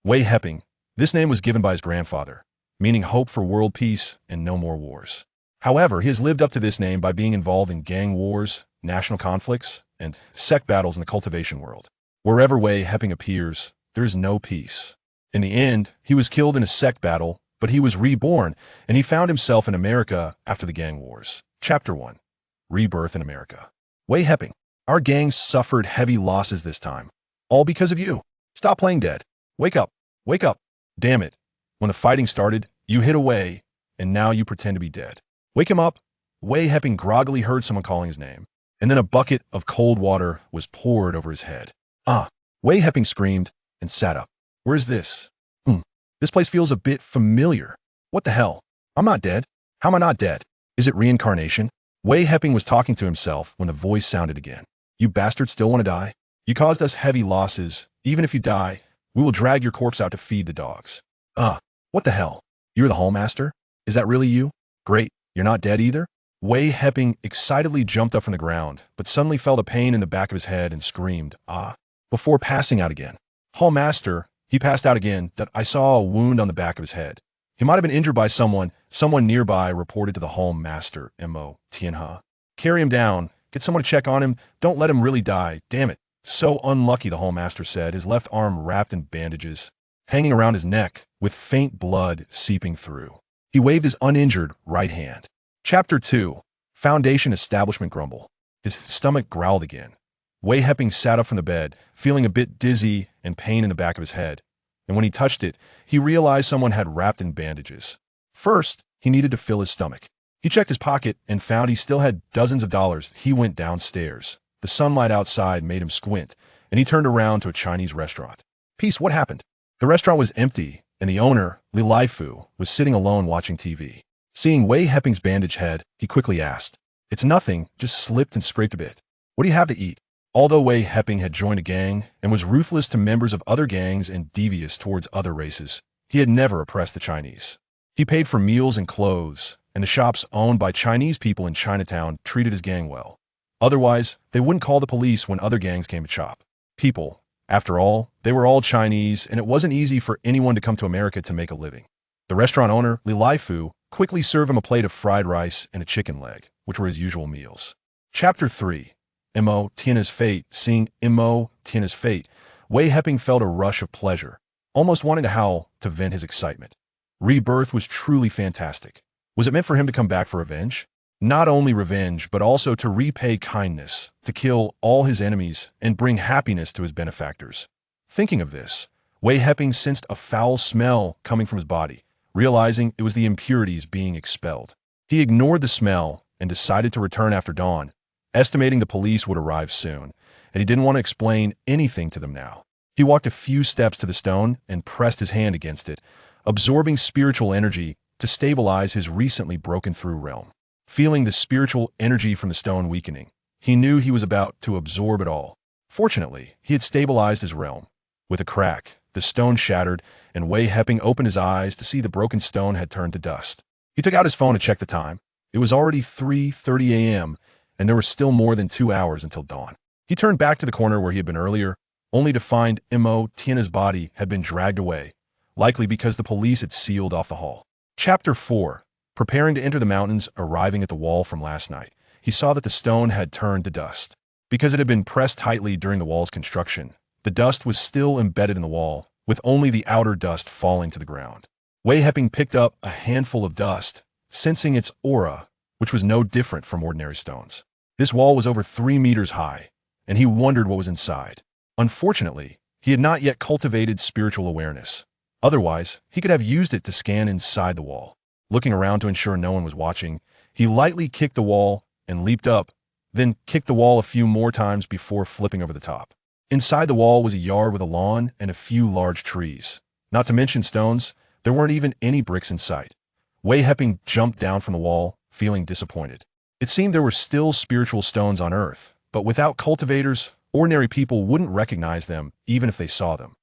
Wei Heping. This name was given by his grandfather, meaning hope for world peace and no more wars. However, he has lived up to this name by being involved in gang wars, national conflicts, and sect battles in the cultivation world. Wherever Wei Heping appears, there is no peace. In the end, he was killed in a sect battle, but he was reborn, and he found himself in America after the gang wars. Chapter 1. Rebirth in America. Wei Heping. Our gang suffered heavy losses this time. All because of you. Stop playing dead. Wake up. Wake up. Damn it. When the fighting started, you hid away, and now you pretend to be dead. Wake him up. Wei Heping groggily heard someone calling his name, and then a bucket of cold water was poured over his head. Ah. Wei Heping screamed and sat up. Where's this? This place feels a bit familiar. What the hell? I'm not dead. How am I not dead? Is it reincarnation? Wei Heping was talking to himself when the voice sounded again. You bastards still want to die? You caused us heavy losses. Even if you die, we will drag your corpse out to feed the dogs. What the hell? You're the Hallmaster? Is that really you? Great. You're not dead either? Wei Heping excitedly jumped up from the ground, but suddenly felt a pain in the back of his head and screamed, before passing out again. Hallmaster. He passed out again. That I saw a wound on the back of his head. He might have been injured by someone. Someone nearby reported to the Hallmaster, Mo. Tianha. Carry him down. Get someone to check on him. Don't let him really die. Damn it. So unlucky, the Hallmaster said, his left arm wrapped in bandages, hanging around his neck, with faint blood seeping through. He waved his uninjured right hand. Chapter 2. Foundation Establishment Grumble. His stomach growled again. Wei Heping sat up from the bed, feeling a bit dizzy and pain in the back of his head, and when he touched it, he realized someone had wrapped in bandages. First, he needed to fill his stomach. He checked his pocket and found he still had dozens of dollars. He went downstairs. The sunlight outside made him squint, and he turned around to a Chinese restaurant. Peace, what happened? The restaurant was empty, and the owner, Li Laifu, was sitting alone watching TV. Seeing Wei Heping's bandaged head, he quickly asked, It's nothing, just slipped and scraped a bit. What do you have to eat? Although Wei Heping had joined a gang and was ruthless to members of other gangs and devious towards other races, he had never oppressed the Chinese. He paid for meals and clothes, and the shops owned by Chinese people in Chinatown treated his gang well. Otherwise, they wouldn't call the police when other gangs came to shop. People, after all, they were all Chinese, and it wasn't easy for anyone to come to America to make a living. The restaurant owner, Li Laifu, quickly served him a plate of fried rice and a chicken leg, which were his usual meals. Chapter 3. Mo. Tianha's fate. Seeing Mo. Tianha's fate, Wei Heping felt a rush of pleasure, almost wanting to howl to vent his excitement. Rebirth was truly fantastic. Was it meant for him to come back for revenge? Not only revenge, but also to repay kindness, to kill all his enemies, and bring happiness to his benefactors. Thinking of this, Wei Heping sensed a foul smell coming from his body, realizing it was the impurities being expelled. He ignored the smell and decided to return after dawn, estimating the police would arrive soon, and he didn't want to explain anything to them now. He walked a few steps to the stone and pressed his hand against it, absorbing spiritual energy to stabilize his recently broken through realm. Feeling the spiritual energy from the stone weakening, he knew he was about to absorb it all. Fortunately, he had stabilized his realm. With a crack, the stone shattered, and Wei Heping opened his eyes to see the broken stone had turned to dust. He took out his phone to check the time. It was already 3:30 a.m., and there were still more than 2 hours until dawn. He turned back to the corner where he had been earlier, only to find Mo. Tianha's body had been dragged away, likely because the police had sealed off the hall. Chapter 4. Preparing to enter the mountains, arriving at the wall from last night, he saw that the stone had turned to dust. Because it had been pressed tightly during the wall's construction, the dust was still embedded in the wall, with only the outer dust falling to the ground. Wei Heping picked up a handful of dust, sensing its aura, which was no different from ordinary stones. This wall was over 3 meters high, and he wondered what was inside. Unfortunately, he had not yet cultivated spiritual awareness. Otherwise, he could have used it to scan inside the wall. Looking around to ensure no one was watching, he lightly kicked the wall and leaped up, then kicked the wall a few more times before flipping over the top. Inside the wall was a yard with a lawn and a few large trees. Not to mention stones, there weren't even any bricks in sight. Wei Heping jumped down from the wall, feeling disappointed. It seemed there were still spiritual stones on Earth, but without cultivators, ordinary people wouldn't recognize them even if they saw them.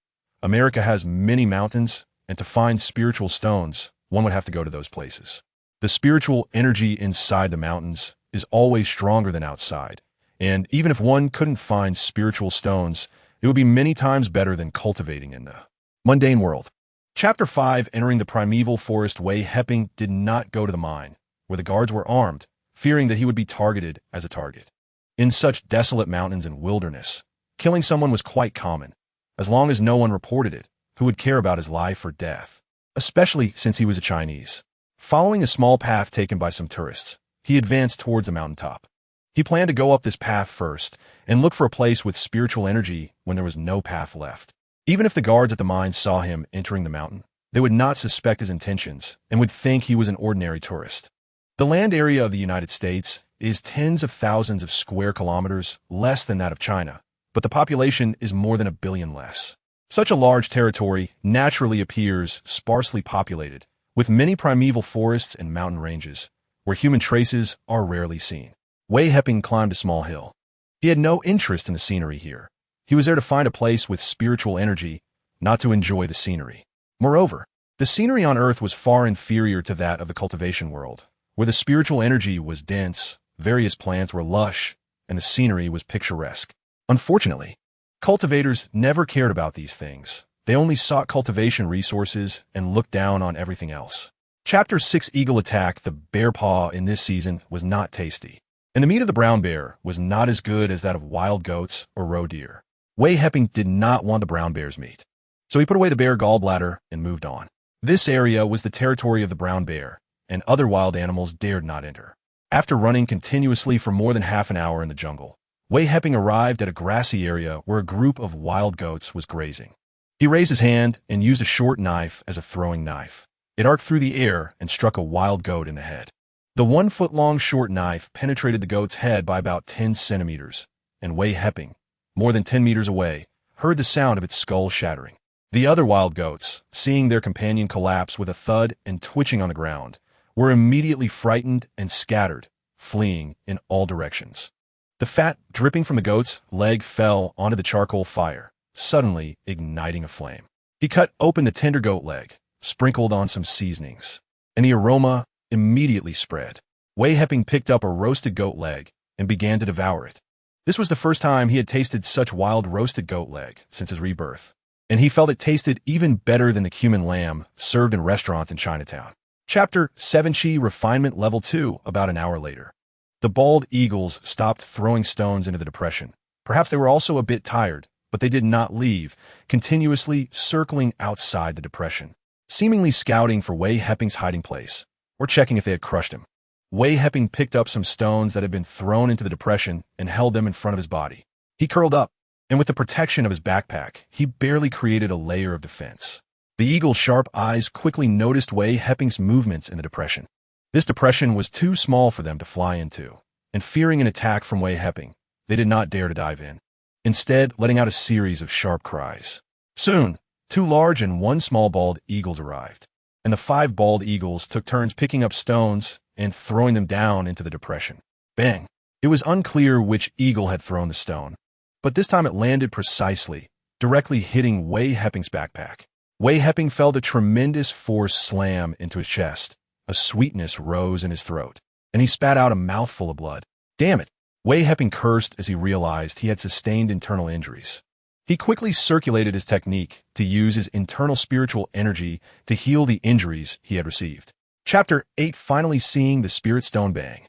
America has many mountains, and to find spiritual stones, one would have to go to those places. The spiritual energy inside the mountains is always stronger than outside, and even if one couldn't find spiritual stones, it would be many times better than cultivating in them. Mundane World. Chapter 5. Entering the primeval forest. Wei Heping did not go to the mine, where the guards were armed, fearing that he would be targeted as a target. In such desolate mountains and wilderness, killing someone was quite common, as long as no one reported it, who would care about his life or death, especially since he was a Chinese. Following a small path taken by some tourists, he advanced towards a mountaintop. He planned to go up this path first and look for a place with spiritual energy when there was no path left. Even if the guards at the mine saw him entering the mountain, they would not suspect his intentions and would think he was an ordinary tourist. The land area of the United States is tens of thousands of square kilometers less than that of China, but the population is more than 1 billion less. Such a large territory naturally appears sparsely populated, with many primeval forests and mountain ranges, where human traces are rarely seen. Wei Heping climbed a small hill. He had no interest in the scenery here. He was there to find a place with spiritual energy, not to enjoy the scenery. Moreover, the scenery on Earth was far inferior to that of the cultivation world, where the spiritual energy was dense, various plants were lush, and the scenery was picturesque. Unfortunately, cultivators never cared about these things. They only sought cultivation resources and looked down on everything else. Chapter 6. Eagle Attack. The bear paw in this season was not tasty, and the meat of the brown bear was not as good as that of wild goats or roe deer. Wei Heping did not want the brown bear's meat, so he put away the bear gallbladder and moved on. This area was the territory of the brown bear, and other wild animals dared not enter. After running continuously for more than half an hour in the jungle, Wei Heping arrived at a grassy area where a group of wild goats was grazing. He raised his hand and used a short knife as a throwing knife. It arced through the air and struck a wild goat in the head. The 1-foot-long short knife penetrated the goat's head by about 10 centimeters, and Wei Heping, more than 10 meters away, heard the sound of its skull shattering. The other wild goats, seeing their companion collapse with a thud and twitching on the ground, were immediately frightened and scattered, fleeing in all directions. The fat dripping from the goat's leg fell onto the charcoal fire, suddenly igniting a flame. He cut open the tender goat leg, sprinkled on some seasonings, and the aroma immediately spread. Wei Heping picked up a roasted goat leg and began to devour it. This was the first time he had tasted such wild roasted goat leg since his rebirth, and he felt it tasted even better than the cumin lamb served in restaurants in Chinatown. Chapter 7. Chi Refinement Level 2. About an hour later, the bald eagles stopped throwing stones into the depression. Perhaps they were also a bit tired, but they did not leave, continuously circling outside the depression, seemingly scouting for Wei Heping's hiding place, or checking if they had crushed him. Wei Heping picked up some stones that had been thrown into the depression and held them in front of his body. He curled up, and with the protection of his backpack, he barely created a layer of defense. The eagle's sharp eyes quickly noticed Wei Heping's movements in the depression. This depression was too small for them to fly into, and fearing an attack from Wei Heping, they did not dare to dive in, instead letting out a series of sharp cries. Soon, 2 large and 1 small bald eagles arrived, and the 5 bald eagles took turns picking up stones and throwing them down into the depression. Bang! It was unclear which eagle had thrown the stone, but this time it landed precisely, directly hitting Wei Heping's backpack. Wei Heping felt a tremendous force slam into his chest. A sweetness rose in his throat, and he spat out a mouthful of blood. Damn it! Wei Heping cursed as he realized he had sustained internal injuries. He quickly circulated his technique to use his internal spiritual energy to heal the injuries he had received. Chapter 8. Finally seeing the spirit stone bang.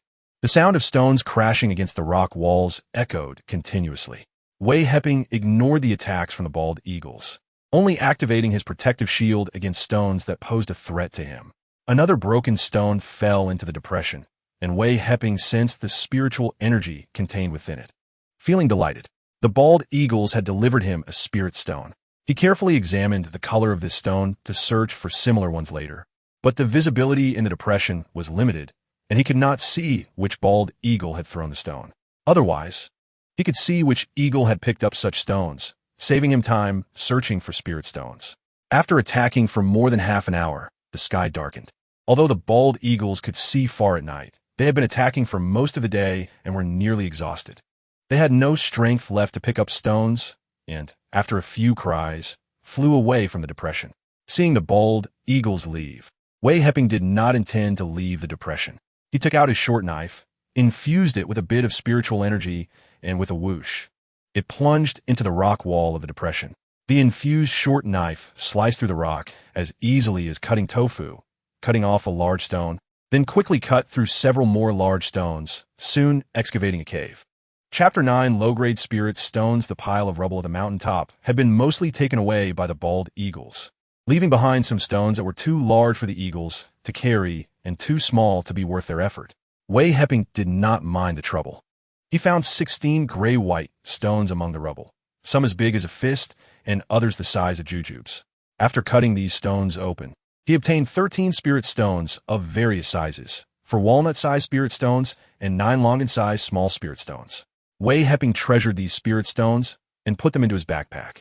The sound of stones crashing against the rock walls echoed continuously. Wei Heping ignored the attacks from the bald eagles, only activating his protective shield against stones that posed a threat to him. Another broken stone fell into the depression, and Wei Heping sensed the spiritual energy contained within it. Feeling delighted, the bald eagles had delivered him a spirit stone. He carefully examined the color of this stone to search for similar ones later, but the visibility in the depression was limited, and he could not see which bald eagle had thrown the stone. Otherwise, he could see which eagle had picked up such stones, saving him time searching for spirit stones. After attacking for more than half an hour, the sky darkened. Although the bald eagles could see far at night, they had been attacking for most of the day and were nearly exhausted. They had no strength left to pick up stones, and, after a few cries, flew away from the depression. Seeing the bald eagles leave, Wei Heping did not intend to leave the depression. He took out his short knife, infused it with a bit of spiritual energy, and with a whoosh, it plunged into the rock wall of the depression. The infused short knife sliced through the rock as easily as cutting tofu, cutting off a large stone, then quickly cut through several more large stones, soon excavating a cave. Chapter 9 Low-grade spirit stones. The pile of rubble at the mountain top had been mostly taken away by the bald eagles, leaving behind some stones that were too large for the eagles to carry and too small to be worth their effort. Wei Heping did not mind the trouble. He found 16 gray-white stones among the rubble, some as big as a fist and others the size of jujubes. After cutting these stones open, he obtained 13 spirit stones of various sizes, for walnut-sized spirit stones and 9 longan-sized small spirit stones. Wei Heping treasured these spirit stones and put them into his backpack.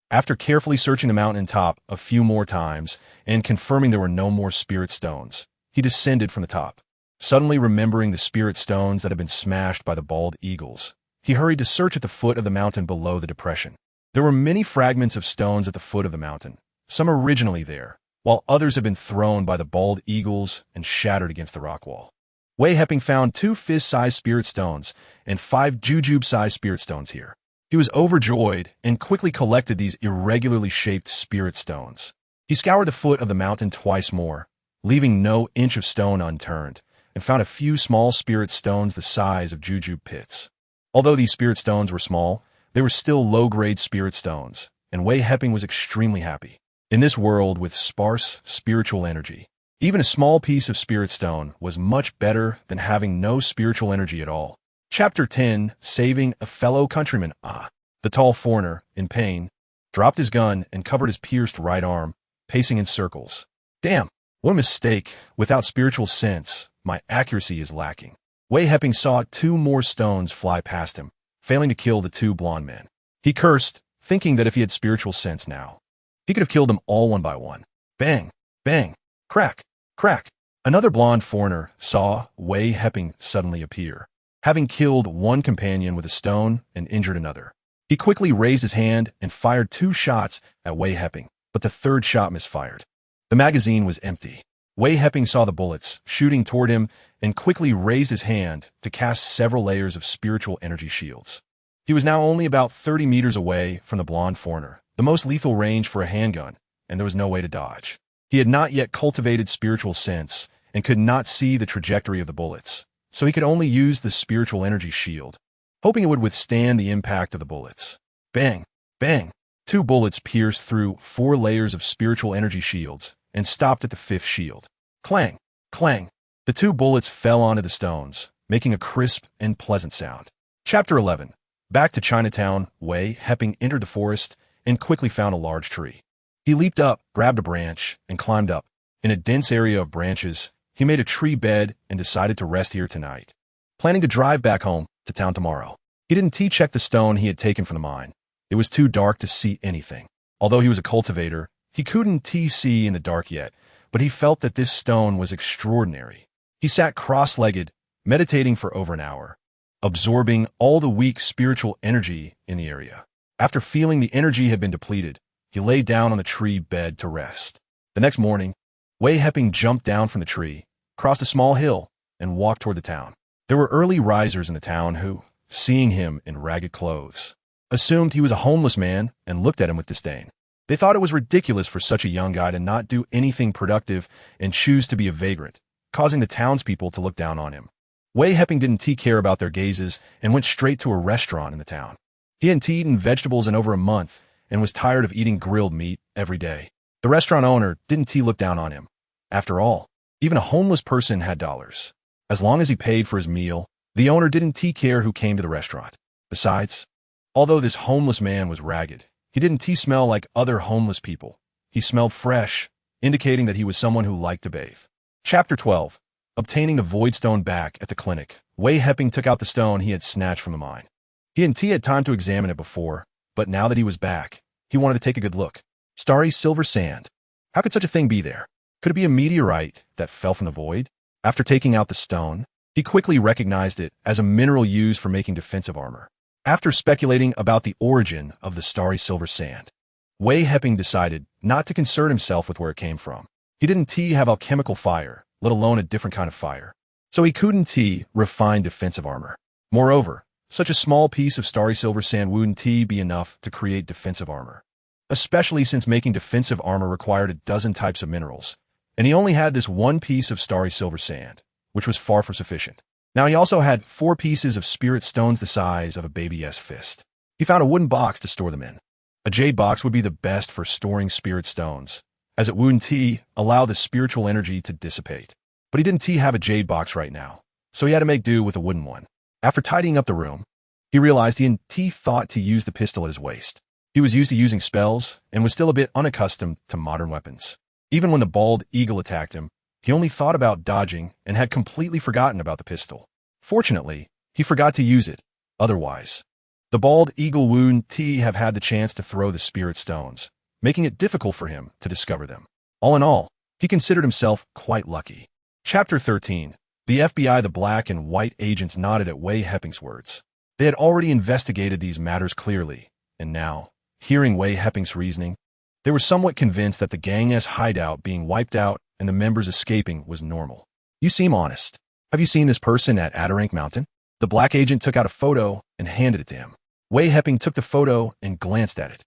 After carefully searching the mountain top a few more times and confirming there were no more spirit stones, he descended from the top. Suddenly remembering the spirit stones that had been smashed by the bald eagles, he hurried to search at the foot of the mountain below the depression. There were many fragments of stones at the foot of the mountain, some originally there, while others had been thrown by the bald eagles and shattered against the rock wall. Wei Heping found 2 fist-sized spirit stones and 5 jujube-sized spirit stones here. He was overjoyed and quickly collected these irregularly shaped spirit stones. He scoured the foot of the mountain twice more, leaving no inch of stone unturned, and found a few small spirit stones the size of jujube pits. Although these spirit stones were small, they were still low-grade spirit stones, and Wei Heping was extremely happy. In this world with sparse spiritual energy, even a small piece of spirit stone was much better than having no spiritual energy at all. Chapter 10 Saving a Fellow Countryman. The tall foreigner, in pain, dropped his gun and covered his pierced right arm, pacing in circles. Damn, what a mistake. Without spiritual sense, my accuracy is lacking. Wei Heping saw 2 more stones fly past him, failing to kill the 2 blonde men. He cursed, thinking that if he had spiritual sense now, he could have killed them all one by one. Bang, bang, crack, crack. Another blonde foreigner saw Wei Heping suddenly appear, having killed one companion with a stone and injured another. He quickly raised his hand and fired 2 shots at Wei Heping, but the 3rd shot misfired. The magazine was empty. Wei Heping saw the bullets shooting toward him and quickly raised his hand to cast several layers of spiritual energy shields. He was now only about 30 meters away from the blonde foreigner, the most lethal range for a handgun, and there was no way to dodge. He had not yet cultivated spiritual sense and could not see the trajectory of the bullets, so he could only use the spiritual energy shield, hoping it would withstand the impact of the bullets. Bang, bang. 2 bullets pierced through 4 layers of spiritual energy shields and stopped at the 5th shield. Clang, clang. The 2 bullets fell onto the stones, making a crisp and pleasant sound. Chapter 11 Back to Chinatown, Wei Heping entered the forest and quickly found a large tree. He leaped up, grabbed a branch, and climbed up. In a dense area of branches, he made a tree bed and decided to rest here tonight, planning to drive back home to town tomorrow. He didn't check the stone he had taken from the mine. It was too dark to see anything. Although he was a cultivator, he couldn't see in the dark yet, but he felt that this stone was extraordinary. He sat cross-legged, meditating for over an hour, absorbing all the weak spiritual energy in the area. After feeling the energy had been depleted, he lay down on the tree bed to rest. The next morning, Wei Heping jumped down from the tree, crossed a small hill, and walked toward the town. There were early risers in the town who, seeing him in ragged clothes, assumed he was a homeless man and looked at him with disdain. They thought it was ridiculous for such a young guy to not do anything productive and choose to be a vagrant, causing the townspeople to look down on him. Wei Heping didn't care about their gazes and went straight to a restaurant in the town. He hadn't eaten vegetables in over a month and was tired of eating grilled meat every day. The restaurant owner didn't look down on him. After all, even a homeless person had dollars. As long as he paid for his meal, the owner didn't care who came to the restaurant. Besides, although this homeless man was ragged, he didn't smell like other homeless people. He smelled fresh, indicating that he was someone who liked to bathe. Chapter 12 Obtaining the void stone back at the clinic. Wei Heping took out the stone he had snatched from the mine. He hadn't had time to examine it before, but now that he was back, he wanted to take a good look. Starry silver sand. How could such a thing be there? Could it be a meteorite that fell from the void? After taking out the stone, he quickly recognized it as a mineral used for making defensive armor. After speculating about the origin of the starry silver sand, Wei Heping decided not to concern himself with where it came from. He didn't have alchemical fire, let alone a different kind of fire, so he couldn't refine defensive armor. Moreover, such a small piece of starry silver sand wouldn't be enough to create defensive armor. especially since making defensive armor required a dozen types of minerals, and he only had this one piece of starry silver sand, which was far from sufficient. Now he also had 4 pieces of spirit stones the size of a baby's fist. He found a wooden box to store them in. A jade box would be the best for storing spirit stones, as it wouldn't allow the spiritual energy to dissipate. But he didn't have a jade box right now, so he had to make do with a wooden one. After tidying up the room, he realized he hadn't thought to use the pistol at his waist. He was used to using spells and was still a bit unaccustomed to modern weapons. Even when the bald eagle attacked him, he only thought about dodging and had completely forgotten about the pistol. Fortunately, he forgot to use it. Otherwise, the bald eagle wouldn't have had the chance to throw the spirit stones, making it difficult for him to discover them. All in all, he considered himself quite lucky. Chapter 13. The FBI, the black and white agents nodded at Wei Heping's words. They had already investigated these matters clearly, and now, hearing Wei Heping's reasoning, they were somewhat convinced that the gang's hideout being wiped out and the members escaping was normal. You seem honest. Have you seen this person at Adarank Mountain? The black agent took out a photo and handed it to him. Wei Heping took the photo and glanced at it.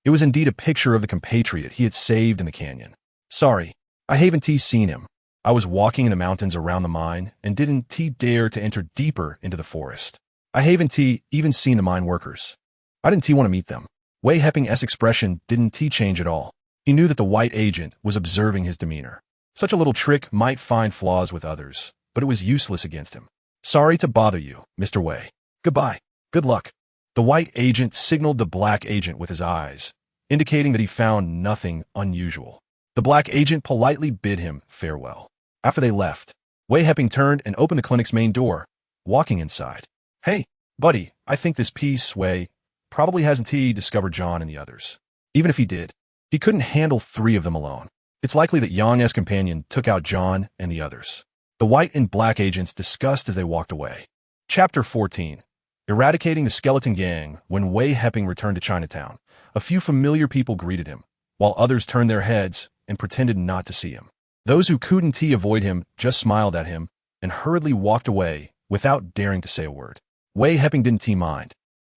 It was indeed a picture of the compatriot he had saved in the canyon. Sorry, I haven't seen him. I was walking in the mountains around the mine and didn't dare to enter deeper into the forest. I haven't even seen the mine workers. I didn't want to meet them. Wei Heping's expression didn't change at all. He knew that the white agent was observing his demeanor. Such a little trick might find flaws with others, but it was useless against him. Sorry to bother you, Mr. Wei. Goodbye. Good luck. The white agent signaled the black agent with his eyes, indicating that he found nothing unusual. The black agent politely bid him farewell. After they left, Wei Heping turned and opened the clinic's main door, walking inside. Hey, buddy, I think this piece, Wei, probably hasn't discovered John and the others. Even if he did, he couldn't handle 3 of them alone. It's likely that Yang's companion took out John and the others. The white and black agents discussed as they walked away. Chapter 14. Eradicating the skeleton gang. When Wei Heping returned to Chinatown, a few familiar people greeted him, while others turned their heads and pretended not to see him. Those who couldn't avoid him just smiled at him and hurriedly walked away without daring to say a word. Wei Heping didn't mind.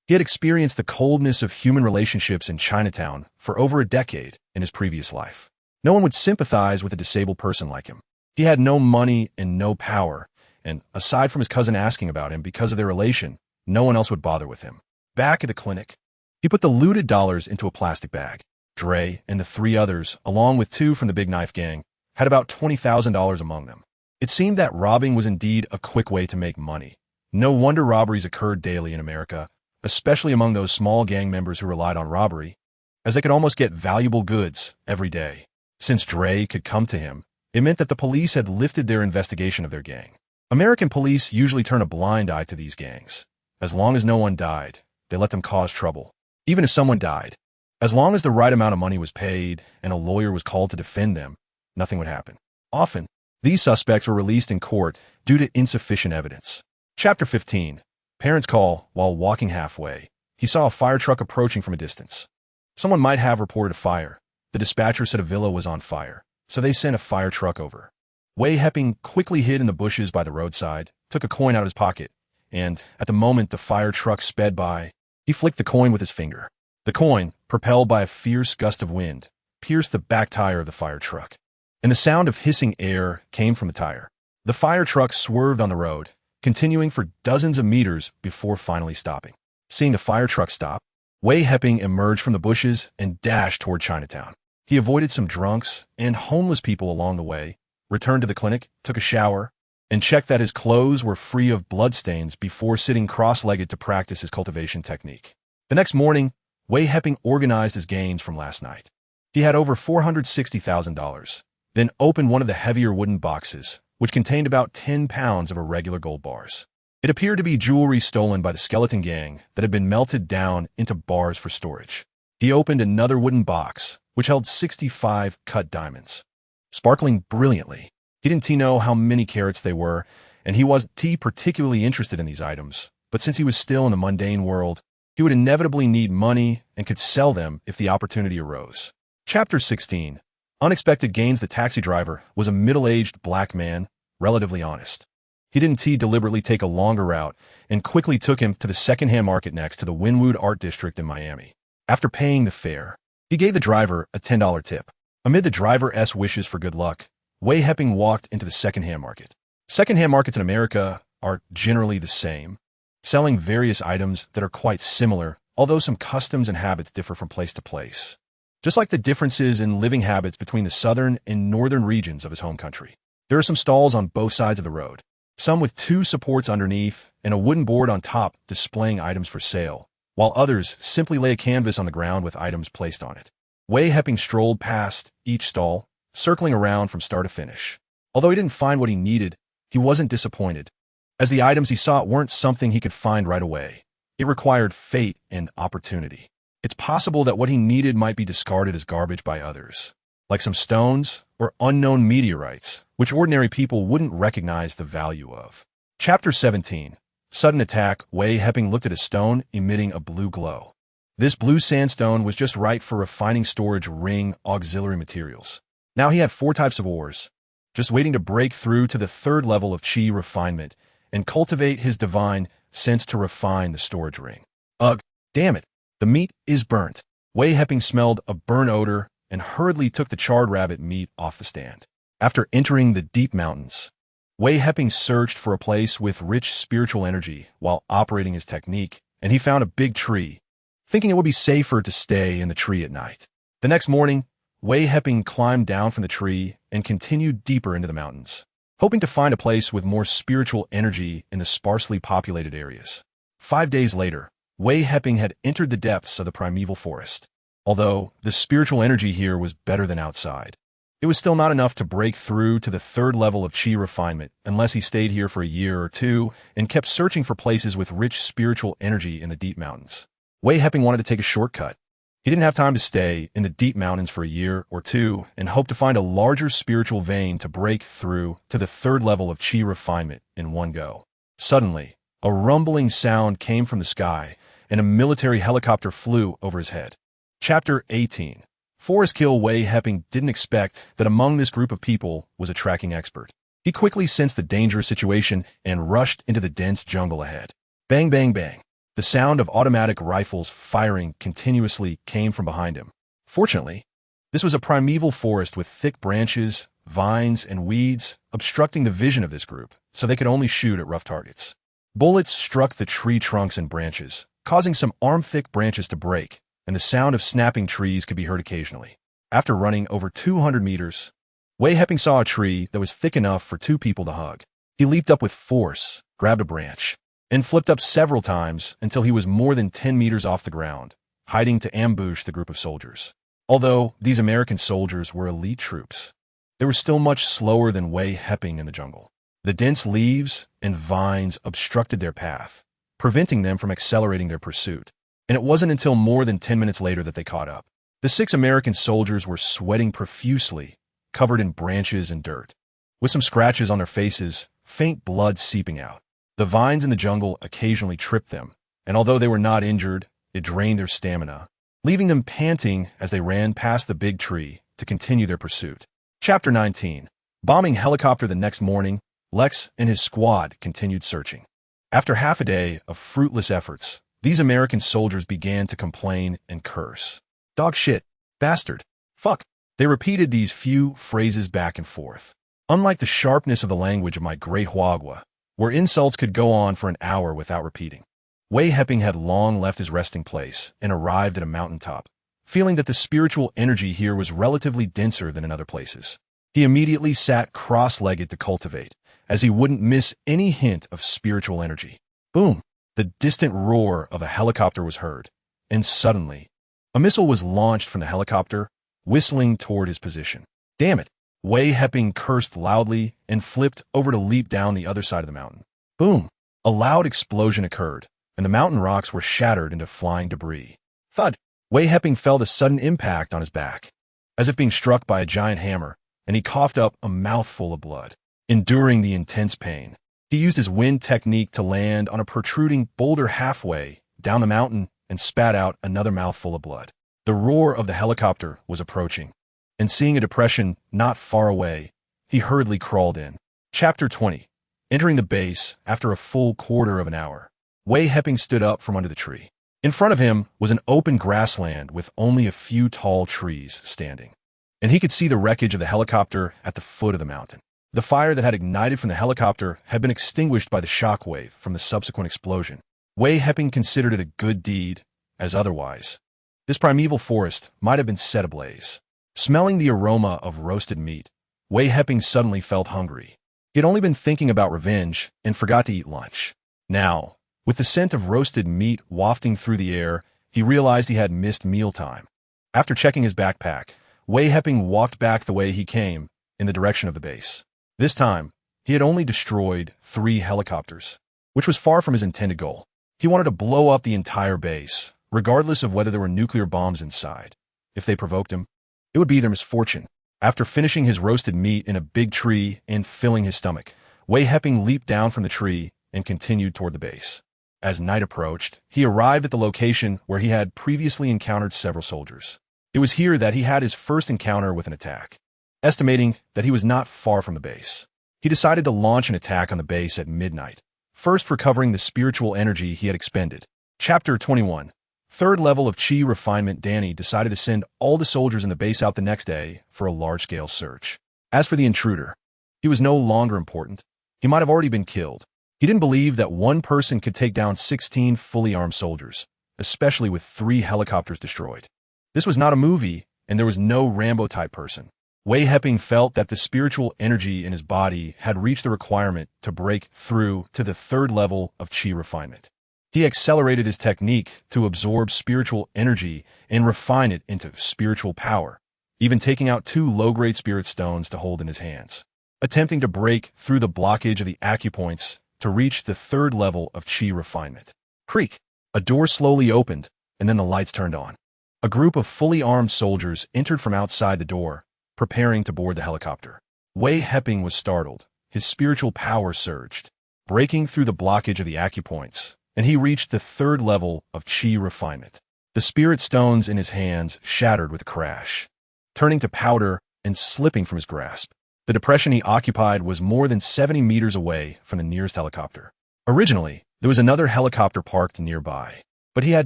He had experienced the coldness of human relationships in Chinatown for over a decade in his previous life. No one would sympathize with a disabled person like him. He had no money and no power, and aside from his cousin asking about him because of their relation, no one else would bother with him. Back at the clinic, he put the looted dollars into a plastic bag. Dre and the 3 others, along with 2 from the Big Knife Gang, had about $20,000 among them. It seemed that robbing was indeed a quick way to make money. No wonder robberies occurred daily in America, especially among those small gang members who relied on robbery, as they could almost get valuable goods every day. Since Dre could come to him, it meant that the police had lifted their investigation of their gang. American police usually turn a blind eye to these gangs. As long as no one died, they let them cause trouble. Even if someone died, as long as the right amount of money was paid and a lawyer was called to defend them, nothing would happen. Often, these suspects were released in court due to insufficient evidence. Chapter 15. Parents call. While walking halfway, he saw a fire truck approaching from a distance. Someone might have reported a fire. The dispatcher said a villa was on fire, so they sent a fire truck over. Wei Heping quickly hid in the bushes by the roadside, took a coin out of his pocket, and, at the moment the fire truck sped by, he flicked the coin with his finger. The coin, propelled by a fierce gust of wind, pierced the back tire of the fire truck, and the sound of hissing air came from the tire. The fire truck swerved on the road, continuing for dozens of meters before finally stopping. Seeing the fire truck stop, Wei Heping emerged from the bushes and dashed toward Chinatown. He avoided some drunks and homeless people along the way, returned to the clinic, took a shower, and checked that his clothes were free of bloodstains before sitting cross-legged to practice his cultivation technique. The next morning, Wei Heping organized his gains from last night. He had over $460,000, then opened one of the heavier wooden boxes, which contained about 10 pounds of irregular gold bars. It appeared to be jewelry stolen by the skeleton gang that had been melted down into bars for storage. He opened another wooden box, which held 65 cut diamonds, sparkling brilliantly. He didn't know how many carats they were, and he wasn't particularly interested in these items, but since he was still in the mundane world, he would inevitably need money and could sell them if the opportunity arose. Chapter 16. Unexpected gains. The taxi driver was a middle-aged black man, relatively honest. He didn't deliberately take a longer route and quickly took him to the second-hand market next to the Wynwood Art District in Miami. After paying the fare, He gave the driver a $10 tip. Amid the driver's wishes for good luck, Wei Heping walked into the secondhand market. Secondhand markets in America are generally the same, selling various items that are quite similar, although some customs and habits differ from place to place. Just like the differences in living habits between the southern and northern regions of his home country. There are some stalls on both sides of the road, some with 2 supports underneath and a wooden board on top displaying items for sale, while others simply lay a canvas on the ground with items placed on it. Wei Heping strolled past each stall, circling around from start to finish. Although he didn't find what he needed, he wasn't disappointed, as the items he sought weren't something he could find right away. It required fate and opportunity. It's possible that what he needed might be discarded as garbage by others, like some stones or unknown meteorites, which ordinary people wouldn't recognize the value of. Chapter 17. Sudden Attack. Wei Heping looked at a stone emitting a blue glow. This blue sandstone was just right for refining storage ring auxiliary materials. Now he had 4 types of ores, just waiting to break through to the 3rd level of chi refinement and cultivate his divine sense to refine the storage ring. Ugh, damn it. The meat is burnt. Wei Heping smelled a burn odor and hurriedly took the charred rabbit meat off the stand. After entering the deep mountains, Wei Heping searched for a place with rich spiritual energy while operating his technique, and he found a big tree, thinking it would be safer to stay in the tree at night. The next morning, Wei Heping climbed down from the tree and continued deeper into the mountains, hoping to find a place with more spiritual energy in the sparsely populated areas. 5 days later, Wei Heping had entered the depths of the primeval forest. Although the spiritual energy here was better than outside, it was still not enough to break through to the 3rd level of chi refinement unless he stayed here for a year or 2 and kept searching for places with rich spiritual energy in the deep mountains. Wei Heping wanted to take a shortcut. He didn't have time to stay in the deep mountains for a year or 2 and hoped to find a larger spiritual vein to break through to the 3rd level of chi refinement in one go. Suddenly, a rumbling sound came from the sky, and a military helicopter flew over his head. Chapter 18. Forest Kill. Wei Heping didn't expect that among this group of people was a tracking expert. He quickly sensed the dangerous situation and rushed into the dense jungle ahead. Bang, bang, bang. The sound of automatic rifles firing continuously came from behind him. Fortunately, this was a primeval forest with thick branches, vines, and weeds obstructing the vision of this group, so they could only shoot at rough targets. Bullets struck the tree trunks and branches, causing some arm-thick branches to break, and the sound of snapping trees could be heard occasionally. After running over 200 meters, Wei Heping saw a tree that was thick enough for 2 people to hug. He leaped up with force, grabbed a branch, and flipped up several times until he was more than 10 meters off the ground, hiding to ambush the group of soldiers. Although these American soldiers were elite troops, they were still much slower than Wei Heping in the jungle. The dense leaves and vines obstructed their path, preventing them from accelerating their pursuit, and it wasn't until more than 10 minutes later that they caught up. The 6 American soldiers were sweating profusely, covered in branches and dirt, with some scratches on their faces, faint blood seeping out. The vines in the jungle occasionally tripped them, and although they were not injured, it drained their stamina, leaving them panting as they ran past the big tree to continue their pursuit. Chapter 19. Bombing helicopter. The next morning, Lex and his squad continued searching. After half a day of fruitless efforts, these American soldiers began to complain and curse. Dog shit, bastard, fuck. They repeated these few phrases back and forth. Unlike the sharpness of the language of my great Huagua, where insults could go on for an hour without repeating. Wei Heping had long left his resting place and arrived at a mountaintop, feeling that the spiritual energy here was relatively denser than in other places. He immediately sat cross-legged to cultivate, as he wouldn't miss any hint of spiritual energy. Boom! The distant roar of a helicopter was heard, and suddenly, a missile was launched from the helicopter, whistling toward his position. Damn it! Wei Heping cursed loudly and flipped over to leap down the other side of the mountain. Boom! A loud explosion occurred, and the mountain rocks were shattered into flying debris. Thud! Wei Heping felt a sudden impact on his back, as if being struck by a giant hammer, and he coughed up a mouthful of blood. Enduring the intense pain, he used his wind technique to land on a protruding boulder halfway down the mountain and spat out another mouthful of blood. The roar of the helicopter was approaching, and seeing a depression not far away, he hurriedly crawled in. Chapter 20. Entering the base after a full quarter of an hour, Wei Heping stood up from under the tree. In front of him was an open grassland with only a few tall trees standing, and he could see the wreckage of the helicopter at the foot of the mountain. The fire that had ignited from the helicopter had been extinguished by the shockwave from the subsequent explosion. Wei Heping considered it a good deed, as otherwise this primeval forest might have been set ablaze. Smelling the aroma of roasted meat, Wei Heping suddenly felt hungry. He had only been thinking about revenge and forgot to eat lunch. Now, with the scent of roasted meat wafting through the air, he realized he had missed mealtime. After checking his backpack, Wei Heping walked back the way he came, in the direction of the base. This time, he had only destroyed 3 helicopters, which was far from his intended goal. He wanted to blow up the entire base, regardless of whether there were nuclear bombs inside. If they provoked him, it would be their misfortune. After finishing his roasted meat in a big tree and filling his stomach, Wei Heping leaped down from the tree and continued toward the base. As night approached, he arrived at the location where he had previously encountered several soldiers. It was here that he had his first encounter with an attack. Estimating that he was not far from the base, he decided to launch an attack on the base at midnight, first recovering the spiritual energy he had expended. Chapter 21. Third level of Chi refinement. Danny decided to send all the soldiers in the base out the next day for a large-scale search. As for the intruder, he was no longer important. He might have already been killed. He didn't believe that one person could take down 16 fully armed soldiers, especially with 3 helicopters destroyed. This was not a movie, and there was no Rambo-type person. Wei Heping felt that the spiritual energy in his body had reached the requirement to break through to the third level of Chi refinement. He accelerated his technique to absorb spiritual energy and refine it into spiritual power, even taking out 2 low-grade spirit stones to hold in his hands. Attempting to break through the blockage of the acupoints to reach the third level of Chi refinement. Creak! A door slowly opened, and then the lights turned on. A group of fully armed soldiers entered from outside the door, preparing to board the helicopter. Wei Heping was startled. His spiritual power surged, breaking through the blockage of the acupoints, and he reached the third level of Chi refinement. The spirit stones in his hands shattered with a crash, turning to powder and slipping from his grasp. The depression he occupied was more than 70 meters away from the nearest helicopter. Originally, there was another helicopter parked nearby, but he had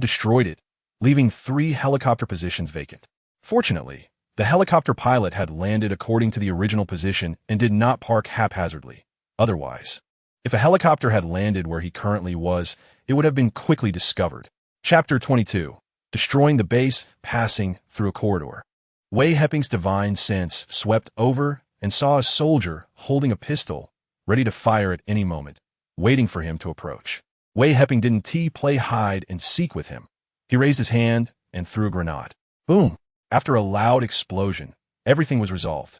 destroyed it, leaving 3 helicopter positions vacant. Fortunately, the helicopter pilot had landed according to the original position and did not park haphazardly. Otherwise, if a helicopter had landed where he currently was, it would have been quickly discovered. Chapter 22. Destroying the base, passing through a corridor. Wei Heping's divine sense swept over and saw a soldier holding a pistol, ready to fire at any moment, waiting for him to approach. Wei Heping didn't play hide and seek with him. He raised his hand and threw a grenade. Boom! After a loud explosion, everything was resolved.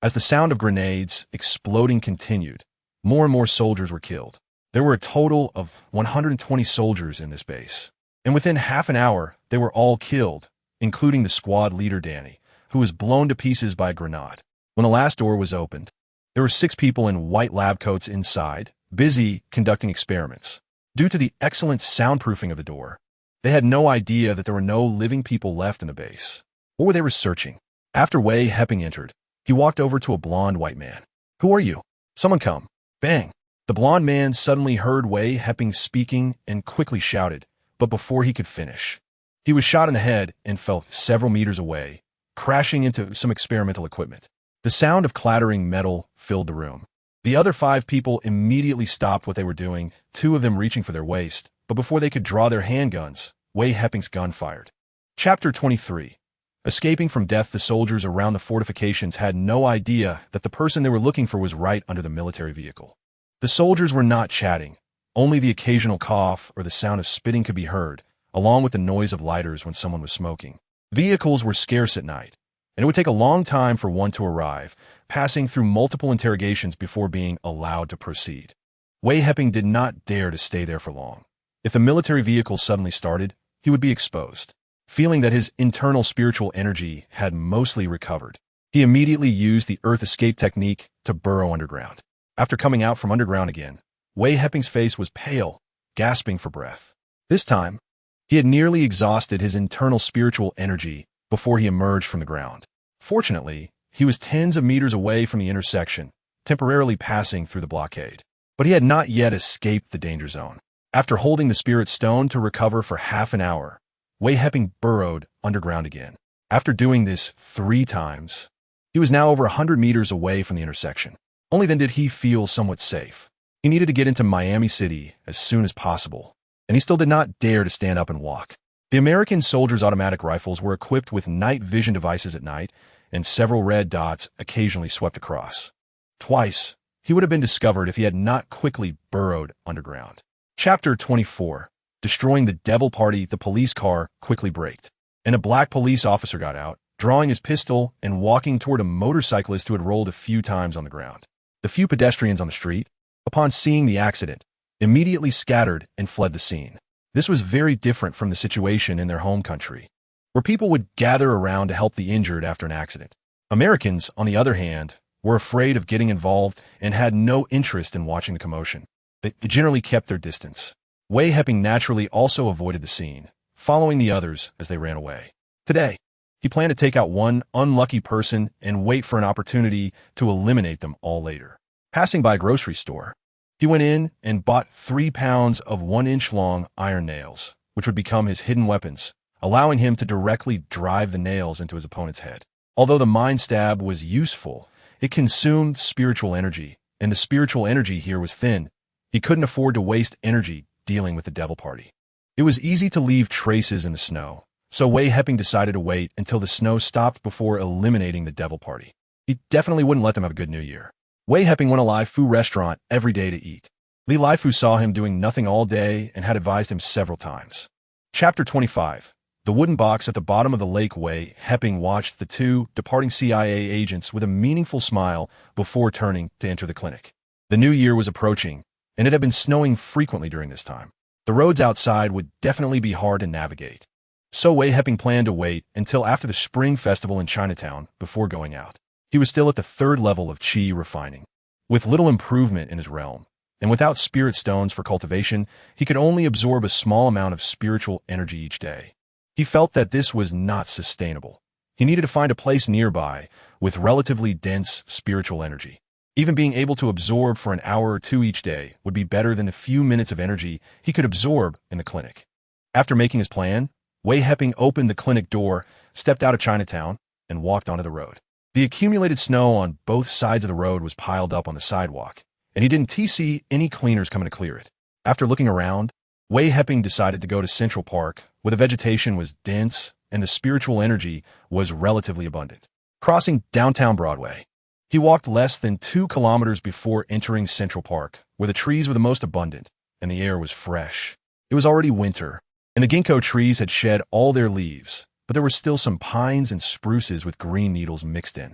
As the sound of grenades exploding continued, more and more soldiers were killed. There were a total of 120 soldiers in this base, and within half an hour, they were all killed, including the squad leader Danny, who was blown to pieces by a grenade. When the last door was opened, there were 6 people in white lab coats inside, busy conducting experiments. Due to the excellent soundproofing of the door, they had no idea that there were no living people left in the base. What were they researching? After Wei Heping entered, he walked over to a blond white man. Who are you? Someone come. Bang! The blond man suddenly heard Wei Heping speaking and quickly shouted, but before he could finish, he was shot in the head and fell several meters away, crashing into some experimental equipment. The sound of clattering metal filled the room. The other 5 people immediately stopped what they were doing, 2 of them reaching for their waist, but before they could draw their handguns, Wei Heping's gun fired. Chapter 23. Escaping from death, the soldiers around the fortifications had no idea that the person they were looking for was right under the military vehicle. The soldiers were not chatting. Only the occasional cough or the sound of spitting could be heard, along with the noise of lighters when someone was smoking. Vehicles were scarce at night, and it would take a long time for one to arrive, passing through multiple interrogations before being allowed to proceed. Wei Heping did not dare to stay there for long. If the military vehicle suddenly started, he would be exposed. Feeling that his internal spiritual energy had mostly recovered, he immediately used the earth escape technique to burrow underground. After coming out from underground again, Wei Heping's face was pale, gasping for breath. This time, he had nearly exhausted his internal spiritual energy before he emerged from the ground. Fortunately, he was tens of meters away from the intersection, temporarily passing through the blockade. But he had not yet escaped the danger zone. After holding the spirit stone to recover for half an hour, Wei Heping burrowed underground again. After doing this 3 times, he was now over 100 meters away from the intersection. Only then did he feel somewhat safe. He needed to get into Miami City as soon as possible, and he still did not dare to stand up and walk. The American soldiers' automatic rifles were equipped with night vision devices at night, and several red dots occasionally swept across. Twice, he would have been discovered if he had not quickly burrowed underground. Chapter 24. Destroying the Devil Party. The police car quickly braked, and a black police officer got out, drawing his pistol and walking toward a motorcyclist who had rolled a few times on the ground. The few pedestrians on the street, upon seeing the accident, immediately scattered and fled the scene. This was very different from the situation in their home country, where people would gather around to help the injured after an accident. Americans, on the other hand, were afraid of getting involved and had no interest in watching the commotion. They generally kept their distance. Wei Heping naturally also avoided the scene, following the others as they ran away. Today, he planned to take out one unlucky person and wait for an opportunity to eliminate them all later. Passing by a grocery store, he went in and bought 3 pounds of 1-inch-long iron nails, which would become his hidden weapons, allowing him to directly drive the nails into his opponent's head. Although the mind stab was useful, it consumed spiritual energy, and the spiritual energy here was thin. He couldn't afford to waste energy dealing with the Devil Party. It was easy to leave traces in the snow, so Wei Heping decided to wait until the snow stopped before eliminating the Devil Party. He definitely wouldn't let them have a good New Year. Wei Heping went to a Lai Fu restaurant every day to eat. Li Lai Fu saw him doing nothing all day and had advised him several times. Chapter 25. The wooden box at the bottom of the lake. Wei Heping watched the 2 departing CIA agents with a meaningful smile before turning to enter the clinic. The new year was approaching, and it had been snowing frequently during this time. The roads outside would definitely be hard to navigate. So Wei Heping planned to wait until after the Spring Festival in Chinatown before going out. He was still at the 3rd level of Qi refining. With little improvement in his realm, and without spirit stones for cultivation, he could only absorb a small amount of spiritual energy each day. He felt that this was not sustainable. He needed to find a place nearby with relatively dense spiritual energy. Even being able to absorb for an hour or 2 each day would be better than the few minutes of energy he could absorb in the clinic. After making his plan, Wei Heping opened the clinic door, stepped out of Chinatown, and walked onto the road. The accumulated snow on both sides of the road was piled up on the sidewalk, and he didn't see any cleaners coming to clear it. After looking around, Wei Heping decided to go to Central Park, where the vegetation was dense and the spiritual energy was relatively abundant. Crossing downtown Broadway, he walked less than 2 kilometers before entering Central Park, where the trees were the most abundant and the air was fresh. It was already winter, and the ginkgo trees had shed all their leaves, but there were still some pines and spruces with green needles mixed in.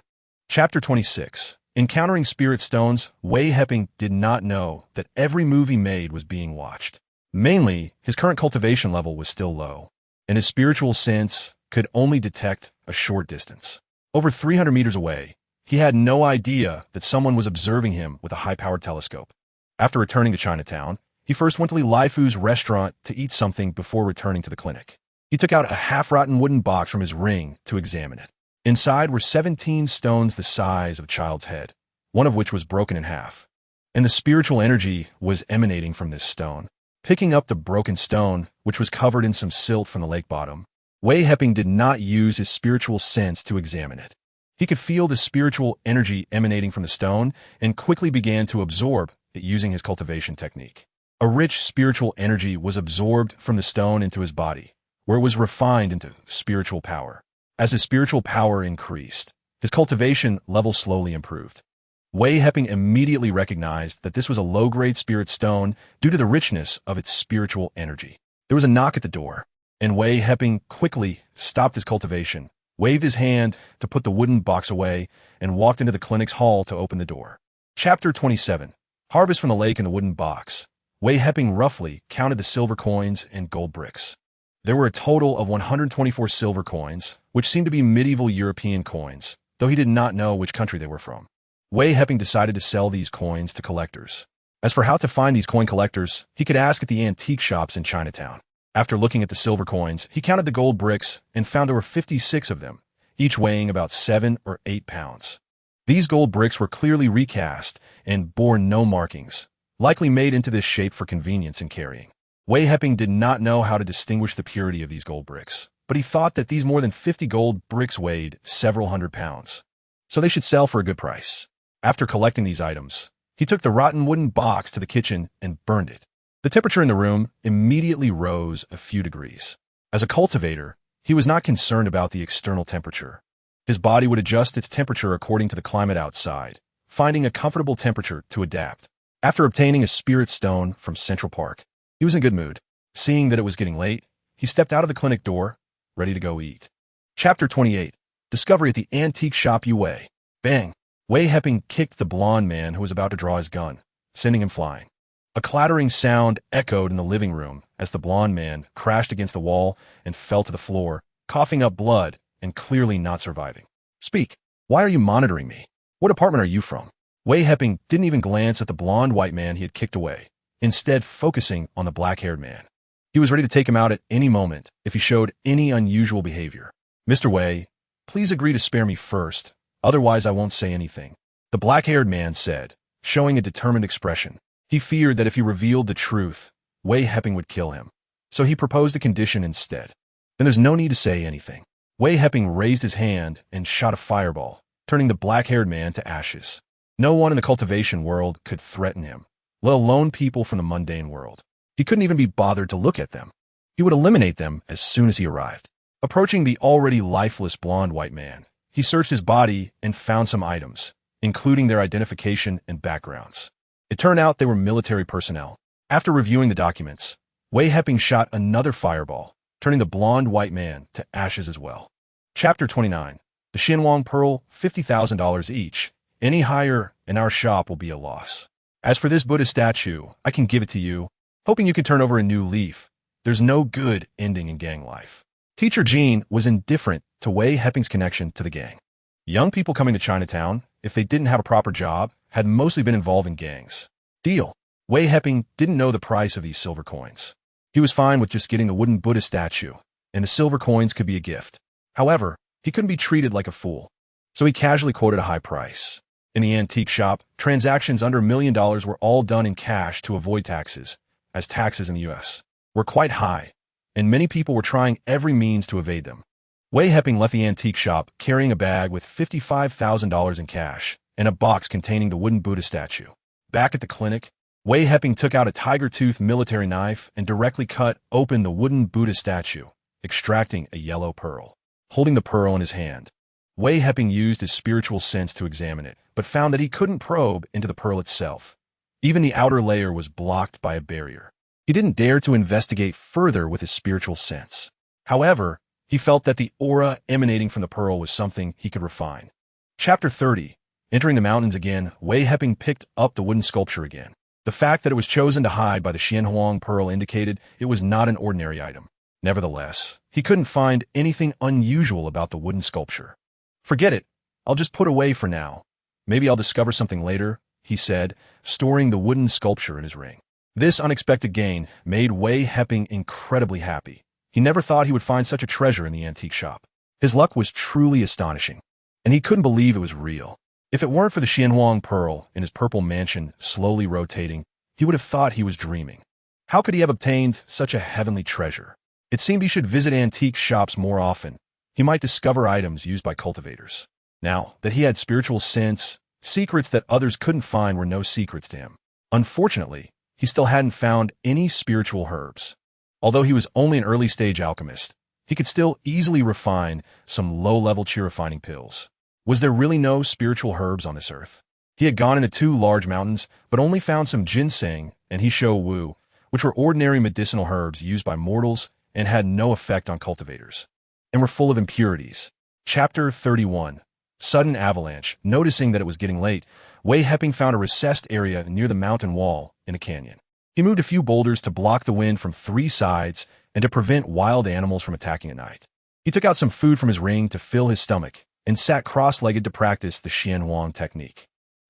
Chapter 26. Encountering spirit stones. Wei Heping did not know that every move he made was being watched. Mainly, his current cultivation level was still low, and his spiritual sense could only detect a short distance. Over 300 meters away, he had no idea that someone was observing him with a high-powered telescope. After returning to Chinatown, he first went to Li Lai Fu's restaurant to eat something before returning to the clinic. He took out a half-rotten wooden box from his ring to examine it. Inside were 17 stones the size of a child's head, one of which was broken in half, and the spiritual energy was emanating from this stone. Picking up the broken stone, which was covered in some silt from the lake bottom, Wei Heping did not use his spiritual sense to examine it. He could feel the spiritual energy emanating from the stone and quickly began to absorb it using his cultivation technique. A rich spiritual energy was absorbed from the stone into his body, where it was refined into spiritual power. As his spiritual power increased, his cultivation level slowly improved. Wei Heping immediately recognized that this was a low-grade spirit stone due to the richness of its spiritual energy. There was a knock at the door, and Wei Heping quickly stopped his cultivation, waved his hand to put the wooden box away, and walked into the clinic's hall to open the door. Chapter 27. Harvest from the lake in the wooden box. Wei Heping roughly counted the silver coins and gold bricks. There were a total of 124 silver coins, which seemed to be medieval European coins, though he did not know which country they were from. Wei Heping decided to sell these coins to collectors. As for how to find these coin collectors, he could ask at the antique shops in Chinatown. After looking at the silver coins, he counted the gold bricks and found there were 56 of them, each weighing about 7 or 8 pounds. These gold bricks were clearly recast and bore no markings, likely made into this shape for convenience in carrying. Wei Heping did not know how to distinguish the purity of these gold bricks, but he thought that these more than 50 gold bricks weighed several hundred pounds, so they should sell for a good price. After collecting these items, he took the rotten wooden box to the kitchen and burned it. The temperature in the room immediately rose a few degrees. As a cultivator, he was not concerned about the external temperature. His body would adjust its temperature according to the climate outside, finding a comfortable temperature to adapt. After obtaining a spirit stone from Central Park, he was in good mood. Seeing that it was getting late, he stepped out of the clinic door, ready to go eat. Chapter 28. Discovery at the Antique Shop Wei. Bang! Wei Heping kicked the blonde man who was about to draw his gun, sending him flying. A clattering sound echoed in the living room as the blonde man crashed against the wall and fell to the floor, coughing up blood and clearly not surviving. Speak. Why are you monitoring me? What apartment are you from? Wei Heping didn't even glance at the blonde white man he had kicked away, instead focusing on the black-haired man. He was ready to take him out at any moment if he showed any unusual behavior. Mr. Wei, please agree to spare me first, otherwise I won't say anything, the black-haired man said, showing a determined expression. He feared that if he revealed the truth, Wei Heping would kill him, so he proposed a condition instead. Then there's no need to say anything. Wei Heping raised his hand and shot a fireball, turning the black-haired man to ashes. No one in the cultivation world could threaten him, let alone people from the mundane world. He couldn't even be bothered to look at them. He would eliminate them as soon as he arrived. Approaching the already lifeless blonde white man, he searched his body and found some items, including their identification and backgrounds. It turned out they were military personnel. After reviewing the documents, Wei Heping shot another fireball, turning the blonde white man to ashes as well. Chapter 29. The Xianhuang Pearl, $50,000 each. Any higher in our shop will be a loss. As for this Buddha statue, I can give it to you, hoping you can turn over a new leaf. There's no good ending in gang life. Teacher Jean was indifferent to Wei Heping's connection to the gang. Young people coming to Chinatown, if they didn't have a proper job, had mostly been involved in gangs. Deal. Wei Heping didn't know the price of these silver coins. He was fine with just getting the wooden Buddha statue, and the silver coins could be a gift. However, he couldn't be treated like a fool, so he casually quoted a high price. In the antique shop, transactions under $1 million were all done in cash to avoid taxes, as taxes in the U.S. were quite high, and many people were trying every means to evade them. Wei Heping left the antique shop carrying a bag with $55,000 in cash and a box containing the wooden Buddha statue. Back at the clinic, Wei Heping took out a tiger-tooth military knife and directly cut open the wooden Buddha statue, extracting a yellow pearl. Holding the pearl in his hand, Wei Heping used his spiritual sense to examine it, but found that he couldn't probe into the pearl itself. Even the outer layer was blocked by a barrier. He didn't dare to investigate further with his spiritual sense. However, he felt that the aura emanating from the pearl was something he could refine. Chapter 30. Entering the mountains again, Wei Heping picked up the wooden sculpture again. The fact that it was chosen to hide by the Xianhuang pearl indicated it was not an ordinary item. Nevertheless, he couldn't find anything unusual about the wooden sculpture. Forget it. I'll just put away for now. Maybe I'll discover something later, he said, storing the wooden sculpture in his ring. This unexpected gain made Wei Heping incredibly happy. He never thought he would find such a treasure in the antique shop. His luck was truly astonishing, and he couldn't believe it was real. If it weren't for the Xianhuang pearl in his purple mansion slowly rotating, he would have thought he was dreaming. How could he have obtained such a heavenly treasure? It seemed he should visit antique shops more often. He might discover items used by cultivators. Now that he had spiritual sense, secrets that others couldn't find were no secrets to him. Unfortunately, he still hadn't found any spiritual herbs. Although he was only an early-stage alchemist, he could still easily refine some low-level chi-refining pills. Was there really no spiritual herbs on this earth? He had gone into 2 large mountains, but only found some ginseng and Hisho Wu, which were ordinary medicinal herbs used by mortals and had no effect on cultivators, and were full of impurities. Chapter 31. Sudden avalanche. Noticing that it was getting late, Wei Heping found a recessed area near the mountain wall in a canyon. He moved a few boulders to block the wind from 3 sides and to prevent wild animals from attacking at night. He took out some food from his ring to fill his stomach and sat cross-legged to practice the Xianhuang technique.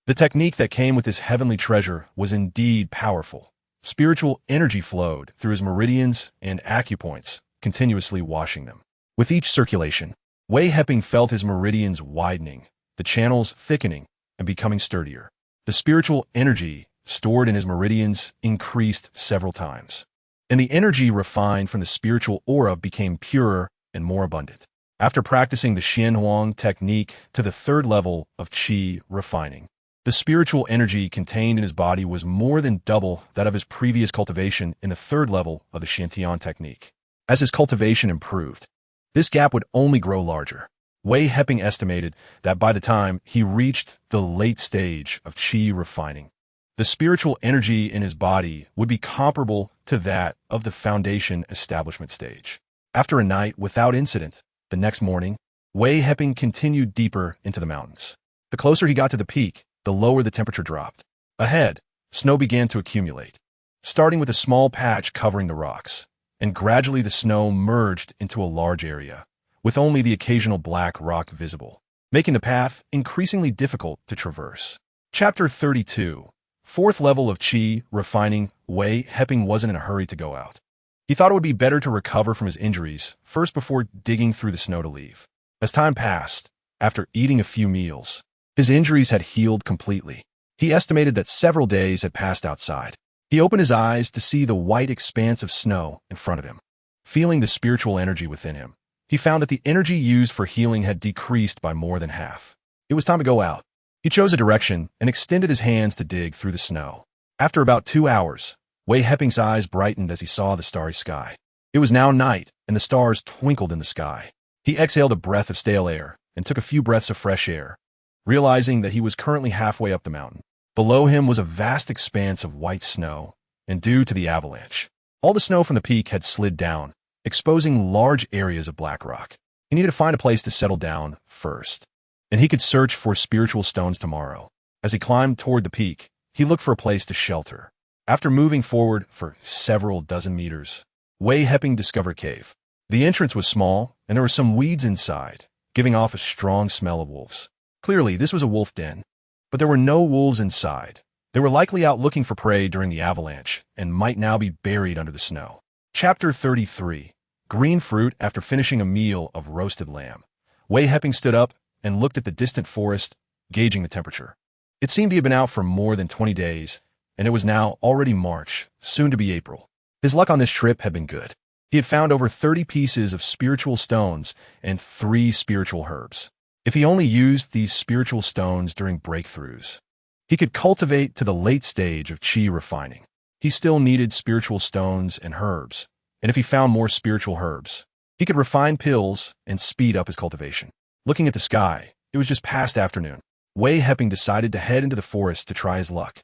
The technique that came with this heavenly treasure was indeed powerful. Spiritual energy flowed through his meridians and acupoints, continuously washing them. With each circulation, Wei Heping felt his meridians widening, the channels thickening and becoming sturdier. The spiritual energy stored in his meridians increased several times. and the energy refined from the spiritual aura became purer and more abundant. After practicing the Xianhuang technique to the third level of qi refining, the spiritual energy contained in his body was more than double that of his previous cultivation in the third level of the Xiantian technique. As his cultivation improved, this gap would only grow larger. Wei Heping estimated that by the time he reached the late stage of qi refining, the spiritual energy in his body would be comparable to that of the foundation establishment stage. After a night without incident, the next morning, Wei Heping continued deeper into the mountains. The closer he got to the peak, the lower the temperature dropped. Ahead, snow began to accumulate, starting with a small patch covering the rocks, and gradually the snow merged into a large area, with only the occasional black rock visible, making the path increasingly difficult to traverse. Chapter 32. Fourth level of qi refining. Wei Heping wasn't in a hurry to go out. He thought it would be better to recover from his injuries first before digging through the snow to leave. As time passed, after eating a few meals, his injuries had healed completely. He estimated that several days had passed outside. He opened his eyes to see the white expanse of snow in front of him. Feeling the spiritual energy within him, he found that the energy used for healing had decreased by more than half. It was time to go out. He chose a direction and extended his hands to dig through the snow. After about 2 hours, Wei Heping's eyes brightened as he saw the starry sky. It was now night, and the stars twinkled in the sky. He exhaled a breath of stale air and took a few breaths of fresh air, realizing that he was currently halfway up the mountain. Below him was a vast expanse of white snow, and due to the avalanche, all the snow from the peak had slid down, exposing large areas of black rock. He needed to find a place to settle down first, and he could search for spiritual stones tomorrow. As he climbed toward the peak, he looked for a place to shelter. After moving forward for several dozen meters, Wei Heping discovered a cave. The entrance was small, and there were some weeds inside, giving off a strong smell of wolves. Clearly, this was a wolf den, but there were no wolves inside. They were likely out looking for prey during the avalanche and might now be buried under the snow. Chapter 33. Green fruit. After finishing a meal of roasted lamb, Wei Heping stood up and looked at the distant forest, gauging the temperature. It seemed he had been out for more than 20 days, and it was now already March, soon to be April. His luck on this trip had been good. He had found over 30 pieces of spiritual stones and 3 spiritual herbs. If he only used these spiritual stones during breakthroughs, he could cultivate to the late stage of qi refining. He still needed spiritual stones and herbs, and if he found more spiritual herbs, he could refine pills and speed up his cultivation. Looking at the sky, it was just past afternoon. Wei Heping decided to head into the forest to try his luck.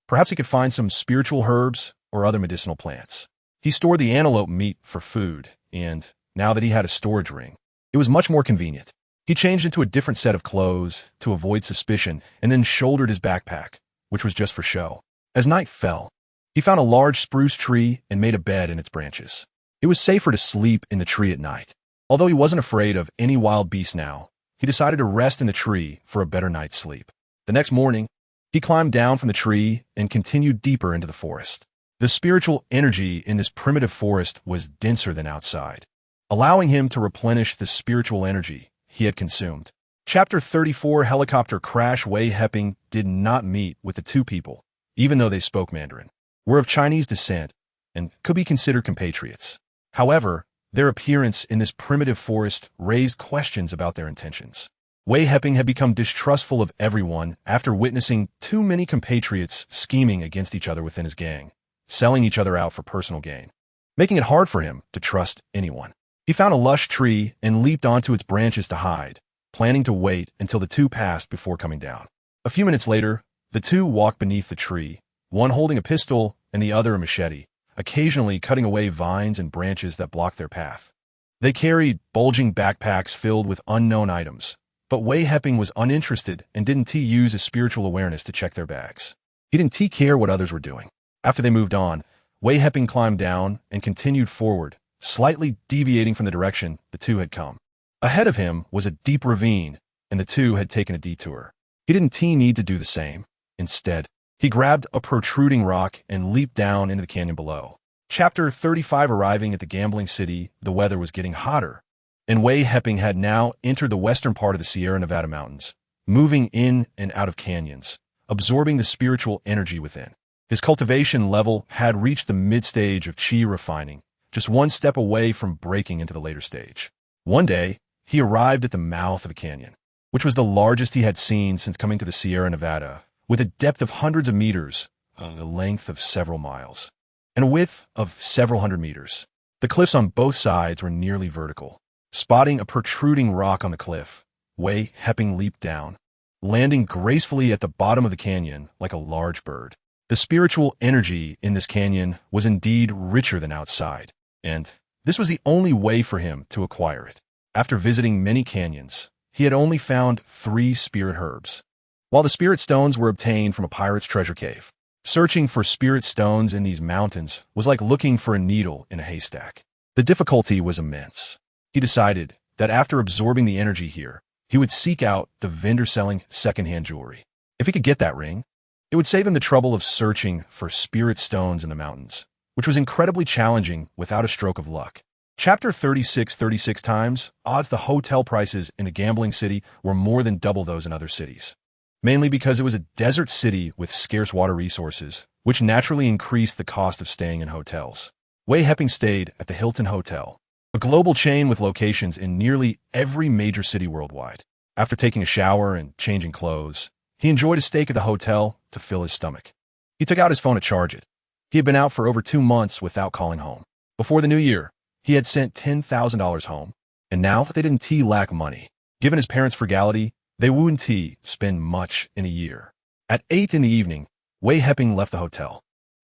Perhaps he could find some spiritual herbs or other medicinal plants. He stored the antelope meat for food, and now that he had a storage ring, it was much more convenient. He changed into a different set of clothes to avoid suspicion and then shouldered his backpack, which was just for show. As night fell, he found a large spruce tree and made a bed in its branches. It was safer to sleep in the tree at night. Although he wasn't afraid of any wild beast now, he decided to rest in the tree for a better night's sleep. The next morning, he climbed down from the tree and continued deeper into the forest. The spiritual energy in this primitive forest was denser than outside, allowing him to replenish the spiritual energy he had consumed. Chapter 34. Helicopter crash. Wei Heping did not meet with the 2 people, even though they spoke Mandarin, were of Chinese descent, and could be considered compatriots. However, their appearance in this primitive forest raised questions about their intentions. Wei Heping had become distrustful of everyone after witnessing too many compatriots scheming against each other within his gang, selling each other out for personal gain, making it hard for him to trust anyone. He found a lush tree and leaped onto its branches to hide, planning to wait until the 2 passed before coming down. A few minutes later, the 2 walked beneath the tree, one holding a pistol and the other a machete, occasionally cutting away vines and branches that blocked their path. They carried bulging backpacks filled with unknown items, but Wei Heping was uninterested and didn't use his spiritual awareness to check their bags. He didn't care what others were doing. After they moved on, Wei Heping climbed down and continued forward, slightly deviating from the direction the 2 had come. Ahead of him was a deep ravine, and the 2 had taken a detour. He didn't need to do the same. Instead, he grabbed a protruding rock and leaped down into the canyon below. Chapter 35. Arriving at the gambling city, the weather was getting hotter, and Wei Heping had now entered the western part of the Sierra Nevada mountains, moving in and out of canyons, absorbing the spiritual energy within. His cultivation level had reached the mid-stage of chi refining, just one step away from breaking into the later stage. One day, he arrived at the mouth of the canyon, which was the largest he had seen since coming to the Sierra Nevada, with a depth of hundreds of meters, a length of several miles, and a width of several hundred meters. The cliffs on both sides were nearly vertical. Spotting a protruding rock on the cliff, Wei Heping leaped down, landing gracefully at the bottom of the canyon like a large bird. The spiritual energy in this canyon was indeed richer than outside, and this was the only way for him to acquire it. After visiting many canyons, he had only found 3 spirit herbs, while the spirit stones were obtained from a pirate's treasure cave. Searching for spirit stones in these mountains was like looking for a needle in a haystack. The difficulty was immense. He decided that after absorbing the energy here, he would seek out the vendor selling secondhand jewelry. If he could get that ring, it would save him the trouble of searching for spirit stones in the mountains, which was incredibly challenging without a stroke of luck. Chapter 36 times odds. The hotel prices in a gambling city were more than double those in other cities, mainly because it was a desert city with scarce water resources, which naturally increased the cost of staying in hotels. Wei Heping stayed at the Hilton Hotel, a global chain with locations in nearly every major city worldwide. After taking a shower and changing clothes, he enjoyed a steak at the hotel to fill his stomach. He took out his phone to charge it. He had been out for over 2 months without calling home. Before the new year, he had sent $10,000 home, and now they didn't lack money. Given his parents' frugality, they wouldn't spend much in a year. At 8 in the evening, Wei Heping left the hotel.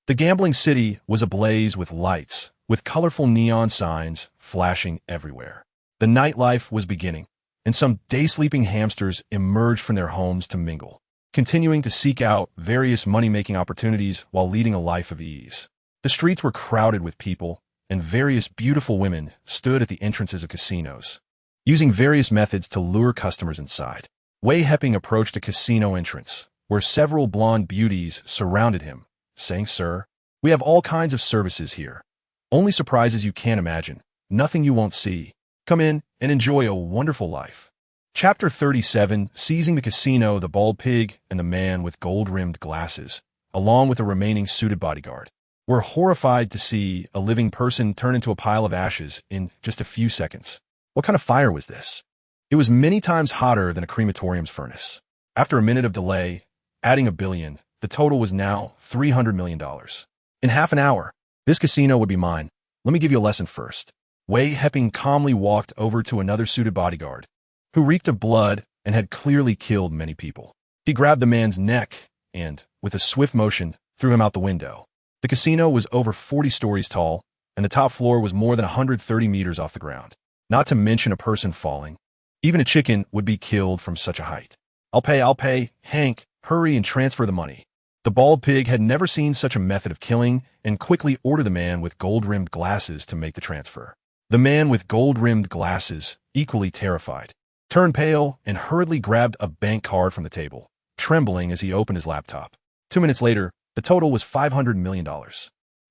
The gambling city was ablaze with lights, with colorful neon signs flashing everywhere. The nightlife was beginning, and some day-sleeping hamsters emerged from their homes to mingle, continuing to seek out various money-making opportunities while leading a life of ease. The streets were crowded with people, and various beautiful women stood at the entrances of casinos, using various methods to lure customers inside. Wei Heping approached a casino entrance, where several blonde beauties surrounded him, saying, "Sir, we have all kinds of services here. Only surprises you can't imagine, nothing you won't see. Come in and enjoy a wonderful life." Chapter 37, seizing the casino, the bald pig and the man with gold-rimmed glasses, along with the remaining suited bodyguard, were horrified to see a living person turn into a pile of ashes in just a few seconds. What kind of fire was this? It was many times hotter than a crematorium's furnace. After a minute of delay, adding $1 billion, the total was now $300 million. In half an hour, this casino would be mine. Let me give you a lesson first. Wei Heping calmly walked over to another suited bodyguard, who reeked of blood and had clearly killed many people. He grabbed the man's neck and, with a swift motion, threw him out the window. The casino was over 40 stories tall, and the top floor was more than 130 meters off the ground. Not to mention a person falling. Even a chicken would be killed from such a height. I'll pay. Hank, hurry and transfer the money." The bald pig had never seen such a method of killing and quickly ordered the man with gold-rimmed glasses to make the transfer. The man with gold-rimmed glasses, equally terrified, turned pale and hurriedly grabbed a bank card from the table, trembling as he opened his laptop. 2 minutes later, the total was $500 million.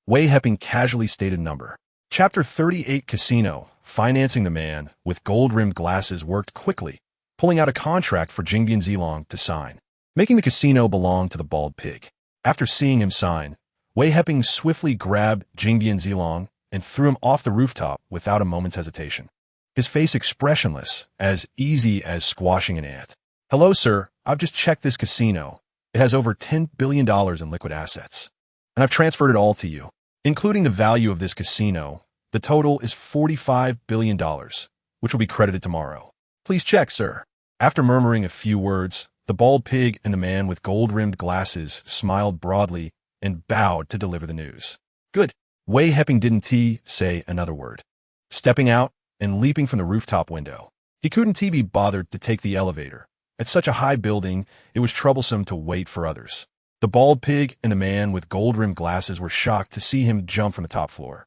Wei Heping casually stated number. Chapter 38 Casino, financing the man with gold-rimmed glasses worked quickly, pulling out a contract for Jingbian Zilong to sign, making the casino belong to the bald pig. After seeing him sign, Wei Heping swiftly grabbed Jingbian Zilong and threw him off the rooftop without a moment's hesitation, his face expressionless, as easy as squashing an ant. "Hello, sir. I've just checked this casino. It has over $10 billion in liquid assets, and I've transferred it all to you. Including the value of this casino, the total is $45 billion, which will be credited tomorrow. Please check, sir." After murmuring a few words, the bald pig and the man with gold-rimmed glasses smiled broadly and bowed to deliver the news. "Good." Wei Heping didn't say another word, stepping out and leaping from the rooftop window. He couldn't be bothered to take the elevator. At such a high building, it was troublesome to wait for others. The bald pig and the man with gold-rimmed glasses were shocked to see him jump from the top floor,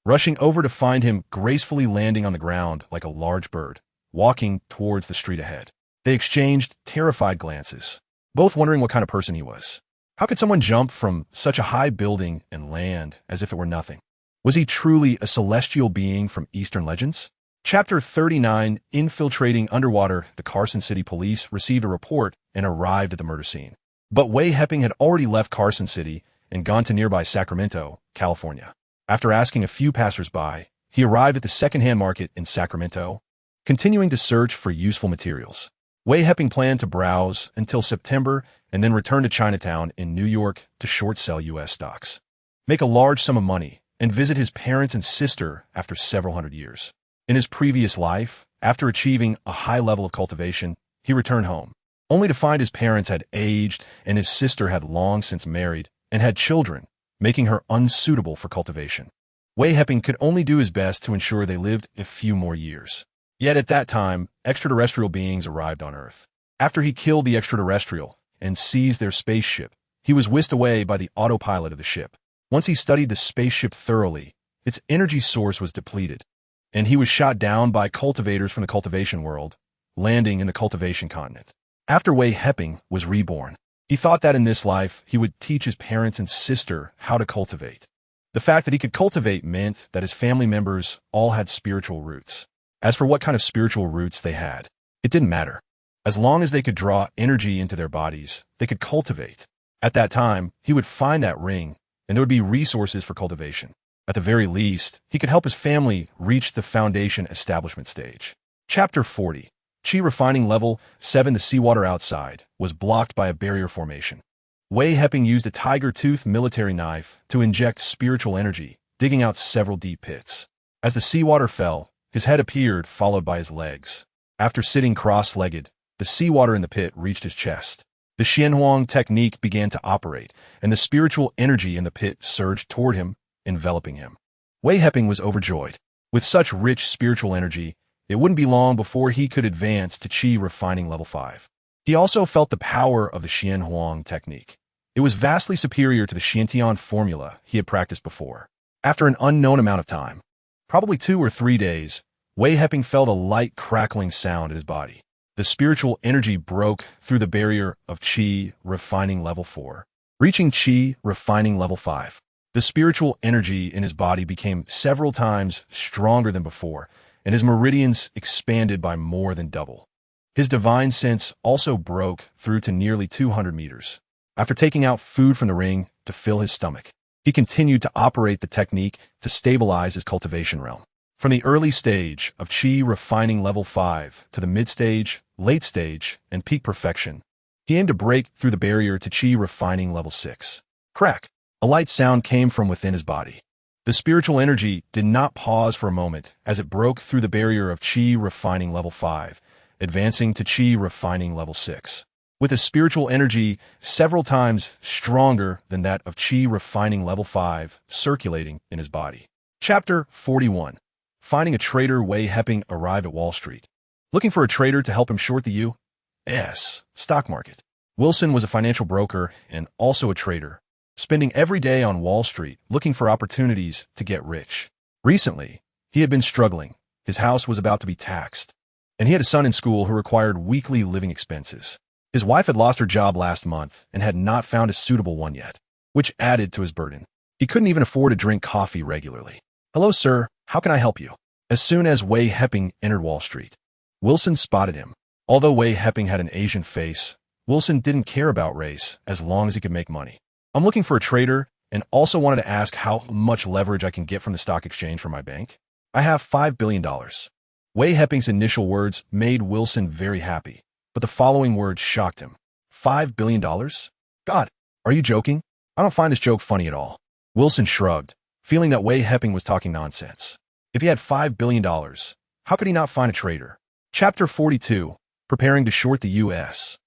rushing over to find him gracefully landing on the ground like a large bird, walking towards the street ahead. They exchanged terrified glances, both wondering what kind of person he was. How could someone jump from such a high building and land as if it were nothing? Was he truly a celestial being from Eastern legends? Chapter 39, infiltrating underwater. The Carson City police received a report and arrived at the murder scene. But Wei Heping had already left Carson City and gone to nearby Sacramento, California. After asking a few passers-by, he arrived at the second-hand market in Sacramento, continuing to search for useful materials. Wei Heping planned to browse until September and then return to Chinatown in New York to short-sell U.S. stocks, make a large sum of money, and visit his parents and sister after several hundred years. In his previous life, after achieving a high level of cultivation, he returned home, only to find his parents had aged and his sister had long since married and had children, making her unsuitable for cultivation. Wei Heping could only do his best to ensure they lived a few more years. Yet at that time, extraterrestrial beings arrived on Earth. After he killed the extraterrestrial and seized their spaceship, he was whisked away by the autopilot of the ship. Once he studied the spaceship thoroughly, its energy source was depleted, and he was shot down by cultivators from the cultivation world, landing in the cultivation continent. After Wei Heping was reborn, he thought that in this life he would teach his parents and sister how to cultivate. The fact that he could cultivate meant that his family members all had spiritual roots. As for what kind of spiritual roots they had, it didn't matter. As long as they could draw energy into their bodies, they could cultivate. At that time, he would find that ring, and there would be resources for cultivation. At the very least, he could help his family reach the foundation establishment stage. Chapter 40. Qi Refining Level 7. The seawater outside was blocked by a barrier formation. Wei Heping used a tiger-tooth military knife to inject spiritual energy, digging out several deep pits. As the seawater fell, his head appeared, followed by his legs. After sitting cross-legged, the seawater in the pit reached his chest. The Xianhuang technique began to operate, and the spiritual energy in the pit surged toward him, enveloping him. Wei Heping was overjoyed. With such rich spiritual energy, it wouldn't be long before he could advance to Qi Refining Level 5. He also felt the power of the Xianhuang technique. It was vastly superior to the Xiantian formula he had practiced before. After an unknown amount of time, probably 2 or 3 days, Wei Heping felt a light crackling sound in his body. The spiritual energy broke through the barrier of Qi Refining Level 4, reaching Qi Refining Level 5. The spiritual energy in his body became several times stronger than before, and his meridians expanded by more than double. His divine sense also broke through to nearly 200 meters. After taking out food from the ring to fill his stomach, he continued to operate the technique to stabilize his cultivation realm. From the early stage of Qi Refining Level 5 to the mid-stage, late stage, and peak perfection, he aimed to break through the barrier to Qi Refining Level 6. Crack! A light sound came from within his body. The spiritual energy did not pause for a moment as it broke through the barrier of Qi Refining Level 5, advancing to Qi Refining Level 6. With a spiritual energy several times stronger than that of Qi Refining Level 5 circulating in his body. Chapter 41. Finding a trader. Wei Heping arrived at Wall Street, looking for a trader to help him short the U.S. stock market. Wilson was a financial broker and also a trader, spending every day on Wall Street looking for opportunities to get rich. Recently, he had been struggling. His house was about to be taxed, and he had a son in school who required weekly living expenses. His wife had lost her job last month and had not found a suitable one yet, which added to his burden. He couldn't even afford to drink coffee regularly. "Hello, sir. How can I help you?" As soon as Wei Heping entered Wall Street, Wilson spotted him. Although Wei Heping had an Asian face, Wilson didn't care about race as long as he could make money. "I'm looking for a trader and also wanted to ask how much leverage I can get from the stock exchange for my bank. I have $5 billion. Wei Heping's initial words made Wilson very happy, but the following words shocked him. $5 billion? God, are you joking? I don't find this joke funny at all. Wilson shrugged, feeling that Wei Heping was talking nonsense. If he had $5 billion, how could he not find a trader? Chapter 42. Preparing to short the U.S.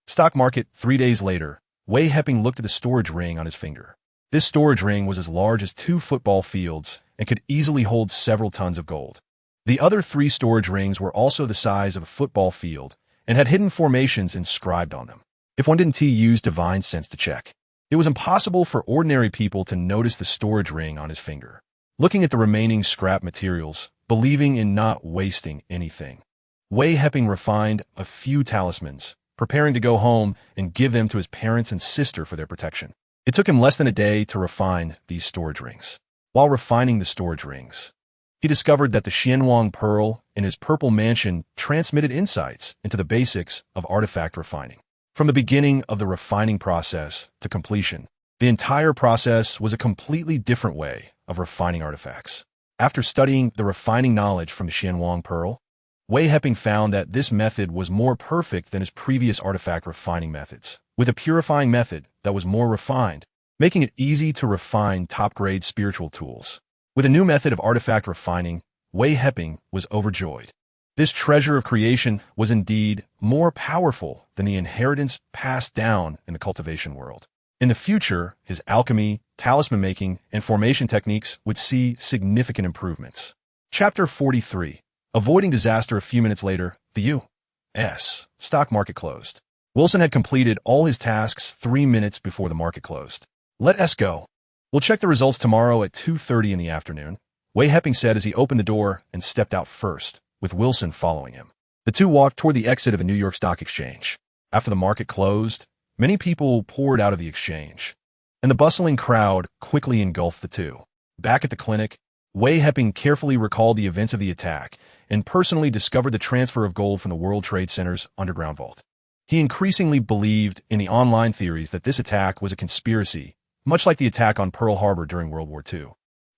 stock market. 3 days later, Wei Heping looked at the storage ring on his finger. This storage ring was as large as 2 football fields and could easily hold several tons of gold. The other 3 storage rings were also the size of a football field and had hidden formations inscribed on them. If one didn't use divine sense to check, it was impossible for ordinary people to notice the storage ring on his finger. Looking at the remaining scrap materials, believing in not wasting anything, Wei Heping refined a few talismans, preparing to go home and give them to his parents and sister for their protection. It took him less than a day to refine these storage rings. While refining the storage rings, he discovered that the Xianhuang pearl in his purple mansion transmitted insights into the basics of artifact refining. From the beginning of the refining process to completion, The entire process was a completely different way of refining artifacts. After studying the refining knowledge from the Xianwang pearl, Wei Heping found that this method was more perfect than his previous artifact refining methods, with a purifying method that was more refined, making it easy to refine top-grade spiritual tools. With a new method of artifact refining, Wei Heping was overjoyed. This treasure of creation was indeed more powerful than the inheritance passed down in the cultivation world. In the future, his alchemy, talisman making, and formation techniques would see significant improvements. Chapter 43. Avoiding disaster. A few minutes later, the U.S. stock market closed. Wilson had completed all his tasks 3 minutes before the market closed. Let us go. We'll check the results tomorrow at 2:30 in the afternoon, Wei Heping said as he opened the door and stepped out first, with Wilson following him. The two walked toward the exit of the New York Stock Exchange. After the market closed, many people poured out of the exchange, and the bustling crowd quickly engulfed the two. Back at the clinic, Wei Heping carefully recalled the events of the attack and personally discovered the transfer of gold from the World Trade Center's underground vault. He increasingly believed in the online theories that this attack was a conspiracy, much like the attack on Pearl Harbor during World War II.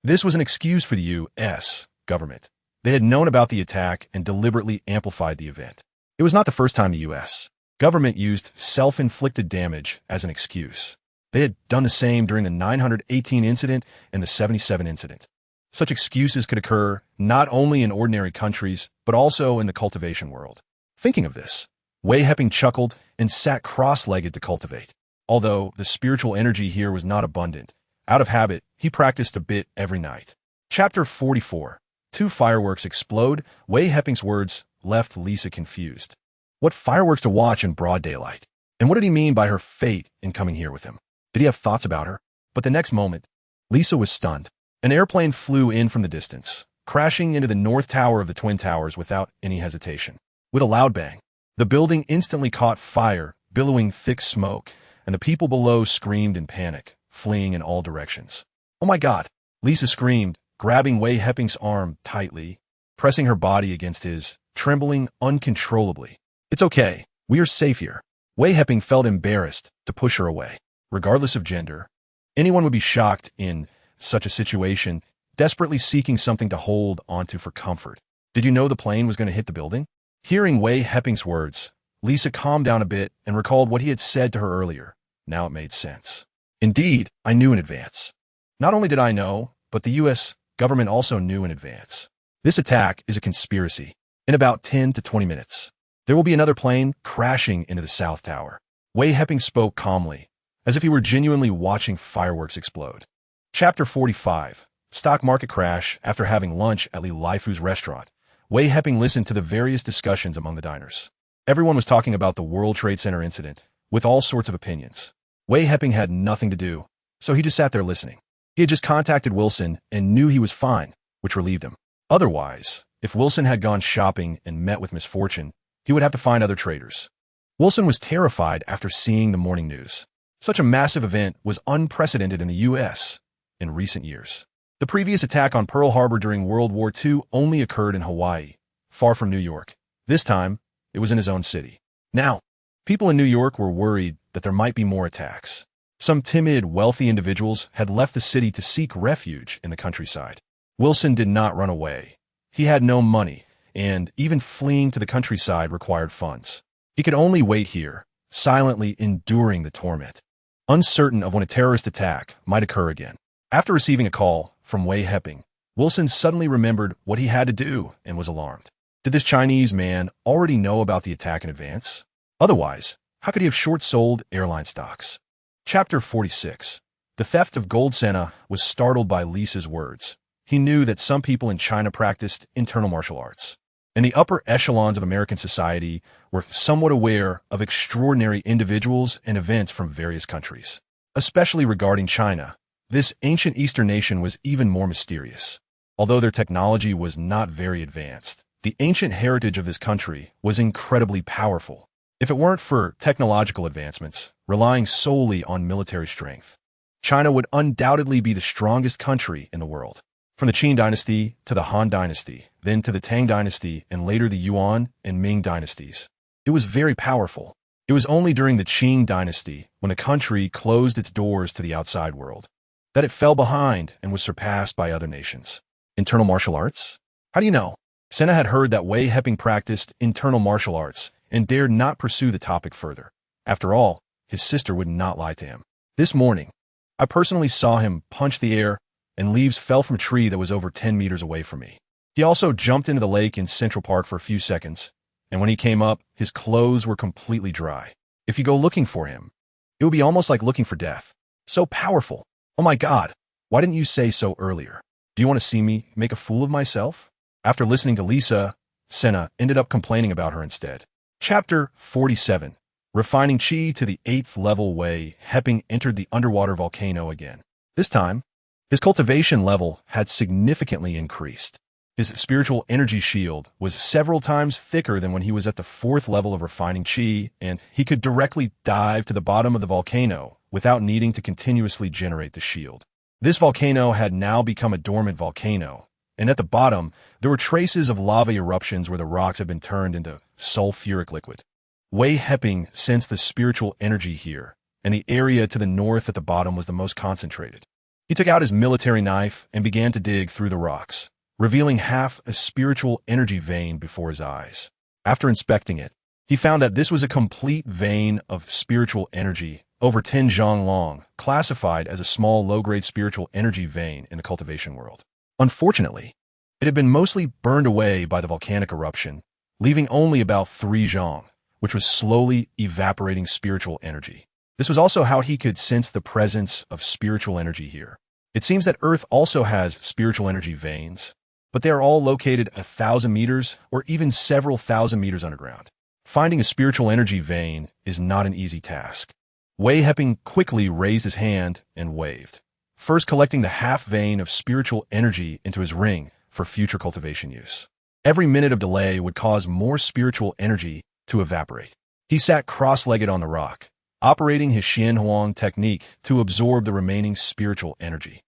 This was an excuse for the U.S. government. They had known about the attack and deliberately amplified the event. It was not the first time the U.S. government used self-inflicted damage as an excuse. They had done the same during the 918 incident and the 77 incident. Such excuses could occur not only in ordinary countries, but also in the cultivation world. Thinking of this, Wei Heping chuckled and sat cross-legged to cultivate. Although the spiritual energy here was not abundant, out of habit, he practiced a bit every night. Chapter 44. 2 fireworks explode. Wei Heping's words left Lisa confused. What fireworks to watch in broad daylight? And what did he mean by her fate in coming here with him? Did he have thoughts about her? But the next moment, Lisa was stunned. An airplane flew in from the distance, crashing into the north tower of the Twin Towers without any hesitation. With a loud bang, the building instantly caught fire, billowing thick smoke, and the people below screamed in panic, fleeing in all directions. "Oh my God!" Lisa screamed, grabbing Wei Heping's arm tightly, pressing her body against his, trembling uncontrollably. "It's okay. We are safe here." Wei Heping felt embarrassed to push her away. Regardless of gender, anyone would be shocked in such a situation, desperately seeking something to hold onto for comfort. "Did you know the plane was going to hit the building?" Hearing Wei Heping's words, Lisa calmed down a bit and recalled what he had said to her earlier. Now it made sense. "Indeed, I knew in advance. Not only did I know, but the U.S. government also knew in advance. This attack is a conspiracy. In about 10 to 20 minutes, there will be another plane crashing into the South Tower." Wei Heping spoke calmly, as if he were genuinely watching fireworks explode. Chapter 45. Stock market crash. After having lunch at Li Laifu's restaurant, Wei Heping listened to the various discussions among the diners. Everyone was talking about the World Trade Center incident, with all sorts of opinions. Wei Heping had nothing to do, so he just sat there listening. He had just contacted Wilson and knew he was fine, which relieved him. Otherwise, if Wilson had gone shopping and met with misfortune, he would have to find other traders. Wilson was terrified after seeing the morning news. Such a massive event was unprecedented in the U.S. in recent years. The previous attack on Pearl Harbor during World War II only occurred in Hawaii, far from New York. This time, it was in his own city. Now, people in New York were worried that there might be more attacks. Some timid, wealthy individuals had left the city to seek refuge in the countryside. Wilson did not run away. He had no money, and even fleeing to the countryside required funds. He could only wait here, silently enduring the torment, uncertain of when a terrorist attack might occur again. After receiving a call from Wei Heping, Wilson suddenly remembered what he had to do and was alarmed. Did this Chinese man already know about the attack in advance? Otherwise, how could he have short-sold airline stocks? Chapter 46. The theft of gold. Senna was startled by Lisa's words. He knew that some people in China practiced internal martial arts, and the upper echelons of American society were somewhat aware of extraordinary individuals and events from various countries. Especially regarding China, this ancient Eastern nation was even more mysterious. Although their technology was not very advanced, the ancient heritage of this country was incredibly powerful. If it weren't for technological advancements, relying solely on military strength, China would undoubtedly be the strongest country in the world. From the Qin dynasty to the Han dynasty, then to the Tang dynasty, and later the Yuan and Ming dynasties, it was very powerful. It was only during the Qing dynasty, when the country closed its doors to the outside world, that it fell behind and was surpassed by other nations. Internal martial arts? How do you know? Senna had heard that Wei Heping practiced internal martial arts and dared not pursue the topic further. After all, his sister would not lie to him. This morning, I personally saw him punch the air and leaves fell from a tree that was over 10 meters away from me. He also jumped into the lake in Central Park for a few seconds, and when he came up, his clothes were completely dry. If you go looking for him, it would be almost like looking for death. So powerful. Oh my God, why didn't you say so earlier? Do you want to see me make a fool of myself? After listening to Lisa, Senna ended up complaining about her instead. Chapter 47. Refining Qi to the 8th level. Wei Heping entered the underwater volcano again. This time, his cultivation level had significantly increased. His spiritual energy shield was several times thicker than when he was at the 4th level of refining Qi, and he could directly dive to the bottom of the volcano without needing to continuously generate the shield. This volcano had now become a dormant volcano, and at the bottom, there were traces of lava eruptions where the rocks had been turned into sulfuric liquid. Wei Heping sensed the spiritual energy here, and the area to the north at the bottom was the most concentrated. He took out his military knife and began to dig through the rocks, revealing half a spiritual energy vein before his eyes. After inspecting it, he found that this was a complete vein of spiritual energy, over 10 zhang long, classified as a small low-grade spiritual energy vein in the cultivation world. Unfortunately, it had been mostly burned away by the volcanic eruption, leaving only about 3 zhang, which was slowly evaporating spiritual energy. This was also how he could sense the presence of spiritual energy here. It seems that Earth also has spiritual energy veins, but they are all located 1,000 meters or even several thousand meters underground. Finding a spiritual energy vein is not an easy task. Wei Heping quickly raised his hand and waved, first collecting the half vein of spiritual energy into his ring for future cultivation use. Every minute of delay would cause more spiritual energy to evaporate. He sat cross-legged on the rock, operating his Xianhuang technique to absorb the remaining spiritual energy.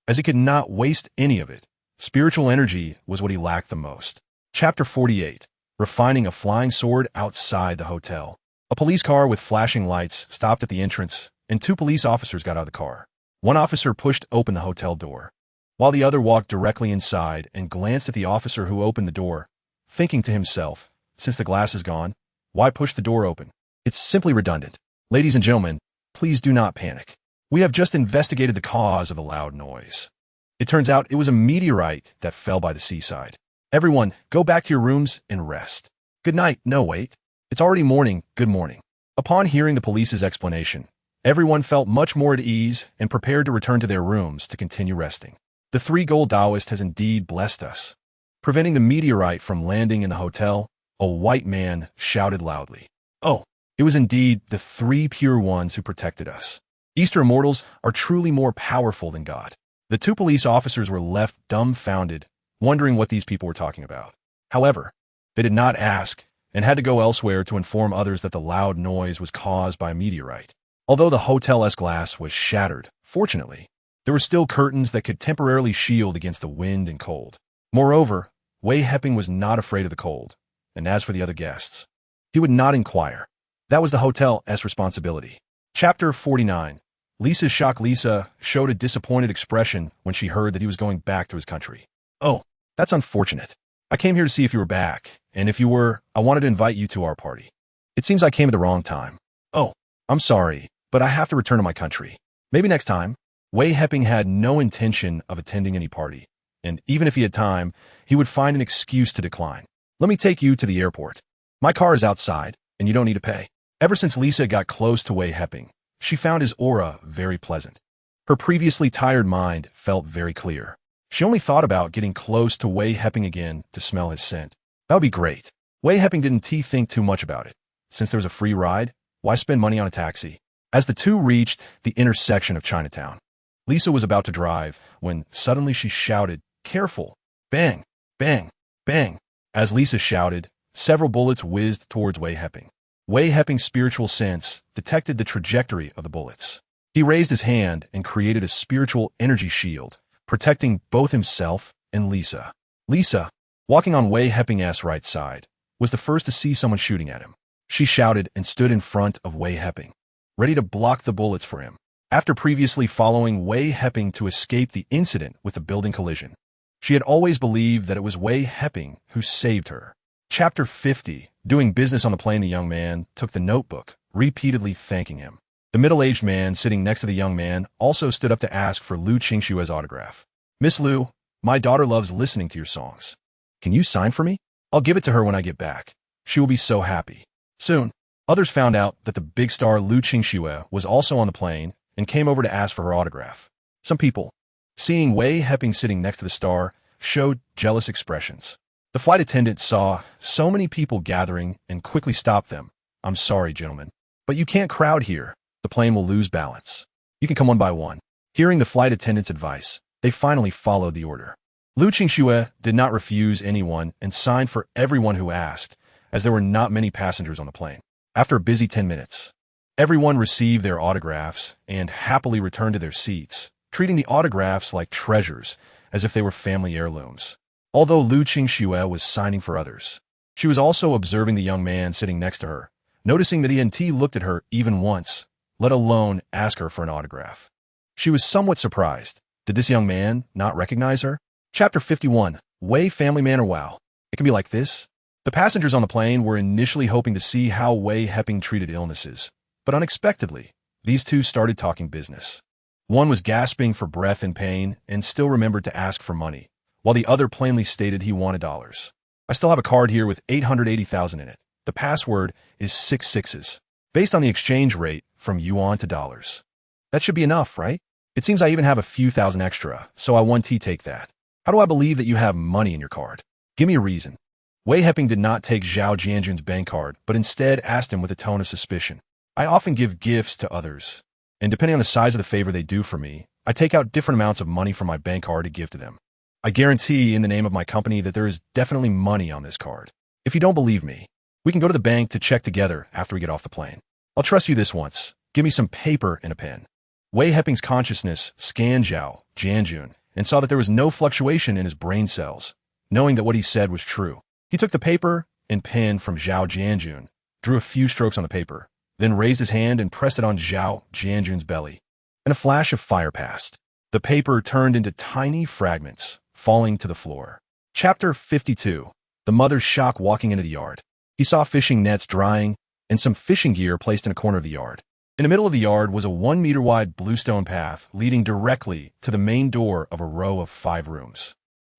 As he could not waste any of it, spiritual energy was what he lacked the most. Chapter 48. Refining a flying sword outside the hotel. A police car with flashing lights stopped at the entrance, and 2 police officers got out of the car. One officer pushed open the hotel door, while the other walked directly inside and glanced at the officer who opened the door, thinking to himself, since the glass is gone, why push the door open? It's simply redundant. Ladies and gentlemen, please do not panic. We have just investigated the cause of the loud noise. It turns out it was a meteorite that fell by the seaside. Everyone, go back to your rooms and rest. Good night. No, wait. It's already morning. Good morning. Upon hearing the police's explanation, everyone felt much more at ease and prepared to return to their rooms to continue resting. The 3 gold Taoist has indeed blessed us. Preventing the meteorite from landing in the hotel, a white man shouted loudly. Oh, it was indeed the 3 pure ones who protected us. Eastern mortals are truly more powerful than God. The 2 police officers were left dumbfounded, wondering what these people were talking about. However, they did not ask and had to go elsewhere to inform others that the loud noise was caused by a meteorite. Although the hotel's glass was shattered, fortunately, there were still curtains that could temporarily shield against the wind and cold. Moreover, Wei Heping was not afraid of the cold, and as for the other guests, he would not inquire. That was the hotel's responsibility. Chapter 49. Lisa's shock. Lisa showed a disappointed expression when she heard that he was going back to his country. Oh, that's unfortunate. I came here to see if you were back, and if you were, I wanted to invite you to our party. It seems I came at the wrong time. Oh, I'm sorry, but I have to return to my country. Maybe next time. Wei Heping had no intention of attending any party, and even if he had time, he would find an excuse to decline. Let me take you to the airport. My car is outside, and you don't need to pay. Ever since Lisa got close to Wei Heping, she found his aura very pleasant. Her previously tired mind felt very clear. She only thought about getting close to Wei Heping again to smell his scent. That would be great. Wei Heping didn't think too much about it. Since there was a free ride, why spend money on a taxi? As the 2 reached the intersection of Chinatown, Lisa was about to drive when suddenly she shouted, "Careful!" Bang! Bang! Bang! As Lisa shouted, several bullets whizzed towards Wei Heping. Wei Heping's spiritual sense detected the trajectory of the bullets. He raised his hand and created a spiritual energy shield, protecting both himself and Lisa. Lisa, walking on Wei Heping's right side, was the first to see someone shooting at him. she shouted and stood in front of Wei Heping, ready to block the bullets for him. After previously following Wei Heping to escape the incident with the building collision, she had always believed that it was Wei Heping who saved her. Chapter 50. Doing business on the plane, the young man took the notebook, repeatedly thanking him. The middle-aged man sitting next to the young man also stood up to ask for Lu Qingshue's autograph. "Miss Lu, my daughter loves listening to your songs. Can you sign for me? I'll give it to her when I get back. She will be so happy." Soon, others found out that the big star Lu Qingxue was also on the plane and came over to ask for her autograph. Some people, seeing Wei Heping sitting next to the star, showed jealous expressions. The flight attendant saw so many people gathering and quickly stopped them. "I'm sorry, gentlemen, but you can't crowd here. The plane will lose balance. You can come one by one." Hearing the flight attendant's advice, they finally followed the order. Lu Qingxue did not refuse anyone and signed for everyone who asked, as there were not many passengers on the plane. After a busy 10 minutes, everyone received their autographs and happily returned to their seats, treating the autographs like treasures, as if they were family heirlooms. Although Lu Qingxue was signing for others, she was also observing the young man sitting next to her, noticing that he hadn't looked at her even once, let alone ask her for an autograph. She was somewhat surprised. Did this young man not recognize her? Chapter 51. Wei Family Manor. Wow, it can be like this? The passengers on the plane were initially hoping to see how Wei Heping treated illnesses, but unexpectedly, these two started talking business. One was gasping for breath in pain and still remembered to ask for money, while the other plainly stated he wanted dollars. "I still have a card here with 880,000 in it. The password is 6 sixes, based on the exchange rate from yuan to dollars. That should be enough, right? It seems I even have a few thousand extra, so I want to take that. How do I believe that you have money in your card? Give me a reason." Wei Heping did not take Zhao Jianjun's bank card, but instead asked him with a tone of suspicion. "I often give gifts to others, and depending on the size of the favor they do for me, I take out different amounts of money from my bank card to give to them. I guarantee in the name of my company that there is definitely money on this card. If you don't believe me, we can go to the bank to check together after we get off the plane. I'll trust you this once. Give me some paper and a pen." Wei Heping's consciousness scanned Zhao Jianjun and saw that there was no fluctuation in his brain cells, knowing that what he said was true. He took the paper and pen from Zhao Jianjun, drew a few strokes on the paper, then raised his hand and pressed it on Zhao Jianjun's belly. And a flash of fire passed. The paper turned into tiny fragments, falling to the floor. Chapter 52. The mother's shock walking into the yard. He saw fishing nets drying and some fishing gear placed in a corner of the yard. In the middle of the yard was a 1-meter-wide bluestone path leading directly to the main door of a row of 5 rooms.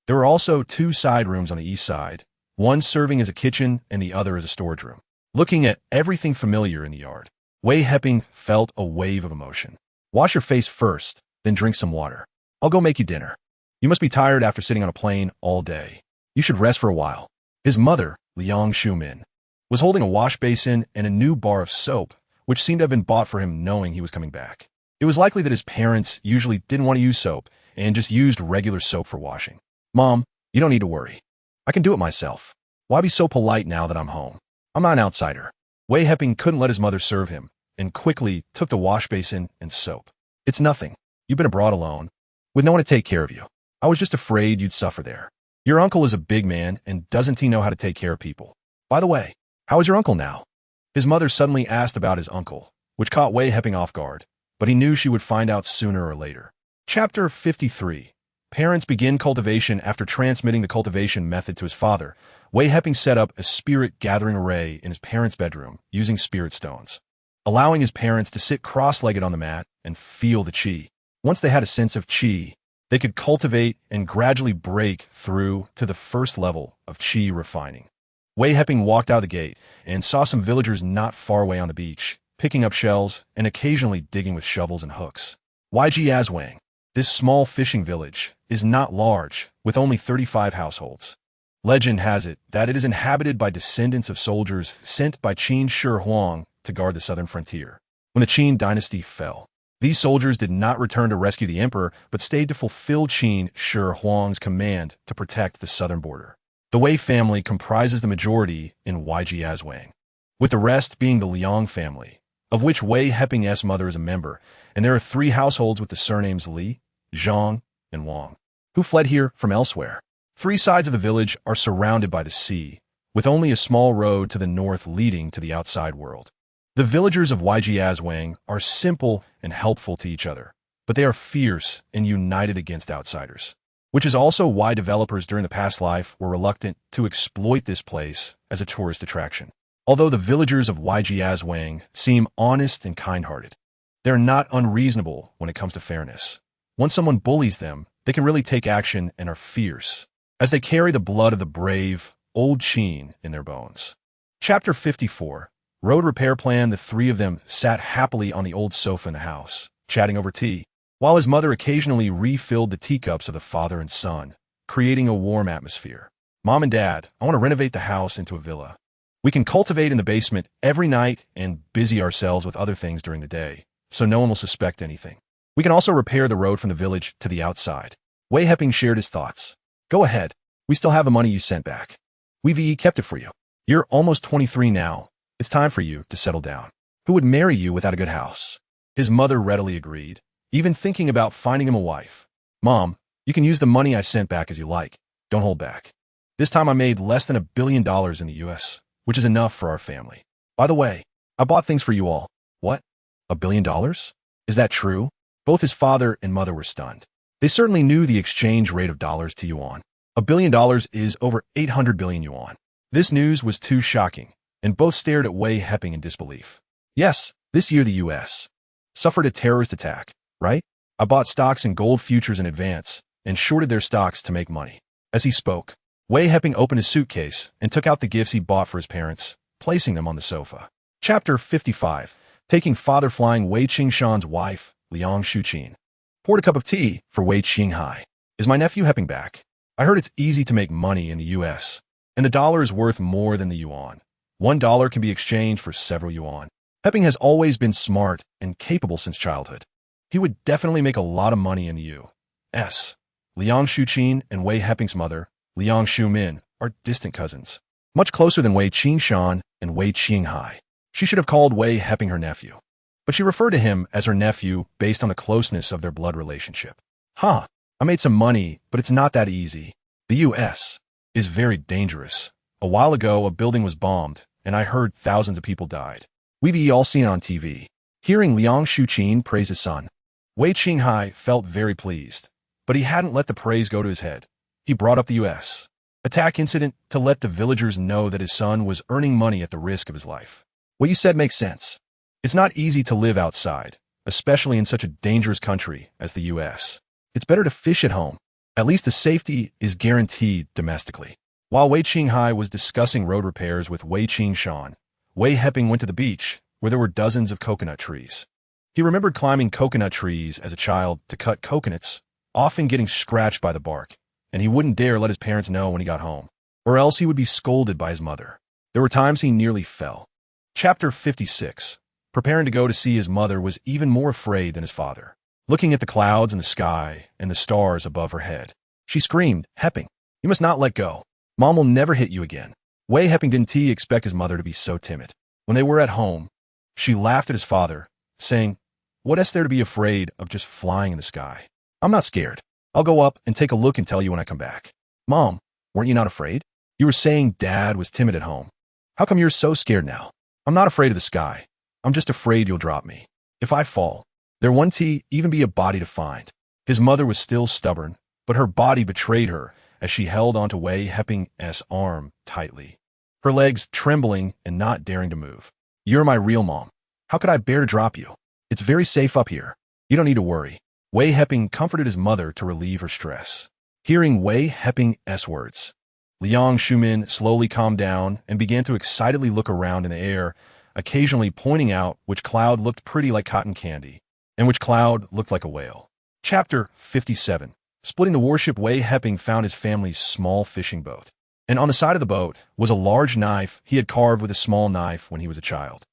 There were also 2 side rooms on the east side, one serving as a kitchen and the other as a storage room. Looking at everything familiar in the yard, Wei Heping felt a wave of emotion. "Wash your face first, then drink some water. I'll go make you dinner. You must be tired after sitting on a plane all day. You should rest for a while." His mother, Liang Shumin, was holding a wash basin and a new bar of soap, which seemed to have been bought for him knowing he was coming back. It was likely that his parents usually didn't want to use soap and just used regular soap for washing. "Mom, you don't need to worry. I can do it myself. Why be so polite now that I'm home? I'm not an outsider." Wei Heping couldn't let his mother serve him and quickly took the wash basin and soap. "It's nothing. You've been abroad alone, with no one to take care of you. I was just afraid you'd suffer there. Your uncle is a big man, and doesn't he know how to take care of people? By the way, how is your uncle now?" His mother suddenly asked about his uncle, which caught Wei Heping off guard, but he knew she would find out sooner or later. Chapter 53. Parents begin cultivation. After transmitting the cultivation method to his father, Wei Heping set up a spirit gathering array in his parents' bedroom using spirit stones, allowing his parents to sit cross-legged on the mat and feel the qi. Once they had a sense of qi, they could cultivate and gradually break through to the first level of qi refining. Wei Heping walked out of the gate and saw some villagers not far away on the beach, picking up shells and occasionally digging with shovels and hooks. Yijiazwang, this small fishing village, is not large, with only 35 households. Legend has it that it is inhabited by descendants of soldiers sent by Qin Shi Huang to guard the southern frontier. When the Qin dynasty fell, these soldiers did not return to rescue the emperor, but stayed to fulfill Qin Shi Huang's command to protect the southern border. The Wei family comprises the majority in Yijiazwang, with the rest being the Liang family, of which Wei Heping's mother is a member, and there are 3 households with the surnames Li, Zhang, and Wang, who fled here from elsewhere. 3 sides of the village are surrounded by the sea, with only a small road to the north leading to the outside world. The villagers of Weijiazwang are simple and helpful to each other, but they are fierce and united against outsiders, which is also why developers during the past life were reluctant to exploit this place as a tourist attraction. Although the villagers of Weijiazwang seem honest and kind-hearted, they're not unreasonable when it comes to fairness. Once someone bullies them, they can really take action and are fierce, as they carry the blood of the brave, old Qin in their bones. Chapter 54. Road repair plan. The three of them sat happily on the old sofa in the house, chatting over tea, while his mother occasionally refilled the teacups of the father and son, creating a warm atmosphere. Mom and Dad, I want to renovate the house into a villa. We can cultivate in the basement every night and busy ourselves with other things during the day, so no one will suspect anything. We can also repair the road from the village to the outside. Wei Heping shared his thoughts. Go ahead. We still have the money you sent back. We've kept it for you. You're almost 23 now. It's time for you to settle down. Who would marry you without a good house? His mother readily agreed, even thinking about finding him a wife. Mom, you can use the money I sent back as you like. Don't hold back. This time I made less than $1 billion in the US, which is enough for our family. By the way, I bought things for you all. What? $1 billion? Is that true? Both his father and mother were stunned. They certainly knew the exchange rate of dollars to yuan. $1 billion is over 800 billion yuan. This news was too shocking, and both stared at Wei Heping in disbelief. Yes, this year the U.S. suffered a terrorist attack, right? I bought stocks in gold futures in advance and shorted their stocks to make money. As he spoke, Wei Heping opened his suitcase and took out the gifts he bought for his parents, placing them on the sofa. Chapter 55. Taking father flying. Wei Qingshan's wife, Liang Shuqin, poured a cup of tea for Wei Qinghai. Is my nephew Heping back? I heard it's easy to make money in the U.S., and the dollar is worth more than the yuan. $1 can be exchanged for several yuan. Heping has always been smart and capable since childhood. He would definitely make a lot of money in the U.S. Liang Shuqin and Wei Heping's mother, Liang Shumin, are distant cousins, much closer than Wei Qingshan and Wei Qinghai. She should have called Wei Heping her nephew, but she referred to him as her nephew based on the closeness of their blood relationship. I made some money, but it's not that easy. The U.S. is very dangerous. A while ago, a building was bombed, and I heard thousands of people died. We've all seen it on TV. Hearing Liang Shuqin praise his son, Wei Qinghai felt very pleased, but he hadn't let the praise go to his head. He brought up the U.S. attack incident to let the villagers know that his son was earning money at the risk of his life. What you said makes sense. It's not easy to live outside, especially in such a dangerous country as the U.S. It's better to fish at home. At least the safety is guaranteed domestically. While Wei Qinghai was discussing road repairs with Wei Qingshan, Wei Heping went to the beach, where there were dozens of coconut trees. He remembered climbing coconut trees as a child to cut coconuts, often getting scratched by the bark, and he wouldn't dare let his parents know when he got home, or else he would be scolded by his mother. There were times he nearly fell. Chapter 56. Preparing to go to see his mother was even more afraid than his father. Looking at the clouds and the sky and the stars above her head, she screamed, Heping, you must not let go. Mom will never hit you again. Wei Heping didn't expect his mother to be so timid. When they were at home, she laughed at his father, saying, what is there to be afraid of just flying in the sky? I'm not scared. I'll go up and take a look and tell you when I come back. Mom, weren't you not afraid? You were saying Dad was timid at home. How come you're so scared now? I'm not afraid of the sky. I'm just afraid you'll drop me. If I fall, there won't even be a body to find. His mother was still stubborn, but her body betrayed her as she held onto Wei Heping's arm tightly, her legs trembling and not daring to move. You're my real mom. How could I bear to drop you? It's very safe up here. You don't need to worry. Wei Heping comforted his mother to relieve her stress. Hearing Wei Heping's words, Liang Shumin slowly calmed down and began to excitedly look around in the air, occasionally pointing out which cloud looked pretty like cotton candy and which cloud looked like a whale. Chapter 57. Splitting the warship. Wei Heping found his family's small fishing boat, and on the side of the boat was a large knife he had carved with a small knife when he was a child.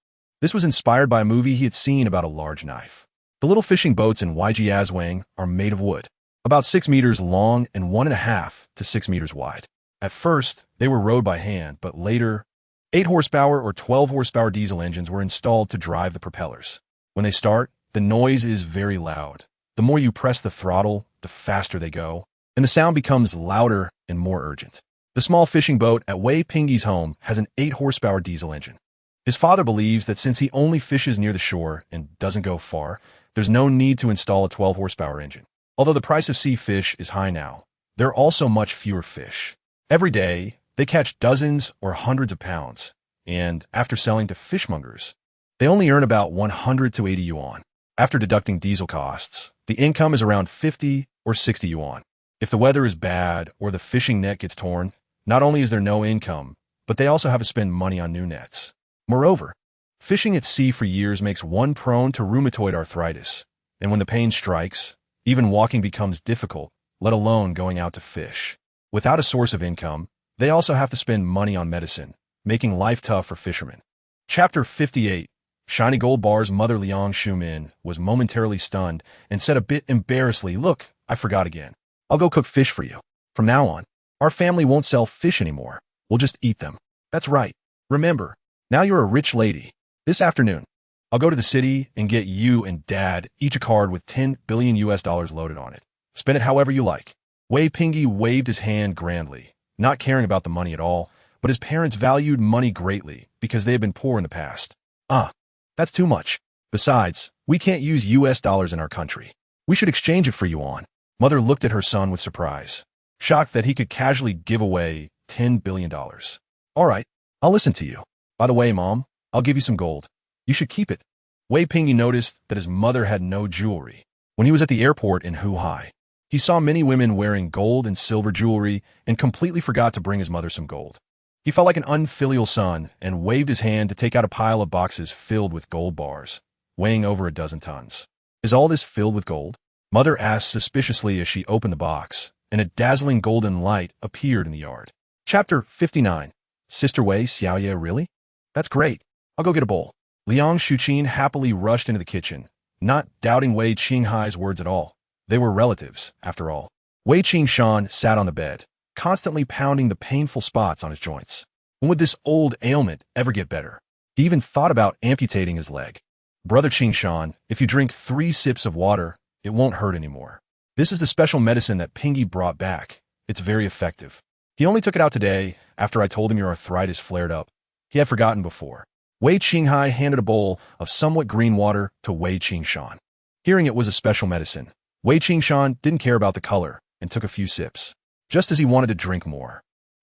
This was inspired by a movie he had seen about a large knife. The little fishing boats in Weijiazwang are made of wood, about 6 meters long and 1.5 to 6 meters wide. At first, they were rowed by hand, but later, 8 horsepower or 12 horsepower diesel engines were installed to drive the propellers. When they start, the noise is very loud. The more you press the throttle, the faster they go, and the sound becomes louder and more urgent. The The small fishing boat at Wei Heping's home has an 8-horsepower diesel engine. His father believes that since he only fishes near the shore and doesn't go far, there's no need to install a 12-horsepower engine. Although the price of sea fish is high now, there are also much fewer fish. Every day, they catch dozens or hundreds of pounds, and after selling to fishmongers, they only earn about 100 to 80 yuan. After deducting diesel costs, the income is around 50 or 60 yuan. If the weather is bad or the fishing net gets torn, not only is there no income, but they also have to spend money on new nets. Moreover, fishing at sea for years makes one prone to rheumatoid arthritis, and when the pain strikes, even walking becomes difficult, let alone going out to fish. Without a source of income, they also have to spend money on medicine, making life tough for fishermen. Chapter 58. Shiny Gold Bar's mother Liang Shumin was momentarily stunned and said a bit embarrassedly, "Look, I forgot again. I'll go cook fish for you. From now on, our family won't sell fish anymore. We'll just eat them." "That's right. Remember, now you're a rich lady. This afternoon, I'll go to the city and get you and Dad each a card with 10 billion US dollars loaded on it. Spend it however you like." Wei Heping waved his hand grandly, not caring about the money at all, but his parents valued money greatly because they had been poor in the past. That's too much. Besides, we can't use US dollars in our country. We should exchange it for yuan." Mother looked at her son with surprise, shocked that he could casually give away $10 billion. "All right, I'll listen to you. By the way, Mom, I'll give you some gold. You should keep it." Wei Heping noticed that his mother had no jewelry. When he was at the airport in Huai, he saw many women wearing gold and silver jewelry and completely forgot to bring his mother some gold. He felt like an unfilial son and waved his hand to take out a pile of boxes filled with gold bars, weighing over a dozen tons. "Is all this filled with gold?" Mother asked suspiciously as she opened the box, and a dazzling golden light appeared in the yard. Chapter 59. Sister Wei Xiaoye, really? That's great. I'll go get a bowl. Liang Shuqin happily rushed into the kitchen, not doubting Wei Qinghai's words at all. They were relatives, after all. Wei Qingshan sat on the bed, constantly pounding the painful spots on his joints. When would this old ailment ever get better? He even thought about amputating his leg. "Brother Qingshan, if you drink 3 sips of water, it won't hurt anymore. This is the special medicine that Pingy brought back. It's very effective. He only took it out today after I told him your arthritis flared up. He had forgotten before." Wei Qinghai handed a bowl of somewhat green water to Wei Qingshan. Hearing it was a special medicine, Wei Qingshan didn't care about the color and took a few sips, just as he wanted to drink more.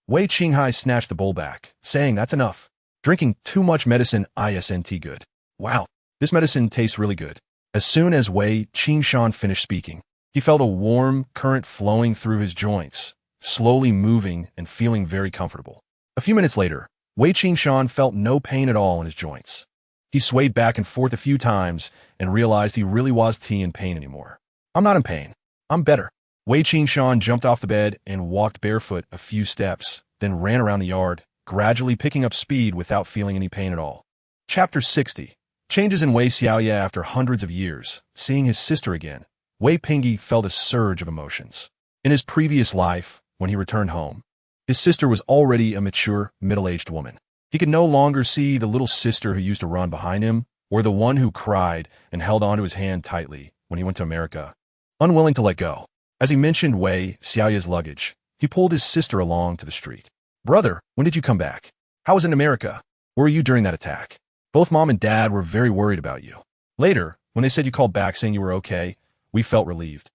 Wei Qinghai snatched the bowl back, saying, "That's enough. Drinking too much medicine isn't good. Wow, this medicine tastes really good." As soon as Wei Qingshan finished speaking, he felt a warm current flowing through his joints, slowly moving and feeling very comfortable. A few minutes later, Wei Qingshan felt no pain at all in his joints. He swayed back and forth a few times and realized he really wasn't in pain anymore. "I'm not in pain. I'm better." Wei Qingshan jumped off the bed and walked barefoot a few steps, then ran around the yard, gradually picking up speed without feeling any pain at all. Chapter 60. Changes in Wei Xiaoye after hundreds of years. Seeing his sister again, Wei Heping felt a surge of emotions. In his previous life, when he returned home, his sister was already a mature, middle-aged woman. He could no longer see the little sister who used to run behind him, or the one who cried and held onto his hand tightly when he went to America, unwilling to let go. As he mentioned Wei Xiaoye's luggage, he pulled his sister along to the street. "Brother, when did you come back? How was it in America? Where were you during that attack? Both Mom and Dad were very worried about you. Later, when they said you called back saying you were okay, we felt relieved.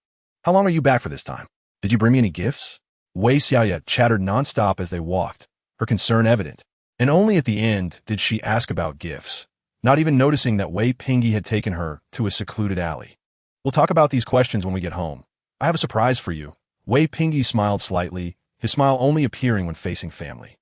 How long are you back for this time? Did you bring me any gifts?" Wei Xiaoye chattered nonstop as they walked, her concern evident. And only at the end did she ask about gifts, not even noticing that Wei Heping had taken her to a secluded alley. "We'll talk about these questions when we get home. I have a surprise for you." Wei Heping smiled slightly, his smile only appearing when facing family.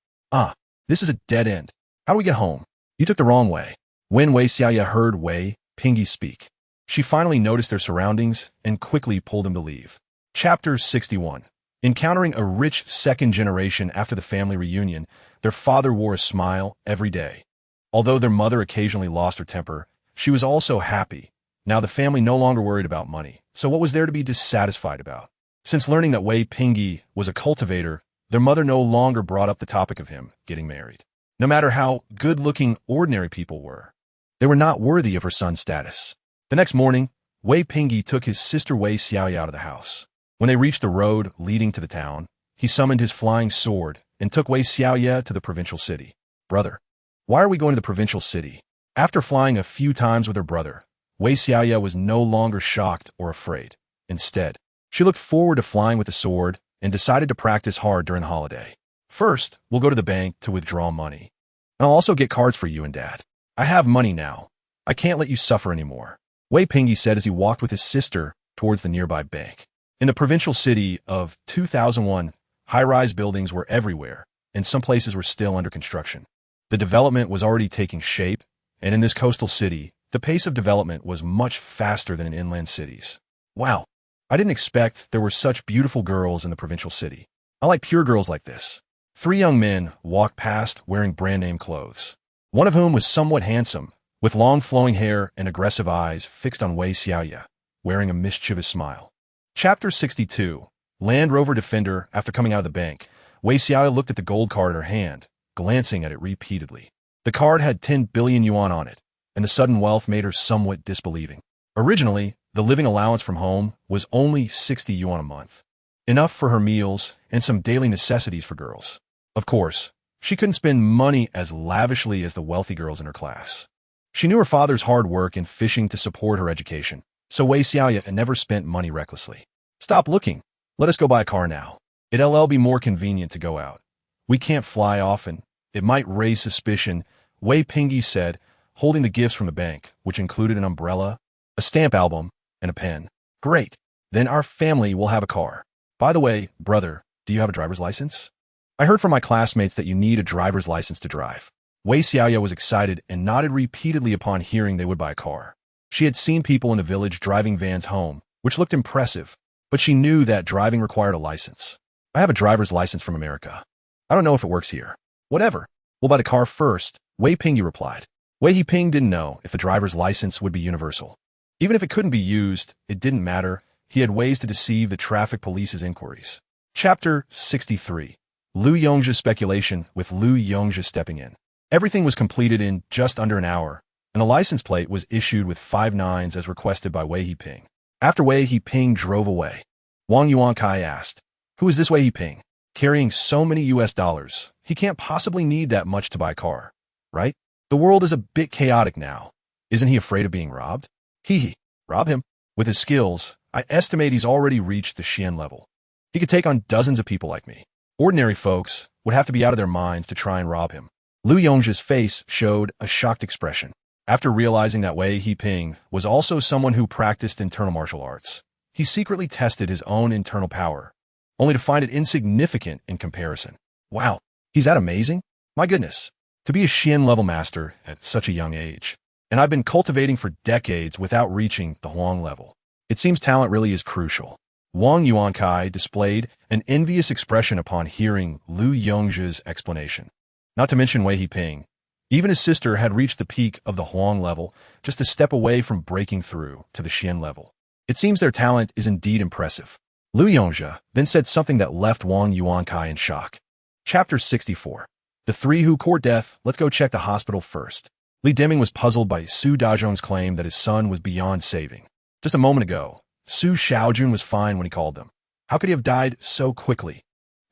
This is a dead end. How do we get home? You took the wrong way." When Wei Xiaoye heard Wei Heping speak, she finally noticed their surroundings and quickly pulled him to leave. Chapter 61. Encountering a rich second generation after the family reunion, their father wore a smile every day. Although their mother occasionally lost her temper, she was also happy. Now the family no longer worried about money, so what was there to be dissatisfied about? Since learning that Wei Heping was a cultivator, their mother no longer brought up the topic of him getting married. No matter how good-looking ordinary people were, they were not worthy of her son's status. The next morning, Wei Heping took his sister Wei Xiaoye out of the house. When they reached the road leading to the town, he summoned his flying sword and took Wei Xiaoye to the provincial city. Brother, why are we going to the provincial city? After flying a few times with her brother, Wei Xiaoye was no longer shocked or afraid. Instead, she looked forward to flying with the sword and decided to practice hard during the holiday. First, we'll go to the bank to withdraw money. And I'll also get cards for you and Dad. I have money now. I can't let you suffer anymore, Wei Heping said as he walked with his sister towards the nearby bank. In the provincial city of 2001, high-rise buildings were everywhere, and some places were still under construction. The development was already taking shape, and in this coastal city, the pace of development was much faster than in inland cities. Wow, I didn't expect there were such beautiful girls in the provincial city. I like pure girls like this. 3 young men walked past wearing brand-name clothes, one of whom was somewhat handsome, with long flowing hair and aggressive eyes fixed on Wei Xiaoye, wearing a mischievous smile. Chapter 62, Land Rover Defender. After coming out of the bank, Wei Xiaoye looked at the gold card in her hand, glancing at it repeatedly. The card had 10 billion yuan on it, and the sudden wealth made her somewhat disbelieving. Originally, the living allowance from home was only 60 yuan a month, enough for her meals and some daily necessities for girls. Of course, she couldn't spend money as lavishly as the wealthy girls in her class. She knew her father's hard work in fishing to support her education, so Wei Xiaoye had never spent money recklessly. Stop looking. Let us go buy a car now. It'll be more convenient to go out. We can't fly often. It might raise suspicion, Wei Heping said, holding the gifts from the bank, which included an umbrella, a stamp album, and a pen. Great. Then our family will have a car. By the way, brother, do you have a driver's license? I heard from my classmates that you need a driver's license to drive. Wei Xiaoye was excited and nodded repeatedly upon hearing they would buy a car. She had seen people in the village driving vans home, which looked impressive, but she knew that driving required a license. I have a driver's license from America. I don't know if it works here. Whatever. We'll buy the car first, Wei Heping replied. Wei Heping didn't know if the driver's license would be universal. Even if it couldn't be used, it didn't matter. He had ways to deceive the traffic police's inquiries. Chapter 63, Lu Yongzhe's speculation with Lu Yongzhe stepping in. Everything was completed in just under an hour, and the license plate was issued with 5 nines as requested by Wei Heping. After Wei Heping drove away, Wang Yuankai asked, "Who is this Wei Heping? Carrying so many US dollars, he can't possibly need that much to buy a car, right? The world is a bit chaotic now. Isn't he afraid of being robbed?" Hee, rob him. With his skills, I estimate he's already reached the Xian level. He could take on dozens of people like me. Ordinary folks would have to be out of their minds to try and rob him. Lu Yongzhe's face showed a shocked expression. After realizing that Wei Heping was also someone who practiced internal martial arts, he secretly tested his own internal power, only to find it insignificant in comparison. Wow, he's that amazing? My goodness, to be a Xian-level master at such a young age. And I've been cultivating for decades without reaching the Huang level. It seems talent really is crucial. Wang Yuankai displayed an envious expression upon hearing Lu Yongzhe's explanation. Not to mention Wei Heping. Even his sister had reached the peak of the Huang level, just a step away from breaking through to the Xian level. It seems their talent is indeed impressive. Lu Yongzhe then said something that left Wang Yuankai in shock. Chapter 64. The 3 who court death. Let's go check the hospital first. Li Deming was puzzled by Su Dazhong's claim that his son was beyond saving. Just a moment ago, Su Xiaojun was fine when he called them. How could he have died so quickly?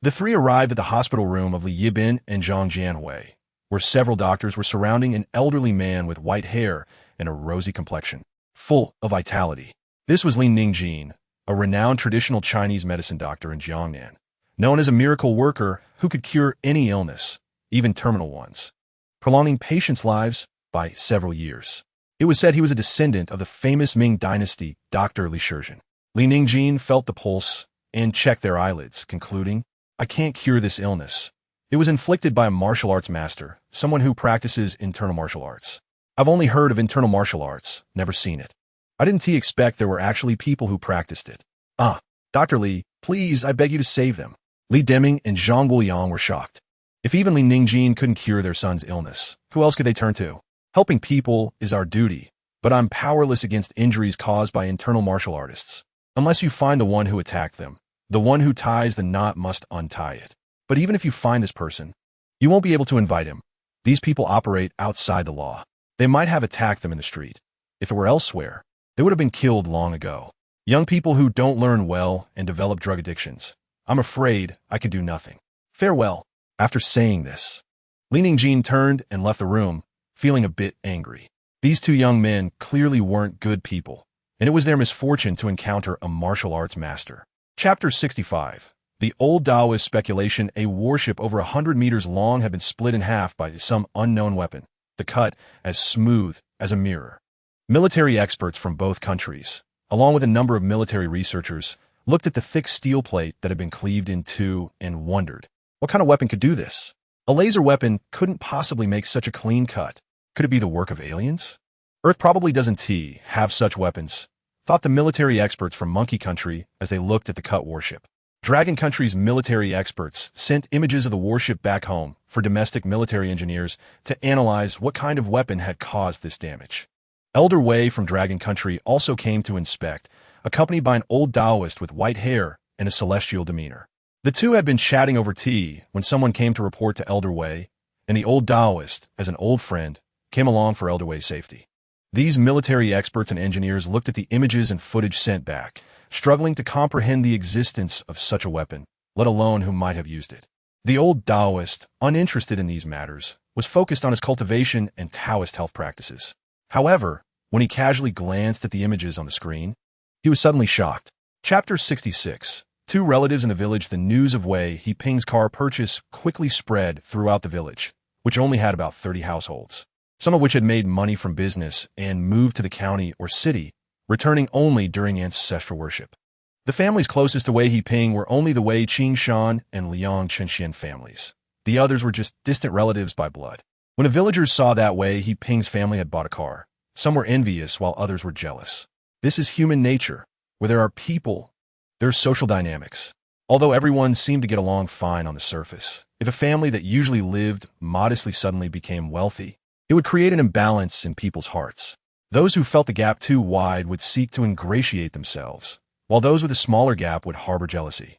The 3 arrived at the hospital room of Li Yibin and Zhang Jianhui, where several doctors were surrounding an elderly man with white hair and a rosy complexion, full of vitality. This was Li Ningjin, a renowned traditional Chinese medicine doctor in Jiangnan, known as a miracle worker who could cure any illness, even terminal ones, prolonging patients' lives by several years. It was said he was a descendant of the famous Ming dynasty Dr. Li Shizhen. Li Ningjin felt the pulse and checked their eyelids, concluding, "I can't cure this illness. It was inflicted by a martial arts master, someone who practices internal martial arts. I've only heard of internal martial arts, never seen it. I didn't expect there were actually people who practiced it. Dr. Li, please, I beg you to save them." Li Deming and Zhang Guoyang were shocked. If even Li Ningjin couldn't cure their son's illness, who else could they turn to? Helping people is our duty, but I'm powerless against injuries caused by internal martial artists. Unless you find the one who attacked them, the one who ties the knot must untie it. But even if you find this person, you won't be able to invite him. These people operate outside the law. They might have attacked them in the street. If it were elsewhere, they would have been killed long ago. Young people who don't learn well and develop drug addictions. I'm afraid I can do nothing. Farewell. After saying this, Li Ningjin turned and left the room, feeling a bit angry. These two young men clearly weren't good people, and it was their misfortune to encounter a martial arts master. Chapter 65. The old Taoist speculation: a warship over 100 meters long had been split in half by some unknown weapon, the cut as smooth as a mirror. Military experts from both countries, along with a number of military researchers, looked at the thick steel plate that had been cleaved in two and wondered, what kind of weapon could do this? A laser weapon couldn't possibly make such a clean cut. Could it be the work of aliens? Earth probably doesn't have such weapons, thought the military experts from Monkey Country as they looked at the cut warship. Dragon Country's military experts sent images of the warship back home for domestic military engineers to analyze what kind of weapon had caused this damage. Elder Wei from Dragon Country also came to inspect, accompanied by an old Taoist with white hair and a celestial demeanor. The two had been chatting over tea when someone came to report to Elder Wei, and the old Taoist, as an old friend, came along for Elder Wei's safety. These military experts and engineers looked at the images and footage sent back, struggling to comprehend the existence of such a weapon, let alone who might have used it. The old Taoist, uninterested in these matters, was focused on his cultivation and Taoist health practices. However, when he casually glanced at the images on the screen, he was suddenly shocked. Chapter 66. Two relatives in the village. The news of Wei Heping's car purchase quickly spread throughout the village, which only had about 30 households, some of which had made money from business and moved to the county or city, returning only during ancestral worship. The families closest to Wei Heping were only the Wei Qingshan and Liang Chenxian families. The others were just distant relatives by blood. When the villagers saw that Wei Heping's family had bought a car, some were envious while others were jealous. This is human nature. Where there are people, there's social dynamics. Although everyone seemed to get along fine on the surface, if a family that usually lived modestly suddenly became wealthy, it would create an imbalance in people's hearts. Those who felt the gap too wide would seek to ingratiate themselves, while those with a smaller gap would harbor jealousy,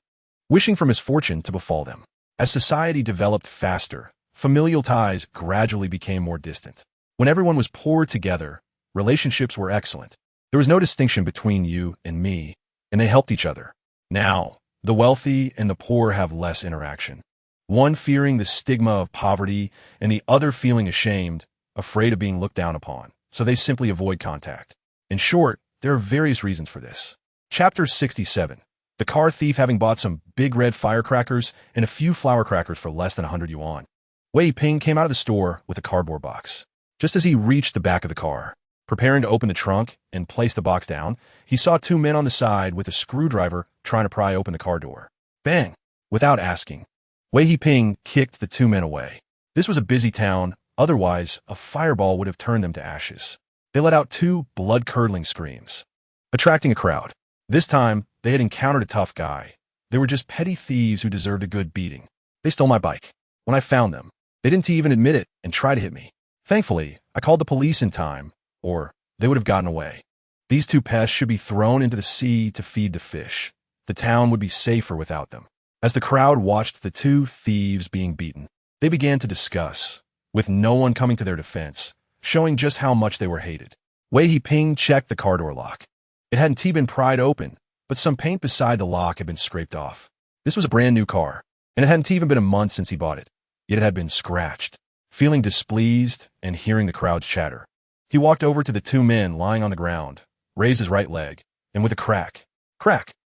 wishing for misfortune to befall them. As society developed faster, familial ties gradually became more distant. When everyone was poor together, relationships were excellent. There was no distinction between you and me, and they helped each other. Now, the wealthy and the poor have less interaction, one fearing the stigma of poverty and the other feeling ashamed, afraid of being looked down upon, so they simply avoid contact. In short, there are various reasons for this. Chapter 67. The car thief, having bought some big red firecrackers and a few flour crackers for less than 100 yuan. Wei Ping came out of the store with a cardboard box. Just as he reached the back of the car, preparing to open the trunk and place the box down, he saw two men on the side with a screwdriver trying to pry open the car door. Bang! Without asking, Wei Heping kicked the two men away. This was a busy town, otherwise a fireball would have turned them to ashes. They let out two blood-curdling screams, attracting a crowd. This time, they had encountered a tough guy. They were just petty thieves who deserved a good beating. They stole my bike. When I found them, they didn't even admit it and try to hit me. Thankfully, I called the police in time, or they would have gotten away. These two pests should be thrown into the sea to feed the fish. The town would be safer without them. As the crowd watched the two thieves being beaten, they began to discuss, with no one coming to their defense, showing just how much they were hated. Wei Heping checked the car door lock. It hadn't been pried open, but some paint beside the lock had been scraped off. This was a brand new car, and it hadn't even been a month since he bought it, yet it had been scratched. Feeling displeased and hearing the crowd's chatter, he walked over to the two men lying on the ground, raised his right leg, and with a crack,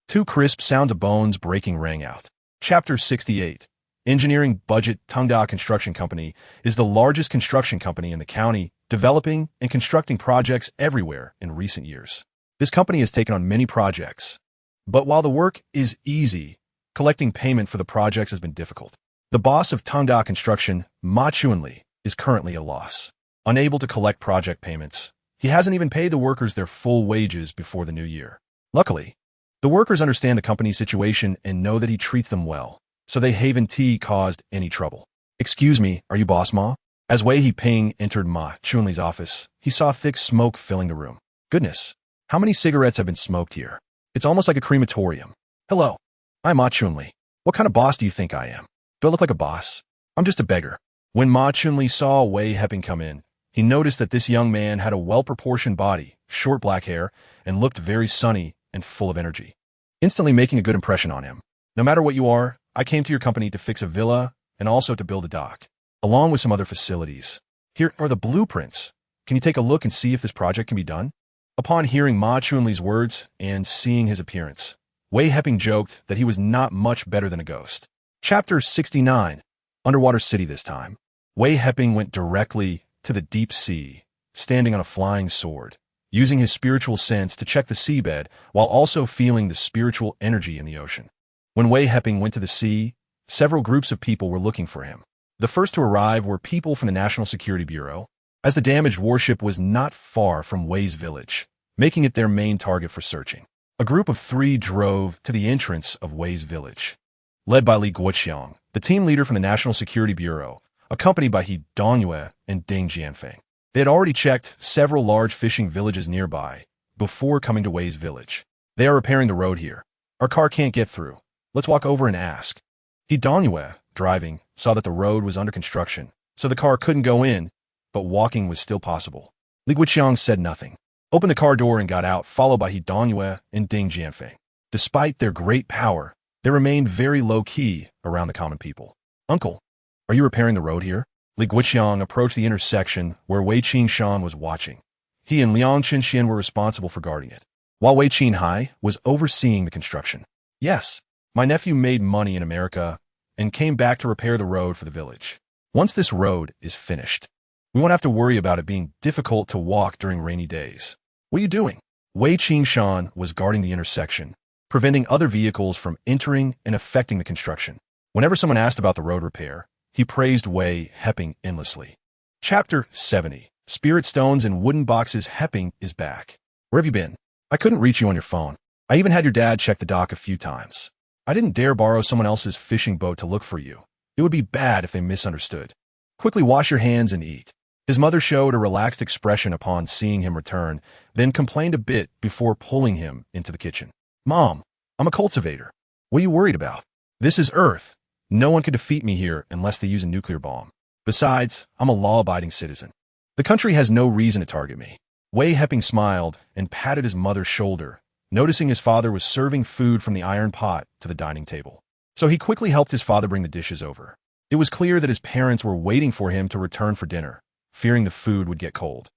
two crisp sounds of bones breaking rang out. Chapter 68. Engineering Budget. Tungda Construction Company is the largest construction company in the county, developing and constructing projects everywhere in recent years. This company has taken on many projects, but while the work is easy, collecting payment for the projects has been difficult. The boss of Tungda Construction, Ma Chunli, is currently at a loss. Unable to collect project payments, he hasn't even paid the workers their full wages before the new year. Luckily, the workers understand the company's situation and know that he treats them well, so they haven't caused any trouble. Excuse me, are you boss Ma? As Wei Heping entered Ma Chunli's office, he saw thick smoke filling the room. Goodness, how many cigarettes have been smoked here? It's almost like a crematorium. Hello, I'm Ma Chunli. What kind of boss do you think I am? Do I look like a boss? I'm just a beggar. When Ma Chunli saw Wei Heping come in, he noticed that this young man had a well-proportioned body, short black hair, and looked very sunny and full of energy, instantly making a good impression on him. No matter what you are, I came to your company to fix a villa and also to build a dock, along with some other facilities. Here are the blueprints. Can you take a look and see if this project can be done? Upon hearing Ma Chunli's words and seeing his appearance, Wei Heping joked that he was not much better than a ghost. Chapter 69. Underwater City this time. Wei Heping went directly to the deep sea, standing on a flying sword, using his spiritual sense to check the seabed while also feeling the spiritual energy in the ocean. When Wei Heping went to the sea, several groups of people were looking for him. The first to arrive were people from the National Security Bureau, as the damaged warship was not far from Wei's village, making it their main target for searching. A group of 3 drove to the entrance of Wei's village, led by Li Guoqiang, the team leader from the National Security Bureau, accompanied by He Dongyue and Ding Jianfeng. They had already checked several large fishing villages nearby before coming to Wei's village. They are repairing the road here. Our car can't get through. Let's walk over and ask. He Dongyue, driving, saw that the road was under construction, so the car couldn't go in, but walking was still possible. Li Guoqiang said nothing, opened the car door and got out, followed by He Dongyue and Ding Jianfeng. Despite their great power, they remained very low-key around the common people. Uncle, are you repairing the road here? Li Guoqiang approached the intersection where Wei Qingshan was watching. He and Liang Qinxian were responsible for guarding it, while Wei Qinhai was overseeing the construction. Yes, my nephew made money in America and came back to repair the road for the village. Once this road is finished, we won't have to worry about it being difficult to walk during rainy days. What are you doing? Wei Qingshan was guarding the intersection, preventing other vehicles from entering and affecting the construction. Whenever someone asked about the road repair, he praised Wei Heping endlessly. Chapter 70. Spirit Stones and Wooden Boxes. Heping is back. Where have you been? I couldn't reach you on your phone. I even had your dad check the dock a few times. I didn't dare borrow someone else's fishing boat to look for you. It would be bad if they misunderstood. Quickly wash your hands and eat. His mother showed a relaxed expression upon seeing him return, then complained a bit before pulling him into the kitchen. Mom, I'm a cultivator. What are you worried about? This is Earth. No one can defeat me here unless they use a nuclear bomb. Besides, I'm a law-abiding citizen. The country has no reason to target me. Wei Heping smiled and patted his mother's shoulder, noticing his father was serving food from the iron pot to the dining table. So he quickly helped his father bring the dishes over. It was clear that his parents were waiting for him to return for dinner, fearing the food would get cold,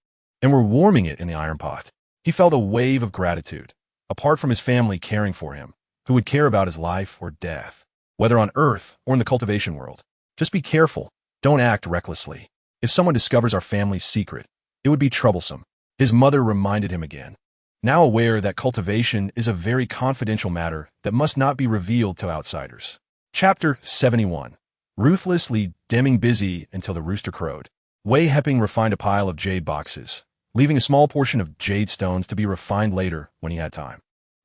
and were warming it in the iron pot. He felt a wave of gratitude, apart from his family caring for him, who would care about his life or death, whether on Earth or in the cultivation world. Just be careful. Don't act recklessly. If someone discovers our family's secret, it would be troublesome. His mother reminded him again, now aware that cultivation is a very confidential matter that must not be revealed to outsiders. Chapter 71. Ruthlessly dimming busy until the rooster crowed. Wei Heping refined a pile of jade boxes, leaving a small portion of jade stones to be refined later when he had time.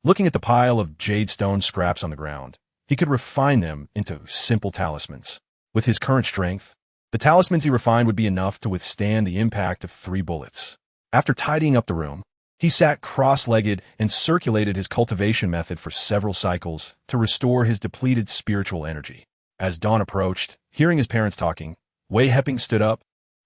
Looking at the pile of jade stone scraps on the ground, he could refine them into simple talismans. With his current strength, the talismans he refined would be enough to withstand the impact of 3 bullets. After tidying up the room, he sat cross-legged and circulated his cultivation method for several cycles to restore his depleted spiritual energy. As dawn approached, hearing his parents talking, Wei Heping stood up,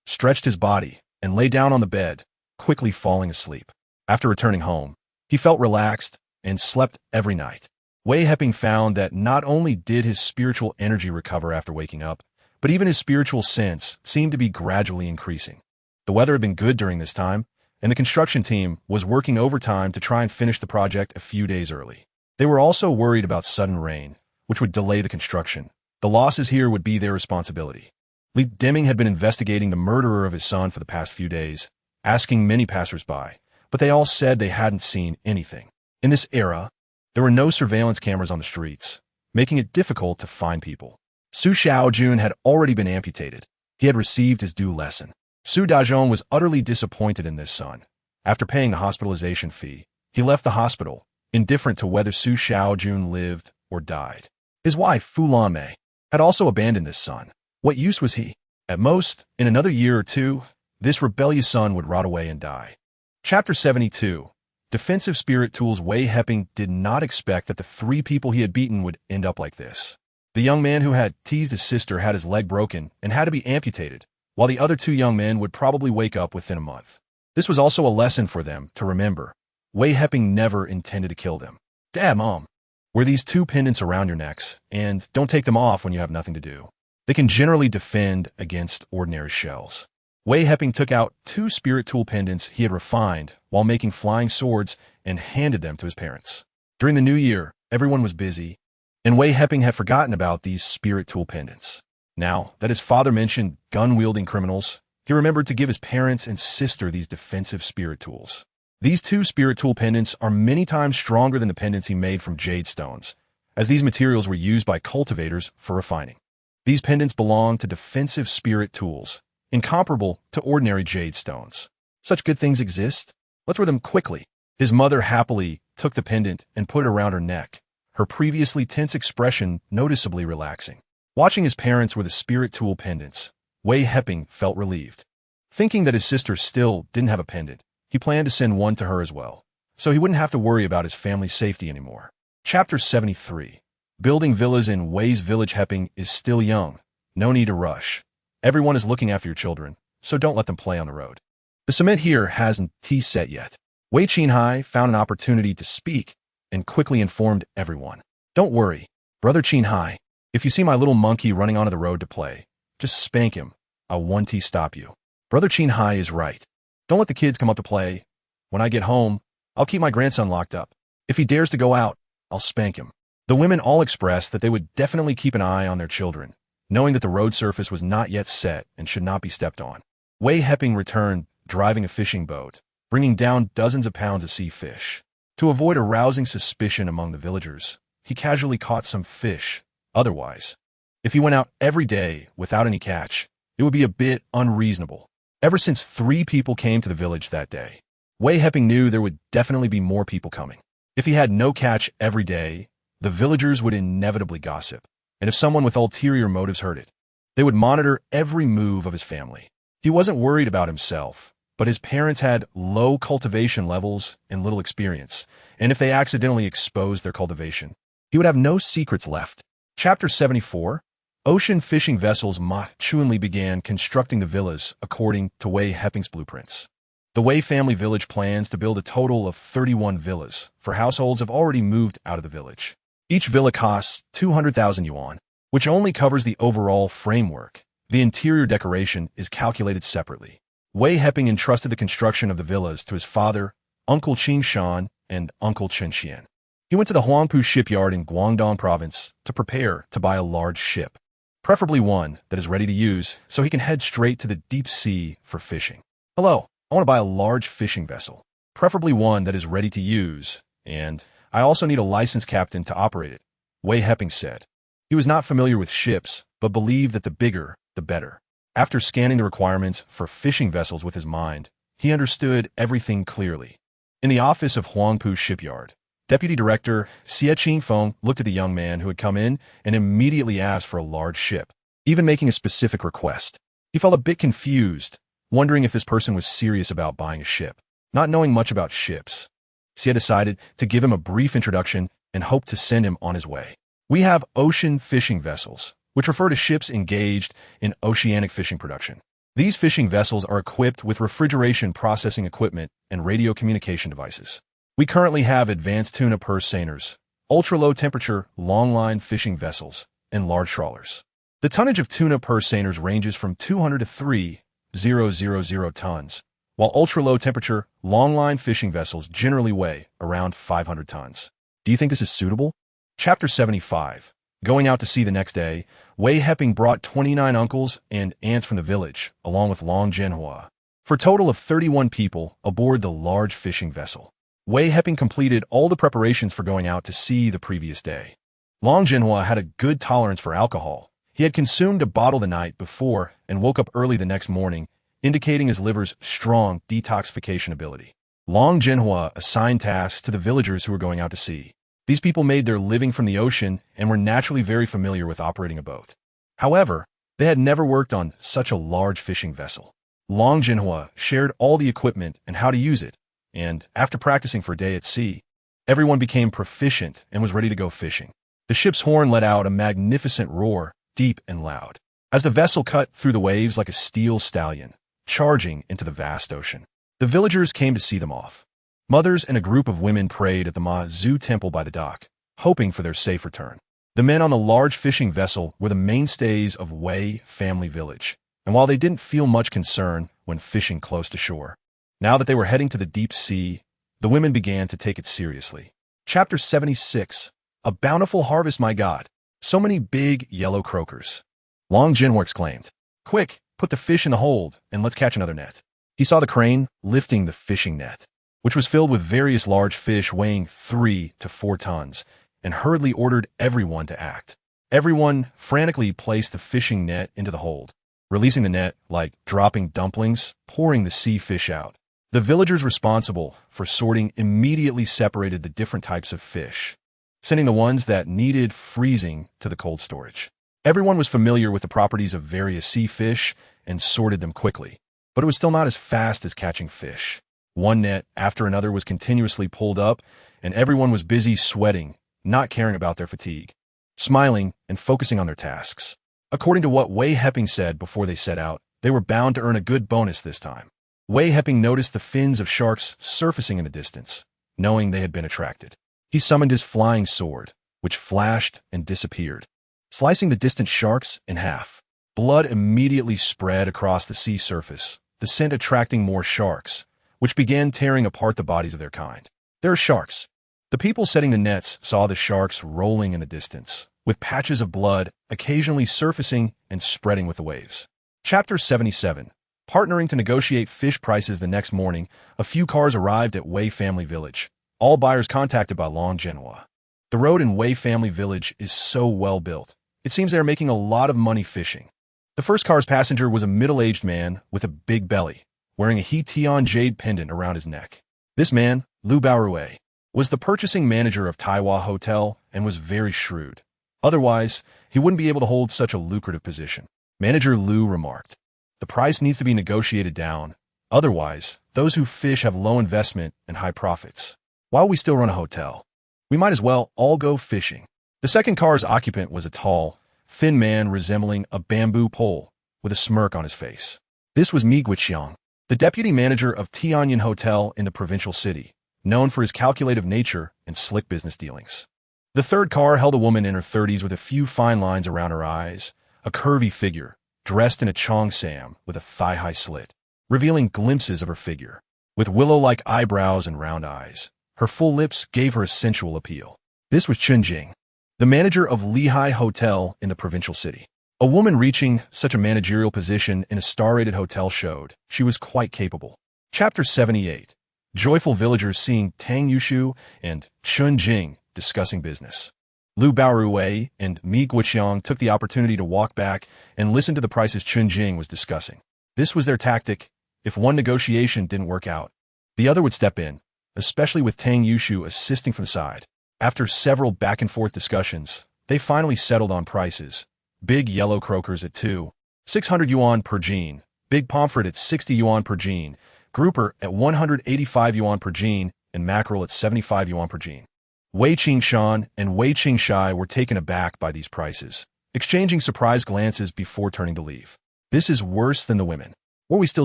stretched his body, and lay down on the bed, quickly falling asleep. After returning home, he felt relaxed and slept every night. Wei Heping found that not only did his spiritual energy recover after waking up, but even his spiritual sense seemed to be gradually increasing. The weather had been good during this time, and the construction team was working overtime to try and finish the project a few days early. They were also worried about sudden rain, which would delay the construction. The losses here would be their responsibility. Li Deming had been investigating the murderer of his son for the past few days, asking many passers-by, but they all said they hadn't seen anything. In this era, there were no surveillance cameras on the streets, making it difficult to find people. Su Xiaojun had already been amputated. He had received his due lesson. Su Dazhong was utterly disappointed in this son. After paying the hospitalization fee, he left the hospital, indifferent to whether Su Xiaojun lived or died. His wife, Fu Lanmei, had also abandoned this son. What use was he? At most, in another year or two, this rebellious son would rot away and die. Chapter 72. Defensive Spirit Tools. Wei Heping did not expect that the 3 people he had beaten would end up like this. The young man who had teased his sister had his leg broken and had to be amputated, while the other 2 young men would probably wake up within a month. This was also a lesson for them to remember. Wei Heping never intended to kill them. Dad, Mom, wear these 2 pendants around your necks, and don't take them off when you have nothing to do. They can generally defend against ordinary shells. Wei Heping took out 2 spirit tool pendants he had refined while making flying swords and handed them to his parents. During the new year, everyone was busy, and Wei Heping had forgotten about these spirit tool pendants. Now that his father mentioned gun-wielding criminals, he remembered to give his parents and sister these defensive spirit tools. These 2 spirit tool pendants are many times stronger than the pendants he made from jade stones, as these materials were used by cultivators for refining. These pendants belong to defensive spirit tools, incomparable to ordinary jade stones. Such good things exist? Let's wear them quickly. His mother happily took the pendant and put it around her neck, her previously tense expression noticeably relaxing. Watching his parents wear the spirit tool pendants, Wei Heping felt relieved. Thinking that his sister still didn't have a pendant, he planned to send one to her as well, so he wouldn't have to worry about his family's safety anymore. Chapter 73. Building villas in Wei's village. Heping is still young. No need to rush. Everyone is looking after your children, so don't let them play on the road. The cement here hasn't set yet. Wei Qinghai found an opportunity to speak and quickly informed everyone. Don't worry, Brother Qinghai. If you see my little monkey running onto the road to play, just spank him. I'll stop you. Brother Qinghai is right. Don't let the kids come up to play. When I get home, I'll keep my grandson locked up. If he dares to go out, I'll spank him. The women all expressed that they would definitely keep an eye on their children, knowing that the road surface was not yet set and should not be stepped on. Wei Heping returned, driving a fishing boat, bringing down dozens of pounds of sea fish. To avoid arousing suspicion among the villagers, he casually caught some fish. Otherwise, if he went out every day without any catch, it would be a bit unreasonable. Ever since 3 people came to the village that day, Wei Heping knew there would definitely be more people coming. If he had no catch every day, the villagers would inevitably gossip, and if someone with ulterior motives heard it, they would monitor every move of his family. He wasn't worried about himself, but his parents had low cultivation levels and little experience, and if they accidentally exposed their cultivation, he would have no secrets left. Chapter 74. Ocean fishing vessels. Ma Chuanli began constructing the villas according to Wei Heping's blueprints. The Wei family village plans to build a total of 31 villas for households have already moved out of the village. Each villa costs 200,000 yuan, which only covers the overall framework. The interior decoration is calculated separately. Wei Heping entrusted the construction of the villas to his father, Uncle Qing Shan, and Uncle Chen Xian. He went to the Huangpu shipyard in Guangdong province to prepare to buy a large ship, preferably one that is ready to use so he can head straight to the deep sea for fishing. Hello, I want to buy a large fishing vessel, preferably one that is ready to use, and I also need a licensed captain to operate it, Wei Heping said. He was not familiar with ships, but believed that the bigger, the better. After scanning the requirements for fishing vessels with his mind, he understood everything clearly. In the office of Huangpu shipyard, Deputy Director Xie Qingfeng looked at the young man who had come in and immediately asked for a large ship, even making a specific request. He felt a bit confused, wondering if this person was serious about buying a ship. Not knowing much about ships, Xie decided to give him a brief introduction and hoped to send him on his way. We have ocean fishing vessels, which refer to ships engaged in oceanic fishing production. These fishing vessels are equipped with refrigeration processing equipment and radio communication devices. We currently have advanced tuna purse seiners, ultra-low temperature long-line fishing vessels, and large trawlers. The tonnage of tuna purse seiners ranges from 200 to 3,000 tons, while ultra-low temperature long-line fishing vessels generally weigh around 500 tons. Do you think this is suitable? Chapter 75. Going out to sea the next day, Wei Heping brought 29 uncles and aunts from the village, along with Long Zhenhua, for a total of 31 people aboard the large fishing vessel. Wei Heping completed all the preparations for going out to sea the previous day. Long Zhenhua had a good tolerance for alcohol. He had consumed a bottle the night before and woke up early the next morning, indicating his liver's strong detoxification ability. Long Zhenhua assigned tasks to the villagers who were going out to sea. These people made their living from the ocean and were naturally very familiar with operating a boat. However, they had never worked on such a large fishing vessel. Long Zhenhua shared all the equipment and how to use it, and after practicing for a day at sea, everyone became proficient and was ready to go fishing. The ship's horn let out a magnificent roar, deep and loud, as the vessel cut through the waves like a steel stallion, charging into the vast ocean. The villagers came to see them off. Mothers and a group of women prayed at the Ma Zhu temple by the dock, hoping for their safe return. The men on the large fishing vessel were the mainstays of Wei family village, and while they didn't feel much concern when fishing close to shore, now that they were heading to the deep sea, the women began to take it seriously. Chapter 76. A bountiful harvest, my God. So many big yellow croakers. Long Jinhua exclaimed. Quick, put the fish in the hold, and let's catch another net. He saw the crane lifting the fishing net, which was filled with various large fish weighing 3 to 4 tons, and hurriedly ordered everyone to act. Everyone frantically placed the fishing net into the hold, releasing the net like dropping dumplings, pouring the sea fish out. The villagers responsible for sorting immediately separated the different types of fish, sending the ones that needed freezing to the cold storage. Everyone was familiar with the properties of various sea fish and sorted them quickly, but it was still not as fast as catching fish. One net after another was continuously pulled up, and everyone was busy sweating, not caring about their fatigue, smiling and focusing on their tasks. According to what Wei Heping said before they set out, they were bound to earn a good bonus this time. Wei Heping noticed the fins of sharks surfacing in the distance, knowing they had been attracted. He summoned his flying sword, which flashed and disappeared, slicing the distant sharks in half. Blood immediately spread across the sea surface, the scent attracting more sharks, which began tearing apart the bodies of their kind. There are sharks. The people setting the nets saw the sharks rolling in the distance, with patches of blood occasionally surfacing and spreading with the waves. Chapter 77. Partnering to negotiate fish prices. The next morning, a few cars arrived at Wei family village, all buyers contacted by Long Jinhua. The road in Wei family village is so well built. It seems they are making a lot of money fishing. The first car's passenger was a middle-aged man with a big belly, wearing a He-Tian jade pendant around his neck. This man, Lu Baorui, was the purchasing manager of Taiwan Hotel and was very shrewd. Otherwise, he wouldn't be able to hold such a lucrative position. Manager Lu remarked, "The price needs to be negotiated down. Otherwise, those who fish have low investment and high profits. While we still run a hotel, we might as well all go fishing." The second car's occupant was a tall, thin man resembling a bamboo pole, with a smirk on his face. This was Mi Guiqiang, the deputy manager of Tianyan Hotel in the provincial city, known for his calculative nature and slick business dealings. The third car held a woman in her 30s with a few fine lines around her eyes, a curvy figure, dressed in a cheongsam with a thigh-high slit, revealing glimpses of her figure. With willow-like eyebrows and round eyes, her full lips gave her a sensual appeal. This was Chun Jing, the manager of Lehigh Hotel in the provincial city. A woman reaching such a managerial position in a star-rated hotel showed she was quite capable. Chapter 78. Joyful villagers seeing Tang Yushu and Chun Jing discussing business. Lu Baorui and Mi Guiqiang took the opportunity to walk back and listen to the prices Chun Jing was discussing. This was their tactic. If one negotiation didn't work out, the other would step in, especially with Tang Yushu assisting from the side. After several back-and-forth discussions, they finally settled on prices. Big yellow croakers at 600 yuan per jean, big pomfret at 60 yuan per jean, grouper at 185 yuan per jean, and mackerel at 75 yuan per jean. Wei Qingshan and Wei Qingshai were taken aback by these prices, exchanging surprised glances before turning to leave. This is worse than the women. What are we still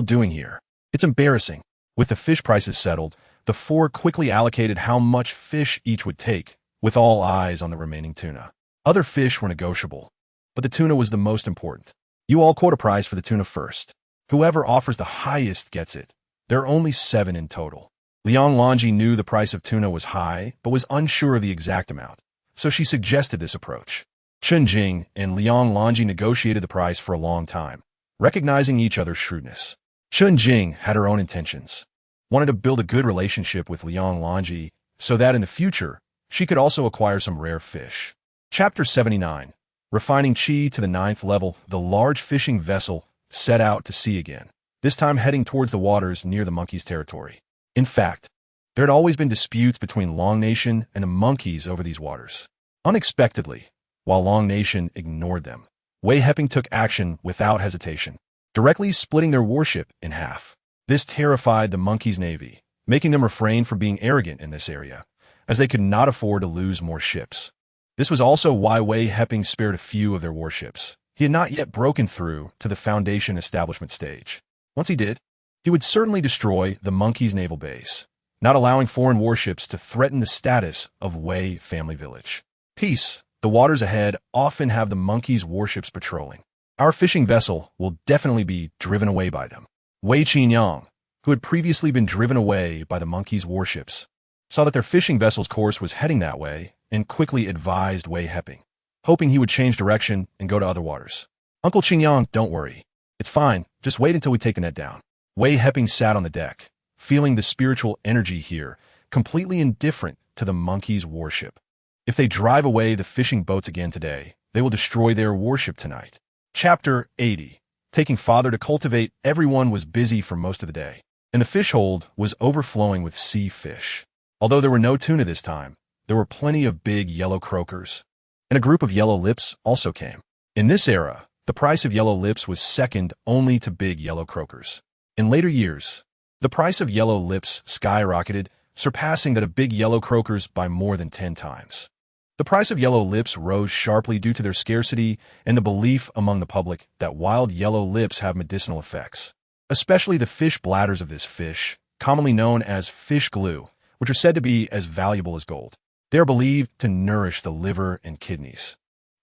doing here? It's embarrassing. With the fish prices settled, the four quickly allocated how much fish each would take, with all eyes on the remaining tuna. Other fish were negotiable, but the tuna was the most important. You all quote a price for the tuna first. Whoever offers the highest gets it. There are only 7 in total. Liang Longji knew the price of tuna was high, but was unsure of the exact amount, so she suggested this approach. Chun Jing and Liang Longji negotiated the price for a long time, recognizing each other's shrewdness. Chun Jing had her own intentions, wanted to build a good relationship with Liang Longji so that in the future, she could also acquire some rare fish. Chapter 79. Refining Qi to the 9th level, the large fishing vessel set out to sea again, this time heading towards the waters near the monkeys' territory. In fact, there had always been disputes between Long Nation and the monkeys over these waters. Unexpectedly, while Long Nation ignored them, Wei Heping took action without hesitation, directly splitting their warship in half. This terrified the monkeys' navy, making them refrain from being arrogant in this area, as they could not afford to lose more ships. This was also why Wei Heping spared a few of their warships. He had not yet broken through to the Foundation establishment stage. Once he did, he would certainly destroy the monkeys' naval base, not allowing foreign warships to threaten the status of Wei family village. Peace The waters ahead often have the monkeys' warships patrolling. Our fishing vessel will definitely be driven away by them. Wei Qingyang, who had previously been driven away by the monkeys' warships, saw that their fishing vessel's course was heading that way and quickly advised Wei Heping, hoping he would change direction and go to other waters. Uncle Qingyang, don't worry. It's fine, just wait until we take the net down. Wei Heping sat on the deck, feeling the spiritual energy here, completely indifferent to the monkeys' warship. If they drive away the fishing boats again today, they will destroy their warship tonight. Chapter 80. Taking father to cultivate. Everyone was busy for most of the day, and the fish hold was overflowing with sea fish. Although there were no tuna this time, there were plenty of big yellow croakers, and a group of yellow lips also came. In this era, the price of yellow lips was second only to big yellow croakers. In later years, the price of yellow lips skyrocketed, surpassing that of big yellow croakers by more than 10 times. The price of yellow lips rose sharply due to their scarcity and the belief among the public that wild yellow lips have medicinal effects, especially the fish bladders of this fish, commonly known as fish glue, which are said to be as valuable as gold. They are believed to nourish the liver and kidneys,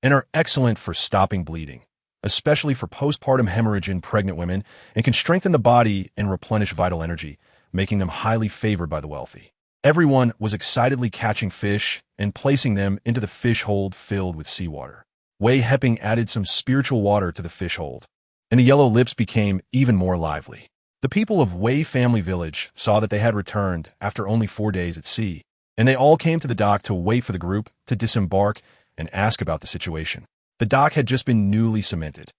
and are excellent for stopping bleeding, especially for postpartum hemorrhage in pregnant women, and can strengthen the body and replenish vital energy, making them highly favored by the wealthy. Everyone was excitedly catching fish and placing them into the fish hold filled with seawater. Wei Heping added some spiritual water to the fish hold, and the yellow lips became even more lively. The people of Wei family village saw that they had returned after only 4 days at sea, and they all came to the dock to wait for the group to disembark and ask about the situation. The dock had just been newly cemented,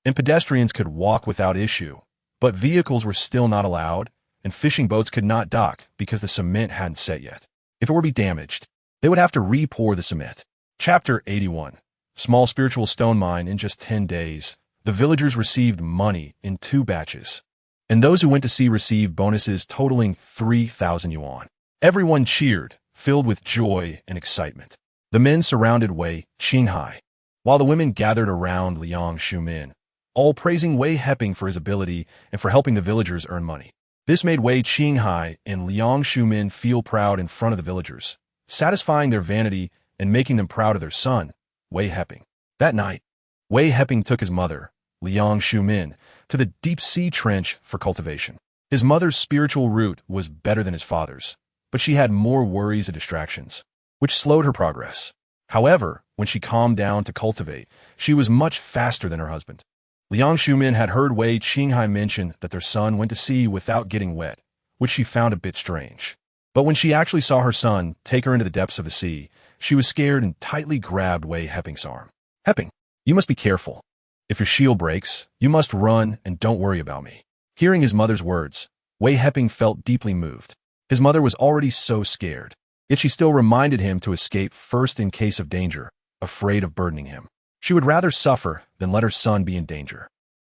and pedestrians could walk without issue, but vehicles were still not allowed, and fishing boats could not dock because the cement hadn't set yet. If it were to be damaged, they would have to re-pour the cement. Chapter 81. Small spiritual stone mine. In just 10 days, the villagers received money in 2 batches, and those who went to sea received bonuses totaling 3,000 yuan. Everyone cheered, filled with joy and excitement. The men surrounded Wei Qinghai, while the women gathered around Liang Shumin, all praising Wei Heping for his ability and for helping the villagers earn money. This made Wei Qinghai and Liang Shumin feel proud in front of the villagers, satisfying their vanity and making them proud of their son, Wei Heping. That night, Wei Heping took his mother, Liang Shumin, to the deep-sea trench for cultivation. His mother's spiritual route was better than his father's, but she had more worries and distractions, which slowed her progress. However, when she calmed down to cultivate, she was much faster than her husband. Liang Shumin had heard Wei Qinghai mention that their son went to sea without getting wet, which she found a bit strange. But when she actually saw her son take her into the depths of the sea, she was scared and tightly grabbed Wei Heping's arm. "Heping, you must be careful. If your shield breaks, you must run and don't worry about me." Hearing his mother's words, Wei Heping felt deeply moved. His mother was already so scared, yet she still reminded him to escape first in case of danger, afraid of burdening him. She would rather suffer than let her son be in danger.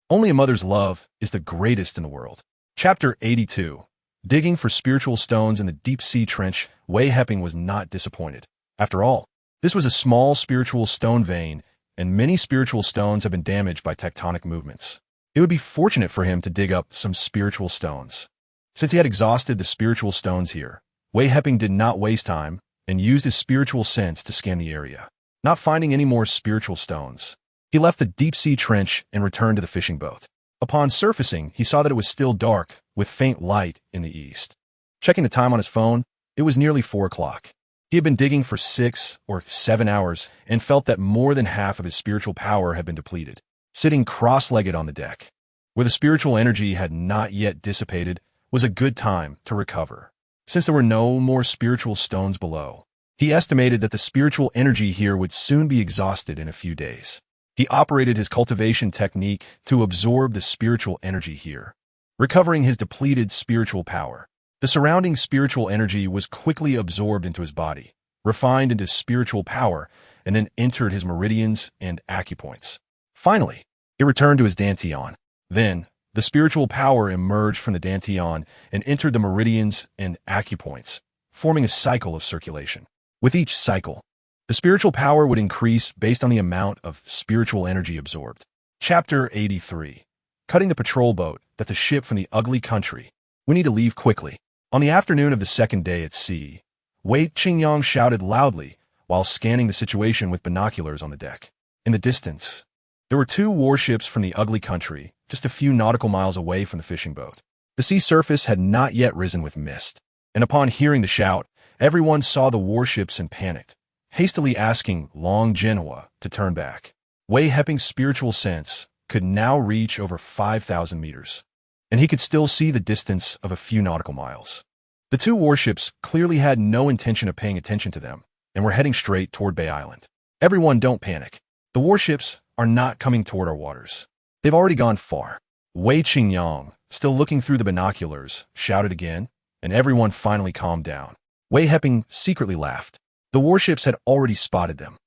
Only a mother's love is the greatest in the world. Chapter 82. Digging for spiritual stones in the deep-sea trench. Wei Heping was not disappointed. After all, this was a small spiritual stone vein, and many spiritual stones have been damaged by tectonic movements. It would be fortunate for him to dig up some spiritual stones. Since he had exhausted the spiritual stones here, Wei Heping did not waste time and used his spiritual sense to scan the area. Not finding any more spiritual stones, he left the deep-sea trench and returned to the fishing boat. Upon surfacing, he saw that it was still dark, with faint light in the east. Checking the time on his phone, it was nearly 4 o'clock. He had been digging for 6 or 7 hours and felt that more than half of his spiritual power had been depleted. Sitting cross-legged on the deck, where the spiritual energy had not yet dissipated, was a good time to recover. Since there were no more spiritual stones below, he estimated that the spiritual energy here would soon be exhausted in a few days. He operated his cultivation technique to absorb the spiritual energy here, recovering his depleted spiritual power. The surrounding spiritual energy was quickly absorbed into his body, refined into spiritual power, and then entered his meridians and acupoints. Finally, it returned to his dantian. Then, the spiritual power emerged from the dantian and entered the meridians and acupoints, forming a cycle of circulation. With each cycle, the spiritual power would increase based on the amount of spiritual energy absorbed. Chapter 83. Cutting the patrol boat. That's a ship from the ugly country. We need to leave quickly. On the afternoon of the second day at sea, Wei Qingyang shouted loudly while scanning the situation with binoculars on the deck. In the distance, there were two warships from the ugly country, just a few nautical miles away from the fishing boat. The sea surface had not yet risen with mist, and upon hearing the shout, everyone saw the warships and panicked, hastily asking Long Jinhua to turn back. Wei Heping's spiritual sense could now reach over 5,000 meters, and he could still see the distance of a few nautical miles. The two warships clearly had no intention of paying attention to them, and were heading straight toward Bay Island. Everyone, don't panic. The warships are not coming toward our waters. They've already gone far. Wei Qingyang, still looking through the binoculars, shouted again, and everyone finally calmed down. Wei Heping secretly laughed. The warships had already spotted them.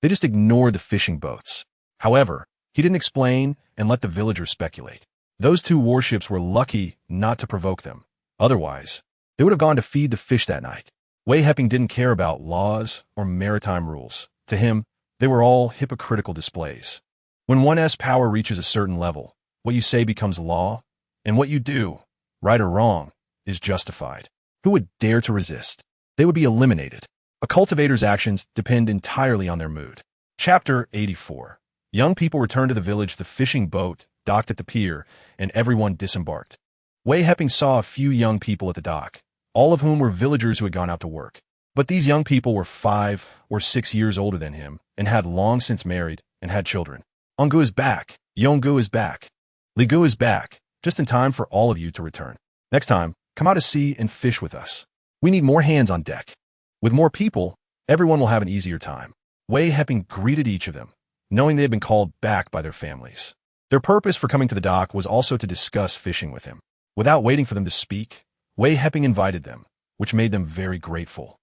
They just ignored the fishing boats. However, he didn't explain and let the villagers speculate. Those two warships were lucky not to provoke them. Otherwise, they would have gone to feed the fish that night. Wei Heping didn't care about laws or maritime rules. To him, they were all hypocritical displays. When one's power reaches a certain level, what you say becomes law, and what you do, right or wrong, is justified. Who would dare to resist? They would be eliminated. A cultivator's actions depend entirely on their mood. Chapter 84. Young people returned to the village. The fishing boat docked at the pier, and everyone disembarked. Wei Heping saw a few young people at the dock, all of whom were villagers who had gone out to work. But these young people were 5 or 6 years older than him, and had long since married and had children. Ongu is back. Yonggu is back. Ligu is back, just in time for all of you to return. Next time, come out to sea and fish with us. We need more hands on deck. With more people, everyone will have an easier time. Wei Heping greeted each of them, knowing they had been called back by their families. Their purpose for coming to the dock was also to discuss fishing with him. Without waiting for them to speak, Wei Heping invited them, which made them very grateful.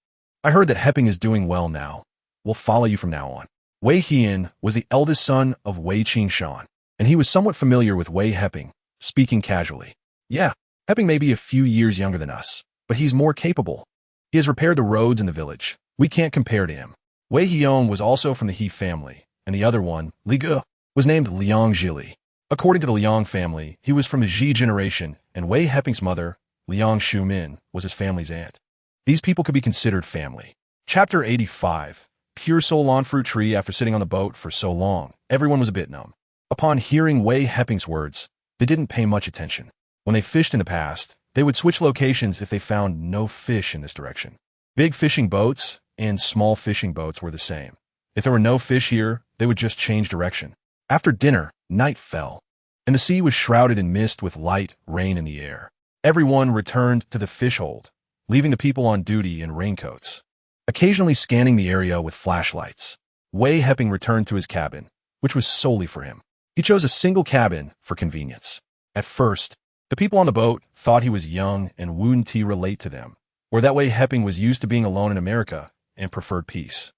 I heard that Heping is doing well now. We'll follow you from now on. Wei Hian was the eldest son of Wei Qingshan, and he was somewhat familiar with Wei Heping, speaking casually. Yeah, Heping may be a few years younger than us, but he's more capable. He has repaired the roads in the village. We can't compare to him. Wei Hiong was also from the He family, and the other one, Li Ge, was named Liang Zhili. According to the Liang family, he was from the Ji generation, and Wei Heping's mother, Liang Shumin, was his family's aunt. These people could be considered family. Chapter 85. Pure Solon fruit tree. After sitting on the boat for so long, everyone was a bit numb. Upon hearing Wei Heping's words, they didn't pay much attention. When they fished in the past, they would switch locations if they found no fish in this direction. Big fishing boats and small fishing boats were the same. If there were no fish here, they would just change direction. After dinner, night fell, and the sea was shrouded in mist with light rain in the air. Everyone returned to the fish hold, leaving the people on duty in raincoats, occasionally scanning the area with flashlights. Wei Heping returned to his cabin, which was solely for him. He chose a single cabin for convenience. At first, the people on the boat thought he was young and wouldn't relate to them, or that Wei Heping was used to being alone in America and preferred peace.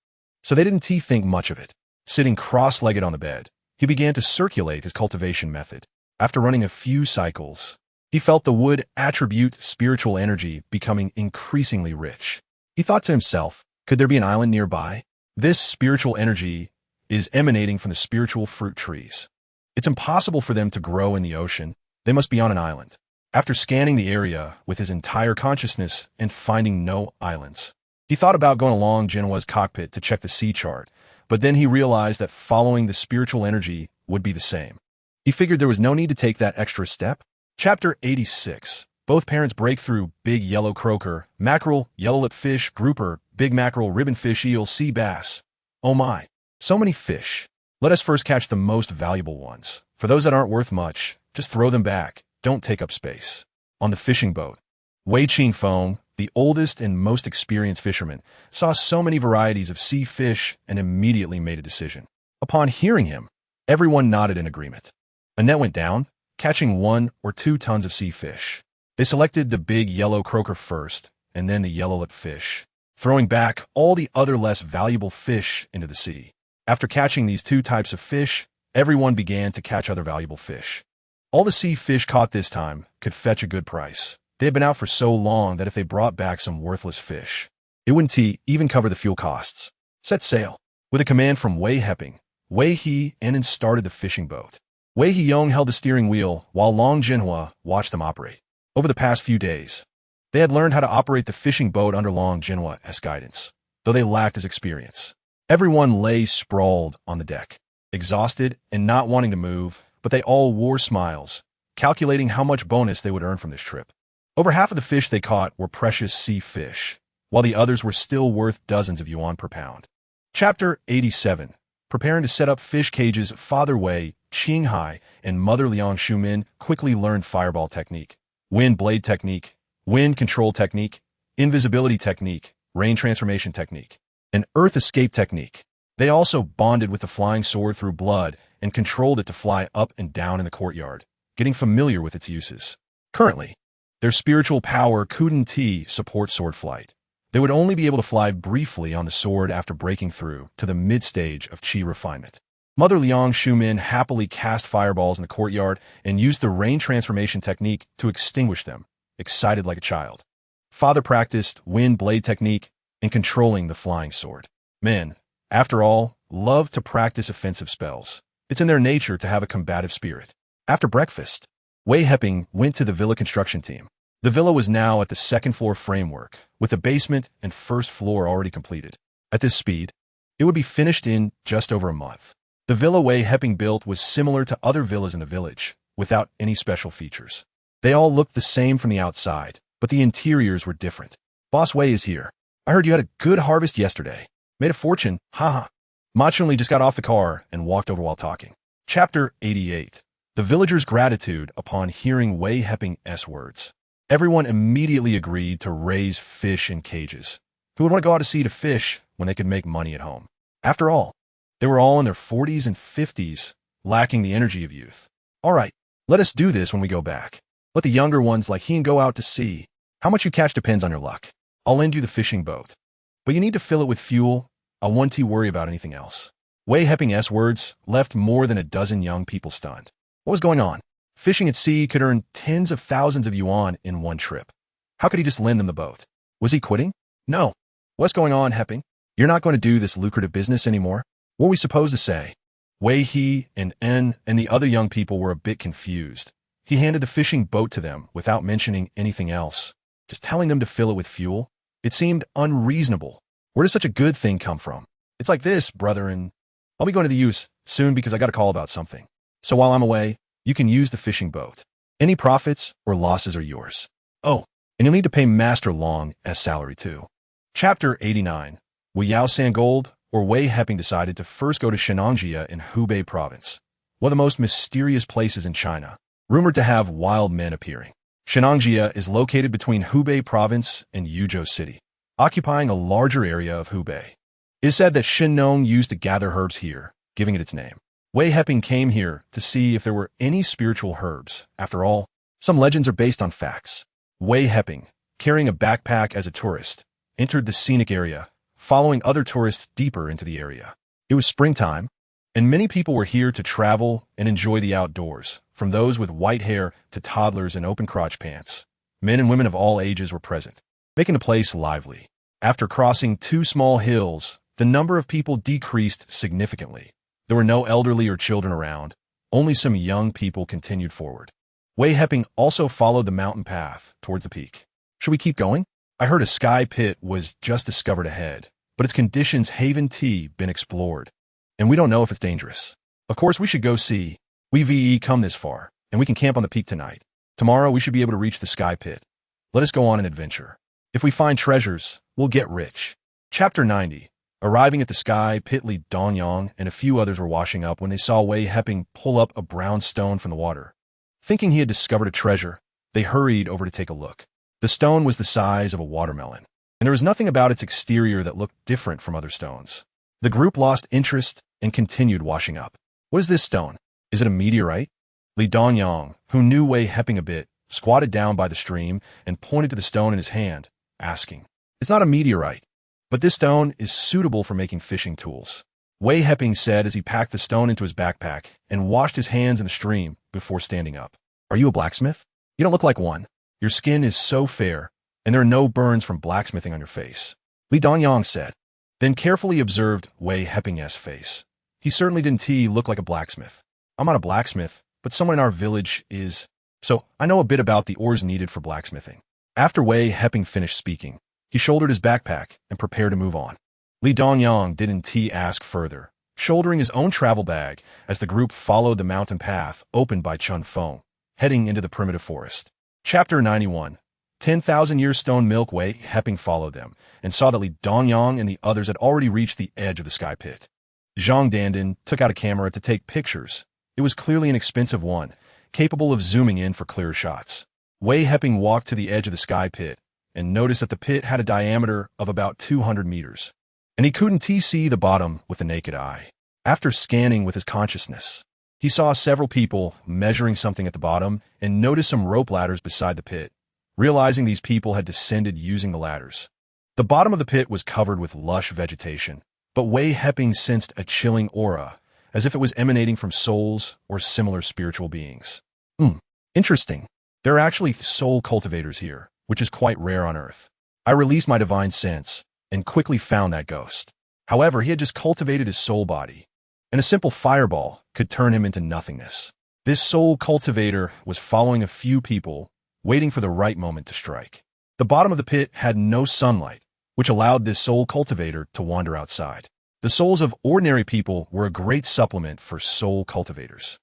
So they didn't think much of it. Sitting cross-legged on the bed, he began to circulate his cultivation method. After running a few cycles, he felt the wood attribute spiritual energy becoming increasingly rich. He thought to himself, could there be an island nearby? This spiritual energy is emanating from the spiritual fruit trees. It's impossible for them to grow in the ocean. They must be on an island. After scanning the area with his entire consciousness and finding no islands, he thought about going along Genoa's cockpit to check the sea chart, but then he realized that following the spiritual energy would be the same. He figured there was no need to take that extra step. Chapter 86. Both parents break through big yellow croaker, mackerel, yellow-lip fish, grouper, big mackerel, ribbonfish, eel, sea bass. Oh my, so many fish. Let us first catch the most valuable ones. For those that aren't worth much, just throw them back. Don't take up space. On the fishing boat, Wei Qingfeng, the oldest and most experienced fisherman, saw so many varieties of sea fish and immediately made a decision. Upon hearing him, everyone nodded in agreement. A net went down, catching 1 or 2 tons of sea fish. They selected the big yellow croaker first, and then the yellow-lip fish, throwing back all the other less valuable fish into the sea. After catching these 2 types of fish, everyone began to catch other valuable fish. All the sea fish caught this time could fetch a good price. They had been out for so long that if they brought back some worthless fish, it wouldn't even cover the fuel costs. Set sail. With a command from Wei Heping, Wei He and started the fishing boat. Wei Heyong held the steering wheel while Long Jinhua watched them operate. Over the past few days, they had learned how to operate the fishing boat under Long Jinhua's guidance. though they lacked his experience. Everyone lay sprawled on the deck, exhausted and not wanting to move, but they all wore smiles, calculating how much bonus they would earn from this trip. Over half of the fish they caught were precious sea fish, while the others were still worth dozens of yuan per pound. Chapter 87. Preparing to set up fish cages, Father Wei, Qinghai, and Mother Liang Shumin quickly learned fireball technique, wind blade technique, wind control technique, invisibility technique, rain transformation technique, and earth escape technique. They also bonded with the flying sword through blood and controlled it to fly up and down in the courtyard, getting familiar with its uses. Currently, their spiritual power couldn't support sword flight. They would only be able to fly briefly on the sword after breaking through to the mid-stage of qi refinement. Mother Liang Shumin happily cast fireballs in the courtyard and used the rain transformation technique to extinguish them, excited like a child. Father practiced wind blade technique and controlling the flying sword. Men, after all, love to practice offensive spells. It's in their nature to have a combative spirit. After breakfast, Wei Heping went to the villa construction team. The villa was now at the second-floor framework, with the basement and first floor already completed. At this speed, it would be finished in just over a month. The villa Wei Heping built was similar to other villas in the village, without any special features. They all looked the same from the outside, but the interiors were different. Boss Wei is here. I heard you had a good harvest yesterday. Made a fortune, haha. Ma Chunli just got off the car and walked over while talking. Chapter 88. The villagers' gratitude upon hearing Wei Heping's words. Everyone immediately agreed to raise fish in cages. Who would want to go out to sea to fish when they could make money at home? After all, they were all in their 40s and 50s, lacking the energy of youth. All right, let us do this when we go back. Let the younger ones like he go out to sea. How much you catch depends on your luck. I'll lend you the fishing boat. But you need to fill it with fuel. I won't worry about anything else. Wei Heping's words left more than a dozen young people stunned. What was going on? Fishing at sea could earn tens of thousands of yuan in one trip. How could he just lend them the boat? Was he quitting? No. What's going on, Heping? You're not going to do this lucrative business anymore? What were we supposed to say? Wei He and En and the other young people were a bit confused. He handed the fishing boat to them without mentioning anything else, just telling them to fill it with fuel. It seemed unreasonable. Where does such a good thing come from? It's like this, brother, and I'll be going to the use soon because I got a call about something. So while I'm away, you can use the fishing boat. Any profits or losses are yours. Oh, and you'll need to pay Master Long as salary too. Chapter 89. Wu Yao Sangold or Wei Heping decided to first go to Shenangjia in Hubei province, one of the most mysterious places in China, rumored to have wild men appearing. Shenangjia is located between Hubei province and Yuzhou city, occupying a larger area of Hubei. It is said that Shinnong used to gather herbs here, giving it its name. Wei Heping came here to see if there were any spiritual herbs. After all, some legends are based on facts. Wei Heping, carrying a backpack as a tourist, entered the scenic area, following other tourists deeper into the area. It was springtime, and many people were here to travel and enjoy the outdoors, from those with white hair to toddlers in open crotch pants. Men and women of all ages were present, making the place lively. After crossing two small hills, the number of people decreased significantly. There were no elderly or children around. Only some young people continued forward. Wei Heping also followed the mountain path towards the peak. Should we keep going? I heard a sky pit was just discovered ahead, but its conditions haven't been explored, and we don't know if it's dangerous. Of course, we should go see. We've come this far, and we can camp on the peak tonight. Tomorrow, we should be able to reach the sky pit. Let us go on an adventure. If we find treasures, we'll get rich. Chapter 90. Arriving at the sky pit, Li Donyang and a few others were washing up when they saw Wei Heping pull up a brown stone from the water. Thinking he had discovered a treasure, they hurried over to take a look. The stone was the size of a watermelon, and there was nothing about its exterior that looked different from other stones. The group lost interest and continued washing up. What is this stone? Is it a meteorite? Li Donyang, who knew Wei Heping a bit, squatted down by the stream and pointed to the stone in his hand, asking, "It's not a meteorite, but this stone is suitable for making fishing tools," Wei Heping said as he packed the stone into his backpack and washed his hands in the stream before standing up. "Are you a blacksmith? You don't look like one. Your skin is so fair, and there are no burns from blacksmithing on your face," Li Donyang said, then carefully observed Wei Heping's face. He certainly didn't look like a blacksmith. "I'm not a blacksmith, but someone in our village is, so I know a bit about the ores needed for blacksmithing." After Wei Heping finished speaking, he shouldered his backpack and prepared to move on. Li Dongyang didn't ask further, shouldering his own travel bag as the group followed the mountain path opened by Chun Feng, heading into the primitive forest. Chapter 91. 10,000 Years Stone Milk. Wei Heping followed them and saw that Li Dongyang and the others had already reached the edge of the sky pit. Zhang Dandan took out a camera to take pictures. It was clearly an expensive one, capable of zooming in for clearer shots. Wei Heping walked to the edge of the sky pit and noticed that the pit had a diameter of about 200 meters, and he couldn't see the bottom with the naked eye. After scanning with his consciousness, he saw several people measuring something at the bottom and noticed some rope ladders beside the pit, realizing these people had descended using the ladders. The bottom of the pit was covered with lush vegetation, but Wei Heping sensed a chilling aura, as if it was emanating from souls or similar spiritual beings. Interesting. There are actually soul cultivators here, which is quite rare on Earth. I released my divine sense and quickly found that ghost. However, he had just cultivated his soul body, and a simple fireball could turn him into nothingness. This soul cultivator was following a few people, waiting for the right moment to strike. The bottom of the pit had no sunlight, which allowed this soul cultivator to wander outside. The souls of ordinary people were a great supplement for soul cultivators.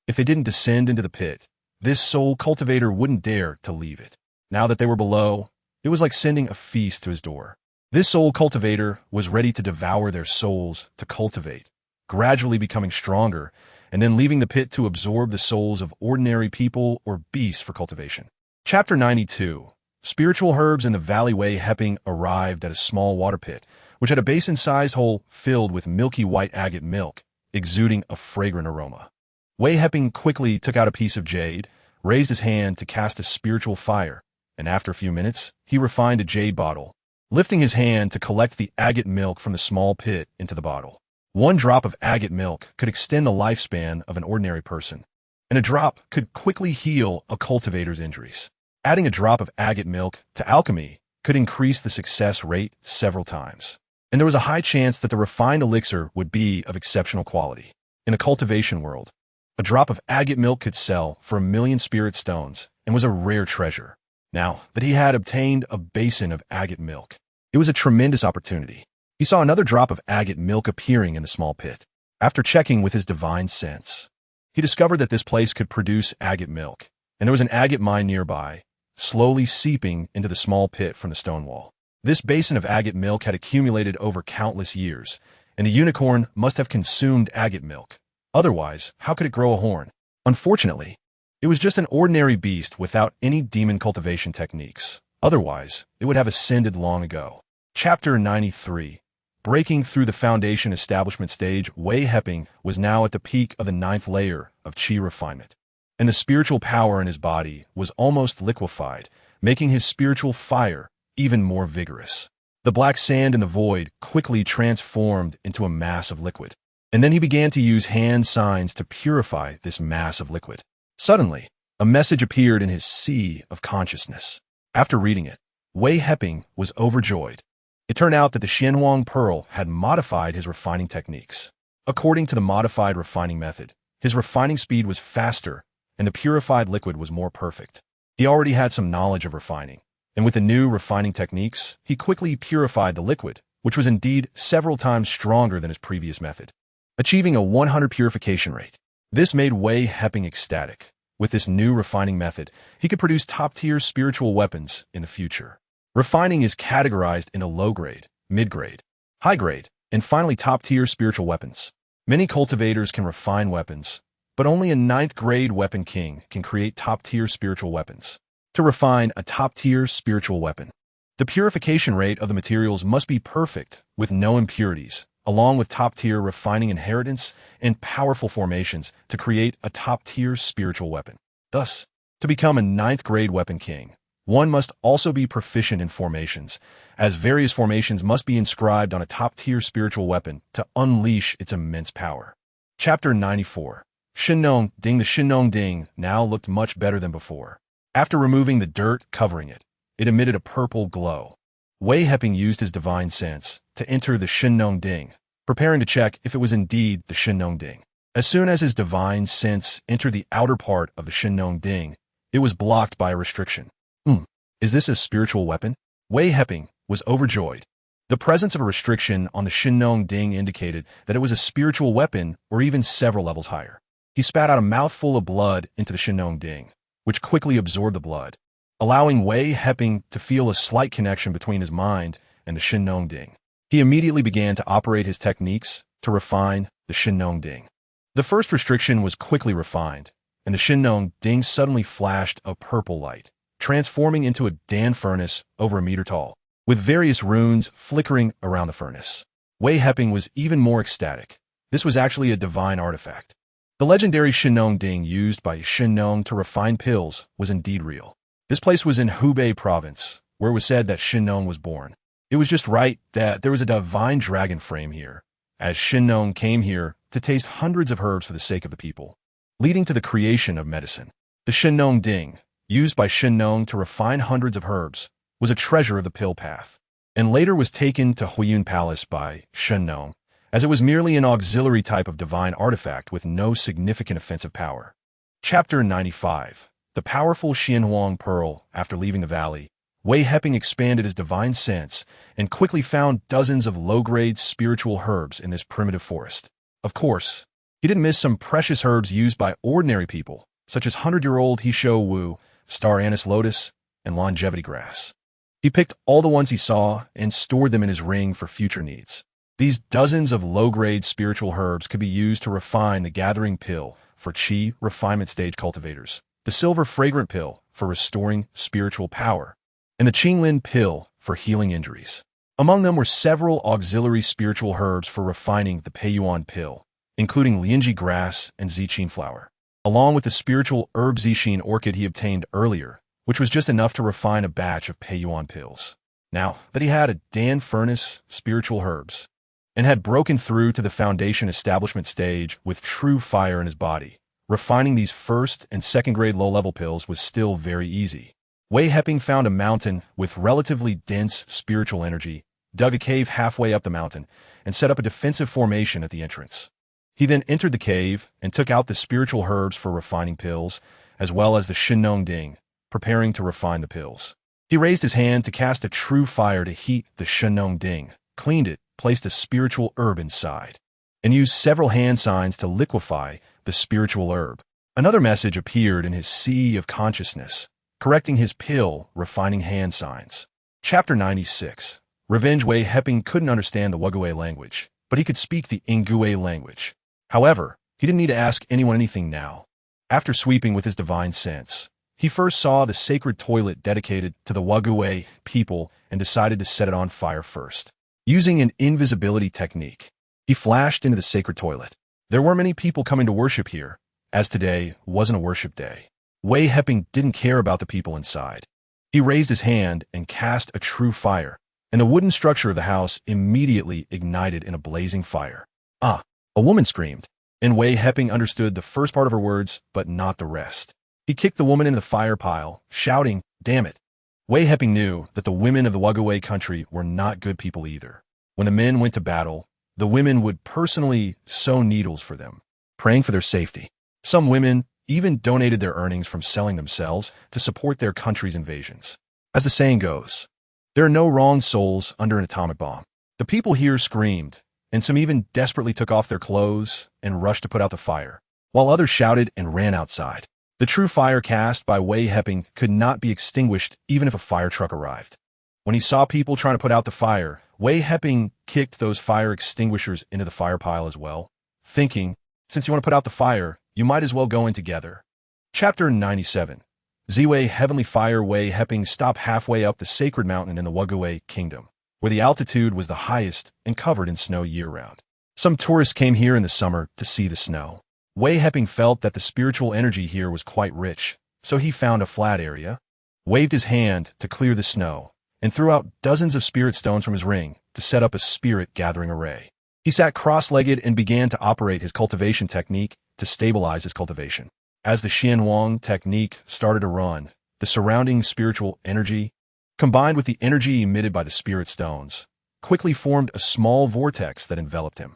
If they didn't descend into the pit, this soul cultivator wouldn't dare to leave it. Now that they were below, it was like sending a feast to his door. This soul cultivator was ready to devour their souls to cultivate, gradually becoming stronger, and then leaving the pit to absorb the souls of ordinary people or beasts for cultivation. Chapter 92. Spiritual herbs in the valley. Wei Heping arrived at a small water pit, which had a basin-sized hole filled with milky white agate milk, exuding a fragrant aroma. Wei Heping quickly took out a piece of jade, raised his hand to cast a spiritual fire, and after a few minutes, he refined a jade bottle, lifting his hand to collect the agate milk from the small pit into the bottle. 1 drop of agate milk could extend the lifespan of an ordinary person, and a drop could quickly heal a cultivator's injuries. Adding a drop of agate milk to alchemy could increase the success rate several times, and there was a high chance that the refined elixir would be of exceptional quality. In a cultivation world, a drop of agate milk could sell for 1,000,000 spirit stones and was a rare treasure. Now that he had obtained a basin of agate milk, it was a tremendous opportunity. He saw another drop of agate milk appearing in the small pit. After checking with his divine sense, he discovered that this place could produce agate milk, and there was an agate mine nearby, slowly seeping into the small pit from the stone wall. This basin of agate milk had accumulated over countless years, and the unicorn must have consumed agate milk. Otherwise, how could it grow a horn? Unfortunately, it was just an ordinary beast without any demon cultivation techniques. Otherwise, it would have ascended long ago. Chapter 93. Breaking through the foundation establishment stage. Wei Heping was now at the peak of the 9th layer of Qi refinement, and the spiritual power in his body was almost liquefied, making his spiritual fire even more vigorous. The black sand in the void quickly transformed into a mass of liquid, and then he began to use hand signs to purify this mass of liquid. Suddenly, a message appeared in his sea of consciousness. After reading it, Wei Heping was overjoyed. It turned out that the Xianhuang Pearl had modified his refining techniques. According to the modified refining method, his refining speed was faster, and the purified liquid was more perfect. He already had some knowledge of refining, and with the new refining techniques, he quickly purified the liquid, which was indeed several times stronger than his previous method, achieving a 100 purification rate. This made Wei Heping ecstatic. With this new refining method, he could produce top-tier spiritual weapons in the future. Refining is categorized into low-grade, mid-grade, high-grade, and finally top-tier spiritual weapons. Many cultivators can refine weapons, but only a 9th-grade weapon king can create top-tier spiritual weapons. To refine a top-tier spiritual weapon, the purification rate of the materials must be perfect, with no impurities, along with top-tier refining inheritance and powerful formations to create a top-tier spiritual weapon. Thus, to become a 9th-grade weapon king, one must also be proficient in formations, as various formations must be inscribed on a top-tier spiritual weapon to unleash its immense power. Chapter 94. Shinnong Ding. The Shinnong Ding now looked much better than before. After removing the dirt covering it, it emitted a purple glow. Wei Heping used his divine sense to enter the Shinnong Ding, preparing to check if it was indeed the Shinnong Ding. As soon as his divine sense entered the outer part of the Shinnong Ding, it was blocked by a restriction. Is this a spiritual weapon? Wei Heping was overjoyed. The presence of a restriction on the Shinnong Ding indicated that it was a spiritual weapon or even several levels higher. He spat out a mouthful of blood into the Shinnong Ding, which quickly absorbed the blood, allowing Wei Heping to feel a slight connection between his mind and the Shinnong Ding. He immediately began to operate his techniques to refine the Shinnong Ding. The first restriction was quickly refined, and the Shinnong Ding suddenly flashed a purple light, transforming into a Dan furnace over a meter tall, with various runes flickering around the furnace. Wei Heping was even more ecstatic. This was actually a divine artifact. The legendary Shinnong Ding used by Shinnong to refine pills was indeed real. This place was in Hubei province, where it was said that Shinnong was born. It was just right that there was a divine dragon frame here, as Shinnong came here to taste hundreds of herbs for the sake of the people, leading to the creation of medicine. The Shinnong Ding, used by Shinnong to refine hundreds of herbs, was a treasure of the pill path, and later was taken to Huiyun Palace by Shinnong, as it was merely an auxiliary type of divine artifact with no significant offensive power. Chapter 95. The powerful Xianhuang Pearl. After leaving the valley, Wei Heping expanded his divine sense and quickly found dozens of low-grade spiritual herbs in this primitive forest. Of course, he didn't miss some precious herbs used by ordinary people, such as 100-year-old Hisho Wu, star anise lotus, and longevity grass. He picked all the ones he saw and stored them in his ring for future needs. These dozens of low-grade spiritual herbs could be used to refine the gathering pill for qi refinement stage cultivators, the silver fragrant pill for restoring spiritual power, and the Qinglin pill for healing injuries. Among them were several auxiliary spiritual herbs for refining the Peiyuan pill, including lianji grass and ziqin flower, along with the spiritual herb zixin orchid he obtained earlier, which was just enough to refine a batch of Peiyuan pills. Now that he had a Dan furnace spiritual herbs, and had broken through to the foundation establishment stage with true fire in his body, refining these first and second-grade low-level pills was still very easy. Wei Heping found a mountain with relatively dense spiritual energy, dug a cave halfway up the mountain, and set up a defensive formation at the entrance. He then entered the cave and took out the spiritual herbs for refining pills, as well as the Shinnong Ding, preparing to refine the pills. He raised his hand to cast a true fire to heat the Shinnong Ding, cleaned it, placed a spiritual herb inside, and used several hand signs to liquefy the spiritual herb. Another message appeared in his sea of consciousness, correcting his pill refining hand signs. Chapter 96. Revenge. Wei Heping couldn't understand the Wugui language, but he could speak the Ingui language. However, he didn't need to ask anyone anything now. After sweeping with his divine sense, he first saw the sacred toilet dedicated to the Wugui people and decided to set it on fire first. Using an invisibility technique, he flashed into the sacred toilet. There were many people coming to worship here, as today wasn't a worship day. Wei Heping didn't care about the people inside. He raised his hand and cast a true fire, and the wooden structure of the house immediately ignited in a blazing fire. Ah! A woman screamed, and Wei Heping understood the first part of her words, but not the rest. He kicked the woman into the fire pile, shouting, "Damn it!" Wei Heping knew that the women of the Wugui country were not good people either. When the men went to battle, the women would personally sew needles for them, praying for their safety. Some women even donated their earnings from selling themselves to support their country's invasions. As the saying goes, there are no wrong souls under an atomic bomb. The people here screamed, and some even desperately took off their clothes and rushed to put out the fire, while others shouted and ran outside. The true fire cast by Wei Heping could not be extinguished even if a fire truck arrived. When he saw people trying to put out the fire, Wei Heping kicked those fire extinguishers into the fire pile as well, thinking, since you want to put out the fire, you might as well go in together. Chapter 97. Ziwei Heavenly Fire. Wei Heping stopped halfway up the sacred mountain in the Wugui Kingdom, where the altitude was the highest and covered in snow year-round. Some tourists came here in the summer to see the snow. Wei Heping felt that the spiritual energy here was quite rich, so he found a flat area, waved his hand to clear the snow, and threw out dozens of spirit stones from his ring to set up a spirit gathering array. He sat cross-legged and began to operate his cultivation technique to stabilize his cultivation. As the Xianhuang technique started to run, the surrounding spiritual energy, combined with the energy emitted by the spirit stones, quickly formed a small vortex that enveloped him.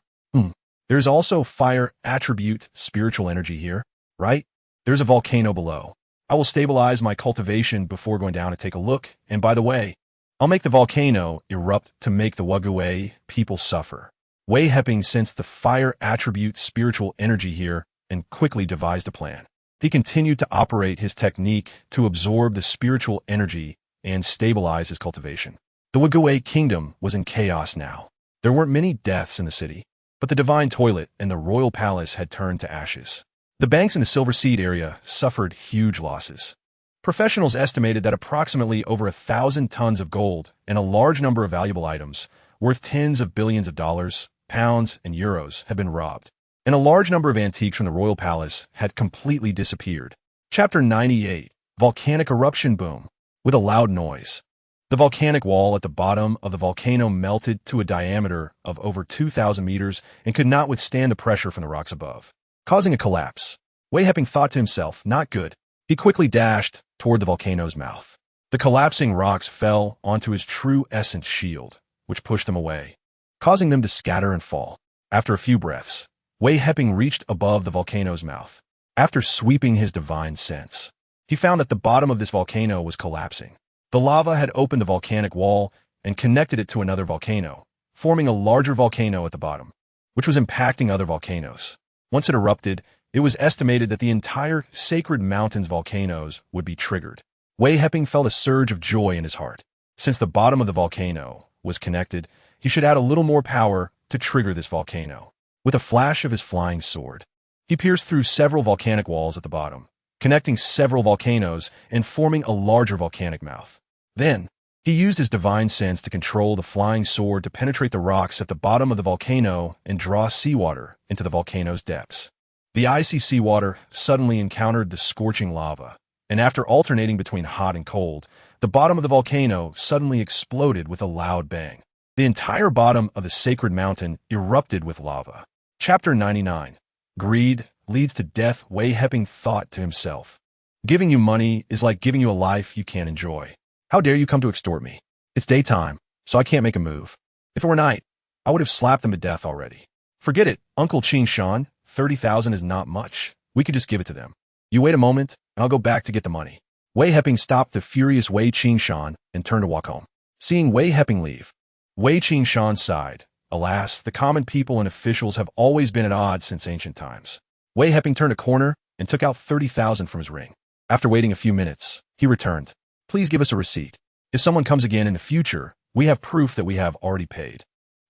There's also fire attribute spiritual energy here, right? There's a volcano below. I will stabilize my cultivation before going down to take a look, and by the way, I'll make the volcano erupt to make the Wei people suffer. Wei Heping sensed the fire attribute spiritual energy here and quickly devised a plan. He continued to operate his technique to absorb the spiritual energy and stabilize his cultivation. The Wei kingdom was in chaos now. There weren't many deaths in the city, but the divine toilet and the royal palace had turned to ashes. The banks in the Silver Seed area suffered huge losses. Professionals estimated that approximately over 1,000 tons of gold and a large number of valuable items, worth tens of billions of dollars, pounds, and euros, had been robbed, and a large number of antiques from the royal palace had completely disappeared. Chapter 98. Volcanic Eruption Boom. With a loud noise, the volcanic wall at the bottom of the volcano melted to a diameter of over 2,000 meters and could not withstand the pressure from the rocks above, causing a collapse. Wei Heping thought to himself, not good. He quickly dashed toward the volcano's mouth. The collapsing rocks fell onto his true essence shield, which pushed them away, causing them to scatter and fall. After a few breaths, Wei Heping reached above the volcano's mouth. After sweeping his divine sense, he found that the bottom of this volcano was collapsing. The lava had opened the volcanic wall and connected it to another volcano, forming a larger volcano at the bottom, which was impacting other volcanoes. Once it erupted, it was estimated that the entire Sacred Mountains volcanoes would be triggered. Wei Heping felt a surge of joy in his heart. Since the bottom of the volcano was connected, he should add a little more power to trigger this volcano. With a flash of his flying sword, he pierced through several volcanic walls at the bottom, connecting several volcanoes and forming a larger volcanic mouth. Then, he used his divine sense to control the flying sword to penetrate the rocks at the bottom of the volcano and draw seawater into the volcano's depths. The icy seawater suddenly encountered the scorching lava, and after alternating between hot and cold, the bottom of the volcano suddenly exploded with a loud bang. The entire bottom of the sacred mountain erupted with lava. Chapter 99. Greed leads to death. Wei Heping thought to himself, giving you money is like giving you a life you can't enjoy. How dare you come to extort me? It's daytime, so I can't make a move. If it were night, I would have slapped them to death already. Forget it, Uncle Qing Shan, 30,000 is not much. We could just give it to them. You wait a moment, and I'll go back to get the money. Wei Heping stopped the furious Wei Qing Shan and turned to walk home. Seeing Wei Heping leave, Wei Qing Shan sighed. Alas, the common people and officials have always been at odds since ancient times. Wei Heping turned a corner and took out 30,000 from his ring. After waiting a few minutes, he returned. Please give us a receipt. If someone comes again in the future, we have proof that we have already paid.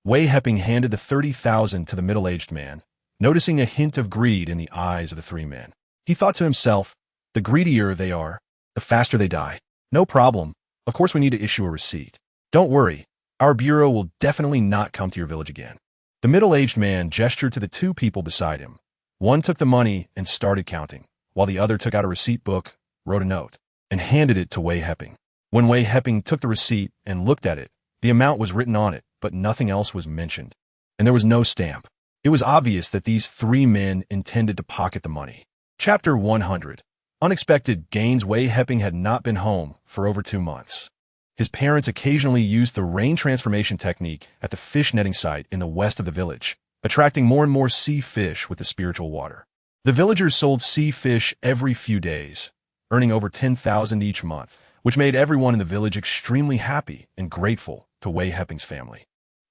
Wei Heping handed the 30,000 to the middle-aged man, noticing a hint of greed in the eyes of the three men. He thought to himself, the greedier they are, the faster they die. No problem. Of course we need to issue a receipt. Don't worry. Our bureau will definitely not come to your village again. The middle-aged man gestured to the two people beside him. One took the money and started counting, while the other took out a receipt book, wrote a note, and handed it to Wei Heping. When Wei Heping took the receipt and looked at it, the amount was written on it, but nothing else was mentioned, and there was no stamp. It was obvious that these three men intended to pocket the money. Chapter 100. Unexpected gains. Wei Heping had not been home for over 2 months. His parents occasionally used the rain transformation technique at the fish netting site in the west of the village, attracting more and more sea fish with the spiritual water. The villagers sold sea fish every few days, earning over 10,000 each month, which made everyone in the village extremely happy and grateful to Wei Heping's family.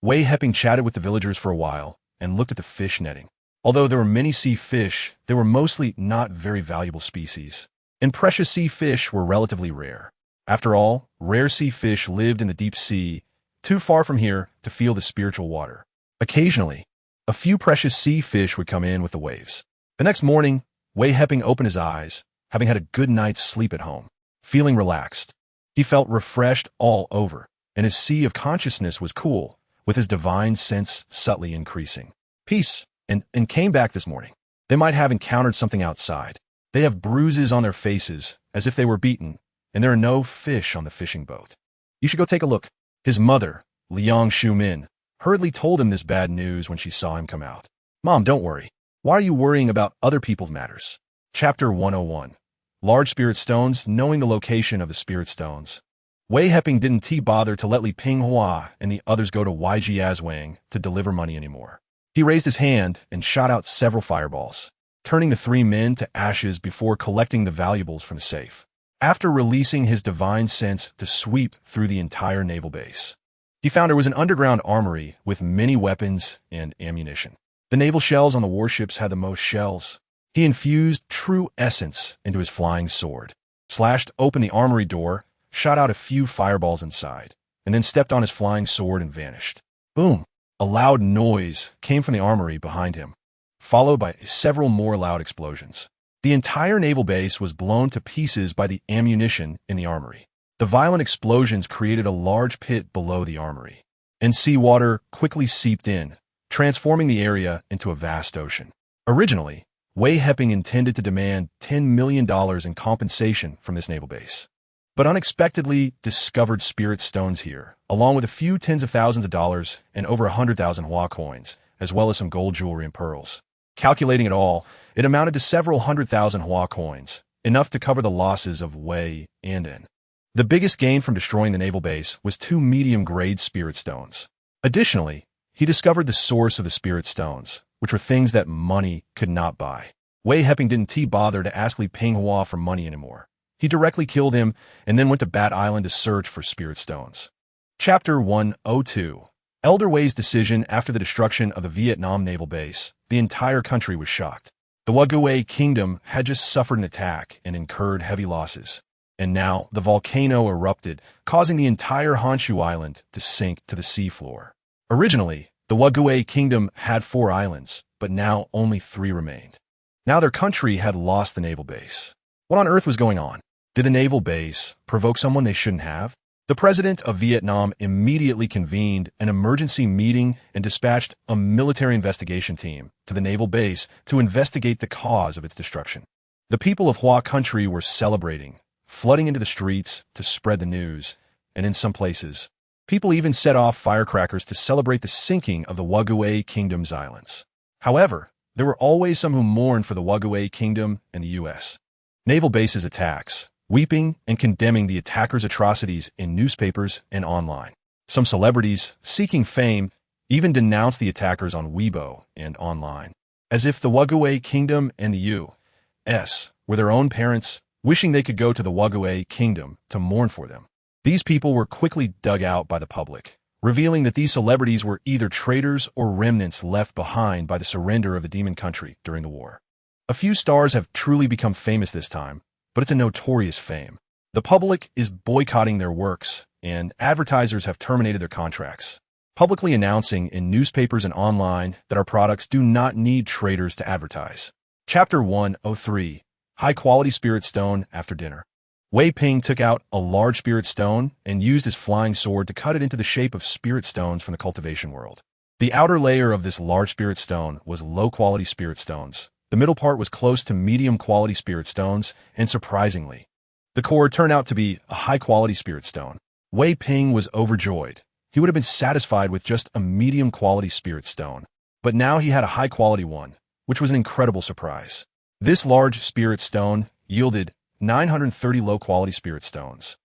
Wei Heping chatted with the villagers for a while and looked at the fish netting. Although there were many sea fish, they were mostly not very valuable species, and precious sea fish were relatively rare. After all, rare sea fish lived in the deep sea, too far from here to feel the spiritual water. Occasionally, a few precious sea fish would come in with the waves. The next morning, Wei Heping opened his eyes, having had a good night's sleep at home. Feeling relaxed, he felt refreshed all over, and his sea of consciousness was cool, with his divine sense subtly increasing. Peace, and came back this morning. They might have encountered something outside. They have bruises on their faces, as if they were beaten, and there are no fish on the fishing boat. You should go take a look. His mother, Liang Shumin, hurriedly told him this bad news when she saw him come out. Mom, don't worry. Why are you worrying about other people's matters? Chapter 101. Large spirit stones. Knowing the location of the spirit stones, Wei Heping didn't bother to let Li Pinghua and the others go to YG Aswang to deliver money anymore. He raised his hand and shot out several fireballs, turning the three men to ashes before collecting the valuables from the safe. after releasing his divine sense to sweep through the entire naval base. He found there was an underground armory with many weapons and ammunition. The naval shells on the warships had the most shells. He infused true essence into his flying sword, slashed open the armory door, shot out a few fireballs inside, and then stepped on his flying sword and vanished. Boom! A loud noise came from the armory behind him, followed by several more loud explosions. The entire naval base was blown to pieces by the ammunition in the armory. The violent explosions created a large pit below the armory, and seawater quickly seeped in, transforming the area into a vast ocean. Originally, Wei Heping intended to demand $10 million in compensation from this naval base, but unexpectedly discovered spirit stones here, along with a few tens of thousands of dollars and over 100,000 Hua coins, as well as some gold jewelry and pearls. Calculating it all, it amounted to several 100,000 Hua coins, enough to cover the losses of Wei and En. The biggest gain from destroying the naval base was 2 medium-grade spirit stones. Additionally, he discovered the source of the spirit stones, which were things that money could not buy. Wei Heping didn't bother to ask Li Pinghua for money anymore. He directly killed him and then went to Bat Island to search for spirit stones. Chapter 102. Elder Wei's decision after the destruction of the Vietnam naval base. The entire country was shocked. The Wei kingdom had just suffered an attack and incurred heavy losses. And now the volcano erupted, causing the entire Honshu Island to sink to the seafloor. Originally, the Wei kingdom had 4 islands, but now only 3 remained. Now their country had lost the naval base. What on earth was going on? Did the naval base provoke someone they shouldn't have? The president of Vietnam immediately convened an emergency meeting and dispatched a military investigation team to the naval base to investigate the cause of its destruction. The people of Hua country were celebrating, flooding into the streets to spread the news, and in some places, people even set off firecrackers to celebrate the sinking of the Wei kingdom's islands. However, there were always some who mourned for the Wei kingdom and the U.S. naval base's attacks, weeping and condemning the attackers' atrocities in newspapers and online. Some celebrities, seeking fame, even denounced the attackers on Weibo and online, as if the Wei kingdom and the U.S. were their own parents, wishing they could go to the Wei kingdom to mourn for them. These people were quickly dug out by the public, revealing that these celebrities were either traitors or remnants left behind by the surrender of the demon country during the war. A few stars have truly become famous this time, but it's a notorious fame. The public is boycotting their works, and advertisers have terminated their contracts, publicly announcing in newspapers and online that our products do not need traders to advertise. Chapter 103. High-quality spirit stone after dinner. Wei Ping took out a large spirit stone and used his flying sword to cut it into the shape of spirit stones from the cultivation world. The outer layer of this large spirit stone was low-quality spirit stones. The middle part was close to medium-quality spirit stones, and surprisingly, the core turned out to be a high-quality spirit stone. Wei Ping was overjoyed. He would have been satisfied with just a medium-quality spirit stone, but now he had a high-quality one, which was an incredible surprise. This large spirit stone yielded 930 low-quality spirit stones,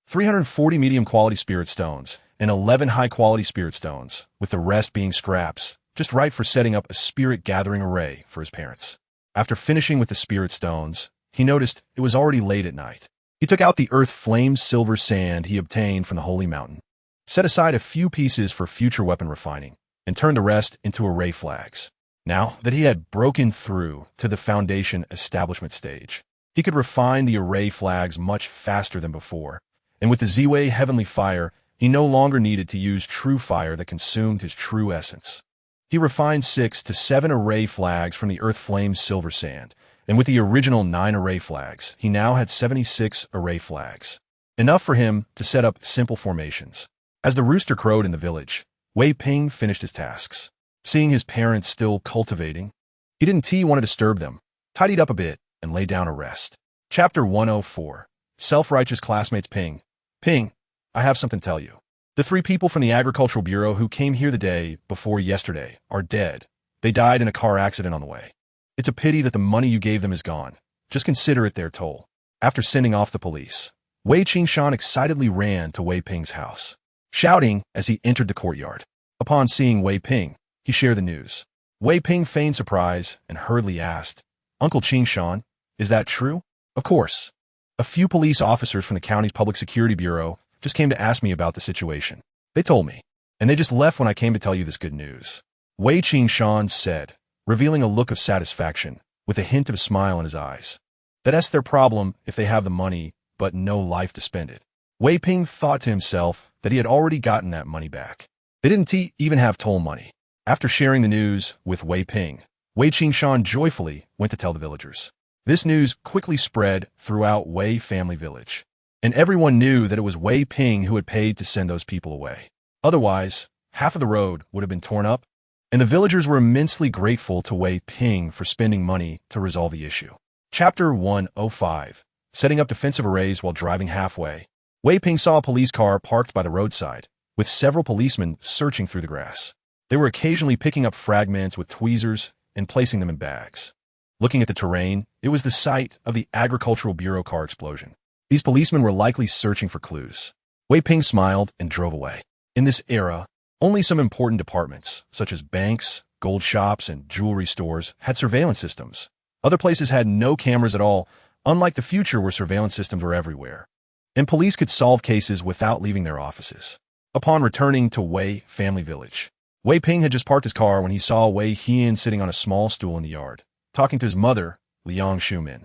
340 medium-quality spirit stones, and 11 high-quality spirit stones, with the rest being scraps, just right for setting up a spirit-gathering array for his parents. After finishing with the spirit stones, he noticed it was already late at night. He took out the earth flame silver sand he obtained from the holy mountain, set aside a few pieces for future weapon refining, and turned the rest into array flags. Now that he had broken through to the foundation establishment stage, he could refine the array flags much faster than before, and with the Ziwei heavenly fire, he no longer needed to use true fire that consumed his true essence. He refined 6 to 7 array flags from the earth flame silver sand, and with the original 9 array flags, he now had 76 array flags, enough for him to set up simple formations. As the rooster crowed in the village, Wei Ping finished his tasks. Seeing his parents still cultivating, he didn't want to disturb them, tidied up a bit, and lay down to rest. Chapter 104. Self-righteous classmates Ping. Ping, I have something to tell you. The 3 people from the Agricultural Bureau who came here the day before yesterday are dead. They died in a car accident on the way. It's a pity that the money you gave them is gone. Just consider it their toll. After sending off the police, Wei Qingshan excitedly ran to Wei Ping's house, shouting as he entered the courtyard. Upon seeing Wei Ping, he shared the news. Wei Ping feigned surprise and hurriedly asked, "Uncle Qingshan, is that true?" "Of course. A few police officers from the county's public security bureau just came to ask me about the situation. They told me, and they just left when I came to tell you this good news. Wei Heping said, revealing a look of satisfaction, with a hint of a smile in his eyes. That's their problem if they have the money, but no life to spend it. Wei Heping thought to himself that he had already gotten that money back. They didn't even have toll money. After sharing the news with Wei Heping, Wei Heping joyfully went to tell the villagers. This news quickly spread throughout Wei family village, and everyone knew that it was Wei Heping who had paid to send those people away. Otherwise, half of the road would have been torn up, and the villagers were immensely grateful to Wei Heping for spending money to resolve the issue. Chapter 105. Setting up defensive arrays while driving halfway. Wei Heping saw a police car parked by the roadside, with several policemen searching through the grass. They were occasionally picking up fragments with tweezers and placing them in bags. Looking at the terrain, it was the site of the Agricultural Bureau car explosion. These policemen were likely searching for clues. Wei Heping smiled and drove away. In this era, only some important departments, such as banks, gold shops, and jewelry stores, had surveillance systems. Other places had no cameras at all, unlike the future where surveillance systems were everywhere. And police could solve cases without leaving their offices. Upon returning to Wei family village, Wei Heping had just parked his car when he saw Wei Heping sitting on a small stool in the yard, talking to his mother, Liang Shumin.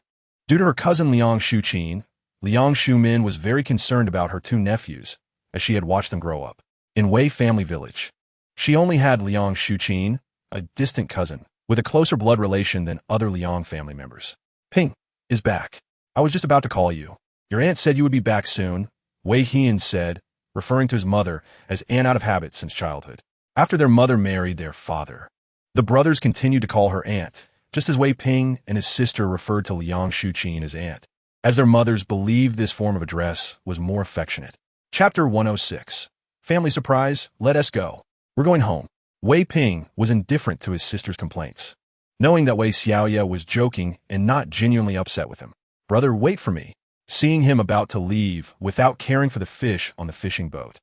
Due to her cousin Liang Shuqin, Liang Shumin was very concerned about her two nephews, as she had watched them grow up. In Wei family village, she only had Liang Shuqin, a distant cousin, with a closer blood relation than other Liang family members. Ping is back. I was just about to call you. Your aunt said you would be back soon, Wei Heping said, referring to his mother as aunt out of habit since childhood. After their mother married their father, the brothers continued to call her aunt, just as Wei Heping and his sister referred to Liang Shuqin as aunt, as their mothers believed this form of address was more affectionate. Chapter 106. Family surprise, let us go. We're going home. Wei Heping was indifferent to his sister's complaints, knowing that Wei Xiaoya was joking and not genuinely upset with him. Brother, wait for me. Seeing him about to leave without caring for the fish on the fishing boat,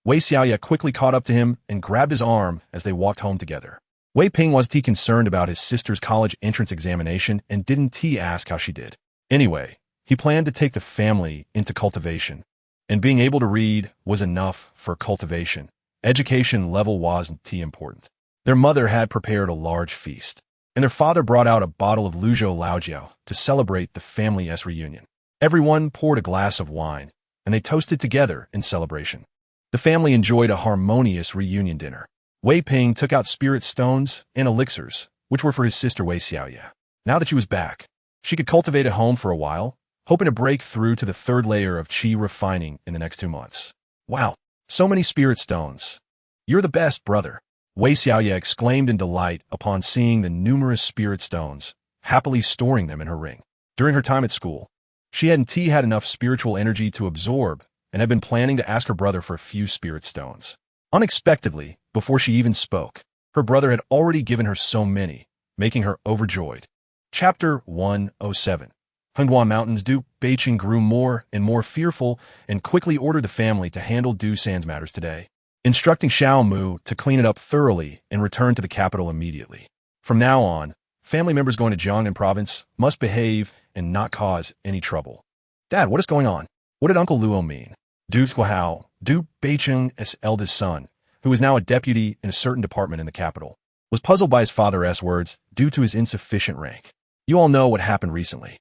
Wei Xiaoya quickly caught up to him and grabbed his arm as they walked home together. Wei Heping wasn't concerned about his sister's college entrance examination and didn't ask how she did. Anyway, he planned to take the family into cultivation, and being able to read was enough for cultivation. Education level wasn't important. Their mother had prepared a large feast, and their father brought out a bottle of Luzhou Laojiao to celebrate the family's reunion. Everyone poured a glass of wine, and they toasted together in celebration. The family enjoyed a harmonious reunion dinner. Wei Heping took out spirit stones and elixirs, which were for his sister Wei Xiaoya. Now that she was back, she could cultivate at home for a while, hoping to break through to the third layer of qi refining in the next 2 months. Wow, so many spirit stones. You're the best, brother, Wei Xiaoya exclaimed in delight upon seeing the numerous spirit stones, happily storing them in her ring. During her time at school, she hadn't had enough spiritual energy to absorb and had been planning to ask her brother for a few spirit stones. Unexpectedly, before she even spoke, her brother had already given her so many, making her overjoyed. Chapter 107. Hengguan Mountain's Du Beiqing grew more and more fearful and quickly ordered the family to handle Du San's matters today, instructing Xiao Mu to clean it up thoroughly and return to the capital immediately. From now on, family members going to Jiangnan province must behave and not cause any trouble. Dad, what is going on? What did Uncle Luo mean? Du Guahao, Du Beiqing's eldest son, who was now a deputy in a certain department in the capital, was puzzled by his father's words due to his insufficient rank. You all know what happened recently.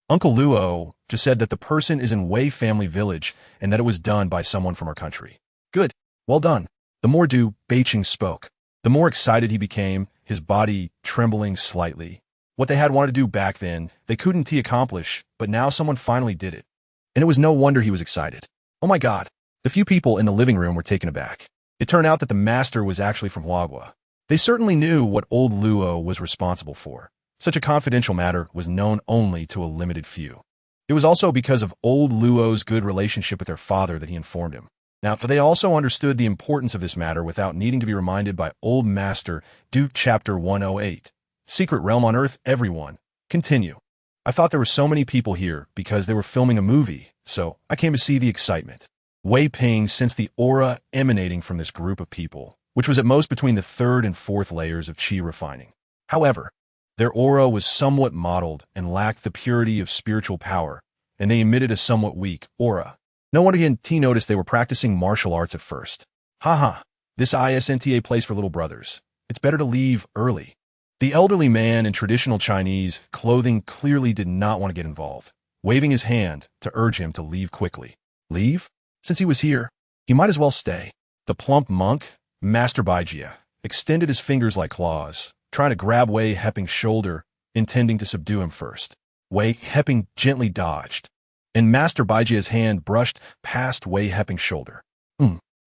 Uncle Luo just said that the person is in Wei family village and that it was done by someone from our country. Good. Well done. The more Du Beiqing spoke, the more excited he became, his body trembling slightly. What they had wanted to do back then, they couldn't accomplish, but now someone finally did it. And it was no wonder he was excited. Oh my God. The few people in the living room were taken aback. It turned out that the master was actually from Huagua. They certainly knew what old Luo was responsible for. Such a confidential matter was known only to a limited few. It was also because of old Luo's good relationship with their father that he informed him. Now, they also understood the importance of this matter without needing to be reminded by Old Master Du. Chapter 108. Secret Realm on Earth, everyone. Continue. I thought there were so many people here because they were filming a movie, so I came to see the excitement. Wei Heping sensed the aura emanating from this group of people, which was at most between the third and fourth layers of qi refining. However, their aura was somewhat mottled and lacked the purity of spiritual power, and they emitted a somewhat weak aura. No wonder he noticed they were practicing martial arts at first. Haha, this isn't a place for little brothers. It's better to leave early. The elderly man in traditional Chinese clothing clearly did not want to get involved, waving his hand to urge him to leave quickly. Leave? Since he was here, he might as well stay. The plump monk, Master Baijia, extended his fingers like claws, trying to grab Wei Heping's shoulder, intending to subdue him first. Wei Heping gently dodged, and Master Baijia's hand brushed past Wei Heping's shoulder.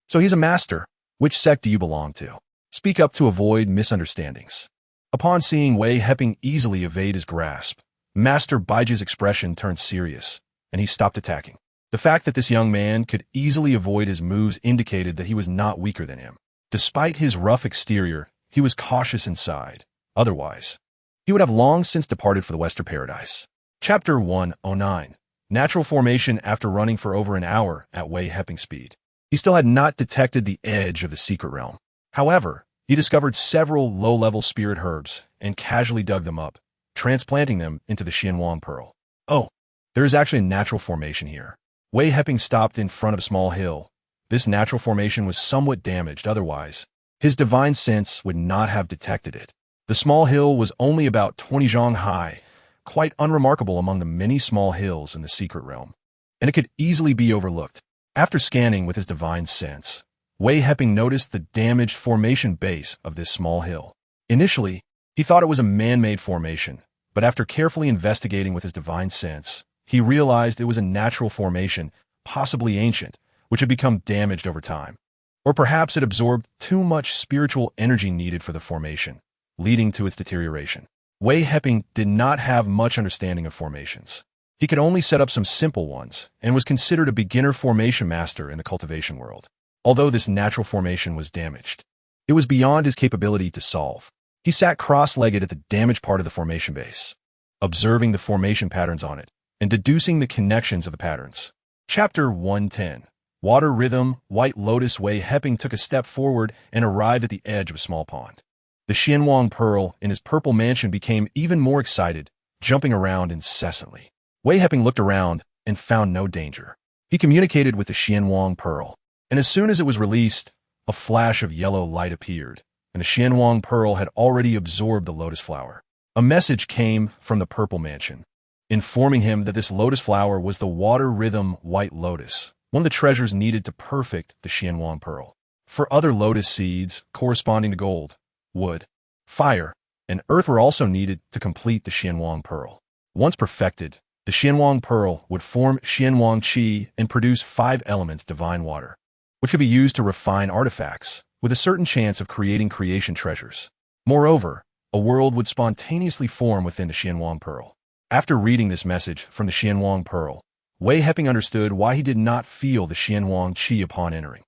So he's a master. Which sect do you belong to? Speak up to avoid misunderstandings. Upon seeing Wei Heping easily evade his grasp, Master Baijia's expression turned serious, and he stopped attacking. The fact that this young man could easily avoid his moves indicated that he was not weaker than him. Despite his rough exterior, he was cautious inside. Otherwise, he would have long since departed for the Western Paradise. Chapter 109. Natural formation after running for over an hour at Wei Heping speed. He still had not detected the edge of the secret realm. However, he discovered several low-level spirit herbs and casually dug them up, transplanting them into the Xianwang Pearl. Oh, there is actually a natural formation here. Wei Heping stopped in front of a small hill. This natural formation was somewhat damaged, otherwise his divine sense would not have detected it. The small hill was only about 20 zhang high, quite unremarkable among the many small hills in the secret realm, and it could easily be overlooked. After scanning with his divine sense, Wei Heping noticed the damaged formation base of this small hill. Initially, he thought it was a man-made formation, but after carefully investigating with his divine sense, he realized it was a natural formation, possibly ancient, which had become damaged over time. Or perhaps it absorbed too much spiritual energy needed for the formation, leading to its deterioration. Wei Heping did not have much understanding of formations. He could only set up some simple ones, and was considered a beginner formation master in the cultivation world. Although this natural formation was damaged, it was beyond his capability to solve. He sat cross-legged at the damaged part of the formation base, observing the formation patterns on it, and deducing the connections of the patterns. Chapter 110. Water Rhythm, White Lotus. Wei Heping took a step forward and arrived at the edge of a small pond. The Xianwang Pearl in his purple mansion became even more excited, jumping around incessantly. Wei Heping looked around and found no danger. He communicated with the Xianwang Pearl, and as soon as it was released, a flash of yellow light appeared, and the Xianwang Pearl had already absorbed the lotus flower. A message came from the purple mansion, informing him that this lotus flower was the Water Rhythm White Lotus, one of the treasures needed to perfect the Xianwang Pearl. For other lotus seeds corresponding to gold, wood, fire, and earth were also needed to complete the Xianwang Pearl. Once perfected, the Xianwang Pearl would form Xianwang Qi and produce 5 elements divine water, which could be used to refine artifacts, with a certain chance of creating creation treasures. Moreover, a world would spontaneously form within the Xianwang Pearl. After reading this message from the Xianwang Pearl, Wei Heping understood why he did not feel the Xianwang Qi upon entering.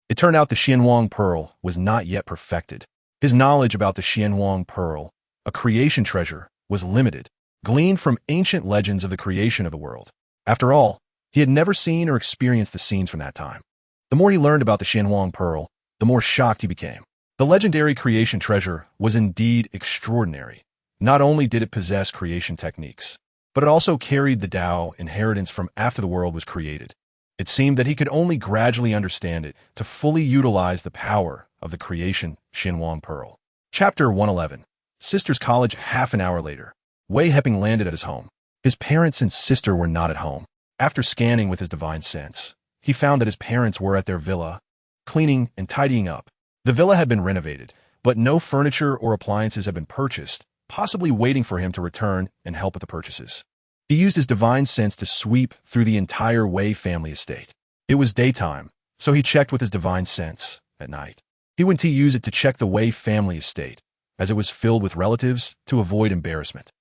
It turned out the Xianwang Pearl was not yet perfected. His knowledge about the Xianwang Pearl, a creation treasure, was limited, gleaned from ancient legends of the creation of the world. After all, he had never seen or experienced the scenes from that time. The more he learned about the Xianwang Pearl, the more shocked he became. The legendary creation treasure was indeed extraordinary. Not only did it possess creation techniques, but it also carried the Tao inheritance from after the world was created. It seemed that he could only gradually understand it to fully utilize the power of the creation Xianwang Pearl. Chapter 111. Sister's College. Half an hour later, Wei Heping landed at his home. His parents and sister were not at home. After scanning with his divine sense, he found that his parents were at their villa, cleaning and tidying up. The villa had been renovated, but no furniture or appliances had been purchased, possibly waiting for him to return and help with the purchases. He used his divine sense to sweep through the entire Wei family estate. It was daytime, so he checked with his divine sense at night. He went to use it to check the Wei family estate, as it was filled with relatives, to avoid embarrassment.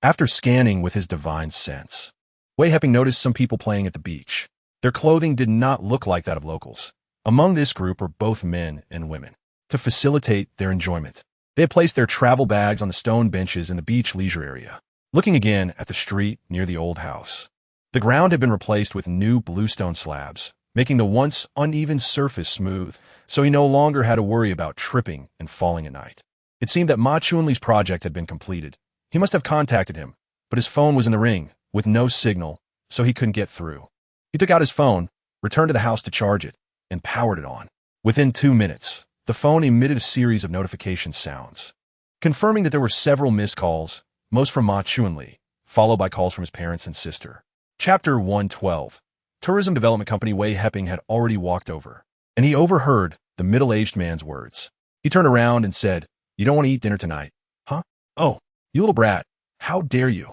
After scanning with his divine sense, Wei Heping noticed some people playing at the beach. Their clothing did not look like that of locals. Among this group were both men and women. To facilitate their enjoyment, they had placed their travel bags on the stone benches in the beach leisure area. Looking again at the street near the old house, the ground had been replaced with new bluestone slabs, making the once uneven surface smooth, so he no longer had to worry about tripping and falling at night. It seemed that Ma Chunli's project had been completed. He must have contacted him, but his phone was in the ring, with no signal, so he couldn't get through. He took out his phone, returned to the house to charge it, and powered it on. Within 2 minutes, the phone emitted a series of notification sounds, confirming that there were several missed calls, most from Ma Chunli, followed by calls from his parents and sister. Chapter 112. Tourism development company Wei Heping had already walked over, and he overheard the middle-aged man's words. He turned around and said, "You don't want to eat dinner tonight, huh? Oh, you little brat, how dare you?"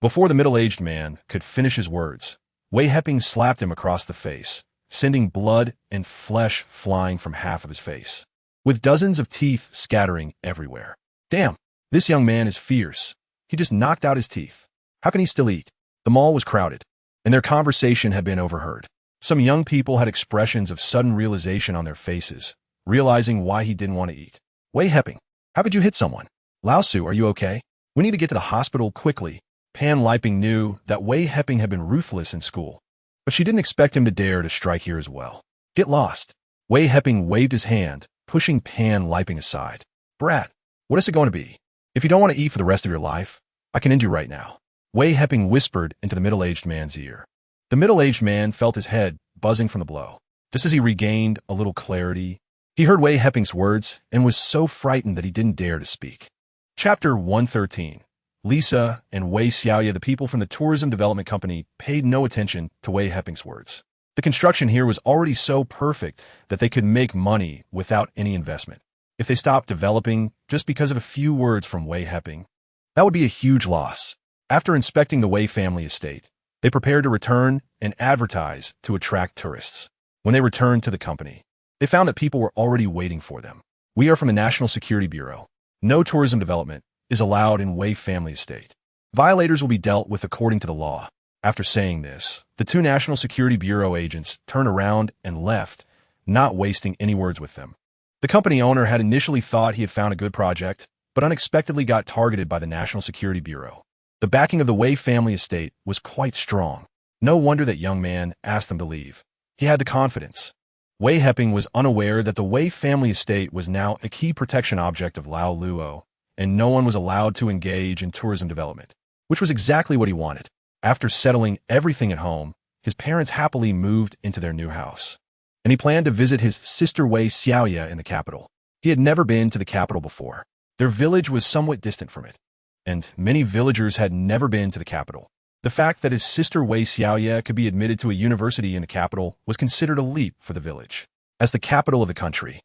Before the middle-aged man could finish his words, Wei Heping slapped him across the face, sending blood and flesh flying from half of his face, with dozens of teeth scattering everywhere. Damn, this young man is fierce. He just knocked out his teeth. How can he still eat? The mall was crowded, and their conversation had been overheard. Some young people had expressions of sudden realization on their faces, realizing why he didn't want to eat. "Wei Heping, how could you hit someone? Lao Su, are you okay? We need to get to the hospital quickly." Pan Liping knew that Wei Heping had been ruthless in school, but she didn't expect him to dare to strike here as well. "Get lost." Wei Heping waved his hand, pushing Pan Liping aside. "Brat, what is it going to be? If you don't want to eat for the rest of your life, I can end you right now." Wei Heping whispered into the middle-aged man's ear. The middle-aged man felt his head buzzing from the blow. Just as he regained a little clarity, he heard Wei Heping's words and was so frightened that he didn't dare to speak. Chapter 113. Lisa and Wei Xiaoya, the people from the tourism development company, paid no attention to Wei Heping's words. The construction here was already so perfect that they could make money without any investment. If they stopped developing just because of a few words from Wei Heping, that would be a huge loss. After inspecting the Wei family estate, they prepared to return and advertise to attract tourists. When they returned to the company, they found that people were already waiting for them. "We are from the National Security Bureau. No tourism development is allowed in Wei family estate. Violators will be dealt with according to the law." After saying this, the two National Security Bureau agents turned around and left, not wasting any words with them. The company owner had initially thought he had found a good project, but unexpectedly got targeted by the National Security Bureau. The backing of the Wei family estate was quite strong. No wonder that young man asked them to leave. He had the confidence. Wei Heping was unaware that the Wei family estate was now a key protection object of Lao Luo, and no one was allowed to engage in tourism development, which was exactly what he wanted. After settling everything at home, his parents happily moved into their new house, and he planned to visit his sister Wei Xiaoya in the capital. He had never been to the capital before. Their village was somewhat distant from it, and many villagers had never been to the capital. The fact that his sister Wei Xiaoya could be admitted to a university in the capital was considered a leap for the village. As the capital of the country,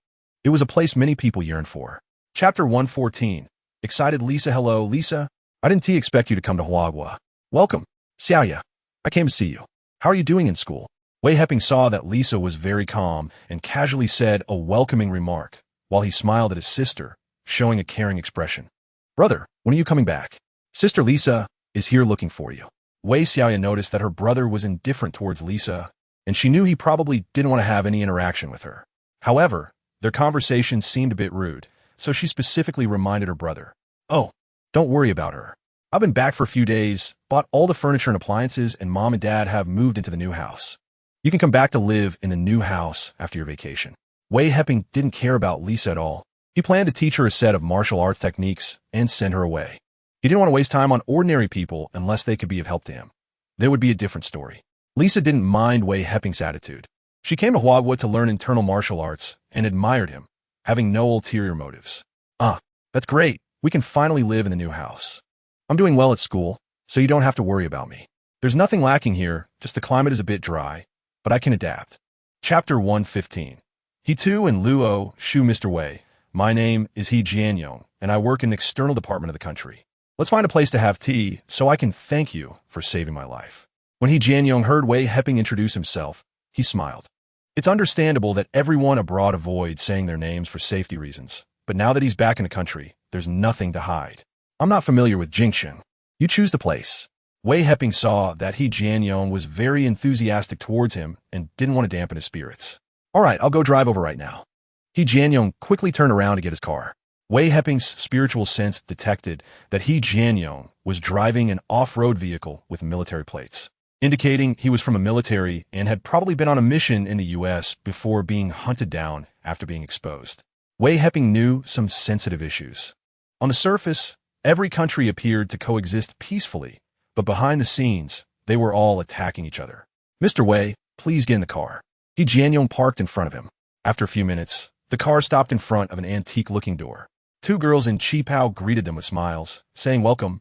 it was a place many people yearned for. Chapter 114. Excited Lisa. "Hello, Lisa. I didn't expect you to come to Huagua. Welcome, Xiaoya. I came to see you. How are you doing in school?" Wei Heping saw that Lisa was very calm and casually said a welcoming remark, while he smiled at his sister, showing a caring expression. "Brother, when are you coming back? Sister Lisa is here looking for you." Wei Xiaoya noticed that her brother was indifferent towards Lisa, and she knew he probably didn't want to have any interaction with her. However, their conversation seemed a bit rude, so she specifically reminded her brother, "Oh, don't worry about her. I've been back for a few days, bought all the furniture and appliances, and Mom and Dad have moved into the new house. You can come back to live in the new house after your vacation." Wei Heping didn't care about Lisa at all. He planned to teach her a set of martial arts techniques and send her away. He didn't want to waste time on ordinary people unless they could be of help to him. There would be a different story. Lisa didn't mind Wei Heping's attitude. She came to Huagua to learn internal martial arts and admired him, having no ulterior motives. "Ah, that's great. We can finally live in the new house. I'm doing well at school, so you don't have to worry about me. There's nothing lacking here, just the climate is a bit dry, but I can adapt." Chapter 115. He too and Luo Shu. "Mr. Wei, my name is He Jianyong, and I work in the external department of the country. Let's find a place to have tea so I can thank you for saving my life." When He Jianyong heard Wei Heping introduce himself, he smiled. It's understandable that everyone abroad avoids saying their names for safety reasons, but now that he's back in the country, there's nothing to hide. "I'm not familiar with Jingxing. You choose the place." Wei Heping saw that He Jianyong was very enthusiastic towards him and didn't want to dampen his spirits. "All right, I'll go drive over right now." He Jianyong quickly turned around to get his car. Wei Heping's spiritual sense detected that He Jianyong was driving an off-road vehicle with military plates, indicating he was from a military and had probably been on a mission in the U.S. before being hunted down after being exposed. Wei Heping knew some sensitive issues. On the surface, every country appeared to coexist peacefully, but behind the scenes, they were all attacking each other. "Mr. Wei, please get in the car." He Jianyong parked in front of him. After a few minutes, the car stopped in front of an antique-looking door. Two girls in qipao greeted them with smiles, saying welcome,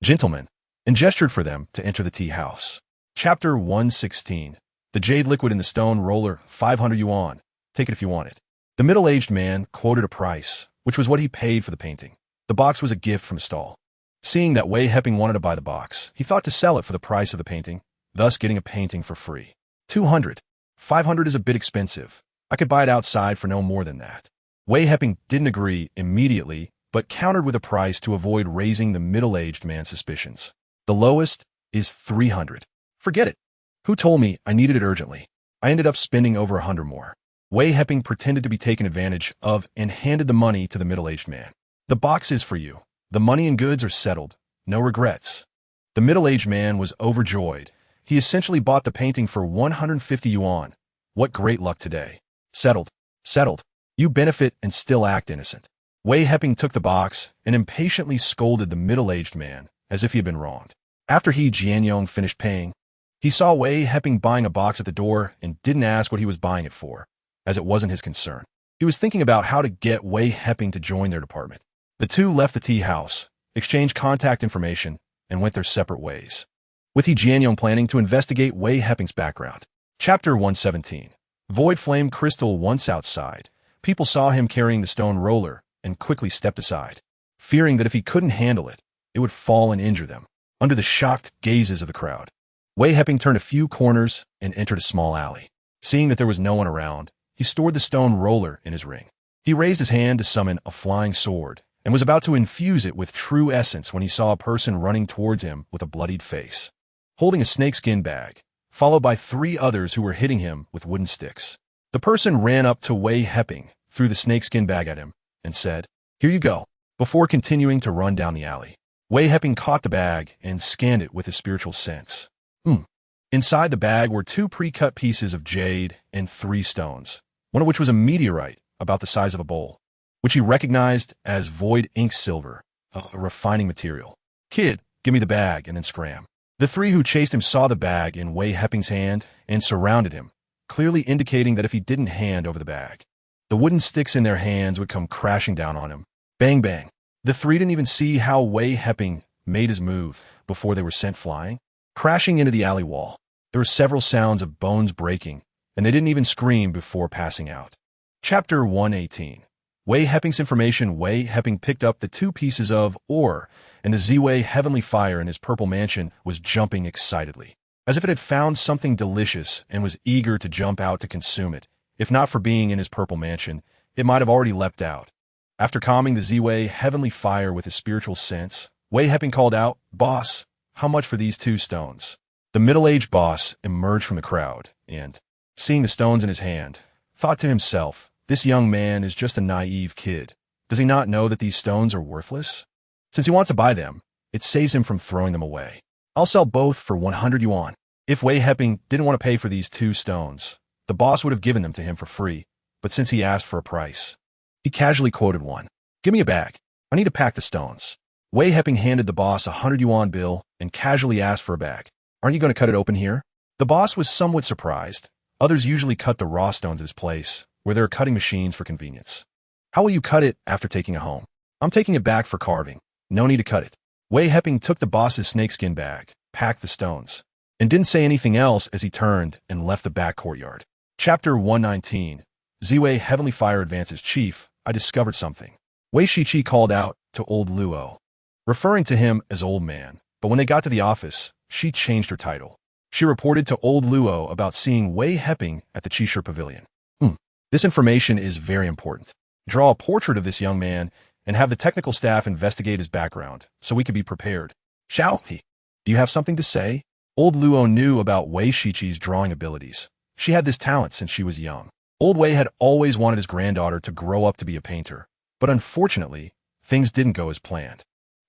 gentlemen, and gestured for them to enter the tea house. Chapter 116. The jade liquid in the stone roller, 500 yuan. Take it if you want it. The middle-aged man quoted a price, which was what he paid for the painting. The box was a gift from a stall. Seeing that Wei Heping wanted to buy the box, he thought to sell it for the price of the painting, thus getting a painting for free. 200. 500 is a bit expensive. I could buy it outside for no more than that. Wei Heping didn't agree immediately, but countered with a price to avoid raising the middle-aged man's suspicions. The lowest is 300. Forget it. Who told me I needed it urgently? I ended up spending over 100 more. Wei Heping pretended to be taken advantage of and handed the money to the middle-aged man. The box is for you. The money and goods are settled. No regrets. The middle-aged man was overjoyed. He essentially bought the painting for 150 yuan. What great luck today. Settled. Settled. You benefit and still act innocent. Wei Heping took the box and impatiently scolded the middle-aged man as if he had been wronged. After he Jianyong finished paying, he saw Wei Heping buying a box at the door and didn't ask what he was buying it for, as it wasn't his concern. He was thinking about how to get Wei Heping to join their department. The two left the tea house, exchanged contact information, and went their separate ways, with He Jianyong planning to investigate Wei Heping's background. Chapter 117. Void flame crystal. Once outside, people saw him carrying the stone roller and quickly stepped aside, fearing that if he couldn't handle it, it would fall and injure them. Under the shocked gazes of the crowd, Wei Heping turned a few corners and entered a small alley. Seeing that there was no one around, he stored the stone roller in his ring. He raised his hand to summon a flying sword and was about to infuse it with true essence when he saw a person running towards him with a bloodied face, holding a snakeskin bag, followed by 3 others who were hitting him with wooden sticks. The person ran up to Wei Heping, threw the snakeskin bag at him, and said, "Here you go," before continuing to run down the alley. Wei Heping caught the bag and scanned it with his spiritual sense. Inside the bag were 2 pre-cut pieces of jade and 3 stones, one of which was a meteorite about the size of a bowl, which he recognized as void ink silver, a refining material. "Kid, give me the bag," and then scram. The 3 who chased him saw the bag in Wei Heping's hand and surrounded him, clearly indicating that if he didn't hand over the bag, the wooden sticks in their hands would come crashing down on him. Bang, bang. The 3 didn't even see how Wei Heping made his move before they were sent flying, crashing into the alley wall. There were several sounds of bones breaking, and they didn't even scream before passing out. Chapter 118. Wei Heping's information. Wei Heping picked up the 2 pieces of ore, and the Ziwei heavenly fire in his purple mansion was jumping excitedly, as if it had found something delicious and was eager to jump out to consume it. If not for being in his purple mansion, it might have already leapt out. After calming the Ziwei heavenly fire with his spiritual sense, Wei Heping called out, "Boss, how much for these 2 stones?" The middle-aged boss emerged from the crowd and, seeing the stones in his hand, thought to himself, "This young man is just a naive kid. Does he not know that these stones are worthless? Since he wants to buy them, it saves him from throwing them away. I'll sell both for 100 yuan. If Wei Heping didn't want to pay for these 2 stones, the boss would have given them to him for free, but since he asked for a price, he casually quoted one. "Give me a bag. I need to pack the stones." Wei Heping handed the boss a 100 yuan bill and casually asked for a bag. "Aren't you going to cut it open here?" The boss was somewhat surprised. Others usually cut the raw stones at his place, where there are cutting machines for convenience. "How will you cut it after taking it home?" "I'm taking it back for carving. No need to cut it." Wei Heping took the boss's snakeskin bag, packed the stones, and didn't say anything else as he turned and left the back courtyard. Chapter 119. Ziwei Heavenly Fire advances. "Chief, I discovered something." Wei Shiqi called out to old Luo, referring to him as old man, but when they got to the office, she changed her title. She reported to old Luo about seeing Wei Heping at the Qishir Pavilion. This information is very important. Draw a portrait of this young man and have the technical staff investigate his background so we could be prepared. Shall he? Do you have something to say? Old Luo knew about Wei Shiqi's drawing abilities. She had this talent since she was young. Old Wei had always wanted his granddaughter to grow up to be a painter, but unfortunately, things didn't go as planned.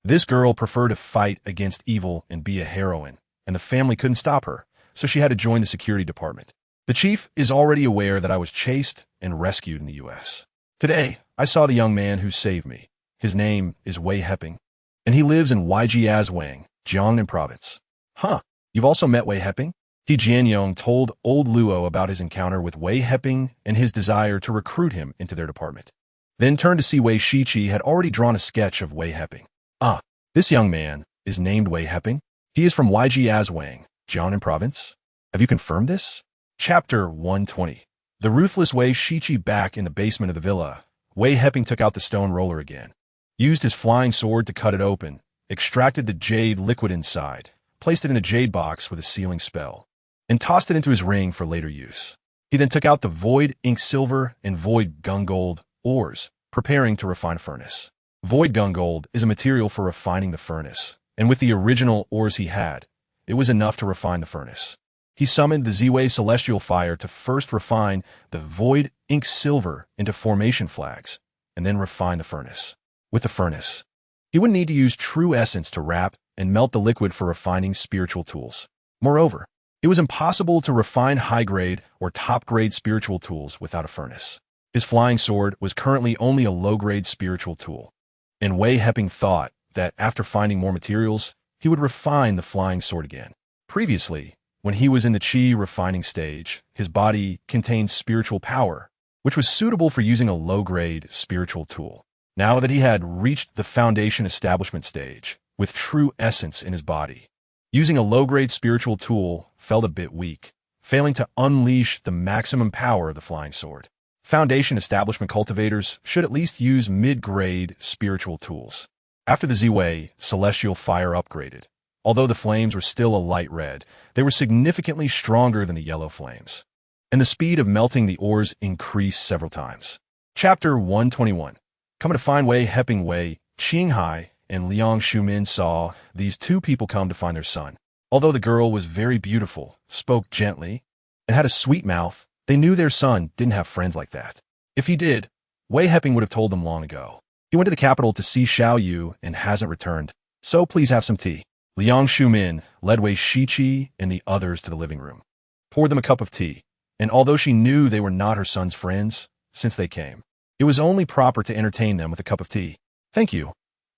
This girl preferred to fight against evil and be a heroine, and the family couldn't stop her, so she had to join the security department. The chief is already aware that I was chased and rescued in the U.S. Today, I saw the young man who saved me. His name is Wei Heping, and he lives in Yijiazwang, Jiangnan province. Huh, You've also met Wei Heping? He Jianyong told old Luo about his encounter with Wei Heping and his desire to recruit him into their department. Then turned to see Wei Shiqi had already drawn a sketch of Wei Heping. Ah, this young man is named Wei Heping. He is from YG Azwang, Jiangnan Province. Have you confirmed this? Chapter 120. The ruthless Wei Shiqi back in the basement of the villa. Wei Heping took out the stone roller again, used his flying sword to cut it open, extracted the jade liquid inside, placed it in a jade box with a sealing spell, and tossed it into his ring for later use. He then took out the void ink silver and void gun gold ores, preparing to refine a furnace. Void gun gold is a material for refining the furnace, and with the original ores he had, it was enough to refine the furnace. He summoned the Ziwei celestial fire to first refine the void ink silver into formation flags, and then refine the furnace. With the furnace, he would need to use true essence to wrap and melt the liquid for refining spiritual tools. Moreover, it was impossible to refine high-grade or top-grade spiritual tools without a furnace. His flying sword was currently only a low-grade spiritual tool, and Wei Heping thought that after finding more materials, he would refine the flying sword again. Previously, when he was in the Qi refining stage, his body contained spiritual power, which was suitable for using a low-grade spiritual tool. Now that he had reached the foundation establishment stage, with true essence in his body, using a low-grade spiritual tool felt a bit weak, failing to unleash the maximum power of the flying sword. Foundation establishment cultivators should at least use mid-grade spiritual tools. After the Ziwei celestial fire upgraded, although the flames were still a light red, they were significantly stronger than the yellow flames, and the speed of melting the ores increased several times. Chapter 121. Coming to find Wei Heping, Wei Qinghai and Liang Shumin saw these two people come to find their son. Although the girl was very beautiful, spoke gently, and had a sweet mouth, they knew their son didn't have friends like that. If he did, Wei Heping would have told them long ago. He went to the capital to see Xiao Yu and hasn't returned, so please have some tea. Liang Shumin led Wei Shiqi and the others to the living room, poured them a cup of tea, and although she knew they were not her son's friends since they came, it was only proper to entertain them with a cup of tea. Thank you,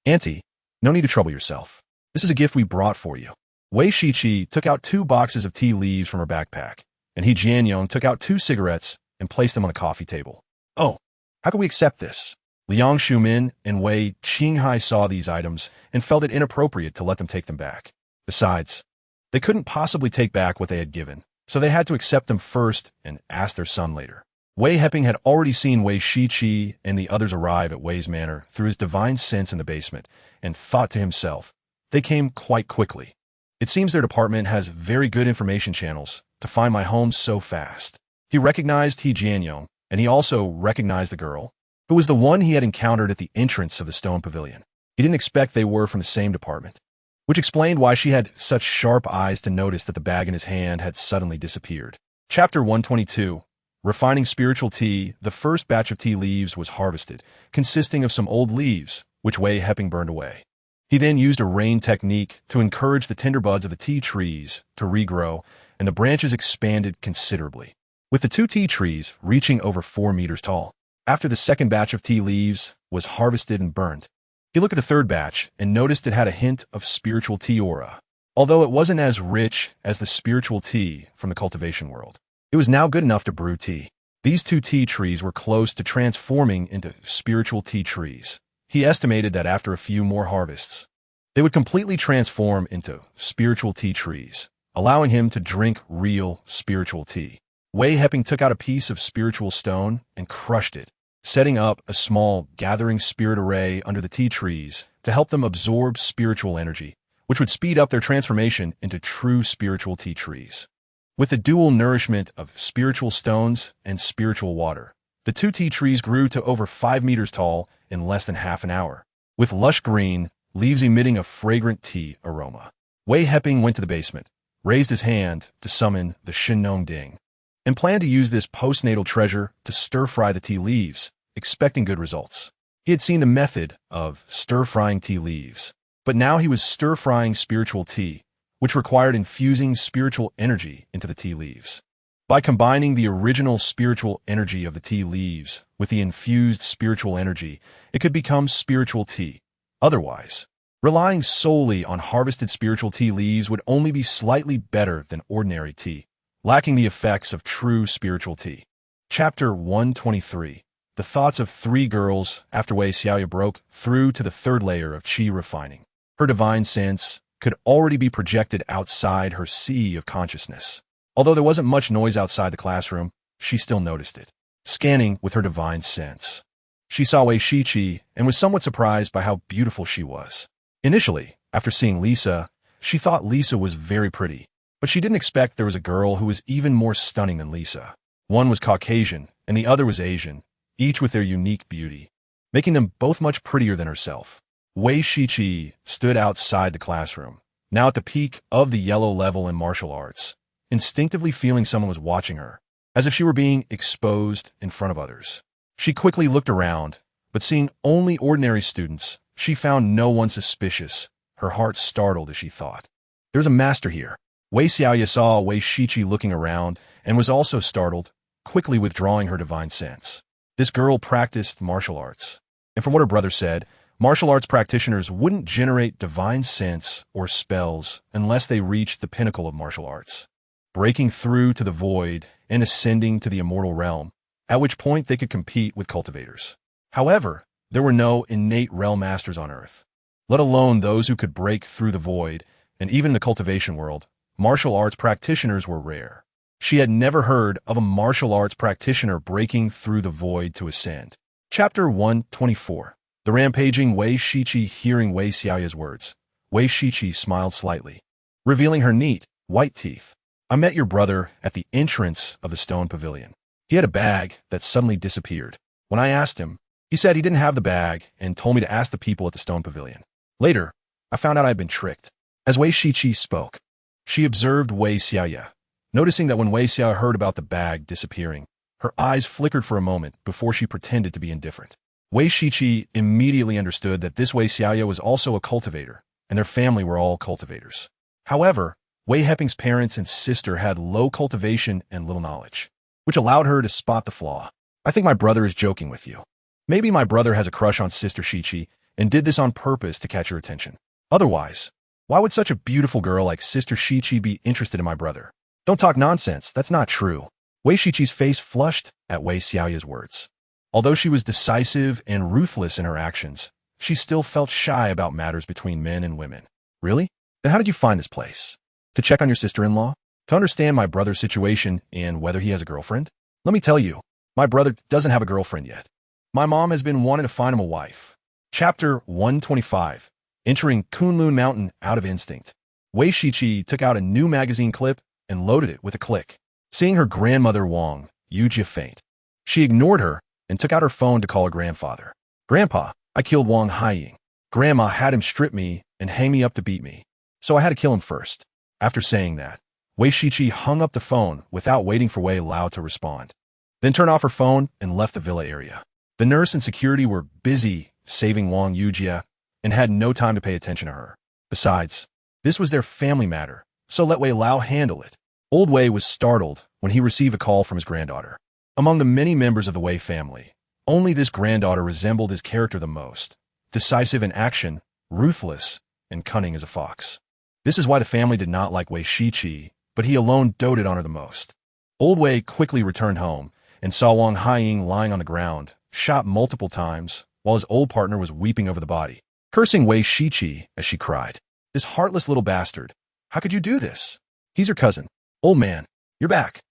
Auntie. No need to trouble yourself. This is a gift we brought for you. Wei Shiqi took out 2 boxes of tea leaves from her backpack, and he Jianyong took out 2 cigarettes and placed them on a coffee table. Oh, how can we accept this? Liang Shumin and Wei Qinghai saw these items and felt it inappropriate to let them take them back. Besides, they couldn't possibly take back what they had given, so they had to accept them first and ask their son later. Wei Heping had already seen Wei Shiqi and the others arrive at Wei's manor through his divine sense in the basement, and thought to himself, they came quite quickly. It seems their department has very good information channels to find my home so fast. He recognized He Jianyong, and he also recognized the girl, who was the one he had encountered at the entrance of the stone pavilion. He didn't expect they were from the same department, which explained why she had such sharp eyes to notice that the bag in his hand had suddenly disappeared. Chapter 122. Refining spiritual tea. The first batch of tea leaves was harvested, consisting of some old leaves, which Wei Heping burned away. He then used a rain technique to encourage the tender buds of the tea trees to regrow, and the branches expanded considerably, with the 2 tea trees reaching over 4 meters tall. After the second batch of tea leaves was harvested and burnt, he looked at the third batch and noticed it had a hint of spiritual tea aura. Although it wasn't as rich as the spiritual tea from the cultivation world, it was now good enough to brew tea. These 2 tea trees were close to transforming into spiritual tea trees. He estimated that after a few more harvests, they would completely transform into spiritual tea trees, allowing him to drink real spiritual tea. Wei Heping took out a piece of spiritual stone and crushed it, setting up a small gathering spirit array under the tea trees to help them absorb spiritual energy, which would speed up their transformation into true spiritual tea trees. With the dual nourishment of spiritual stones and spiritual water, the 2 tea trees grew to over 5 meters tall in less than half an hour, with lush green leaves emitting a fragrant tea aroma. Wei Heping went to the basement, raised his hand to summon the Shinnong Ding, and planned to use this postnatal treasure to stir-fry the tea leaves, expecting good results. He had seen the method of stir-frying tea leaves, but now he was stir-frying spiritual tea, which required infusing spiritual energy into the tea leaves. By combining the original spiritual energy of the tea leaves with the infused spiritual energy, it could become spiritual tea. Otherwise, Relying solely on harvested spiritual tea leaves would only be slightly better than ordinary tea, lacking the effects of true spiritual tea. Chapter 123. The thoughts of three girls after Wei Xiaoya broke through to the third layer of qi refining. Her divine sense could already be projected outside her sea of consciousness. Although there wasn't much noise outside the classroom, she still noticed it. Scanning with her divine sense, she saw Wei Shiqi and was somewhat surprised by how beautiful she was. Initially, after seeing Lisa, she thought Lisa was very pretty, but she didn't expect there was a girl who was even more stunning than Lisa. One was Caucasian and the other was Asian, each with their unique beauty, making them both much prettier than herself. Wei Shiqi stood outside the classroom, now at the peak of the yellow level in martial arts, instinctively feeling someone was watching her, as if she were being exposed in front of others. She quickly looked around, but seeing only ordinary students, she found no one suspicious. Her heart startled as she thought, "There's a master here." Wei Xiaoya saw Wei Shiqi looking around and was also startled, quickly withdrawing her divine sense. This girl practiced martial arts, and from what her brother said, martial arts practitioners wouldn't generate divine sense or spells unless they reached the pinnacle of martial arts, breaking through to the void and ascending to the immortal realm, at which point they could compete with cultivators. However, there were no innate realm masters on Earth, let alone those who could break through the void, and even in the cultivation world, martial arts practitioners were rare. She had never heard of a martial arts practitioner breaking through the void to ascend. Chapter 124. The rampaging Wei Shiqi hearing Wei Xiaoya's words. Wei Shiqi smiled slightly, revealing her neat, white teeth. "I met your brother at the entrance of the stone pavilion. He had a bag that suddenly disappeared. When I asked him, he said he didn't have the bag and told me to ask the people at the stone pavilion. Later, I found out I had been tricked." As Wei Shiqi spoke, she observed Wei Xiaoya, noticing that when Wei Xiaoya heard about the bag disappearing, her eyes flickered for a moment before she pretended to be indifferent. Wei Shiqi immediately understood that this Wei Xiaoya was also a cultivator, and their family were all cultivators. However, Wei Heping's parents and sister had low cultivation and little knowledge, which allowed her to spot the flaw. "I think my brother is joking with you. Maybe my brother has a crush on Sister Shiqi and did this on purpose to catch your attention. Otherwise, why would such a beautiful girl like Sister Shiqi be interested in my brother? Don't talk nonsense, that's not true." Wei Shiqi's face flushed at Wei Xiaoya's words. Although she was decisive and ruthless in her actions, she still felt shy about matters between men and women. "Really? Then how did you find this place? To check on your sister-in-law? To understand my brother's situation and whether he has a girlfriend? Let me tell you, my brother doesn't have a girlfriend yet. My mom has been wanting to find him a wife." Chapter 125. Entering Kunlun Mountain out of instinct. Wei Shiqi took out a new magazine clip and loaded it with a click. Seeing her grandmother Wang Yujia faint, she ignored her and took out her phone to call her grandfather. "Grandpa, I killed Wang Haiying. Grandma had him strip me and hang me up to beat me, so I had to kill him first." After saying that, Wei Shiqi hung up the phone without waiting for Wei Lao to respond, then turned off her phone and left the villa area. The nurse and security were busy saving Wang Yujia and had no time to pay attention to her. Besides, this was their family matter, so let Wei Lao handle it. Old Wei was startled when he received a call from his granddaughter. Among the many members of the Wei family, only this granddaughter resembled his character the most, decisive in action, ruthless, and cunning as a fox. This is why the family did not like Wei Shiqi, but he alone doted on her the most. Old Wei quickly returned home and saw Wang Haiying lying on the ground, shot multiple times, while his old partner was weeping over the body, cursing Wei Shiqi as she cried. "This heartless little bastard! How could you do this? He's your cousin. Old man, you're back.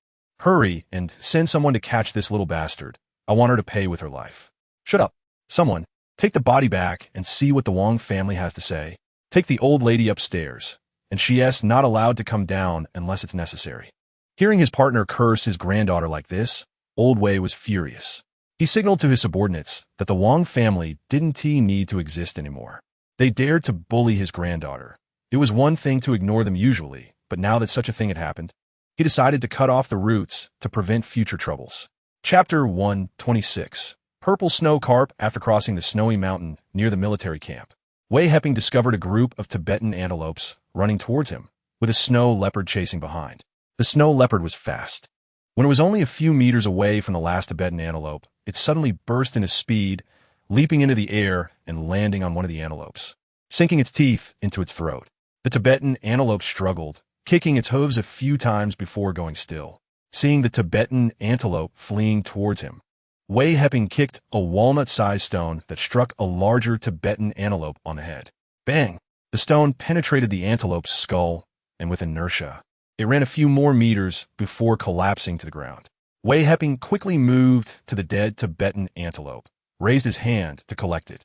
Hurry and send someone to catch this little bastard. I want her to pay with her life." "Shut up. Someone, take the body back and see what the Wang family has to say. Take the old lady upstairs, and she's not allowed to come down unless it's necessary." Hearing his partner curse his granddaughter like this, Old Wei was furious. He signaled to his subordinates that the Wang family didn't need to exist anymore. They dared to bully his granddaughter. It was one thing to ignore them usually, but now that such a thing had happened, he decided to cut off the roots to prevent future troubles. Chapter 126. Purple snow carp after crossing the snowy mountain near the military camp. Wei Heping discovered a group of Tibetan antelopes running towards him, with a snow leopard chasing behind. The snow leopard was fast. When it was only a few meters away from the last Tibetan antelope, it suddenly burst into speed, leaping into the air and landing on one of the antelopes. sinking its teeth into its throat. The Tibetan antelope struggled, kicking its hooves a few times before going still. Seeing the Tibetan antelope fleeing towards him, Wei Heping kicked a walnut-sized stone that struck a larger Tibetan antelope on the head. Bang! The stone penetrated the antelope's skull, and with inertia, it ran a few more meters before collapsing to the ground. Wei Heping quickly moved to the dead Tibetan antelope, raised his hand to collect it,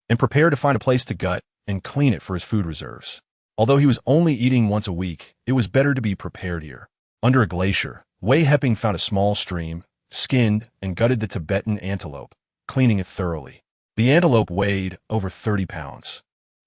and prepared to find a place to gut and clean it for his food reserves. Although he was only eating once a week, it was better to be prepared here. Under a glacier, Wei Heping found a small stream, skinned and gutted the Tibetan antelope, cleaning it thoroughly. The antelope weighed over 30 pounds,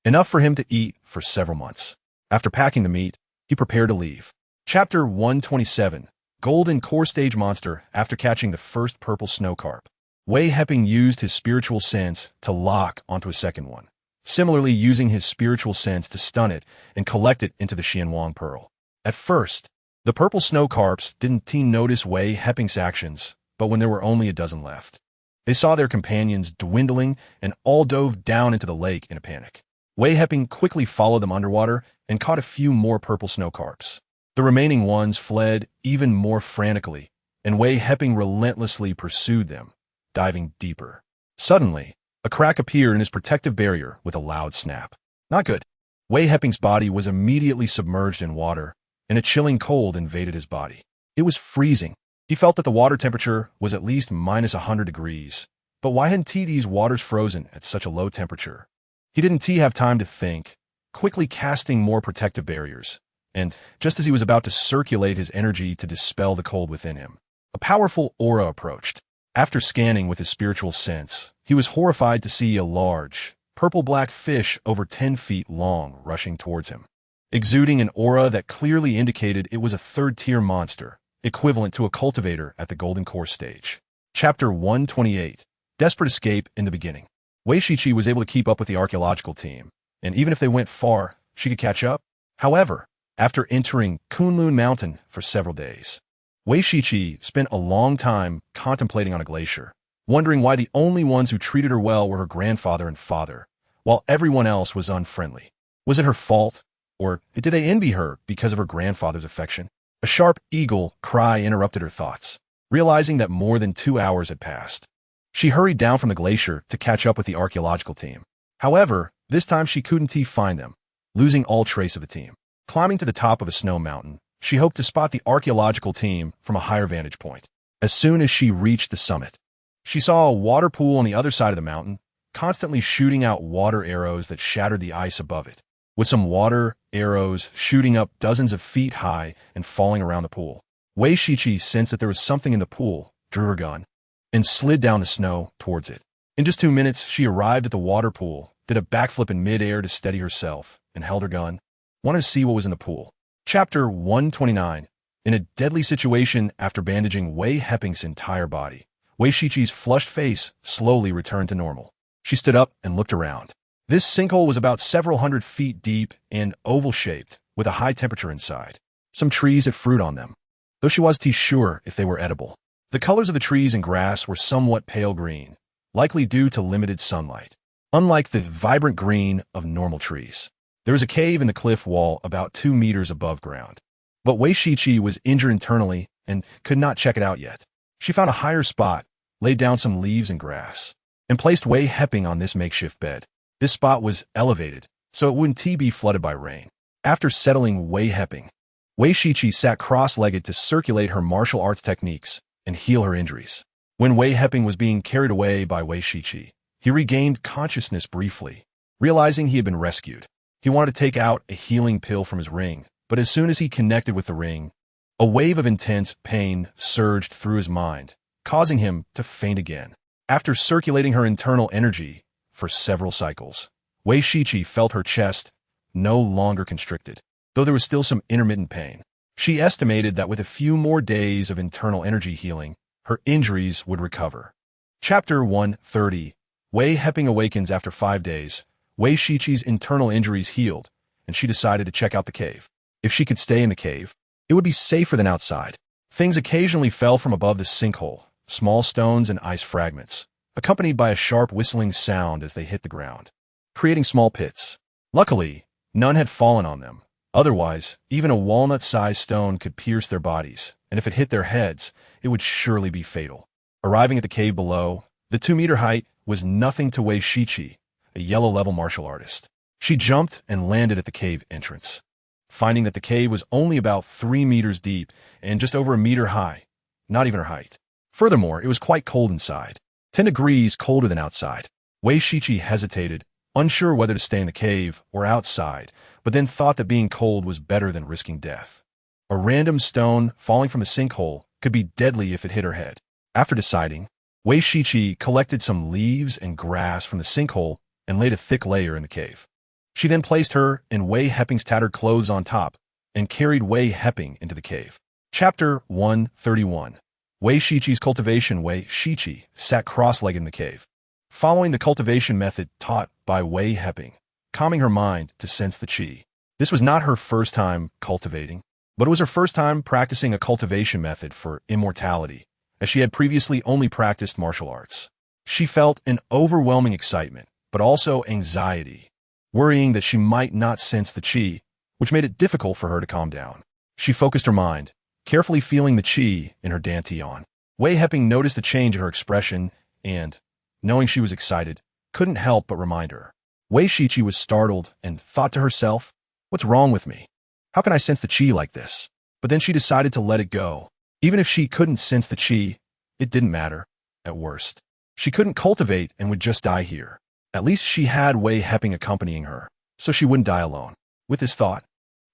enough for him to eat for several months. After packing the meat, he prepared to leave. Chapter 127, Golden Core Stage Monster. After catching the first purple snow carp, Wei Heping used his spiritual sense to lock onto a second one, similarly using his spiritual sense to stun it and collect it into the Xianwang pearl. At first, the purple snow carps didn't notice Wei Heping's actions, but when there were only a dozen left, they saw their companions dwindling and all dove down into the lake in a panic. Wei Heping quickly followed them underwater and caught a few more purple snow carps. The remaining ones fled even more frantically, and Wei Heping relentlessly pursued them, diving deeper. Suddenly, a crack appeared in his protective barrier with a loud snap. Not good. Wei Heping's body was immediately submerged in water, and a chilling cold invaded his body. It was freezing. He felt that the water temperature was at least minus 100 degrees. But why hadn't these waters frozen at such a low temperature? He didn't have time to think, quickly casting more protective barriers. And just as he was about to circulate his energy to dispel the cold within him, a powerful aura approached. After scanning with his spiritual sense, he was horrified to see a large, purple-black fish over 10 feet long rushing towards him, exuding an aura that clearly indicated it was a third-tier monster, equivalent to a cultivator at the Golden Core stage. Chapter 128, Desperate Escape. In the beginning, Wei Shiqi was able to keep up with the archaeological team, and even if they went far, she could catch up. However, after entering Kunlun Mountain for several days, Wei Shiqi spent a long time contemplating on a glacier, wondering why the only ones who treated her well were her grandfather and father, while everyone else was unfriendly. Was it her fault? Or did they envy her because of her grandfather's affection? A sharp eagle cry interrupted her thoughts. Realizing that more than 2 hours had passed, she hurried down from the glacier to catch up with the archaeological team. However, this time she couldn't find them, losing all trace of the team. Climbing to the top of a snow mountain, she hoped to spot the archaeological team from a higher vantage point. As soon as she reached the summit, she saw a water pool on the other side of the mountain, constantly shooting out water arrows that shattered the ice above it, with some water arrows shooting up dozens of feet high and falling around the pool. Wei Shiqi sensed that there was something in the pool, drew her gun, and slid down the snow towards it. In just 2 minutes, she arrived at the water pool, did a backflip in midair to steady herself, and held her gun. Wanted to see what was in the pool. Chapter 129. In a deadly situation after bandaging Wei Heping's entire body, Wei Shiqi's flushed face slowly returned to normal. She stood up and looked around. This sinkhole was about several hundred feet deep and oval-shaped, with a high temperature inside. Some trees had fruit on them, though she wasn't sure if they were edible. The colors of the trees and grass were somewhat pale green, likely due to limited sunlight, unlike the vibrant green of normal trees. There was a cave in the cliff wall about 2 meters above ground, but Wei Shiqi was injured internally and could not check it out yet. She found a higher spot, laid down some leaves and grass, and placed Wei Heping on this makeshift bed. This spot was elevated, so it wouldn't be flooded by rain. After settling Wei Heping, Wei Shiqi sat cross-legged to circulate her martial arts techniques and heal her injuries. When Wei Heping was being carried away by Wei Shiqi, he regained consciousness briefly, realizing he had been rescued. He wanted to take out a healing pill from his ring, but as soon as he connected with the ring, a wave of intense pain surged through his mind, causing him to faint again. After circulating her internal energy for several cycles, Wei Shiqi felt her chest no longer constricted, though there was still some intermittent pain. She estimated that with a few more days of internal energy healing, her injuries would recover. Chapter 130. Wei Heping awakens after 5 days. Wei Shiqi's internal injuries healed, and she decided to check out the cave. If she could stay in the cave, it would be safer than outside. Things occasionally fell from above the sinkhole, small stones and ice fragments, accompanied by a sharp whistling sound as they hit the ground, creating small pits. Luckily, none had fallen on them. Otherwise, even a walnut-sized stone could pierce their bodies, and if it hit their heads, it would surely be fatal. Arriving at the cave below, the 2-meter height was nothing to Wei Shiqi, a yellow-level martial artist. She jumped and landed at the cave entrance. Finding that the cave was only about 3 meters deep and just over a meter high, not even her height. Furthermore, it was quite cold inside, 10 degrees colder than outside. Wei Shiqi hesitated, unsure whether to stay in the cave or outside, but then thought that being cold was better than risking death. A random stone falling from a sinkhole could be deadly if it hit her head. After deciding, Wei Shiqi collected some leaves and grass from the sinkhole and laid a thick layer in the cave. She then placed her and Wei Heping's tattered clothes on top and carried Wei Heping into the cave. Chapter 131. Wei Shiqi's Cultivation. Wei Shiqi sat cross-legged in the cave, following the cultivation method taught by Wei Heping, calming her mind to sense the qi. This was not her first time cultivating, but it was her first time practicing a cultivation method for immortality, as she had previously only practiced martial arts. She felt an overwhelming excitement, but also anxiety, worrying that she might not sense the qi, which made it difficult for her to calm down. She focused her mind, carefully feeling the qi in her dantian. Wei Heping noticed the change in her expression and, knowing she was excited, couldn't help but remind her. Wei Shiqi was startled and thought to herself, "What's wrong with me? How can I sense the qi like this?" But then she decided to let it go. Even if she couldn't sense the qi, it didn't matter. At worst, she couldn't cultivate and would just die here. At least she had Wei Heping accompanying her, so she wouldn't die alone. With this thought,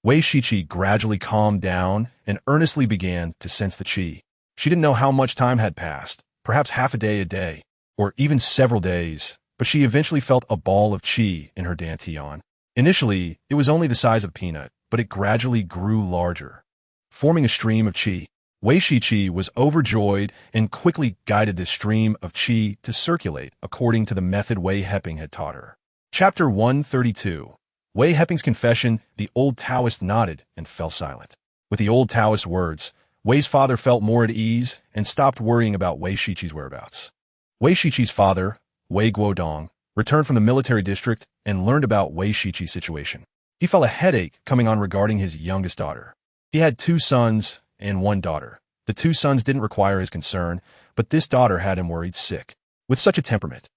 Wei Shiqi gradually calmed down and earnestly began to sense the qi. She didn't know how much time had passed, perhaps half a day, or even several days, but she eventually felt a ball of qi in her dantian. Initially, it was only the size of a peanut, but it gradually grew larger, forming a stream of qi. Wei Shiqi was overjoyed and quickly guided this stream of qi to circulate according to the method Wei Heping had taught her. Chapter 132. Wei Heping's Confession. The old Taoist nodded and fell silent. With the old Taoist words, Wei's father felt more at ease and stopped worrying about Wei Shiqi's whereabouts. Wei Shiqi's father, Wei Guodong, returned from the military district and learned about Wei Shiqi's situation. He felt a headache coming on regarding his youngest daughter. He had 2 sons and 1 daughter. The 2 sons didn't require his concern, but this daughter had him worried sick. With such a temperament,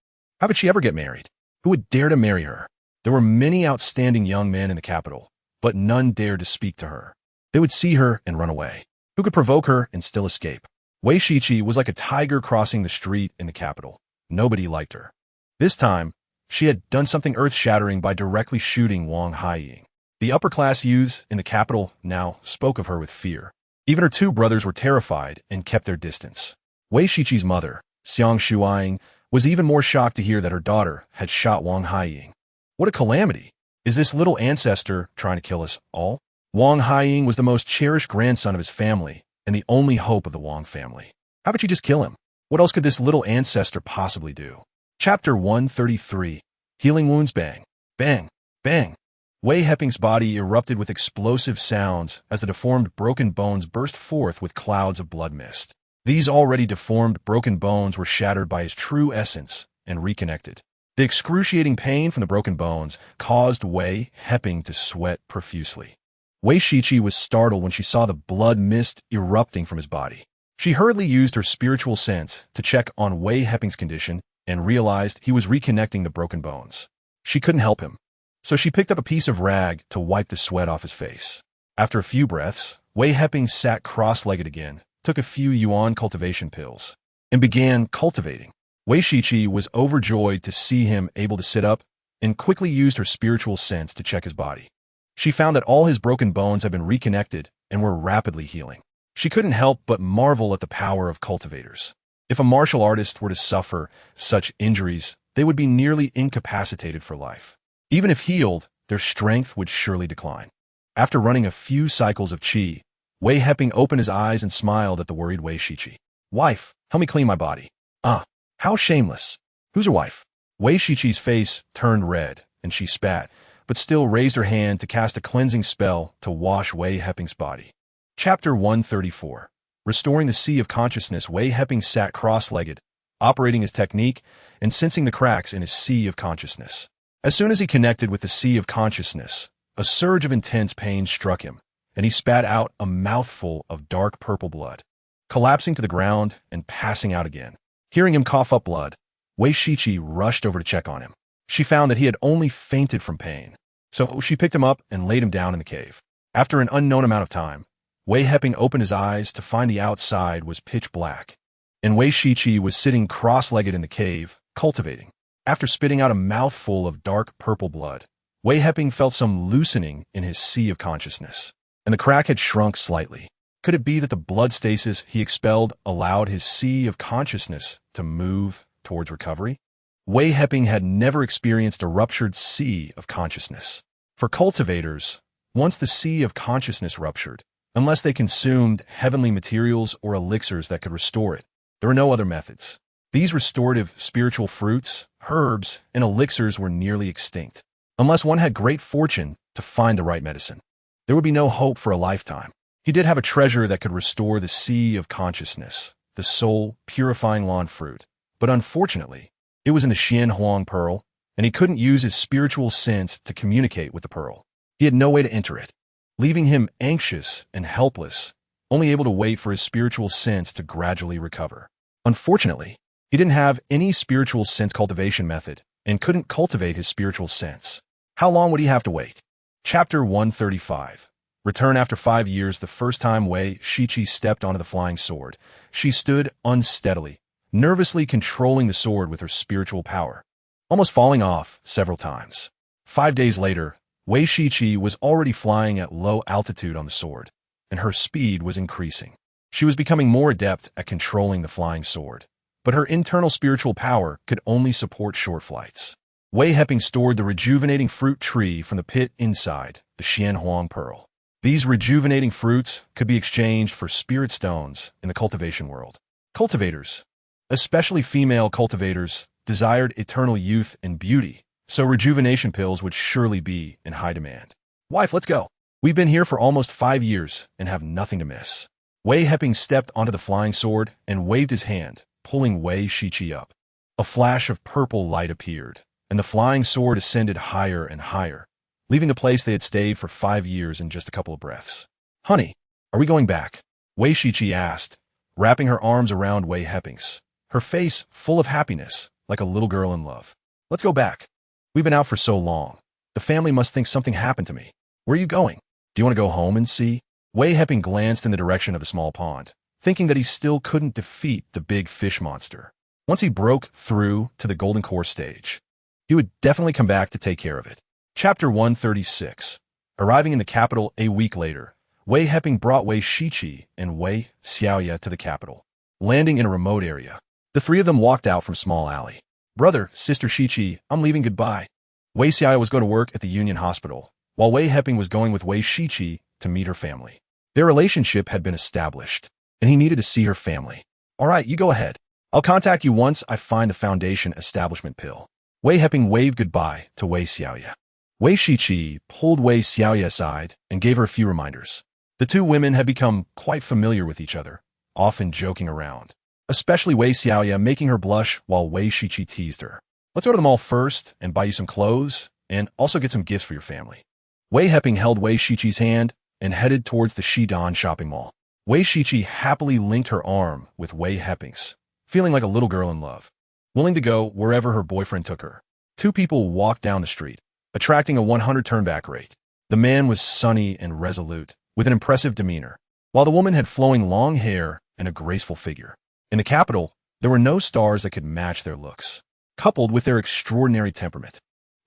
how could she ever get married? Who would dare to marry her? There were many outstanding young men in the capital, but none dared to speak to her. They would see her and run away. Who could provoke her and still escape? Wei Shiqi was like a tiger crossing the street in the capital. Nobody liked her. This time, she had done something earth-shattering by directly shooting Wang Haiying. The upper-class youths in the capital now spoke of her with fear. Even her 2 brothers were terrified and kept their distance. Wei Shiqi's mother, Xiang Shuiying, was even more shocked to hear that her daughter had shot Wang Haiying. What a calamity! Is this little ancestor trying to kill us all? Wang Haiying was the most cherished grandson of his family and the only hope of the Wang family. How could she just kill him? What else could this little ancestor possibly do? Chapter 133. Healing Wounds. Bang, bang, bang. Wei Heping's body erupted with explosive sounds as the deformed broken bones burst forth with clouds of blood mist. These already deformed broken bones were shattered by his true essence and reconnected. The excruciating pain from the broken bones caused Wei Heping to sweat profusely. Wei Shiqi was startled when she saw the blood mist erupting from his body. She hurriedly used her spiritual sense to check on Wei Heping's condition and realized he was reconnecting the broken bones. She couldn't help him, so she picked up a piece of rag to wipe the sweat off his face. After a few breaths, Wei Heping sat cross-legged again, took a few yuan cultivation pills, and began cultivating. Wei Shiqi was overjoyed to see him able to sit up and quickly used her spiritual sense to check his body. She found that all his broken bones had been reconnected and were rapidly healing. She couldn't help but marvel at the power of cultivators. If a martial artist were to suffer such injuries, they would be nearly incapacitated for life. Even if healed, their strength would surely decline. After running a few cycles of qi, Wei Heping opened his eyes and smiled at the worried Wei Shiqi. "Wife, help me clean my body." How shameless. Who's your wife? Wei Shiqi's face turned red, and she spat, but still raised her hand to cast a cleansing spell to wash Wei Heping's body. Chapter 134. Restoring the Sea of Consciousness. Wei Heping sat cross-legged, operating his technique and sensing the cracks in his sea of consciousness. As soon as he connected with the sea of consciousness, a surge of intense pain struck him, and he spat out a mouthful of dark purple blood, collapsing to the ground and passing out again. Hearing him cough up blood, Wei Shiqi rushed over to check on him. She found that he had only fainted from pain, so she picked him up and laid him down in the cave. After an unknown amount of time, Wei Heping opened his eyes to find the outside was pitch black, and Wei Shiqi was sitting cross-legged in the cave, cultivating. After spitting out a mouthful of dark purple blood, Wei Heping felt some loosening in his sea of consciousness, and the crack had shrunk slightly. Could it be that the blood stasis he expelled allowed his sea of consciousness to move towards recovery? Wei Heping had never experienced a ruptured sea of consciousness. For cultivators, once the sea of consciousness ruptured, unless they consumed heavenly materials or elixirs that could restore it, there were no other methods. These restorative spiritual fruits, herbs, and elixirs were nearly extinct. Unless one had great fortune to find the right medicine, there would be no hope for a lifetime. He did have a treasure that could restore the sea of consciousness, the soul-purifying lawn fruit, but unfortunately, it was in the Xian Huang pearl, and he couldn't use his spiritual sense to communicate with the pearl. He had no way to enter it, leaving him anxious and helpless, only able to wait for his spiritual sense to gradually recover. Unfortunately, he didn't have any spiritual sense cultivation method and couldn't cultivate his spiritual sense. How long would he have to wait? Chapter 135. Return after 5 years. The first time Wei Shiqi stepped onto the flying sword, she stood unsteadily, nervously controlling the sword with her spiritual power, almost falling off several times. 5 days later, Wei Shiqi was already flying at low altitude on the sword, and her speed was increasing. She was becoming more adept at controlling the flying sword, but her internal spiritual power could only support short flights. Wei Heping stored the rejuvenating fruit tree from the pit inside the Xian Huang pearl. These rejuvenating fruits could be exchanged for spirit stones in the cultivation world. Cultivators, especially female cultivators, desired eternal youth and beauty, so rejuvenation pills would surely be in high demand. Wife, let's go. We've been here for almost 5 years and have nothing to miss. Wei Heping stepped onto the flying sword and waved his hand, pulling Wei Shiqi up. A flash of purple light appeared, and the flying sword ascended higher and higher, leaving the place they had stayed for 5 years in just a couple of breaths. Honey, are we going back? Wei Shiqi asked, wrapping her arms around Wei Heping's, her face full of happiness, like a little girl in love. Let's go back. We've been out for so long. The family must think something happened to me. Where are you going? Do you want to go home and see? Wei Heping glanced in the direction of the small pond, thinking that he still couldn't defeat the big fish monster. Once he broke through to the golden core stage, he would definitely come back to take care of it. Chapter 136. Arriving in the capital a week later, Wei Heping brought Wei Shiqi and Wei Xiaoya to the capital, landing in a remote area. The three of them walked out from small alley. Brother, Sister Shiqi, I'm leaving goodbye. Wei Xiaoya was going to work at the Union Hospital, while Wei Heping was going with Wei Shiqi to meet her family. Their relationship had been established, and he needed to see her family. All right, you go ahead. I'll contact you once I find the foundation establishment pill. Wei Heping waved goodbye to Wei Xiaoya. Wei Shiqi pulled Wei Xiaoya aside and gave her a few reminders. The two women had become quite familiar with each other, often joking around, especially Wei Xiaoya making her blush while Wei Shiqi teased her. Let's go to the mall first and buy you some clothes and also get some gifts for your family. Wei Heping held Wei Shiqi's hand and headed towards the Xidan shopping mall. Wei Shiqi happily linked her arm with Wei Heping's, feeling like a little girl in love, willing to go wherever her boyfriend took her. Two people walked down the street, attracting a 100 turnback rate. The man was sunny and resolute, with an impressive demeanor, while the woman had flowing long hair and a graceful figure. In the capital, there were no stars that could match their looks, coupled with their extraordinary temperament.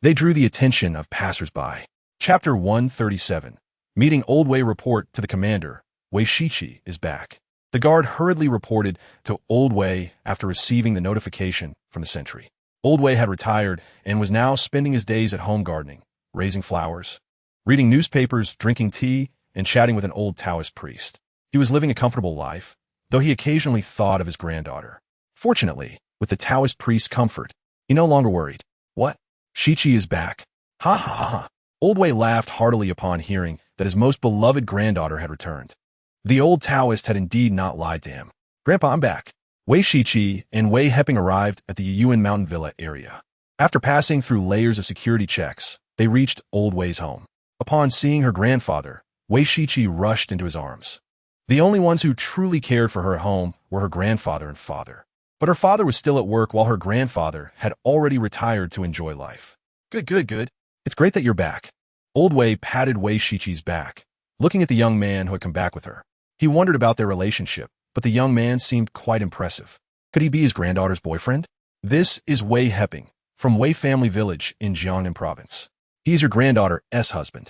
They drew the attention of passers-by. Chapter 137. Meeting Old Wei report to the commander. Wei Shiqi is back. The guard hurriedly reported to Old Wei after receiving the notification from the sentry. Old Wei had retired and was now spending his days at home gardening, raising flowers, reading newspapers, drinking tea, and chatting with an old Taoist priest. He was living a comfortable life, though he occasionally thought of his granddaughter. Fortunately, with the Taoist priest's comfort, he no longer worried. What? Shiqi is back. Ha ha ha ha. Old Wei laughed heartily upon hearing that his most beloved granddaughter had returned. The old Taoist had indeed not lied to him. Grandpa, I'm back. Wei Shiqi and Wei Heping arrived at the Yuyuan Mountain Villa area. After passing through layers of security checks, they reached Old Wei's home. Upon seeing her grandfather, Wei Shiqi rushed into his arms. The only ones who truly cared for her at home were her grandfather and father. But her father was still at work while her grandfather had already retired to enjoy life. Good. It's great that you're back. Old Wei patted Wei Shiqi's back, looking at the young man who had come back with her. He wondered about their relationship, but the young man seemed quite impressive. Could he be his granddaughter's boyfriend? This is Wei Heping, from Wei Family Village in Jiangnan Province. He is your granddaughter's husband.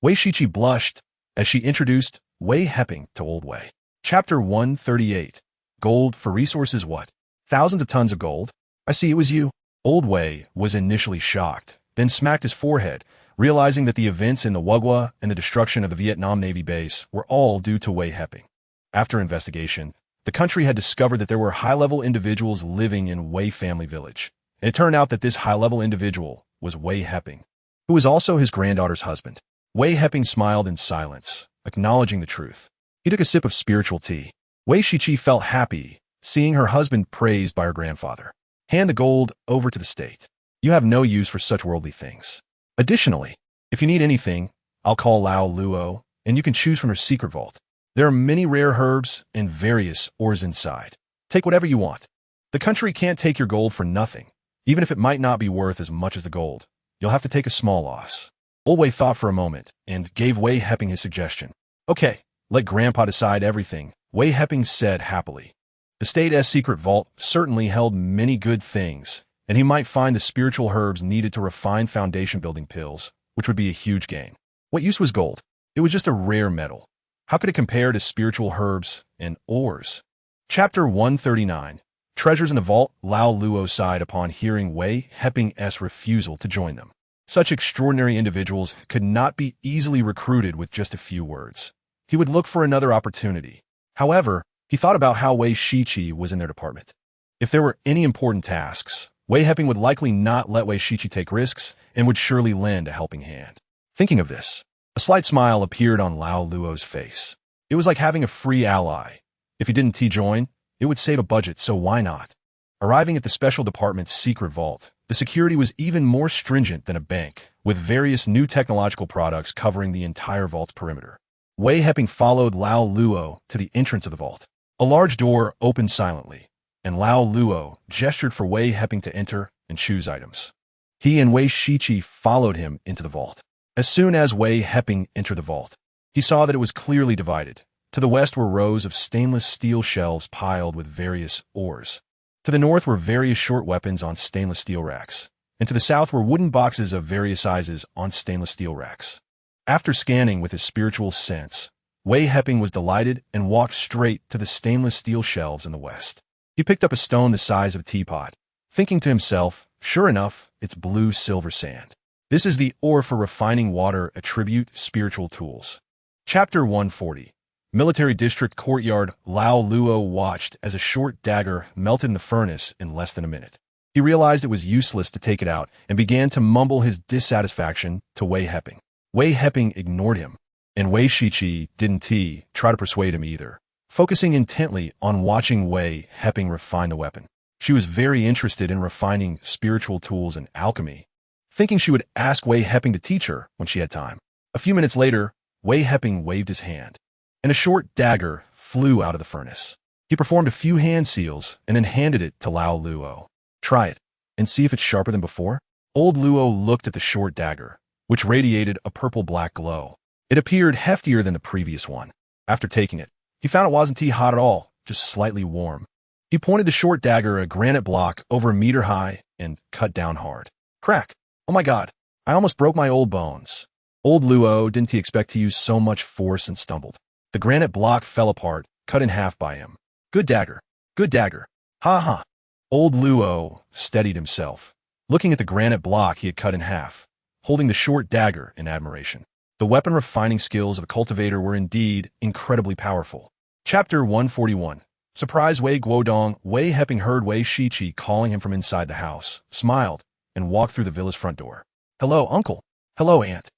Wei Shiqi blushed as she introduced Wei Heping to Old Wei. Chapter 138. Gold for resources what? Thousands of tons of gold? I see it was you. Old Wei was initially shocked, then smacked his forehead, realizing that the events in the Wugwa and the destruction of the Vietnam Navy base were all due to Wei Heping. After investigation, the country had discovered that there were high-level individuals living in Wei Family Village, and it turned out that this high-level individual was Wei Heping, who was also his granddaughter's husband. Wei Heping smiled in silence, acknowledging the truth. He took a sip of spiritual tea. Wei Shiqi felt happy, seeing her husband praised by her grandfather. Hand the gold over to the state. You have no use for such worldly things. Additionally, if you need anything, I'll call Lao Luo, and you can choose from her secret vault. There are many rare herbs and various ores inside. Take whatever you want. The country can't take your gold for nothing, even if it might not be worth as much as the gold. You'll have to take a small loss. Old Wei thought for a moment and gave Wei Heping his suggestion. Okay, let Grandpa decide everything, Wei Heping said happily. The state's secret vault certainly held many good things, and he might find the spiritual herbs needed to refine foundation-building pills, which would be a huge gain. What use was gold? It was just a rare metal. How could it compare to spiritual herbs and ores? Chapter 139. Treasures in the vault. Lao Luo sighed upon hearing Wei Heping's refusal to join them. Such extraordinary individuals could not be easily recruited with just a few words. He would look for another opportunity. However, he thought about how Wei Shiqi was in their department. If there were any important tasks, Wei Heping would likely not let Wei Shiqi take risks and would surely lend a helping hand. Thinking of this, a slight smile appeared on Lao Luo's face. It was like having a free ally. If he didn't join, it would save a budget, so why not? Arriving at the special department's secret vault, the security was even more stringent than a bank, with various new technological products covering the entire vault's perimeter. Wei Heping followed Lao Luo to the entrance of the vault. A large door opened silently, and Lao Luo gestured for Wei Heping to enter and choose items. He and Wei Shiqi followed him into the vault. As soon as Wei Heping entered the vault, he saw that it was clearly divided. To the west were rows of stainless steel shelves piled with various ores. To the north were various short weapons on stainless steel racks, and to the south were wooden boxes of various sizes on stainless steel racks. After scanning with his spiritual sense, Wei Heping was delighted and walked straight to the stainless steel shelves in the west. He picked up a stone the size of a teapot, thinking to himself, sure enough, it's blue silver sand. This is the ore for refining water attribute spiritual tools. Chapter 140. Military District Courtyard. Lao Luo watched as a short dagger melted in the furnace in less than a minute. He realized it was useless to take it out and began to mumble his dissatisfaction to Wei Heping. Wei Heping ignored him, and Wei Shiqi didn't try to persuade him either, focusing intently on watching Wei Heping refine the weapon. She was very interested in refining spiritual tools and alchemy, thinking she would ask Wei Heping to teach her when she had time. A few minutes later, Wei Heping waved his hand, and a short dagger flew out of the furnace. He performed a few hand seals and then handed it to Lao Luo. Try it, and see if it's sharper than before. Old Luo looked at the short dagger, which radiated a purple-black glow. It appeared heftier than the previous one. After taking it, he found it wasn't hot at all, just slightly warm. He pointed the short dagger at a granite block over a meter high and cut down hard. Crack! Oh my god, I almost broke my old bones. Old Luo didn't expect to use so much force and stumbled. The granite block fell apart, cut in half by him. Good dagger. Good dagger. Ha ha. Old Luo steadied himself, looking at the granite block he had cut in half, holding the short dagger in admiration. The weapon refining skills of a cultivator were indeed incredibly powerful. Chapter 141. Surprise Wei Guodong. Wei Heping heard Wei Shiqi calling him from inside the house, smiled, and walked through the villa's front door. Hello, uncle. Hello, aunt.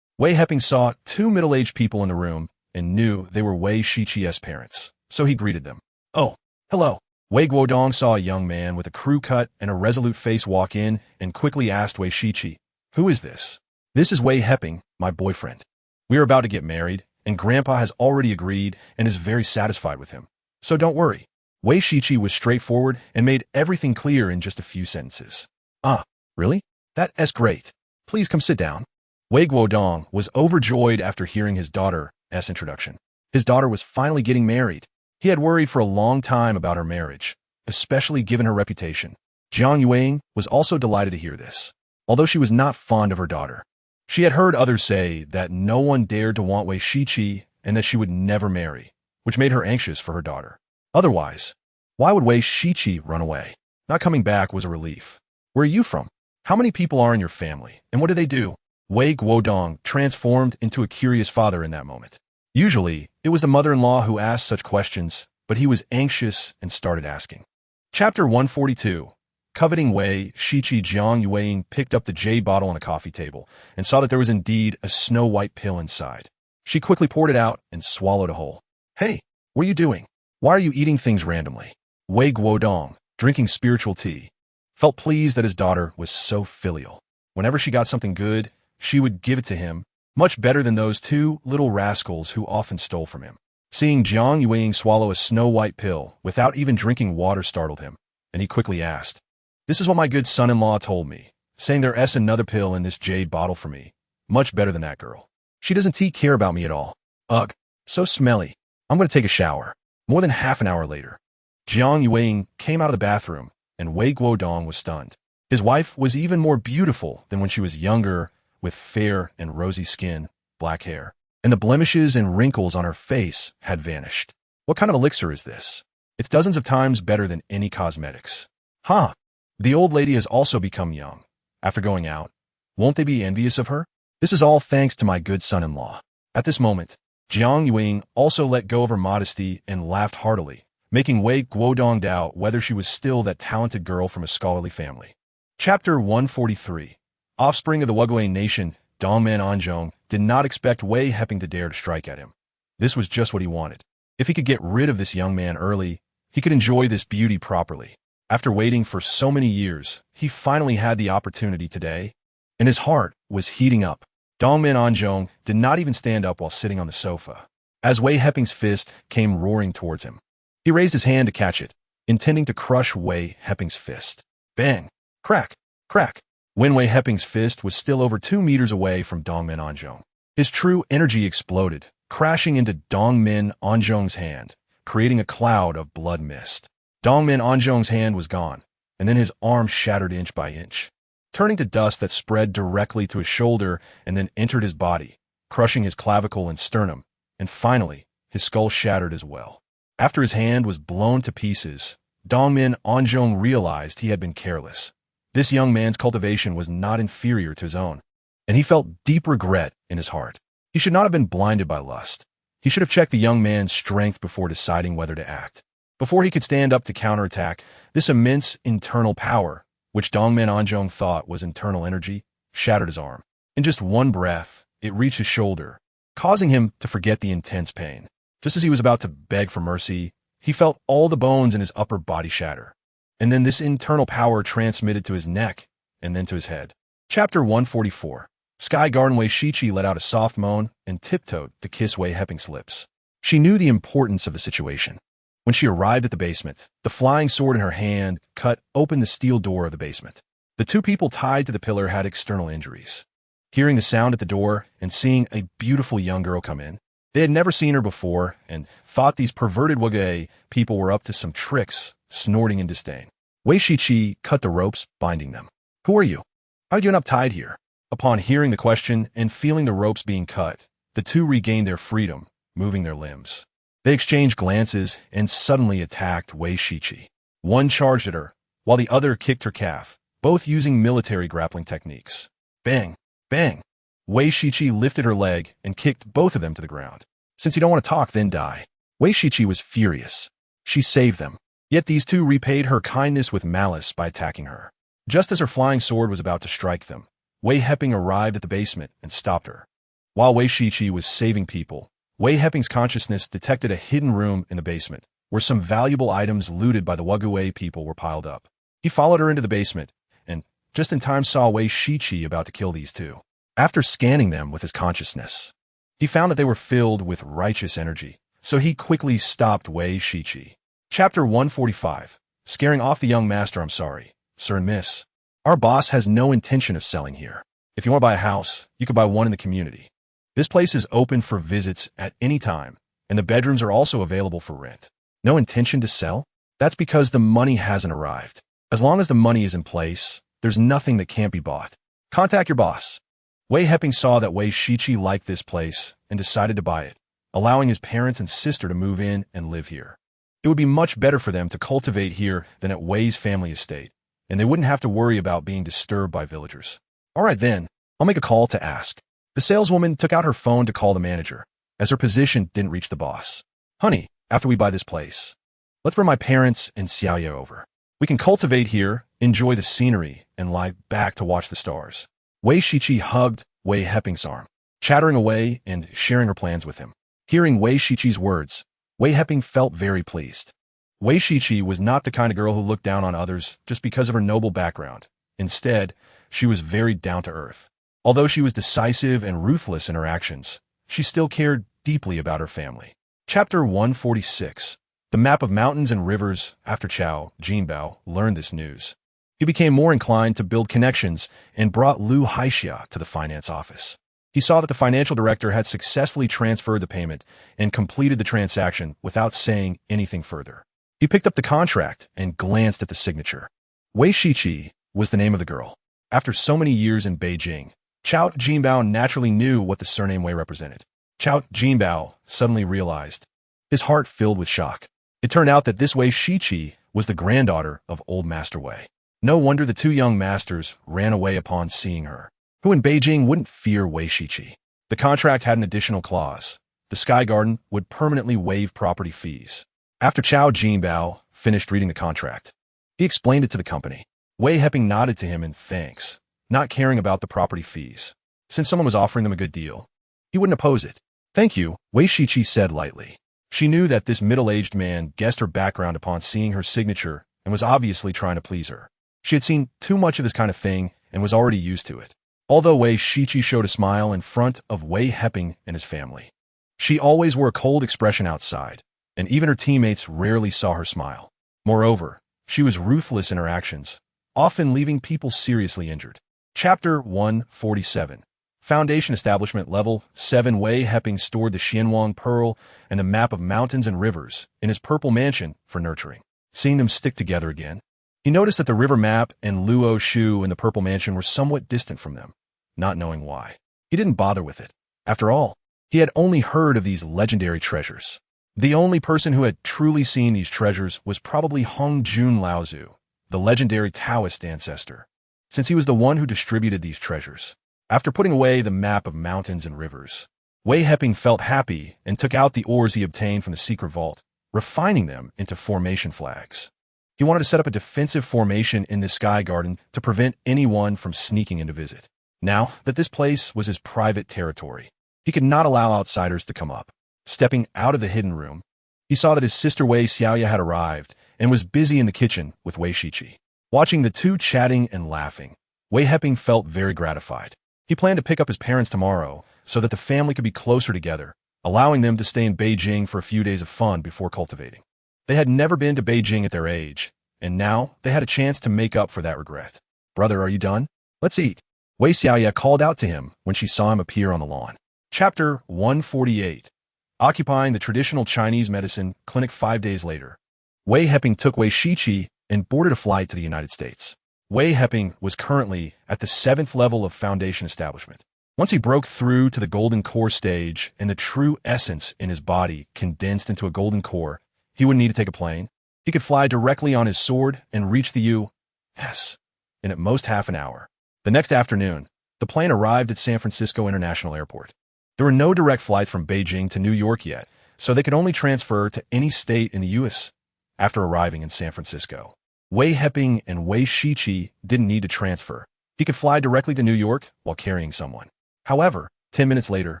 Wei Heping saw two middle-aged people in the room and knew they were Wei Shiqi's parents, so he greeted them. Oh, hello. Wei Guodong saw a young man with a crew cut and a resolute face walk in and quickly asked Wei Shiqi, "Who is this?" "This is Wei Heping, my boyfriend. We are about to get married, and Grandpa has already agreed and is very satisfied with him. So don't worry." Wei Shiqi was straightforward and made everything clear in just a few sentences. "Ah, really? That's great. Please come sit down." Wei Guodong was overjoyed after hearing his daughter's introduction. His daughter was finally getting married. He had worried for a long time about her marriage, especially given her reputation. Jiang Yueying was also delighted to hear this, although she was not fond of her daughter. She had heard others say that no one dared to want Wei Shiqi and that she would never marry, which made her anxious for her daughter. Otherwise, why would Wei Shiqi run away? Not coming back was a relief. "Where are you from? How many people are in your family, and what do they do?" Wei Guodong transformed into a curious father in that moment. Usually, it was the mother-in-law who asked such questions, but he was anxious and started asking. Chapter 142. Coveting Wei Shiqi. Jiang Yueying picked up the jade bottle on a coffee table and saw that there was indeed a snow-white pill inside. She quickly poured it out and swallowed a whole. "Hey, what are you doing? Why are you eating things randomly?" Wei Guodong, drinking spiritual tea, felt pleased that his daughter was so filial. Whenever she got something good, she would give it to him, much better than those two little rascals who often stole from him. Seeing Jiang Yueying swallow a snow-white pill without even drinking water startled him, and he quickly asked, "This is what my good son-in-law told me, saying there's another pill in this jade bottle for me. Much better than that girl. She doesn't care about me at all. Ugh, so smelly. I'm going to take a shower." More than half an hour later, Jiang Yueying came out of the bathroom, and Wei Guodong was stunned. His wife was even more beautiful than when she was younger, with fair and rosy skin, black hair, and the blemishes and wrinkles on her face had vanished. "What kind of elixir is this? It's dozens of times better than any cosmetics." "Huh. The old lady has also become young. After going out, won't they be envious of her? This is all thanks to my good son-in-law." At this moment, Jiang Yueying also let go of her modesty and laughed heartily, making Wei Guodong doubt whether she was still that talented girl from a scholarly family. Chapter 143. Offspring of the Wuguay nation, Dongmen Anzhong did not expect Wei Heping to dare to strike at him. This was just what he wanted. If he could get rid of this young man early, he could enjoy this beauty properly. After waiting for so many years, he finally had the opportunity today, and his heart was heating up. Dongmen Anzhong did not even stand up while sitting on the sofa, as Wei Heping's fist came roaring towards him. He raised his hand to catch it, intending to crush Wei Heping's fist. Bang! Crack! Crack! When Wei Heping's fist was still over 2 meters away from Dongmen Anzhong, his true energy exploded, crashing into Dongmen Anzhong's hand, creating a cloud of blood mist. Dongmen Anzhong's hand was gone, and then his arm shattered inch by inch, turning to dust that spread directly to his shoulder and then entered his body, crushing his clavicle and sternum, and finally, his skull shattered as well. After his hand was blown to pieces, Dongmen Anzhong realized he had been careless. This young man's cultivation was not inferior to his own, and he felt deep regret in his heart. He should not have been blinded by lust. He should have checked the young man's strength before deciding whether to act. Before he could stand up to counterattack, this immense internal power, which Dongmen Anzhong thought was internal energy, shattered his arm. In just one breath, it reached his shoulder, causing him to forget the intense pain. Just as he was about to beg for mercy, he felt all the bones in his upper body shatter. And then this internal power transmitted to his neck, and then to his head. Chapter 144. Sky Garden. Wei Shiqi let out a soft moan and tiptoed to kiss Wei Heping's lips. She knew the importance of the situation. When she arrived at the basement, the flying sword in her hand cut open the steel door of the basement. The two people tied to the pillar had external injuries. Hearing the sound at the door and seeing a beautiful young girl come in, they had never seen her before and thought these perverted Wuguay people were up to some tricks, snorting in disdain. Wei Shiqi cut the ropes, binding them. "Who are you? How did you end up tied here?" Upon hearing the question and feeling the ropes being cut, the two regained their freedom, moving their limbs. They exchanged glances and suddenly attacked Wei Shiqi. One charged at her, while the other kicked her calf, both using military grappling techniques. Bang! Bang! Wei Shiqi lifted her leg and kicked both of them to the ground. "Since you don't want to talk, then die." Wei Shiqi was furious. She saved them. Yet these two repaid her kindness with malice by attacking her. Just as her flying sword was about to strike them, Wei Heping arrived at the basement and stopped her. While Wei Shiqi was saving people, Wei Heping's consciousness detected a hidden room in the basement, where some valuable items looted by the Wei people were piled up. He followed her into the basement, and just in time saw Wei Shiqi about to kill these two. After scanning them with his consciousness, he found that they were filled with righteous energy, so he quickly stopped Wei Shiqi. Chapter 145. Scaring off the young master. I'm sorry, sir and miss. Our boss has no intention of selling here. If you want to buy a house, you could buy one in the community. This place is open for visits at any time, and the bedrooms are also available for rent. No intention to sell? That's because the money hasn't arrived. As long as the money is in place, there's nothing that can't be bought. Contact your boss. Wei Heping saw that Wei Shiqi liked this place and decided to buy it, allowing his parents and sister to move in and live here. It would be much better for them to cultivate here than at Wei's family estate, and they wouldn't have to worry about being disturbed by villagers. All right then, I'll make a call to ask. The saleswoman took out her phone to call the manager, as her position didn't reach the boss. Honey, after we buy this place, let's bring my parents and Xiaoya over. We can cultivate here, enjoy the scenery, and lie back to watch the stars. Wei Shiqi hugged Wei Heping's arm, chattering away and sharing her plans with him. Hearing Wei Shiqi's words, Wei Heping felt very pleased. Wei Shiqi was not the kind of girl who looked down on others just because of her noble background. Instead, she was very down-to-earth. Although she was decisive and ruthless in her actions, she still cared deeply about her family. Chapter 146. The map of mountains and rivers. After Chao Jinbao learned this news, he became more inclined to build connections and brought Lu Haixia to the finance office. He saw that the financial director had successfully transferred the payment and completed the transaction without saying anything further. He picked up the contract and glanced at the signature. Wei Shiqi was the name of the girl. After so many years in Beijing, Chao Jinbao naturally knew what the surname Wei represented. Chao Jinbao suddenly realized, his heart filled with shock. It turned out that this Wei Shiqi was the granddaughter of old Master Wei. No wonder the two young masters ran away upon seeing her. Who in Beijing wouldn't fear Wei Shiqi? The contract had an additional clause. The Sky Garden would permanently waive property fees. After Chao Jinbao finished reading the contract, he explained it to the company. Wei Heping nodded to him in thanks, not caring about the property fees. Since someone was offering them a good deal, he wouldn't oppose it. Thank you, Wei Shiqi said lightly. She knew that this middle-aged man guessed her background upon seeing her signature and was obviously trying to please her. She had seen too much of this kind of thing and was already used to it. Although Wei Shiqi showed a smile in front of Wei Heping and his family, she always wore a cold expression outside, and even her teammates rarely saw her smile. Moreover, she was ruthless in her actions, often leaving people seriously injured. Chapter 147. Foundation Establishment Level 7. Wei Heping stored the Xianwang Pearl and the map of mountains and rivers in his purple mansion for nurturing. Seeing them stick together again, he noticed that the river map and Luo Shu in the purple mansion were somewhat distant from them, not knowing why. He didn't bother with it. After all, he had only heard of these legendary treasures. The only person who had truly seen these treasures was probably Hong Jun Laozu, the legendary Taoist ancestor, since he was the one who distributed these treasures. After putting away the map of mountains and rivers, Wei Heping felt happy and took out the ores he obtained from the secret vault, refining them into formation flags. He wanted to set up a defensive formation in the Sky Garden to prevent anyone from sneaking in to visit. Now that this place was his private territory, he could not allow outsiders to come up. Stepping out of the hidden room, he saw that his sister Wei Xiaoya had arrived and was busy in the kitchen with Wei Shiqi. Watching the two chatting and laughing, Wei Heping felt very gratified. He planned to pick up his parents tomorrow so that the family could be closer together, allowing them to stay in Beijing for a few days of fun before cultivating. They had never been to Beijing at their age, and now they had a chance to make up for that regret. Brother, are you done? Let's eat. Wei Xiaoya called out to him when she saw him appear on the lawn. Chapter 148. Occupying the traditional Chinese medicine clinic 5 days later, Wei Heping took Wei Shiqi and boarded a flight to the United States. Wei Heping was currently at the 7th level of Foundation Establishment. Once he broke through to the golden core stage and the true essence in his body condensed into a golden core, he wouldn't need to take a plane. He could fly directly on his sword and reach the U.S. in at most half an hour. The next afternoon, the plane arrived at San Francisco International Airport. There were no direct flights from Beijing to New York yet, so they could only transfer to any state in the U.S. After arriving in San Francisco, Wei Heping and Wei Shiqi didn't need to transfer. He could fly directly to New York while carrying someone. However, 10 minutes later,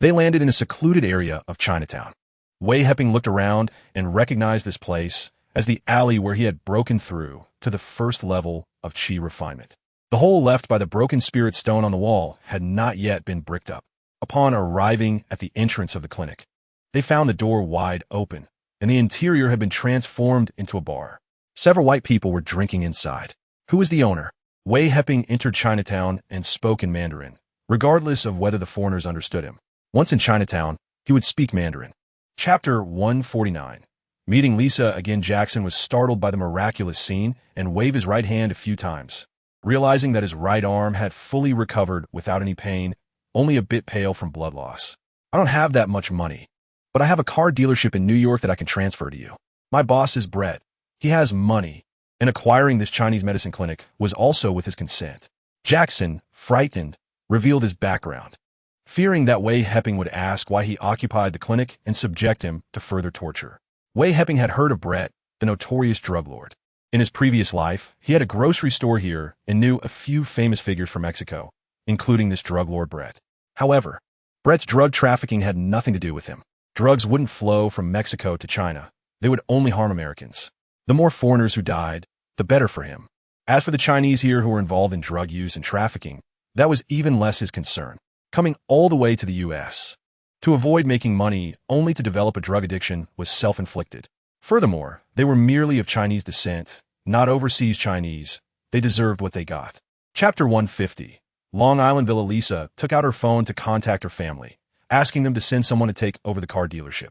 they landed in a secluded area of Chinatown. Wei Heping looked around and recognized this place as the alley where he had broken through to the first level of qi refinement. The hole left by the broken spirit stone on the wall had not yet been bricked up. Upon arriving at the entrance of the clinic, they found the door wide open, and the interior had been transformed into a bar. Several white people were drinking inside. Who was the owner? Wei Heping entered Chinatown and spoke in Mandarin, regardless of whether the foreigners understood him. Once in Chinatown, he would speak Mandarin. Chapter 149. Meeting Lisa again, Jackson was startled by the miraculous scene and waved his right hand a few times. Realizing that his right arm had fully recovered without any pain, only a bit pale from blood loss. I don't have that much money, but I have a car dealership in New York that I can transfer to you. My boss is Brett. He has money, and acquiring this Chinese medicine clinic was also with his consent. Jackson, frightened, revealed his background, fearing that Wei Heping would ask why he occupied the clinic and subject him to further torture. Wei Heping had heard of Brett, the notorious drug lord. In his previous life, he had a grocery store here and knew a few famous figures from Mexico, including this drug lord Brett. However, Brett's drug trafficking had nothing to do with him. Drugs wouldn't flow from Mexico to China. They would only harm Americans. The more foreigners who died, the better for him. As for the Chinese here who were involved in drug use and trafficking, that was even less his concern, coming all the way to the U.S. To avoid making money only to develop a drug addiction was self-inflicted. Furthermore, they were merely of Chinese descent, not overseas Chinese. They deserved what they got. Chapter 150. Long Island Villa. Lisa took out her phone to contact her family, asking them to send someone to take over the car dealership.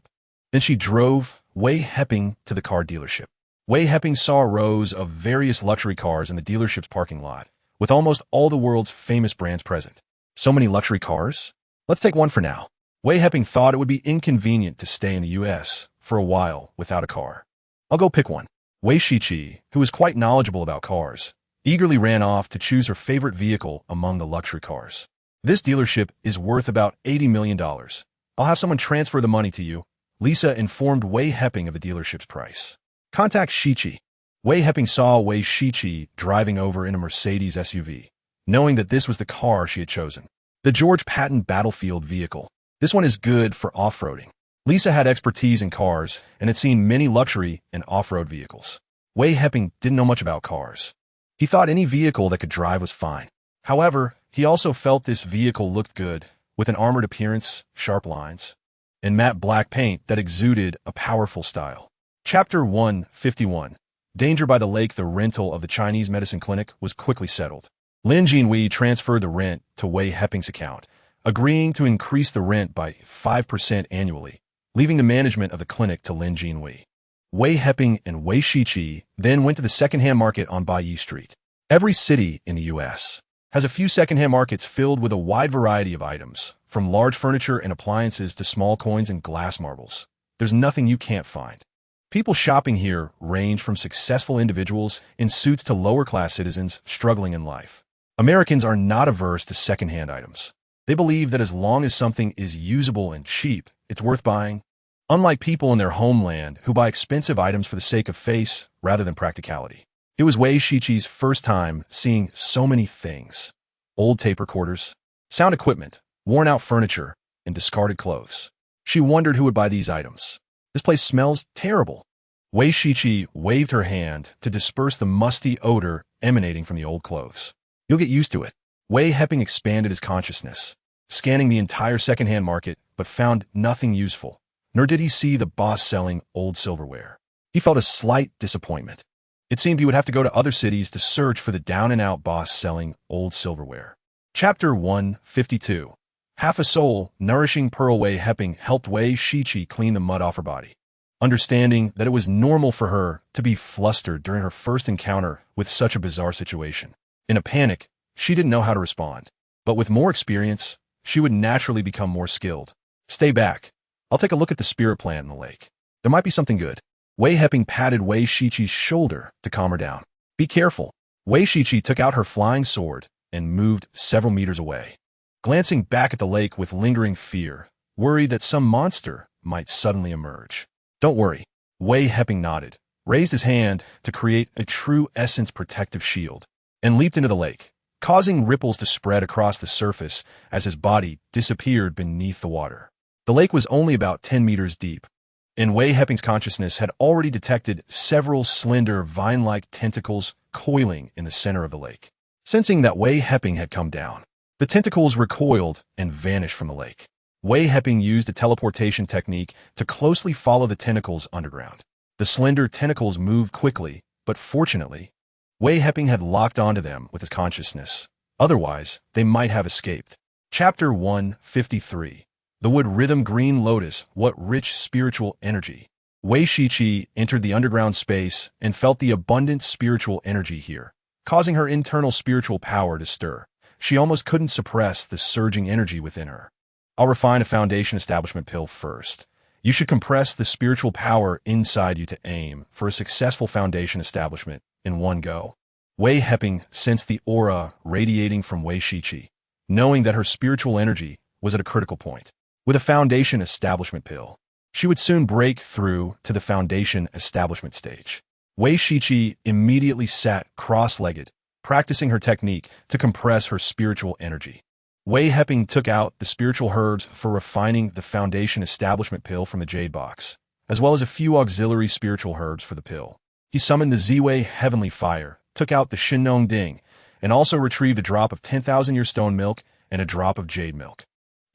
Then she drove Wei Heping to the car dealership. Wei Heping saw rows of various luxury cars in the dealership's parking lot, with almost all the world's famous brands present. So many luxury cars? Let's take one for now. Wei Heping thought it would be inconvenient to stay in the U.S. for a while without a car. I'll go pick one. Wei Shiqi, who was quite knowledgeable about cars, eagerly ran off to choose her favorite vehicle among the luxury cars. This dealership is worth about $80 million. I'll have someone transfer the money to you. Lisa informed Wei Heping of the dealership's price. Contact Shiqi. Wei Heping saw Wei Shiqi driving over in a Mercedes SUV, knowing that this was the car she had chosen. The George Patton Battlefield vehicle. This one is good for off-roading. Lisa had expertise in cars and had seen many luxury and off-road vehicles. Wei Heping didn't know much about cars. He thought any vehicle that could drive was fine. However, he also felt this vehicle looked good, with an armored appearance, sharp lines, and matte black paint that exuded a powerful style. Chapter 151. Danger by the lake. The rental of the Chinese medicine clinic was quickly settled. Lin Jinhui transferred the rent to Wei Heping's account, agreeing to increase the rent by 5% annually, leaving the management of the clinic to Lin Jinhui. Wei Heping and Wei Shiqi then went to the secondhand market on Baiyi Street. Every city in the U.S. has a few secondhand markets filled with a wide variety of items, from large furniture and appliances to small coins and glass marbles. There's nothing you can't find. People shopping here range from successful individuals in suits to lower-class citizens struggling in life. Americans are not averse to secondhand items. They believe that as long as something is usable and cheap, it's worth buying. Unlike people in their homeland who buy expensive items for the sake of face rather than practicality. It was Wei Shiqi's first time seeing so many things. Old tape recorders, sound equipment, worn-out furniture, and discarded clothes. She wondered who would buy these items. This place smells terrible. Wei Shiqi waved her hand to disperse the musty odor emanating from the old clothes. You'll get used to it. Wei Heping expanded his consciousness, scanning the entire secondhand market, but found nothing useful, nor did he see the boss selling old silverware. He felt a slight disappointment. It seemed he would have to go to other cities to search for the down-and-out boss selling old silverware. Chapter 152. Half a soul, nourishing pearl. Wei Heping helped Wei Shiqi clean the mud off her body, understanding that it was normal for her to be flustered during her first encounter with such a bizarre situation. In a panic, she didn't know how to respond, but with more experience, she would naturally become more skilled. Stay back. I'll take a look at the spirit plant in the lake. There might be something good. Wei Heping patted Wei Shiqi's shoulder to calm her down. Be careful. Wei Shiqi took out her flying sword and moved several meters away, glancing back at the lake with lingering fear, worried that some monster might suddenly emerge. Don't worry. Wei Heping nodded, raised his hand to create a true essence protective shield, and leaped into the lake, causing ripples to spread across the surface as his body disappeared beneath the water. The lake was only about 10 meters deep, and Wei Heping's consciousness had already detected several slender, vine-like tentacles coiling in the center of the lake. Sensing that Wei Heping had come down, the tentacles recoiled and vanished from the lake. Wei Heping used a teleportation technique to closely follow the tentacles underground. The slender tentacles moved quickly, but fortunately, Wei Heping had locked onto them with his consciousness. Otherwise, they might have escaped. Chapter 153. The Wood Rhythm Green Lotus. What rich spiritual energy. Wei Shiqi entered the underground space and felt the abundant spiritual energy here, causing her internal spiritual power to stir. She almost couldn't suppress the surging energy within her. I'll refine a foundation establishment pill first. You should compress the spiritual power inside you to aim for a successful foundation establishment in one go. Wei Heping sensed the aura radiating from Wei Shiqi, knowing that her spiritual energy was at a critical point. With a foundation establishment pill, she would soon break through to the foundation establishment stage. Wei Shiqi immediately sat cross-legged, practicing her technique to compress her spiritual energy. Wei Heping took out the spiritual herbs for refining the foundation establishment pill from the jade box, as well as a few auxiliary spiritual herbs for the pill. He summoned the Ziwei heavenly fire, took out the Shinnong Ding, and also retrieved a drop of 10,000-year stone milk and a drop of jade milk.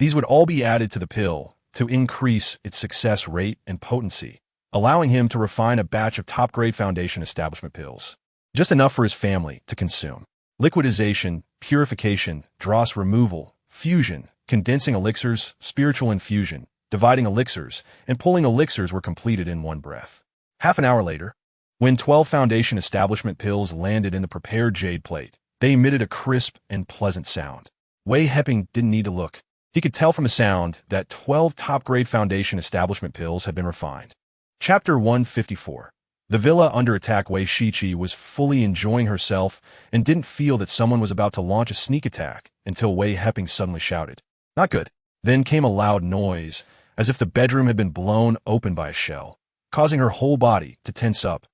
These would all be added to the pill to increase its success rate and potency, allowing him to refine a batch of top-grade foundation establishment pills, just enough for his family to consume. Liquidization, purification, dross removal, fusion, condensing elixirs, spiritual infusion, dividing elixirs, and pulling elixirs were completed in one breath. Half an hour later, when 12 foundation establishment pills landed in the prepared jade plate, they emitted a crisp and pleasant sound. Wei Heping didn't need to look. He could tell from the sound that 12 top-grade foundation establishment pills had been refined. Chapter 154. The villa under attack. Wei Shiqi was fully enjoying herself and didn't feel that someone was about to launch a sneak attack until Wei Heping suddenly shouted, "Not good." Then came a loud noise, as if the bedroom had been blown open by a shell, causing her whole body to tense up,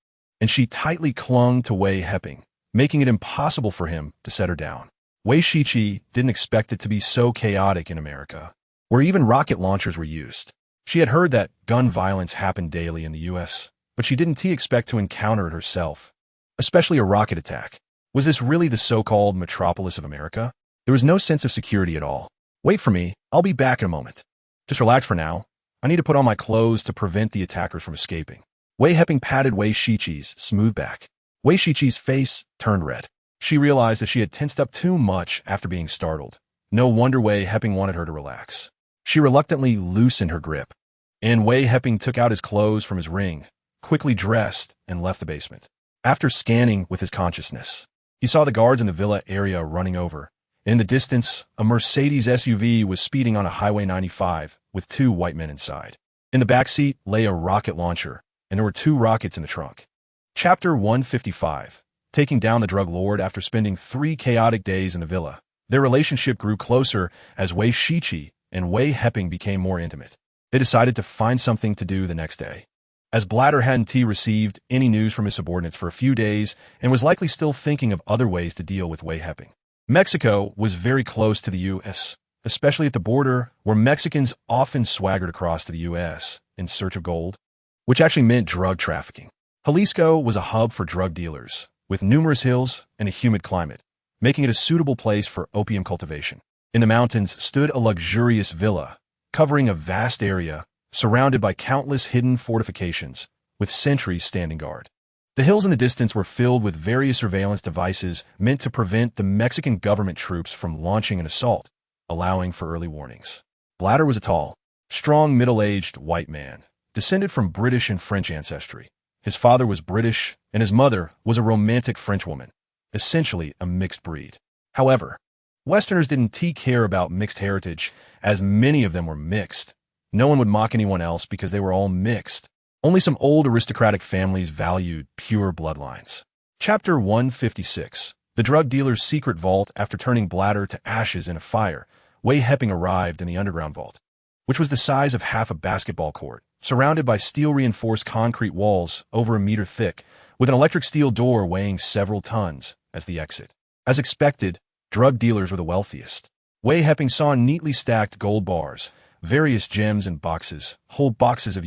and she tightly clung to Wei Heping, making it impossible for him to set her down. Wei Shiqi didn't expect it to be so chaotic in America, where even rocket launchers were used. She had heard that gun violence happened daily in the U.S., but she didn't expect to encounter it herself, especially a rocket attack. Was this really the so-called metropolis of America? There was no sense of security at all. "Wait for me, I'll be back in a moment. Just relax for now. I need to put on my clothes to prevent the attackers from escaping." Wei Heping patted Wei Shiqi's smooth back. Wei Shiqi's face turned red. She realized that she had tensed up too much after being startled. No wonder Wei Heping wanted her to relax. She reluctantly loosened her grip, and Wei Heping took out his clothes from his ring, quickly dressed, and left the basement. After scanning with his consciousness, he saw the guards in the villa area running over. In the distance, a Mercedes SUV was speeding on a Highway 95 with 2 white men inside. In the back seat lay a rocket launcher, and there were 2 rockets in the trunk. Chapter 155. Taking down the drug lord. After spending 3 chaotic days in the villa, their relationship grew closer as Wei Shiqi and Wei Heping became more intimate. They decided to find something to do the next day. As Blatter hadn't received any news from his subordinates for a few days and was likely still thinking of other ways to deal with Wei Heping. Mexico was very close to the U.S., especially at the border, where Mexicans often swaggered across to the U.S. in search of gold, which actually meant drug trafficking. Jalisco was a hub for drug dealers, with numerous hills and a humid climate, making it a suitable place for opium cultivation. In the mountains stood a luxurious villa, covering a vast area, surrounded by countless hidden fortifications, with sentries standing guard. The hills in the distance were filled with various surveillance devices meant to prevent the Mexican government troops from launching an assault, allowing for early warnings. Blatter was a tall, strong, middle-aged white man, descended from British and French ancestry. His father was British, and his mother was a romantic French woman, essentially a mixed breed. However, Westerners didn't care about mixed heritage, as many of them were mixed. No one would mock anyone else because they were all mixed. Only some old aristocratic families valued pure bloodlines. Chapter 156. The drug dealer's secret vault. After turning Blatter to ashes in a fire, Wei Heping arrived in the underground vault, which was the size of half a basketball court, surrounded by steel-reinforced concrete walls over a meter thick, with an electric steel door weighing several tons as the exit. As expected, drug dealers were the wealthiest. Wei Heping saw neatly stacked gold bars, various gems in boxes, whole boxes of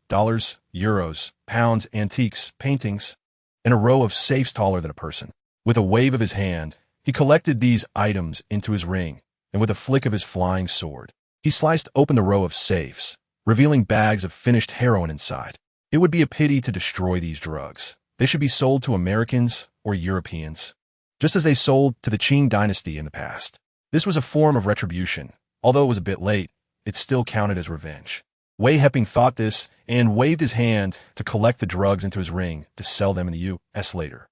dollars, euros, pounds, antiques, paintings, and a row of safes taller than a person. With a wave of his hand, he collected these items into his ring, and with a flick of his flying sword, he sliced open the row of safes, revealing bags of finished heroin inside. It would be a pity to destroy these drugs. They should be sold to Americans or Europeans, just as they sold to the Qing dynasty in the past. This was a form of retribution. Although it was a bit late, it still counted as revenge. Wei Heping thought this and waved his hand to collect the drugs into his ring to sell them in the U.S. later.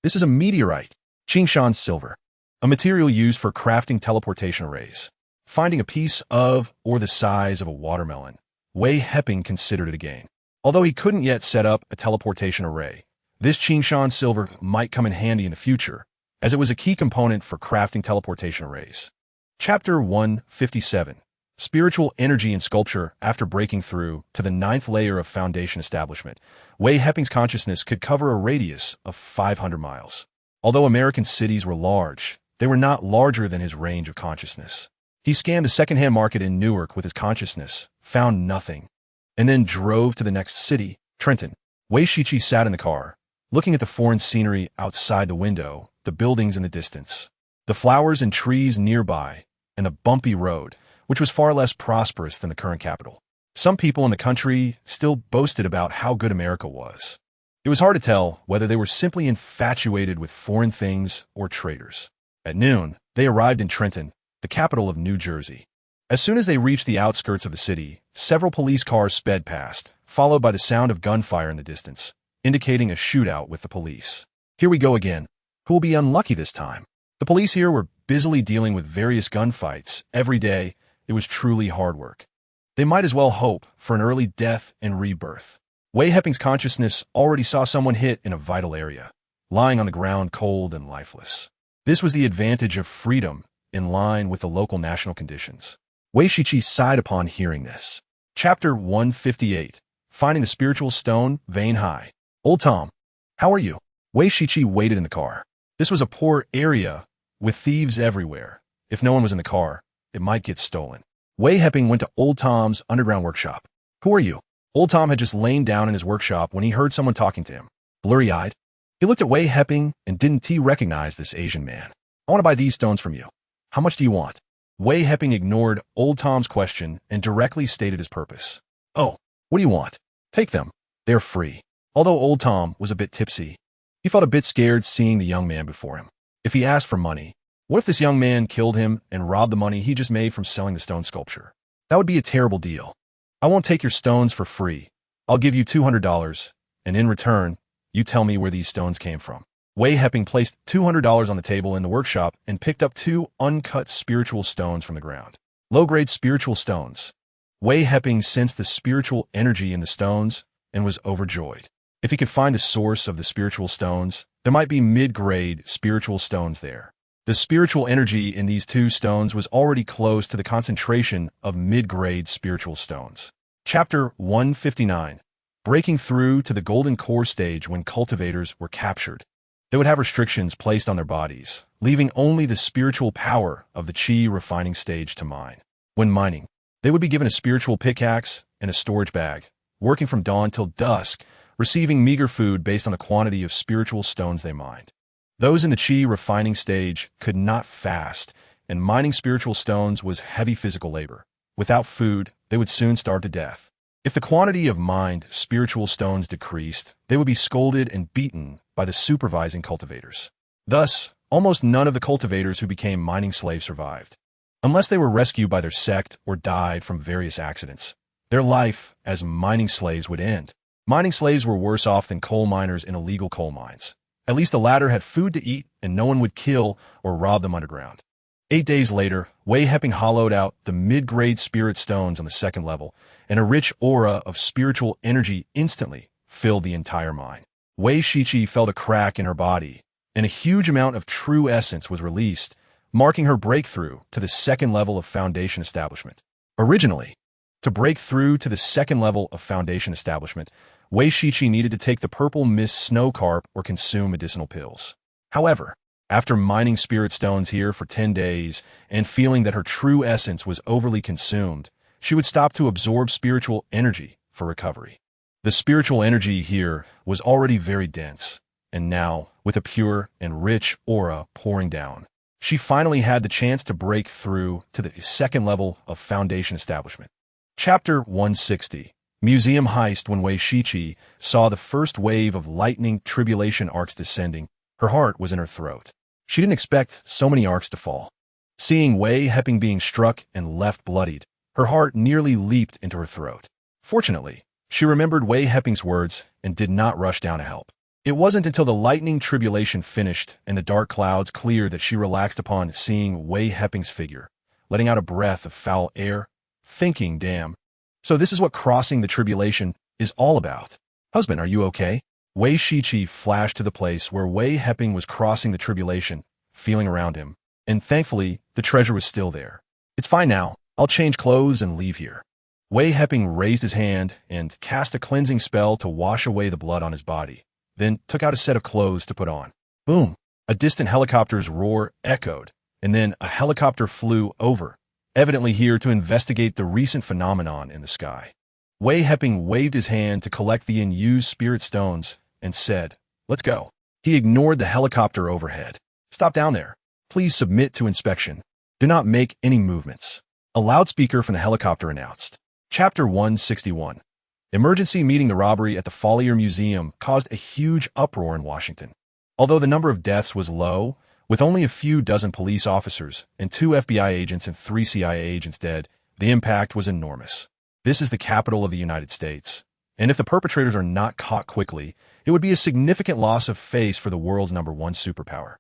This is a meteorite, Qingshan silver, a material used for crafting teleportation arrays. Finding a piece of, or the size of a watermelon, Wei Heping considered it a gain. Although he couldn't yet set up a teleportation array, this Qingshan silver might come in handy in the future, as it was a key component for crafting teleportation arrays. Chapter 157. Spiritual Energy in Sculpture. After breaking through to the 9th layer of foundation establishment, Wei Heping's consciousness could cover a radius of 500 miles. Although American cities were large, they were not larger than his range of consciousness. He scanned the second-hand market in Newark with his consciousness, found nothing, and then drove to the next city, Trenton. Wei Shiqi sat in the car, looking at the foreign scenery outside the window, the buildings in the distance, the flowers and trees nearby, and the bumpy road, which was far less prosperous than the current capital. Some people in the country still boasted about how good America was. It was hard to tell whether they were simply infatuated with foreign things or traitors. At noon, they arrived in Trenton, the capital of New Jersey. As soon as they reached the outskirts of the city, several police cars sped past, followed by the sound of gunfire in the distance, indicating a shootout with the police. Here we go again. Who will be unlucky this time? The police here were busily dealing with various gunfights every day. It was truly hard work. They might as well hope for an early death and rebirth. Wei Heping's consciousness already saw someone hit in a vital area, lying on the ground cold and lifeless. This was the advantage of freedom, in line with the local national conditions. Wei Shiqi sighed upon hearing this. Chapter 158. Finding the Spiritual Stone, Vein High. Old Tom, how are you? Wei Shiqi waited in the car. This was a poor area, with thieves everywhere. If no one was in the car, it might get stolen. Wei Heping went to Old Tom's underground workshop. Who are you? Old Tom had just lain down in his workshop when he heard someone talking to him. Blurry-eyed, he looked at Wei Heping and didn't he recognize this Asian man. I want to buy these stones from you. How much do you want? Wei Heping ignored Old Tom's question and directly stated his purpose. Oh, what do you want? Take them. They're free. Although Old Tom was a bit tipsy, he felt a bit scared seeing the young man before him. If he asked for money, what if this young man killed him and robbed the money he just made from selling the stone sculpture? That would be a terrible deal. I won't take your stones for free. I'll give you $200, and in return, you tell me where these stones came from. Wei Heping placed $200 on the table in the workshop and picked up 2 uncut spiritual stones from the ground. Low-grade spiritual stones. Wei Heping sensed the spiritual energy in the stones and was overjoyed. If he could find the source of the spiritual stones, there might be mid-grade spiritual stones there. The spiritual energy in these 2 stones was already close to the concentration of mid-grade spiritual stones. Chapter 159. Breaking through to the golden core stage when cultivators were captured. They would have restrictions placed on their bodies, leaving only the spiritual power of the Qi refining stage to mine. When mining, they would be given a spiritual pickaxe and a storage bag, working from dawn till dusk, receiving meager food based on the quantity of spiritual stones they mined. Those in the Qi refining stage could not fast, and mining spiritual stones was heavy physical labor. Without food, they would soon starve to death. If the quantity of mined spiritual stones decreased, they would be scolded and beaten by the supervising cultivators. Thus, almost none of the cultivators who became mining slaves survived. Unless they were rescued by their sect or died from various accidents, their life as mining slaves would end. Mining slaves were worse off than coal miners in illegal coal mines. At least the latter had food to eat and no one would kill or rob them underground. 8 days later, Wei Heping hollowed out the mid-grade spirit stones on the 2nd level, and a rich aura of spiritual energy instantly filled the entire mine. Wei Shiqi felt a crack in her body, and a huge amount of true essence was released, marking her breakthrough to the 2nd level of foundation establishment. Originally, to break through to the 2nd level of foundation establishment, Wei Shiqi needed to take the purple mist snow carp or consume medicinal pills. However, after mining spirit stones here for 10 days and feeling that her true essence was overly consumed, she would stop to absorb spiritual energy for recovery. The spiritual energy here was already very dense, and now, with a pure and rich aura pouring down, she finally had the chance to break through to the second level of foundation establishment. Chapter 160. Museum Heist. When Wei Shiqi saw the first wave of lightning tribulation arcs descending, her heart was in her throat. She didn't expect so many arcs to fall. Seeing Wei Heping being struck and left bloodied, her heart nearly leaped into her throat. Fortunately, she remembered Wei Heping's words and did not rush down to help. It wasn't until the lightning tribulation finished and the dark clouds cleared that she relaxed upon seeing Wei Heping's figure, letting out a breath of foul air, thinking, damn. So this is what crossing the tribulation is all about. Husband, are you okay? Wei Shiqi flashed to the place where Wei Heping was crossing the tribulation, feeling around him, and thankfully, the treasure was still there. It's fine now. I'll change clothes and leave here. Wei Heping raised his hand and cast a cleansing spell to wash away the blood on his body, then took out a set of clothes to put on. Boom! A distant helicopter's roar echoed, and then a helicopter flew over, evidently here to investigate the recent phenomenon in the sky. Wei Heping waved his hand to collect the unused spirit stones and said, "Let's go." He ignored the helicopter overhead. "Stop down there. Please submit to inspection. Do not make any movements." A loudspeaker from the helicopter announced. Chapter 161. Emergency meeting. The robbery at the Follier Museum caused a huge uproar in Washington. Although the number of deaths was low, with only a few dozen police officers and 2 FBI agents and 3 CIA agents dead, the impact was enormous. This is the capital of the United States, and if the perpetrators are not caught quickly, it would be a significant loss of face for the world's #1 superpower.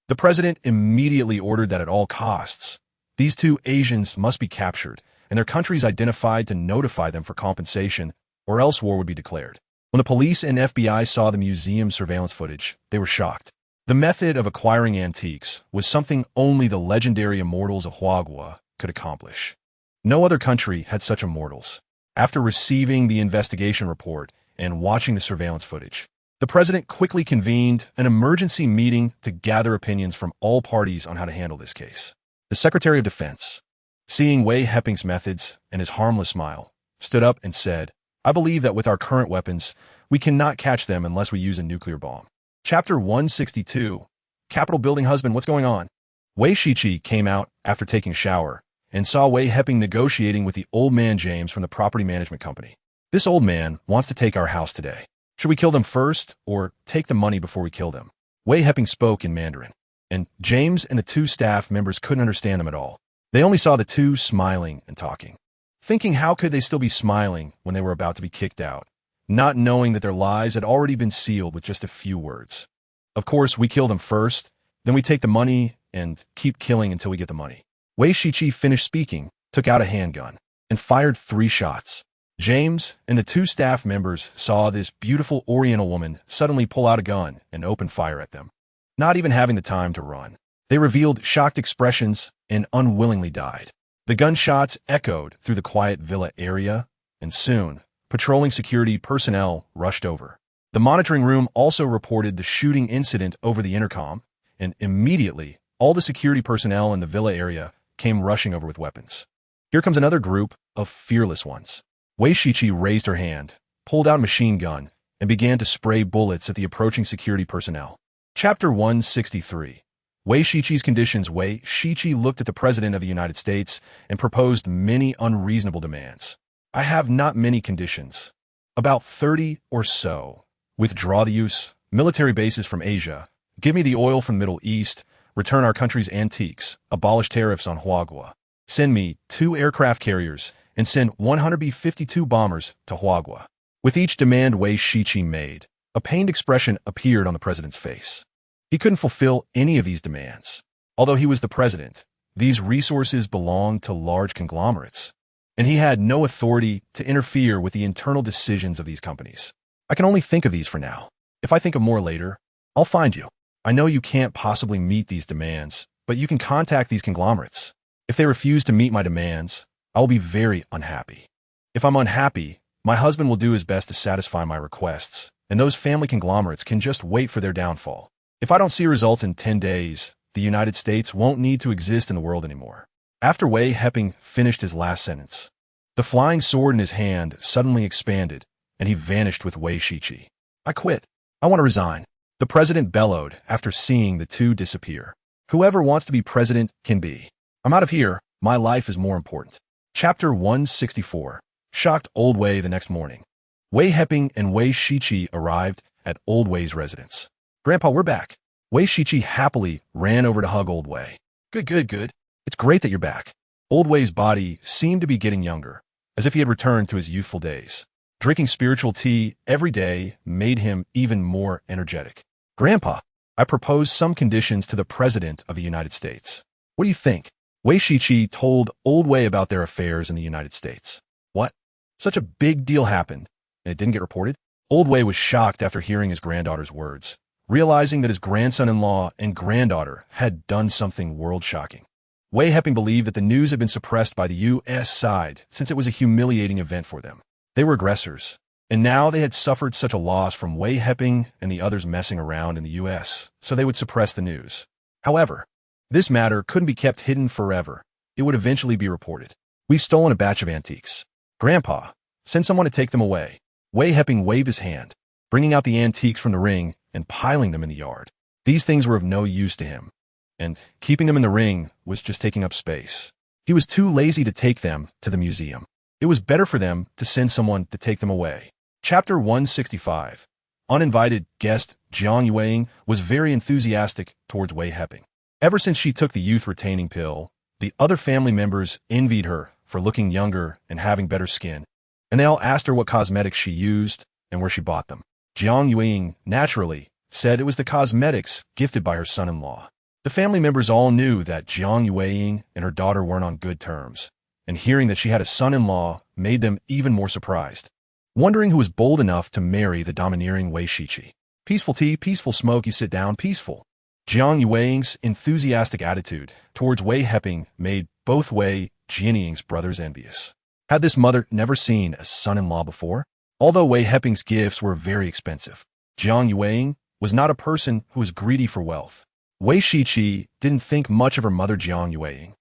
The president immediately ordered that at all costs, these 2 Asians must be captured and their countries identified to notify them for compensation, or else war would be declared. When the police and FBI saw the museum surveillance footage, they were shocked. The method of acquiring antiques was something only the legendary immortals of Huagua could accomplish. No other country had such immortals. After receiving the investigation report and watching the surveillance footage, the president quickly convened an emergency meeting to gather opinions from all parties on how to handle this case. The Secretary of Defense, seeing Wei Heping's methods and his harmless smile, stood up and said, "I believe that with our current weapons, we cannot catch them unless we use a nuclear bomb." Chapter 162. Capitol Building. Husband, what's going on? Wei Shiqi came out after taking a shower and saw Wei Heping negotiating with the old man James from the property management company. "This old man wants to take our house today. Should we kill them first or take the money before we kill them?" Wei Heping spoke in Mandarin, and James and the 2 staff members couldn't understand them at all. They only saw the 2 smiling and talking, thinking how could they still be smiling when they were about to be kicked out, not knowing that their lives had already been sealed with just a few words. "Of course, we kill them first, then we take the money and keep killing until we get the money." Wei Shiqi finished speaking, took out a handgun, and fired 3 shots. James and the 2 staff members saw this beautiful Oriental woman suddenly pull out a gun and open fire at them. Not even having the time to run, they revealed shocked expressions and unwillingly died. The gunshots echoed through the quiet villa area, and soon, patrolling security personnel rushed over. The monitoring room also reported the shooting incident over the intercom, and immediately, all the security personnel in the villa area came rushing over with weapons. Here comes another group of fearless ones. Wei Shiqi raised her hand, pulled out a machine gun, and began to spray bullets at the approaching security personnel. Chapter 163. Wei Shiqi's conditions. Wei Shiqi looked at the President of the United States and proposed many unreasonable demands. "I have not many conditions. About 30 or so. Withdraw the use military bases from Asia. Give me the oil from the Middle East. Return our country's antiques. Abolish tariffs on Huagua. Send me 2 aircraft carriers and send 100 B-52 bombers to Huagua." With each demand Wei Shiqi made, a pained expression appeared on the president's face. He couldn't fulfill any of these demands. Although he was the president, these resources belonged to large conglomerates, and he had no authority to interfere with the internal decisions of these companies. "I can only think of these for now. If I think of more later, I'll find you. I know you can't possibly meet these demands, but you can contact these conglomerates. If they refuse to meet my demands, I will be very unhappy. If I'm unhappy, my husband will do his best to satisfy my requests, and those family conglomerates can just wait for their downfall. If I don't see results in 10 days, the United States won't need to exist in the world anymore." After Wei Heping finished his last sentence, The flying sword in his hand suddenly expanded, and he vanished with Wei Shiqi. I quit. I want to resign. The president bellowed after seeing the two disappear. Whoever wants to be president can be. I'm out of here. My life is more important. Chapter 164. Shocked Old Wei the next morning. Wei Heping and Wei Shiqi arrived at Old Wei's residence. Grandpa, we're back. Wei Shiqi happily ran over to hug Old Wei. Good. It's great that you're back. Old Wei's body seemed to be getting younger, as if he had returned to his youthful days. Drinking spiritual tea every day made him even more energetic. Grandpa, I proposed some conditions to the President of the United States. What do you think? Wei Shiqi told Old Wei about their affairs in the United States. What? Such a big deal happened, and it didn't get reported? Old Wei was shocked after hearing his granddaughter's words, realizing that his grandson-in-law and granddaughter had done something world-shocking. Wei Heping believed that the news had been suppressed by the U.S. side since it was a humiliating event for them. They were aggressors, and now they had suffered such a loss from Wei Heping and the others messing around in the U.S., so they would suppress the news. However, this matter couldn't be kept hidden forever. It would eventually be reported. We've stolen a batch of antiques. Grandpa, send someone to take them away. Wei Heping waved his hand, bringing out the antiques from the ring and piling them in the yard. These things were of no use to him, and keeping them in the ring was just taking up space. He was too lazy to take them to the museum. It was better for them to send someone to take them away. Chapter 165. Uninvited guest Jiang Yueying was very enthusiastic towards Wei Heping. Ever since she took the youth-retaining pill, the other family members envied her for looking younger and having better skin, and they all asked her what cosmetics she used and where she bought them. Jiang Yueying, naturally, said it was the cosmetics gifted by her son-in-law. The family members all knew that Jiang Yueying and her daughter weren't on good terms, and hearing that she had a son-in-law made them even more surprised, wondering who was bold enough to marry the domineering Wei Shiqi. Peaceful tea, peaceful smoke, you sit down, peaceful. Jiang Yueying's enthusiastic attitude towards Wei Heping made both Wei Jianying's brothers envious. Had this mother never seen a son-in-law before? Although Wei Heping's gifts were very expensive, Jiang Yueying was not a person who was greedy for wealth. Wei Shiqi didn't think much of her mother Jiang Yueying,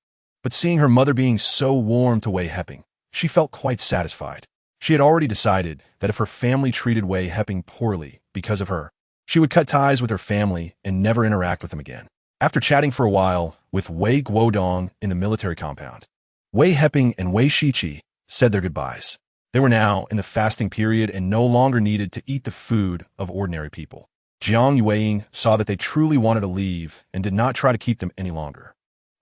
but seeing her mother being so warm to Wei Heping, she felt quite satisfied. She had already decided that if her family treated Wei Heping poorly because of her, she would cut ties with her family and never interact with them again. After chatting for a while with Wei Guodong in the military compound, Wei Heping and Wei Shiqi said their goodbyes. They were now in the fasting period and no longer needed to eat the food of ordinary people. Jiang Yueying saw that they truly wanted to leave and did not try to keep them any longer.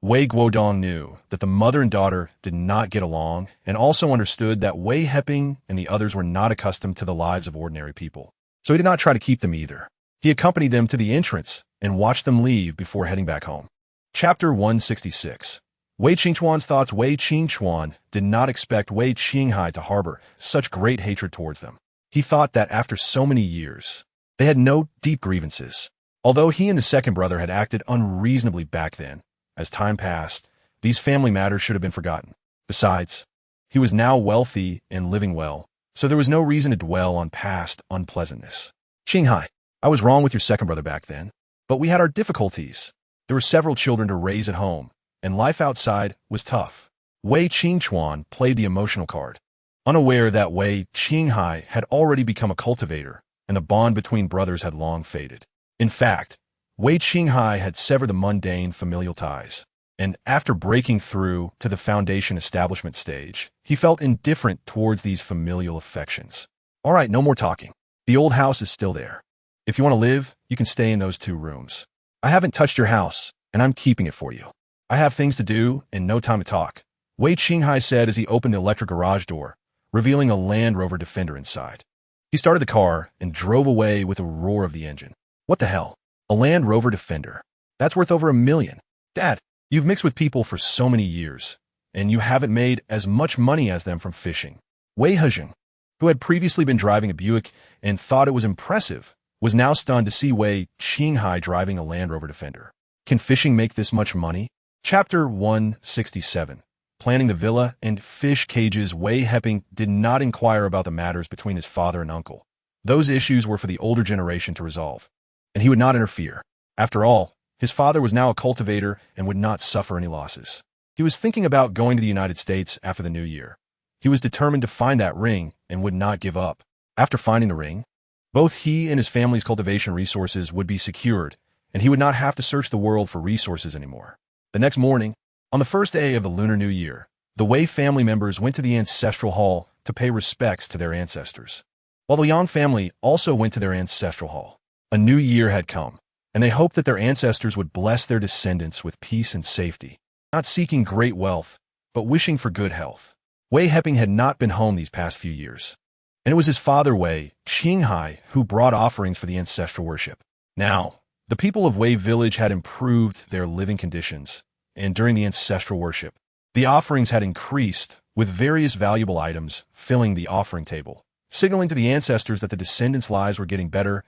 Wei Guodong knew that the mother and daughter did not get along and also understood that Wei Heping and the others were not accustomed to the lives of ordinary people, so he did not try to keep them either. He accompanied them to the entrance and watched them leave before heading back home. Chapter 166. Wei Qingchuan's thoughts. Wei Qingchuan did not expect Wei Qinghai to harbor such great hatred towards them. He thought that after so many years, they had no deep grievances. Although he and the second brother had acted unreasonably back then, as time passed, these family matters should have been forgotten. Besides, he was now wealthy and living well, so there was no reason to dwell on past unpleasantness. Qinghai, I was wrong with your second brother back then, but we had our difficulties. There were several children to raise at home, and life outside was tough. Wei Qingchuan played the emotional card, unaware that Wei Qinghai had already become a cultivator, and the bond between brothers had long faded. In fact, Wei Qinghai had severed the mundane familial ties, and after breaking through to the foundation establishment stage, he felt indifferent towards these familial affections. All right, no more talking. The old house is still there. If you want to live, you can stay in those 2 rooms. I haven't touched your house, and I'm keeping it for you. I have things to do and no time to talk, Wei Qinghai said as he opened the electric garage door, revealing a Land Rover Defender inside. He started the car and drove away with a roar of the engine. What the hell? A Land Rover Defender? That's worth over $1 million. Dad, you've mixed with people for so many years, and you haven't made as much money as them from fishing. Wei Heping, who had previously been driving a Buick and thought it was impressive, was now stunned to see Wei Qinghai driving a Land Rover Defender. Can fishing make this much money? Chapter 167. Planning the villa and fish cages. Wei Heping did not inquire about the matters between his father and uncle. Those issues were for the older generation to resolve, and he would not interfere. After all, his father was now a cultivator and would not suffer any losses. He was thinking about going to the United States after the new year, He was determined to find that ring and would not give up. After finding the ring, both he and his family's cultivation resources would be secured, and he would not have to search the world for resources anymore. The next morning, on the first day of the Lunar New Year, the Wei family members went to the ancestral hall to pay respects to their ancestors, while the Yang family also went to their ancestral hall. A new year had come, and they hoped that their ancestors would bless their descendants with peace and safety, not seeking great wealth, but wishing for good health. Wei Heping had not been home these past few years, and it was his father Wei Qinghai who brought offerings for the ancestral worship. Now, the people of Wei village had improved their living conditions, and during the ancestral worship, the offerings had increased, with various valuable items filling the offering table, signaling to the ancestors that the descendants' lives were getting better.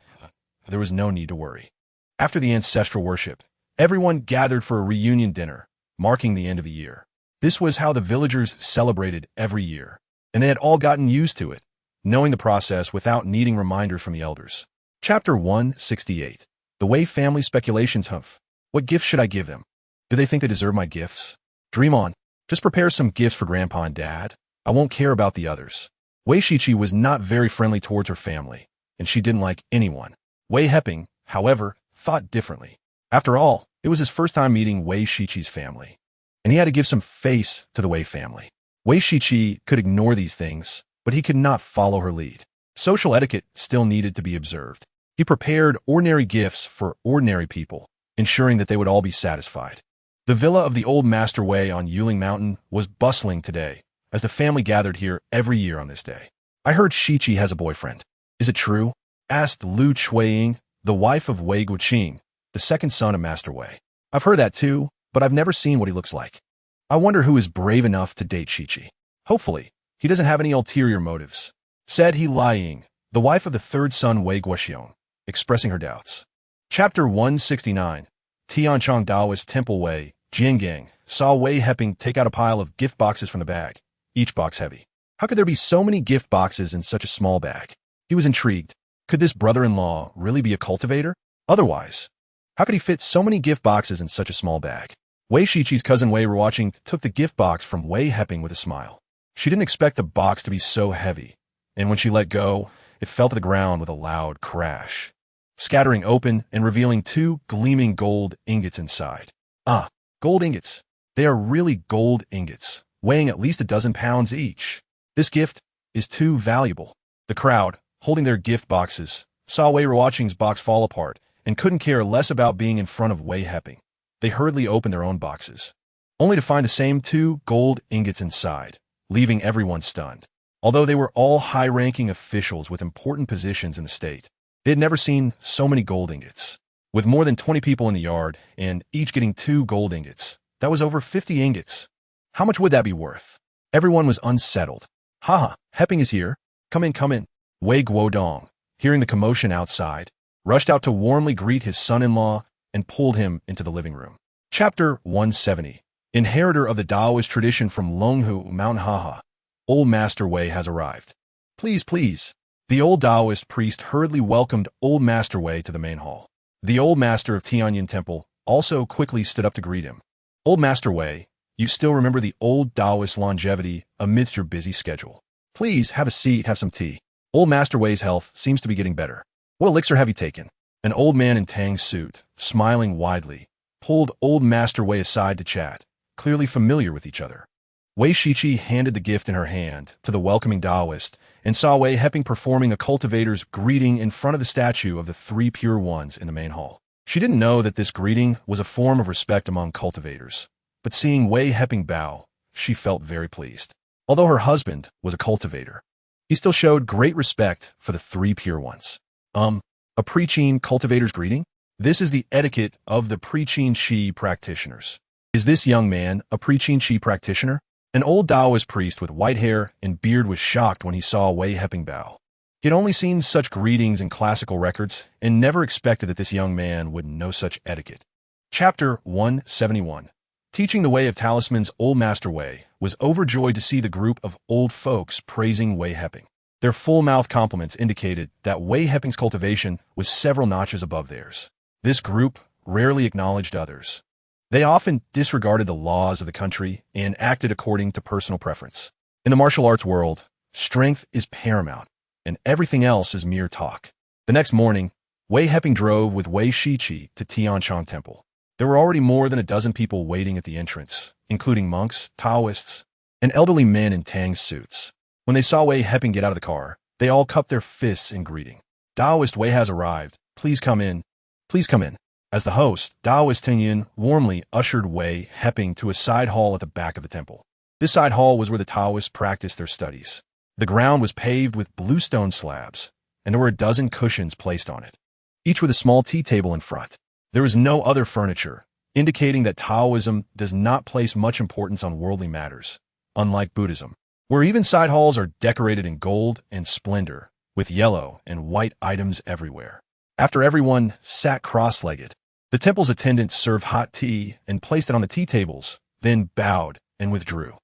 There was no need to worry. After the ancestral worship, everyone gathered for a reunion dinner, marking the end of the year. This was how the villagers celebrated every year, and they had all gotten used to it, knowing the process without needing reminders from the elders. Chapter 168. The Wei family speculations. Humph. What gifts should I give them? Do they think they deserve my gifts? Dream on. Just prepare some gifts for Grandpa and Dad. I won't care about the others. Wei Shiqi was not very friendly towards her family, and she didn't like anyone. Wei Heping, however, thought differently. After all, it was his first time meeting Wei Shiqi's family, and he had to give some face to the Wei family. Wei Shiqi could ignore these things, but he could not follow her lead. Social etiquette still needed to be observed. He prepared ordinary gifts for ordinary people, ensuring that they would all be satisfied. The villa of the old Master Wei on Yuling Mountain was bustling today, as the family gathered here every year on this day. I heard Shiqi has a boyfriend. Is it true? Asked Lu Chuiying, the wife of Wei Guqing, the second son of Master Wei. I've heard that too, but I've never seen what he looks like. I wonder who is brave enough to date Shiqi. Hopefully, he doesn't have any ulterior motives, said He Lying, the wife of the third son Wei Guoxiong, expressing her doubts. Chapter 169. Tianchong Taoist Temple. Wei Jiangang saw Wei Heping take out a pile of gift boxes from the bag, each box heavy. How could there be so many gift boxes in such a small bag? He was intrigued. Could this brother-in-law really be a cultivator? Otherwise, how could he fit so many gift boxes in such a small bag? Wei Shiqi's cousin Wei Ruoqing took the gift box from Wei Heping with a smile. She didn't expect the box to be so heavy, and when she let go, it fell to the ground with a loud crash, scattering open and revealing 2 gleaming gold ingots inside. Ah, gold ingots. They are really gold ingots, weighing at least a dozen pounds each. This gift is too valuable. The crowd, holding their gift boxes, saw Wei Ruoqing's box fall apart and couldn't care less about being in front of Wei Heping. They hurriedly opened their own boxes, only to find the same 2 gold ingots inside, leaving everyone stunned. Although they were all high-ranking officials with important positions in the state, they had never seen so many gold ingots. With more than 20 people in the yard, and each getting 2 gold ingots, that was over 50 ingots. How much would that be worth? Everyone was unsettled. Haha, Heping is here. Come in, come in. Wei Guodong, hearing the commotion outside, rushed out to warmly greet his son-in-law and pulled him into the living room. Chapter 170. Inheritor of the Taoist tradition from Longhu Mountain. Haha. Old Master Wei has arrived. Please, please. The old Taoist priest hurriedly welcomed Old Master Wei to the main hall. The old master of Tianyin Temple also quickly stood up to greet him. Old Master Wei, you still remember the old Taoist longevity amidst your busy schedule. Please have a seat, have some tea. Old Master Wei's health seems to be getting better. What elixir have you taken? An old man in Tang's suit, smiling widely, pulled Old Master Wei aside to chat, clearly familiar with each other. Wei Shiqi handed the gift in her hand to the welcoming Taoist and saw Wei Heping performing a cultivator's greeting in front of the statue of the 3 pure ones in the main hall. She didn't know that this greeting was a form of respect among cultivators, but seeing Wei Heping bow, she felt very pleased. Although her husband was a cultivator, he still showed great respect for the 3 pure ones. A pre-Qin cultivator's greeting? This is the etiquette of the pre-Qin Shi practitioners. Is this young man a pre-Qin Shi practitioner? An old Taoist priest with white hair and beard was shocked when he saw Wei Heping bow. He had only seen such greetings in classical records and never expected that this young man would know such etiquette. Chapter 171. Teaching the Way of Talismans. Old Master Wei was overjoyed to see the group of old folks praising Wei Heping. Their full-mouth compliments indicated that Wei Heping's cultivation was several notches above theirs. This group rarely acknowledged others. They often disregarded the laws of the country and acted according to personal preference. In the martial arts world, strength is paramount, and everything else is mere talk. The next morning, Wei Heping drove with Wei Shiqi to Tianshan Temple. There were already more than a dozen people waiting at the entrance, including monks, Taoists, and elderly men in Tang suits. When they saw Wei Heping get out of the car, they all cupped their fists in greeting. Taoist Wei has arrived. Please come in. Please come in. As the host, Taoist Tingyun warmly ushered Wei Heping to a side hall at the back of the temple. This side hall was where the Taoists practiced their studies. The ground was paved with bluestone slabs, and there were a dozen cushions placed on it, each with a small tea table in front. There was no other furniture, indicating that Taoism does not place much importance on worldly matters, unlike Buddhism, where even side halls are decorated in gold and splendor, with yellow and white items everywhere. After everyone sat cross-legged, the temple's attendants served hot tea and placed it on the tea tables, then bowed and withdrew.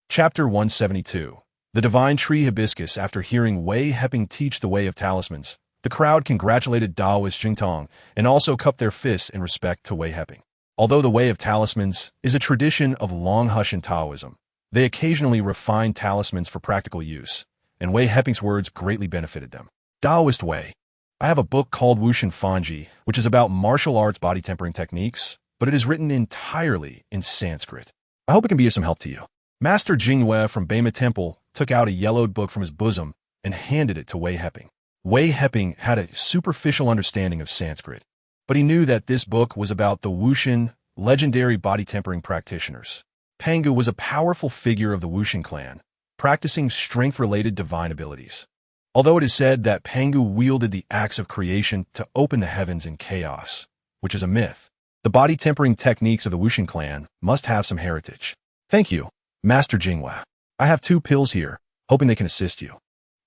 Chapter 172. The Divine Tree Hibiscus. After hearing Wei Heping teach the Way of Talismans, the crowd congratulated Taoist Jingtong and also cupped their fists in respect to Wei Heping. Although the Way of Talismans is a tradition of long hush in Taoism, they occasionally refine talismans for practical use, and Wei Heping's words greatly benefited them. Taoist Wei. I have a book called Wushan Fanji, which is about martial arts body tempering techniques, but it is written entirely in Sanskrit. I hope it can be of some help to you. Master Jingyue from Beima Temple took out a yellowed book from his bosom and handed it to Wei Heping. Wei Heping had a superficial understanding of Sanskrit, but he knew that this book was about the Wushan, legendary body tempering practitioners. Pangu was a powerful figure of the Wushan clan, practicing strength-related divine abilities. Although it is said that Pangu wielded the axe of creation to open the heavens in chaos, which is a myth, the body tempering techniques of the Wushan clan must have some heritage. Thank you, Master Jingyue. I have 2 pills here, hoping they can assist you.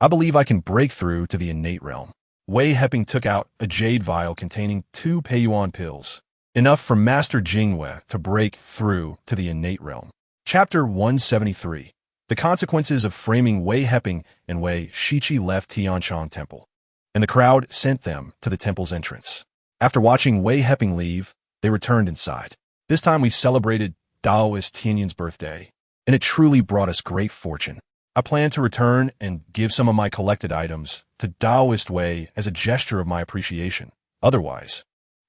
I believe I can break through to the innate realm. Wei Heping took out a jade vial containing 2 Peiyuan pills, enough for Master Jingyue to break through to the innate realm. Chapter 173. The consequences of framing Wei Heping and Wei Shiqi left Tianshan Temple, and the crowd sent them to the temple's entrance. After watching Wei Heping leave, they returned inside. This time we celebrated Taoist Tianyun's birthday, and it truly brought us great fortune. I plan to return and give some of my collected items to Taoist Wei as a gesture of my appreciation. Otherwise,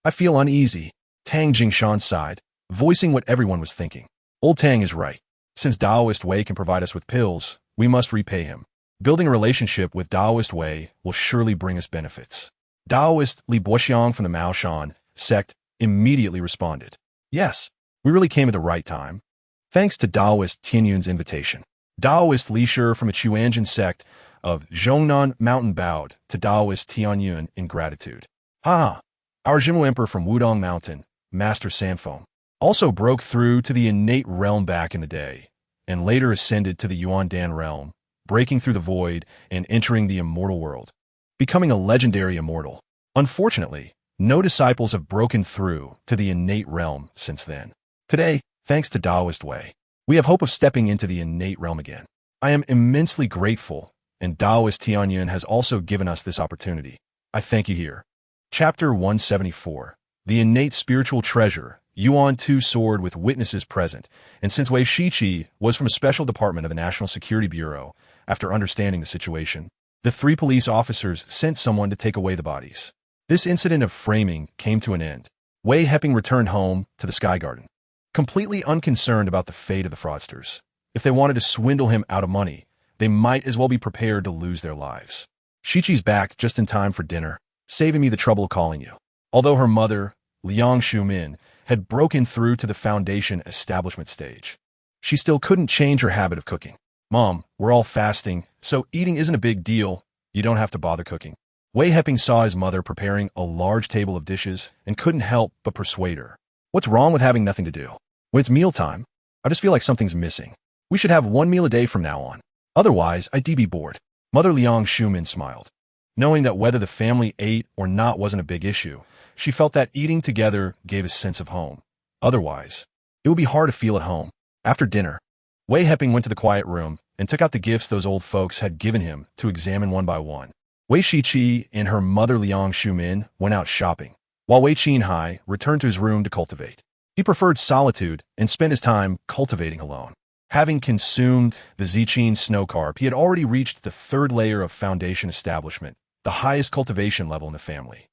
I feel uneasy. Tang Jingshan sighed, voicing what everyone was thinking. Old Tang is right. Since Taoist Wei can provide us with pills, we must repay him. Building a relationship with Taoist Wei will surely bring us benefits. Taoist Li Boxiang from the Maoshan sect immediately responded. Yes, we really came at the right time. Thanks to Taoist Tianyun's invitation. Taoist Li Shi from the Chuanjin sect of Zhongnan Mountain bowed to Taoist Tianyun in gratitude. Our Jimmu Emperor from Wudong Mountain, Master Sanfeng, also broke through to the innate realm back in the day, and later ascended to the Yuandan realm, breaking through the void and entering the immortal world, becoming a legendary immortal. Unfortunately, no disciples have broken through to the innate realm since then. Today, thanks to Taoist Wei, we have hope of stepping into the innate realm again. I am immensely grateful, and Taoist Tianyun has also given us this opportunity. I thank you here. Chapter 174. The innate spiritual treasure, Yuan 2 sword with witnesses present, and since Wei Shiqi was from a special department of the National Security Bureau, after understanding the situation, the 3 police officers sent someone to take away the bodies. This incident of framing came to an end. Wei Heping returned home to the Sky Garden, completely unconcerned about the fate of the fraudsters. If they wanted to swindle him out of money, they might as well be prepared to lose their lives. Shiqi's back just in time for dinner, saving me the trouble of calling you. Although her mother, Liang Shumin, had broken through to the foundation establishment stage, she still couldn't change her habit of cooking. Mom, we're all fasting, so eating isn't a big deal. You don't have to bother cooking. Wei Heping saw his mother preparing a large table of dishes and couldn't help but persuade her. What's wrong with having nothing to do? When it's mealtime, I just feel like something's missing. We should have 1 meal a day from now on. Otherwise, I'd be bored. Mother Liang Shumin smiled. Knowing that whether the family ate or not wasn't a big issue, she felt that eating together gave a sense of home. Otherwise, it would be hard to feel at home. After dinner, Wei Heping went to the quiet room and took out the gifts those old folks had given him to examine one by one. Wei Shiqi and her mother Liang Shumin went out shopping, while Wei Qinhai returned to his room to cultivate. He preferred solitude and spent his time cultivating alone. Having consumed the Ziqin snow carp, he had already reached the third layer of foundation establishment, the highest cultivation level in the family.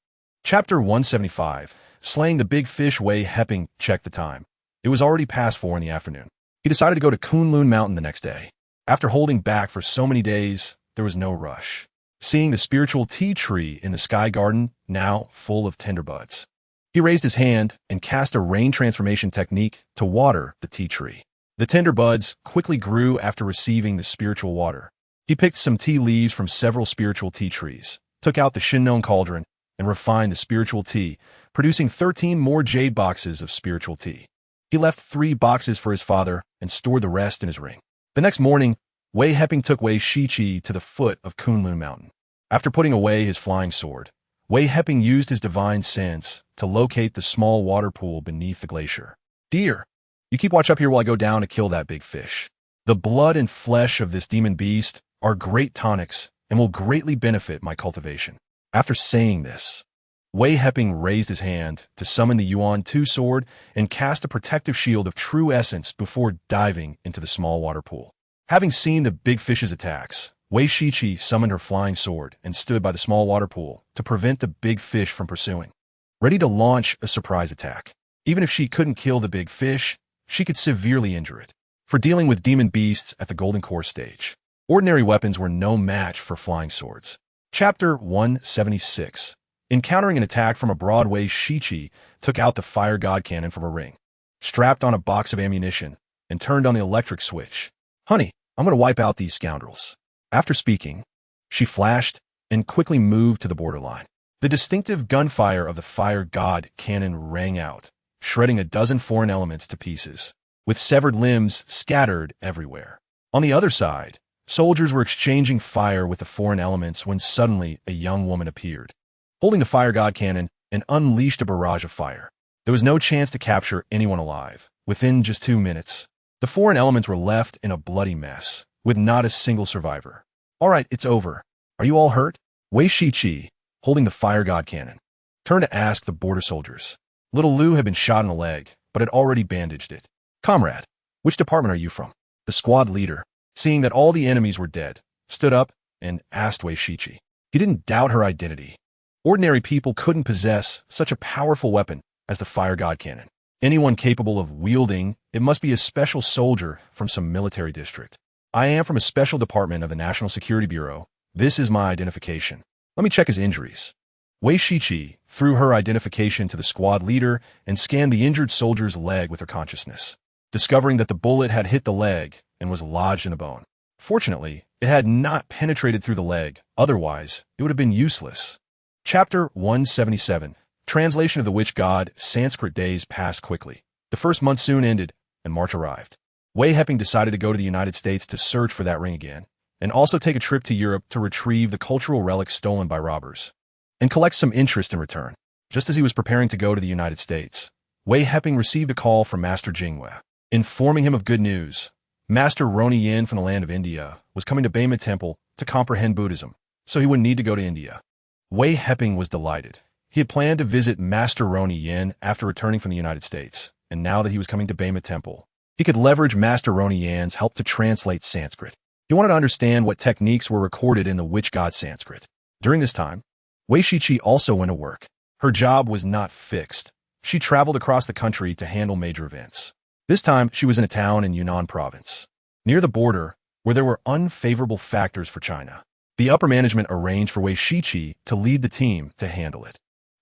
Chapter 175, Slaying the Big Fish. Wei Heping checked the time. It was already past 4 in the afternoon. He decided to go to Kunlun Mountain the next day. After holding back for so many days, there was no rush. Seeing the spiritual tea tree in the sky garden, now full of tender buds, he raised his hand and cast a rain transformation technique to water the tea tree. The tender buds quickly grew after receiving the spiritual water. He picked some tea leaves from several spiritual tea trees, took out the Shinnon cauldron, and refined the spiritual tea, producing 13 more jade boxes of spiritual tea. He left 3 boxes for his father and stored the rest in his ring. The next morning, Wei Heping took Wei Shiqi to the foot of Kunlun Mountain. After putting away his flying sword, Wei Heping used his divine sense to locate the small water pool beneath the glacier. "Dear, you keep watch up here while I go down to kill that big fish. The blood and flesh of this demon beast are great tonics and will greatly benefit my cultivation." After saying this, Wei Heping raised his hand to summon the Yuan 2 sword and cast a protective shield of true essence before diving into the small water pool. Having seen the big fish's attacks, Wei Shiqi summoned her flying sword and stood by the small water pool to prevent the big fish from pursuing, ready to launch a surprise attack. Even if she couldn't kill the big fish, she could severely injure it. For dealing with demon beasts at the Golden Core stage, ordinary weapons were no match for flying swords. Chapter 176. Encountering an attack from abroad, Wei Shiqi took out the fire god cannon from her ring, strapped on a box of ammunition, and turned on the electric switch. "Honey, I'm going to wipe out these scoundrels." After speaking, she flashed and quickly moved to the borderline. The distinctive gunfire of the fire god cannon rang out, shredding a dozen foreign elements to pieces, with severed limbs scattered everywhere. On the other side, soldiers were exchanging fire with the foreign elements when suddenly a young woman appeared, holding the fire god cannon, and unleashed a barrage of fire. There was no chance to capture anyone alive. Within just 2 minutes, the foreign elements were left in a bloody mess, with not a single survivor. "All right, it's over. Are you all hurt?" Wei Shiqi, holding the fire god cannon, turned to ask the border soldiers. Little Lu had been shot in the leg, but had already bandaged it. "Comrade, which department are you from?" The squad leader, seeing that all the enemies were dead, stood up and asked Wei Shiqi. He didn't doubt her identity. Ordinary people couldn't possess such a powerful weapon as the fire god cannon. Anyone capable of wielding it must be a special soldier from some military district. "I am from a special department of the National Security Bureau. This is my identification. Let me check his injuries." Wei Shiqi threw her identification to the squad leader and scanned the injured soldier's leg with her consciousness, discovering that the bullet had hit the leg and was lodged in the bone. Fortunately, it had not penetrated through the leg, otherwise it would have been useless. Chapter 177. Translation of the Witch God. Sanskrit days passed quickly. The first month soon ended, and March arrived. Wei Heping decided to go to the United States to search for that ring again, and also take a trip to Europe to retrieve the cultural relics stolen by robbers, and collect some interest in return. Just as he was preparing to go to the United States, Wei Heping received a call from Master Jingwei, informing him of good news. Master Roni Yin from the land of India was coming to Bema Temple to comprehend Buddhism, so he wouldn't need to go to India. Wei Heping was delighted. He had planned to visit Master Roni Yin after returning from the United States, and now that he was coming to Bema Temple, he could leverage Master Roni Yin's help to translate Sanskrit. He wanted to understand what techniques were recorded in the Witch God Sanskrit. During this time, Wei Shiqi also went to work. Her job was not fixed. She traveled across the country to handle major events. This time, she was in a town in Yunnan province, near the border, where there were unfavorable factors for China. The upper management arranged for Wei Shiqi to lead the team to handle it.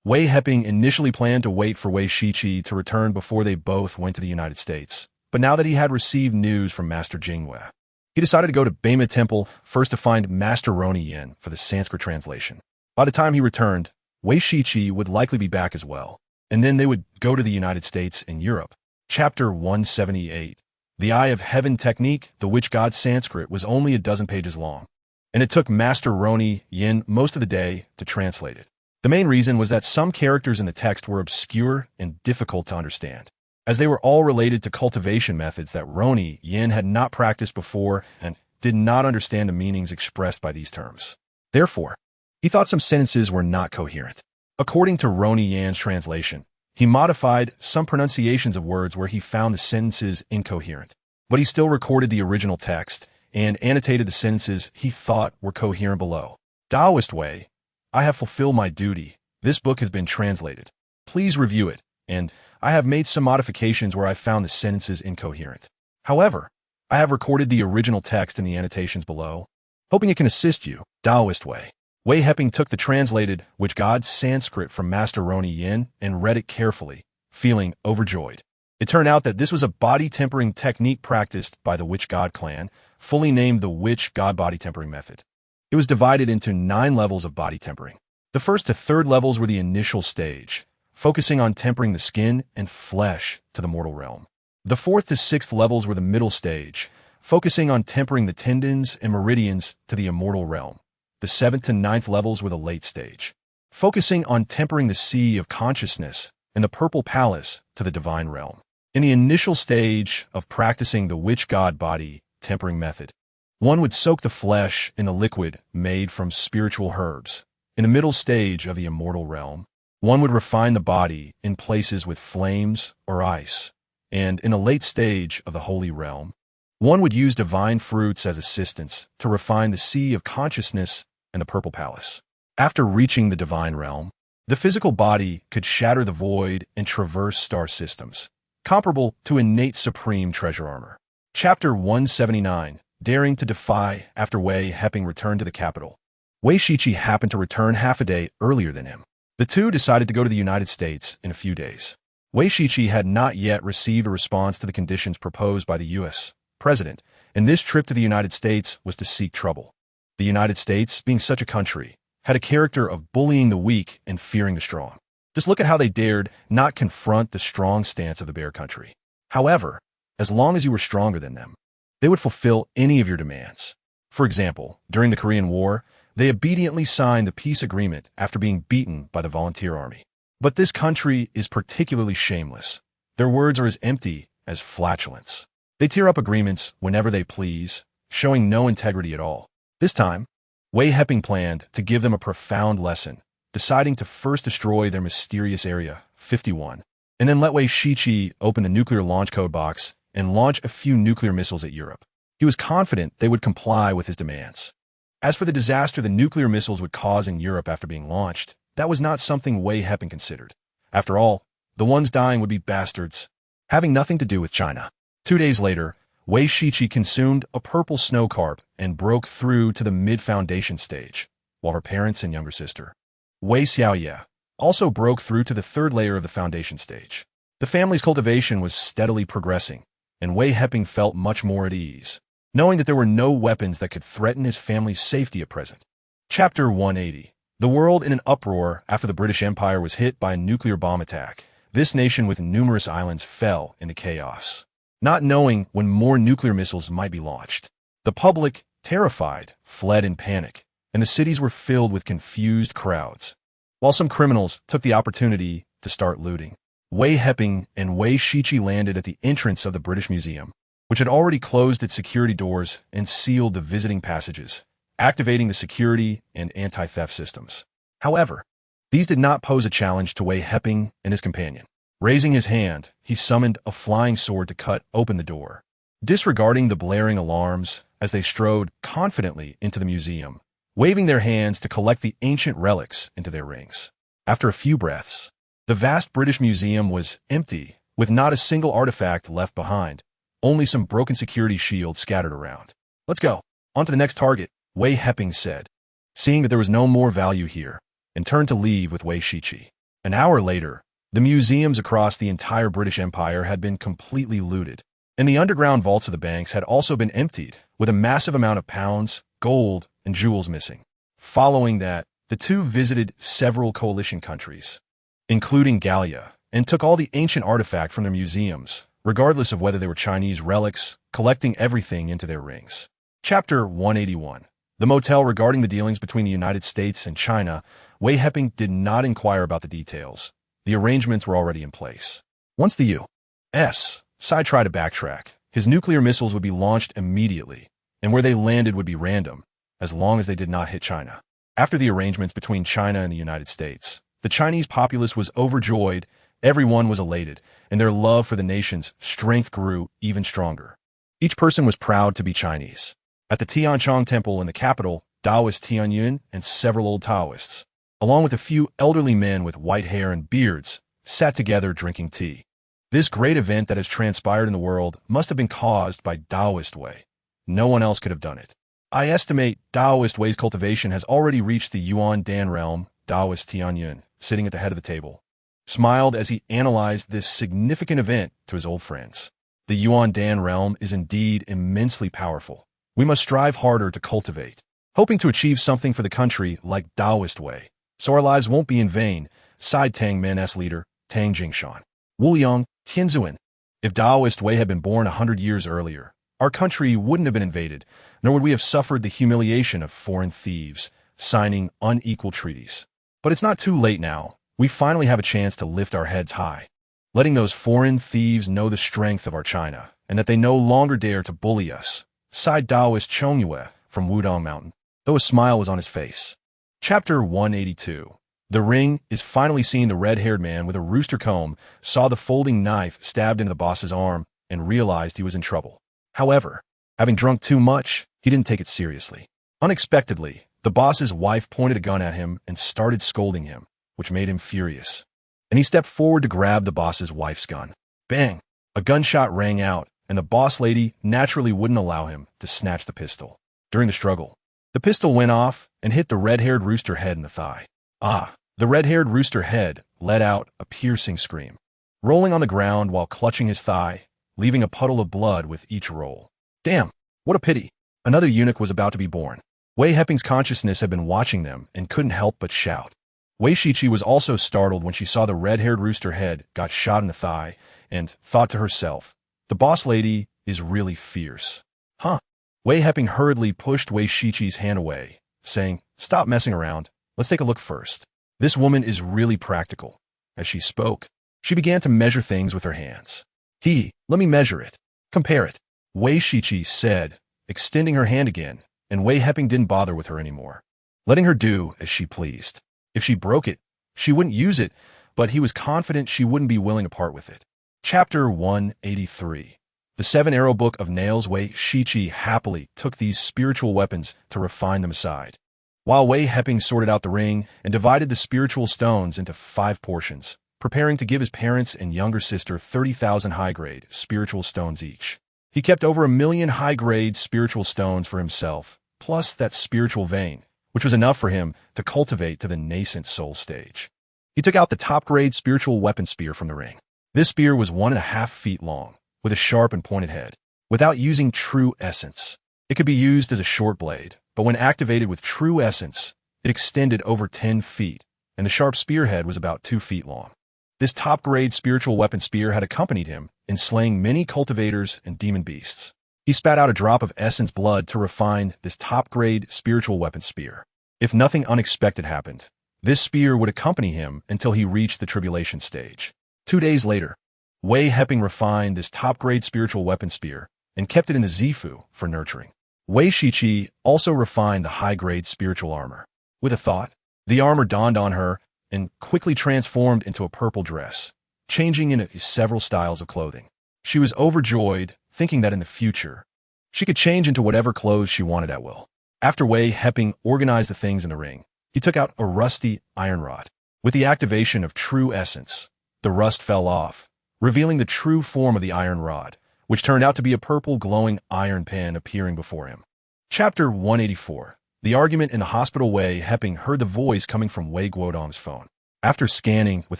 Wei Heping initially planned to wait for Wei Shiqi to return before they both went to the United States, but now that he had received news from Master Jingwei, he decided to go to Bema Temple first to find Master Roni Yin for the Sanskrit translation. By the time he returned, Wei Shiqi would likely be back as well, and then they would go to the United States and Europe. Chapter 178. The Eye of Heaven Technique. The Witch God Sanskrit was only a dozen pages long, and it took Master Roni Yin most of the day to translate it. The main reason was that some characters in the text were obscure and difficult to understand, as they were all related to cultivation methods that Roni Yin had not practiced before and did not understand the meanings expressed by these terms. Therefore, he thought some sentences were not coherent. According to Roni Yin's translation, he modified some pronunciations of words where he found the sentences incoherent. but he still recorded the original text and annotated the sentences he thought were coherent below. Taoist Wei, I have fulfilled my duty. This book has been translated. Please review it, and I have made some modifications where I found the sentences incoherent. However, I have recorded the original text in the annotations below, hoping it can assist you. Taoist Wei. Wei Heping took the translated Witch God Sanskrit from Master Roni Yin and read it carefully, feeling overjoyed. It turned out that this was a body tempering technique practiced by the Witch God clan, fully named the Witch God Body Tempering Method. It was divided into 9 levels of body tempering. The first to third levels were the initial stage, focusing on tempering the skin and flesh to the mortal realm. The 4th to 6th levels were the middle stage, focusing on tempering the tendons and meridians to the immortal realm. The 7th to 9th levels were the late stage, focusing on tempering the sea of consciousness and the purple palace to the divine realm. In the initial stage of practicing the Witch God Body Tempering Method, one would soak the flesh in a liquid made from spiritual herbs. In the middle stage of the immortal realm, one would refine the body in places with flames or ice. And in a late stage of the holy realm, one would use divine fruits as assistants to refine the sea of consciousness and the purple palace. After reaching the divine realm, the physical body could shatter the void and traverse star systems, comparable to innate supreme treasure armor. Chapter 179, Daring to Defy. After Wei Heping returned to the capital, Wei Shiqi happened to return half a day earlier than him. The two decided to go to the United States in a few days. Wei Shiqi had not yet received a response to the conditions proposed by the U.S. president, and this trip to the United States was to seek trouble. The United States, being such a country, had a character of bullying the weak and fearing the strong. Just look at how they dared not confront the strong stance of the bear country. However, as long as you were stronger than them, they would fulfill any of your demands. For example, during the Korean War, they obediently signed the peace agreement after being beaten by the volunteer army. But this country is particularly shameless. Their words are as empty as flatulence. They tear up agreements whenever they please, showing no integrity at all. This time, Wei Heping planned to give them a profound lesson, deciding to first destroy their mysterious Area 51, and then let Wei Shiqi open the nuclear launch code box and launch a few nuclear missiles at Europe. He was confident they would comply with his demands. As for the disaster the nuclear missiles would cause in Europe after being launched, that was not something Wei Heping considered. After all, the ones dying would be bastards, having nothing to do with China. 2 days later, Wei Shiqi consumed a purple snow carp and broke through to the mid-foundation stage, while her parents and younger sister, Wei Xiaoye, also broke through to the 3rd layer of the foundation stage. The family's cultivation was steadily progressing, and Wei Heping felt much more at ease, knowing that there were no weapons that could threaten his family's safety at present. Chapter 180. The world in an uproar after the British Empire was hit by a nuclear bomb attack. This nation with numerous islands fell into chaos, not knowing when more nuclear missiles might be launched. The public, terrified, fled in panic, and the cities were filled with confused crowds, while some criminals took the opportunity to start looting. Wei Heping and Wei Shiqi landed at the entrance of the British Museum, which had already closed its security doors and sealed the visiting passages, activating the security and anti-theft systems. However, these did not pose a challenge to Wei Heping and his companion. Raising his hand, he summoned a flying sword to cut open the door. Disregarding the blaring alarms as they strode confidently into the museum, waving their hands to collect the ancient relics into their rings. After a few breaths, the vast British Museum was empty, with not a single artifact left behind, only some broken security shields scattered around. Let's go. On to the next target, Wei Heping said, seeing that there was no more value here, and turned to leave with Wei Shiqi. An hour later, the museums across the entire British Empire had been completely looted, and the underground vaults of the banks had also been emptied, with a massive amount of pounds, gold, and jewels missing. Following that, the two visited several coalition countries, including Gallia, and took all the ancient artifacts from their museums, regardless of whether they were Chinese relics, collecting everything into their rings. Chapter 181. The motel. Regarding the dealings between the United States and China, Wei Heping did not inquire about the details. The arrangements were already in place. Once the U.S. side tried to backtrack, his nuclear missiles would be launched immediately, and where they landed would be random, as long as they did not hit China. After the arrangements between China and the United States, the Chinese populace was overjoyed, everyone was elated, and their love for the nation's strength grew even stronger. Each person was proud to be Chinese. At the Tianchong Temple in the capital, Taoist Tianyun and several old Taoists, along with a few elderly men with white hair and beards, sat together drinking tea. This great event that has transpired in the world must have been caused by Taoist Wei. No one else could have done it. I estimate Taoist Wei's cultivation has already reached the Yuan Dan realm. Taoist Tianyun, sitting at the head of the table, smiled as he analyzed this significant event to his old friends. The Yuan Dan realm is indeed immensely powerful. We must strive harder to cultivate, hoping to achieve something for the country like Taoist Wei, so our lives won't be in vain, sighed Tang Min's leader, Tang Jingshan. Wuliang, Tianzuan. If Taoist Wei had been born 100 years earlier, our country wouldn't have been invaded, nor would we have suffered the humiliation of foreign thieves, signing unequal treaties. But it's not too late now. We finally have a chance to lift our heads high, letting those foreign thieves know the strength of our China, and that they no longer dare to bully us, sighed Taoist Chongyue from Wudong Mountain, though a smile was on his face. Chapter 182. The ring is finally seen. The red-haired man with a rooster comb saw the folding knife stabbed into the boss's arm and realized he was in trouble. However, having drunk too much, he didn't take it seriously. Unexpectedly, the boss's wife pointed a gun at him and started scolding him, which made him furious. And he stepped forward to grab the boss's wife's gun. Bang! A gunshot rang out, and the boss lady naturally wouldn't allow him to snatch the pistol. During the struggle, the pistol went off and hit the red-haired rooster head in the thigh. The red-haired rooster head let out a piercing scream, rolling on the ground while clutching his thigh, leaving a puddle of blood with each roll. Damn, what a pity. Another eunuch was about to be born. Wei Heping's consciousness had been watching them and couldn't help but shout. Wei Shiqi was also startled when she saw the red-haired rooster head got shot in the thigh and thought to herself, the boss lady is really fierce. Huh? Wei Heping hurriedly pushed Wei Shiqi's hand away, saying, stop messing around. Let's take a look first. This woman is really practical. As she spoke, she began to measure things with her hands. Let me measure it. Compare it. Wei Shiqi said, extending her hand again, and Wei Heping didn't bother with her anymore, letting her do as she pleased. If she broke it, she wouldn't use it, but he was confident she wouldn't be willing to part with it. Chapter 183. The Seven-Arrow Book of Nails. Wei Shiqi happily took these spiritual weapons to refine them aside, while Wei Heping sorted out the ring and divided the spiritual stones into 5 portions, preparing to give his parents and younger sister 30,000 high-grade spiritual stones each. He kept over 1 million high-grade spiritual stones for himself, plus that spiritual vein, which was enough for him to cultivate to the nascent soul stage. He took out the top-grade spiritual weapon spear from the ring. This spear was 1.5 feet long, with a sharp and pointed head. Without using true essence, it could be used as a short blade, but when activated with true essence, it extended over 10 feet, and the sharp spearhead was about 2 feet long. This top-grade spiritual weapon spear had accompanied him in slaying many cultivators and demon beasts. He spat out a drop of essence blood to refine this top-grade spiritual weapon spear. If nothing unexpected happened, this spear would accompany him until he reached the tribulation stage. 2 days later, Wei Heping refined this top-grade spiritual weapon spear and kept it in the Zifu for nurturing. Wei Shiqi also refined the high-grade spiritual armor. With a thought, the armor dawned on her and quickly transformed into a purple dress, changing into several styles of clothing. She was overjoyed, thinking that in the future, she could change into whatever clothes she wanted at will. After Wei Heping organized the things in the ring, he took out a rusty iron rod. With the activation of true essence, the rust fell off, revealing the true form of the iron rod, which turned out to be a purple glowing iron pen appearing before him. Chapter 184. The argument in the hospital. Wei Heping heard the voice coming from Wei Guodong's phone. After scanning with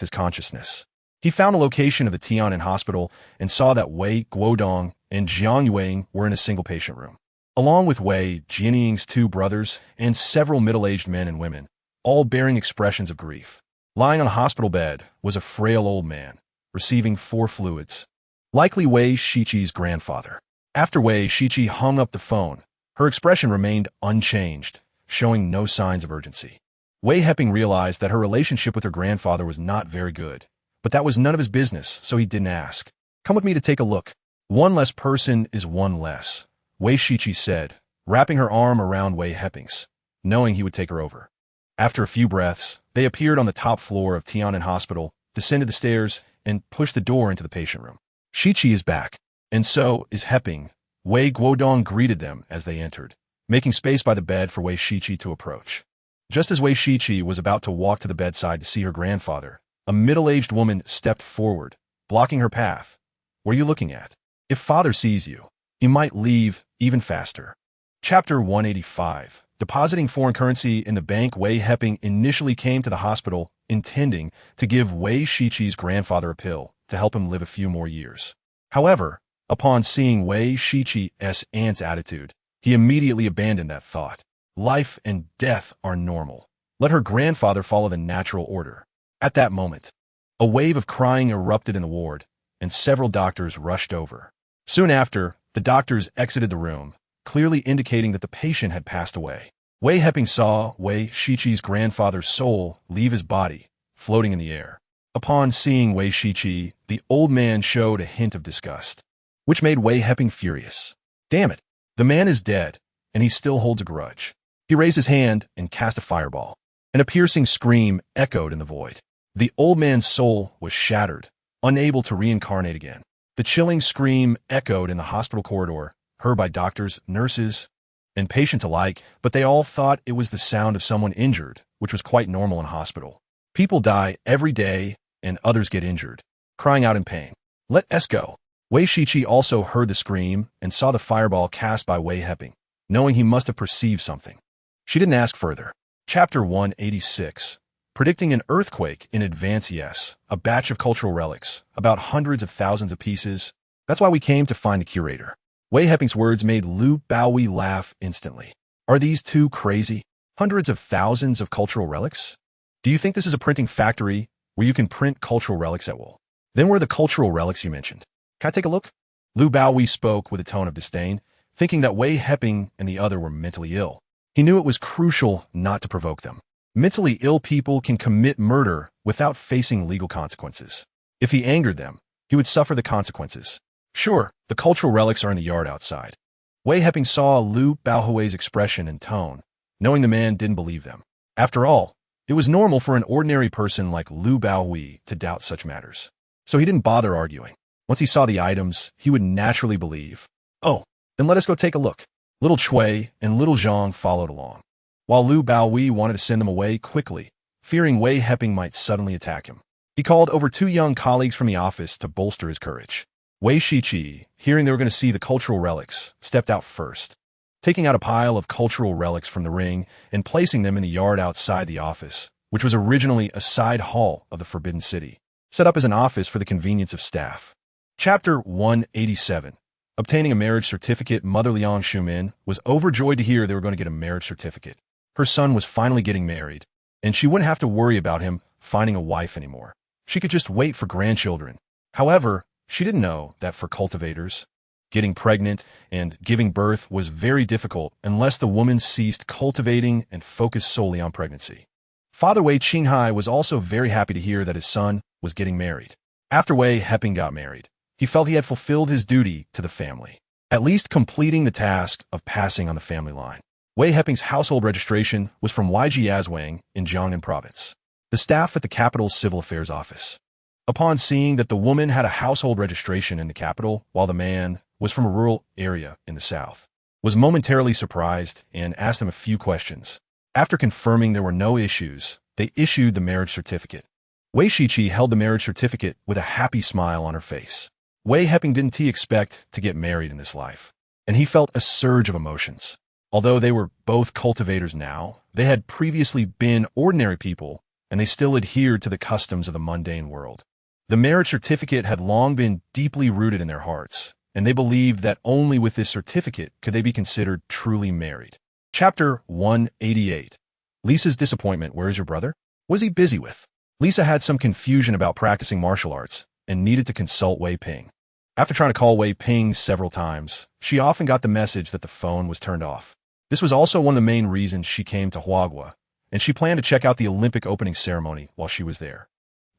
his consciousness, he found a location of the Tian'an hospital and saw that Wei Guodong and Jiang Yuang were in a single patient room, along with Wei Jianying's 2 brothers and several middle-aged men and women, all bearing expressions of grief. Lying on a hospital bed was a frail old man, receiving 4 fluids, likely Wei Shiqi's grandfather. After Wei Shiqi hung up the phone, her expression remained unchanged, showing no signs of urgency. Wei Heping realized that her relationship with her grandfather was not very good, but that was none of his business, so he didn't ask. Come with me to take a look. One less person is one less, Wei Shiqi said, wrapping her arm around Wei Heping's, knowing he would take her over. After a few breaths, they appeared on the top floor of Tian'an Hospital, descended the stairs, and pushed the door into the patient room. Shiqi is back, and so is Heping, Wei Guodong greeted them as they entered, making space by the bed for Wei Shiqi to approach. Just as Wei Shiqi was about to walk to the bedside to see her grandfather, a middle-aged woman stepped forward, blocking her path. What are you looking at? If father sees you, he might leave even faster. Chapter 185. Depositing foreign currency in the bank. Wei Heping initially came to the hospital intending to give Wei Shiqi's grandfather a pill to help him live a few more years. However, upon seeing Wei Shiqi's aunt's attitude, he immediately abandoned that thought. Life and death are normal. Let her grandfather follow the natural order. At that moment, a wave of crying erupted in the ward, and several doctors rushed over. Soon after, the doctors exited the room, clearly indicating that the patient had passed away. Wei Heping saw Wei Shiqi's grandfather's soul leave his body, floating in the air. Upon seeing Wei Shiqi, the old man showed a hint of disgust, which made Wei Heping furious. Damn it, the man is dead, and he still holds a grudge. He raised his hand and cast a fireball, and a piercing scream echoed in the void. The old man's soul was shattered, unable to reincarnate again. The chilling scream echoed in the hospital corridor, heard by doctors, nurses, and patients alike, but they all thought it was the sound of someone injured, which was quite normal in a hospital. People die every day, and others get injured, crying out in pain. Let us go. Wei Shiqi also heard the scream and saw the fireball cast by Wei Heping, knowing he must have perceived something. She didn't ask further. Chapter 186. Predicting an earthquake in advance. Yes, a batch of cultural relics, about hundreds of thousands of pieces. That's why we came to find the curator. Wei Heping's words made Lu Baoyi laugh instantly. Are these two crazy? Hundreds of thousands of cultural relics? Do you think this is a printing factory where you can print cultural relics at will? Then where are the cultural relics you mentioned? Can I take a look? Lu Baoyi spoke with a tone of disdain, thinking that Wei Heping and the other were mentally ill. He knew it was crucial not to provoke them. Mentally ill people can commit murder without facing legal consequences. If he angered them, he would suffer the consequences. Sure, the cultural relics are in the yard outside. Wei Heping saw Lu Baohui's expression and tone, knowing the man didn't believe them. After all, it was normal for an ordinary person like Lu Baohui to doubt such matters. So he didn't bother arguing. Once he saw the items, he would naturally believe. Oh, then let us go take a look. Little Chui and Little Zhang followed along, while Lu Baohui wanted to send them away quickly, fearing Wei Heping might suddenly attack him. He called over 2 young colleagues from the office to bolster his courage. Wei Shiqi, hearing they were going to see the cultural relics, stepped out first, taking out a pile of cultural relics from the ring and placing them in the yard outside the office, which was originally a side hall of the Forbidden City, set up as an office for the convenience of staff. Chapter 187. Obtaining a marriage certificate. Mother Liang Shumin was overjoyed to hear they were going to get a marriage certificate. Her son was finally getting married, and she wouldn't have to worry about him finding a wife anymore. She could just wait for grandchildren. However, she didn't know that for cultivators, getting pregnant and giving birth was very difficult unless the woman ceased cultivating and focused solely on pregnancy. Father Wei Qinghai was also very happy to hear that his son was getting married. After Wei Heping got married, he felt he had fulfilled his duty to the family, at least completing the task of passing on the family line. Wei Heping's household registration was from YG Yazwang in Jiangnan province, the staff at the capital's civil affairs office. Upon seeing that the woman had a household registration in the capital while the man was from a rural area in the south, was momentarily surprised and asked him a few questions. After confirming there were no issues, they issued the marriage certificate. Wei Shiqi held the marriage certificate with a happy smile on her face. Wei Heping didn't expect to get married in this life, and he felt a surge of emotions. Although they were both cultivators now, they had previously been ordinary people, and they still adhered to the customs of the mundane world. The marriage certificate had long been deeply rooted in their hearts, and they believed that only with this certificate could they be considered truly married. Chapter 188. Lisa's disappointment. Where is your brother? What was he busy with? Lisa had some confusion about practicing martial arts and needed to consult Wei Ping. After trying to call Wei Ping several times, she often got the message that the phone was turned off. This was also one of the main reasons she came to Huagua, and she planned to check out the Olympic opening ceremony while she was there.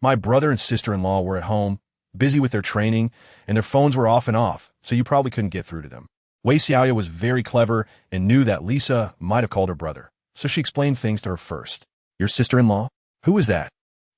My brother and sister-in-law were at home, busy with their training, and their phones were off and off, so you probably couldn't get through to them. Wei Xiaoya was very clever and knew that Lisa might have called her brother, so she explained things to her first. Your sister-in-law? Who was that?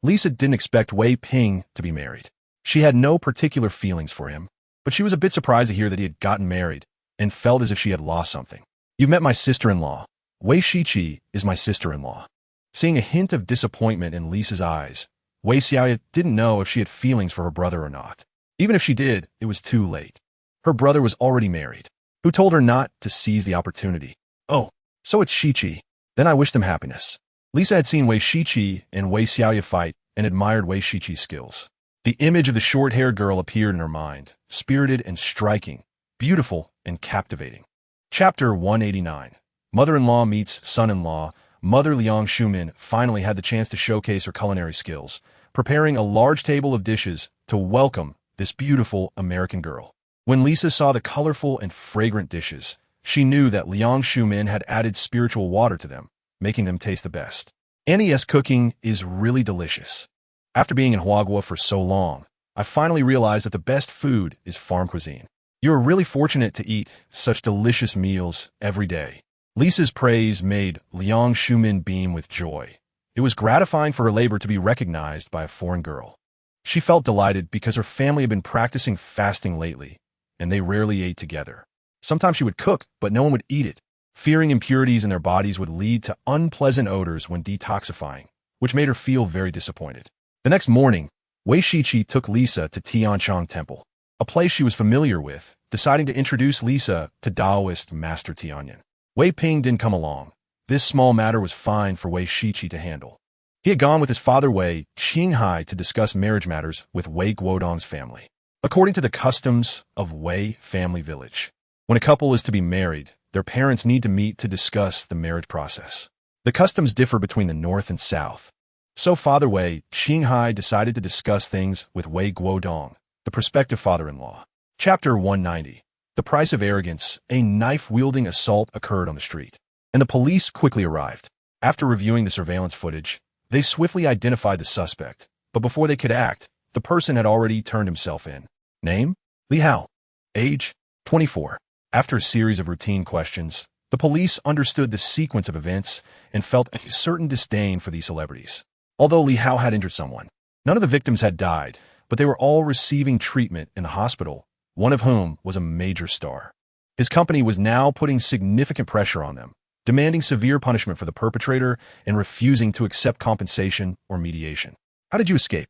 Lisa didn't expect Wei Ping to be married. She had no particular feelings for him, but she was a bit surprised to hear that he had gotten married, and felt as if she had lost something. "You've met my sister-in-law. Wei Shiqi is my sister-in-law." Seeing a hint of disappointment in Lisa's eyes, Wei Xiaoya didn't know if she had feelings for her brother or not. Even if she did, it was too late. Her brother was already married. Who told her not to seize the opportunity? "Oh, so it's Shiqi. Then I wish them happiness." Lisa had seen Wei Shiqi and Wei Xiaoya fight and admired Wei Shiqi's skills. The image of the short-haired girl appeared in her mind, spirited and striking, beautiful and captivating. Chapter 189. Mother-in-law meets son-in-law. Mother Liang Shumin finally had the chance to showcase her culinary skills, preparing a large table of dishes to welcome this beautiful American girl. When Lisa saw the colorful and fragrant dishes, she knew that Liang Shumin had added spiritual water to them, making them taste the best. Annie's cooking is really delicious. After being in Huagua for so long, I finally realized that the best food is farm cuisine. You are really fortunate to eat such delicious meals every day. Lisa's praise made Liang Shumin beam with joy. It was gratifying for her labor to be recognized by a foreign girl. She felt delighted because her family had been practicing fasting lately, and they rarely ate together. Sometimes she would cook, but no one would eat it, fearing impurities in their bodies would lead to unpleasant odors when detoxifying, which made her feel very disappointed. The next morning, Wei Shiqi took Lisa to Tianchang Temple, a place she was familiar with, deciding to introduce Lisa to Taoist Master Tianyan. Wei Heping didn't come along. This small matter was fine for Wei Shiqi to handle. He had gone with his father Wei Qinghai to discuss marriage matters with Wei Guodong's family. According to the customs of Wei family village, when a couple is to be married, their parents need to meet to discuss the marriage process. The customs differ between the north and south. So Father Wei Qinghai decided to discuss things with Wei Guodong, the prospective father-in-law. Chapter 190. The price of arrogance. A knife-wielding assault occurred on the street, and the police quickly arrived. After reviewing the surveillance footage, they swiftly identified the suspect, but before they could act, the person had already turned himself in. Name? Li Hao. Age? 24. After a series of routine questions, the police understood the sequence of events and felt a certain disdain for these celebrities. Although Li Hao had injured someone, none of the victims had died, but they were all receiving treatment in the hospital, one of whom was a major star. His company was now putting significant pressure on them, demanding severe punishment for the perpetrator and refusing to accept compensation or mediation. How did you escape?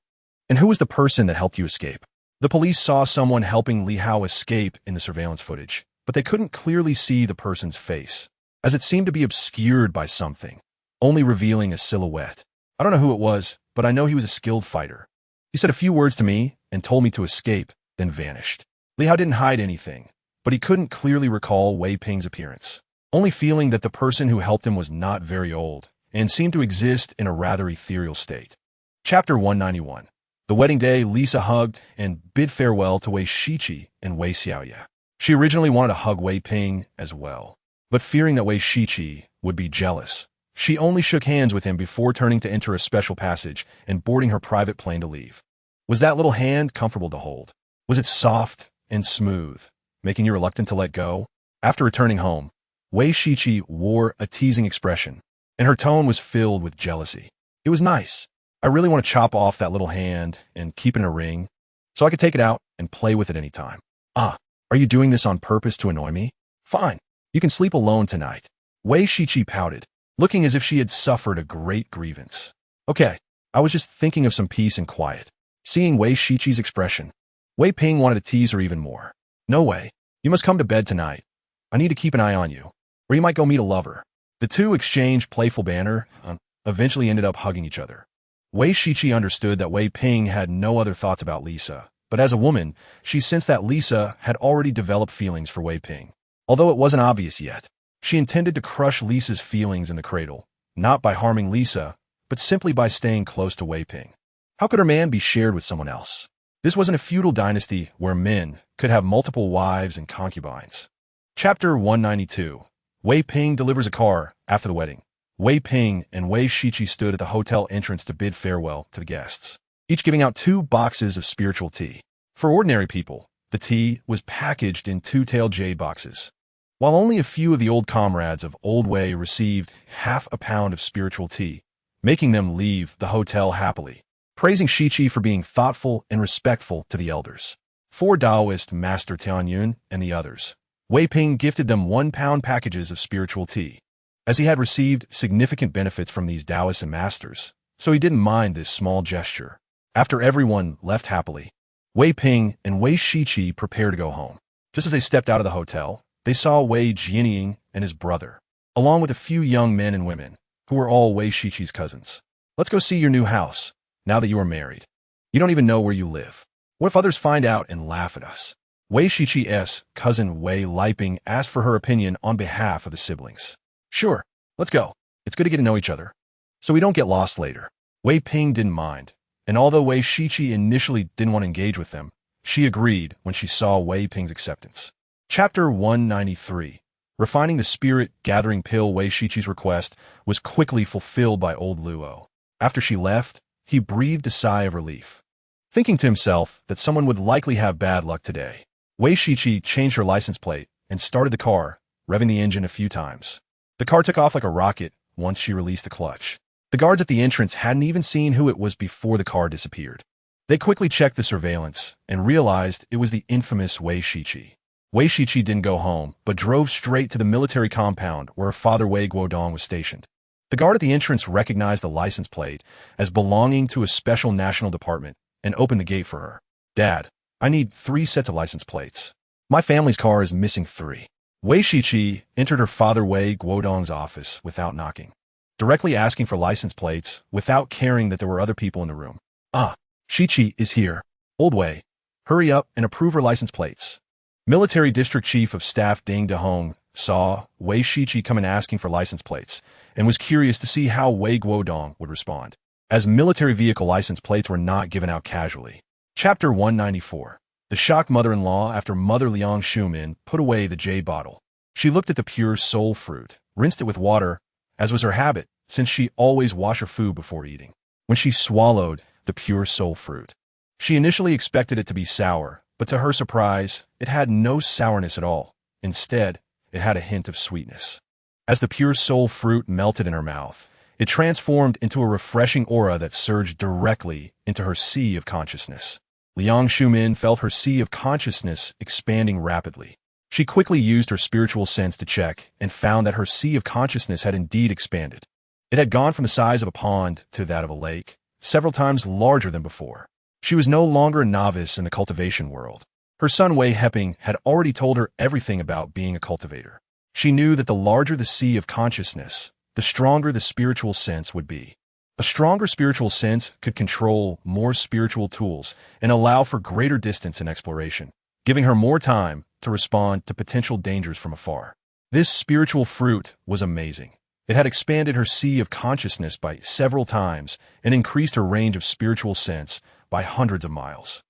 And who was the person that helped you escape? The police saw someone helping Li Hao escape in the surveillance footage, but they couldn't clearly see the person's face, as it seemed to be obscured by something, only revealing a silhouette. I don't know who it was, but I know he was a skilled fighter. He said a few words to me and told me to escape, then vanished. Li Hao didn't hide anything, but he couldn't clearly recall Wei Ping's appearance, only feeling that the person who helped him was not very old and seemed to exist in a rather ethereal state. Chapter 191. The wedding day, Lisa hugged and bid farewell to Wei Shiqi and Wei Xiaoya. She originally wanted to hug Wei Ping as well, but fearing that Wei Shiqi would be jealous, she only shook hands with him before turning to enter a special passage and boarding her private plane to leave. Was that little hand comfortable to hold? Was it soft and smooth, making you reluctant to let go? After returning home, Wei Shiqi wore a teasing expression, and her tone was filled with jealousy. It was nice. I really want to chop off that little hand and keep it in a ring, so I could take it out and play with it anytime. Ah, are you doing this on purpose to annoy me? Fine, you can sleep alone tonight. Wei Shiqi pouted, looking as if she had suffered a great grievance. Okay, I was just thinking of some peace and quiet. Seeing Wei Shiqi's expression, Wei Ping wanted to tease her even more. No way. You must come to bed tonight. I need to keep an eye on you, or you might go meet a lover. The two exchanged playful banter and eventually ended up hugging each other. Wei Shiqi understood that Wei Ping had no other thoughts about Lisa, but as a woman, she sensed that Lisa had already developed feelings for Wei Ping. Although it wasn't obvious yet, she intended to crush Lisa's feelings in the cradle, not by harming Lisa, but simply by staying close to Wei Ping. How could her man be shared with someone else? This wasn't a feudal dynasty where men could have multiple wives and concubines. Chapter 192. Wei Ping delivers a car. After the wedding, Wei Ping and Wei Shiqi stood at the hotel entrance to bid farewell to the guests, each giving out 2 boxes of spiritual tea. For ordinary people, the tea was packaged in 2-tailed jade boxes, while only a few of the old comrades of Old Wei received half a pound of spiritual tea, making them leave the hotel happily, praising Shiqi for being thoughtful and respectful to the elders. For Taoist Master Tianyun and the others, Wei Heping gifted them 1-pound packages of spiritual tea, as he had received significant benefits from these Taoist masters, so he didn't mind this small gesture. After everyone left happily, Wei Heping and Wei Shiqi prepared to go home. Just as they stepped out of the hotel, they saw Wei Jianying and his brother, along with a few young men and women, who were all Wei Shiqi's cousins. Let's go see your new house, now that you are married. You don't even know where you live. What if others find out and laugh at us? Wei Shiqi's cousin Wei Heping asked for her opinion on behalf of the siblings. Sure, let's go. It's good to get to know each other, so we don't get lost later. Wei Heping didn't mind, and although Wei Shiqi initially didn't want to engage with them, she agreed when she saw Wei Heping's acceptance. Chapter 193. Refining the Spirit Gathering Pill. Wei Shiqi's request was quickly fulfilled by old Luo. After she left, he breathed a sigh of relief, thinking to himself that someone would likely have bad luck today. Wei Shiqi changed her license plate and started the car, revving the engine a few times. The car took off like a rocket once she released the clutch. The guards at the entrance hadn't even seen who it was before the car disappeared. They quickly checked the surveillance and realized it was the infamous Wei Shiqi. Wei Shiqi didn't go home, but drove straight to the military compound where her father Wei Guodong was stationed. The guard at the entrance recognized the license plate as belonging to a special national department and opened the gate for her. Dad, I need 3 sets of license plates. My family's car is missing 3. Wei Shiqi entered her father Wei Guodong's office without knocking, directly asking for license plates without caring that there were other people in the room. Ah, Shiqi is here. Old Wei, hurry up and approve her license plates. Military District Chief of Staff Ding Dehong saw Wei Shiqi come in asking for license plates and was curious to see how Wei Guodong would respond, as military vehicle license plates were not given out casually. Chapter 194. The shocked mother-in-law after Mother Liang Shumin put away the jade bottle. She looked at the pure soul fruit, rinsed it with water, as was her habit, since she always washed her food before eating. When she swallowed the pure soul fruit, she initially expected it to be sour, but to her surprise, it had no sourness at all. Instead, it had a hint of sweetness. As the pure soul fruit melted in her mouth, it transformed into a refreshing aura that surged directly into her sea of consciousness. Liang Shumin felt her sea of consciousness expanding rapidly. She quickly used her spiritual sense to check and found that her sea of consciousness had indeed expanded. It had gone from the size of a pond to that of a lake, several times larger than before. She was no longer a novice in the cultivation world. Her son Wei Heping had already told her everything about being a cultivator. She knew that the larger the sea of consciousness, the stronger the spiritual sense would be. A stronger spiritual sense could control more spiritual tools and allow for greater distance and exploration, giving her more time to respond to potential dangers from afar. This spiritual fruit was amazing. It had expanded her sea of consciousness by several times and increased her range of spiritual sense by hundreds of miles.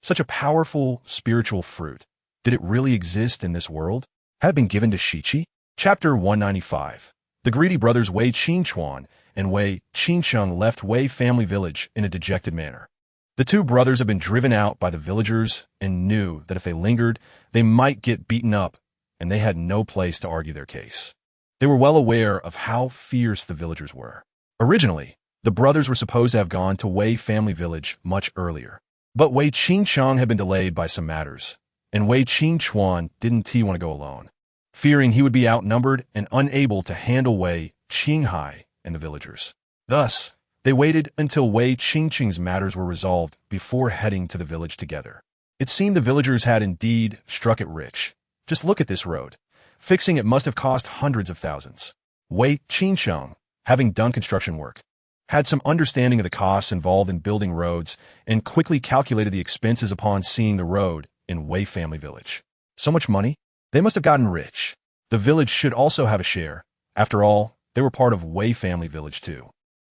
Such a powerful spiritual fruit. Did it really exist in this world? Had it been given to Shiqi? Chapter 195. The greedy brothers Wei Qingchuan and Wei Qingsheng left Wei family village in a dejected manner. The 2 brothers had been driven out by the villagers and knew that if they lingered, they might get beaten up, and they had no place to argue their case. They were well aware of how fierce the villagers were. Originally, the brothers were supposed to have gone to Wei family village much earlier, but Wei Qingsheng had been delayed by some matters, and Wei Qingchuan didn't want to go alone, fearing he would be outnumbered and unable to handle Wei Qinghai and the villagers. Thus, they waited until Wei Qingqing's matters were resolved before heading to the village together. It seemed the villagers had indeed struck it rich. Just look at this road. Fixing it must have cost hundreds of thousands. Wei Qingsheng, having done construction work, had some understanding of the costs involved in building roads and quickly calculated the expenses upon seeing the road in Wei family village. So much money? They must have gotten rich. The village should also have a share. After all, they were part of Wei family village too.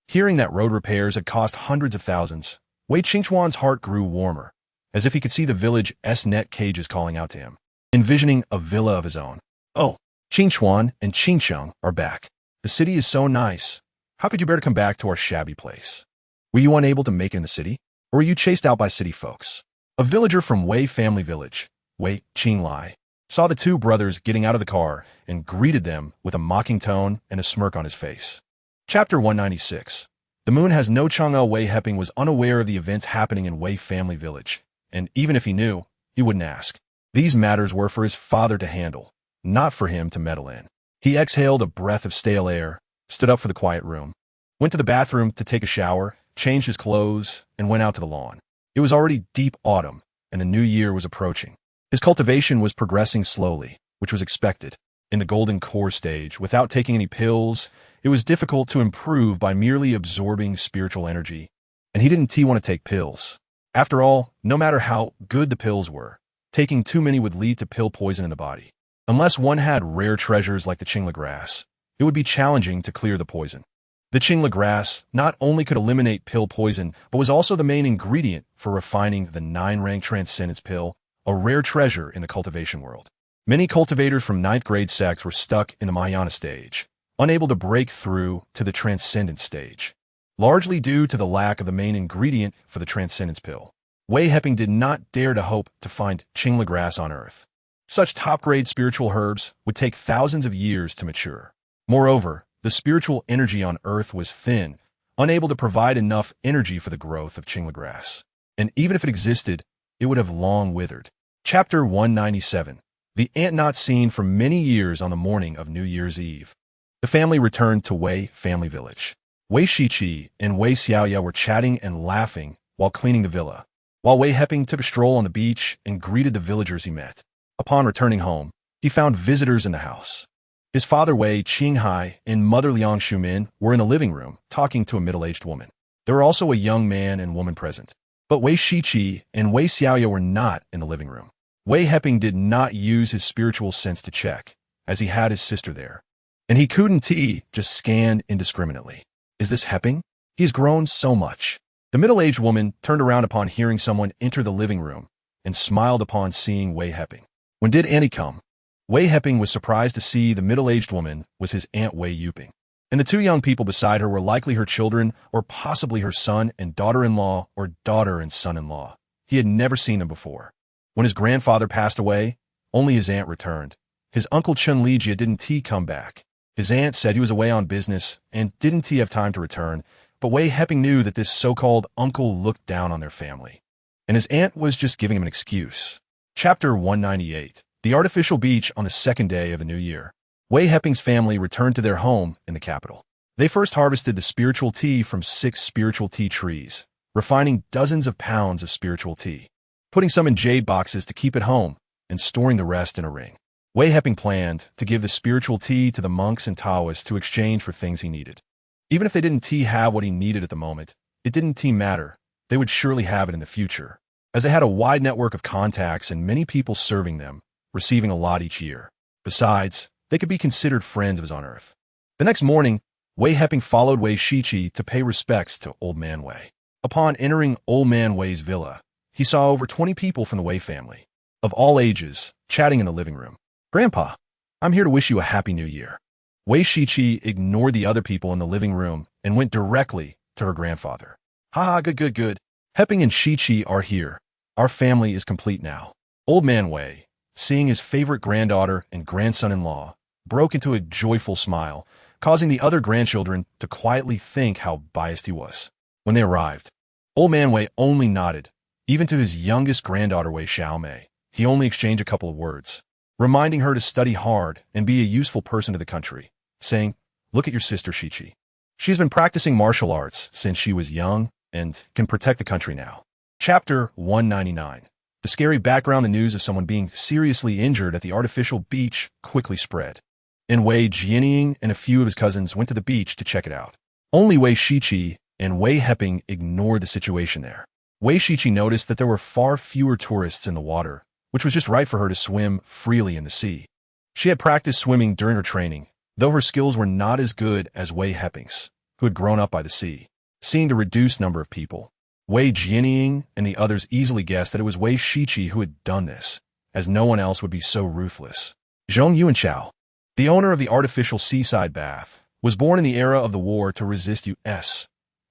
Hearing that road repairs had cost hundreds of thousands, Wei Qingchuan's heart grew warmer, as if he could see the village's net cages calling out to him, envisioning a villa of his own. Oh, Qingchuan and Qingsheng are back. The city is so nice. How could you bear to come back to our shabby place? Were you unable to make it in the city, or were you chased out by city folks? A villager from Wei family village, Wei Qinglai, saw the 2 brothers getting out of the car and greeted them with a mocking tone and a smirk on his face. Chapter 196. The moon has no Chang'e. Wei Heping was unaware of the events happening in Wei family village, and even if he knew, he wouldn't ask. These matters were for his father to handle. not for him to meddle in. He exhaled a breath of stale air, stood up for the quiet room, went to the bathroom to take a shower, changed his clothes, and went out to the lawn. It was already deep autumn, and the new year was approaching. His cultivation was progressing slowly, which was expected. In the golden core stage, without taking any pills, it was difficult to improve by merely absorbing spiritual energy, and he didn't want to take pills. After all, no matter how good the pills were, taking too many would lead to pill poison in the body. Unless one had rare treasures like the Qingla grass, it would be challenging to clear the poison. The Qingla grass not only could eliminate pill poison, but was also the main ingredient for refining the 9-rank transcendence pill, a rare treasure in the cultivation world. Many cultivators from 9th grade sects were stuck in the Mahayana stage, unable to break through to the transcendence stage, largely due to the lack of the main ingredient for the transcendence pill. Wei Heping did not dare to hope to find Qingla grass on Earth. Such top-grade spiritual herbs would take thousands of years to mature. Moreover, the spiritual energy on Earth was thin, unable to provide enough energy for the growth of Qingla grass. And even if it existed, it would have long withered. Chapter 197. The ant not seen for many years on the morning of New Year's Eve. The family returned to Wei family village. Wei Shiqi and Wei Xiaoya were chatting and laughing while cleaning the villa, while Wei Heping took a stroll on the beach and greeted the villagers he met. Upon returning home, he found visitors in the house. His father Wei Qinghai and mother Liang Shumin were in the living room, talking to a middle-aged woman. There were also a young man and woman present. But Wei Shiqi and Wei Xiaoya were not in the living room. Wei Heping did not use his spiritual sense to check, as he had his sister there. And he couldn't just scanned indiscriminately. Is this Heping? He's grown so much. The middle-aged woman turned around upon hearing someone enter the living room and smiled upon seeing Wei Heping. When did Annie come? Wei Heping was surprised to see the middle-aged woman was his Aunt Wei Heping, and the two young people beside her were likely her children or possibly her son and daughter-in-law or daughter and son-in-law. He had never seen them before. When his grandfather passed away, only his aunt returned. His uncle Chun Lijia didn't come back. His aunt said he was away on business and didn't have time to return, but Wei Heping knew that this so-called uncle looked down on their family, and his aunt was just giving him an excuse. Chapter 198. The artificial beach on the second day of the new year. Wei Heping's family returned to their home in the capital. They first harvested the spiritual tea from 6 spiritual tea trees, refining dozens of pounds of spiritual tea, putting some in jade boxes to keep at home, and storing the rest in a ring. Wei Heping planned to give the spiritual tea to the monks and Taoists to exchange for things he needed. Even if they didn't have what he needed at the moment, it didn't matter. They would surely have it in the future, as they had a wide network of contacts and many people serving them, receiving a lot each year. Besides, they could be considered friends of his on Earth. The next morning, Wei Heping followed Wei Shiqi to pay respects to Old Man Wei. Upon entering Old Man Wei's villa, he saw over 20 people from the Wei family, of all ages, chatting in the living room. Grandpa, I'm here to wish you a happy new year. Wei Shiqi ignored the other people in the living room and went directly to her grandfather. Haha, good. Heping and Shiqi are here. Our family is complete now. Old Man Wei, seeing his favorite granddaughter and grandson-in-law, broke into a joyful smile, causing the other grandchildren to quietly think how biased he was. When they arrived, Old Man Wei only nodded. Even to his youngest granddaughter Wei Xiaomei, he only exchanged a couple of words, reminding her to study hard and be a useful person to the country, saying, "Look at your sister Shiqi. She's been practicing martial arts since she was young and can protect the country now." Chapter 199. The scary background, the news of someone being seriously injured at the artificial beach quickly spread, and Wei Jianying and a few of his cousins went to the beach to check it out. Only Wei Shiqi and Wei Heping ignored the situation there. Wei Shiqi noticed that there were far fewer tourists in the water, which was just right for her to swim freely in the sea. She had practiced swimming during her training, though her skills were not as good as Wei Heping's, who had grown up by the sea. Seeing the reduced number of people, Wei Jianying and the others easily guessed that it was Wei Shiqi who had done this, as no one else would be so ruthless. Zhong Yuanchao, the owner of the artificial seaside bath, was born in the era of the war to resist U.S.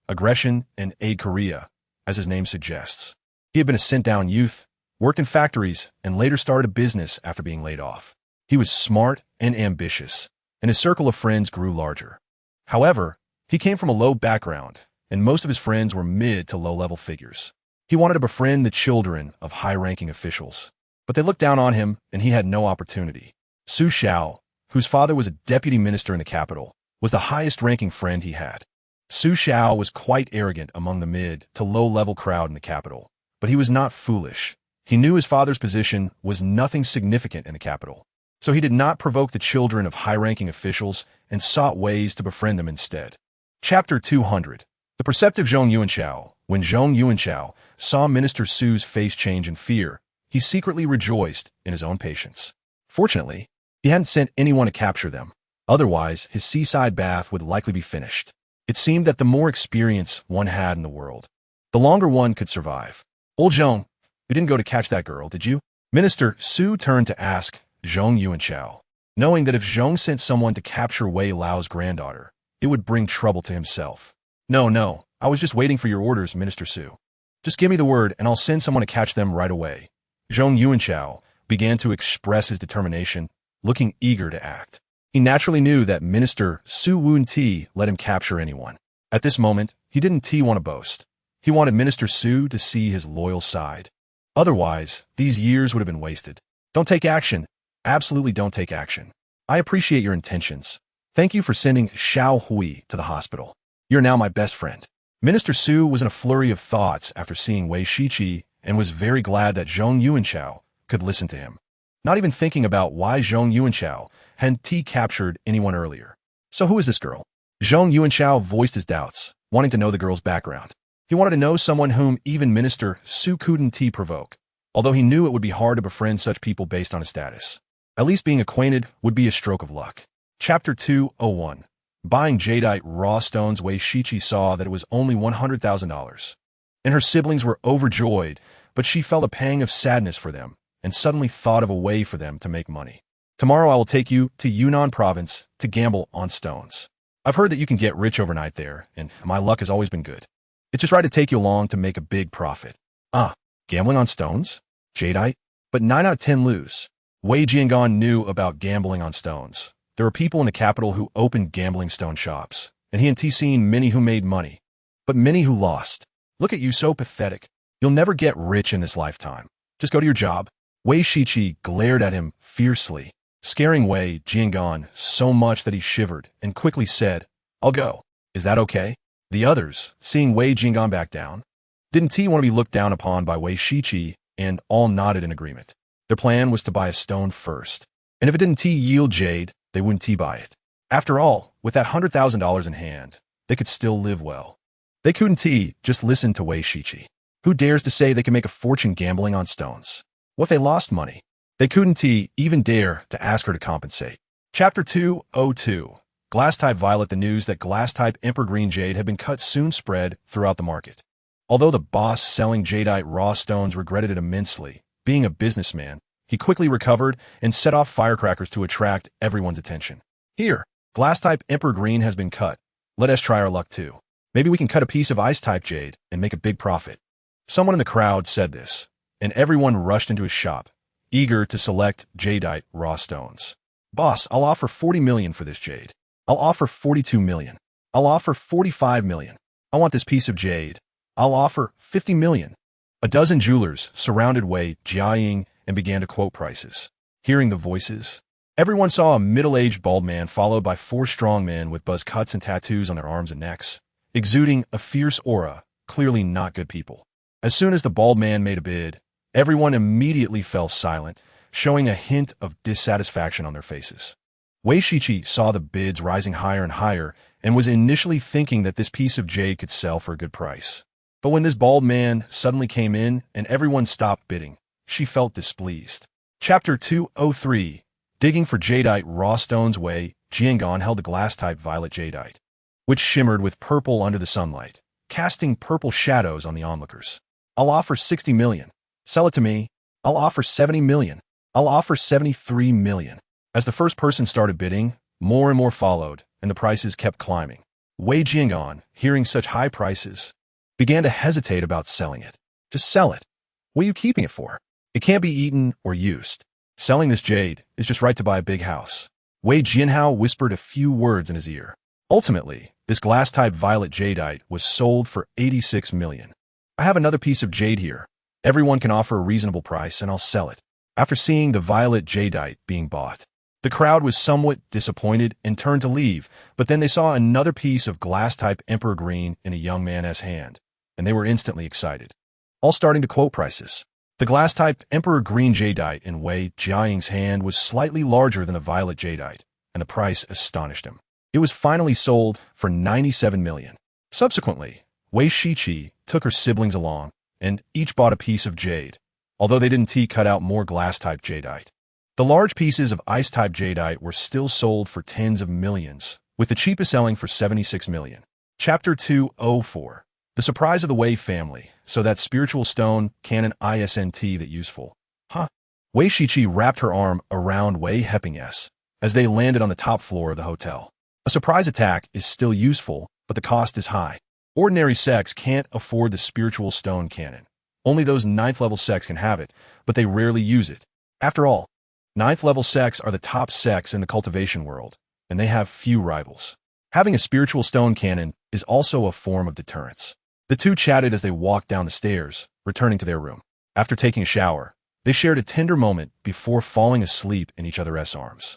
aggression and aid Korea, as his name suggests. He had been a sent-down youth, worked in factories, and later started a business after being laid off. He was smart and ambitious, and his circle of friends grew larger. However, he came from a low background, and most of his friends were mid to low-level figures. He wanted to befriend the children of high-ranking officials, but they looked down on him, and he had no opportunity. Su Xiao, whose father was a deputy minister in the capital, was the highest-ranking friend he had. Su Xiao was quite arrogant among the mid to low-level crowd in the capital, but he was not foolish. He knew his father's position was nothing significant in the capital, so he did not provoke the children of high-ranking officials and sought ways to befriend them instead. Chapter 200. The perceptive Zhong Yuanxiao. When Zhong Yuanxiao saw Minister Su's face change in fear, he secretly rejoiced in his own patience. Fortunately, he hadn't sent anyone to capture them. Otherwise, his seaside bath would likely be finished. It seemed that the more experience one had in the world, the longer one could survive. Old Zhong, you didn't go to catch that girl, did you? Minister Su turned to ask Zhong Yuanxiao, knowing that if Zhong sent someone to capture Wei Lao's granddaughter, it would bring trouble to himself. No, I was just waiting for your orders, Minister Su. Just give me the word and I'll send someone to catch them right away. Zhong Yuanxiao began to express his determination, looking eager to act. He naturally knew that Minister Su wouldn't let him capture anyone. At this moment, he didn't want to boast. He wanted Minister Su to see his loyal side. Otherwise, these years would have been wasted. Don't take action. Absolutely don't take action. I appreciate your intentions. Thank you for sending Xiao Hui to the hospital. You're now my best friend. Minister Su was in a flurry of thoughts after seeing Wei Shiqi and was very glad that Zhong Yuanxiao could listen to him, not even thinking about why Zhong Yuanxiao hadn't captured anyone earlier. So who is this girl? Zhong Yuanxiao voiced his doubts, wanting to know the girl's background. He wanted to know someone whom even Minister Su couldn't provoke, although he knew it would be hard to befriend such people based on his status. At least being acquainted would be a stroke of luck. Chapter 201. Buying jadeite raw stones. Wei Shiqi saw that it was only $100,000. And her siblings were overjoyed, but she felt a pang of sadness for them and suddenly thought of a way for them to make money. Tomorrow I will take you to Yunnan province to gamble on stones. I've heard that you can get rich overnight there, and my luck has always been good. It's just right to take you along to make a big profit. Gambling on stones? Jadeite? But 9 out of 10 lose. Wei Jiangan knew about gambling on stones. There were people in the capital who opened gambling stone shops, and he had seen many who made money, but many who lost. Look at you, so pathetic. You'll never get rich in this lifetime. Just go to your job. Wei Shiqi glared at him fiercely, scaring Wei Jiangan so much that he shivered and quickly said, I'll go. Is that okay? The others, seeing Wei Jiangan back down, didn't want to be looked down upon by Wei Shiqi, and all nodded in agreement. Their plan was to buy a stone first, and if it didn't yield jade, they wouldn't buy it. After all, with that $100,000 in hand, they could still live well. They couldn't just listen to Wei Shiqi. Who dares to say they can make a fortune gambling on stones? What if they lost money? They couldn't even dare to ask her to compensate. Chapter 202. Glass-type violet. The news that glass-type emperor green jade had been cut soon spread throughout the market. Although the boss selling jadeite raw stones regretted it immensely, being a businessman, he quickly recovered and set off firecrackers to attract everyone's attention. Here, glass-type emperor green has been cut. Let us try our luck too. Maybe we can cut a piece of ice-type jade and make a big profit. Someone in the crowd said this, and everyone rushed into his shop, eager to select jadeite raw stones. Boss, I'll offer 40 million for this jade. I'll offer 42 million. I'll offer 45 million. I want this piece of jade. I'll offer 50 million. A dozen jewelers surrounded Wei Jiaying and began to quote prices. Hearing the voices, everyone saw a middle-aged bald man followed by 4 strong men with buzz cuts and tattoos on their arms and necks, exuding a fierce aura, clearly not good people. As soon as the bald man made a bid, everyone immediately fell silent, showing a hint of dissatisfaction on their faces. Wei Shiqi saw the bids rising higher and higher and was initially thinking that this piece of jade could sell for a good price. But when this bald man suddenly came in and everyone stopped bidding, she felt displeased. Chapter 203. Digging for jadeite raw stones. Wei Jiangan held the glass-type violet jadeite, which shimmered with purple under the sunlight, casting purple shadows on the onlookers. I'll offer 60 million. Sell it to me. I'll offer 70 million. I'll offer 73 million. As the first person started bidding, more and more followed, and the prices kept climbing. Wei Jiangan, hearing such high prices, began to hesitate about selling it. Just sell it. What are you keeping it for? It can't be eaten or used. Selling this jade is just right to buy a big house. Wei Jianhao whispered a few words in his ear. Ultimately, this glass-type violet jadeite was sold for 86 million. I have another piece of jade here. Everyone can offer a reasonable price and I'll sell it. After seeing the violet jadeite being bought, The crowd was somewhat disappointed and turned to leave, but then they saw another piece of glass-type Emperor Green in a young man's hand, and they were instantly excited, all starting to quote prices. The glass-type Emperor Green jadeite in Wei Jiaying's hand was slightly larger than the violet jadeite, and the price astonished him. It was finally sold for 97 million. Subsequently, Wei Shiqi took her siblings along, and each bought a piece of jade, although they didn't cut out more glass-type jadeite. The large pieces of ice-type jadeite were still sold for tens of millions, with the cheapest selling for 76 million. Chapter 204. The surprise of the Wei family. So that spiritual stone canon isn't that useful. Huh? Wei Shiqi wrapped her arm around Wei Heping as they landed on the top floor of the hotel. A surprise attack is still useful, but the cost is high. Ordinary sects can't afford the spiritual stone cannon. Only those 9th level sects can have it, but they rarely use it. After all, 9th level sects are the top sects in the cultivation world, and they have few rivals. Having a spiritual stone cannon is also a form of deterrence. The two chatted as they walked down the stairs, returning to their room. After taking a shower, they shared a tender moment before falling asleep in each other's arms.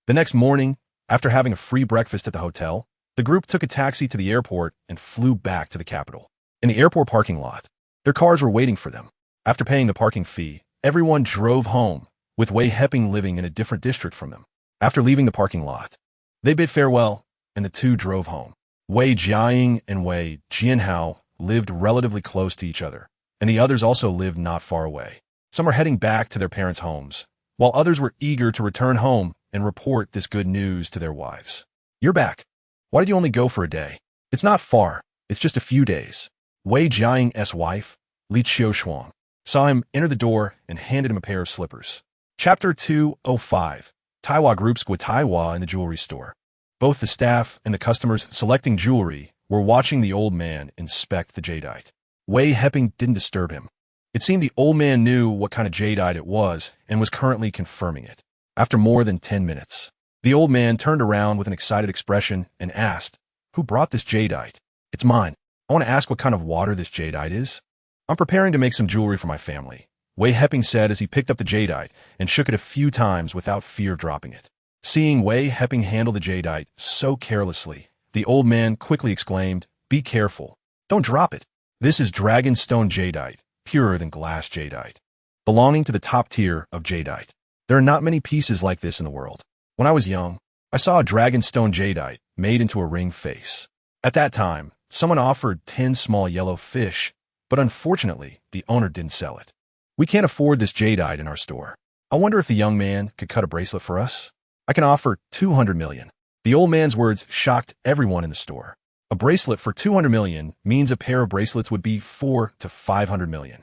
The next morning, after having a free breakfast at the hotel, the group took a taxi to the airport and flew back to the capital. In the airport parking lot, their cars were waiting for them. After paying the parking fee, everyone drove home, with Wei Heping living in a different district from them. After leaving the parking lot, they bid farewell, and the two drove home. Wei Jiaying and Wei Jianhao lived relatively close to each other, and the others also lived not far away. Some were heading back to their parents' homes, while others were eager to return home and report this good news to their wives. You're back. Why did you only go for a day? It's not far. It's just a few days. Wei Jiaying's wife, Li Qiushuang, saw him enter the door and handed him a pair of slippers. Chapter 205. Taiwa Group's Taiwa in the jewelry store. Both the staff and the customers selecting jewelry were watching the old man inspect the jadeite. Wei Heping didn't disturb him. It seemed the old man knew what kind of jadeite it was and was currently confirming it. After more than 10 minutes, the old man turned around with an excited expression and asked, "Who brought this jadeite?" "It's mine. I want to ask what kind of water this jadeite is." "I'm preparing to make some jewelry for my family," Wei Heping said as he picked up the jadeite and shook it a few times without fear of dropping it. Seeing Wei Heping handle the jadeite so carelessly, the old man quickly exclaimed, "Be careful. Don't drop it. This is dragonstone jadeite, purer than glass jadeite, belonging to the top tier of jadeite. There are not many pieces like this in the world. When I was young, I saw a dragonstone jadeite made into a ring face. At that time, someone offered 10 small yellow fish, but unfortunately, the owner didn't sell it. We can't afford this jadeite in our store. I wonder if the young man could cut a bracelet for us? I can offer 200 million. The old man's words shocked everyone in the store. A bracelet for 200 million means a pair of bracelets would be 4 to 500 million.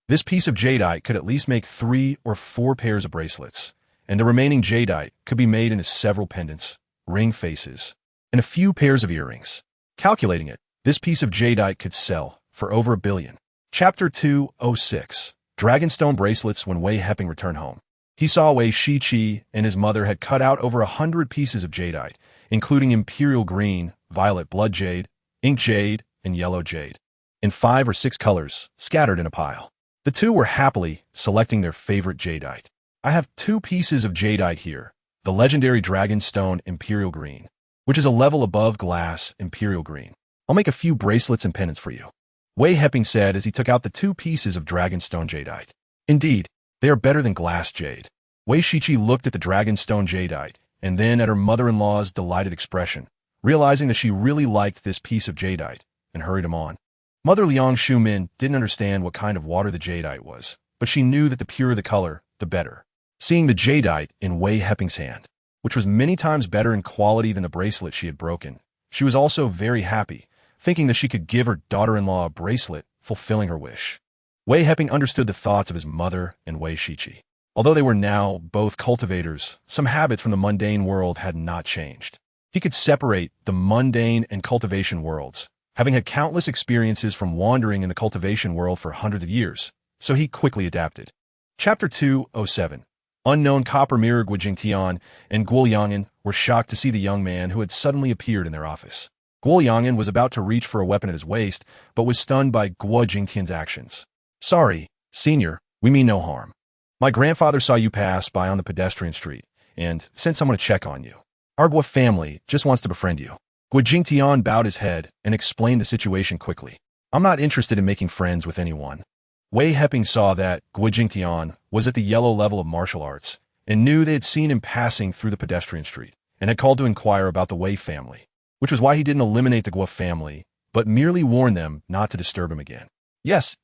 This piece of jadeite could at least make 3 or 4 pairs of bracelets, and the remaining jadeite could be made into several pendants, ring faces, and a few pairs of earrings. Calculating it, this piece of jadeite could sell for over 1 billion. Chapter 206. Dragonstone bracelets. When Wei Heping returned home, he saw Wei Shiqi and his mother had cut out over 100 pieces of jadeite, including imperial green, violet blood jade, ink jade, and yellow jade, in 5 or 6 colors, scattered in a pile. The two were happily selecting their favorite jadeite. I have 2 pieces of jadeite here, the legendary Dragonstone Imperial Green, which is a level above glass Imperial Green. I'll make a few bracelets and pendants for you, Wei Heping said as he took out the 2 pieces of Dragonstone jadeite. Indeed, they are better than glass jade. Wei Shiqi looked at the Dragonstone jadeite and then at her mother-in-law's delighted expression, realizing that she really liked this piece of jadeite, and hurried him on. Mother Liang Shumin didn't understand what kind of water the jadeite was, but she knew that the purer the color, the better. Seeing the jadeite in Wei Heping's hand, which was many times better in quality than the bracelet she had broken, she was also very happy, thinking that she could give her daughter-in-law a bracelet, fulfilling her wish. Wei Heping understood the thoughts of his mother and Wei Shiqi. Although they were now both cultivators, some habits from the mundane world had not changed. He could separate the mundane and cultivation worlds, having had countless experiences from wandering in the cultivation world for hundreds of years, so he quickly adapted. Chapter 207. Unknown copper mirror Guo Jingtian and Guo Yang'an were shocked to see the young man who had suddenly appeared in their office. Guo Yang'an was about to reach for a weapon at his waist, but was stunned by Guo Jingtian's actions. "Sorry, senior, we mean no harm. My grandfather saw you pass by on the pedestrian street, and sent someone to check on you. Our Gua family just wants to befriend you." Gua Jingtian bowed his head and explained the situation quickly. "I'm not interested in making friends with anyone." Wei Heping saw that Gua Jingtian was at the yellow level of martial arts and knew they had seen him passing through the pedestrian street and had called to inquire about the Wei family, which was why he didn't eliminate the Gua family, but merely warned them not to disturb him again. Yes,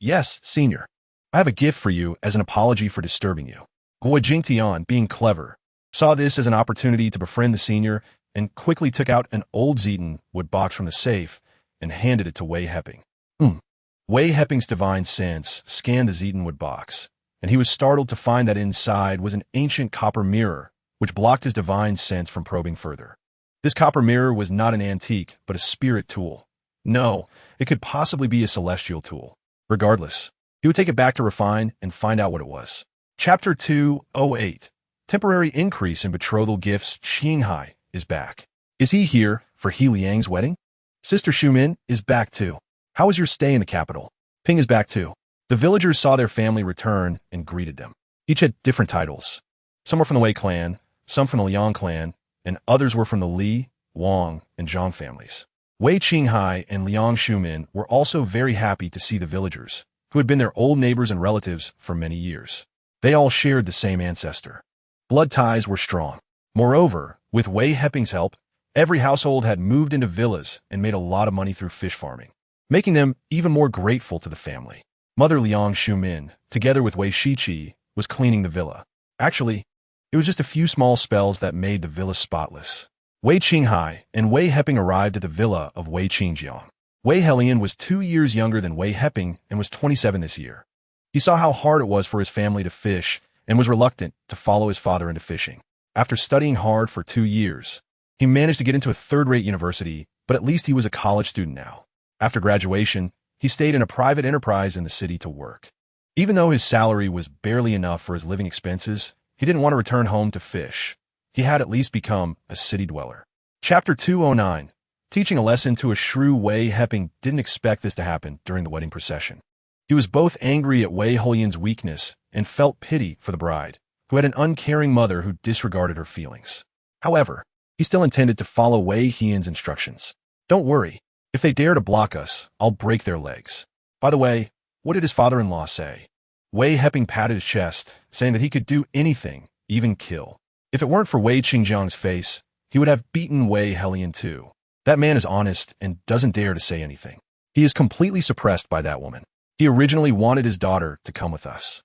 senior. I have a gift for you as an apology for disturbing you." Gua Jingtian, being clever, saw this as an opportunity to befriend the senior and quickly took out an old Zeton wood box from the safe and handed it to Wei Heping. Wei Heping's divine sense scanned the Zeton wood box, and he was startled to find that inside was an ancient copper mirror, which blocked his divine sense from probing further. This copper mirror was not an antique, but a spirit tool. No, it could possibly be a celestial tool. Regardless, he would take it back to refine and find out what it was. Chapter 208. Temporary increase in betrothal gifts. Qinghai is back. Is he here for He Liang's wedding? Sister Shumin is back too. How was your stay in the capital? Ping is back too. The villagers saw their family return and greeted them. Each had different titles. Some were from the Wei clan, some from the Liang clan, and others were from the Li, Wang, and Zhang families. Wei Qinghai and Liang Shumin were also very happy to see the villagers, who had been their old neighbors and relatives for many years. They all shared the same ancestor. Blood ties were strong. Moreover, with Wei Heping's help, every household had moved into villas and made a lot of money through fish farming, making them even more grateful to the family. Mother Liang Shumin, together with Wei Shiqi, was cleaning the villa. Actually, it was just a few small spells that made the villa spotless. Wei Qinghai and Wei Heping arrived at the villa of Wei Qingjiang. Wei Helian was 2 years younger than Wei Heping and was 27 this year. He saw how hard it was for his family to fish and was reluctant to follow his father into fishing. After studying hard for 2 years, he managed to get into a third-rate university, but at least he was a college student now. After graduation, he stayed in a private enterprise in the city to work. Even though his salary was barely enough for his living expenses, he didn't want to return home to fish. He had at least become a city dweller. Chapter 209. Teaching a lesson to a shrew. Wei Heping didn't expect this to happen during the wedding procession. He was both angry at Wei Helian's weakness and felt pity for the bride, who had an uncaring mother who disregarded her feelings. However, he still intended to follow Wei Helian's instructions. "Don't worry. If they dare to block us, I'll break their legs." By the way, what did his father-in-law say? Wei Heping patted his chest, saying that he could do anything, even kill. If it weren't for Wei Qingjiang's face, he would have beaten Wei Helian too. That man is honest and doesn't dare to say anything. He is completely suppressed by that woman. He originally wanted his daughter to come with us.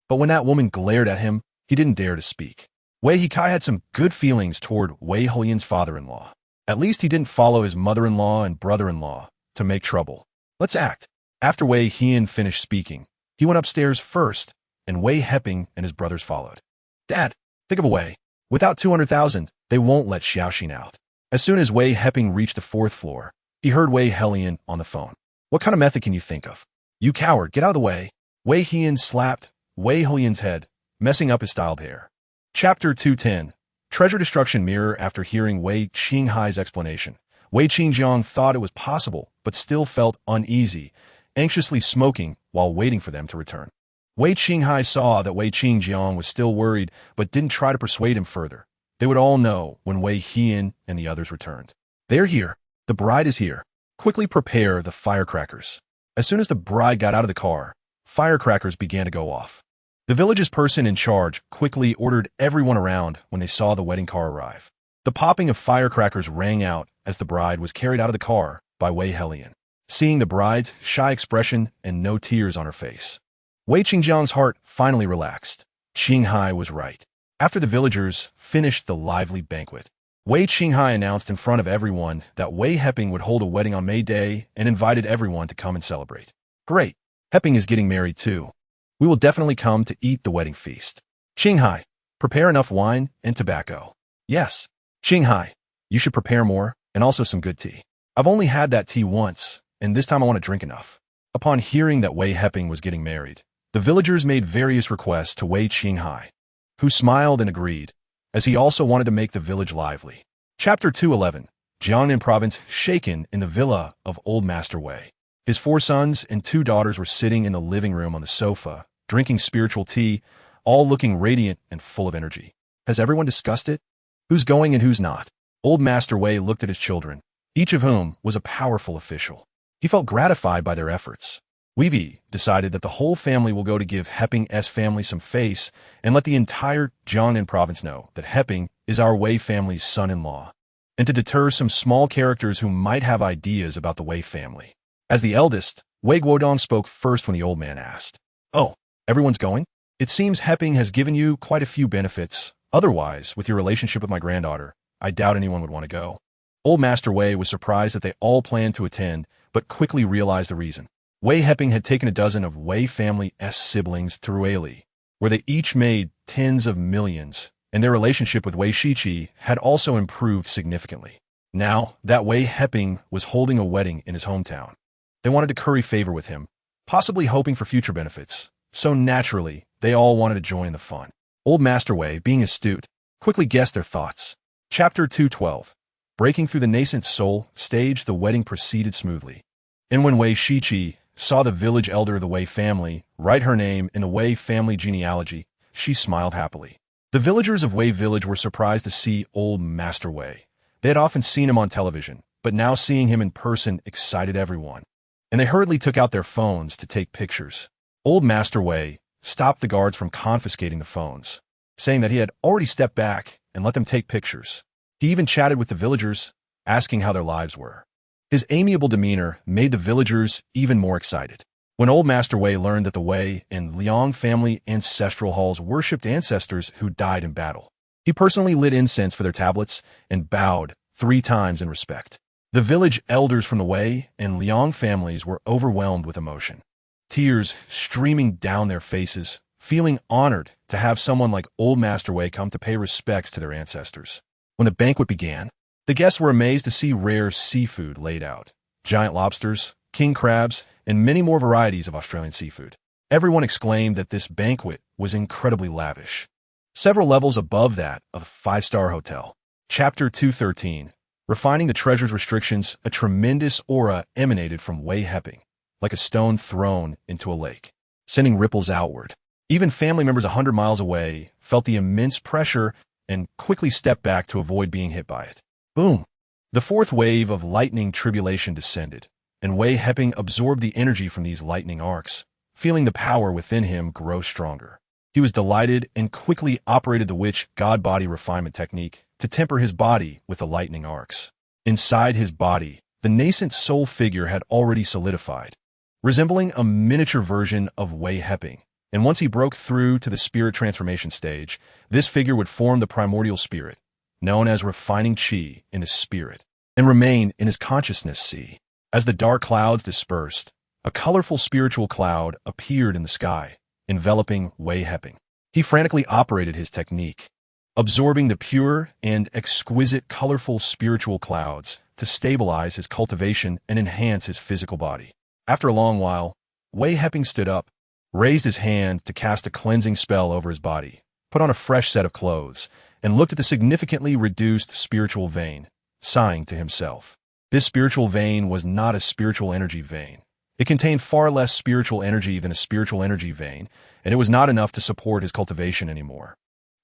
But when that woman glared at him, he didn't dare to speak. Wei Hikai had some good feelings toward Wei Helian's father-in-law. At least he didn't follow his mother-in-law and brother-in-law to make trouble. Let's act. After Wei Hian finished speaking, he went upstairs first, and Wei Heping and his brothers followed. "Dad, think of a way. Without 200,000, they won't let Xiaoxin out." As soon as Wei Heping reached the 4th floor, he heard Wei Helian on the phone. "What kind of method can you think of?" "You coward, get out of the way." Wei Hian slapped Wei Helian's head, messing up his styled hair. Chapter 210. Treasure Destruction Mirror. After hearing Wei Qinghai's explanation, Wei Qingjiang thought it was possible, but still felt uneasy, anxiously smoking while waiting for them to return. Wei Qinghai saw that Wei Qingjiang was still worried, but didn't try to persuade him further. They would all know when Wei Hian and the others returned. "They're here. The bride is here. Quickly prepare the firecrackers." As soon as the bride got out of the car, firecrackers began to go off. The village's person in charge quickly ordered everyone around when they saw the wedding car arrive. The popping of firecrackers rang out as the bride was carried out of the car by Wei Helian. Seeing the bride's shy expression and no tears on her face, Wei Qingjiang's heart finally relaxed. Qinghai was right. After the villagers finished the lively banquet, Wei Qinghai announced in front of everyone that Wei Heping would hold a wedding on May Day and invited everyone to come and celebrate. "Great. Heping is getting married too. We will definitely come to eat the wedding feast. Qinghai, prepare enough wine and tobacco." "Yes." "Qinghai, you should prepare more, and also some good tea. I've only had that tea once, and this time I want to drink enough." Upon hearing that Wei Heping was getting married, the villagers made various requests to Wei Qinghai, who smiled and agreed, as he also wanted to make the village lively. Chapter 211. Jiangnan Province. Shaken in the villa of Old Master Wei. His 4 sons and 2 daughters were sitting in the living room on the sofa, drinking spiritual tea, all looking radiant and full of energy. Has everyone discussed it? Who's going and who's not? Old Master Wei looked at his children, each of whom was a powerful official. He felt gratified by their efforts. Wei decided that the whole family will go to give Heping's family some face and let the entire Jiangnan province know that Heping is our Wei family's son-in-law, and to deter some small characters who might have ideas about the Wei family. As the eldest, Wei Guodong spoke first when the old man asked, "Oh, everyone's going? It seems Heping has given you quite a few benefits. Otherwise, with your relationship with my granddaughter, I doubt anyone would want to go." Old Master Wei was surprised that they all planned to attend, but quickly realized the reason. Wei Heping had taken a dozen of Wei family's siblings to Ruili, where they each made tens of millions, and their relationship with Wei Shiqi had also improved significantly. Now that Wei Heping was holding a wedding in his hometown, they wanted to curry favor with him, possibly hoping for future benefits, so naturally, they all wanted to join in the fun. Old Master Wei, being astute, quickly guessed their thoughts. Chapter 212. Breaking through the nascent soul stage, the wedding proceeded smoothly. And when Wei Shiqi saw the village elder of the Wei family write her name in the Wei family genealogy, she smiled happily. The villagers of Wei village were surprised to see old Master Wei. They had often seen him on television, but now seeing him in person excited everyone, and they hurriedly took out their phones to take pictures. Old Master Wei stopped the guards from confiscating the phones, saying that he had already stepped back and let them take pictures. He even chatted with the villagers, asking how their lives were. His amiable demeanor made the villagers even more excited. When Old Master Wei learned that the Wei and Liang family ancestral halls worshipped ancestors who died in battle, he personally lit incense for their tablets and bowed 3 times in respect. The village elders from the Wei and Liang families were overwhelmed with emotion, tears streaming down their faces, feeling honored to have someone like Old Master Wei come to pay respects to their ancestors. When the banquet began, the guests were amazed to see rare seafood laid out, giant lobsters, king crabs, and many more varieties of Australian seafood. Everyone exclaimed that this banquet was incredibly lavish, several levels above that of a 5-star hotel. Chapter 213. Refining the treasure's restrictions, a tremendous aura emanated from Wei Heping, like a stone thrown into a lake, sending ripples outward. Even family members 100 miles away felt the immense pressure and quickly stepped back to avoid being hit by it. Boom! The 4th wave of lightning tribulation descended, and Wei Heping absorbed the energy from these lightning arcs, feeling the power within him grow stronger. He was delighted and quickly operated the witch god body refinement technique to temper his body with the lightning arcs. Inside his body, the nascent soul figure had already solidified, resembling a miniature version of Wei Heping. And once he broke through to the spirit transformation stage, this figure would form the primordial spirit, known as refining qi in his spirit, and remain in his consciousness sea. As the dark clouds dispersed, a colorful spiritual cloud appeared in the sky, enveloping Wei Heping. He frantically operated his technique, absorbing the pure and exquisite colorful spiritual clouds to stabilize his cultivation and enhance his physical body. After a long while, Wei Heping stood up, raised his hand to cast a cleansing spell over his body, put on a fresh set of clothes, and looked at the significantly reduced spiritual vein, sighing to himself. This spiritual vein was not a spiritual energy vein. It contained far less spiritual energy than a spiritual energy vein, and it was not enough to support his cultivation anymore.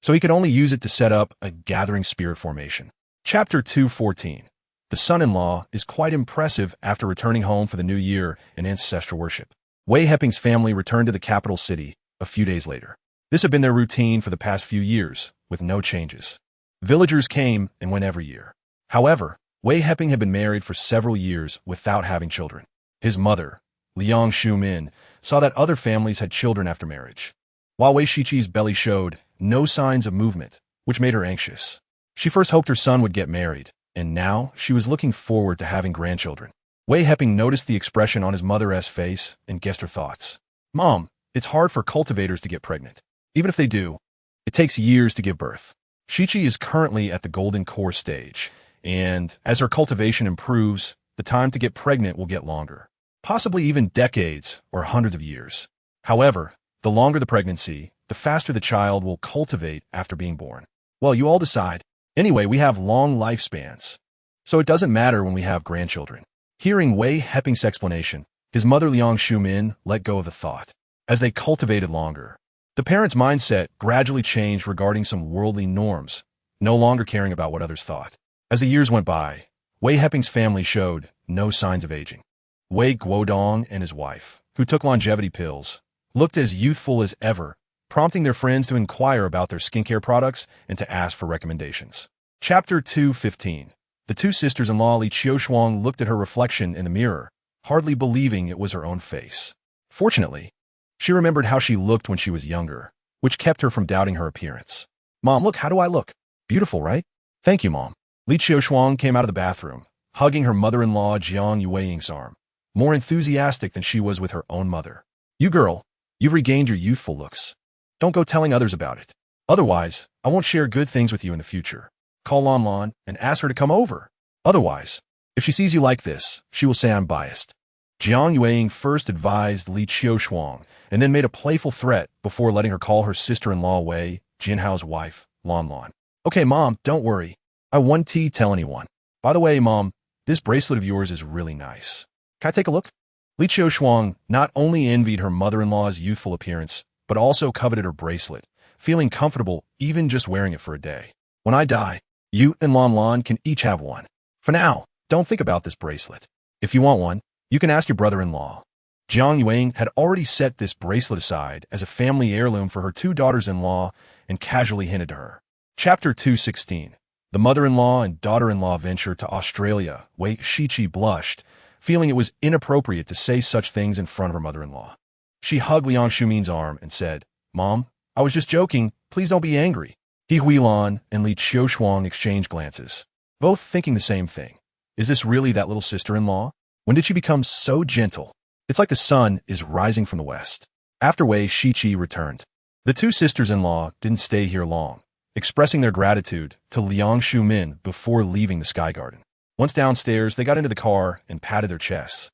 So he could only use it to set up a gathering spirit formation. Chapter 214. The son-in-law is quite impressive after returning home for the new year and ancestral worship. Wei Heping's family returned to the capital city a few days later. This had been their routine for the past few years, with no changes. Villagers came and went every year. However, Wei Heping had been married for several years without having children. His mother, Liang Shumin, saw that other families had children after marriage, while Wei Shiqi's belly showed no signs of movement, which made her anxious. She first hoped her son would get married, and now she was looking forward to having grandchildren. Wei Heping noticed the expression on his mother's face and guessed her thoughts. "Mom, it's hard for cultivators to get pregnant. Even if they do, it takes years to give birth. Shiqi is currently at the golden core stage, and as her cultivation improves, the time to get pregnant will get longer, possibly even decades or hundreds of years. However, the longer the pregnancy, the faster the child will cultivate after being born. Well, you all decide. Anyway, we have long lifespans, so it doesn't matter when we have grandchildren." Hearing Wei Heping's explanation, his mother Liang Shumin let go of the thought. As they cultivated longer, The parents' mindset gradually changed regarding some worldly norms, no longer caring about what others thought. As the years went by, Wei Heping's family showed no signs of aging. Wei Guodong and his wife, who took longevity pills, looked as youthful as ever, prompting their friends to inquire about their skincare products and to ask for recommendations. Chapter 2:15. The two sisters-in-law Li Qiushuang looked at her reflection in the mirror, hardly believing it was her own face. Fortunately, she remembered how she looked when she was younger, which kept her from doubting her appearance. "Mom, look, how do I look? Beautiful, right?" "Thank you, Mom." Li Qiushuang came out of the bathroom, hugging her mother-in-law Jiang Yueying's arm, more enthusiastic than she was with her own mother. "You girl, you've regained your youthful looks. Don't go telling others about it. Otherwise, I won't share good things with you in the future. Call Lan Lan and ask her to come over. Otherwise, if she sees you like this, she will say I'm biased." Jiang Yueying first advised Li Qiushuang and then made a playful threat before letting her call her sister-in-law Wei, Jinhao's wife, Lan Lan. "Okay, Mom, don't worry. I won't tell anyone. By the way, Mom, this bracelet of yours is really nice. Can I take a look?" Li Qiushuang not only envied her mother-in-law's youthful appearance, but also coveted her bracelet, feeling comfortable even just wearing it for a day. "When I die, you and Lan Lan can each have one. For now, don't think about this bracelet. If you want one, you can ask your brother-in-law." Jiang Yueying had already set this bracelet aside as a family heirloom for her two daughters-in-law and casually hinted to her. Chapter 2:16. The mother-in-law and daughter-in-law venture to Australia. Wei Shiqi blushed, feeling it was inappropriate to say such things in front of her mother-in-law. She hugged Liang Shumin's arm and said, "Mom, I was just joking. Please don't be angry." He Huilan and Li Qiushuang exchanged glances, both thinking the same thing. Is this really that little sister-in-law? When did she become so gentle? It's like the sun is rising from the west. After Wei Shiqi returned, the two sisters-in-law didn't stay here long, expressing their gratitude to Liang Shumin before leaving the Sky Garden. Once downstairs, they got into the car and patted their chests,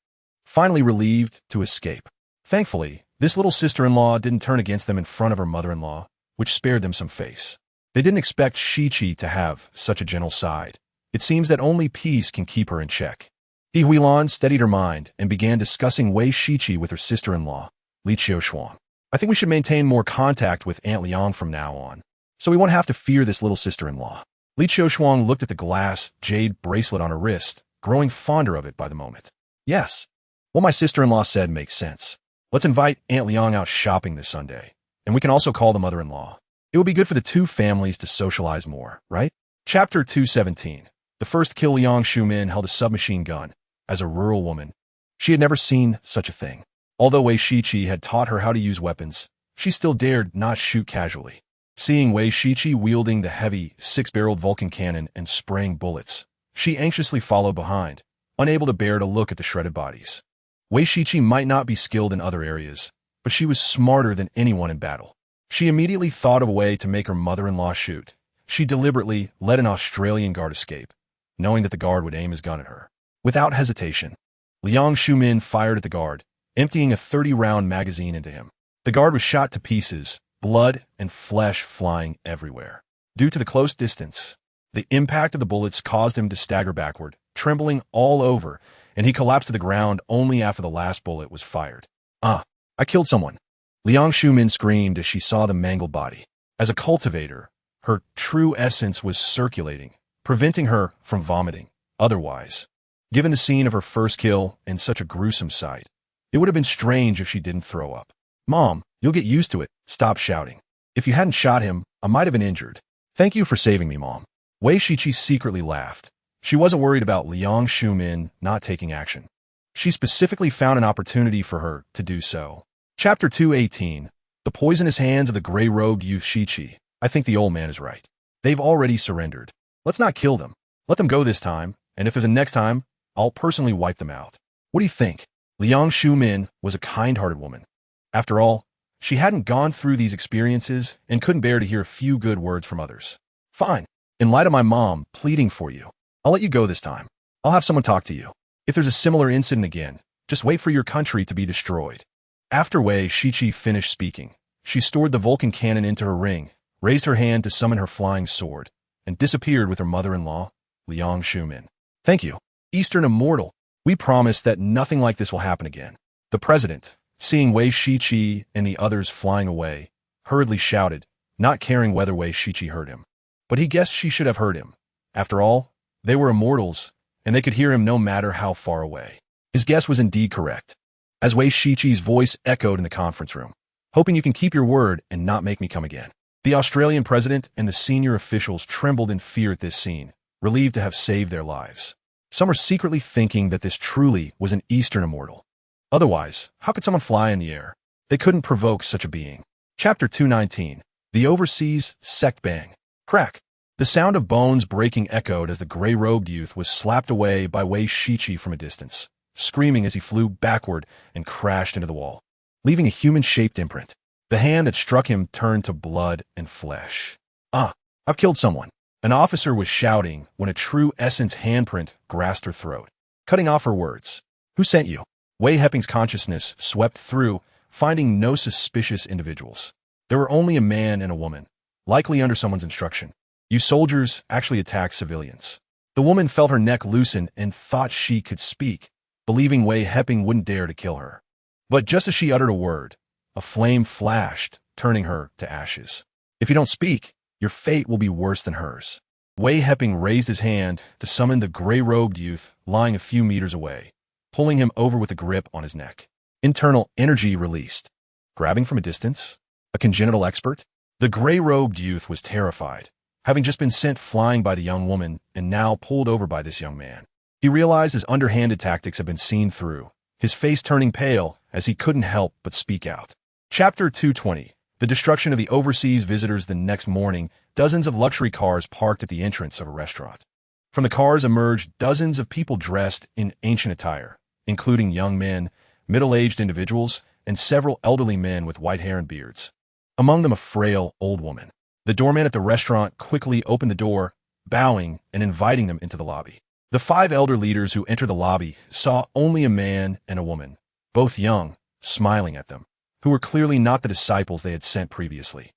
finally relieved to escape. Thankfully, this little sister-in-law didn't turn against them in front of her mother-in-law, which spared them some face. They didn't expect Shiqi to have such a gentle side. It seems that only peace can keep her in check. He Huilan steadied her mind and began discussing Wei Shiqi with her sister-in-law, Li Qiushuang. "I think we should maintain more contact with Aunt Liang from now on, so we won't have to fear this little sister-in-law." Li Qiushuang looked at the glass jade bracelet on her wrist, growing fonder of it by the moment. "Yes, what my sister-in-law said makes sense. Let's invite Aunt Liang out shopping this Sunday, and we can also call the mother-in-law. It would be good for the two families to socialize more, right?" Chapter 2:17. The first kill Liang Shumin held a submachine gun. As a rural woman, she had never seen such a thing. Although Wei Shiqi had taught her how to use weapons, she still dared not shoot casually. Seeing Wei Shiqi wielding the heavy, six-barreled Vulcan cannon and spraying bullets, she anxiously followed behind, unable to bear to look at the shredded bodies. Wei Shiqi might not be skilled in other areas, but she was smarter than anyone in battle. She immediately thought of a way to make her mother-in-law shoot. She deliberately let an Australian guard escape, knowing that the guard would aim his gun at her. Without hesitation, Liang Shumin fired at the guard, emptying a 30-round magazine into him. The guard was shot to pieces, blood and flesh flying everywhere. Due to the close distance, the impact of the bullets caused him to stagger backward, trembling all over, and he collapsed to the ground only after the last bullet was fired. "Ah, I killed someone." Liang Shumin screamed as she saw the mangled body. As a cultivator, her true essence was circulating, preventing her from vomiting. Otherwise, given the scene of her first kill and such a gruesome sight, it would have been strange if she didn't throw up. "Mom, you'll get used to it. Stop shouting. If you hadn't shot him, I might have been injured. Thank you for saving me, Mom." Wei Shiqi secretly laughed. She wasn't worried about Liang Shumin not taking action. She specifically found an opportunity for her to do so. Chapter 2:18. The poisonous hands of the gray-robed youth Shiqi. I think the old man is right. They've already surrendered. Let's not kill them. Let them go this time, and if there's a next time, I'll personally wipe them out. What do you think? Liang Shumin was a kind-hearted woman. After all, she hadn't gone through these experiences and couldn't bear to hear a few good words from others. "Fine. In light of my mom pleading for you, I'll let you go this time. I'll have someone talk to you. If there's a similar incident again, just wait for your country to be destroyed." After Wei Shiqi finished speaking, she stored the Vulcan cannon into her ring, raised her hand to summon her flying sword, and disappeared with her mother-in-law, Liang Shumin. "Thank you, Eastern Immortal. We promise that nothing like this will happen again." The president, seeing Wei Shiqi and the others flying away, hurriedly shouted, not caring whether Wei Shiqi heard him. But he guessed she should have heard him. After all, they were immortals, and they could hear him no matter how far away. His guess was indeed correct, as Wei Shiqi's voice echoed in the conference room. Hoping you can keep your word and not make me come again. The Australian president and the senior officials trembled in fear at this scene, relieved to have saved their lives. Some were secretly thinking that this truly was an Eastern immortal. Otherwise, how could someone fly in the air? They couldn't provoke such a being. Chapter 219. The Overseas Sect Bang. Crack. The sound of bones breaking echoed as the gray-robed youth was slapped away by Wei Shiqi from a distance, screaming as he flew backward and crashed into the wall, leaving a human-shaped imprint. The hand that struck him turned to blood and flesh. Ah, I've killed someone. An officer was shouting when a true essence handprint grasped her throat, cutting off her words. Who sent you? Wei Heping's consciousness swept through, finding no suspicious individuals. There were only a man and a woman, likely under someone's instruction. You soldiers actually attacked civilians. The woman felt her neck loosen and thought she could speak, believing Wei Heping wouldn't dare to kill her. But just as she uttered a word, a flame flashed, turning her to ashes. If you don't speak, your fate will be worse than hers. Wei Heping raised his hand to summon the gray-robed youth lying a few meters away, pulling him over with a grip on his neck. Internal energy released. Grabbing from a distance? A congenital expert? The gray-robed youth was terrified, having just been sent flying by the young woman and now pulled over by this young man. He realized his underhanded tactics had been seen through, his face turning pale as he couldn't help but speak out. Chapter 220. The destruction of the overseas visitors. The next morning, dozens of luxury cars parked at the entrance of a restaurant. From the cars emerged dozens of people dressed in ancient attire, including young men, middle-aged individuals, and several elderly men with white hair and beards. Among them a frail, old woman. The doorman at the restaurant quickly opened the door, bowing and inviting them into the lobby. The 5 elder leaders who entered the lobby saw only a man and a woman, both young, smiling at them, who were clearly not the disciples they had sent previously.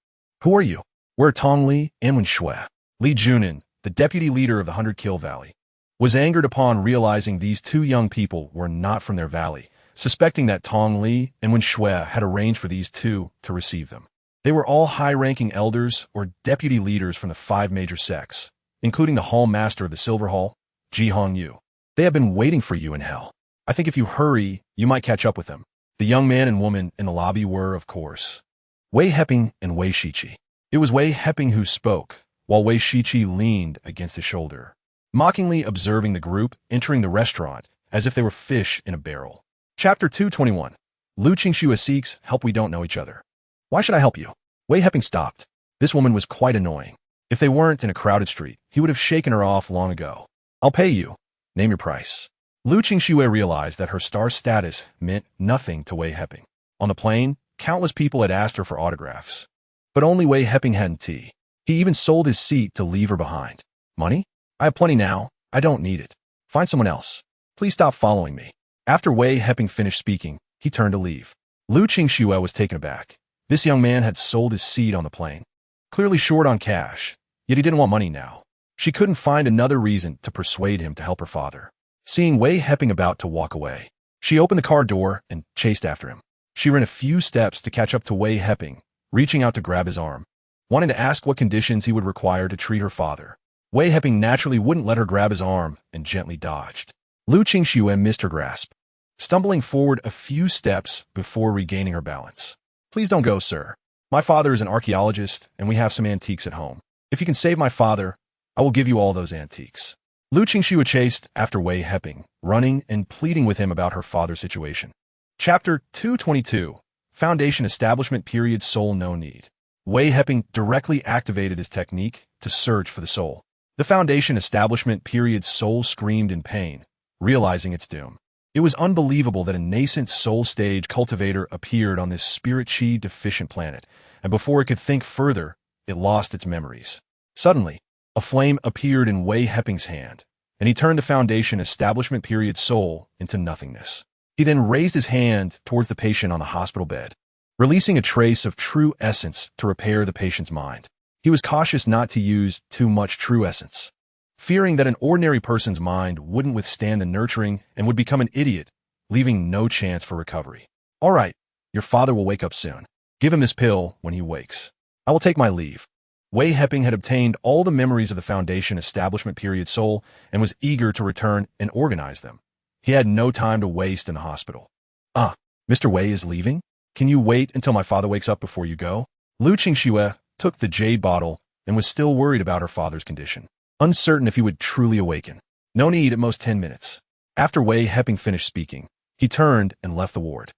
Who are you? We're Tong Li and Wen Shui. Li Junin, the deputy leader of the 100 Kill Valley, was angered upon realizing these 2 young people were not from their valley, suspecting that Tong Li and Wen Shui had arranged for these 2 to receive them. They were all high-ranking elders or deputy leaders from the 5 major sects, including the Hall Master of the Silver Hall, Ji Hong Yu. They have been waiting for you in hell. I think if you hurry, you might catch up with them. The young man and woman in the lobby were, of course, Wei Heping and Wei Shiqi. It was Wei Heping who spoke, while Wei Shiqi leaned against his shoulder, mockingly observing the group entering the restaurant as if they were fish in a barrel. Chapter 221. Lu Qingshu seeks help. We don't know each other. Why should I help you? Wei Heping stopped. This woman was quite annoying. If they weren't in a crowded street, he would have shaken her off long ago. I'll pay you. Name your price. Lu Qingshu realized that her star status meant nothing to Wei Heping. On the plane, countless people had asked her for autographs. But only Wei Heping hadn't tea. He even sold his seat to leave her behind. Money? I have plenty now. I don't need it. Find someone else. Please stop following me. After Wei Heping finished speaking, he turned to leave. Lu Qingshu was taken aback. This young man had sold his seat on the plane. Clearly short on cash, yet he didn't want money now. She couldn't find another reason to persuade him to help her father. Seeing Wei Heping about to walk away, she opened the car door and chased after him. She ran a few steps to catch up to Wei Heping, reaching out to grab his arm, wanting to ask what conditions he would require to treat her father. Wei Heping naturally wouldn't let her grab his arm and gently dodged. Lu Qingshu missed her grasp, stumbling forward a few steps before regaining her balance. Please don't go, sir. My father is an archaeologist, and we have some antiques at home. If you can save my father, I will give you all those antiques. Lu Qingshu chased after Wei Heping, running and pleading with him about her father's situation. Chapter 222. Foundation Establishment Period. Soul No Need. Wei Heping directly activated his technique to search for the soul. The Foundation Establishment Period. Soul screamed in pain, realizing its doom. It was unbelievable that a nascent soul stage cultivator appeared on this spirit chi deficient planet, and before it could think further, it lost its memories. Suddenly, a flame appeared in Wei Heping's hand, and he turned the Foundation Establishment Period soul into nothingness. He then raised his hand towards the patient on the hospital bed, releasing a trace of true essence to repair the patient's mind. He was cautious not to use too much true essence, fearing that an ordinary person's mind wouldn't withstand the nurturing and would become an idiot, leaving no chance for recovery. All right, your father will wake up soon. Give him this pill when he wakes. I will take my leave. Wei Heping had obtained all the memories of the Foundation establishment period soul and was eager to return and organize them. He had no time to waste in the hospital. Mr. Wei is leaving? Can you wait until my father wakes up before you go? Lu Qingxue took the jade bottle and was still worried about her father's condition, uncertain if he would truly awaken. No need, at most 10 minutes. After Wei Heping finished speaking, he turned and left the ward.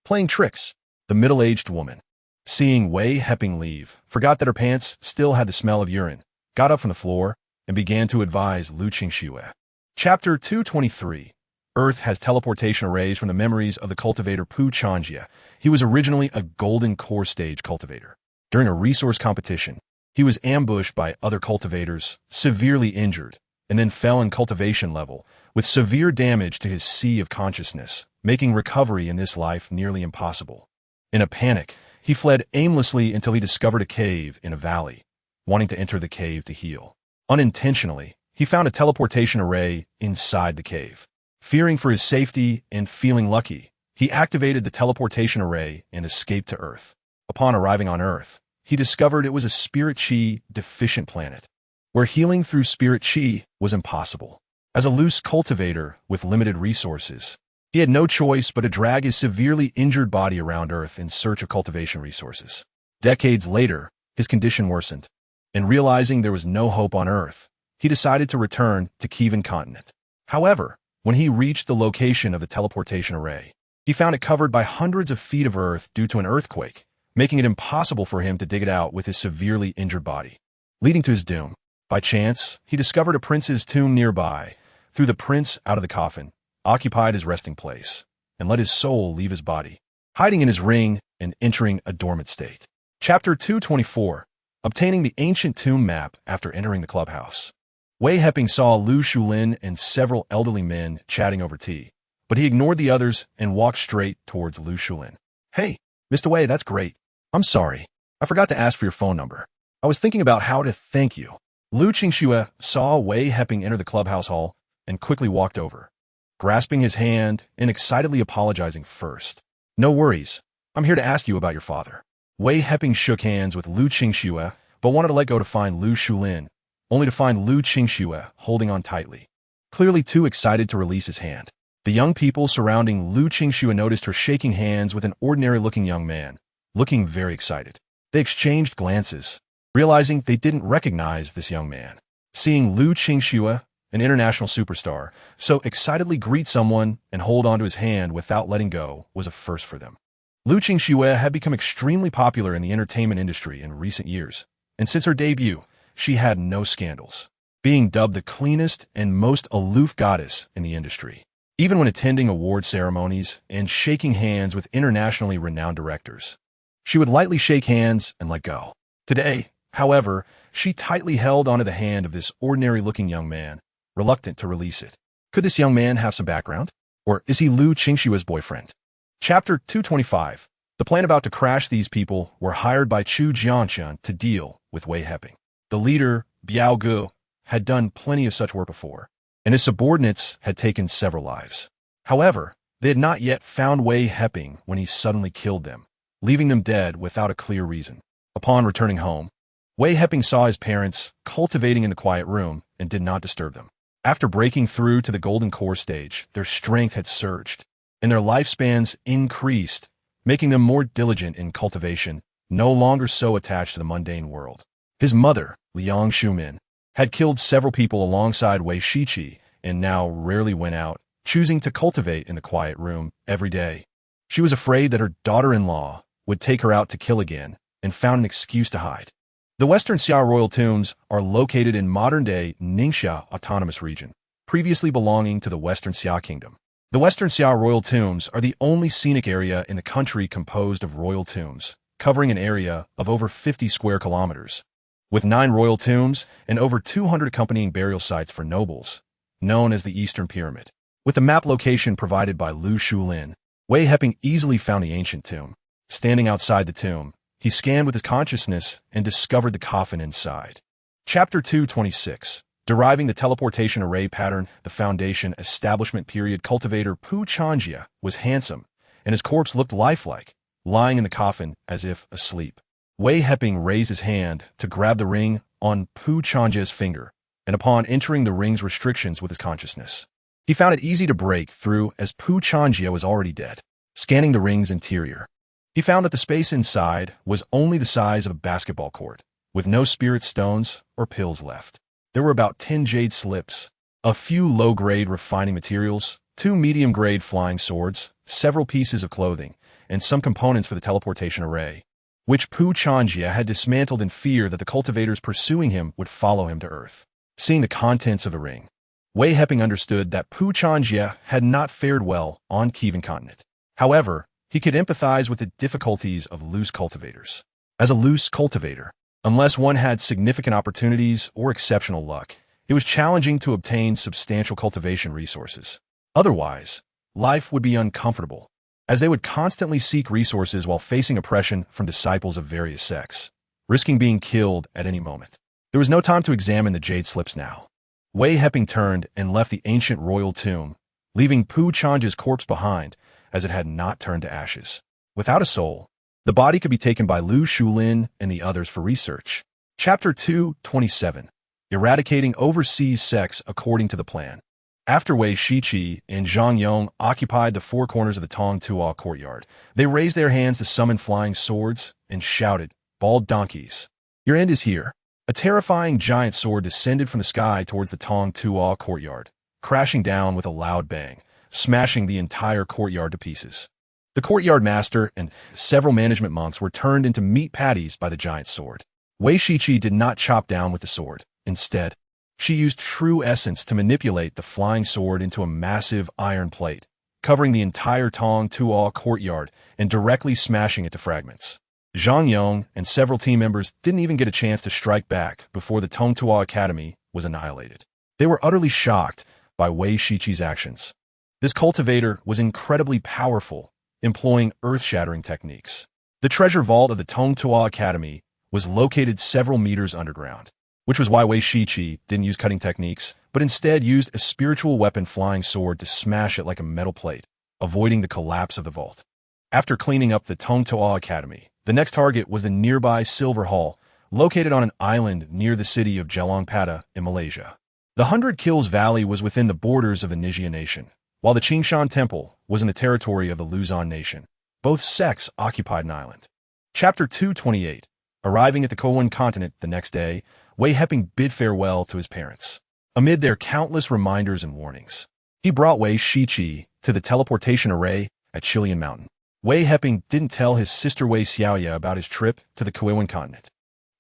Playing tricks. The middle-aged woman, seeing Wei Heping leave, forgot that her pants still had the smell of urine, got up from the floor, and began to advise Lu Qingxue. Chapter 223. Earth has teleportation arrays from the memories of the cultivator Pu Changjia. He was originally a golden core stage cultivator. During a resource competition, he was ambushed by other cultivators, severely injured, and then fell in cultivation level, with severe damage to his sea of consciousness, making recovery in this life nearly impossible. In a panic, he fled aimlessly until he discovered a cave in a valley, wanting to enter the cave to heal. Unintentionally, he found a teleportation array inside the cave. Fearing for his safety and feeling lucky, he activated the teleportation array and escaped to Earth. Upon arriving on Earth, he discovered it was a spirit chi deficient planet, where healing through spirit chi was impossible. As a loose cultivator with limited resources, he had no choice but to drag his severely injured body around Earth in search of cultivation resources. Decades later, his condition worsened, and realizing there was no hope on Earth, he decided to return to Kievan continent. However, when he reached the location of the teleportation array, he found it covered by hundreds of feet of earth due to an earthquake, making it impossible for him to dig it out with his severely injured body, leading to his doom. By chance, he discovered a prince's tomb nearby, threw the prince out of the coffin, occupied his resting place, and let his soul leave his body, hiding in his ring and entering a dormant state. Chapter 224. Obtaining the ancient tomb map after entering the clubhouse. Wei Heping saw Lu Shulin and several elderly men chatting over tea, but he ignored the others and walked straight towards Lu Shulin. Hey, Mr. Wei, that's great. I'm sorry. I forgot to ask for your phone number. I was thinking about how to thank you. Lu Qingxue saw Wei Heping enter the clubhouse hall and quickly walked over, grasping his hand and excitedly apologizing first. No worries. I'm here to ask you about your father. Wei Heping shook hands with Lu Qingxue, but wanted to let go to find Lu Shulin, only to find Lu Qingxue holding on tightly, clearly too excited to release his hand. The young people surrounding Lu Qingxue noticed her shaking hands with an ordinary-looking young man, looking very excited. They exchanged glances, realizing they didn't recognize this young man. Seeing Lu Qingxue, an international superstar, so excitedly greet someone and hold onto his hand without letting go was a first for them. Lu Qingxue had become extremely popular in the entertainment industry in recent years, and since her debut, she had no scandals, being dubbed the cleanest and most aloof goddess in the industry, even when attending award ceremonies and shaking hands with internationally renowned directors. She would lightly shake hands and let go. Today, however, she tightly held onto the hand of this ordinary-looking young man, reluctant to release it. Could this young man have some background? Or is he Lu Qingxue's boyfriend? Chapter 225. The plane about to crash. These people were hired by Chu Jianquan to deal with Wei Heping. The leader, Biao Gu, had done plenty of such work before, and his subordinates had taken several lives. However, they had not yet found Wei Heping when he suddenly killed them, leaving them dead without a clear reason. Upon returning home, Wei Heping saw his parents cultivating in the quiet room and did not disturb them. After breaking through to the golden core stage, their strength had surged, and their lifespans increased, making them more diligent in cultivation, no longer so attached to the mundane world. His mother, Liang Shumin, had killed several people alongside Wei Shiqi and now rarely went out, choosing to cultivate in the quiet room every day. She was afraid that her daughter-in-law would take her out to kill again and found an excuse to hide. The Western Xia royal tombs are located in modern-day Ningxia Autonomous Region, previously belonging to the Western Xia Kingdom. The Western Xia royal tombs are the only scenic area in the country composed of royal tombs, covering an area of over 50 square kilometers, with 9 royal tombs and over 200 accompanying burial sites for nobles, known as the Eastern Pyramid. With the map location provided by Lu Shulin, Wei Heping easily found the ancient tomb. Standing outside the tomb, he scanned with his consciousness and discovered the coffin inside. Chapter 226. Deriving the teleportation array pattern. The Foundation establishment period cultivator Pu Changjia was handsome, and his corpse looked lifelike, lying in the coffin as if asleep. Wei Heping raised his hand to grab the ring on Pu Chanjia's finger, and upon entering the ring's restrictions with his consciousness, he found it easy to break through as Pu Chanjia was already dead. Scanning the ring's interior, he found that the space inside was only the size of a basketball court, with no spirit stones or pills left. There were about 10 jade slips, a few low-grade refining materials, 2 medium-grade flying swords, several pieces of clothing, and some components for the teleportation array, which Pu Chanjia had dismantled in fear that the cultivators pursuing him would follow him to Earth. Seeing the contents of the ring, Wei Heping understood that Pu Chanjia had not fared well on Kievan continent. However, he could empathize with the difficulties of loose cultivators. As a loose cultivator, unless one had significant opportunities or exceptional luck, it was challenging to obtain substantial cultivation resources. Otherwise, life would be uncomfortable, as they would constantly seek resources while facing oppression from disciples of various sects, risking being killed at any moment. There was no time to examine the jade slips now. Wei Heping turned and left the ancient royal tomb, leaving Pu Chanjia's corpse behind, as it had not turned to ashes. Without a soul, the body could be taken by Lu Shulin and the others for research. Chapter 227. Eradicating Overseas Sects According to the Plan. After Wei Shiqi and Zhang Yong occupied the 4 corners of the Tong Tua courtyard, they raised their hands to summon flying swords and shouted, "Bald donkeys! Your end is here." A terrifying giant sword descended from the sky towards the Tong Tua courtyard, crashing down with a loud bang, smashing the entire courtyard to pieces. The courtyard master and several management monks were turned into meat patties by the giant sword. Wei Shiqi did not chop down with the sword. Instead, she used true essence to manipulate the flying sword into a massive iron plate, covering the entire Tong Tua courtyard and directly smashing it to fragments. Zhang Yong and several team members didn't even get a chance to strike back before the Tong Tua Academy was annihilated. They were utterly shocked by Wei Shiqi's actions. This cultivator was incredibly powerful, employing earth-shattering techniques. The treasure vault of the Tong Tua Academy was located several meters underground, which was why Wei Shiqi didn't use cutting techniques, but instead used a spiritual weapon flying sword to smash it like a metal plate, avoiding the collapse of the vault. After cleaning up the Tong Tua Academy, the next target was the nearby Silver Hall, located on an island near the city of Jelongpata in Malaysia. The 100 Kills Valley was within the borders of the Nijia Nation, while the Qingshan Temple was in the territory of the Luzon Nation. Both sects occupied an island. Chapter 228. Arriving at the Kowen continent the next day, Wei Heping bid farewell to his parents. Amid their countless reminders and warnings, he brought Wei Shiqi to the teleportation array at Chilean Mountain. Wei Heping didn't tell his sister Wei Xiaoya about his trip to the Kowen continent,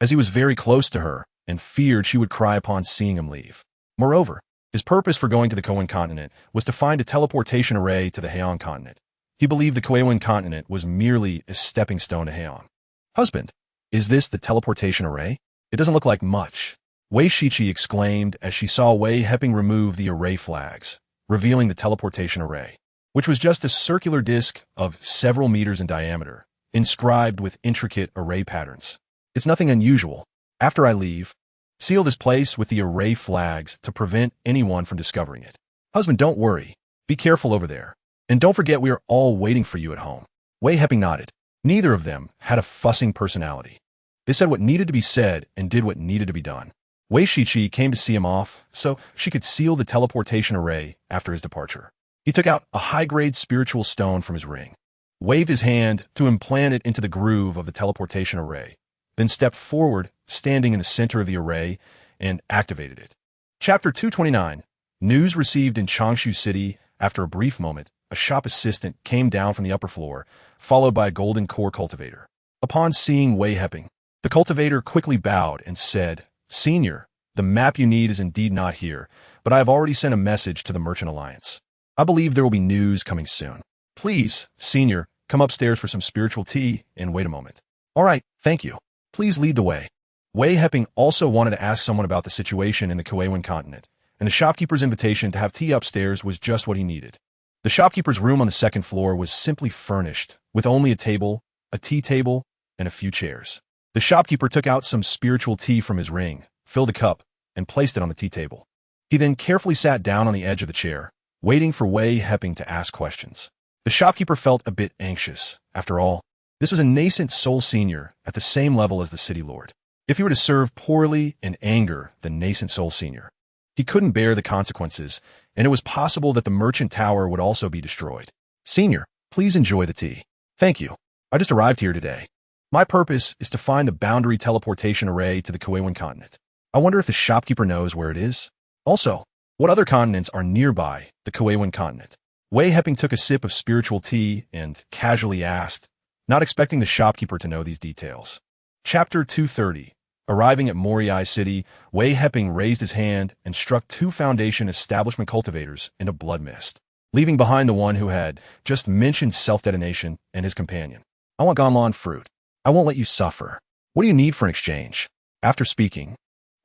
as he was very close to her and feared she would cry upon seeing him leave. Moreover, his purpose for going to the Kowen continent was to find a teleportation array to the Heian continent. He believed the Kowen continent was merely a stepping stone to Heian. "Husband, is this the teleportation array? It doesn't look like much," Wei Shiqi exclaimed as she saw Wei Heping remove the array flags, revealing the teleportation array, which was just a circular disc of several meters in diameter, inscribed with intricate array patterns. "It's nothing unusual. After I leave, seal this place with the array flags to prevent anyone from discovering it. Husband, don't worry. Be careful over there. And don't forget we are all waiting for you at home." Wei Heping nodded. Neither of them had a fussing personality. They said what needed to be said and did what needed to be done. Wei Shiqi came to see him off so she could seal the teleportation array after his departure. He took out a high-grade spiritual stone from his ring, waved his hand to implant it into the groove of the teleportation array, then stepped forward, standing in the center of the array, and activated it. Chapter 229. News received in Changshu City. After a brief moment, a shop assistant came down from the upper floor, followed by a golden core cultivator. Upon seeing Wei Heping, the cultivator quickly bowed and said, "Senior, the map you need is indeed not here, but I have already sent a message to the Merchant Alliance. I believe there will be news coming soon. Please, Senior, come upstairs for some spiritual tea and wait a moment." "All right, thank you. Please lead the way." Wei Heping also wanted to ask someone about the situation in the Kowen continent, and the shopkeeper's invitation to have tea upstairs was just what he needed. The shopkeeper's room on the second floor was simply furnished, with only a table, a tea table, and a few chairs. The shopkeeper took out some spiritual tea from his ring, filled a cup, and placed it on the tea table. He then carefully sat down on the edge of the chair, waiting for Wei Heping to ask questions. The shopkeeper felt a bit anxious. After all, This was a nascent soul senior at the same level as the city lord. If he were to serve poorly and anger the nascent soul senior, he couldn't bear the consequences, and it was possible that the merchant tower would also be destroyed. Senior, please enjoy the tea. Thank you. I just arrived here today. My purpose is to find the boundary teleportation array to the Cultivating continent. I wonder if the shopkeeper knows where it is. Also, what other continents are nearby the Cultivating continent? Wei Heping took a sip of spiritual tea and casually asked, not expecting the shopkeeper to know these details. Chapter 230. Arriving at Moriai City, Wei Heping raised his hand and struck 2 Foundation establishment cultivators into blood mist, leaving behind the one who had just mentioned self-detonation and his companion. I want Ganlan fruit. I won't let you suffer. What do you need for an exchange? After speaking,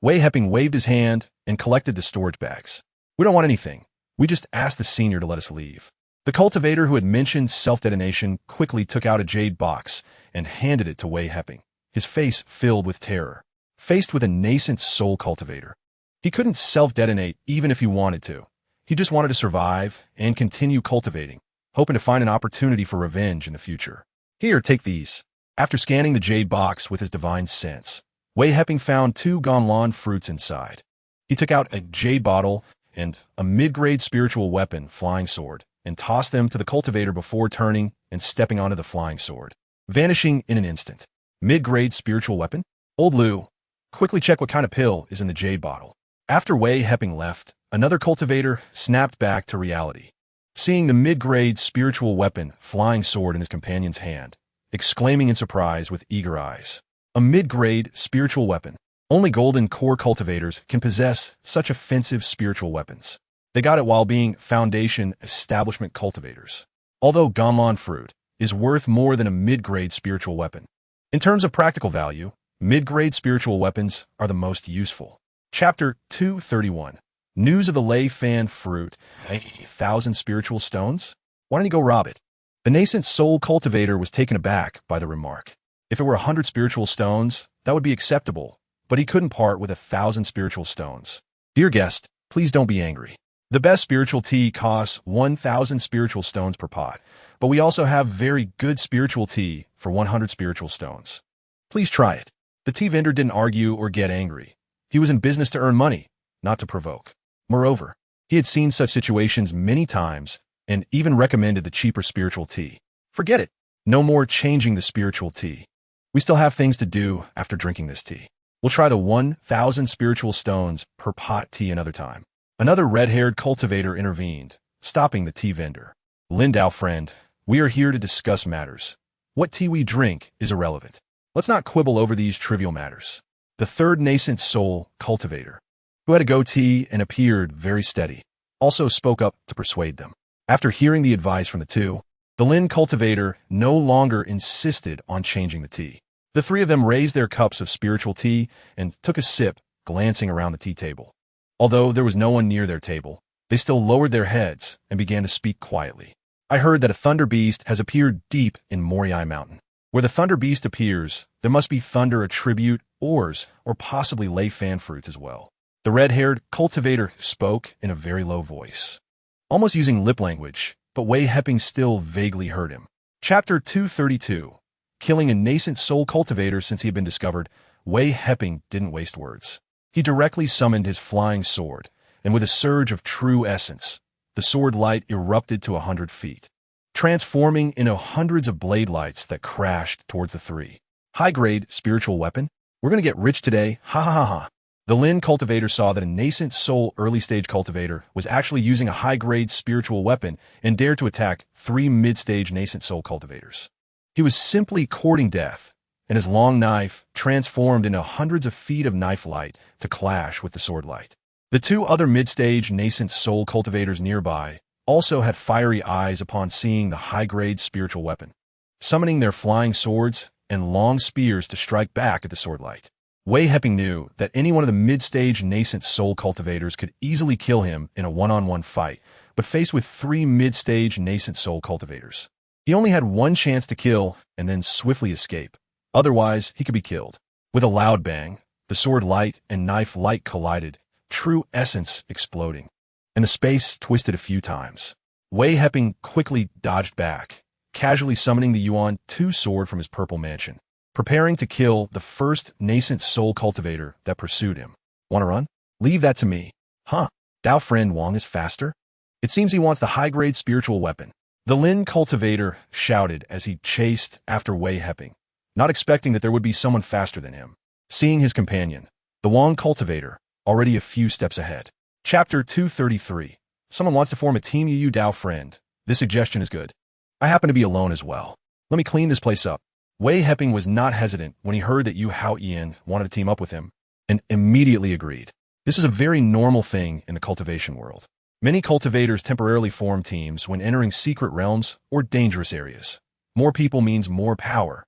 Wei Heping waved his hand and collected the storage bags. We don't want anything. We just asked the senior to let us leave. The cultivator who had mentioned self-detonation quickly took out a jade box and handed it to Wei Heping, his face filled with terror. Faced with a nascent soul cultivator, he couldn't self-detonate even if he wanted to. He just wanted to survive and continue cultivating, hoping to find an opportunity for revenge in the future. Here, take these. After scanning the jade box with his divine sense, Wei Heping found 2 Ganlan fruits inside. He took out a jade bottle and a mid-grade spiritual weapon, flying sword, and tossed them to the cultivator before turning and stepping onto the flying sword, vanishing in an instant. Mid-grade spiritual weapon? Old Lu, quickly check what kind of pill is in the jade bottle. After Wei Heping left, another cultivator snapped back to reality, seeing the mid-grade spiritual weapon, flying sword in his companion's hand, exclaiming in surprise with eager eyes. A mid-grade spiritual weapon. Only golden core cultivators can possess such offensive spiritual weapons. They got it while being Foundation establishment cultivators. Although Ganlan fruit is worth more than a mid-grade spiritual weapon. In terms of practical value, mid-grade spiritual weapons are the most useful. Chapter 231. News of the Lei Fan fruit, 1,000 spiritual stones? Why don't you go rob it? The nascent soul cultivator was taken aback by the remark. If it were 100 spiritual stones, that would be acceptable, but he couldn't part with 1,000 spiritual stones. Dear guest, please don't be angry. The best spiritual tea costs 1,000 spiritual stones per pot, but we also have very good spiritual tea for 100 spiritual stones. Please try it. The tea vendor didn't argue or get angry. He was in business to earn money, not to provoke. Moreover, he had seen such situations many times and even recommended the cheaper spiritual tea. Forget it. No more changing the spiritual tea. We still have things to do after drinking this tea. We'll try the 1,000 spiritual stones per pot tea another time. Another red-haired cultivator intervened, stopping the tea vendor. Lindau friend, we are here to discuss matters. What tea we drink is irrelevant. Let's not quibble over these trivial matters. The third nascent soul cultivator, who had a goatee and appeared very steady, also spoke up to persuade them. After hearing the advice from the two, the Lin cultivator no longer insisted on changing the tea. The 3 of them raised their cups of spiritual tea and took a sip, glancing around the tea table. Although there was no one near their table, they still lowered their heads and began to speak quietly. I heard that a thunder beast has appeared deep in Moriai Mountain. Where the thunder beast appears, there must be thunder attribute, ores, or possibly Lei Fan fruits as well. The red-haired cultivator spoke in a very low voice, almost using lip language, but Wei Heping still vaguely heard him. Chapter 232. Killing a nascent soul cultivator since he had been discovered, Wei Heping didn't waste words. He directly summoned his flying sword, and with a surge of true essence, the sword light erupted to 100 feet, transforming into hundreds of blade lights that crashed towards the 3. High-grade spiritual weapon? We're going to get rich today, ha ha ha ha. The Lin cultivator saw that a nascent soul early-stage cultivator was actually using a high-grade spiritual weapon and dared to attack 3 mid-stage nascent soul cultivators. He was simply courting death, and his long knife transformed into hundreds of feet of knife light to clash with the sword light. The 2 other mid-stage nascent soul cultivators nearby also had fiery eyes upon seeing the high-grade spiritual weapon, summoning their flying swords and long spears to strike back at the sword light. Wei Heping knew that any one of the mid-stage nascent soul cultivators could easily kill him in a one-on-one fight, but faced with 3 mid-stage nascent soul cultivators, he only had one chance to kill and then swiftly escape. Otherwise, he could be killed. With a loud bang, the sword light and knife light collided, true essence exploding, and the space twisted a few times. Wei Heping quickly dodged back, casually summoning the Yuan 2 sword from his purple mansion, preparing to kill the first nascent soul cultivator that pursued him. Want to run? Leave that to me. Huh? Dao friend Wang is faster? It seems he wants the high-grade spiritual weapon. The Lin cultivator shouted as he chased after Wei Heping, not expecting that there would be someone faster than him. Seeing his companion, the Wang cultivator, already a few steps ahead. Chapter 233. Someone wants to form a Team Yu Dao friend. This suggestion is good. I happen to be alone as well. Let me clean this place up. Wei Heping was not hesitant when he heard that Yu Haoyan wanted to team up with him, and immediately agreed. This is a very normal thing in the cultivation world. Many cultivators temporarily form teams when entering secret realms or dangerous areas. More people means more power.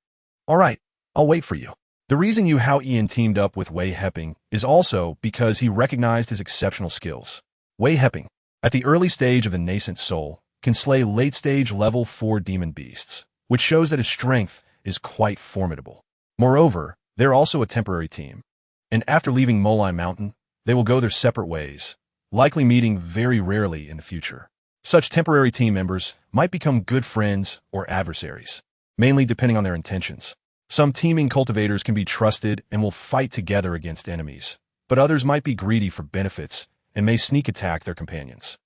All right, I'll wait for you. The reason Yu Haoyan teamed up with Wei Heping is also because he recognized his exceptional skills. Wei Heping, at the early stage of the nascent soul, can slay late-stage level 4 demon beasts, which shows that his strength is quite formidable. Moreover, they're also a temporary team, and after leaving Molai Mountain, they will go their separate ways, likely meeting very rarely in the future. Such temporary team members might become good friends or adversaries, mainly depending on their intentions. Some teaming cultivators can be trusted and will fight together against enemies, but others might be greedy for benefits and may sneak attack their companions.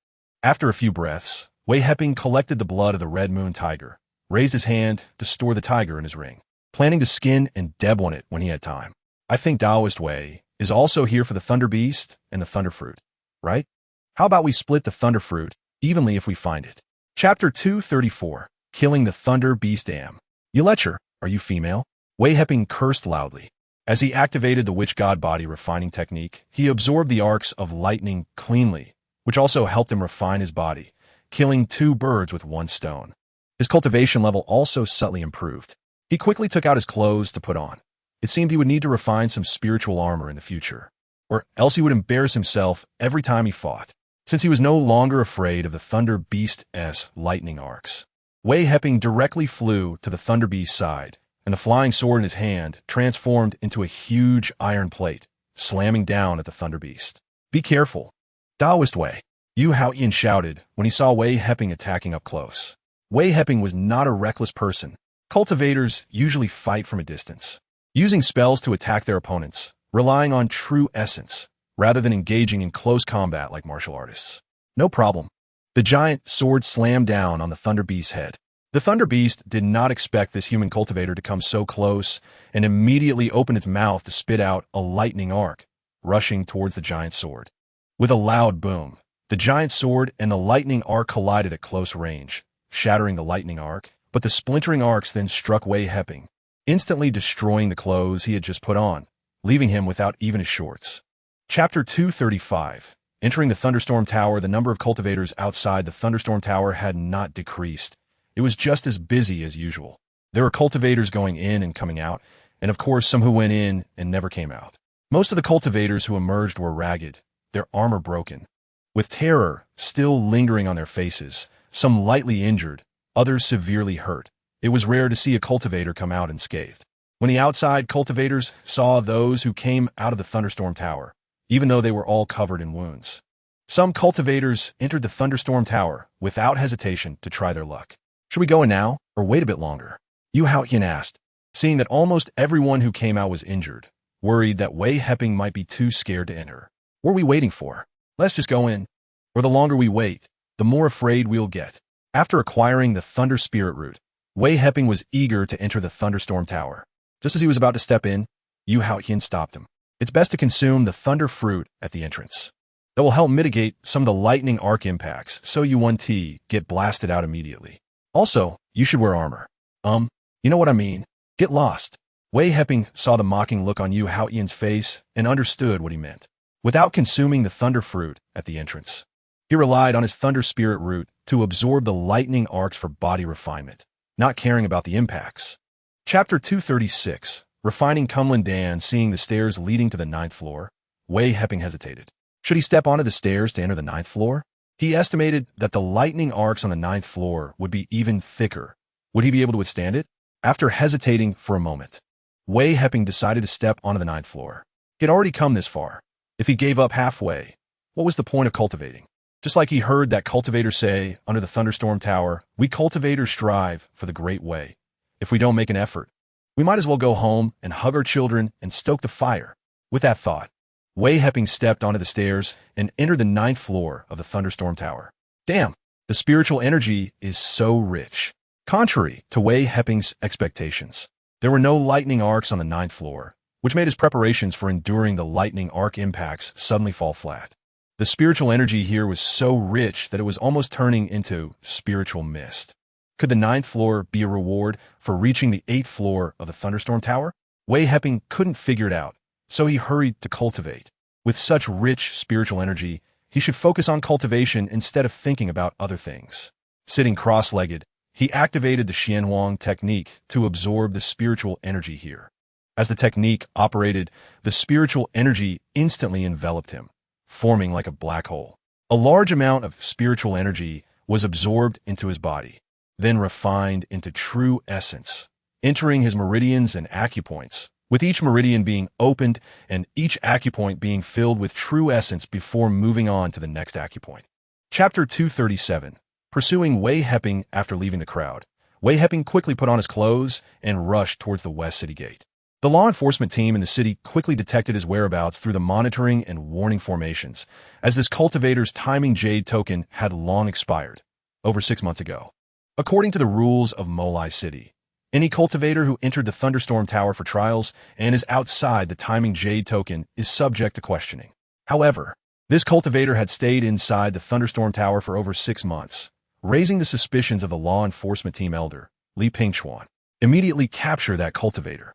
After a few breaths, Wei Heping collected the blood of the Red Moon Tiger, raised his hand to store the tiger in his ring, planning to skin and deb on it when he had time. I think Taoist Wei is also here for the Thunder Beast and the Thunder Fruit, right? How about we split the Thunder Fruit evenly if we find it? Chapter 234. Killing the Thunder Beast Dam. Yulecher, are you female? Wei Heping cursed loudly. As he activated the Witch God body refining technique, he absorbed the arcs of lightning cleanly, which also helped him refine his body, killing 2 birds with 1 stone. His cultivation level also subtly improved. He quickly took out his clothes to put on. It seemed he would need to refine some spiritual armor in the future, or else he would embarrass himself every time he fought, since he was no longer afraid of the Thunder Beast's lightning arcs. Wei Heping directly flew to the Thunder Beast's side, and the flying sword in his hand transformed into a huge iron plate, slamming down at the Thunder Beast. Be careful. Taoist Wei, Yu Haoyan shouted when he saw Wei Heping attacking up close. Wei Heping was not a reckless person. Cultivators usually fight from a distance, using spells to attack their opponents, relying on true essence, rather than engaging in close combat like martial artists. No problem. The giant sword slammed down on the Thunder Beast's head. The Thunder Beast did not expect this human cultivator to come so close and immediately opened its mouth to spit out a lightning arc, rushing towards the giant sword. With a loud boom, the giant sword and the lightning arc collided at close range, shattering the lightning arc, but the splintering arcs then struck Wei Heping, instantly destroying the clothes he had just put on, leaving him without even his shorts. Chapter 235. Entering the Thunderstorm Tower, the number of cultivators outside the Thunderstorm Tower had not decreased. It was just as busy as usual. There were cultivators going in and coming out, and of course some who went in and never came out. Most of the cultivators who emerged were ragged, their armor broken, with terror still lingering on their faces, some lightly injured, others severely hurt. It was rare to see a cultivator come out unscathed. When the outside cultivators saw those who came out of the Thunderstorm Tower, even though they were all covered in wounds, some cultivators entered the Thunderstorm Tower without hesitation to try their luck. Should we go in now, or wait a bit longer? Yu Haoyan asked, seeing that almost everyone who came out was injured, worried that Wei Heping might be too scared to enter. What are we waiting for? Let's just go in. Or the longer we wait, the more afraid we'll get. After acquiring the Thunder Spirit Root, Wei Heping was eager to enter the Thunderstorm Tower. Just as he was about to step in, Yu Haoyan stopped him. It's best to consume the Thunder Fruit at the entrance. That will help mitigate some of the lightning arc impacts, so you 1T get blasted out immediately. Also, you should wear armor. You know what I mean. Get lost. Wei Heping saw the mocking look on Yu Haoyan's face and understood what he meant. Without consuming the Thunder Fruit at the entrance, he relied on his Thunder Spirit Root to absorb the lightning arcs for body refinement, not caring about the impacts. Chapter 236. Refining Kunlun Dan. Seeing the stairs leading to the 9th floor, Wei Heping hesitated. Should he step onto the stairs to enter the 9th floor? He estimated that the lightning arcs on the 9th floor would be even thicker. Would he be able to withstand it? After hesitating for a moment, Wei Heping decided to step onto the 9th floor. He had already come this far. If he gave up halfway, what was the point of cultivating? Just like he heard that cultivator say under the thunderstorm tower, "We cultivators strive for the great way. If we don't make an effort, we might as well go home and hug our children and stoke the fire." With that thought, Wei Heping stepped onto the stairs and entered the 9th floor of the thunderstorm tower. Damn, the spiritual energy is so rich. Contrary to Wei Heping's expectations, there were no lightning arcs on the 9th floor, which made his preparations for enduring the lightning arc impacts suddenly fall flat. The spiritual energy here was so rich that it was almost turning into spiritual mist. Could the 9th floor be a reward for reaching the 8th floor of the thunderstorm tower? Wei Heping couldn't figure it out, so he hurried to cultivate. With such rich spiritual energy, he should focus on cultivation instead of thinking about other things. Sitting cross-legged, he activated the Xianhuang technique to absorb the spiritual energy here. As the technique operated, the spiritual energy instantly enveloped him, forming like a black hole. A large amount of spiritual energy was absorbed into his body, then refined into true essence, entering his meridians and acupoints, with each meridian being opened and each acupoint being filled with true essence before moving on to the next acupoint. Chapter 237. Pursuing Wei Heping after leaving the crowd. Wei Heping quickly put on his clothes and rushed towards the west city gate. The law enforcement team in the city quickly detected his whereabouts through the monitoring and warning formations, as this cultivator's timing jade token had long expired, over 6 months ago. According to the rules of Molai City, any cultivator who entered the thunderstorm tower for trials and is outside the timing jade token is subject to questioning. However, this cultivator had stayed inside the thunderstorm tower for over 6 months, raising the suspicions of the law enforcement team elder, Li Pingchuan. Immediately capture that cultivator.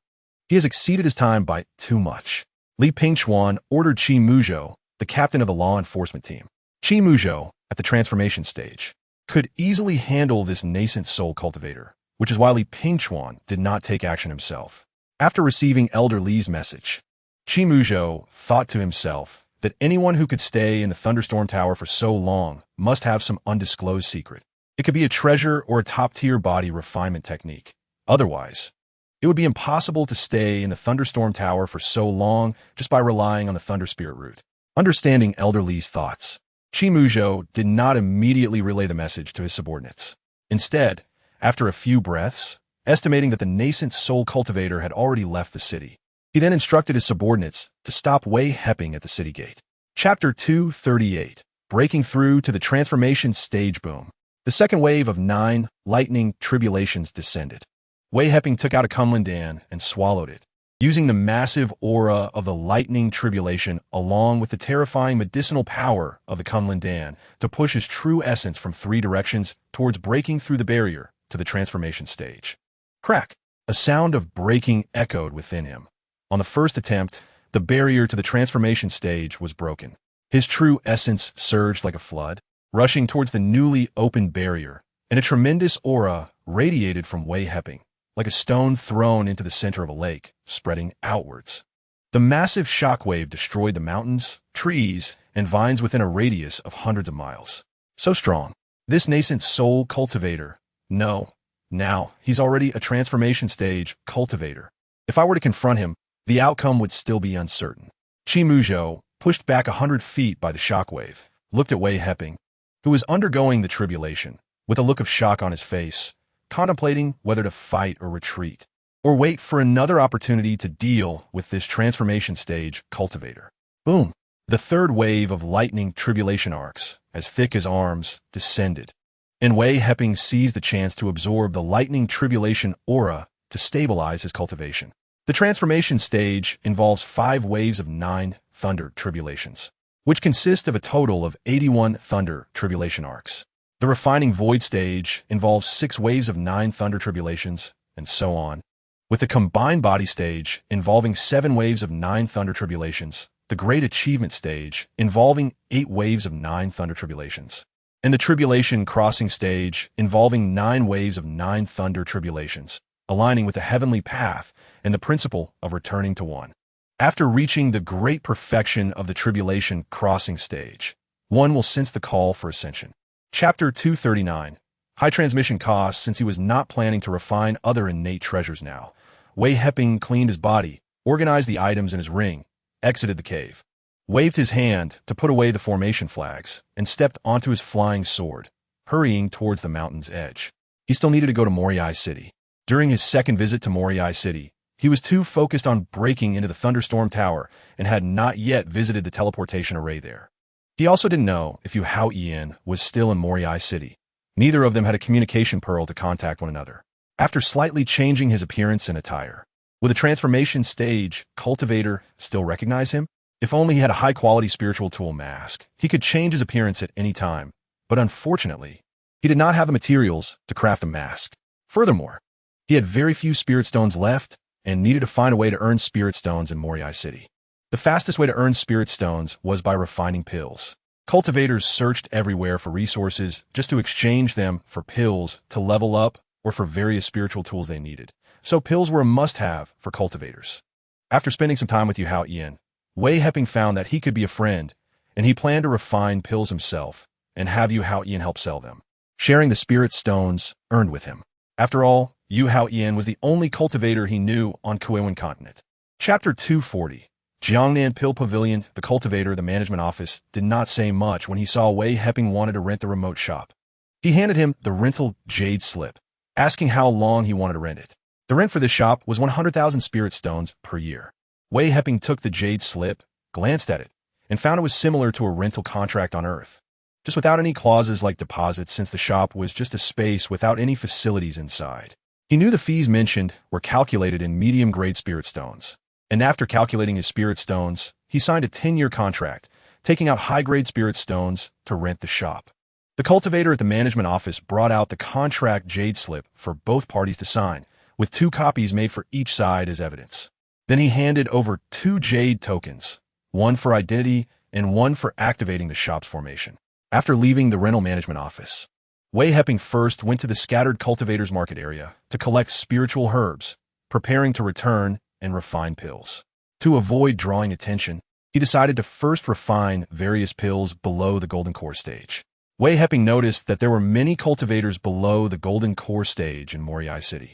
He has exceeded his time by too much. Li Pingchuan ordered Qi Muzhou, the captain of the law enforcement team. Qi Muzhou, at the transformation stage, could easily handle this nascent soul cultivator, which is why Li Pingchuan did not take action himself. After receiving Elder Li's message, Qi Muzhou thought to himself that anyone who could stay in the thunderstorm tower for so long must have some undisclosed secret. It could be a treasure or a top-tier body refinement technique. Otherwise, it would be impossible to stay in the thunderstorm tower for so long just by relying on the thunder spirit route. Understanding Elder Li's thoughts, Qi Muzhou did not immediately relay the message to his subordinates. Instead, after a few breaths, estimating that the nascent soul cultivator had already left the city, he then instructed his subordinates to stop Wei Heping at the city gate. Chapter 238. Breaking through to the transformation stage boom. The second wave of 9 lightning tribulations descended. Wei Heping took out a Kunlun and swallowed it, using the massive aura of the lightning tribulation along with the terrifying medicinal power of the Kunlun to push his true essence from 3 directions towards breaking through the barrier to the transformation stage. Crack! A sound of breaking echoed within him. On the first attempt, the barrier to the transformation stage was broken. His true essence surged like a flood, rushing towards the newly opened barrier, and a tremendous aura radiated from Wei Heping, like a stone thrown into the center of a lake, spreading outwards. The massive shockwave destroyed the mountains, trees, and vines within a radius of hundreds of miles. So strong. This nascent soul cultivator. No. Now, he's already a transformation stage cultivator. If I were to confront him, the outcome would still be uncertain. Qi Muzhou, pushed back 100 feet by the shockwave, looked at Wei Heping, who was undergoing the tribulation, with a look of shock on his face, contemplating whether to fight or retreat, or wait for another opportunity to deal with this transformation stage cultivator. Boom! The third wave of lightning tribulation arcs, as thick as arms, descended, and Wei Heping seized the chance to absorb the lightning tribulation aura to stabilize his cultivation. The transformation stage involves 5 waves of 9 thunder tribulations, which consist of a total of 81 thunder tribulation arcs. The refining void stage involves 6 waves of 9 thunder tribulations, and so on, with the combined body stage involving 7 waves of 9 thunder tribulations, the great achievement stage involving 8 waves of 9 thunder tribulations, and the tribulation crossing stage involving 9 waves of 9 thunder tribulations, aligning with the heavenly path and the principle of returning to one. After reaching the great perfection of the tribulation crossing stage, one will sense the call for ascension. Chapter 239. High transmission costs. Since he was not planning to refine other innate treasures now, Wei Heping cleaned his body, organized the items in his ring, exited the cave. waved his hand to put away the formation flags, and stepped onto his flying sword, hurrying towards the mountain's edge. He still needed to go to Moriai City. During his second visit to Moriai City, he was too focused on breaking into the Thunderstorm Tower and had not yet visited the teleportation array there. He also didn't know if Yu Hao Ian was still in Moriai City. Neither of them had a communication pearl to contact one another. After slightly changing his appearance and attire, would the transformation stage cultivator still recognize him? If only he had a high-quality spiritual tool mask, he could change his appearance at any time. But unfortunately, he did not have the materials to craft a mask. Furthermore, he had very few spirit stones left and needed to find a way to earn spirit stones in Moriai City. The fastest way to earn spirit stones was by refining pills. Cultivators searched everywhere for resources just to exchange them for pills to level up or for various spiritual tools they needed. So pills were a must-have for cultivators. After spending some time with Yu Hao Ian, Wei Heping found that he could be a friend, and he planned to refine pills himself and have Yu Hao Ian help sell them, sharing the spirit stones earned with him. After all, Yu Hao Ian was the only cultivator he knew on Kuiwen continent. Chapter 240. Jiangnan Pill Pavilion. The cultivator, the management office, did not say much when he saw Wei Heping wanted to rent the remote shop. He handed him the rental jade slip, asking how long he wanted to rent it. The rent for this shop was 100,000 spirit stones per year. Wei Heping took the jade slip, glanced at it, and found it was similar to a rental contract on Earth, just without any clauses like deposits since the shop was just a space without any facilities inside. He knew the fees mentioned were calculated in medium-grade spirit stones, and after calculating his spirit stones, he signed a 10-year contract, taking out high-grade spirit stones to rent the shop. The cultivator at the management office brought out the contract jade slip for both parties to sign, with 2 copies made for each side as evidence. Then he handed over 2 jade tokens, one for identity and one for activating the shop's formation. After leaving the rental management office, Wei Heping first went to the scattered cultivators market area to collect spiritual herbs, preparing to return and refine pills. To avoid drawing attention, he decided to first refine various pills below the golden core stage. Wei Heping noticed that there were many cultivators below the golden core stage in Moriai City,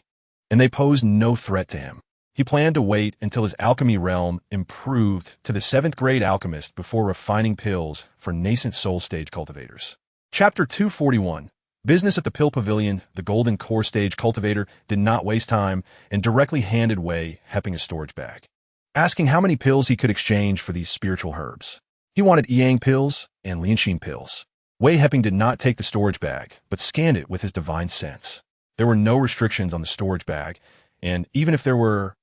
and they posed no threat to him. He planned to wait until his alchemy realm improved to the 7th grade alchemist before refining pills for nascent soul stage cultivators. Chapter 241. Business at the Pill Pavilion. The golden core stage cultivator did not waste time and directly handed Wei Heping a storage bag, asking how many pills he could exchange for these spiritual herbs. He wanted Yang pills and Lianxin pills. Wei Heping did not take the storage bag, but scanned it with his divine sense. There were no restrictions on the storage bag, and even if there were,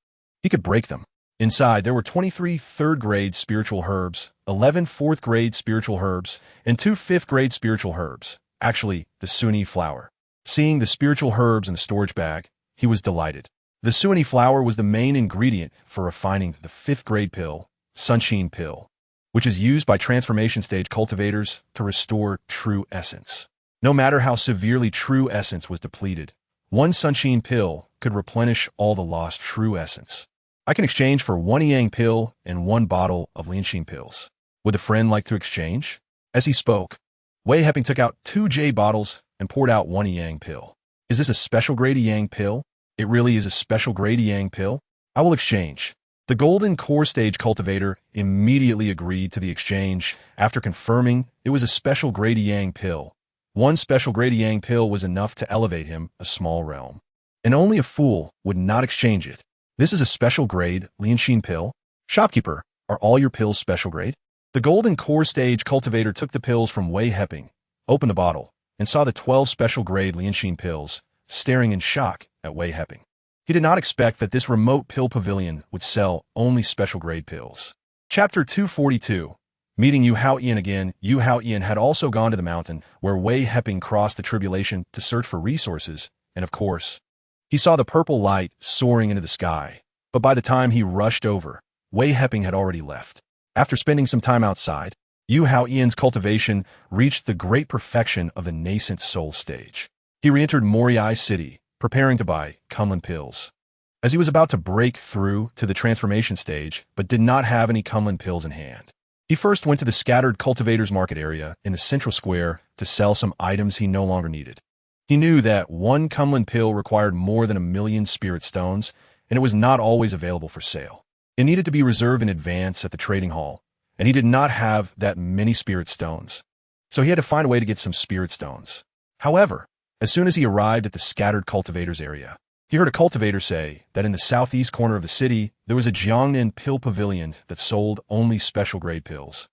he could break them. Inside, there were 23 3rd-grade spiritual herbs, 11 4th-grade spiritual herbs, and 2 5th-grade spiritual herbs. Actually, the Suani flower. Seeing the spiritual herbs in the storage bag, he was delighted. The Suani flower was the main ingredient for refining the 5th-grade pill, Sunshine Pill, which is used by transformation stage cultivators to restore true essence. No matter how severely true essence was depleted, one Sunshine Pill could replenish all the lost true essence. I can exchange for 1 Yang pill and 1 bottle of Lianxin pills. Would the friend like to exchange? As he spoke, Wei Heping took out 2 jade bottles and poured out 1 Yang pill. Is this a special grade Yang pill? It really is a special grade Yang pill? I will exchange. The golden core stage cultivator immediately agreed to the exchange after confirming it was a special grade Yang pill. 1 special grade Yang pill was enough to elevate him a small realm, and only a fool would not exchange it. This is a special grade Lianxin pill. Shopkeeper, are all your pills special grade? The golden core stage cultivator took the pills from Wei Heping, opened the bottle, and saw the 12 special grade Lianxin pills, staring in shock at Wei Heping. He did not expect that this remote pill pavilion would sell only special grade pills. Chapter 242. Meeting Yu Hao Ian again. Yu Hao Ian had also gone to the mountain where Wei Heping crossed the tribulation to search for resources, and of course, he saw the purple light soaring into the sky. But by the time he rushed over, Wei Heping had already left. After spending some time outside, Yu Hao Ian's cultivation reached the great perfection of the nascent soul stage. He re-entered Moriai City, preparing to buy Kunlun pills. As he was about to break through to the transformation stage, but did not have any Kunlun pills in hand, he first went to the scattered cultivators market area in the central square to sell some items he no longer needed. He knew that 1 Kunlun pill required more than 1 million spirit stones, and it was not always available for sale. It needed to be reserved in advance at the trading hall, and he did not have that many spirit stones. So he had to find a way to get some spirit stones. However, as soon as he arrived at the scattered cultivators area, he heard a cultivator say that in the southeast corner of the city, there was a Jiangnan pill pavilion that sold only special grade pills.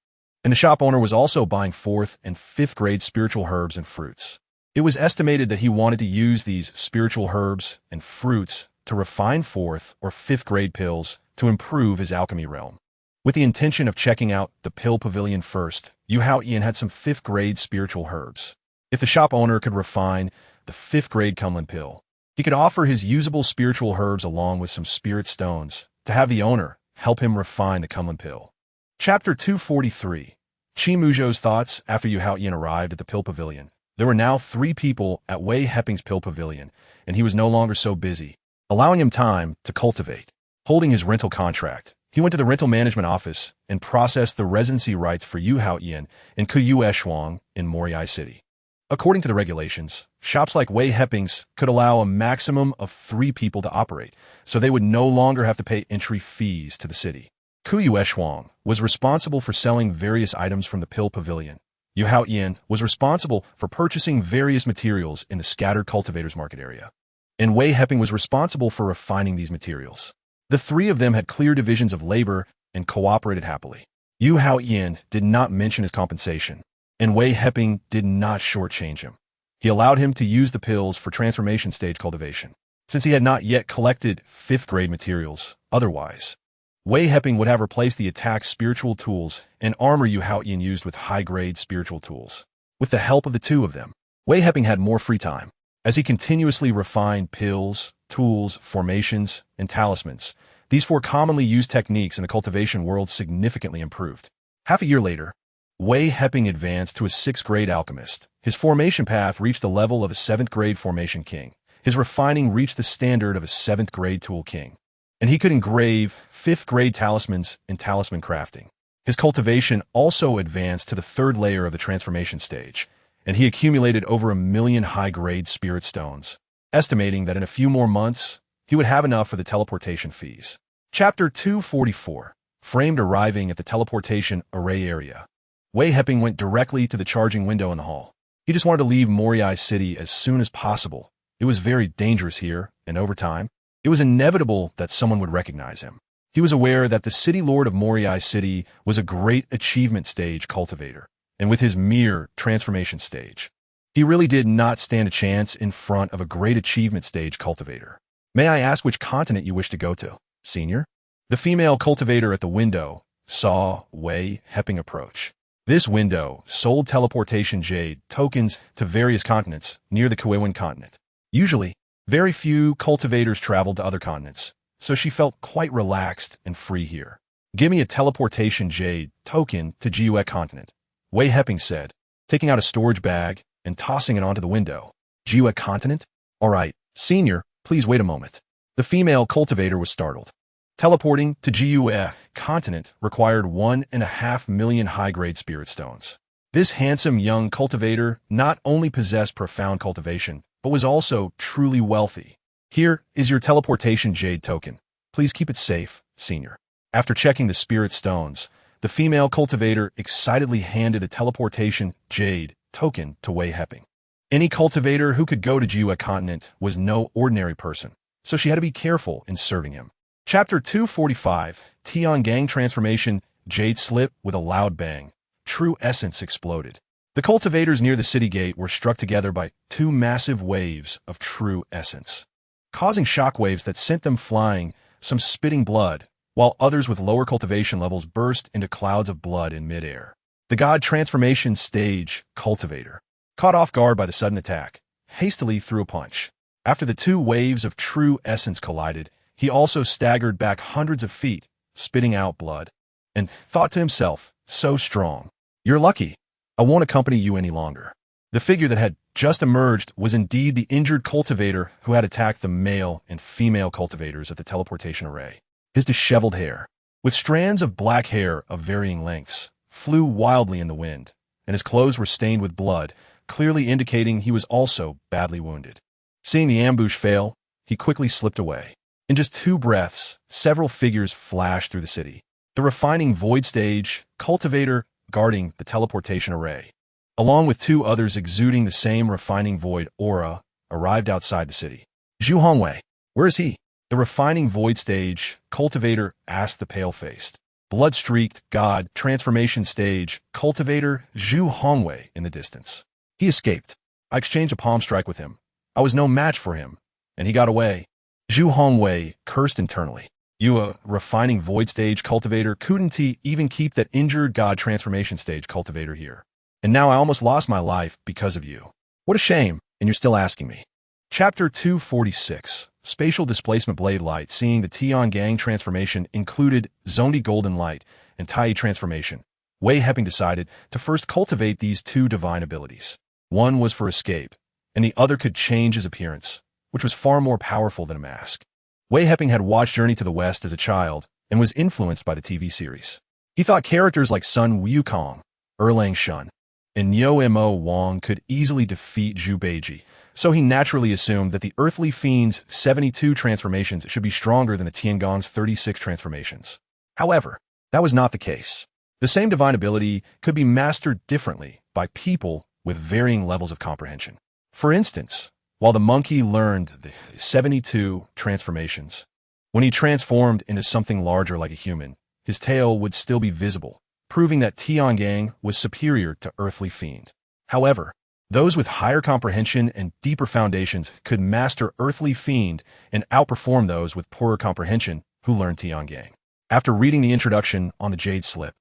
And the shop owner was also buying 4th and 5th grade spiritual herbs and fruits. It was estimated that he wanted to use these spiritual herbs and fruits to refine 4th or 5th grade pills to improve his alchemy realm. With the intention of checking out the pill pavilion first, Yu Haoyan had some 5th grade spiritual herbs. If the shop owner could refine the 5th grade Kunlun pill, he could offer his usable spiritual herbs along with some spirit stones to have the owner help him refine the Kunlun pill. Chapter 243. Qi Muzhou's thoughts after Yu Haoyan arrived at the pill pavilion. There were now 3 people at Wei Heping's pill pavilion, and he was no longer so busy, allowing him time to cultivate. Holding his rental contract, he went to the rental management office and processed the residency rights for Yu Haoyan in Kuyueshuang in Moriai City. According to the regulations, shops like Wei Heping's could allow a maximum of 3 people to operate, so they would no longer have to pay entry fees to the city. Kuyueshuang was responsible for selling various items from the pill pavilion. Yu Haoyan was responsible for purchasing various materials in the scattered cultivators market area, and Wei Heping was responsible for refining these materials. The 3 of them had clear divisions of labor and cooperated happily. Yu Haoyan did not mention his compensation, and Wei Heping did not shortchange him. He allowed him to use the pills for transformation stage cultivation, since he had not yet collected 5th grade materials. Otherwise, Wei Heping would have replaced the attack spiritual tools and armor Yu Haoyan used with high-grade spiritual tools. With the help of the 2 of them, Wei Heping had more free time. As he continuously refined pills, tools, formations, and talismans, these 4 commonly used techniques in the cultivation world significantly improved. Half a year later, Wei Heping advanced to a 6th grade alchemist. His formation path reached the level of a 7th grade formation king. His refining reached the standard of a 7th grade tool king. And he could engrave 5th grade talismans in talisman crafting. His cultivation also advanced to the 3rd layer of the transformation stage, and he accumulated over 1 million high-grade spirit stones, estimating that in a few more months, he would have enough for the teleportation fees. Chapter 244. Framed arriving at the teleportation array area. Wei Heping went directly to the charging window in the hall. He just wanted to leave Moriai City as soon as possible. It was very dangerous here, and over time, it was inevitable that someone would recognize him. He was aware that the city lord of Moriai City was a great achievement stage cultivator, and with his mere transformation stage, he really did not stand a chance in front of a great achievement stage cultivator. May I ask which continent you wish to go to, senior? The female cultivator at the window saw Wei Heping approach. This window sold teleportation jade tokens to various continents near the Kuewen continent. Usually, very few cultivators traveled to other continents, so she felt quite relaxed and free here. Give me a teleportation jade token to Jiue continent, Wei Heping said, taking out a storage bag and tossing it onto the window. Jiue continent? All right, senior, please wait a moment. The female cultivator was startled. Teleporting to Jiue continent required 1.5 million high-grade spirit stones. This handsome young cultivator not only possessed profound cultivation, but was also truly wealthy. Here is your teleportation jade token. Please keep it safe, senior. After checking the spirit stones, the female cultivator excitedly handed a teleportation jade token to Wei Heping. Any cultivator who could go to Jiue continent was no ordinary person, so she had to be careful in serving him. Chapter 245. Tiangang Transformation Jade Slip. With a loud bang, true essence exploded. The cultivators near the city gate were struck together by 2 massive waves of true essence, causing shockwaves that sent them flying, some spitting blood, while others with lower cultivation levels burst into clouds of blood in midair. The god transformation stage cultivator, caught off guard by the sudden attack, hastily threw a punch. After the 2 waves of true essence collided, he also staggered back hundreds of feet, spitting out blood, and thought to himself, so strong. You're lucky. I won't accompany you any longer. The figure that had just emerged was indeed the injured cultivator who had attacked the male and female cultivators at the teleportation array. His disheveled hair, with strands of black hair of varying lengths, flew wildly in the wind, and his clothes were stained with blood, clearly indicating he was also badly wounded. Seeing the ambush fail, he quickly slipped away. In just 2 breaths, several figures flashed through the city. the refining void stage, cultivator guarding the teleportation array, along with two others exuding the same refining void aura, arrived outside the city. Zhu Hongwei, where is he? The refining void stage, cultivator asked the pale-faced, blood-streaked god transformation stage, cultivator Zhu Hongwei in the distance. He escaped. I exchanged a palm strike with him. I was no match for him, and he got away. Zhu Hongwei cursed internally. You, a refining void stage cultivator, couldn't even keep that injured god transformation stage cultivator here. And now I almost lost my life because of you. What a shame, and you're still asking me. Chapter 246, Spatial Displacement Blade Light. Seeing the Tian Gang transformation included Zondi Golden Light and Tai transformation, Wei Heping decided to first cultivate these two divine abilities. One was for escape, and the other could change his appearance, which was far more powerful than a mask. Wei Heping had watched Journey to the West as a child and was influenced by the TV series. He thought characters like Sun Wukong, Erlang Shun, and Yo Mo Wang could easily defeat Zhu Beiji, so he naturally assumed that the Earthly Fiend's 72 transformations should be stronger than the Tiangong's 36 transformations. However, that was not the case. The same divine ability could be mastered differently by people with varying levels of comprehension. For instance, while the monkey learned the 72 transformations, when he transformed into something larger like a human, his tail would still be visible, proving that Tiangang was superior to Earthly Fiend. However, those with higher comprehension and deeper foundations could master Earthly Fiend and outperform those with poorer comprehension who learned Tiangang. After reading the introduction on the Jade Slip,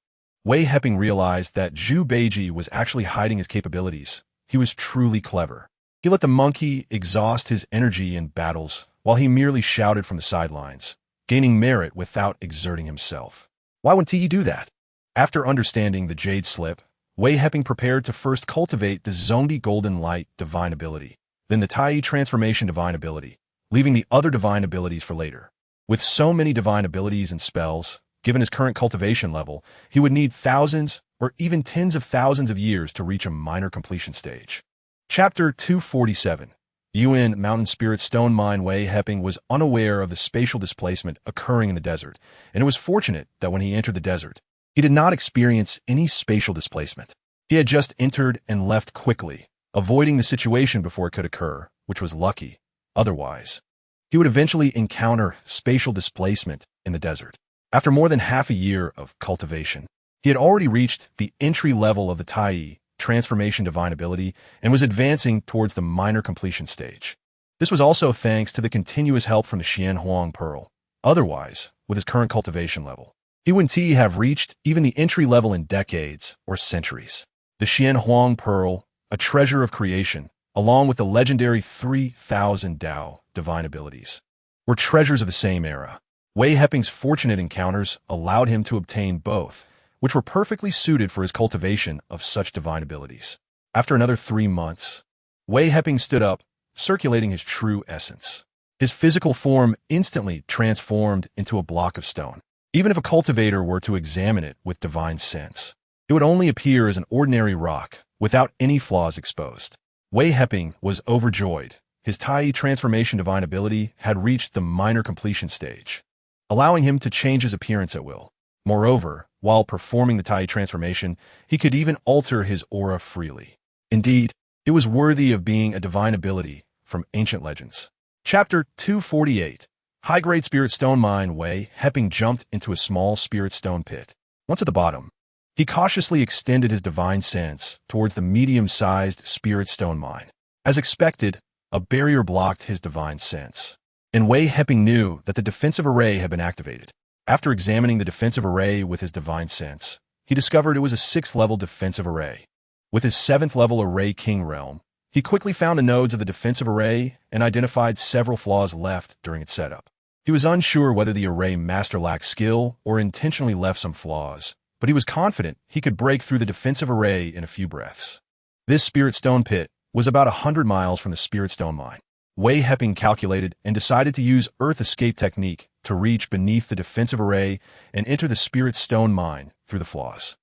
Wei Heping realized that Zhu Beiji was actually hiding his capabilities. He was truly clever. He let the monkey exhaust his energy in battles while he merely shouted from the sidelines, gaining merit without exerting himself. Why wouldn't he do that? After understanding the Jade Slip, Wei Heping prepared to first cultivate the Zondi Golden Light divine ability, then the Tai transformation divine ability, leaving the other divine abilities for later. With so many divine abilities and spells, given his current cultivation level, he would need thousands or even tens of thousands of years to reach a minor completion stage. Chapter 247, Yuan Mountain Spirit Stone Mine. Wei Heping was unaware of the spatial displacement occurring in the desert, and it was fortunate that when he entered the desert, he did not experience any spatial displacement. He had just entered and left quickly, avoiding the situation before it could occur, which was lucky. Otherwise, he would eventually encounter spatial displacement in the desert. After more than half a year of cultivation, he had already reached the entry level of the Tai transformation divine ability and was advancing towards the minor completion stage. This was also thanks to the continuous help from the Xian Huang Pearl. Otherwise, with his current cultivation level, he wouldn't have reached even the entry level in decades or centuries. The Xian Huang Pearl, a treasure of creation, along with the legendary 3,000 Dao divine abilities, were treasures of the same era. Wei Heping's fortunate encounters allowed him to obtain both, which were perfectly suited for his cultivation of such divine abilities. After another 3 months, Wei Heping stood up, circulating his true essence. His physical form instantly transformed into a block of stone. Even if a cultivator were to examine it with divine sense, it would only appear as an ordinary rock, without any flaws exposed. Wei Heping was overjoyed. His Tai transformation divine ability had reached the minor completion stage, allowing him to change his appearance at will. Moreover, while performing the Tai transformation, he could even alter his aura freely. Indeed, it was worthy of being a divine ability from ancient legends. Chapter 248, High-Grade Spirit Stone Mine. Wei Heping jumped into a small spirit stone pit. Once at the bottom, he cautiously extended his divine sense towards the medium-sized spirit stone mine. As expected, a barrier blocked his divine sense, and Wei Heping knew that the defensive array had been activated. After examining the defensive array with his divine sense, he discovered it was a 6th-level defensive array. With his 7th-level array King Realm, he quickly found the nodes of the defensive array and identified several flaws left during its setup. He was unsure whether the array master lacked skill or intentionally left some flaws, but he was confident he could break through the defensive array in a few breaths. This spirit stone pit was about 100 miles from the spirit stone mine. Wei Heping calculated and decided to use Earth Escape technique to reach beneath the defensive array and enter the spirit stone mine through the flaws.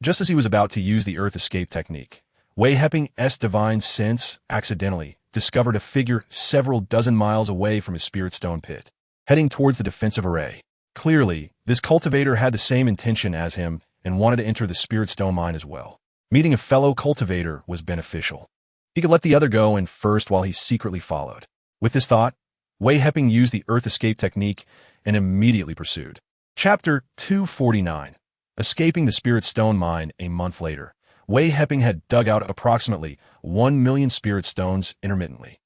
Just as he was about to use the Earth Escape technique, Wei Heping's divine sense accidentally discovered a figure several dozen miles away from his spirit stone pit, heading towards the defensive array. Clearly, this cultivator had the same intention as him and wanted to enter the spirit stone mine as well. Meeting a fellow cultivator was beneficial. He could let the other go in first while he secretly followed. With this thought, Wei Heping used the earth escape technique and immediately pursued. Chapter 249. Escaping the spirit stone mine a month later, Wei Heping had dug out approximately 1 million spirit stones intermittently,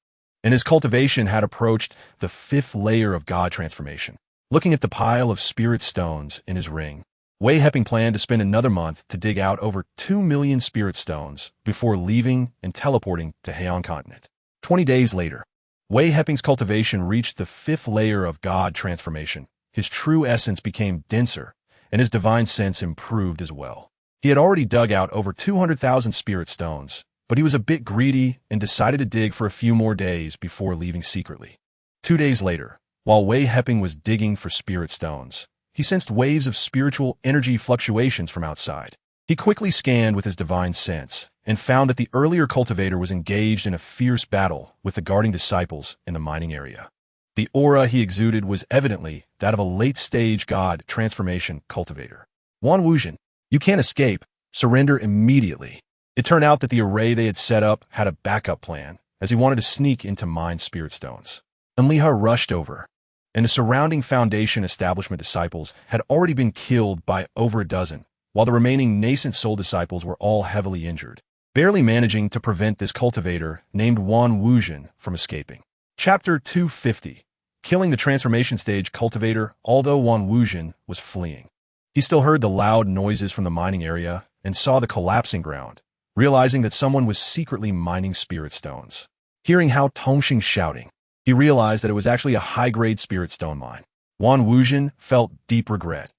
and his cultivation had approached the 5th layer of God transformation. Looking at the pile of spirit stones in his ring, Wei Heping planned to spend another month to dig out over 2 million spirit stones before leaving and teleporting to Heian continent. 20 days later, Wei Heping's cultivation reached the 5th layer of God transformation. His true essence became denser, and his divine sense improved as well. He had already dug out over 200,000 spirit stones, but he was a bit greedy and decided to dig for a few more days before leaving secretly. 2 days later, while Wei Heping was digging for spirit stones, he sensed waves of spiritual energy fluctuations from outside. He quickly scanned with his divine sense and found that the earlier cultivator was engaged in a fierce battle with the guarding disciples in the mining area. The aura he exuded was evidently that of a late-stage God transformation cultivator. Wan Wuzhen, you can't escape. Surrender immediately. It turned out that the array they had set up had a backup plan, as he wanted to sneak into mine spirit stones. Enliha rushed over, and the surrounding Foundation establishment disciples had already been killed by over a dozen, while the remaining nascent soul disciples were all heavily injured, barely managing to prevent this cultivator named Wan Wuzhen from escaping. Chapter 250. Killing the transformation stage cultivator. Although Wan Wuzhen was fleeing, he still heard the loud noises from the mining area and saw the collapsing ground, realizing that someone was secretly mining spirit stones. Hearing Hao Tongxing shouting, he realized that it was actually a high-grade spirit stone mine. Wan Wuzhen felt deep regret.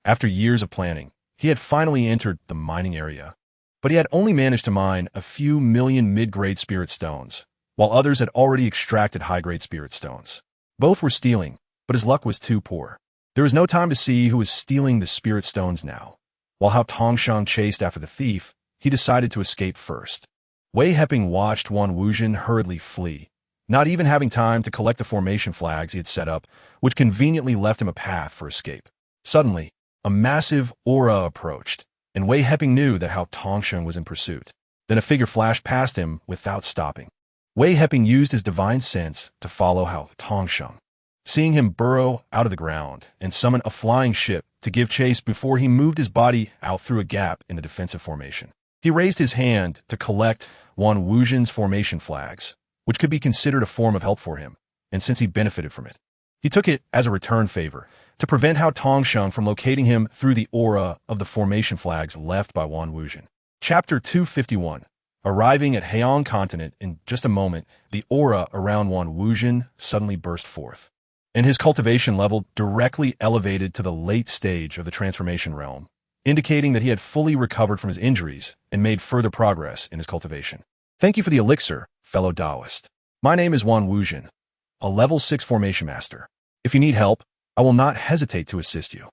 After years of planning, he had finally entered the mining area, but he had only managed to mine a few million mid-grade spirit stones, while others had already extracted high-grade spirit stones. Both were stealing, but his luck was too poor. There was no time to see who was stealing the spirit stones now. While Hao Tongxing chased after the thief, he decided to escape first. Wei Heping watched Wan Wuzhen hurriedly flee, not even having time to collect the formation flags he had set up, which conveniently left him a path for escape. Suddenly, a massive aura approached, and Wei Heping knew that Hao Tongxing was in pursuit. Then a figure flashed past him without stopping. Wei Heping used his divine sense to follow Hao Tongxing, seeing him burrow out of the ground and summon a flying ship to give chase before he moved his body out through a gap in the defensive formation. He raised his hand to collect Wan Wuzhen's formation flags, which could be considered a form of help for him, and since he benefited from it, he took it as a return favor to prevent Hao Tongxing from locating him through the aura of the formation flags left by Wan Wuzhen. Chapter 251. Arriving at Heian continent in just a moment, the aura around Wan Wuzhen suddenly burst forth, and his cultivation level directly elevated to the late stage of the transformation realm, indicating that he had fully recovered from his injuries and made further progress in his cultivation. Thank you for the elixir, fellow Taoist. My name is Wan Wuzhen, a level 6 formation master. If you need help, I will not hesitate to assist you.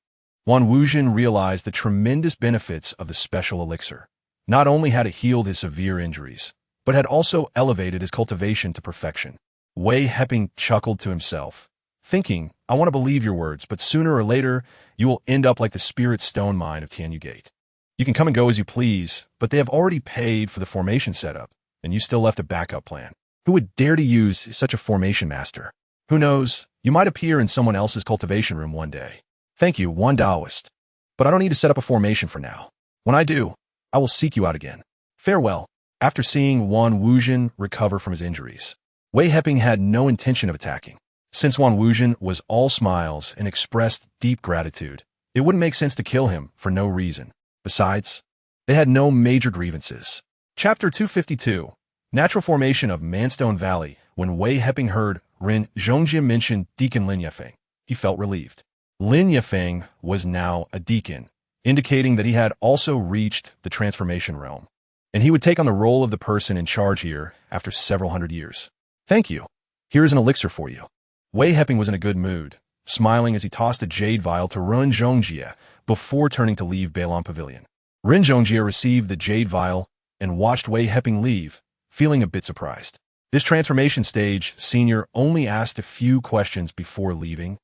Wan Wuzhen realized the tremendous benefits of the special elixir. Not only had it healed his severe injuries, but had also elevated his cultivation to perfection. Wei Heping chuckled to himself, thinking, I want to believe your words, but sooner or later, you will end up like the spirit stone mine of Tianyu Gate. You can come and go as you please, but they have already paid for the formation setup, and you still left a backup plan. Who would dare to use such a formation master? Who knows, you might appear in someone else's cultivation room one day. Thank you, Wan Taoist. But I don't need to set up a formation for now. When I do, I will seek you out again. Farewell. After seeing Wan Wuzhen recover from his injuries, Wei Heping had no intention of attacking. Since Wan Wuzhen was all smiles and expressed deep gratitude, it wouldn't make sense to kill him for no reason. Besides, they had no major grievances. Chapter 252. Natural formation of Manstone Valley. When Wei Heping heard Ren Zhongjie mention Deacon Lin Yefeng, he felt relieved. Lin Yefeng was now a deacon, indicating that he had also reached the transformation realm, and he would take on the role of the person in charge here after several hundred years. Thank you. Here is an elixir for you. Wei Heping was in a good mood, smiling as he tossed a jade vial to Ren Zhongjie before turning to leave Bailon Pavilion. Ren Zhongjie received the jade vial and watched Wei Heping leave, feeling a bit surprised. This transformation stage senior only asked a few questions before leaving,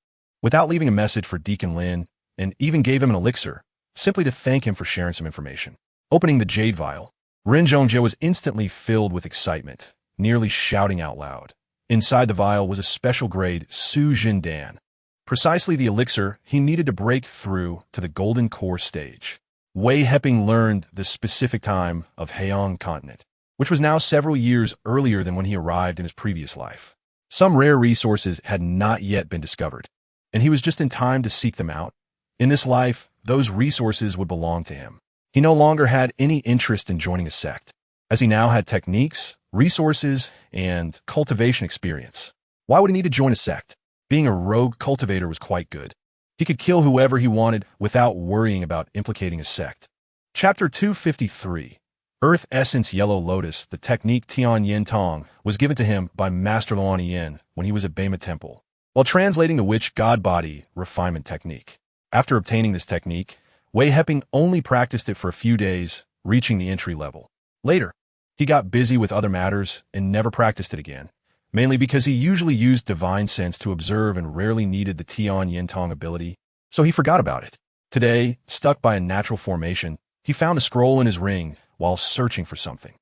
without leaving a message for Deacon Lin, and even gave him an elixir, simply to thank him for sharing some information. Opening the jade vial, Ren Zhongjie was instantly filled with excitement, nearly shouting out loud. Inside the vial was a special grade Su Jin Dan, precisely the elixir he needed to break through to the golden core stage. Wei Heping learned the specific time of Heong continent, which was now several years earlier than when he arrived in his previous life. Some rare resources had not yet been discovered, and he was just in time to seek them out. In this life, those resources would belong to him. He no longer had any interest in joining a sect, as he now had techniques, resources, and cultivation experience. Why would he need to join a sect? Being a rogue cultivator was quite good. He could kill whoever he wanted without worrying about implicating a sect. Chapter 253. Earth Essence Yellow Lotus. The technique Tian Yin Tong was given to him by Master Luan Yin when he was at Bema Temple, while translating the Witch God Body Refinement Technique. After obtaining this technique, Wei Heping only practiced it for a few days, reaching the entry level. Later, he got busy with other matters and never practiced it again, mainly because he usually used divine sense to observe and rarely needed the Tian Yin Tong ability, so he forgot about it. Today, stuck by a natural formation, he found a scroll in his ring while searching for something.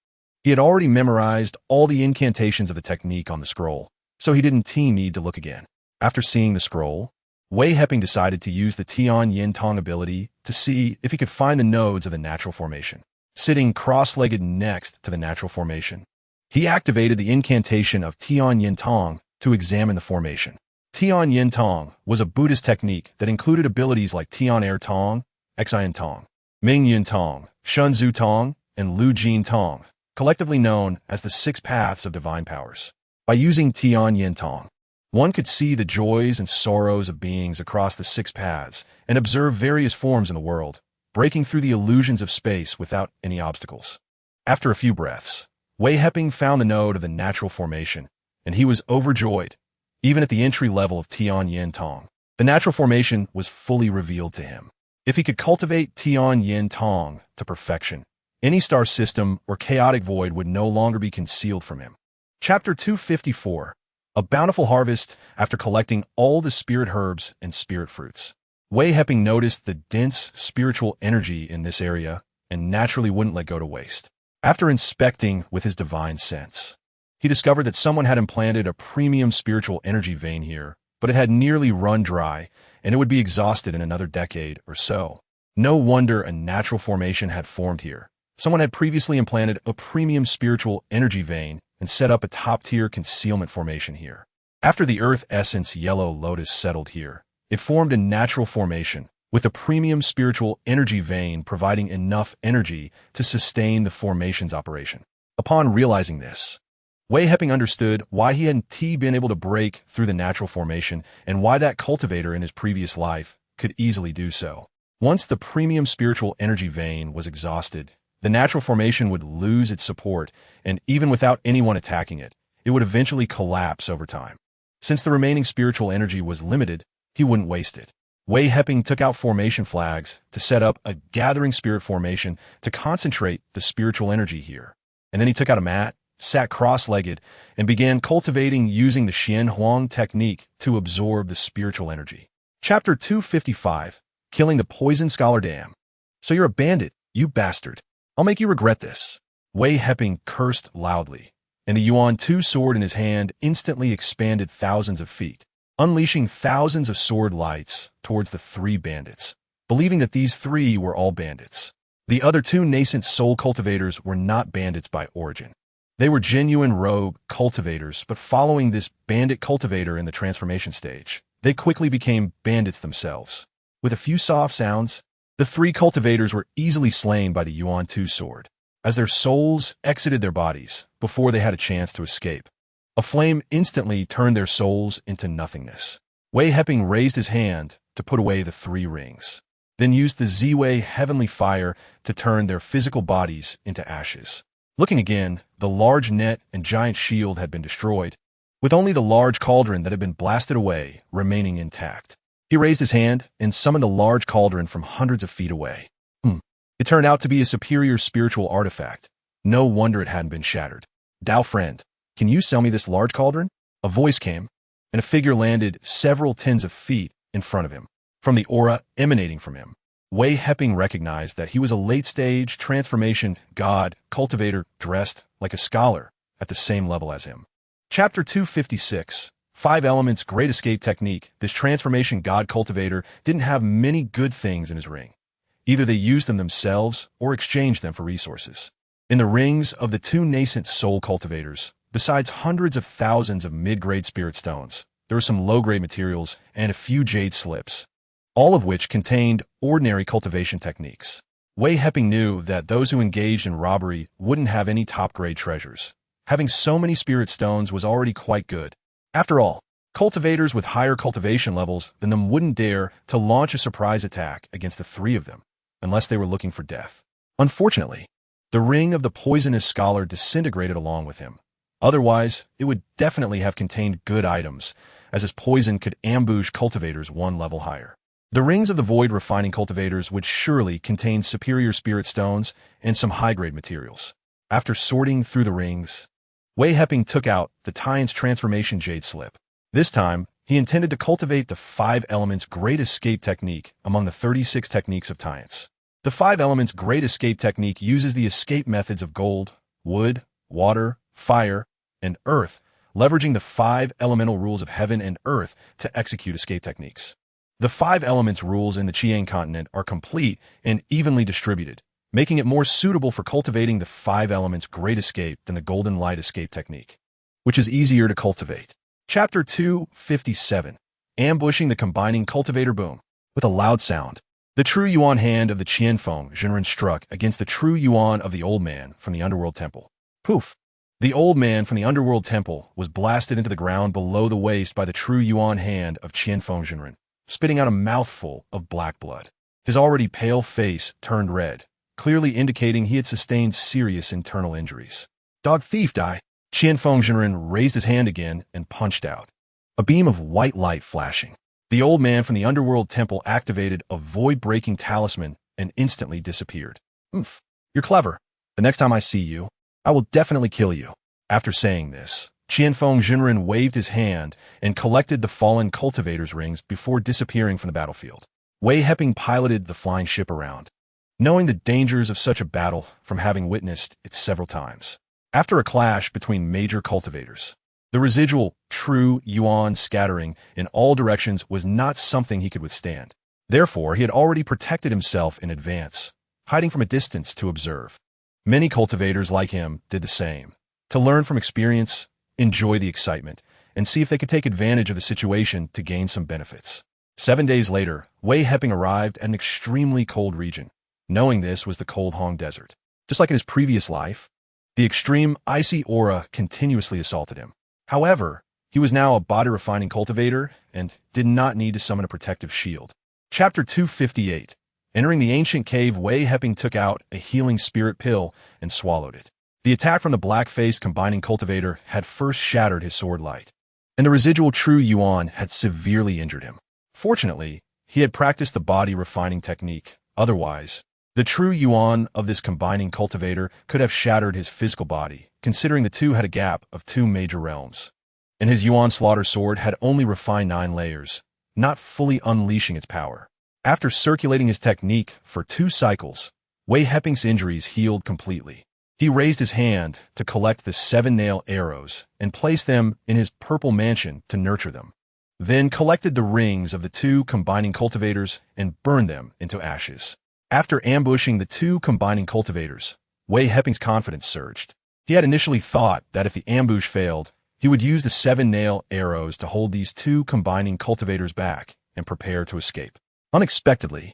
He had already memorized all the incantations of the technique on the scroll, so he didn't need to look again. After seeing the scroll, Wei Heping decided to use the Tian Yin Tong ability to see if he could find the nodes of the natural formation. Sitting cross-legged next to the natural formation, he activated the incantation of Tian Yin Tong to examine the formation. Tian Yin Tong was a Buddhist technique that included abilities like Tian Air Tong, Xian Tong, Ming Yin Tong, Shun Zhu Tong, and Lu Jin Tong, collectively known as the 6 paths of divine powers. By using Tian Yin Tong, one could see the joys and sorrows of beings across the 6 paths and observe various forms in the world, breaking through the illusions of space without any obstacles. After a few breaths, Wei Heping found the node of the natural formation, and he was overjoyed. Even at the entry level of Tian Yin Tong, the natural formation was fully revealed to him. If he could cultivate Tian Yin Tong to perfection, any star system or chaotic void would no longer be concealed from him. Chapter 254. A bountiful harvest. After collecting all the spirit herbs and spirit fruits, Wei Heping noticed the dense spiritual energy in this area and naturally wouldn't let go to waste. After inspecting with his divine sense, he discovered that someone had implanted a premium spiritual energy vein here, but it had nearly run dry, and it would be exhausted in another decade or so. No wonder a natural formation had formed here. Someone had previously implanted a premium spiritual energy vein and set up a top-tier concealment formation here. After the Earth Essence Yellow Lotus settled here, it formed a natural formation, with a premium spiritual energy vein providing enough energy to sustain the formation's operation. Upon realizing this, Wei Heping understood why he hadn't been able to break through the natural formation and why that cultivator in his previous life could easily do so. Once the premium spiritual energy vein was exhausted, the natural formation would lose its support, and even without anyone attacking it, it would eventually collapse over time. Since the remaining spiritual energy was limited, he wouldn't waste it. Wei Heping took out formation flags to set up a gathering spirit formation to concentrate the spiritual energy here. And then he took out a mat, sat cross-legged, and began cultivating using the Xian Huang technique to absorb the spiritual energy. Chapter 255. Killing the Poison Scholar Dam. So you're a bandit, you bastard. I'll make you regret this. Wei Heping cursed loudly, and the Yuan 2 sword in his hand instantly expanded thousands of feet, unleashing thousands of sword lights towards the 3 bandits, believing that these 3 were all bandits. The other 2 nascent soul cultivators were not bandits by origin. They were genuine rogue cultivators, but following this bandit cultivator in the transformation stage, they quickly became bandits themselves. With a few soft sounds, the 3 cultivators were easily slain by the Yuan 2 sword, as their souls exited their bodies before they had a chance to escape. A flame instantly turned their souls into nothingness. Wei Heping raised his hand to put away the 3 rings, then used the Ziwei heavenly fire to turn their physical bodies into ashes. Looking again, the large net and giant shield had been destroyed, with only the large cauldron that had been blasted away remaining intact. He raised his hand and summoned a large cauldron from hundreds of feet away. It turned out to be a superior spiritual artifact. No wonder it hadn't been shattered. Dao friend, can you sell me this large cauldron? A voice came, and a figure landed several tens of feet in front of him. From the aura emanating from him, Wei Heping recognized that he was a late-stage transformation god cultivator dressed like a scholar at the same level as him. Chapter 256, 5 Elements Great Escape Technique. This transformation god cultivator didn't have many good things in his ring. Either they used them themselves or exchanged them for resources. In the rings of the 2 nascent soul cultivators, besides hundreds of thousands of mid-grade spirit stones, there were some low-grade materials and a few jade slips, all of which contained ordinary cultivation techniques. Wei Heping knew that those who engaged in robbery wouldn't have any top-grade treasures. Having so many spirit stones was already quite good. After all, cultivators with higher cultivation levels than them wouldn't dare to launch a surprise attack against the 3 of them, unless they were looking for death. Unfortunately, the ring of the poisonous scholar disintegrated along with him. Otherwise, it would definitely have contained good items, as his poison could ambush cultivators 1 level higher. The rings of the void refining cultivators would surely contain superior spirit stones and some high-grade materials. After sorting through the rings, Wei Heping took out the Tian's transformation jade slip. This time, he intended to cultivate the 5 Elements Great Escape Technique among the 36 techniques of Tian's. The 5 Elements Great Escape Technique uses the escape methods of gold, wood, water, fire, and earth, leveraging the 5 elemental rules of heaven and earth to execute escape techniques. The 5 elements rules in the Qiang continent are complete and evenly distributed, making it more suitable for cultivating the 5 elements Great Escape than the Golden Light Escape technique, which is easier to cultivate. Chapter 257, Ambushing the Combining Cultivator Boom. With a loud sound, the true Yuan hand of the Qianfeng Zhenren struck against the true Yuan of the Old Man from the Underworld Temple. Poof! The Old Man from the Underworld Temple was blasted into the ground below the waist by the true Yuan hand of Qianfeng Zhenren, spitting out a mouthful of black blood. His already pale face turned red, clearly indicating he had sustained serious internal injuries. Dog thief die! Qianfeng Zhenren raised his hand again and punched out, a beam of white light flashing. The Old Man from the Underworld Temple activated a void-breaking talisman and instantly disappeared. Oomph! You're clever. The next time I see you, I will definitely kill you. After saying this, Qianfeng Zhenren waved his hand and collected the fallen cultivator's rings before disappearing from the battlefield. Wei Heping piloted the flying ship around, knowing the dangers of such a battle from having witnessed it several times. After a clash between major cultivators, the residual true Yuan scattering in all directions was not something he could withstand. Therefore, he had already protected himself in advance, hiding from a distance to observe. Many cultivators like him did the same, to learn from experience, enjoy the excitement, and see if they could take advantage of the situation to gain some benefits. 7 days later, Wei Heping arrived at an extremely cold region. Knowing this was the cold Hong Desert. Just like in his previous life, the extreme icy aura continuously assaulted him. However, he was now a body-refining cultivator and did not need to summon a protective shield. Chapter 258. Entering the ancient cave, Wei Heping took out a healing spirit pill and swallowed it. The attack from the black-faced combining cultivator had first shattered his sword light, and the residual true Yuan had severely injured him. Fortunately, he had practiced the body-refining technique. Otherwise, the true Yuan of this combining cultivator could have shattered his physical body, considering the two had a gap of 2 major realms. And his Yuan Slaughter Sword had only refined 9 layers, not fully unleashing its power. After circulating his technique for 2 cycles, Wei Heping's injuries healed completely. He raised his hand to collect the 7-nail arrows and placed them in his purple mansion to nurture them, then collected the rings of the 2 combining cultivators and burned them into ashes. After ambushing the 2 combining cultivators, Wei Heping's confidence surged. He had initially thought that if the ambush failed, he would use the 7-nail arrows to hold these 2 combining cultivators back and prepare to escape. Unexpectedly,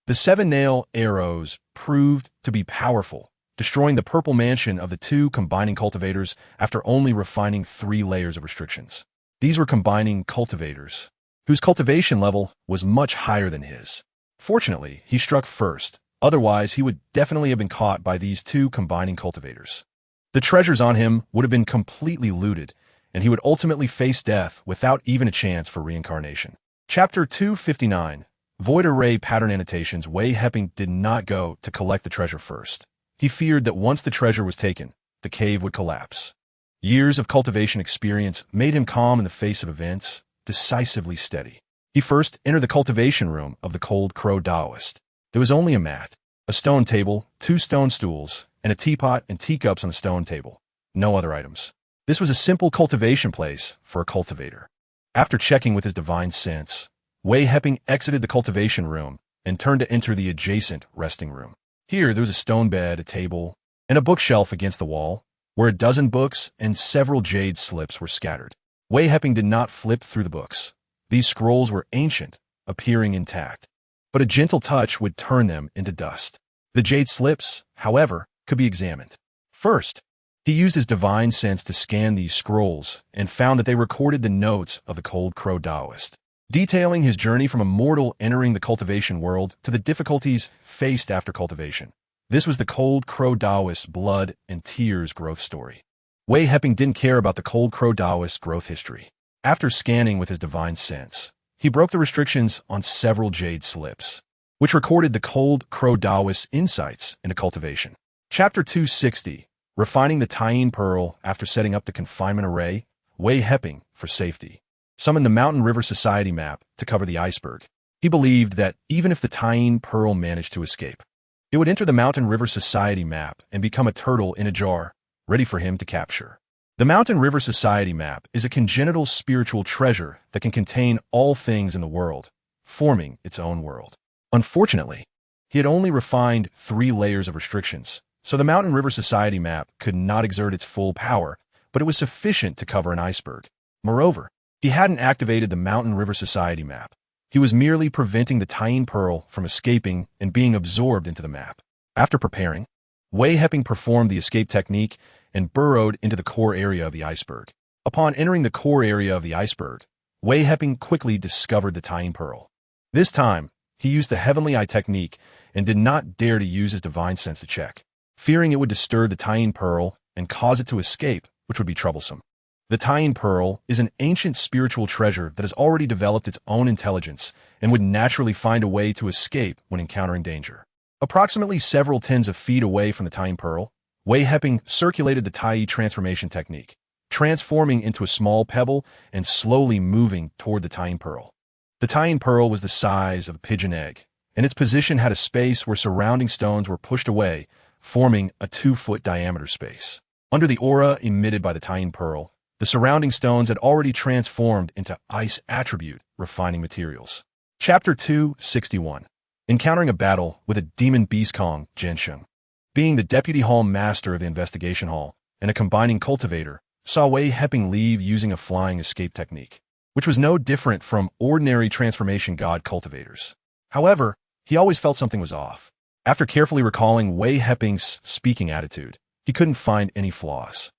the 7-nail arrows proved to be powerful, destroying the purple mansion of the 2 combining cultivators after only refining 3 layers of restrictions. These were combining cultivators, whose cultivation level was much higher than his. Fortunately, he struck first, otherwise he would definitely have been caught by these 2 combining cultivators. The treasures on him would have been completely looted, and he would ultimately face death without even a chance for reincarnation. Chapter 259, Void Array Pattern Annotations. Wei Heping did not go to collect the treasure first. He feared that once the treasure was taken, the cave would collapse. Years of cultivation experience made him calm in the face of events, decisively steady. He first entered the cultivation room of the Cold Crow Taoist. There was only a mat, a stone table, 2 stone stools, and a teapot and teacups on the stone table. No other items. This was a simple cultivation place for a cultivator. After checking with his divine sense, Wei Heping exited the cultivation room and turned to enter the adjacent resting room. Here, there was a stone bed, a table, and a bookshelf against the wall, where a dozen books and several jade slips were scattered. Wei Heping did not flip through the books. These scrolls were ancient, appearing intact, but a gentle touch would turn them into dust. The jade slips, however, could be examined. First, he used his divine sense to scan these scrolls and found that they recorded the notes of the Cold Crow Taoist, detailing his journey from a mortal entering the cultivation world to the difficulties faced after cultivation. This was the Cold Crow Taoist's blood and tears growth story. Wei Heping didn't care about the Cold Crow Taoist's growth history. After scanning with his divine sense, he broke the restrictions on several jade slips, which recorded the Cold Crow Taoist's insights into cultivation. Chapter 260, Refining the Tying Pearl. After setting up the confinement array, Wei Heping, for safety, summoned the Mountain River Society map to cover the iceberg. He believed that even if the tying pearl managed to escape, it would enter the Mountain River Society map and become a turtle in a jar, ready for him to capture. The Mountain River Society map is a congenital spiritual treasure that can contain all things in the world, forming its own world. Unfortunately, he had only refined 3 layers of restrictions, so the Mountain River Society map could not exert its full power, but it was sufficient to cover an iceberg. Moreover, he hadn't activated the Mountain River Society map. He was merely preventing the tying pearl from escaping and being absorbed into the map. After preparing, Wei Heping performed the escape technique and burrowed into the core area of the iceberg. Upon entering the core area of the iceberg, Wei Heping quickly discovered the tying pearl. This time, he used the Heavenly Eye technique and did not dare to use his divine sense to check, fearing it would disturb the tying pearl and cause it to escape, which would be troublesome. The tying pearl is an ancient spiritual treasure that has already developed its own intelligence and would naturally find a way to escape when encountering danger. Approximately several tens of feet away from the tying pearl, Wei Heping circulated the Tai transformation technique, transforming into a small pebble and slowly moving toward the tying pearl. The tying pearl was the size of a pigeon egg, and its position had a space where surrounding stones were pushed away, forming a 2-foot diameter space. Under the aura emitted by the tying pearl, the surrounding stones had already transformed into ice attribute refining materials. Chapter 261. Encountering a battle with a demon beast Kong Genshin. Being the deputy hall master of the investigation hall and a combining cultivator, saw Wei Heping leave using a flying escape technique, which was no different from ordinary transformation god cultivators. However, he always felt something was off. After carefully recalling Wei Heping's speaking attitude, he couldn't find any flaws.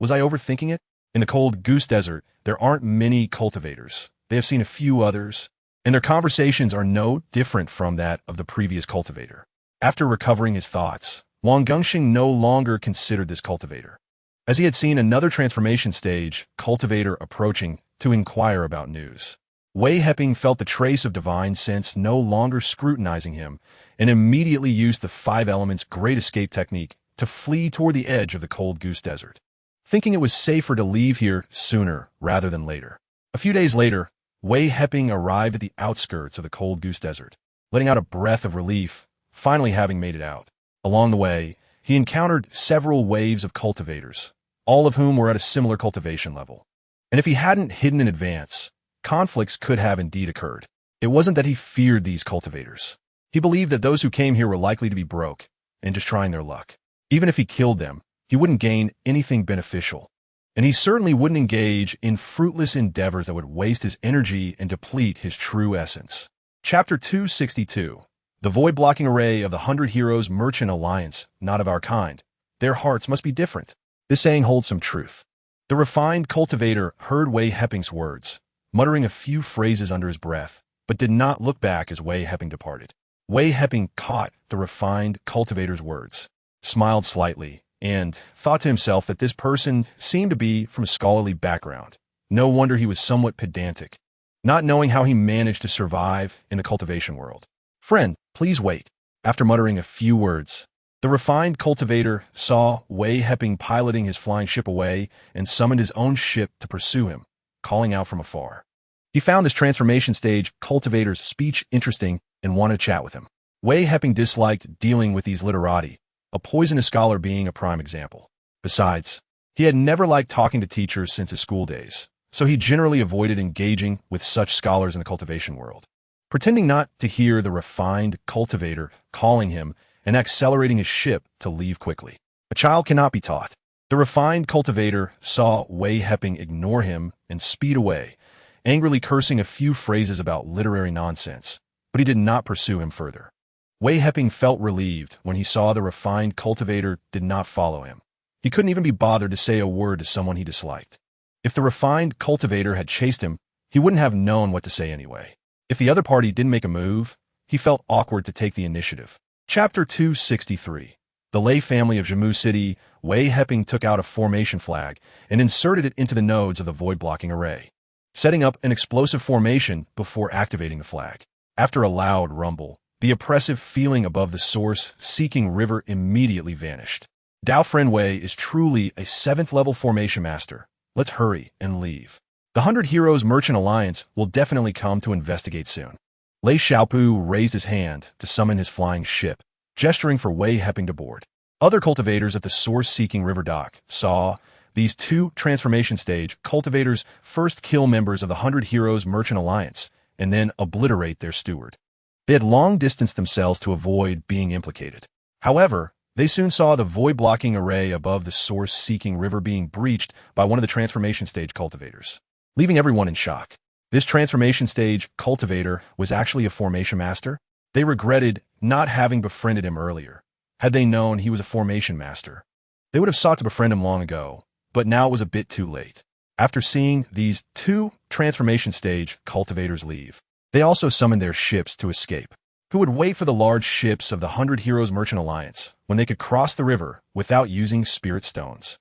Was I overthinking it? In the Cold Goose Desert, there aren't many cultivators. They have seen a few others, and their conversations are no different from that of the previous cultivator. After recovering his thoughts, Wang Gengxing no longer considered this cultivator, as he had seen another transformation stage cultivator approaching to inquire about news. Wei Heping felt the trace of divine sense no longer scrutinizing him and immediately used the 5 elements great escape technique to flee toward the edge of the Cold Goose Desert, thinking it was safer to leave here sooner rather than later. A few days later, Wei Heping arrived at the outskirts of the Cold Goose Desert, letting out a breath of relief, finally having made it out. Along the way, he encountered several waves of cultivators, all of whom were at a similar cultivation level. And if he hadn't hidden in advance, conflicts could have indeed occurred. It wasn't that he feared these cultivators. He believed that those who came here were likely to be broke and just trying their luck. Even if he killed them, he wouldn't gain anything beneficial. And he certainly wouldn't engage in fruitless endeavors that would waste his energy and deplete his true essence. Chapter 262. The void-blocking array of the 100 Heroes Merchant Alliance, not of our kind. Their hearts must be different. This saying holds some truth. The refined cultivator heard Wei Heping's words, muttering a few phrases under his breath, but did not look back as Wei Heping departed. Wei Heping caught the refined cultivator's words, smiled slightly, and thought to himself that this person seemed to be from a scholarly background. No wonder he was somewhat pedantic, not knowing how he managed to survive in the cultivation world. "Friend, please wait." After muttering a few words, the refined cultivator saw Wei Heping piloting his flying ship away and summoned his own ship to pursue him, calling out from afar. He found this transformation stage cultivator's speech interesting and wanted to chat with him. Wei Heping disliked dealing with these literati, a poisonous scholar being a prime example. Besides, he had never liked talking to teachers since his school days, so he generally avoided engaging with such scholars in the cultivation world. Pretending not to hear the refined cultivator calling him and accelerating his ship to leave quickly. A child cannot be taught. The refined cultivator saw Wei Heping ignore him and speed away, angrily cursing a few phrases about literary nonsense, but he did not pursue him further. Wei Heping felt relieved when he saw the refined cultivator did not follow him. He couldn't even be bothered to say a word to someone he disliked. If the refined cultivator had chased him, he wouldn't have known what to say anyway. If the other party didn't make a move, he felt awkward to take the initiative. Chapter 263. The Lei family of Jammu City. Wei Heping took out a formation flag and inserted it into the nodes of the void-blocking array, setting up an explosive formation before activating the flag. After a loud rumble, the oppressive feeling above the source-seeking river immediately vanished. Dao Friend Wei is truly a 7th-level formation master. Let's hurry and leave. The 100 Heroes Merchant Alliance will definitely come to investigate soon. Lei Xiaopu raised his hand to summon his flying ship, gesturing for Wei Heping to board. Other cultivators at the source-seeking river dock saw these 2 transformation stage cultivators first kill members of the 100 Heroes Merchant Alliance and then obliterate their steward. They had long distanced themselves to avoid being implicated. However, they soon saw the void-blocking array above the source-seeking river being breached by one of the transformation stage cultivators, leaving everyone in shock. This transformation stage cultivator was actually a formation master. They regretted not having befriended him earlier. Had they known he was a formation master, they would have sought to befriend him long ago, but now it was a bit too late. After seeing these 2 transformation stage cultivators leave, they also summoned their ships to escape. Who would wait for the large ships of the 100 Heroes Merchant Alliance when they could cross the river without using spirit stones?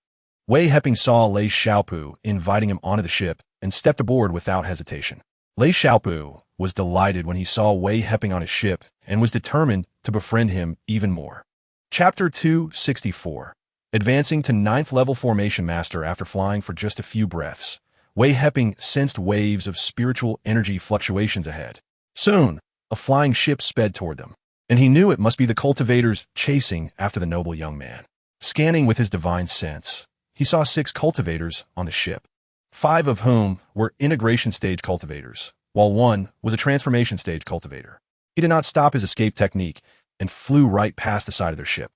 Wei Heping saw Lei Xiaopu inviting him onto the ship and stepped aboard without hesitation. Lei Xiaopu was delighted when he saw Wei Heping on his ship and was determined to befriend him even more. Chapter 264. Advancing to 9th level formation master after flying for just a few breaths, Wei Heping sensed waves of spiritual energy fluctuations ahead. Soon, a flying ship sped toward them, and he knew it must be the cultivators chasing after the noble young man. Scanning with his divine sense, he saw 6 cultivators on the ship, 5 of whom were integration stage cultivators, while 1 was a transformation stage cultivator. He did not stop his escape technique and flew right past the side of their ship.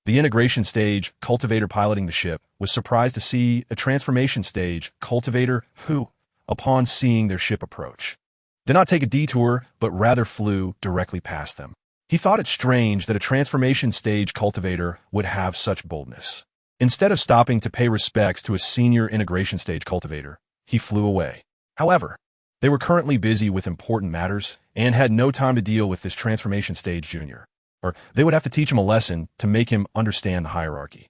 The integration stage cultivator piloting the ship was surprised to see a transformation stage cultivator who, upon seeing their ship approach, did not take a detour, but rather flew directly past them. He thought it strange that a transformation stage cultivator would have such boldness. Instead of stopping to pay respects to a senior integration stage cultivator, he flew away. However, they were currently busy with important matters and had no time to deal with this transformation stage junior, or they would have to teach him a lesson to make him understand the hierarchy.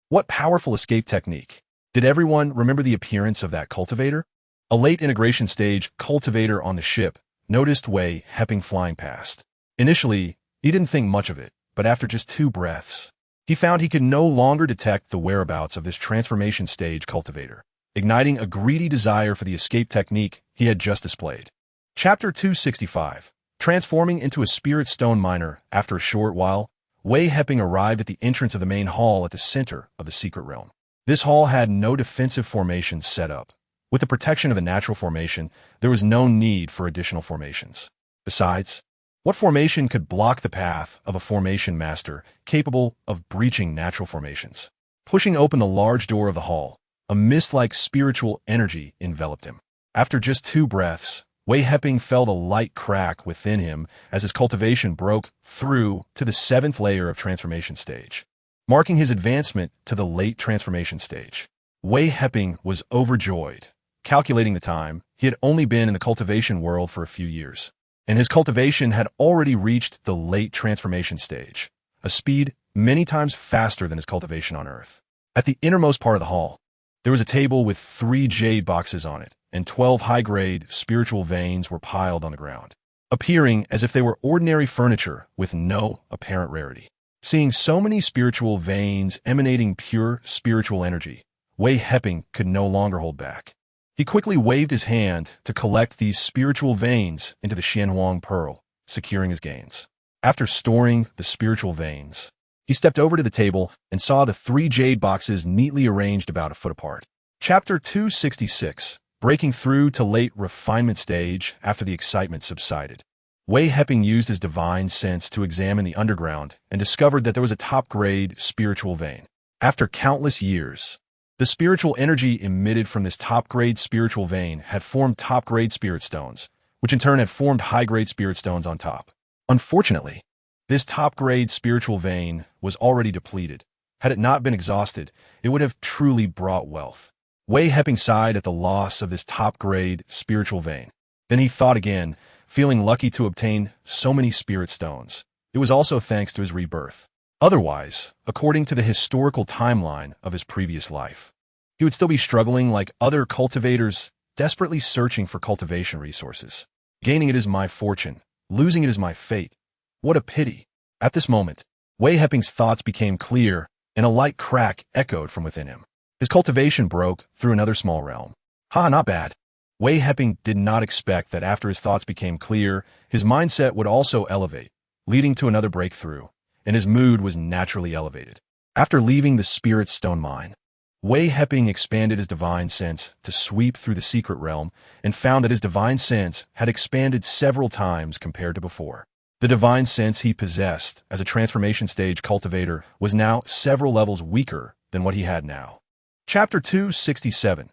What powerful escape technique. Did everyone remember the appearance of that cultivator? A late integration stage cultivator on the ship noticed Wei Heping flying past. Initially, he didn't think much of it, but after just 2 breaths, he found he could no longer detect the whereabouts of this transformation stage cultivator, igniting a greedy desire for the escape technique he had just displayed. Chapter 265. Transforming into a spirit stone miner. After a short while, Wei Heping arrived at the entrance of the main hall at the center of the secret realm. This hall had no defensive formations set up. With the protection of the natural formation, there was no need for additional formations. Besides, what formation could block the path of a formation master capable of breaching natural formations? Pushing open the large door of the hall, a mist-like spiritual energy enveloped him. After just 2 breaths, Wei Heping felt a light crack within him as his cultivation broke through to the 7th layer of transformation stage, marking his advancement to the late transformation stage. Wei Heping was overjoyed. Calculating the time, he had only been in the cultivation world for a few years, and his cultivation had already reached the late transformation stage, a speed many times faster than his cultivation on Earth. At the innermost part of the hall, there was a table with 3 jade boxes on it, and 12 high-grade spiritual veins were piled on the ground, appearing as if they were ordinary furniture with no apparent rarity. Seeing so many spiritual veins emanating pure spiritual energy, Wei Heping could no longer hold back. He quickly waved his hand to collect these spiritual veins into the Xianhuang pearl, securing his gains. After storing the spiritual veins, he stepped over to the table and saw the 3 jade boxes neatly arranged about a foot apart. Chapter 266, breaking through to late refinement stage after the excitement subsided. Wei Heping used his divine sense to examine the underground and discovered that there was a top-grade spiritual vein. After countless years, the spiritual energy emitted from this top-grade spiritual vein had formed top-grade spirit stones, which in turn had formed high-grade spirit stones on top. Unfortunately, this top-grade spiritual vein was already depleted. Had it not been exhausted, it would have truly brought wealth. Wei Heping sighed at the loss of this top-grade spiritual vein. Then he thought again, feeling lucky to obtain so many spirit stones. It was also thanks to his rebirth. Otherwise, according to the historical timeline of his previous life, he would still be struggling like other cultivators, desperately searching for cultivation resources. Gaining it is my fortune. Losing it is my fate. What a pity. At this moment, Wei Heping's thoughts became clear, and a light crack echoed from within him. His cultivation broke through another small realm. Not bad. Wei Heping did not expect that after his thoughts became clear, his mindset would also elevate, leading to another breakthrough, and his mood was naturally elevated. After leaving the spirit stone mine, Wei Heping expanded his divine sense to sweep through the secret realm and found that his divine sense had expanded several times compared to before. The divine sense he possessed as a transformation stage cultivator was now several levels weaker than what he had now. Chapter 267,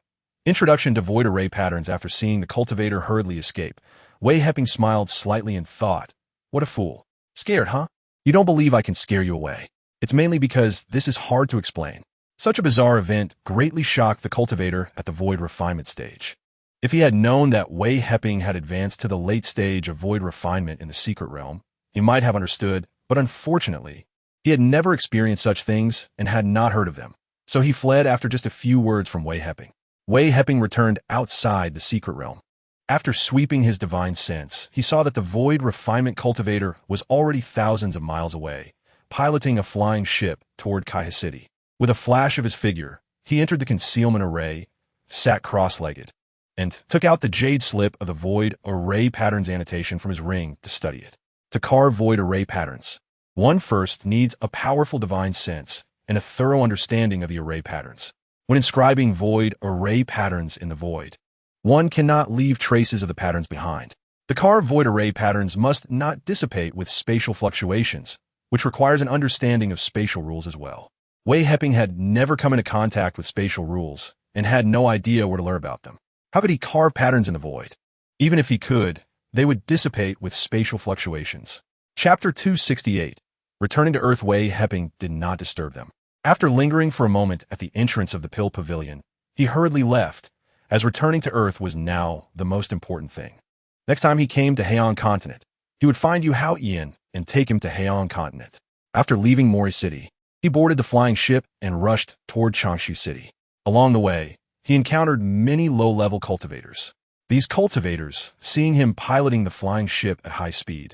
Introduction to Void Array Patterns. After seeing the cultivator hurriedly escape, Wei Heping smiled slightly and thought, what a fool. Scared, huh? You don't believe I can scare you away. It's mainly because this is hard to explain. Such a bizarre event greatly shocked the cultivator at the void refinement stage. If he had known that Wei Heping had advanced to the late stage of void refinement in the secret realm, he might have understood, but unfortunately, he had never experienced such things and had not heard of them. So he fled after just a few words from Wei Heping. Wei Heping returned outside the secret realm. After sweeping his divine sense, he saw that the void refinement cultivator was already thousands of miles away, piloting a flying ship toward Kaiha City. With a flash of his figure, he entered the concealment array, sat cross-legged, and took out the jade slip of the void array patterns annotation from his ring to study it. To carve void array patterns, one first needs a powerful divine sense and a thorough understanding of the array patterns. When inscribing void array patterns in the void, one cannot leave traces of the patterns behind. The carved void array patterns must not dissipate with spatial fluctuations, which requires an understanding of spatial rules as well. Wei Heping had never come into contact with spatial rules and had no idea where to learn about them. How could he carve patterns in the void? Even if he could, they would dissipate with spatial fluctuations. Chapter 268. Returning to Earth. Wei Heping did not disturb them. After lingering for a moment at the entrance of the Pill Pavilion, he hurriedly left, as returning to Earth was now the most important thing. Next time he came to Heian Continent, he would find Yu Hao Ian and take him to Heian Continent. After leaving Mori City, he boarded the flying ship and rushed toward Changshu City. Along the way, he encountered many low-level cultivators. These cultivators, seeing him piloting the flying ship at high speed,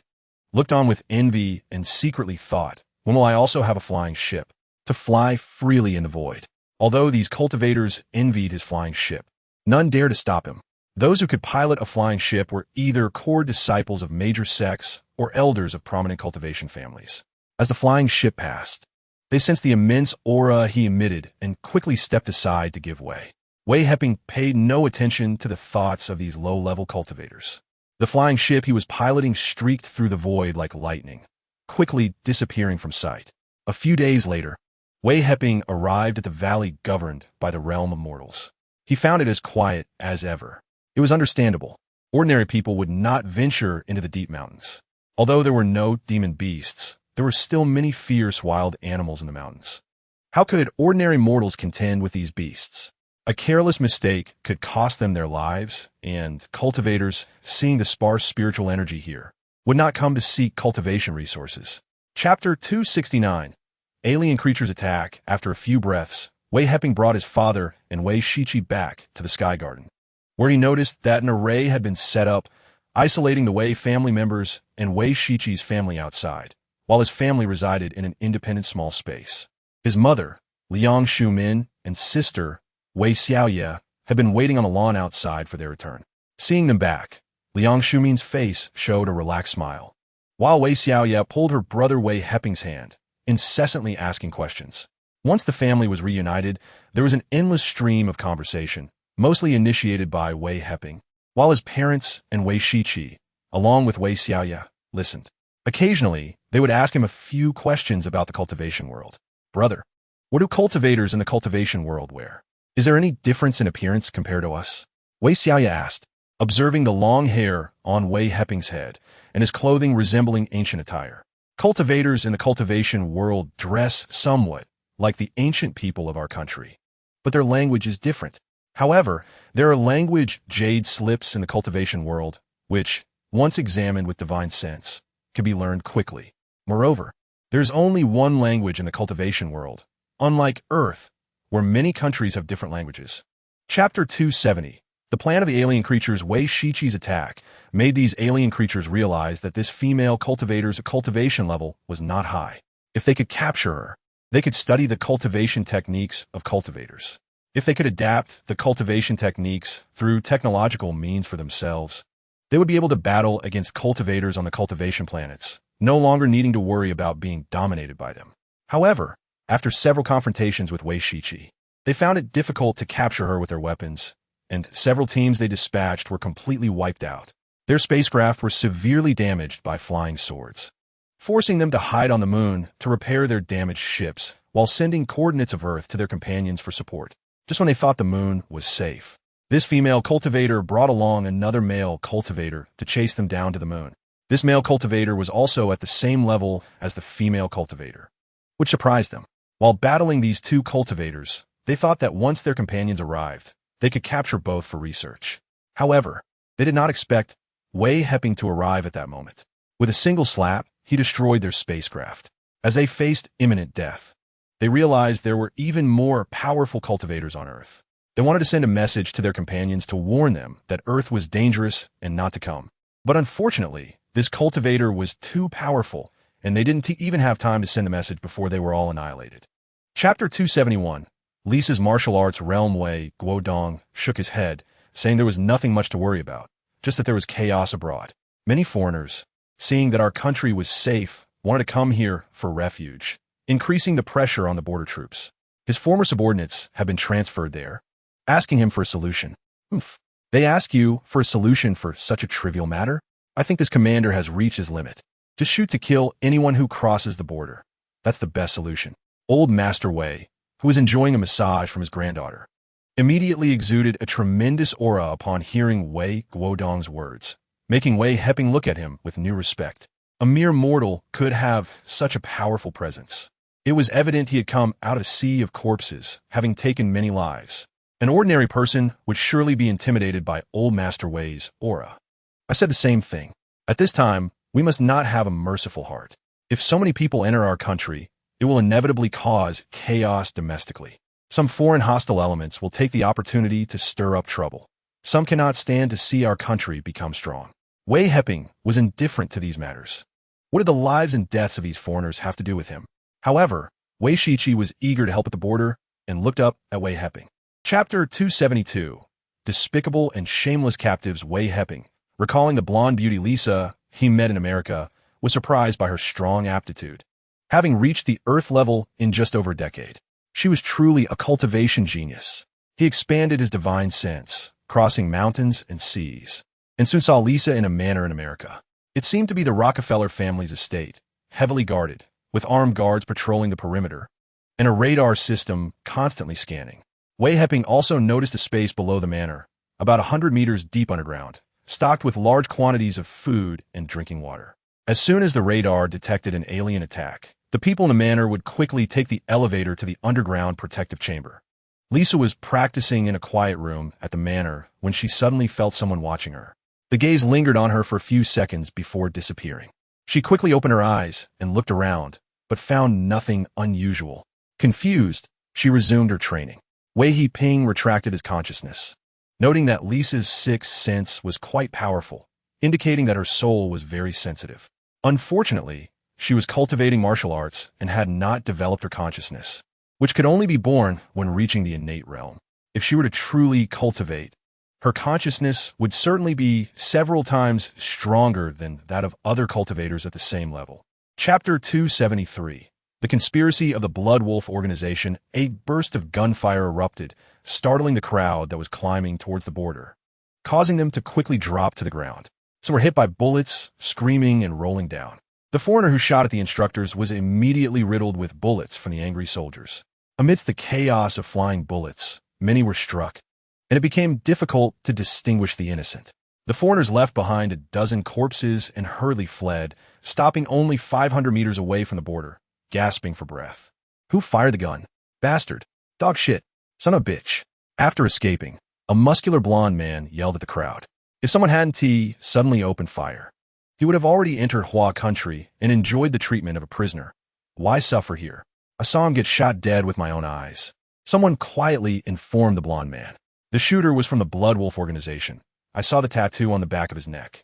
looked on with envy and secretly thought, when will I also have a flying ship to fly freely in the void? Although these cultivators envied his flying ship, none dared to stop him. Those who could pilot a flying ship were either core disciples of major sects or elders of prominent cultivation families. As the flying ship passed, they sensed the immense aura he emitted and quickly stepped aside to give way. Wei Heping paid no attention to the thoughts of these low-level cultivators. The flying ship he was piloting streaked through the void like lightning, quickly disappearing from sight. A few days later, Wei Heping arrived at the valley governed by the realm of mortals. He found it as quiet as ever. It was understandable. Ordinary people would not venture into the deep mountains. Although there were no demon beasts, there were still many fierce wild animals in the mountains. How could ordinary mortals contend with these beasts? A careless mistake could cost them their lives, and cultivators, seeing the sparse spiritual energy here, would not come to seek cultivation resources. Chapter 269. Alien Creatures Attack. After a few breaths, Wei Heping brought his father and Wei Shiqi back to the Sky Garden, where he noticed that an array had been set up, isolating the Wei family members and Wei Shiqi's family outside, while his family resided in an independent small space. His mother, Liang Shumin, and sister, Wei Xiaoye, had been waiting on the lawn outside for their return. Seeing them back, Liang Shumin's face showed a relaxed smile, while Wei Xiaoya pulled her brother Wei Heping's hand, incessantly asking questions. Once the family was reunited, there was an endless stream of conversation, mostly initiated by Wei Heping, while his parents and Wei Shiqi, along with Wei Xiaoya, listened. Occasionally, they would ask him a few questions about the cultivation world. Brother, what do cultivators in the cultivation world wear? Is there any difference in appearance compared to us? Wei Xiaoya asked, observing the long hair on Wei Heping's head and his clothing resembling ancient attire. Cultivators in the cultivation world dress somewhat like the ancient people of our country, but their language is different. However, there are language jade slips in the cultivation world, which, once examined with divine sense, can be learned quickly. Moreover, there's only one language in the cultivation world, unlike Earth, where many countries have different languages. Chapter 270. The plan of the alien creatures. Wei Shiqi's attack made these alien creatures realize that this female cultivator's cultivation level was not high. If they could capture her, they could study the cultivation techniques of cultivators. If they could adapt the cultivation techniques through technological means for themselves, they would be able to battle against cultivators on the cultivation planets, no longer needing to worry about being dominated by them. However, after several confrontations with Wei Shiqi, they found it difficult to capture her with their weapons, and several teams they dispatched were completely wiped out. Their spacecraft were severely damaged by flying swords, forcing them to hide on the moon to repair their damaged ships while sending coordinates of Earth to their companions for support. Just when they thought the moon was safe, this female cultivator brought along another male cultivator to chase them down to the moon. This male cultivator was also at the same level as the female cultivator, which surprised them. While battling these two cultivators, they thought that once their companions arrived, they could capture both for research. However, they did not expect Wei Heping to arrive at that moment. With a single slap, he destroyed their spacecraft. As they faced imminent death, they realized there were even more powerful cultivators on Earth. They wanted to send a message to their companions to warn them that Earth was dangerous and not to come. But unfortunately, this cultivator was too powerful, and they didn't even have time to send the message before they were all annihilated. Chapter 271. Lisa's martial arts realm. Wei Guodong shook his head, saying there was nothing much to worry about, just that there was chaos abroad. Many foreigners, seeing that our country was safe, wanted to come here for refuge, increasing the pressure on the border troops. His former subordinates have been transferred there, asking him for a solution. They ask you for a solution for such a trivial matter? I think this commander has reached his limit. Just shoot to kill anyone who crosses the border. That's the best solution. Old Master Wei, who was enjoying a massage from his granddaughter, immediately exuded a tremendous aura upon hearing Wei Guodong's words, making Wei Heping look at him with new respect. A mere mortal could have such a powerful presence. It was evident he had come out of a sea of corpses, having taken many lives. An ordinary person would surely be intimidated by Old Master Wei's aura. I said the same thing. At this time, we must not have a merciful heart. If so many people enter our country, it will inevitably cause chaos domestically. Some foreign hostile elements will take the opportunity to stir up trouble. Some cannot stand to see our country become strong. Wei Heping was indifferent to these matters. What did the lives and deaths of these foreigners have to do with him? However, Wei Shiqi was eager to help at the border and looked up at Wei Heping. Chapter 272. Despicable and shameless captives. Wei Heping, recalling the blonde beauty Lisa he met in America, was surprised by her strong aptitude. Having reached the Earth level in just over a decade, she was truly a cultivation genius. He expanded his divine sense, crossing mountains and seas, and soon saw Lisa in a manor in America. It seemed to be the Rockefeller family's estate, heavily guarded, with armed guards patrolling the perimeter, and a radar system constantly scanning. Wei Heping also noticed a space below the manor, about 100 meters deep underground, stocked with large quantities of food and drinking water. As soon as the radar detected an alien attack, the people in the manor would quickly take the elevator to the underground protective chamber. Lisa was practicing in a quiet room at the manor when she suddenly felt someone watching her. The gaze lingered on her for a few seconds before disappearing. She quickly opened her eyes and looked around, but found nothing unusual. Confused, she resumed her training. Wei Heping retracted his consciousness, noting that Lisa's sixth sense was quite powerful, indicating that her soul was very sensitive. Unfortunately, she was cultivating martial arts and had not developed her consciousness, which could only be born when reaching the innate realm. if she were to truly cultivate, her consciousness would certainly be several times stronger than that of other cultivators at the same level. Chapter 273. The Conspiracy of the Blood Wolf Organization. A burst of gunfire erupted, startling the crowd that was climbing towards the border, causing them to quickly drop to the ground. Some were hit by bullets, screaming and rolling down. The foreigner who shot at the instructors was immediately riddled with bullets from the angry soldiers. Amidst the chaos of flying bullets, many were struck, and it became difficult to distinguish the innocent. The foreigners left behind a dozen corpses and hurriedly fled, stopping only 500 meters away from the border, gasping for breath. Who fired the gun? Bastard. Dog shit. Son of a bitch. After escaping, a muscular blonde man yelled at the crowd. If someone hadn't suddenly opened fire, he would have already entered Hua country and enjoyed the treatment of a prisoner. Why suffer here? I saw him get shot dead with my own eyes. Someone quietly informed the blonde man. The shooter was from the Blood Wolf Organization. I saw the tattoo on the back of his neck.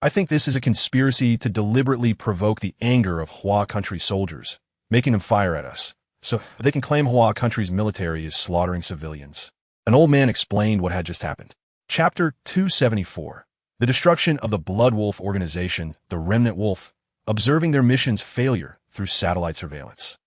I think this is a conspiracy to deliberately provoke the anger of Hua country soldiers, making them fire at us, so they can claim Hua country's military is slaughtering civilians. An old man explained what had just happened. Chapter 274. The Destruction of the Blood Wolf Organization, the Remnant Wolf, observing their mission's failure through satellite surveillance.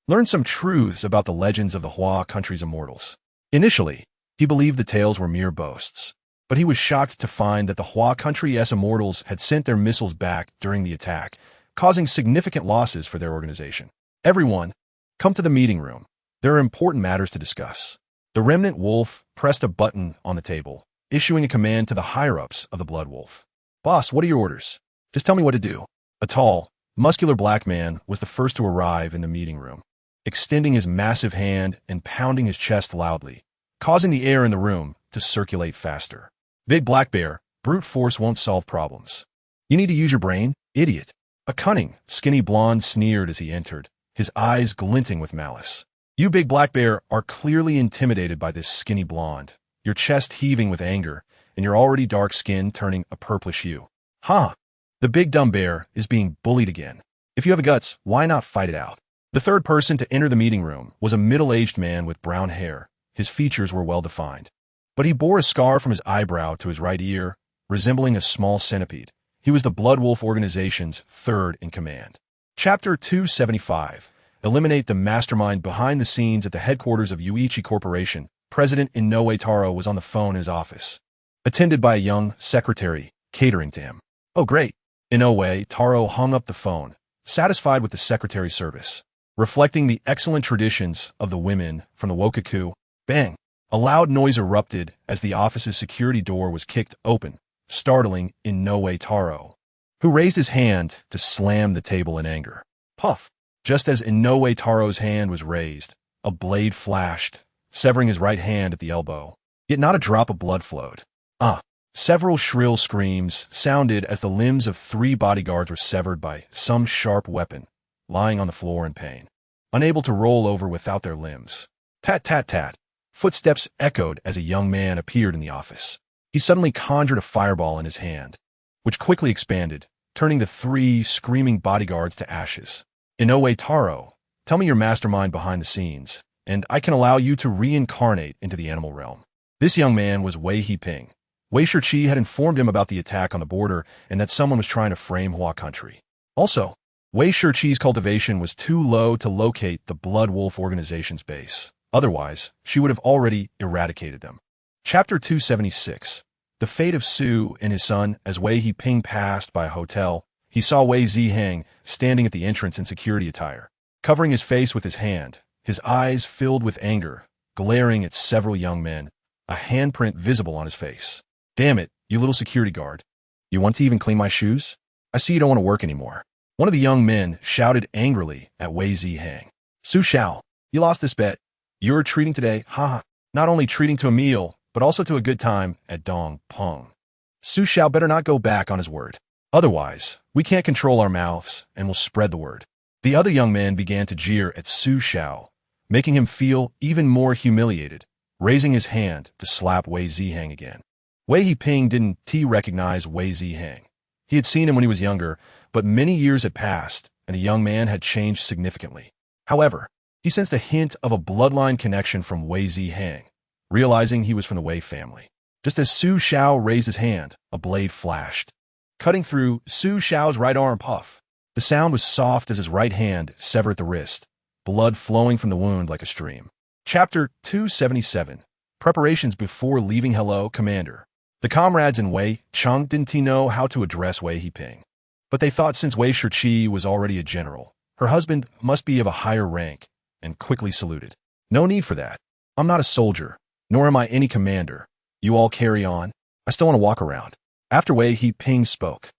Learn some truths about the legends of the Hua country's immortals. Initially, he believed the tales were mere boasts, but he was shocked to find that the Hua country's immortals had sent their missiles back during the attack, causing significant losses for their organization. Everyone, come to the meeting room. There are important matters to discuss. The Remnant Wolf pressed a button on the table, issuing a command to the higher-ups of the Blood Wolf. Boss, what are your orders? Just tell me what to do. A tall, muscular black man was the first to arrive in the meeting room, extending his massive hand and pounding his chest loudly, causing the air in the room to circulate faster. Big Black Bear, brute force won't solve problems. You need to use your brain, idiot. A cunning, skinny blonde sneered as he entered, his eyes glinting with malice. You, Big Black Bear, are clearly intimidated by this skinny blonde, your chest heaving with anger, and your already dark skin turning a purplish hue. Huh. The big dumb bear is being bullied again. If you have the guts, why not fight it out? The third person to enter the meeting room was a middle-aged man with brown hair. His features were well-defined, but he bore a scar from his eyebrow to his right ear, resembling a small centipede. He was the Blood Wolf Organization's third in command. Chapter 275. Eliminate the mastermind behind the scenes at the headquarters of Yuichi Corporation. President Inoue Taro was on the phone in his office, attended by a young secretary catering to him. Oh, great. Inoue Taro hung up the phone, satisfied with the secretary's service, reflecting the excellent traditions of the women from the Wokaku. Bang! A loud noise erupted as the office's security door was kicked open, startling Inoue Taro, who raised his hand to slam the table in anger. Puff! Just as Inoue Taro's hand was raised, a blade flashed, severing his right hand at the elbow. Yet not a drop of blood flowed. Several shrill screams sounded as the limbs of 3 bodyguards were severed by some sharp weapon, lying on the floor in pain, unable to roll over without their limbs. Tat, tat, tat. Footsteps echoed as a young man appeared in the office. He suddenly conjured a fireball in his hand, which quickly expanded, turning the 3 screaming bodyguards to ashes. Inoue Taro, tell me your mastermind behind the scenes, and I can allow you to reincarnate into the animal realm. This young man was Wei Heping. Wei Shiqi had informed him about the attack on the border and that someone was trying to frame Hua country. Also, Wei Shiqi's cultivation was too low to locate the Blood Wolf Organization's base. Otherwise, she would have already eradicated them. Chapter 276. The fate of Su and his son. As Wei Heping passed by a hotel, he saw Wei Ziheng standing at the entrance in security attire, covering his face with his hand, his eyes filled with anger, glaring at several young men, a handprint visible on his face. Damn it, you little security guard. You want to even clean my shoes? I see you don't want to work anymore. One of the young men shouted angrily at Wei Ziheng. Su Xiao, you lost this bet. You're treating today, haha. Not only treating to a meal, but also to a good time at Dong Peng. Su Xiao better not go back on his word. Otherwise, we can't control our mouths and will spread the word. The other young man began to jeer at Su Xiao, making him feel even more humiliated, raising his hand to slap Wei Ziheng again. Wei Heping didn't recognize Wei Ziheng. He had seen him when he was younger, but many years had passed, and the young man had changed significantly. However, he sensed a hint of a bloodline connection from Wei Ziheng, realizing he was from the Wei family. Just as Su Xiao raised his hand, a blade flashed, cutting through Su Xiao's right arm. Puff. The sound was soft as his right hand severed the wrist, blood flowing from the wound like a stream. Chapter 277. Preparations before leaving. Hello, Commander. The comrades in Wei Cheng didn't know how to address Wei Heping, but they thought since Wei Shiqi was already a general, her husband must be of a higher rank, and quickly saluted. No need for that. I'm not a soldier, nor am I any commander. You all carry on. I still want to walk around. After Wei Heping spoke,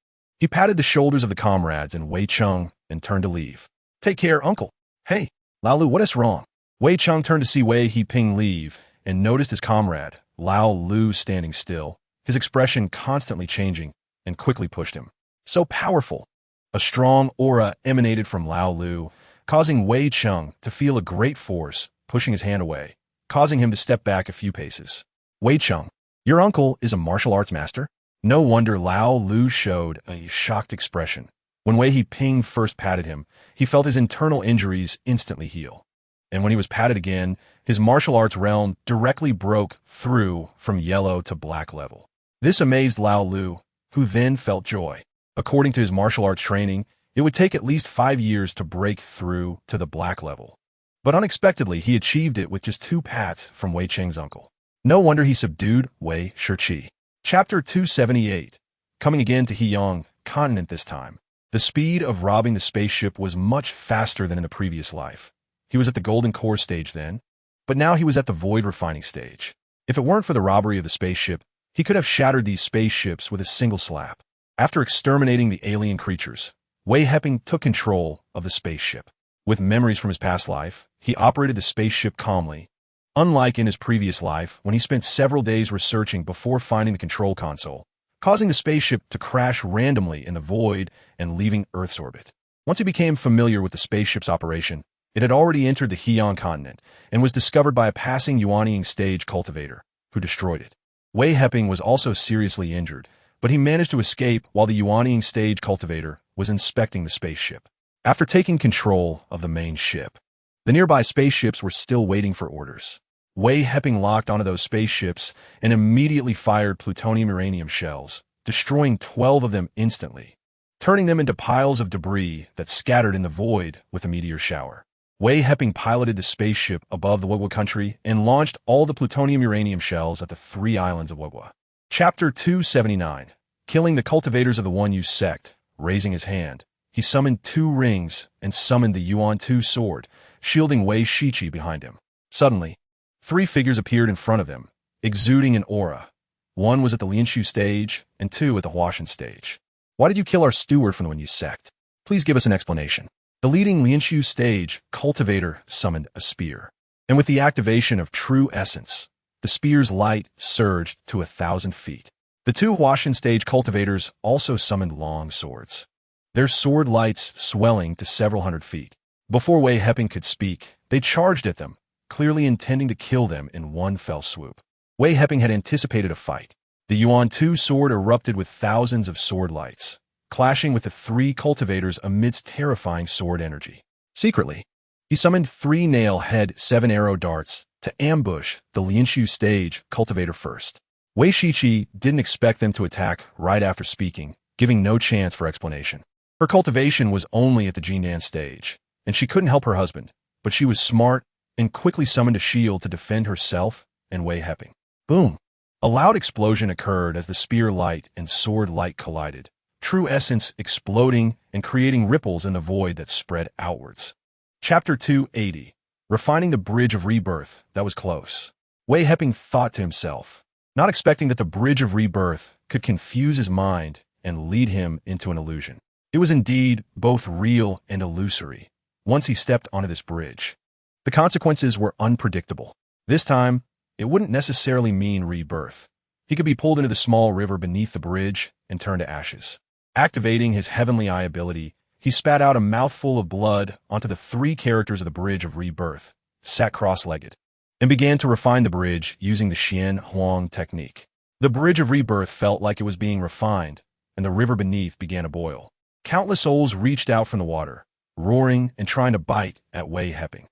he patted the shoulders of the comrades in Wei Cheng and turned to leave. Take care, uncle. Hey, Lao Lu, what is wrong? Wei Cheng turned to see Wei Heping leave and noticed his comrade, Lao Lu, standing still, his expression constantly changing, and quickly pushed him. So powerful. A strong aura emanated from Lao Lu, causing Wei Cheng to feel a great force pushing his hand away, causing him to step back a few paces. Wei Cheng, your uncle is a martial arts master? No wonder Lao Lu showed a shocked expression. When Wei Heping first patted him, he felt his internal injuries instantly heal. And when he was patted again, his martial arts realm directly broke through from yellow to black level. This amazed Lao Lu, who then felt joy. According to his martial arts training, it would take at least 5 years to break through to the black level. But unexpectedly, he achieved it with just 2 pats from Wei Cheng's uncle. No wonder he subdued Wei Shiqi. Chapter 278. Coming again to Heyong continent this time. The speed of robbing the spaceship was much faster than in the previous life. He was at the golden core stage then, but now he was at the void refining stage. If it weren't for the robbery of the spaceship, he could have shattered these spaceships with a single slap. After exterminating the alien creatures, Wei Heping took control of the spaceship. With memories from his past life, he operated the spaceship calmly, unlike in his previous life when he spent several days researching before finding the control console, causing the spaceship to crash randomly in the void and leaving Earth's orbit. Once he became familiar with the spaceship's operation, it had already entered the Heyong continent and was discovered by a passing Yuanying stage cultivator, who destroyed it. Wei Heping was also seriously injured, but he managed to escape while the Yuanying stage cultivator was inspecting the spaceship. After taking control of the main ship, the nearby spaceships were still waiting for orders. Wei Heping locked onto those spaceships and immediately fired plutonium-uranium shells, destroying 12 of them instantly, turning them into piles of debris that scattered in the void with a meteor shower. Wei Heping piloted the spaceship above the Wugwa country and launched all the plutonium-uranium shells at the 3 islands of Wugwa. Chapter 279. Killing the cultivators of the One Yu sect. Raising his hand, he summoned 2 rings and summoned the Yuan 2 sword, shielding Wei Shiqi behind him. Suddenly, 3 figures appeared in front of them, exuding an aura. 1 was at the Lianshu stage, and 2 at the Huashan stage. Why did you kill our steward from the Wen Yu sect? Please give us an explanation. The leading Lianshu stage cultivator summoned a spear, and with the activation of true essence, the spear's light surged to 1,000 feet. The 2 Huashan stage cultivators also summoned long swords, their sword lights swelling to several hundred feet. Before Wei Heping could speak, they charged at them, clearly intending to kill them in one fell swoop. Wei Heping had anticipated a fight. The Yuan 2 sword erupted with thousands of sword lights, clashing with the 3 cultivators amidst terrifying sword energy. Secretly, he summoned 3 nail-head 7-arrow darts to ambush the Lianshu stage cultivator first. Wei Shiqi didn't expect them to attack right after speaking, giving no chance for explanation. Her cultivation was only at the Jinan stage, and she couldn't help her husband, but she was smart and quickly summoned a shield to defend herself and Wei Heping. Boom! A loud explosion occurred as the spear light and sword light collided, true essence exploding and creating ripples in the void that spread outwards. Chapter 280. Refining the Bridge of Rebirth. That was close. Wei Heping thought to himself, not expecting that the Bridge of Rebirth could confuse his mind and lead him into an illusion. It was indeed both real and illusory once he stepped onto this bridge. The consequences were unpredictable. This time, it wouldn't necessarily mean rebirth. He could be pulled into the small river beneath the bridge and turned to ashes. Activating his Heavenly Eye ability, he spat out a mouthful of blood onto the 3 characters of the Bridge of Rebirth, sat cross-legged, and began to refine the bridge using the Xian Huang technique. The Bridge of Rebirth felt like it was being refined, and the river beneath began to boil. Countless souls reached out from the water, roaring and trying to bite at Wei Heping.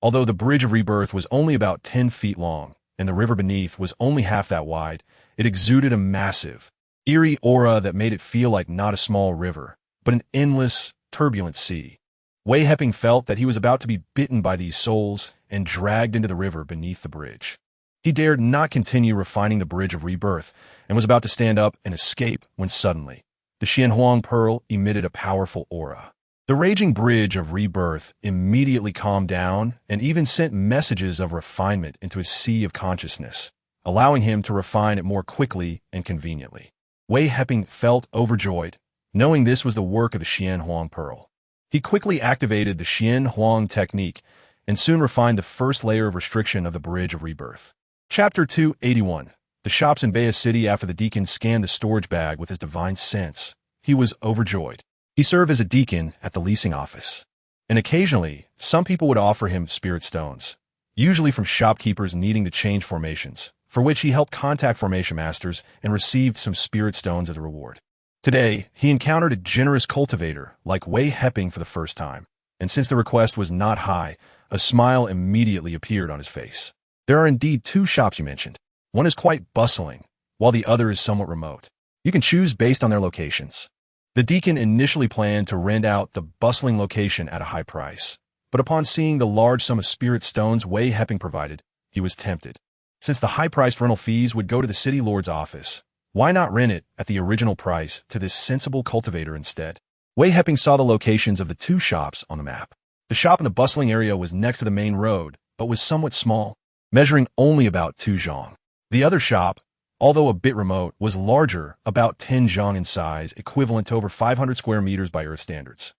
Although the Bridge of Rebirth was only about 10 feet long, and the river beneath was only half that wide, it exuded a massive, eerie aura that made it feel like not a small river, but an endless, turbulent sea. Wei Heping felt that he was about to be bitten by these souls and dragged into the river beneath the bridge. He dared not continue refining the bridge of rebirth and was about to stand up and escape when suddenly, the Xianhuang pearl emitted a powerful aura. The raging bridge of rebirth immediately calmed down and even sent messages of refinement into his sea of consciousness, allowing him to refine it more quickly and conveniently. Wei Heping felt overjoyed, knowing this was the work of the Xianhuang pearl. He quickly activated the Xianhuang technique and soon refined the first layer of restriction of the bridge of rebirth. Chapter 281. The shops in Bay City. After the deacon scanned the storage bag with his divine sense, he was overjoyed. He served as a deacon at the leasing office, and occasionally, some people would offer him spirit stones, usually from shopkeepers needing to change formations, for which he helped contact formation masters and received some spirit stones as a reward. Today, he encountered a generous cultivator like Wei Heping for the first time, and since the request was not high, a smile immediately appeared on his face. There are indeed two shops you mentioned. One is quite bustling, while the other is somewhat remote. You can choose based on their locations. The deacon initially planned to rent out the bustling location at a high price, but upon seeing the large sum of spirit stones Wei Heping provided, he was tempted. Since the high-priced rental fees would go to the city lord's office, why not rent it at the original price to this sensible cultivator instead? Wei Heping saw the locations of the two shops on the map. The shop in the bustling area was next to the main road, but was somewhat small, measuring only about 2 zhang. The other shop, although a bit remote, was larger, about 10 zhang in size, equivalent to over 500 square meters by Earth standards,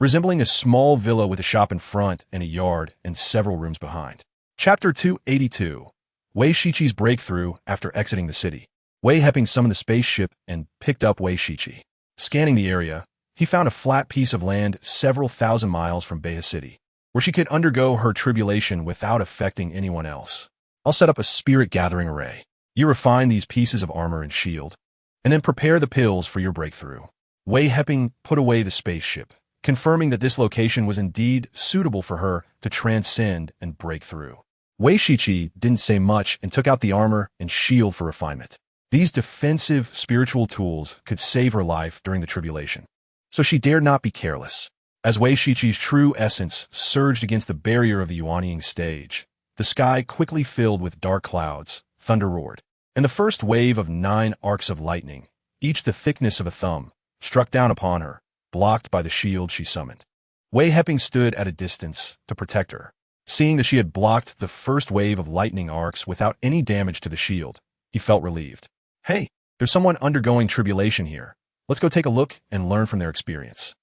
resembling a small villa with a shop in front and a yard and several rooms behind. Chapter 282. Wei Shiqi's breakthrough after exiting the city. Wei Heping summoned the spaceship and picked up Wei Shiqi. Scanning the area, he found a flat piece of land several thousand miles from Beha City, where she could undergo her tribulation without affecting anyone else. I'll set up a spirit gathering array. You refine these pieces of armor and shield, and then prepare the pills for your breakthrough. Wei Heping put away the spaceship, confirming that this location was indeed suitable for her to transcend and break through. Wei Shiqi didn't say much and took out the armor and shield for refinement. These defensive spiritual tools could save her life during the tribulation, so she dared not be careless. As Wei Shiqi's true essence surged against the barrier of the Yuanying stage, the sky quickly filled with dark clouds, thunder roared, and the first wave of 9 arcs of lightning, each the thickness of a thumb, struck down upon her, blocked by the shield she summoned. Wei Heping stood at a distance to protect her. Seeing that she had blocked the first wave of lightning arcs without any damage to the shield, he felt relieved. Hey, there's someone undergoing tribulation here. Let's go take a look and learn from their experience.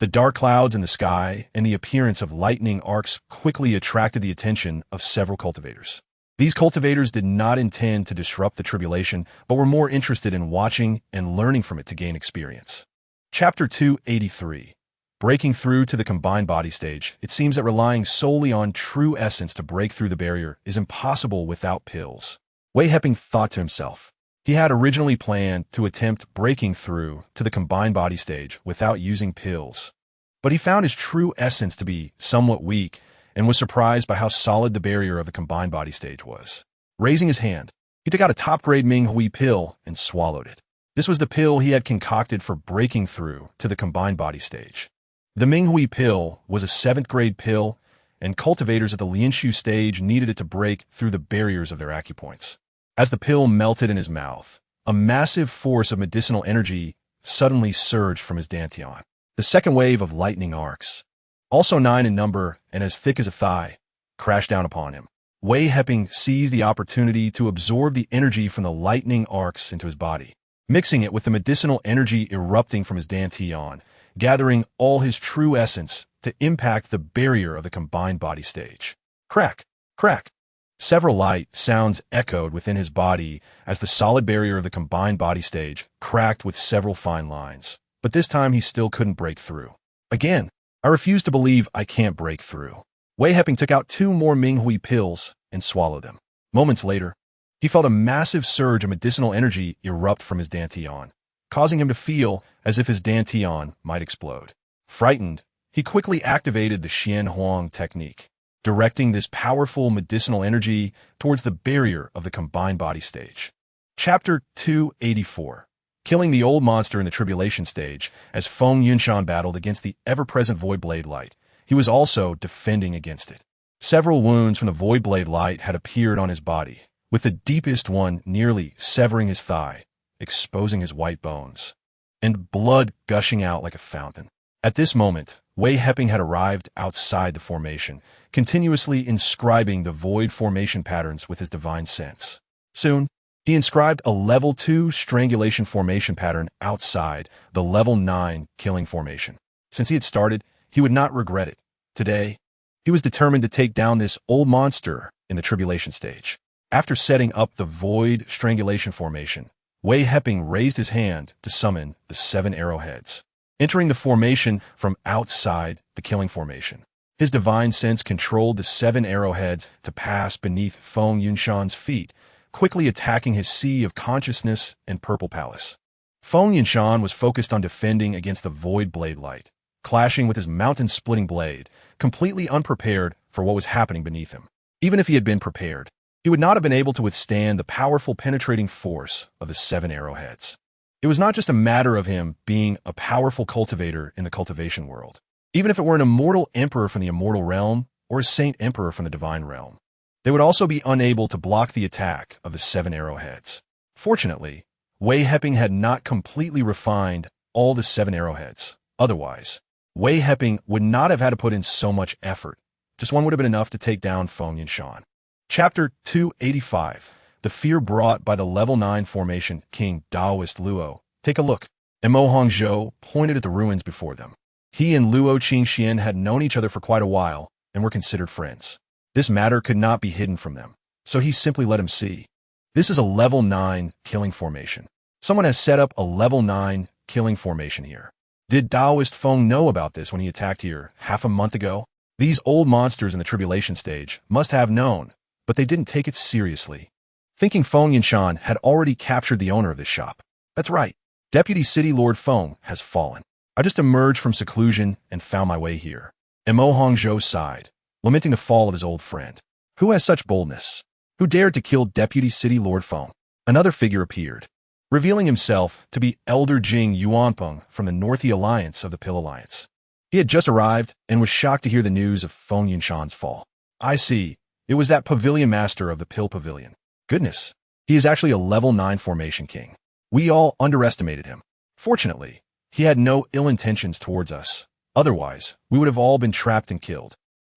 The dark clouds in the sky and the appearance of lightning arcs quickly attracted the attention of several cultivators. These cultivators did not intend to disrupt the tribulation, but were more interested in watching and learning from it to gain experience. Chapter 283. Breaking through to the combined body stage. It seems that relying solely on true essence to break through the barrier is impossible without pills. Wei Heping thought to himself. He had originally planned to attempt breaking through to the combined body stage without using pills, but he found his true essence to be somewhat weak and was surprised by how solid the barrier of the combined body stage was. Raising his hand, he took out a top-grade Minghui pill and swallowed it. This was the pill he had concocted for breaking through to the combined body stage. The Minghui pill was a 7th-grade pill, and cultivators at the Lianshu stage needed it to break through the barriers of their acupoints. As the pill melted in his mouth, a massive force of medicinal energy suddenly surged from his dantian. The second wave of lightning arcs, also 9 in number and as thick as a thigh, crashed down upon him. Wei Heping seized the opportunity to absorb the energy from the lightning arcs into his body, mixing it with the medicinal energy erupting from his dantian, gathering all his true essence to impact the barrier of the combined body stage. Crack! Crack! Several light sounds echoed within his body as the solid barrier of the combined body stage cracked with several fine lines. But this time he still couldn't break through. Again, I refuse to believe I can't break through. Wei Heping took out 2 more Minghui pills and swallowed them. Moments later, he felt a massive surge of medicinal energy erupt from his dantian, causing him to feel as if his dantian might explode. Frightened, he quickly activated the Xianhuang technique. directing this powerful medicinal energy towards the barrier of the combined body stage. Chapter 284. Killing the old monster in the tribulation stage. As Feng Yunshan battled against the ever-present Void Blade Light, he was also defending against it. Several wounds from the Void Blade Light had appeared on his body, with the deepest one nearly severing his thigh, exposing his white bones, and blood gushing out like a fountain. At this moment, Wei Heping had arrived outside the formation, continuously inscribing the void formation patterns with his divine sense. Soon, he inscribed a level 2 strangulation formation pattern outside the level 9 killing formation. Since he had started, he would not regret it. Today, he was determined to take down this old monster in the tribulation stage. After setting up the void strangulation formation, Wei Heping raised his hand to summon the 7 arrowheads, entering the formation from outside the killing formation. His divine sense controlled the 7 arrowheads to pass beneath Feng Yunshan's feet, quickly attacking his sea of consciousness and purple palace. Feng Yunshan was focused on defending against the void blade light, clashing with his mountain-splitting blade, completely unprepared for what was happening beneath him. Even if he had been prepared, he would not have been able to withstand the powerful penetrating force of the 7 arrowheads. It was not just a matter of him being a powerful cultivator in the cultivation world. Even if it were an immortal emperor from the immortal realm or a saint emperor from the divine realm, they would also be unable to block the attack of the 7 arrowheads. Fortunately, Wei Heping had not completely refined all the 7 arrowheads. Otherwise, Wei Heping would not have had to put in so much effort. Just one would have been enough to take down Feng Yunshan. Chapter 285. The fear brought by the level 9 formation King Taoist Luo. Take a look. Mo Hongzhou pointed at the ruins before them. He and Luo Qingxian had known each other for quite a while and were considered friends. This matter could not be hidden from them, so he simply let him see. This is a level 9 killing formation. Someone has set up a level 9 killing formation here. Did Taoist Feng know about this when he attacked here half a month ago? These old monsters in the tribulation stage must have known, but they didn't take it seriously, thinking Feng Yunshan had already captured the owner of this shop. That's right. Deputy City Lord Feng has fallen. I just emerged from seclusion and found my way here. Mo Hongzhou sighed, lamenting the fall of his old friend. Who has such boldness? Who dared to kill Deputy City Lord Feng? Another figure appeared, revealing himself to be Elder Jing Yuanpeng from the Northy Alliance of the Pill Alliance. He had just arrived and was shocked to hear the news of Feng Yunshan's fall. I see. It was that pavilion master of the Pill Pavilion. Goodness, he is actually a level 9 formation king. We all underestimated him. Fortunately, he had no ill intentions towards us. Otherwise, we would have all been trapped and killed.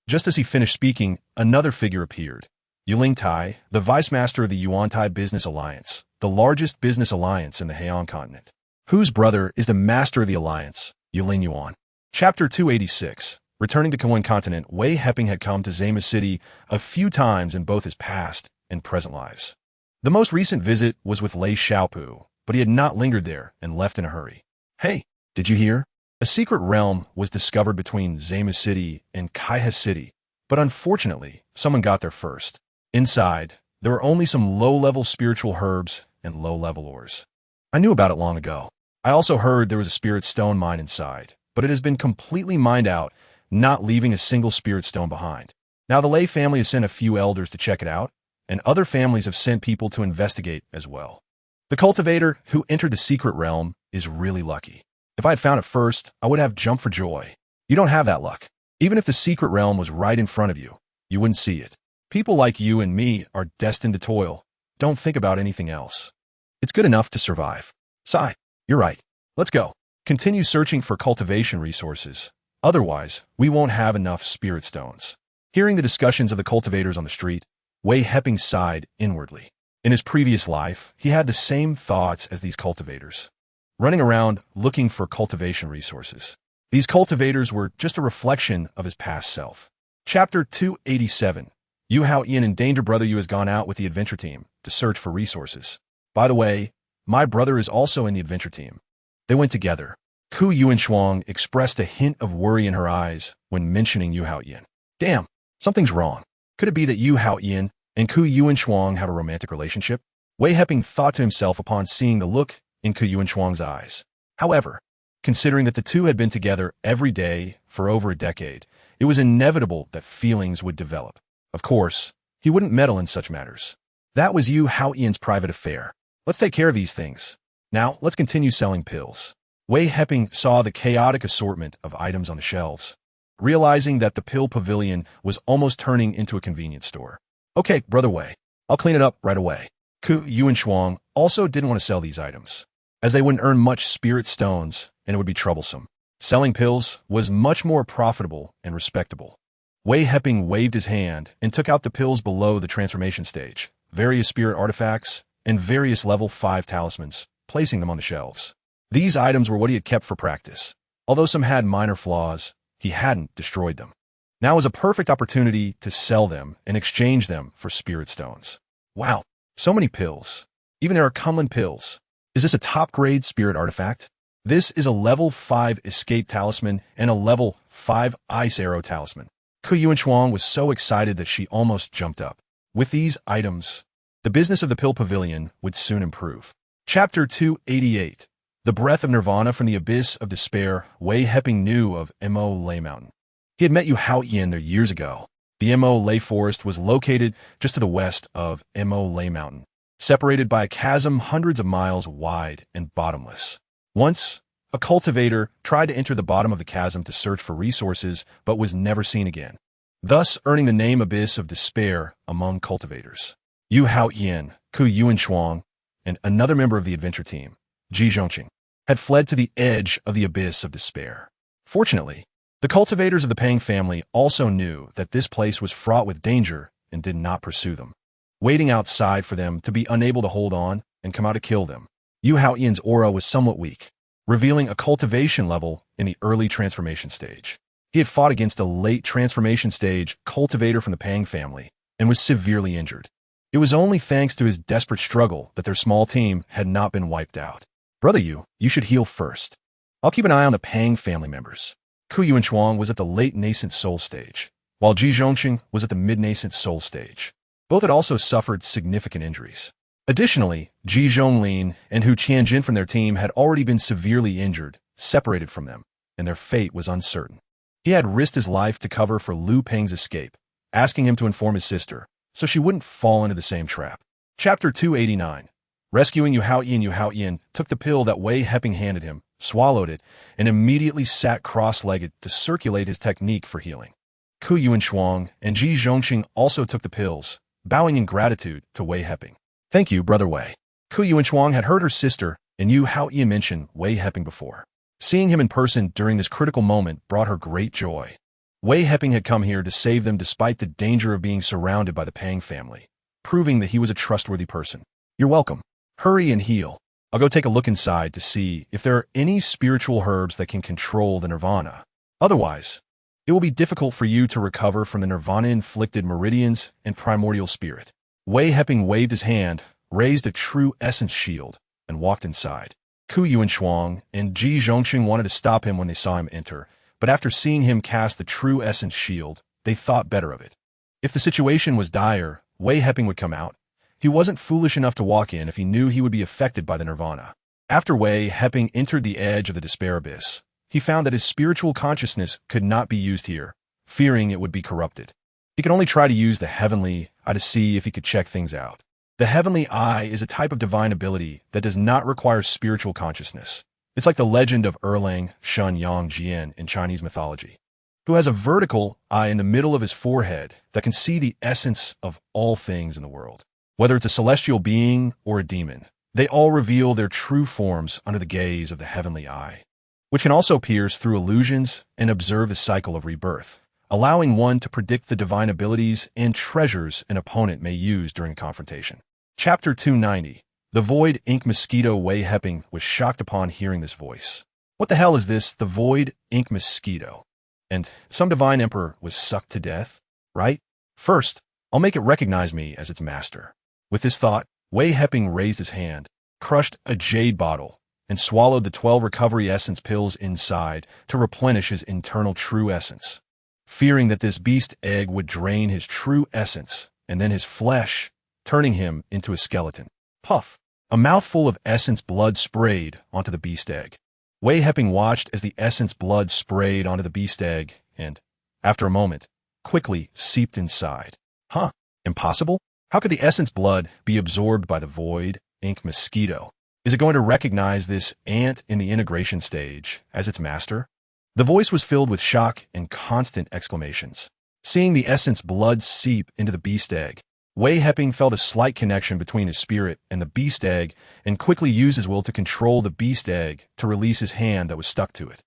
Just as he finished speaking, another figure appeared. Yuling Tai, the vice master of the Yuantai Business Alliance, the largest business alliance in the Heian continent, whose brother is the master of the alliance, Yuling Yuan. Chapter 286. Returning to Koan continent, Wei Heping had come to Zama City a few times in both his past and present lives. The most recent visit was with Lei Xiaopu, but he had not lingered there and left in a hurry. Hey, did you hear? A secret realm was discovered between Zama City and Kaiha City, but unfortunately, someone got there first. Inside, there were only some low-level spiritual herbs and low-level ores. I knew about it long ago. I also heard there was a spirit stone mine inside, but it has been completely mined out, not leaving a single spirit stone behind. Now the Lei family has sent a few elders to check it out, and other families have sent people to investigate as well. The cultivator who entered the secret realm is really lucky. If I had found it first, I would have jumped for joy. You don't have that luck. Even if the secret realm was right in front of you, you wouldn't see it. People like you and me are destined to toil. Don't think about anything else. It's good enough to survive. Sigh, you're right. Let's go. Continue searching for cultivation resources. Otherwise, we won't have enough spirit stones. Hearing the discussions of the cultivators on the street, Wei Heping sighed inwardly. In his previous life, he had the same thoughts as these cultivators, running around looking for cultivation resources. These cultivators were just a reflection of his past self. Chapter 287. Yu Hao-Yin and Danger Brother Yu has gone out with the adventure team to search for resources. By the way, my brother is also in the adventure team. They went together. Ku Yuanshuang expressed a hint of worry in her eyes when mentioning Yu Hao-Yin. Damn, something's wrong. Could it be that Yu Hao-Yin and Ku Yuanshuang have a romantic relationship? Wei Heping thought to himself upon seeing the look in Ku Yuanshuang's eyes. However, considering that the two had been together every day for over a decade, It was inevitable that feelings would develop. Of course, he wouldn't meddle in such matters. That was Yu Haoyan's private affair. Let's take care of these things. Now, let's continue selling pills. Wei Heping saw the chaotic assortment of items on the shelves, realizing that the pill pavilion was almost turning into a convenience store. Okay, Brother Wei, I'll clean it up right away. Ku Yuanshuang also didn't want to sell these items, as they wouldn't earn much spirit stones and it would be troublesome. Selling pills was much more profitable and respectable. Wei Heping waved his hand and took out the pills below the transformation stage, various spirit artifacts, and various level 5 talismans, placing them on the shelves. These items were what he had kept for practice. Although some had minor flaws, he hadn't destroyed them. Now was a perfect opportunity to sell them and exchange them for spirit stones. Wow, so many pills. Even there are Kunlun pills. Is this a top-grade spirit artifact? This is a level 5 escape talisman and a level 5 ice arrow talisman. Ku Yuanshuang was so excited that she almost jumped up. With these items, the business of the pill pavilion would soon improve. Chapter 288. The breath of nirvana from the abyss of despair. Wei Heping knew of Mo Lei Mountain. He had met Yu Haoyan there years ago. The Mo Lei forest was located just to the west of Mo Lei Mountain, separated by a chasm hundreds of miles wide and bottomless. Once, a cultivator tried to enter the bottom of the chasm to search for resources, but was never seen again, thus earning the name Abyss of Despair among cultivators. Yu Haoyan, Ku Yuanshuang, and another member of the adventure team, Ji Zhongqing, had fled to the edge of the Abyss of Despair. Fortunately, the cultivators of the Pang family also knew that this place was fraught with danger and did not pursue them, waiting outside for them to be unable to hold on and come out to kill them. Yu Haoyan's aura was somewhat weak, revealing a cultivation level in the early transformation stage. He had fought against a late transformation stage cultivator from the Pang family and was severely injured. It was only thanks to his desperate struggle that their small team had not been wiped out. Brother Yu, you should heal first. I'll keep an eye on the Pang family members. Ku Yuanshuang was at the late nascent soul stage, while Ji Zhongqing was at the mid-nascent soul stage. Both had also suffered significant injuries. Additionally, Ji Zhonglin and Hu Qianjin from their team had already been severely injured, separated from them, and their fate was uncertain. He had risked his life to cover for Liu Peng's escape, asking him to inform his sister, so she wouldn't fall into the same trap. Chapter 289. Rescuing Yu Haoyan. Yu Haoyan took the pill that Wei Heping handed him, swallowed it, and immediately sat cross-legged to circulate his technique for healing. Ku Yuanshuang and Ji Zhongqing also took the pills, bowing in gratitude to Wei Heping. Thank you, Brother Wei. Ku Yuanshuang had heard her sister and Yu Haoyan mention Wei Heping before. Seeing him in person during this critical moment brought her great joy. Wei Heping had come here to save them despite the danger of being surrounded by the Pang family, proving that he was a trustworthy person. You're welcome. Hurry and heal. I'll go take a look inside to see if there are any spiritual herbs that can control the nirvana. Otherwise, it will be difficult for you to recover from the nirvana-inflicted meridians and primordial spirit. Wei Heping waved his hand, raised a true essence shield, and walked inside. Ku Yuanshuang and Ji Zhongqing wanted to stop him when they saw him enter, but after seeing him cast the true essence shield, they thought better of it. If the situation was dire, Wei Heping would come out. He wasn't foolish enough to walk in if he knew he would be affected by the nirvana. After Wei Heping entered the edge of the despair abyss, he found that his spiritual consciousness could not be used here, fearing it would be corrupted. He could only try to use the heavenly eye to see if he could check things out. The heavenly eye is a type of divine ability that does not require spiritual consciousness. It's like the legend of Erlang Shun Yang Jian in Chinese mythology, who has a vertical eye in the middle of his forehead that can see the essence of all things in the world. Whether it's a celestial being or a demon, they all reveal their true forms under the gaze of the heavenly eye, which can also pierce through illusions and observe the cycle of rebirth, allowing one to predict the divine abilities and treasures an opponent may use during a confrontation. Chapter 290. The Void Ink Mosquito. Wei Heping was shocked upon hearing this voice. What the hell is this, the Void Ink Mosquito? And some divine emperor was sucked to death, right? First, I'll make it recognize me as its master. With this thought, Wei Heping raised his hand, crushed a jade bottle, and swallowed the 12 recovery essence pills inside to replenish his internal true essence. Fearing that this beast egg would drain his true essence and then his flesh, turning him into a skeleton. Puff! A mouthful of essence blood sprayed onto the beast egg. Wei Heping watched as the essence blood sprayed onto the beast egg and, after a moment, quickly seeped inside. Huh? Impossible? How could the essence blood be absorbed by the void ink mosquito? Is it going to recognize this ant in the integration stage as its master? The voice was filled with shock and constant exclamations. Seeing the essence blood seep into the beast egg, Wei Heping felt a slight connection between his spirit and the beast egg and quickly used his will to control the beast egg to release his hand that was stuck to it.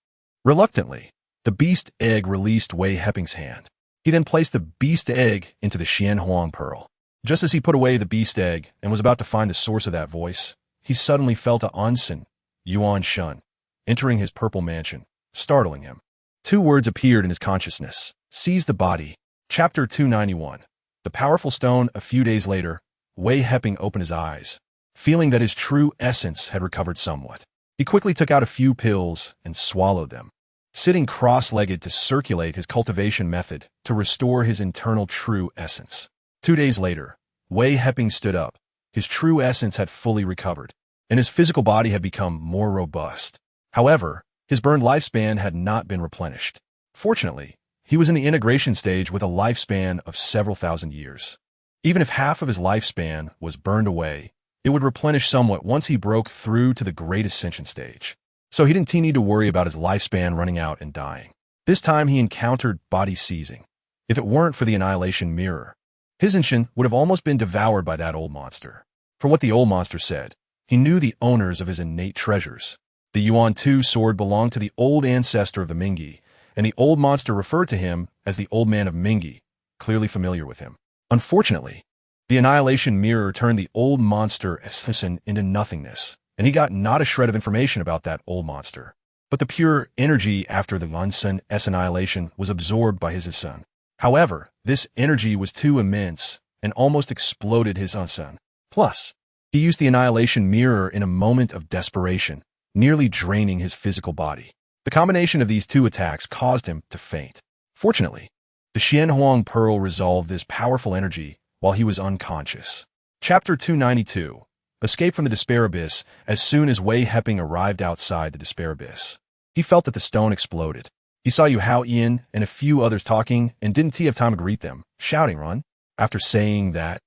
Reluctantly, the beast egg released Wei Heping's hand. He then placed the beast egg into the Xianhuang pearl. Just as he put away the beast egg and was about to find the source of that voice, he suddenly felt a Onsen, Yuan Shun, entering his purple mansion, startling him. Two words appeared in his consciousness. Seize the body. Chapter 291. The powerful stone. A few days later, Wei Heping opened his eyes, feeling that his true essence had recovered somewhat. He quickly took out a few pills and swallowed them, sitting cross-legged to circulate his cultivation method to restore his internal true essence. 2 days later, Wei Heping stood up. His true essence had fully recovered, and his physical body had become more robust. However, his burned lifespan had not been replenished. Fortunately, he was in the integration stage with a lifespan of several thousand years. Even if half of his lifespan was burned away, it would replenish somewhat once he broke through to the great ascension stage. So he didn't need to worry about his lifespan running out and dying. This time he encountered body seizing. If it weren't for the annihilation mirror, his ascension would have almost been devoured by that old monster. From what the old monster said, he knew the owners of his innate treasures. The Yuan Tu sword belonged to the old ancestor of the Mingyi, and the old monster referred to him as the Old Man of Mingyi, clearly familiar with him. Unfortunately, the annihilation mirror turned the old monster Essensen into nothingness, and he got not a shred of information about that old monster. But the pure energy after the Lunsun S annihilation was absorbed by his Sun. However, this energy was too immense and almost exploded his Sun. Plus, he used the annihilation mirror in a moment of desperation, nearly draining his physical body. The combination of these two attacks caused him to faint. Fortunately, the Xianhuang Pearl resolved this powerful energy while he was unconscious. Chapter 292. Escape from the Despair Abyss. As soon as Wei Heping arrived outside the Despair Abyss, he felt that the stone exploded. He saw Yu Hao Yin and a few others talking, and didn't he have time to greet them, shouting, "Run!" After saying that,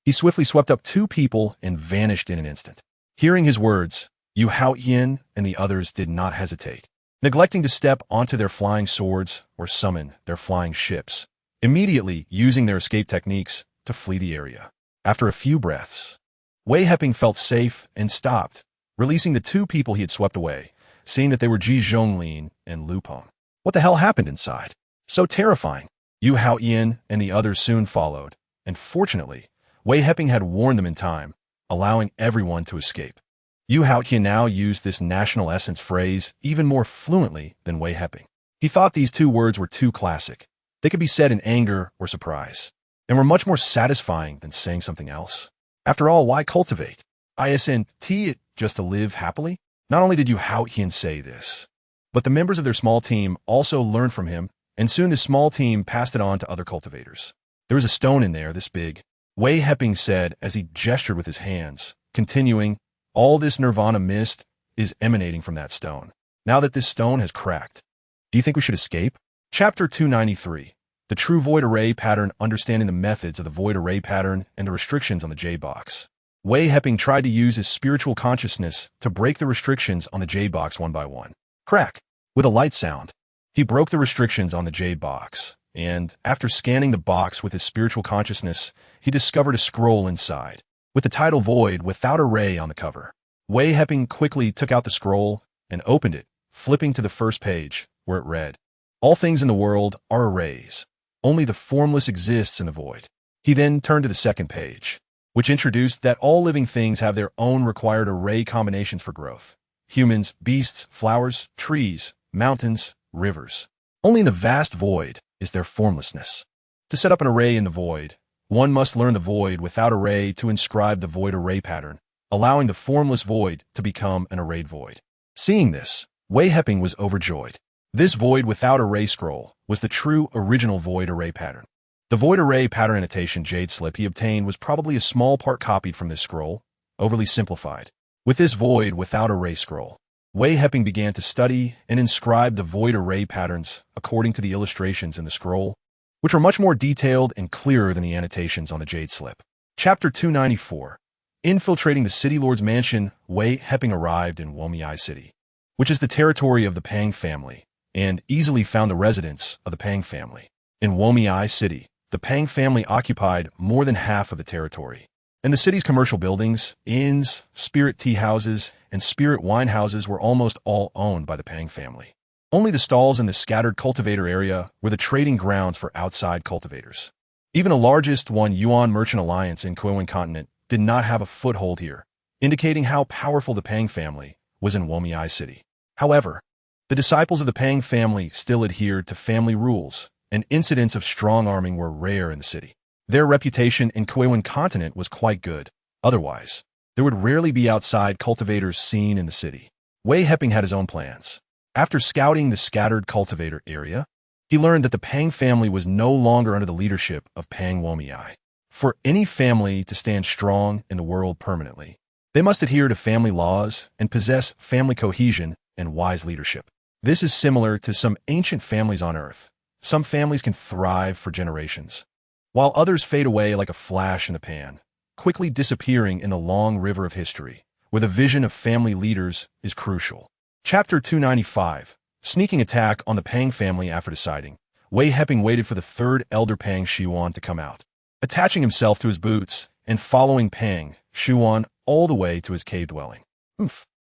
he swiftly swept up 2 people and vanished in an instant. Hearing his words, Yu Hao Yin and the others did not hesitate, neglecting to step onto their flying swords or summon their flying ships, immediately using their escape techniques to flee the area. After a few breaths, Wei Heping felt safe and stopped, releasing the 2 people he had swept away, seeing that they were Ji Zhonglin and Lu Peng. What the hell happened inside? So terrifying. Yu Hao Yin and the others soon followed, and fortunately, Wei Heping had warned them in time, allowing everyone to escape. Yu Hao Yin now used this national essence phrase even more fluently than Wei Heping. He thought these 2 words were too classic. They could be said in anger or surprise, and were much more satisfying than saying something else. After all, why cultivate? Isn't it just to live happily? Not only did Yu Hao Yin say this, but the members of their small team also learned from him, and soon this small team passed it on to other cultivators. There was a stone in there this big, Wei Heping said as he gestured with his hands, continuing, "All this nirvana mist is emanating from that stone. Now that this stone has cracked, do you think we should escape?" Chapter 293. The True Void Array Pattern. Understanding the methods of the Void Array Pattern and the restrictions on the J-Box. Wei Heping tried to use his spiritual consciousness to break the restrictions on the J-Box one by one. Crack! With a light sound, he broke the restrictions on the J-Box, and after scanning the box with his spiritual consciousness, he discovered a scroll inside, with the title Void without a ray on the cover. Wei Heping quickly took out the scroll and opened it, flipping to the first page, where it read, "All things in the world are arrays. Only the formless exists in the void." He then turned to the second page, which introduced that all living things have their own required array combinations for growth. Humans, beasts, flowers, trees, mountains, rivers. Only in the vast void is there formlessness. To set up an array in the void, one must learn the void without array to inscribe the void array pattern, allowing the formless void to become an arrayed void. Seeing this, Wei Heping was overjoyed. This void without array scroll was the true original void array pattern. The void array pattern annotation jade slip he obtained was probably a small part copied from this scroll, overly simplified. With this void without array scroll, Wei Heping began to study and inscribe the void array patterns according to the illustrations in the scroll, which were much more detailed and clearer than the annotations on the jade slip. Chapter 294. Infiltrating the city lord's mansion, Wei Heping arrived in Womiai City, which is the territory of the Pang family, and easily found the residence of the Pang family. In Womiai City, the Pang family occupied more than half of the territory, and the city's commercial buildings, inns, spirit tea houses, and spirit wine houses were almost all owned by the Pang family. Only the stalls in the scattered cultivator area were the trading grounds for outside cultivators. Even the largest Yuan merchant alliance in Cultivating continent did not have a foothold here, indicating how powerful the Pang family was in Womiai City. However, the disciples of the Pang family still adhered to family rules, and incidents of strong arming were rare in the city. Their reputation in Cultivating continent was quite good. Otherwise, there would rarely be outside cultivators seen in the city. Wei Heping had his own plans. After scouting the scattered cultivator area, he learned that the Pang family was no longer under the leadership of Pang Womiai. For any family to stand strong in the world permanently, they must adhere to family laws and possess family cohesion and wise leadership. This is similar to some ancient families on Earth. Some families can thrive for generations, while others fade away like a flash in the pan, quickly disappearing in the long river of history, where the vision of family leaders is crucial. Chapter 295. Sneaking attack on the Pang family. After deciding, Wei Heping waited for the third elder Pang Shuan to come out, attaching himself to his boots and following Pang Shuan all the way to his cave dwelling.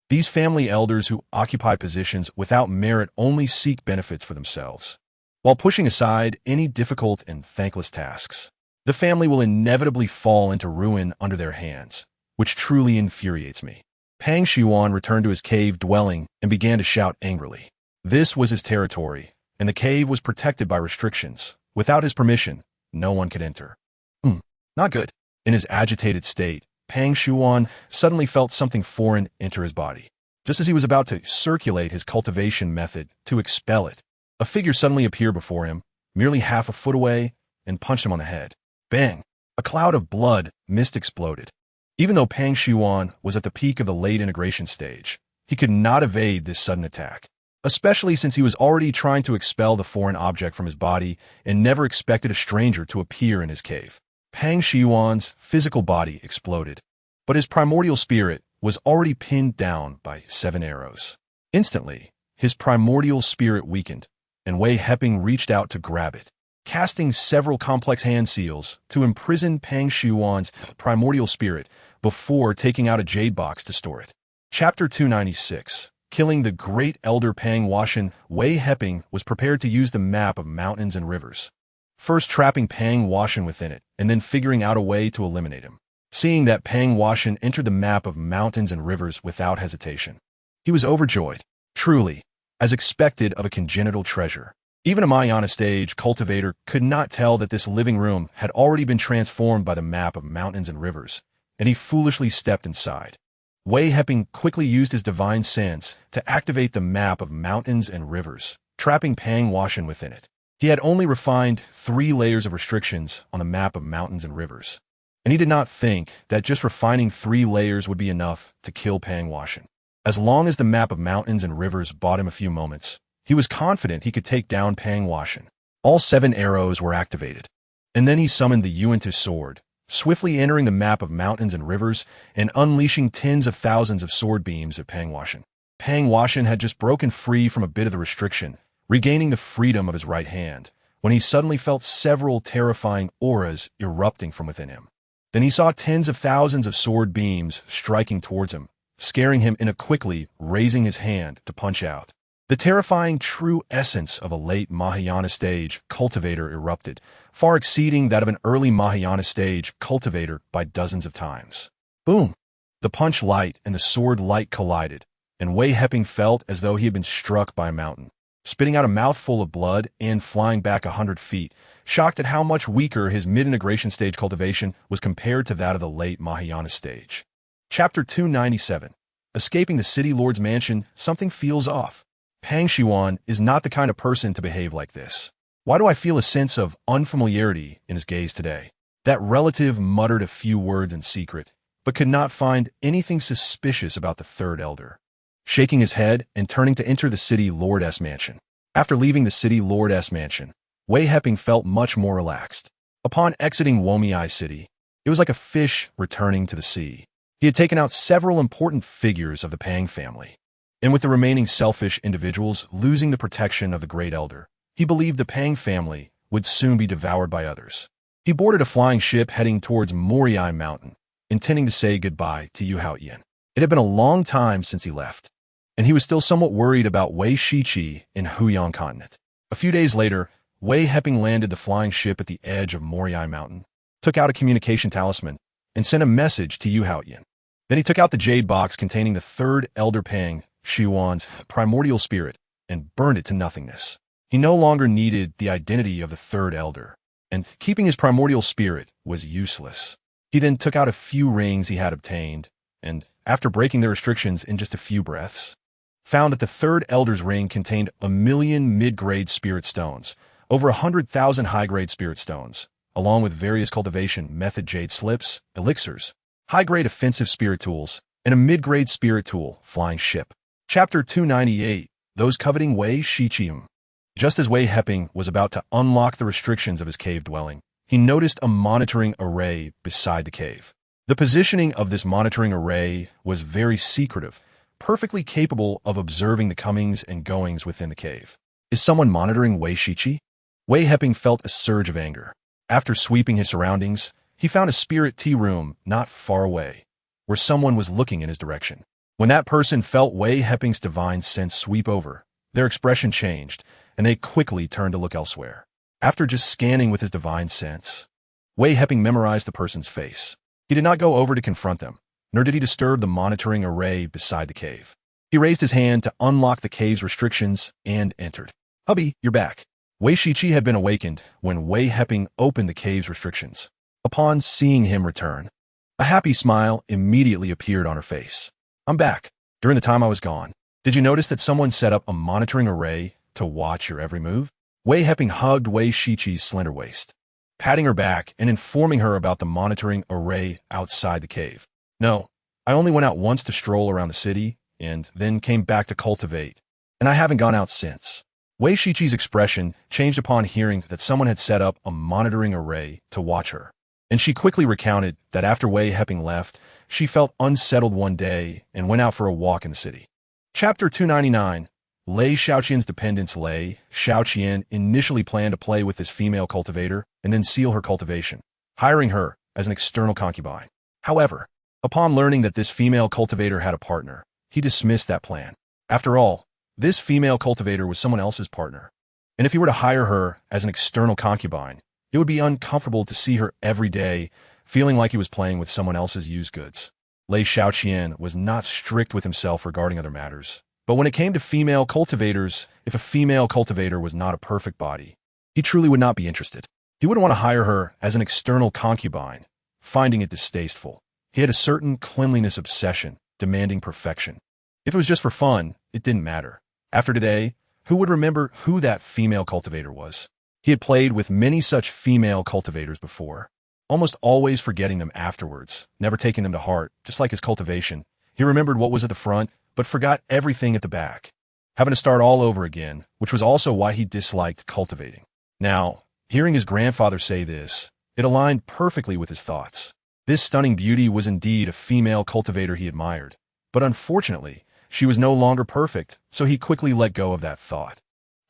These family elders who occupy positions without merit only seek benefits for themselves, while pushing aside any difficult and thankless tasks. The family will inevitably fall into ruin under their hands, which truly infuriates me. Pang Shuan returned to his cave dwelling and began to shout angrily. This was his territory, and the cave was protected by restrictions. Without his permission, no one could enter. Not good. In his agitated state, Pang Shuan suddenly felt something foreign enter his body. Just as he was about to circulate his cultivation method to expel it, a figure suddenly appeared before him, merely half a foot away, and punched him on the head. Bang! A cloud of blood mist exploded. Even though Pang Shuan was at the peak of the late integration stage, he could not evade this sudden attack, especially since he was already trying to expel the foreign object from his body and never expected a stranger to appear in his cave. Pang Shuan's physical body exploded, but his primordial spirit was already pinned down by 7 arrows. Instantly, his primordial spirit weakened, and Wei Heping reached out to grab it, casting several complex hand seals to imprison Pang Shuan's primordial spirit before taking out a jade box to store it. Chapter 296. Killing the great elder Pang Washan. Wei Heping was prepared to use the map of mountains and rivers, first trapping Pang Washan within it, and then figuring out a way to eliminate him. Seeing that Pang Washan entered the map of mountains and rivers without hesitation, he was overjoyed, truly, as expected of a congenital treasure. Even a Mahayana stage cultivator could not tell that this living room had already been transformed by the map of mountains and rivers, and he foolishly stepped inside. Wei Heping quickly used his divine sense to activate the map of mountains and rivers, trapping Pang Washan within it. He had only refined 3 layers of restrictions on the map of mountains and rivers, and he did not think that just refining 3 layers would be enough to kill Pang Washan. As long as the map of mountains and rivers bought him a few moments, he was confident he could take down Pang Washan. All 7 arrows were activated, and then he summoned the Yuan-Tu sword, swiftly entering the map of mountains and rivers and unleashing tens of thousands of sword beams at Pang Washan. Pang Washan had just broken free from a bit of the restriction, regaining the freedom of his right hand, when he suddenly felt several terrifying auras erupting from within him. Then he saw tens of thousands of sword beams striking towards him, scaring him into quickly raising his hand to punch out. The terrifying true essence of a late Mahayana stage cultivator erupted, far exceeding that of an early Mahayana stage cultivator by dozens of times. Boom! The punch light and the sword light collided, and Wei Heping felt as though he had been struck by a mountain, spitting out a mouthful of blood and flying back 100 feet, shocked at how much weaker his mid-integration stage cultivation was compared to that of the late Mahayana stage. Chapter 297. Escaping the city lord's mansion. Something feels off. Pang Shuan is not the kind of person to behave like this. Why do I feel a sense of unfamiliarity in his gaze today? That relative muttered a few words in secret, but could not find anything suspicious about the third elder. shaking his head and turning to enter the city lord's mansion. After leaving the city lord's mansion, Wei Heping felt much more relaxed. Upon exiting Womiai City, it was like a fish returning to the sea. He had taken out several important figures of the Pang family, and with the remaining selfish individuals losing the protection of the Great Elder, he believed the Pang family would soon be devoured by others. He boarded a flying ship heading towards Moriai Mountain, intending to say goodbye to Yu Haoyan. It had been a long time since he left, and he was still somewhat worried about Wei Shiqi in Huyang Continent. A few days later, Wei Heping landed the flying ship at the edge of Moriai Mountain, took out a communication talisman, and sent a message to Yu Haoyan. Then he took out the jade box containing the third Elder Pang, Shiwan's primordial spirit, and burned it to nothingness. He no longer needed the identity of the third elder, and keeping his primordial spirit was useless. He then took out a few rings he had obtained, and, after breaking the restrictions in just a few breaths, found that the third elder's ring contained 1,000,000 mid-grade spirit stones, over 100,000 high-grade spirit stones, along with various cultivation method jade slips, elixirs, high-grade offensive spirit tools, and a mid-grade spirit tool flying ship. Chapter 298, Those Coveting Wei Shiqi. Just as Wei Heping was about to unlock the restrictions of his cave dwelling, he noticed a monitoring array beside the cave. The positioning of this monitoring array was very secretive, perfectly capable of observing the comings and goings within the cave. Is someone monitoring Wei Shiqi? Wei Heping felt a surge of anger. After sweeping his surroundings, he found a spirit tea room not far away, where someone was looking in his direction. When that person felt Wei Heping's divine sense sweep over, their expression changed, and they quickly turned to look elsewhere. After just scanning with his divine sense, Wei Heping memorized the person's face. He did not go over to confront them, nor did he disturb the monitoring array beside the cave. He raised his hand to unlock the cave's restrictions and entered. "Hubby, you're back." Wei Shiqi had been awakened when Wei Heping opened the cave's restrictions. Upon seeing him return, a happy smile immediately appeared on her face. "I'm back. During the time I was gone, did you notice that someone set up a monitoring array to watch your every move?" Wei Heping hugged Wei Shiqi's slender waist, patting her back and informing her about the monitoring array outside the cave. "No, I only went out once to stroll around the city and then came back to cultivate, and I haven't gone out since." Wei Shiqi's expression changed upon hearing that someone had set up a monitoring array to watch her, and she quickly recounted that after Wei Heping left, she felt unsettled one day and went out for a walk in the city. Chapter 299, Lei Xiaoqian's dependents. Lei Xiaoqian initially planned to play with this female cultivator and then seal her cultivation, hiring her as an external concubine. However, upon learning that this female cultivator had a partner, he dismissed that plan. After all, this female cultivator was someone else's partner, and if he were to hire her as an external concubine, it would be uncomfortable to see her every day, feeling like he was playing with someone else's used goods. Lei Xiaoqian was not strict with himself regarding other matters, but when it came to female cultivators, if a female cultivator was not a perfect body, he truly would not be interested. He wouldn't want to hire her as an external concubine, finding it distasteful. He had a certain cleanliness obsession, demanding perfection. If it was just for fun, it didn't matter. After today, who would remember who that female cultivator was? He had played with many such female cultivators before, almost always forgetting them afterwards, never taking them to heart, just like his cultivation. He remembered what was at the front, but forgot everything at the back, having to start all over again, which was also why he disliked cultivating. Now, hearing his grandfather say this, it aligned perfectly with his thoughts. This stunning beauty was indeed a female cultivator he admired, but unfortunately, she was no longer perfect, so he quickly let go of that thought,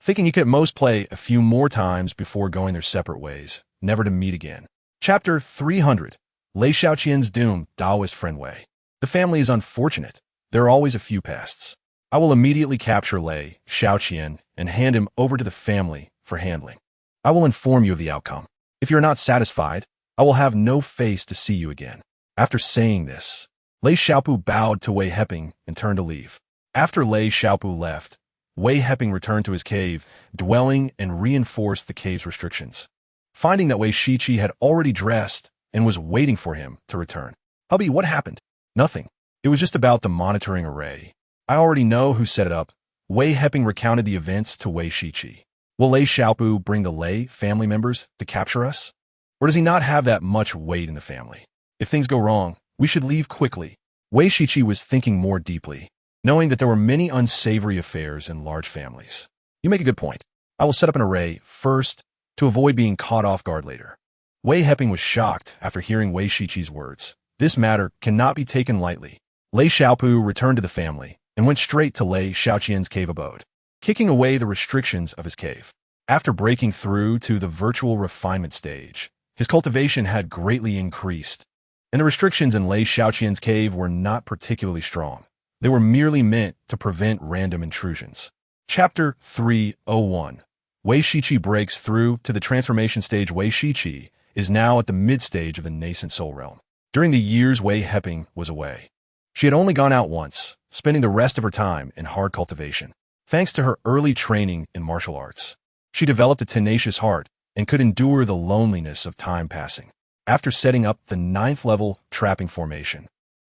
thinking he could at most play a few more times before going their separate ways, never to meet again. Chapter 300, Lei Xiaoqian's doomed Taoist friend Wei. The family is unfortunate. There are always a few pests. I will immediately capture Lei Xiaoqian and hand him over to the family for handling. I will inform you of the outcome. If you are not satisfied, I will have no face to see you again. After saying this, Lei Xiaopu bowed to Wei Heping and turned to leave. After Lei Xiaopu left, Wei Heping returned to his cave, dwelling, and reinforced the cave's restrictions, finding that Wei Shiqi had already dressed and was waiting for him to return. "Hubby, what happened?" "Nothing. It was just about the monitoring array. I already know who set it up." Wei Heping recounted the events to Wei Shiqi. "Will Lei Xiaopu bring the Lei family members to capture us? Or does he not have that much weight in the family? If things go wrong, we should leave quickly." Wei Shiqi was thinking more deeply. knowing that there were many unsavory affairs in large families. You make a good point. I will set up an array first to avoid being caught off guard later. Wei Heping was shocked after hearing Wei Shiqi's words. This matter cannot be taken lightly. Lei Xiaopu returned to the family and went straight to Lei Xiaoqian's cave abode, kicking away the restrictions of his cave. After breaking through to the virtual refinement stage, his cultivation had greatly increased, and the restrictions in Lei Xiaoqian's cave were not particularly strong. They were merely meant to prevent random intrusions. Chapter 301. Wei Shiqi breaks through to the transformation stage. Wei Shiqi is now at the mid-stage of the nascent soul realm. During the years Wei Heping was away, she had only gone out once, spending the rest of her time in hard cultivation. Thanks to her early training in martial arts, she developed a tenacious heart and could endure the loneliness of time passing. After setting up the 9th level trapping formation,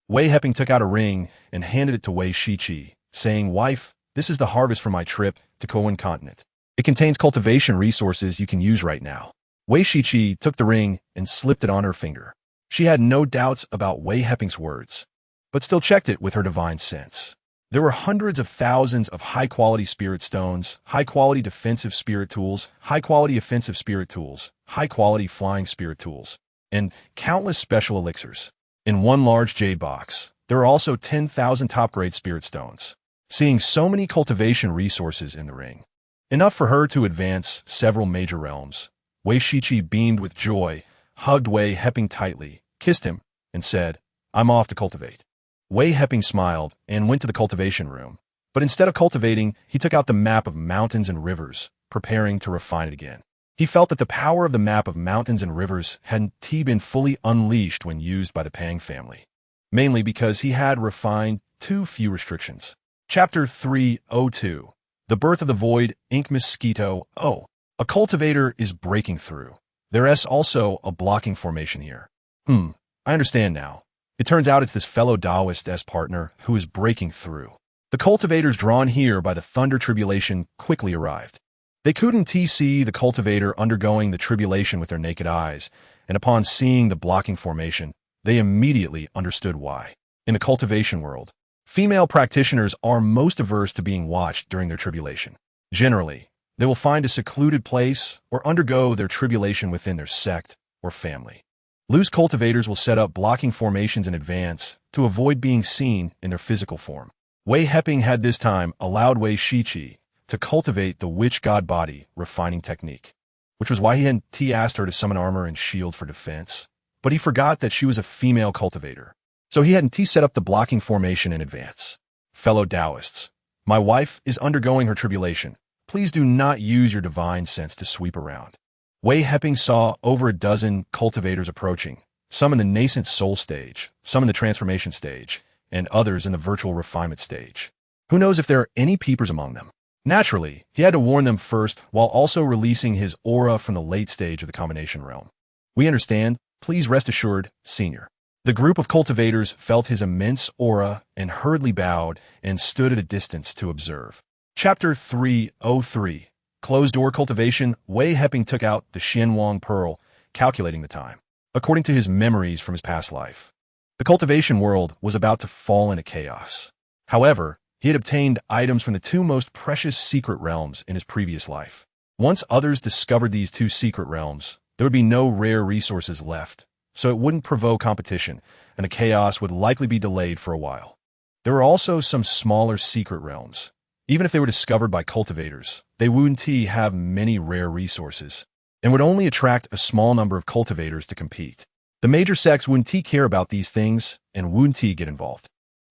Wei Heping took out a ring and handed it to Wei Shiqi, saying, "Wife, this is the harvest from my trip to Kowen continent. It contains cultivation resources you can use right now." Wei Shiqi took the ring and slipped it on her finger. She had no doubts about Wei Heping's words, but still checked it with her divine sense. There were hundreds of thousands of high-quality spirit stones, high-quality defensive spirit tools, high-quality offensive spirit tools, high-quality flying spirit tools, and countless special elixirs. In one large jade box, there are also 10,000 top-grade spirit stones. Seeing so many cultivation resources in the ring, enough for her to advance several major realms, Wei Shiqi beamed with joy, hugged Wei Heping tightly, kissed him, and said, "I'm off to cultivate." Wei Heping smiled and went to the cultivation room, but instead of cultivating, he took out the map of mountains and rivers, preparing to refine it again. He felt that the power of the map of mountains and rivers hadn't been fully unleashed when used by the Pang family, mainly because he had refined too few restrictions. Chapter 302. The Birth of the Void, Ink Mosquito. Oh, a cultivator is breaking through. There's also a blocking formation here. I understand now. It turns out it's this fellow Taoist partner who is breaking through. The cultivators drawn here by the thunder tribulation quickly arrived. They couldn't see the cultivator undergoing the tribulation with their naked eyes, and upon seeing the blocking formation, they immediately understood why. In the cultivation world, female practitioners are most averse to being watched during their tribulation. Generally, they will find a secluded place or undergo their tribulation within their sect or family. Loose cultivators will set up blocking formations in advance to avoid being seen in their physical form. Wei Heping had this time allowed Wei Shiqi to cultivate the witch god body refining technique, which was why he hadn't asked her to summon armor and shield for defense. But he forgot that she was a female cultivator, so he hadn't set up the blocking formation in advance. Fellow Taoists, my wife is undergoing her tribulation. Please do not use your divine sense to sweep around. Wei Heping saw over a dozen cultivators approaching, some in the nascent soul stage, some in the transformation stage, and others in the virtual refinement stage. Who knows if there are any peepers among them? Naturally, he had to warn them first while also releasing his aura from the late stage of the combination realm. We understand. Please rest assured, Senior. The group of cultivators felt his immense aura and hurriedly bowed and stood at a distance to observe. Chapter 303. Closed-door cultivation. Wei Heping took out the Xianwang pearl, calculating the time, according to his memories from his past life. The cultivation world was about to fall into chaos. However, he had obtained items from the 2 most precious secret realms in his previous life. Once others discovered these 2 secret realms, there would be no rare resources left, so it wouldn't provoke competition, and the chaos would likely be delayed for a while. There were also some smaller secret realms. Even if they were discovered by cultivators, they wouldn't have many rare resources, and would only attract a small number of cultivators to compete. The major sects wouldn't care about these things, and wouldn't get involved.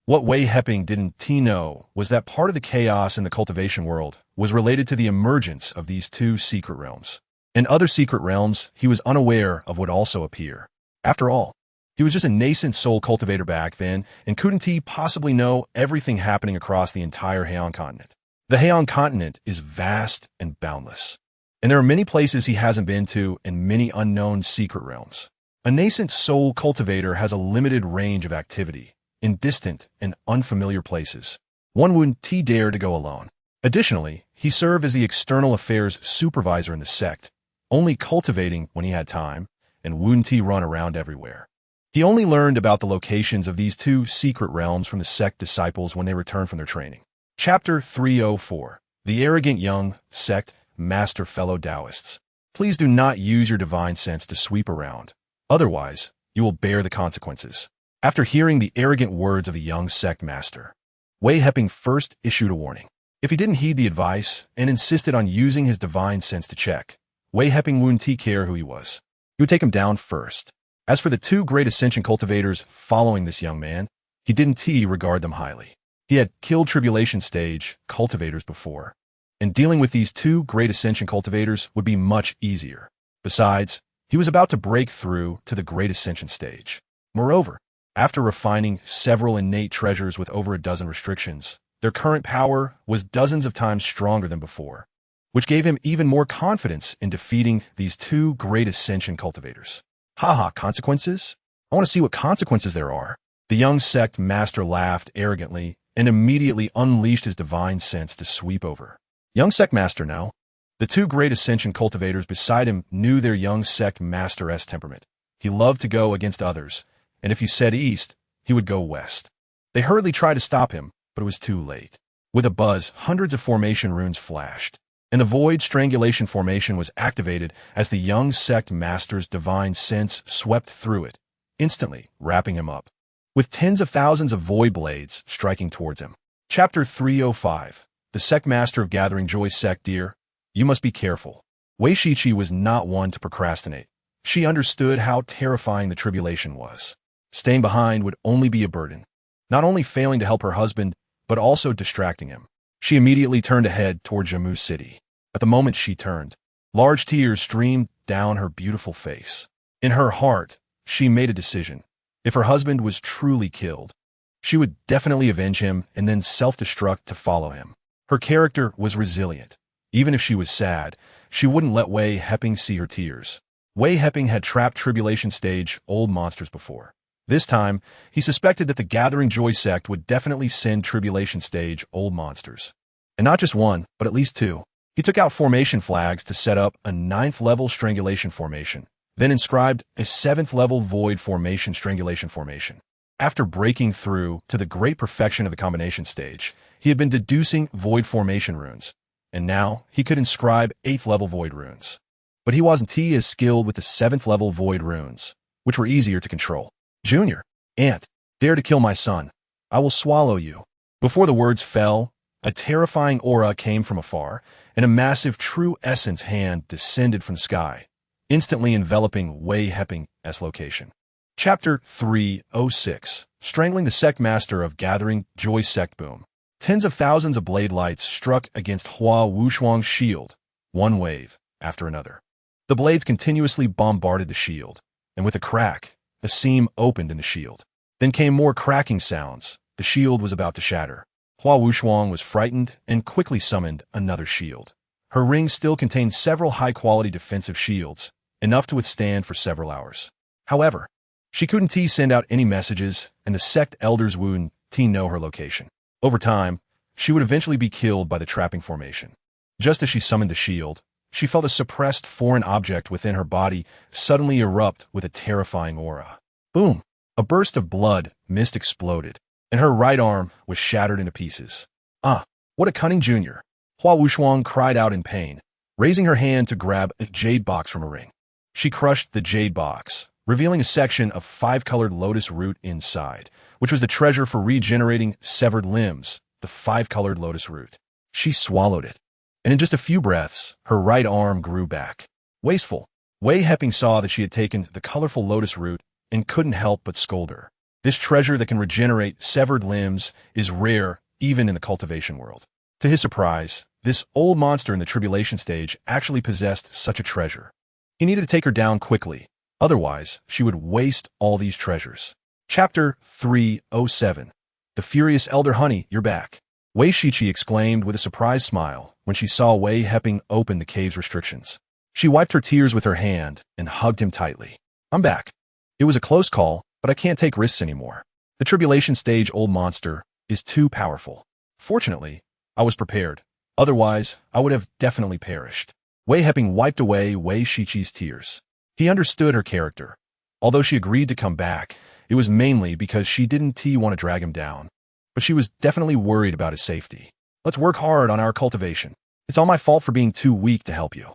What Wei Heping didn't know was that part of the chaos in the cultivation world was related to the emergence of these 2 secret realms. In other secret realms, he was unaware of would also appear. After all, he was just a nascent soul cultivator back then, and couldn't possibly know everything happening across the entire Heian continent. The Heian continent is vast and boundless, and there are many places he hasn't been to and many unknown secret realms. A nascent soul cultivator has a limited range of activity in distant and unfamiliar places. One wouldn't dare to go alone. Additionally, he served as the external affairs supervisor in the sect, only cultivating when he had time, and wouldn't run around everywhere. He only learned about the locations of these two secret realms from the sect disciples when they returned from their training. Chapter 304. The Arrogant Young Sect Master Fellow Taoists. Please do not use your divine sense to sweep around. Otherwise, you will bear the consequences. After hearing the arrogant words of the young sect master, Wei Heping first issued a warning. If he didn't heed the advice and insisted on using his divine sense to check, Wei Heping wouldn't care who he was. He would take him down first. As for the two great ascension cultivators following this young man, he didn't regard them highly. He had killed tribulation stage cultivators before, and dealing with these two great ascension cultivators would be much easier. Besides, he was about to break through to the great ascension stage. Moreover, after refining several innate treasures with over a dozen restrictions, their current power was dozens of times stronger than before, which gave him even more confidence in defeating these two great ascension cultivators. Haha, consequences? I want to see what consequences there are. The young sect master laughed arrogantly and immediately unleashed his divine sense to sweep over. Young sect master now. The two great ascension cultivators beside him knew their young sect master's temperament. He loved to go against others, and if you said east, he would go west. They hurriedly tried to stop him, but it was too late. With a buzz, hundreds of formation runes flashed, and the void strangulation formation was activated as the young sect master's divine sense swept through it, instantly wrapping him up, with tens of thousands of void blades striking towards him. Chapter 305. The sect master of Gathering Joy Sect. Dear, you must be careful. Wei Shiqi was not one to procrastinate. She understood how terrifying the tribulation was. Staying behind would only be a burden, not only failing to help her husband, but also distracting him. She immediately turned ahead toward Jammu City. At the moment she turned, large tears streamed down her beautiful face. In her heart, she made a decision. If her husband was truly killed, she would definitely avenge him and then self-destruct to follow him. Her character was resilient. Even if she was sad, she wouldn't let Wei Heping see her tears. Wei Heping had trapped tribulation stage old monsters before. This time, he suspected that the Gathering Joy sect would definitely send tribulation stage old monsters. And not just one, but at least two. He took out formation flags to set up a 9th level strangulation formation, then inscribed a 7th level void formation strangulation formation. After breaking through to the great perfection of the combination stage, he had been deducing void formation runes, and now he could inscribe 8th level void runes. But he wasn't as skilled with the 7th level void runes, which were easier to control. Junior, Aunt, dare to kill my son. I will swallow you. Before the words fell, a terrifying aura came from afar, and a massive true essence hand descended from the sky, instantly enveloping Wei Heping's location. Chapter 306. Strangling the sect master of Gathering Joy Sect. Boom. Tens of thousands of blade lights struck against Hua Wushuang's shield, one wave after another. The blades continuously bombarded the shield, and with a crack, a seam opened in the shield. Then came more cracking sounds. The shield was about to shatter. Hua Wushuang was frightened and quickly summoned another shield. Her ring still contained several high-quality defensive shields, enough to withstand for several hours. However, she couldn't send out any messages, and the sect elders wouldn't know her location. Over time, she would eventually be killed by the trapping formation. Just as she summoned the shield, she felt a suppressed foreign object within her body suddenly erupt with a terrifying aura. Boom! A burst of blood mist exploded, and her right arm was shattered into pieces. Ah, what a cunning junior! Hua Wushuang cried out in pain, raising her hand to grab a jade box from a ring. She crushed the jade box, revealing a section of 5-colored lotus root inside, which was the treasure for regenerating severed limbs, the 5-colored lotus root. She swallowed it, and in just a few breaths, her right arm grew back. Wasteful. Wei Heping saw that she had taken the colorful lotus root and couldn't help but scold her. This treasure that can regenerate severed limbs is rare even in the cultivation world. To his surprise, this old monster in the tribulation stage actually possessed such a treasure. He needed to take her down quickly, otherwise she would waste all these treasures. Chapter 307. The Furious Elder Honey, you're back. Wei Shiqi exclaimed with a surprised smile when she saw Wei Heping open the cave's restrictions. She wiped her tears with her hand and hugged him tightly. I'm back. It was a close call, but I can't take risks anymore. The tribulation stage old monster is too powerful. Fortunately, I was prepared. Otherwise, I would have definitely perished. Wei Heping wiped away Wei Shiqi's tears. He understood her character. Although she agreed to come back, it was mainly because she didn't want to drag him down. But she was definitely worried about his safety. Let's work hard on our cultivation. It's all my fault for being too weak to help you.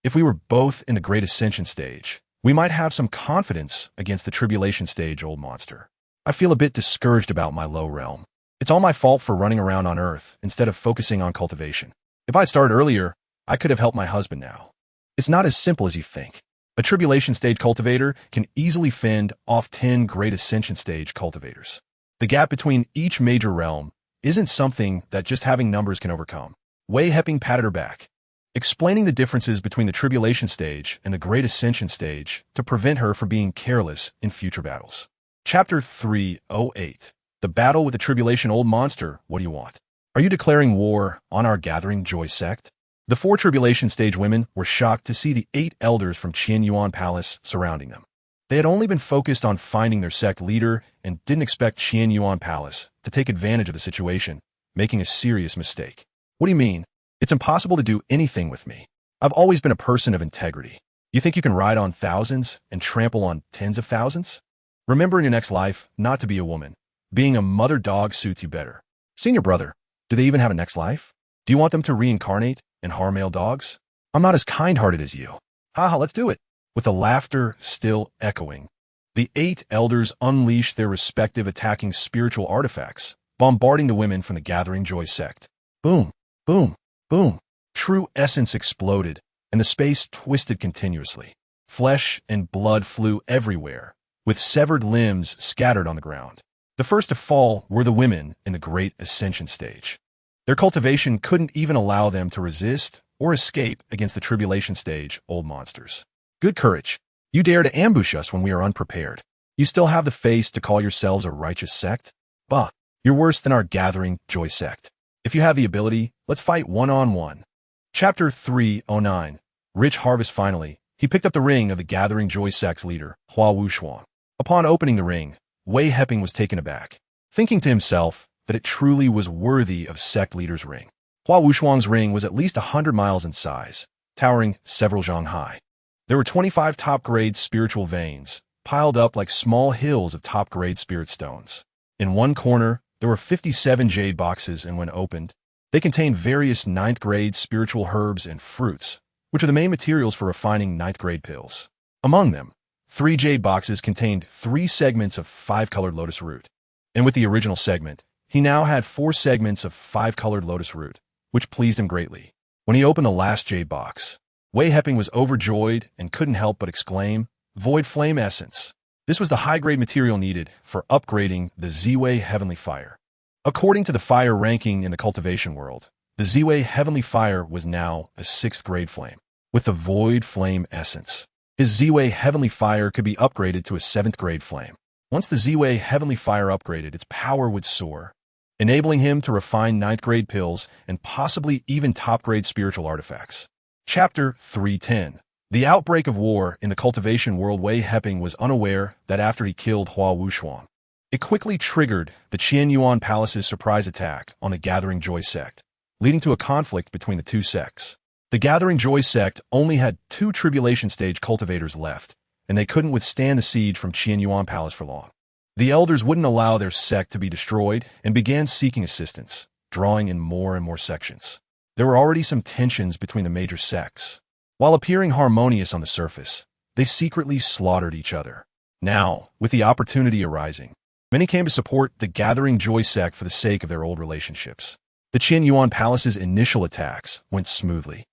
If we were both in the Great Ascension stage, we might have some confidence against the Tribulation stage, old monster. I feel a bit discouraged about my low realm. It's all my fault for running around on Earth instead of focusing on cultivation. If I'd started earlier, I could have helped my husband now. It's not as simple as you think. A Tribulation stage cultivator can easily fend off 10 Great Ascension stage cultivators. The gap between each major realm isn't something that just having numbers can overcome. Wei Heping patted her back, explaining the differences between the Tribulation stage and the Great Ascension stage to prevent her from being careless in future battles. Chapter 308. The Battle with the Tribulation. Old monster, what do you want? Are you declaring war on our gathering Joy sect? The 4 Tribulation stage women were shocked to see the 8 elders from Qian Yuan Palace surrounding them. They had only been focused on finding their sect leader and didn't expect Qian Yuan Palace to take advantage of the situation, making a serious mistake. What do you mean? It's impossible to do anything with me. I've always been a person of integrity. You think you can ride on thousands and trample on tens of thousands? Remember in your next life not to be a woman. Being a mother dog suits you better. Senior brother, do they even have a next life? Do you want them to reincarnate and harm male dogs? I'm not as kind-hearted as you. Haha, let's do it. With the laughter still echoing, the 8 elders unleashed their respective attacking spiritual artifacts, bombarding the women from the Gathering Joy sect. Boom, boom, boom. True essence exploded, and the space twisted continuously. Flesh and blood flew everywhere, with severed limbs scattered on the ground. The first to fall were the women in the Great Ascension stage. Their cultivation couldn't even allow them to resist or escape against the Tribulation stage old monsters. Good courage. You dare to ambush us when we are unprepared. You still have the face to call yourselves a righteous sect? Bah, you're worse than our Gathering Joy sect. If you have the ability, let's fight one-on-one. Chapter 309. Rich Harvest. Finally, he picked up the ring of the Gathering Joy sect's leader, Hua Wushuang. Upon opening the ring, Wei Heping was taken aback, thinking to himself that it truly was worthy of sect leader's ring. Hua Wushuang's ring was at least 100 miles in size, towering several zhang high. There were 25 top-grade spiritual veins, piled up like small hills of top-grade spirit stones. In one corner, there were 57 jade boxes, and when opened, they contained various 9th-grade spiritual herbs and fruits, which are the main materials for refining 9th-grade pills. Among them, 3 jade boxes contained 3 segments of 5-colored lotus root. And with the original segment, he now had 4 segments of 5-colored lotus root, which pleased him greatly. When he opened the last jade box, Wei Heping was overjoyed and couldn't help but exclaim, Void Flame Essence. This was the high-grade material needed for upgrading the Ziwei Heavenly Fire. According to the fire ranking in the cultivation world, the Ziwei Heavenly Fire was now a 6th-grade flame. With the Void Flame Essence, his Ziwei Heavenly Fire could be upgraded to a 7th-grade flame. Once the Ziwei Heavenly Fire upgraded, its power would soar, enabling him to refine 9th-grade pills and possibly even top-grade spiritual artifacts. Chapter 310. The outbreak of war in the cultivation world. Wei Heping was unaware that after he killed Hua Wushuang, it quickly triggered the Qian Yuan Palace's surprise attack on the Gathering Joy sect, leading to a conflict between the 2 sects. The Gathering Joy sect only had 2 Tribulation stage cultivators left, and they couldn't withstand the siege from Qian Yuan Palace for long. The elders wouldn't allow their sect to be destroyed and began seeking assistance, drawing in more and more sections. There were already some tensions between the major sects. While appearing harmonious on the surface, they secretly slaughtered each other. Now, with the opportunity arising, many came to support the Gathering Joy sect for the sake of their old relationships. The Qian Yuan Palace's initial attacks went smoothly,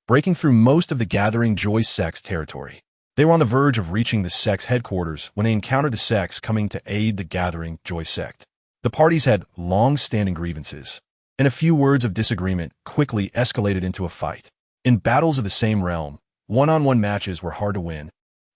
breaking through most of the Gathering Joy sect's territory. They were on the verge of reaching the sect's headquarters when they encountered the sects coming to aid the Gathering Joy sect. The parties had long-standing grievances, and a few words of disagreement quickly escalated into a fight. In battles of the same realm, one-on-one matches were hard to win,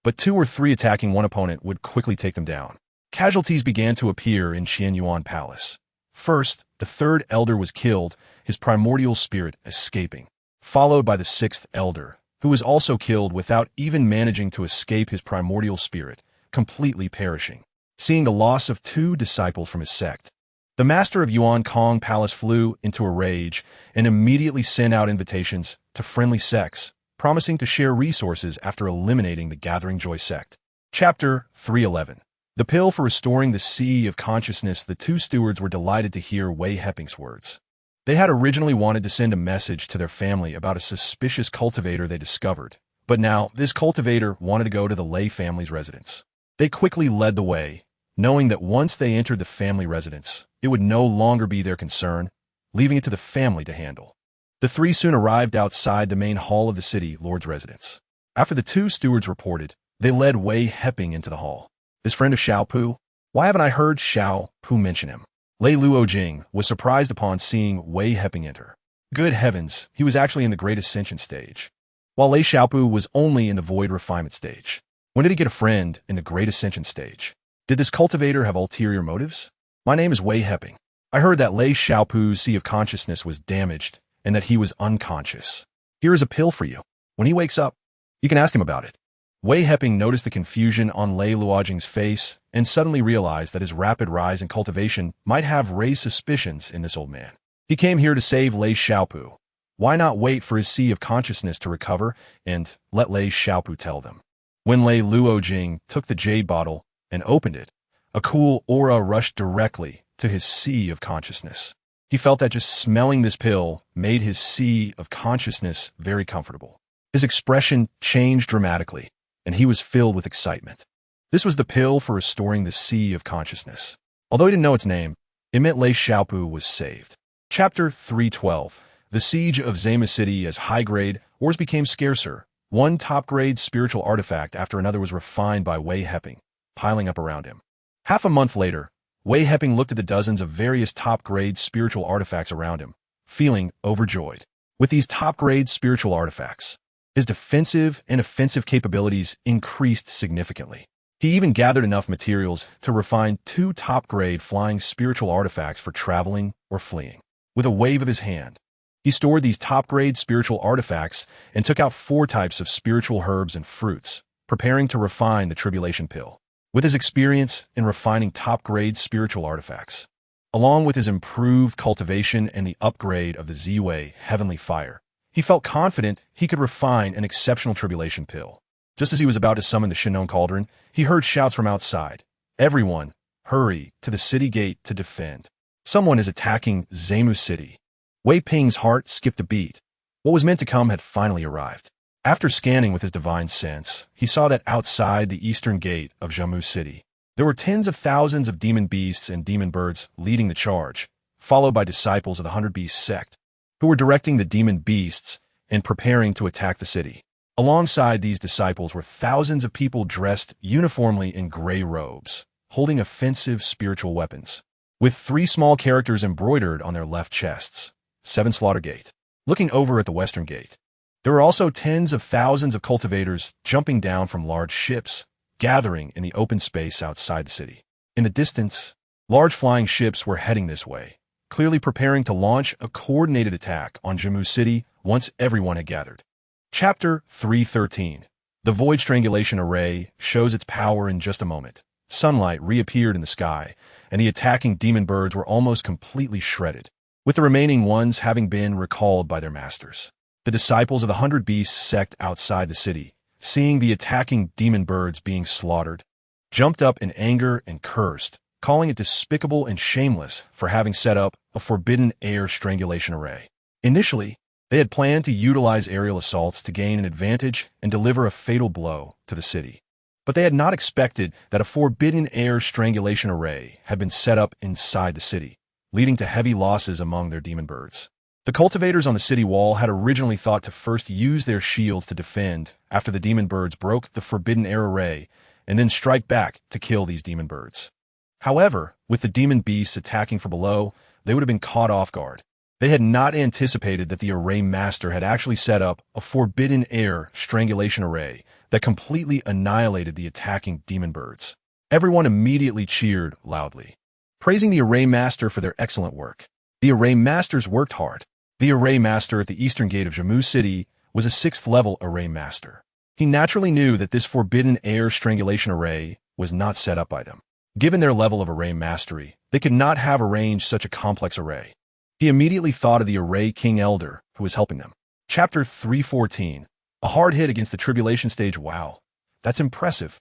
but 2 or 3 attacking one opponent would quickly take them down. Casualties began to appear in Qian Yuan Palace. First, the 3rd elder was killed, his primordial spirit escaping, followed by the 6th elder, who was also killed without even managing to escape his primordial spirit, completely perishing. Seeing the loss of 2 disciples from his sect, the master of Yuan Kong Palace flew into a rage and immediately sent out invitations to friendly sects, promising to share resources after eliminating the Gathering Joy sect. Chapter 311. The pill for restoring the sea of consciousness. The two stewards were delighted to hear Wei Heping's words. They had originally wanted to send a message to their family about a suspicious cultivator they discovered, but now this cultivator wanted to go to the Lei family's residence. They quickly led the way, knowing that once they entered the family residence, it would no longer be their concern, leaving it to the family to handle. The three soon arrived outside the main hall of the city lord's residence. After the two stewards reported, they led Wei Heping into the hall. His friend of Xiaopu? Why haven't I heard Xiaopu mention him? Lei Luojing was surprised upon seeing Wei Heping enter. Good heavens, he was actually in the Great Ascension stage, while Lei Xiaopu was only in the Void Refinement stage. When did he get a friend in the Great Ascension stage? Did this cultivator have ulterior motives? My name is Wei Heping. I heard that Lei Xiaopu's sea of consciousness was damaged and that he was unconscious. Here is a pill for you. When he wakes up, you can ask him about it. Wei Heping noticed the confusion on Lei Luojing's face and suddenly realized that his rapid rise in cultivation might have raised suspicions in this old man. He came here to save Lei Xiaopu. Why not wait for his sea of consciousness to recover and let Lei Xiaopu tell them? When Lei Luojing took the jade bottle and opened it, a cool aura rushed directly to his sea of consciousness. He felt that just smelling this pill made his sea of consciousness very comfortable. His expression changed dramatically, and he was filled with excitement. This was the pill for restoring the sea of consciousness. Although he didn't know its name, it meant Lei Xiaopu was saved. Chapter 312. The siege of Zema City. As high-grade ores became scarcer, one top-grade spiritual artifact after another was refined by Wei Heping, piling up around him. Half a month later, Wei Heping looked at the dozens of various top-grade spiritual artifacts around him, feeling overjoyed. With these top-grade spiritual artifacts, his defensive and offensive capabilities increased significantly. He even gathered enough materials to refine 2 top-grade flying spiritual artifacts for traveling or fleeing. With a wave of his hand, he stored these top-grade spiritual artifacts and took out 4 types of spiritual herbs and fruits, preparing to refine the tribulation pill. With his experience in refining top-grade spiritual artifacts, along with his improved cultivation and the upgrade of the Ziwei heavenly fire, he felt confident he could refine an exceptional tribulation pill. Just as he was about to summon the Shinon cauldron, he heard shouts from outside. Everyone, hurry to the city gate to defend. Someone is attacking Zemu City. Wei Ping's heart skipped a beat. What was meant to come had finally arrived. After scanning with his divine sense, he saw that outside the eastern gate of Zemu City, there were tens of thousands of demon beasts and demon birds leading the charge, followed by disciples of the 100 Beast sect, who were directing the demon beasts and preparing to attack the city. Alongside these disciples were thousands of people dressed uniformly in gray robes, holding offensive spiritual weapons, with 3 small characters embroidered on their left chests. 7 Slaughter Gate. Looking over at the western gate, there were also tens of thousands of cultivators jumping down from large ships, gathering in the open space outside the city. In the distance, large flying ships were heading this way, clearly preparing to launch a coordinated attack on Zemu City once everyone had gathered. Chapter 313. The Void Strangulation Array shows its power in just a moment. Sunlight reappeared in the sky, and the attacking demon birds were almost completely shredded, with the remaining ones having been recalled by their masters. The disciples of the 100 Beasts sect outside the city, seeing the attacking demon birds being slaughtered, jumped up in anger and cursed, calling it despicable and shameless for having set up a forbidden air strangulation array. Initially, they had planned to utilize aerial assaults to gain an advantage and deliver a fatal blow to the city. But they had not expected that a forbidden air strangulation array had been set up inside the city, leading to heavy losses among their demon birds. The cultivators on the city wall had originally thought to first use their shields to defend after the demon birds broke the forbidden air array and then strike back to kill these demon birds. However, with the demon beasts attacking from below, they would have been caught off guard. They had not anticipated that the array master had actually set up a forbidden air strangulation array that completely annihilated the attacking demon birds. Everyone immediately cheered loudly, praising the array master for their excellent work. The array masters worked hard. The array master at the eastern gate of Zemu City was a 6th level array master. He naturally knew that this forbidden air strangulation array was not set up by them. Given their level of array mastery, they could not have arranged such a complex array. He immediately thought of the Array King Elder, who was helping them. Chapter 314. A hard hit against the tribulation stage. Wow, that's impressive.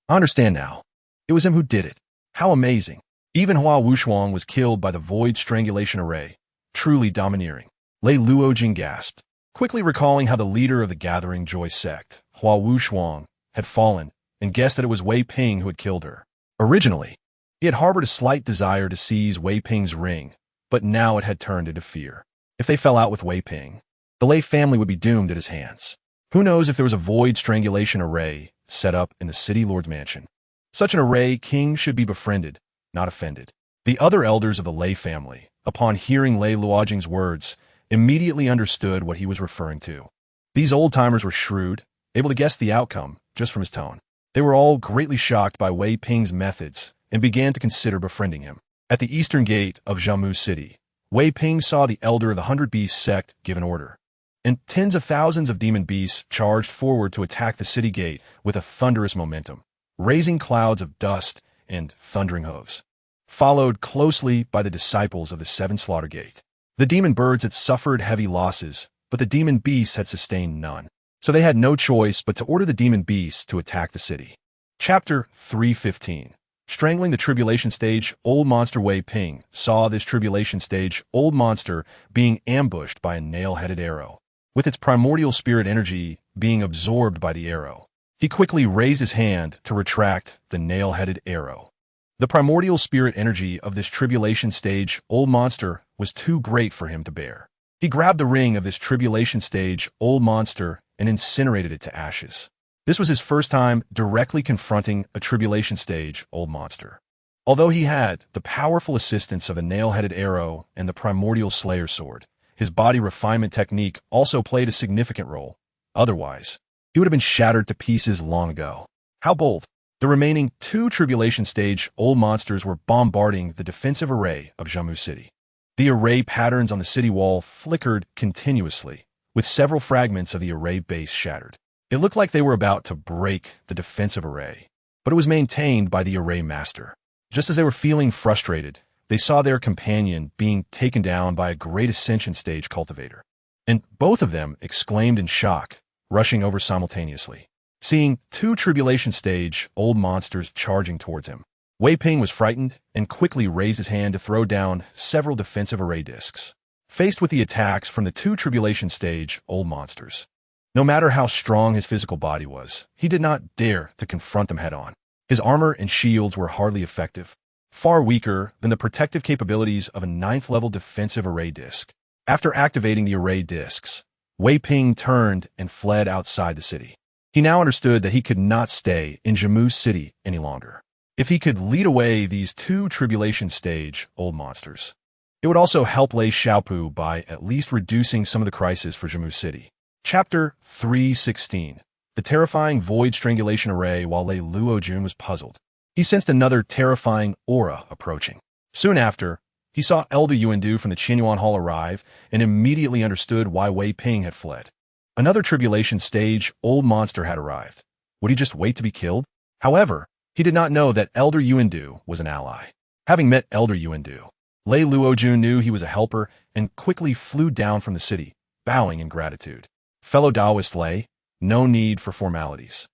I understand now. It was him who did it. How amazing. Even Hua Wushuang was killed by the Void Strangulation Array. Truly domineering. Lei Luojing gasped, quickly recalling how the leader of the Gathering Joy sect, Hua Wushuang, had fallen, and guessed that it was Wei Heping who had killed her. Originally, he had harbored a slight desire to seize Wei Heping's ring, but now it had turned into fear. If they fell out with Wei Heping, the Lei family would be doomed at his hands. Who knows if there was a Void Strangulation Array set up in the City Lord's mansion. Such an array, King should be befriended, not offended. The other elders of the Lei family, upon hearing Lei Luojing's words, immediately understood what he was referring to. These old-timers were shrewd, able to guess the outcome just from his tone. They were all greatly shocked by Wei Heping's methods and began to consider befriending him. At the eastern gate of Jiamu City, Wei Heping saw the elder of the 100 Beasts sect give an order, and tens of thousands of demon beasts charged forward to attack the city gate with a thunderous momentum, raising clouds of dust and thundering hooves, followed closely by the disciples of the Seven Slaughter Gate. The demon birds had suffered heavy losses, but the demon beasts had sustained none. So they had no choice but to order the demon beasts to attack the city. Chapter 315. Strangling the Tribulation Stage, Old Monster Wei Heping saw this Tribulation Stage, Old Monster, being ambushed by a nail-headed arrow, with its primordial spirit energy being absorbed by the arrow. He quickly raised his hand to retract the nail-headed arrow. The primordial spirit energy of this Tribulation Stage, Old Monster, was too great for him to bear. He grabbed the ring of this Tribulation Stage, Old Monster, and incinerated it to ashes. This was his first time directly confronting a Tribulation Stage, Old Monster. Although he had the powerful assistance of a nail-headed arrow and the primordial Slayer sword, his body refinement technique also played a significant role. Otherwise, he would have been shattered to pieces long ago. How bold! The remaining 2 Tribulation Stage Old Monsters were bombarding the defensive array of Jiamu City. The array patterns on the city wall flickered continuously, with several fragments of the array base shattered. It looked like they were about to break the defensive array, but it was maintained by the array master. Just as they were feeling frustrated, they saw their companion being taken down by a great ascension stage cultivator, and both of them exclaimed in shock, rushing over simultaneously, seeing 2 Tribulation Stage Old Monsters charging towards him. Wei Heping was frightened and quickly raised his hand to throw down several defensive array discs. Faced with the attacks from the 2 Tribulation Stage Old Monsters, no matter how strong his physical body was, he did not dare to confront them head-on. His armor and shields were hardly effective, far weaker than the protective capabilities of a 9th-level defensive array disc. After activating the array discs, Wei Heping turned and fled outside the city. He now understood that he could not stay in Jiamu City any longer. If he could lead away these 2 Tribulation Stage Old Monsters, it would also help Lei Xiaopu by at least reducing some of the crisis for Jiamu City. Chapter 316. The terrifying Void Strangulation Array. While Lei Luojun was puzzled, he sensed another terrifying aura approaching. Soon after, he saw Elder Yuandu from the Qinyuan Hall arrive and immediately understood why Wei Heping had fled. Another Tribulation Stage Old Monster had arrived. Would he just wait to be killed? However, he did not know that Elder Yuandu was an ally. Having met Elder Yuandu, Lei Luojun knew he was a helper and quickly flew down from the city, bowing in gratitude. Fellow Taoist Lei, no need for formalities.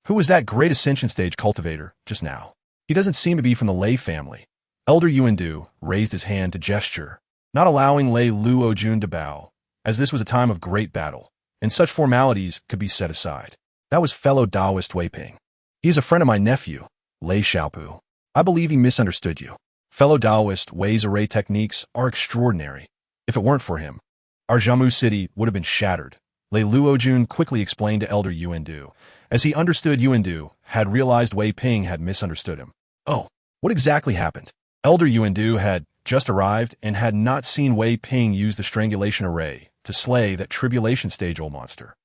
Who was that great Ascension Stage cultivator just now? He doesn't seem to be from the Lei family. Elder Yuandu raised his hand to gesture, not allowing Lei Luojun to bow, as this was a time of great battle, and such formalities could be set aside. That was fellow Taoist Wei Heping. He is a friend of my nephew, Lei Xiaopu. I believe he misunderstood you. Fellow Taoist Wei's array techniques are extraordinary. If it weren't for him, our Jiamu City would have been shattered. Lei Luojun quickly explained to Elder Yuandu, as he understood Yuandu had realized Wei Heping had misunderstood him. Oh, what exactly happened? Elder Yuandu had just arrived and had not seen Wei Heping use the strangulation array to slay that Tribulation Stage Old Monster.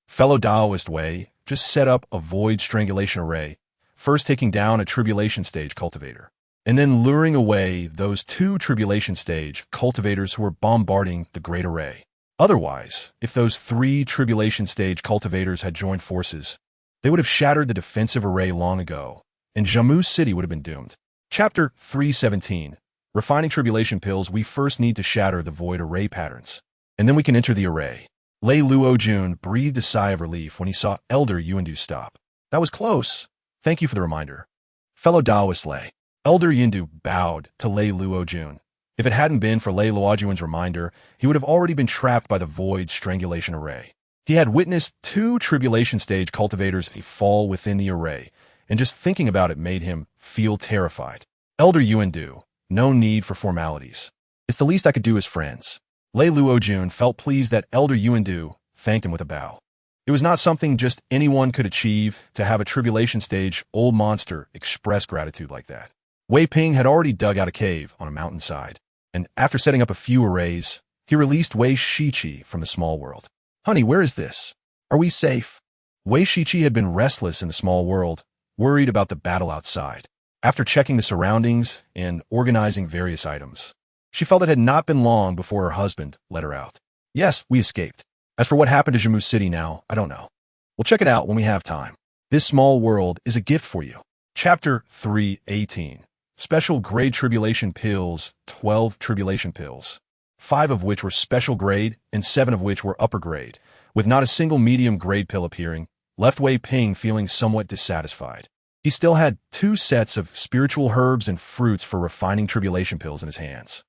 Fellow Taoist Wei just set up a Void Strangulation Array, first taking down a Tribulation Stage cultivator, and then luring away those 2 Tribulation Stage cultivators who were bombarding the Great Array. Otherwise, if those 3 Tribulation Stage cultivators had joined forces, they would have shattered the defensive array long ago, and Jiamu City would have been doomed. Chapter 317. Refining Tribulation Pills. We first need to shatter the Void Array patterns, and then we can enter the array. Lei Luojun breathed a sigh of relief when he saw Elder Yuandu stop. That was close. Thank you for the reminder. Fellow Taoist Lei. Elder Yindu bowed to Lei Luojun. If it hadn't been for Lei Luojun's reminder, he would have already been trapped by the void strangulation array. He had witnessed 2 tribulation stage cultivators fall within the array, and just thinking about it made him feel terrified. Elder Yuandu, no need for formalities. It's the least I could do as friends. Lei Luojun felt pleased that Elder Yuandu thanked him with a bow. It was not something just anyone could achieve to have a tribulation stage old monster express gratitude like that. Wei Heping had already dug out a cave on a mountainside, and after setting up a few arrays, he released Wei Shiqi from the small world. Honey, where is this? Are we safe? Wei Shiqi had been restless in the small world, worried about the battle outside. After checking the surroundings and organizing various items, she felt it had not been long before her husband let her out. Yes, we escaped. As for what happened to Jammu City now, I don't know. We'll check it out when we have time. This small world is a gift for you. Chapter 3:18. Special grade tribulation pills, 12 tribulation pills. 5 of which were special grade and 7 of which were upper grade, with not a single medium grade pill appearing, left Wei Heping feeling somewhat dissatisfied. He still had 2 sets of spiritual herbs and fruits for refining tribulation pills in his hands.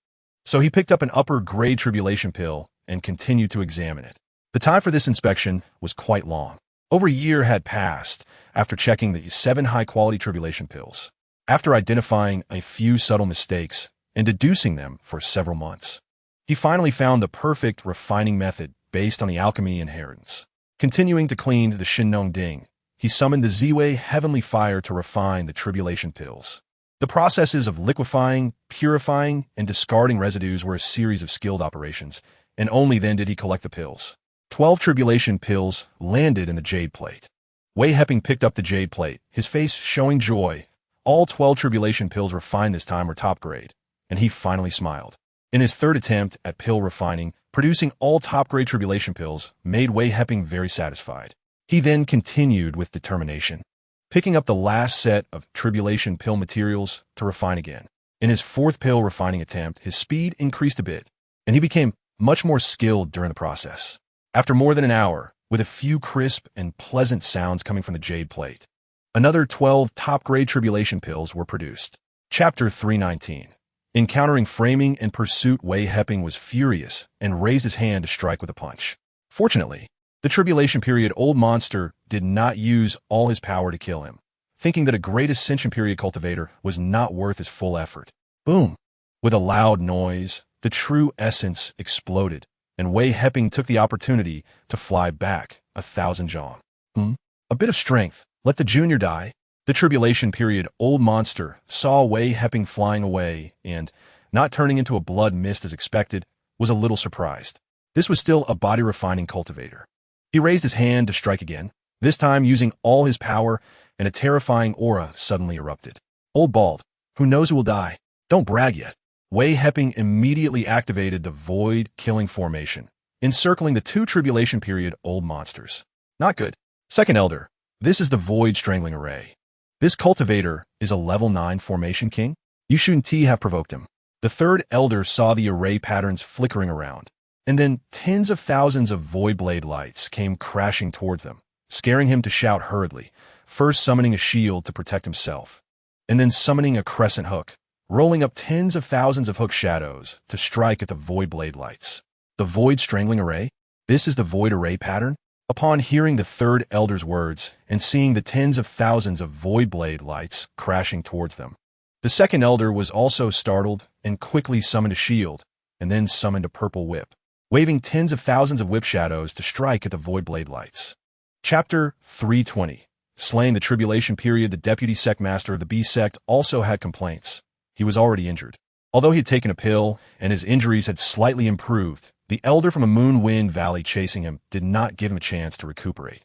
So he picked up an upper grade tribulation pill and continued to examine it. The time for this inspection was quite long. Over a year had passed after checking the 7 high-quality tribulation pills, after identifying a few subtle mistakes and deducing them for several months. He finally found the perfect refining method based on the alchemy inheritance. Continuing to clean the Shinnong Ding, he summoned the Ziwei heavenly fire to refine the tribulation pills. The processes of liquefying, purifying, and discarding residues were a series of skilled operations, and only then did he collect the pills. 12 tribulation pills landed in the jade plate. Wei Heping picked up the jade plate, his face showing joy. All 12 tribulation pills refined this time were top grade, and he finally smiled. In his 3rd attempt at pill refining, producing all top-grade tribulation pills made Wei Heping very satisfied. He then continued with determination, picking up the last set of tribulation pill materials to refine again. In his 4th pill refining attempt, his speed increased a bit, and he became much more skilled during the process. After more than an hour, with a few crisp and pleasant sounds coming from the jade plate, another 12 top-grade tribulation pills were produced. Chapter 3:19. Encountering framing and pursuit, Wei Heping was furious and raised his hand to strike with a punch. Fortunately, the tribulation period old monster did not use all his power to kill him, thinking that a great ascension period cultivator was not worth his full effort. Boom! With a loud noise, the true essence exploded, and Wei Heping took the opportunity to fly back 1,000 jong. A bit of strength. Let the junior die. The tribulation period old monster saw Wei Heping flying away and, not turning into a blood mist as expected, was a little surprised. This was still a body-refining cultivator. He raised his hand to strike again, this time using all his power, and a terrifying aura suddenly erupted. Old bald, who knows who will die? Don't brag yet. Wei Heping immediately activated the void-killing formation, encircling the 2 tribulation period old monsters. Not good. Second elder, this is the void strangling array. This cultivator is a level 9 formation king. You shouldn't have provoked him. The 3rd elder saw the array patterns flickering around, and then tens of thousands of void blade lights came crashing towards them, scaring him to shout hurriedly, first summoning a shield to protect himself, and then summoning a crescent hook, rolling up tens of thousands of hook shadows to strike at the void blade lights. The void strangling array? This is the void array pattern? Upon hearing the 3rd elder's words and seeing the tens of thousands of void blade lights crashing towards them, the 2nd elder was also startled and quickly summoned a shield, and then summoned a purple whip, waving tens of thousands of whip shadows to strike at the void blade lights. Chapter 3:20. Slaying the tribulation period, the deputy sect master of the B sect also had complaints. He was already injured. Although he had taken a pill and his injuries had slightly improved, the elder from a Moonwind Valley chasing him did not give him a chance to recuperate.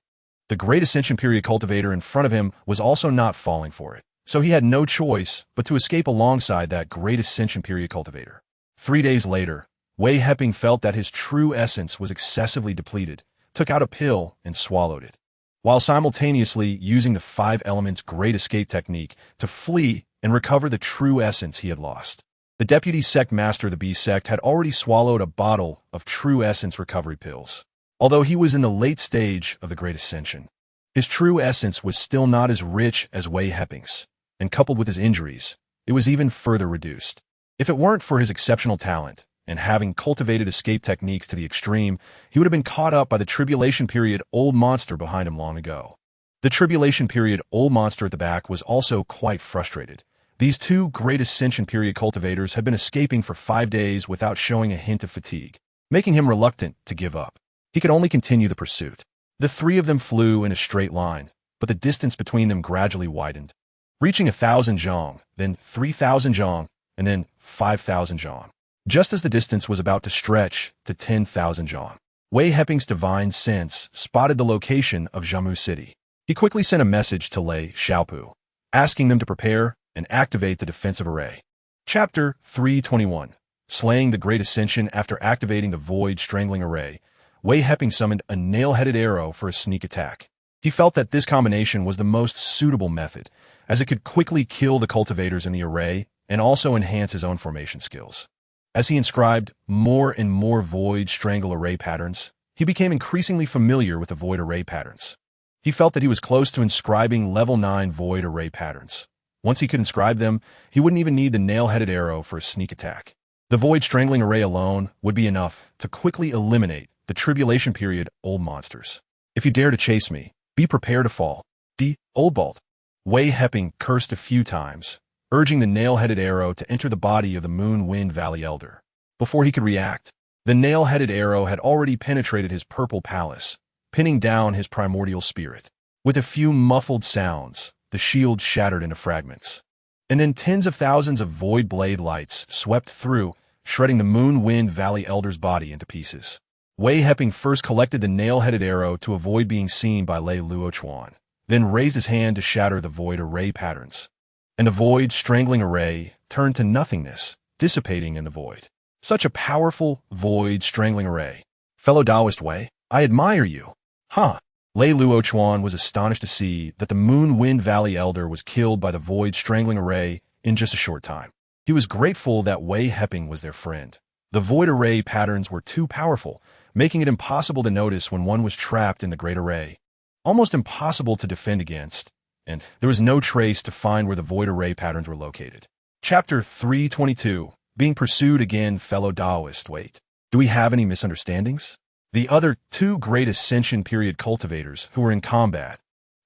The great ascension period cultivator in front of him was also not falling for it, so he had no choice but to escape alongside that great ascension period cultivator. 3 days later, Wei Heping felt that his true essence was excessively depleted, took out a pill and swallowed it, while simultaneously using the 5 elements great escape technique to flee and recover the true essence he had lost. The deputy sect master of the B sect had already swallowed a bottle of true essence recovery pills, although he was in the late stage of the Great Ascension. His true essence was still not as rich as Wei Heping's, and coupled with his injuries, it was even further reduced. If it weren't for his exceptional talent, and having cultivated escape techniques to the extreme, he would have been caught up by the tribulation period old monster behind him long ago. The tribulation period old monster at the back was also quite frustrated. These two great ascension period cultivators had been escaping for 5 days without showing a hint of fatigue, making him reluctant to give up. He could only continue the pursuit. The three of them flew in a straight line, but the distance between them gradually widened, reaching 1,000 zhang, then 3,000 zhang, and then 5,000 zhang. Just as the distance was about to stretch to 10,000 zhang, Wei Heping's divine sense spotted the location of Jiamu City. He quickly sent a message to Lei Xiaopu, asking them to prepare and activate the defensive array. Chapter 321. Slaying the Great Ascension. After activating the Void Strangling Array, Wei Heping summoned a nail-headed arrow for a sneak attack. He felt that this combination was the most suitable method, as it could quickly kill the cultivators in the array and also enhance his own formation skills. As he inscribed more and more Void Strangle Array patterns, he became increasingly familiar with the Void Array patterns. He felt that he was close to inscribing level 9 Void Array patterns. Once he could inscribe them, he wouldn't even need the nail-headed arrow for a sneak attack. The Void Strangling Array alone would be enough to quickly eliminate the tribulation period old monsters. If you dare to chase me, be prepared to fall. The Old Bolt. Wei Heping cursed a few times, urging the nail-headed arrow to enter the body of the Moon Wind Valley Elder. Before he could react, the nail-headed arrow had already penetrated his purple palace, pinning down his primordial spirit. With a few muffled sounds, the shield shattered into fragments. And then tens of thousands of void blade lights swept through, shredding the Moon Wind Valley Elder's body into pieces. Wei Heping first collected the nail-headed arrow to avoid being seen by Lei Luochuan, then raised his hand to shatter the Void Array patterns. And the Void Strangling Array turned to nothingness, dissipating in the void. Such a powerful Void Strangling Array. Fellow Taoist Wei, I admire you. Huh. Lei Luochuan was astonished to see that the Moon Wind Valley Elder was killed by the Void Strangling Array in just a short time. He was grateful that Wei Heping was their friend. The Void Array patterns were too powerful, making it impossible to notice when one was trapped in the Great Array. Almost impossible to defend against, and there was no trace to find where the Void Array patterns were located. Chapter 322. Being pursued again. Fellow Taoist, wait. Do we have any misunderstandings? The other two great Ascension period cultivators who were in combat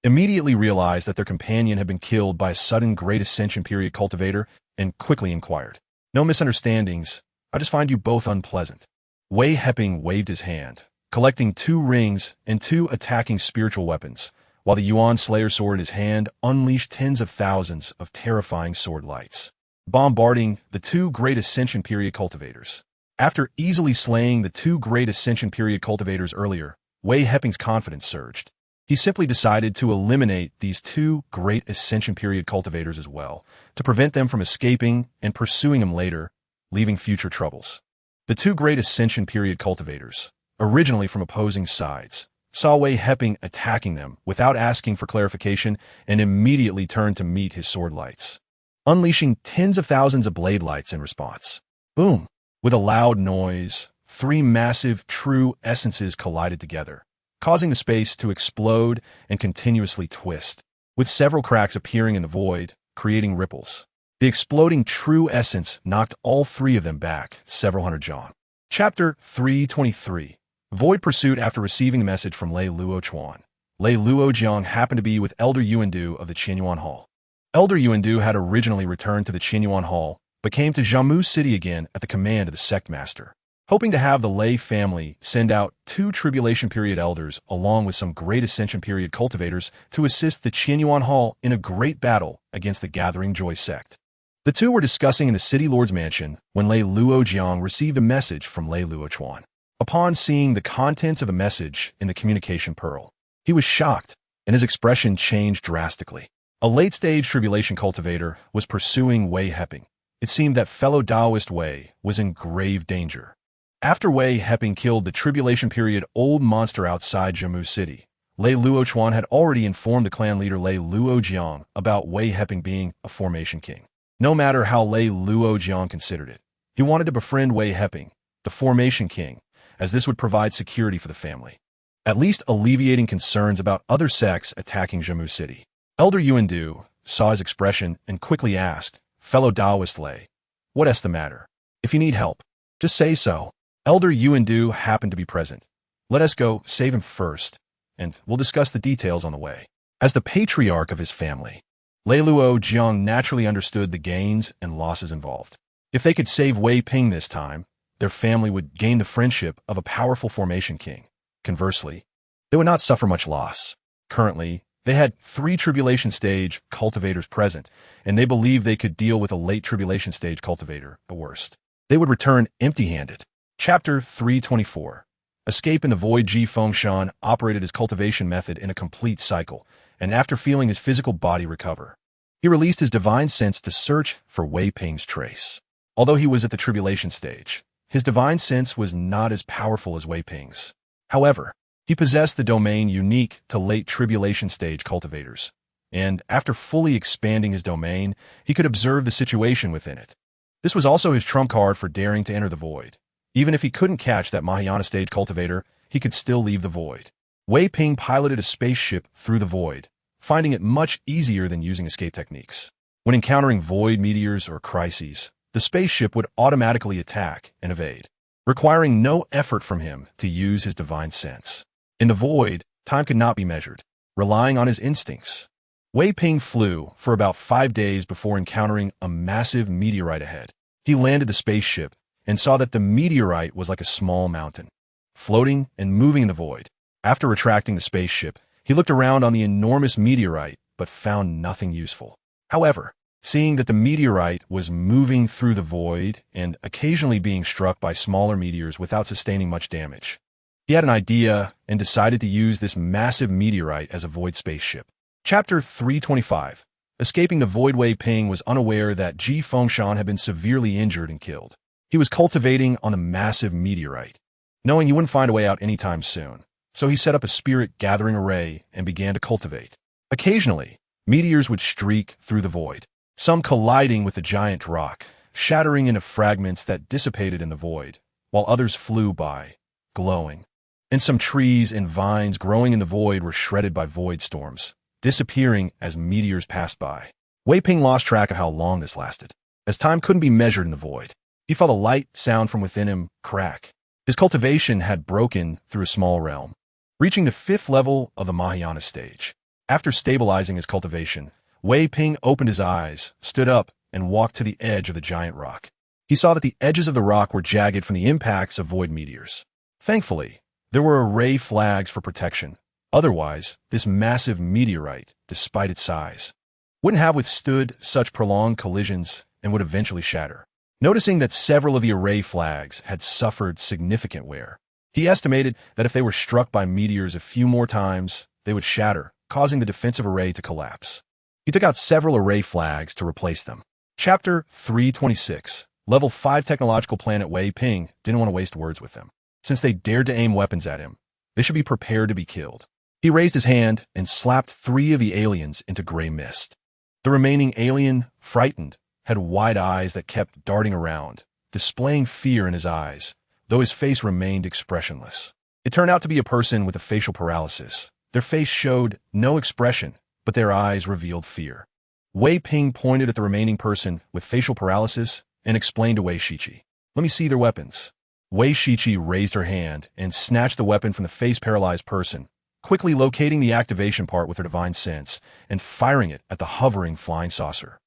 immediately realized that their companion had been killed by a sudden great Ascension period cultivator and quickly inquired. No misunderstandings. I just find you both unpleasant. Wei Heping waved his hand, collecting 2 rings and 2 attacking spiritual weapons, while the Yuan Slayer sword in his hand unleashed tens of thousands of terrifying sword lights, bombarding the 2 great Ascension period cultivators. After easily slaying the 2 great Ascension period cultivators earlier, Wei Heping's confidence surged. He simply decided to eliminate these 2 great Ascension period cultivators as well, to prevent them from escaping and pursuing him later, leaving future troubles. The 2 great Ascension period cultivators, originally from opposing sides, saw Wei Heping attacking them without asking for clarification and immediately turned to meet his sword lights, unleashing tens of thousands of blade lights in response. Boom! With a loud noise, 3 massive true essences collided together, causing the space to explode and continuously twist, with several cracks appearing in the void, creating ripples. The exploding true essence knocked all 3 of them back several hundred zhang. Chapter 323. Void Pursuit. After receiving the message from Lei Luochuan, Lei Luojiang happened to be with Elder Yuandu of the Qinyuan Hall. Elder Yuandu had originally returned to the Qinyuan Hall, but came to Jiamu City again at the command of the sect master, hoping to have the Lei family send out 2 tribulation period elders along with some great Ascension period cultivators to assist the Qinyuan Hall in a great battle against the Gathering Joy sect. The 2 were discussing in the city lord's mansion when Lei Luojiang received a message from Lei Luochuan. Upon seeing the contents of the message in the communication pearl, he was shocked, and his expression changed drastically. A late-stage tribulation cultivator was pursuing Wei Heping. It seemed that fellow Taoist Wei was in grave danger. After Wei Heping killed the tribulation period old monster outside Jiamu City, Lei Luochuan had already informed the clan leader Lei Luojiang about Wei Heping being a formation king. No matter how Lei Luojiang considered it, he wanted to befriend Wei Heping, the formation king, as this would provide security for the family. at least alleviating concerns about other sects attacking Jammu City. Elder Yuandu saw his expression and quickly asked, "Fellow Taoist Lei, what's the matter? If you need help, just say so." Elder Yuandu happened to be present. "Let us go save him first, and we'll discuss the details on the way." As the patriarch of his family, Lei Luo Jiang naturally understood the gains and losses involved. If they could save Wei Ping this time, their family would gain the friendship of a powerful formation king. Conversely, they would not suffer much loss. Currently, they had 3 tribulation stage cultivators present, and they believed they could deal with a late tribulation stage cultivator, at worst. They would return empty-handed. Chapter 324. Escape in the Void. Ji Fengshan operated his cultivation method in a complete cycle, and after feeling his physical body recover, he released his divine sense to search for Wei Ping's trace. Although he was at the tribulation stage, his divine sense was not as powerful as Wei Ping's. However, he possessed the domain unique to late tribulation stage cultivators, and after fully expanding his domain, he could observe the situation within it. This was also his trump card for daring to enter the Void. Even if he couldn't catch that Mahayana stage cultivator, he could still leave the Void. Wei Ping piloted a spaceship through the Void, finding it much easier than using escape techniques. When encountering Void meteors or crises, the spaceship would automatically attack and evade, requiring no effort from him to use his divine sense. In the Void, time could not be measured, relying on his instincts. Wei Ping flew for about 5 days before encountering a massive meteorite ahead. He landed the spaceship and saw that the meteorite was like a small mountain, floating and moving in the Void. After retracting the spaceship, he looked around on the enormous meteorite but found nothing useful. However, seeing that the meteorite was moving through the Void and occasionally being struck by smaller meteors without sustaining much damage, he had an idea and decided to use this massive meteorite as a Void spaceship. Chapter 325. Escaping the Void. Wei Ping was unaware that Ji Fengshan had been severely injured and killed. He was cultivating on the massive meteorite, knowing he wouldn't find a way out anytime soon, so he set up a spirit-gathering array and began to cultivate. Occasionally, meteors would streak through the Void, some colliding with the giant rock, shattering into fragments that dissipated in the Void, while others flew by, glowing. And some trees and vines growing in the Void were shredded by void storms, disappearing as meteors passed by. Wei Ping lost track of how long this lasted. As time couldn't be measured in the Void, he felt a light sound from within him crack. His cultivation had broken through a small realm, reaching the 5th level of the Mahayana stage. After stabilizing his cultivation, Wei Ping opened his eyes, stood up, and walked to the edge of the giant rock. He saw that the edges of the rock were jagged from the impacts of Void meteors. Thankfully, there were array flags for protection. Otherwise, this massive meteorite, despite its size, wouldn't have withstood such prolonged collisions and would eventually shatter. Noticing that several of the array flags had suffered significant wear, he estimated that if they were struck by meteors a few more times, they would shatter, causing the defensive array to collapse. He took out several array flags to replace them. Chapter 326. Level 5 Technological Planet. Wei Ping didn't want to waste words with them. Since they dared to aim weapons at him, they should be prepared to be killed. He raised his hand and slapped 3 of the aliens into gray mist. The remaining alien, frightened, had wide eyes that kept darting around, displaying fear in his eyes, though his face remained expressionless. It turned out to be a person with a facial paralysis. Their face showed no expression, but their eyes revealed fear. Wei Ping pointed at the remaining person with facial paralysis and explained to Wei Shiqi, "Let me see their weapons." Wei Shiqi raised her hand and snatched the weapon from the face-paralyzed person, quickly locating the activation part with her divine sense and firing it at the hovering flying saucer.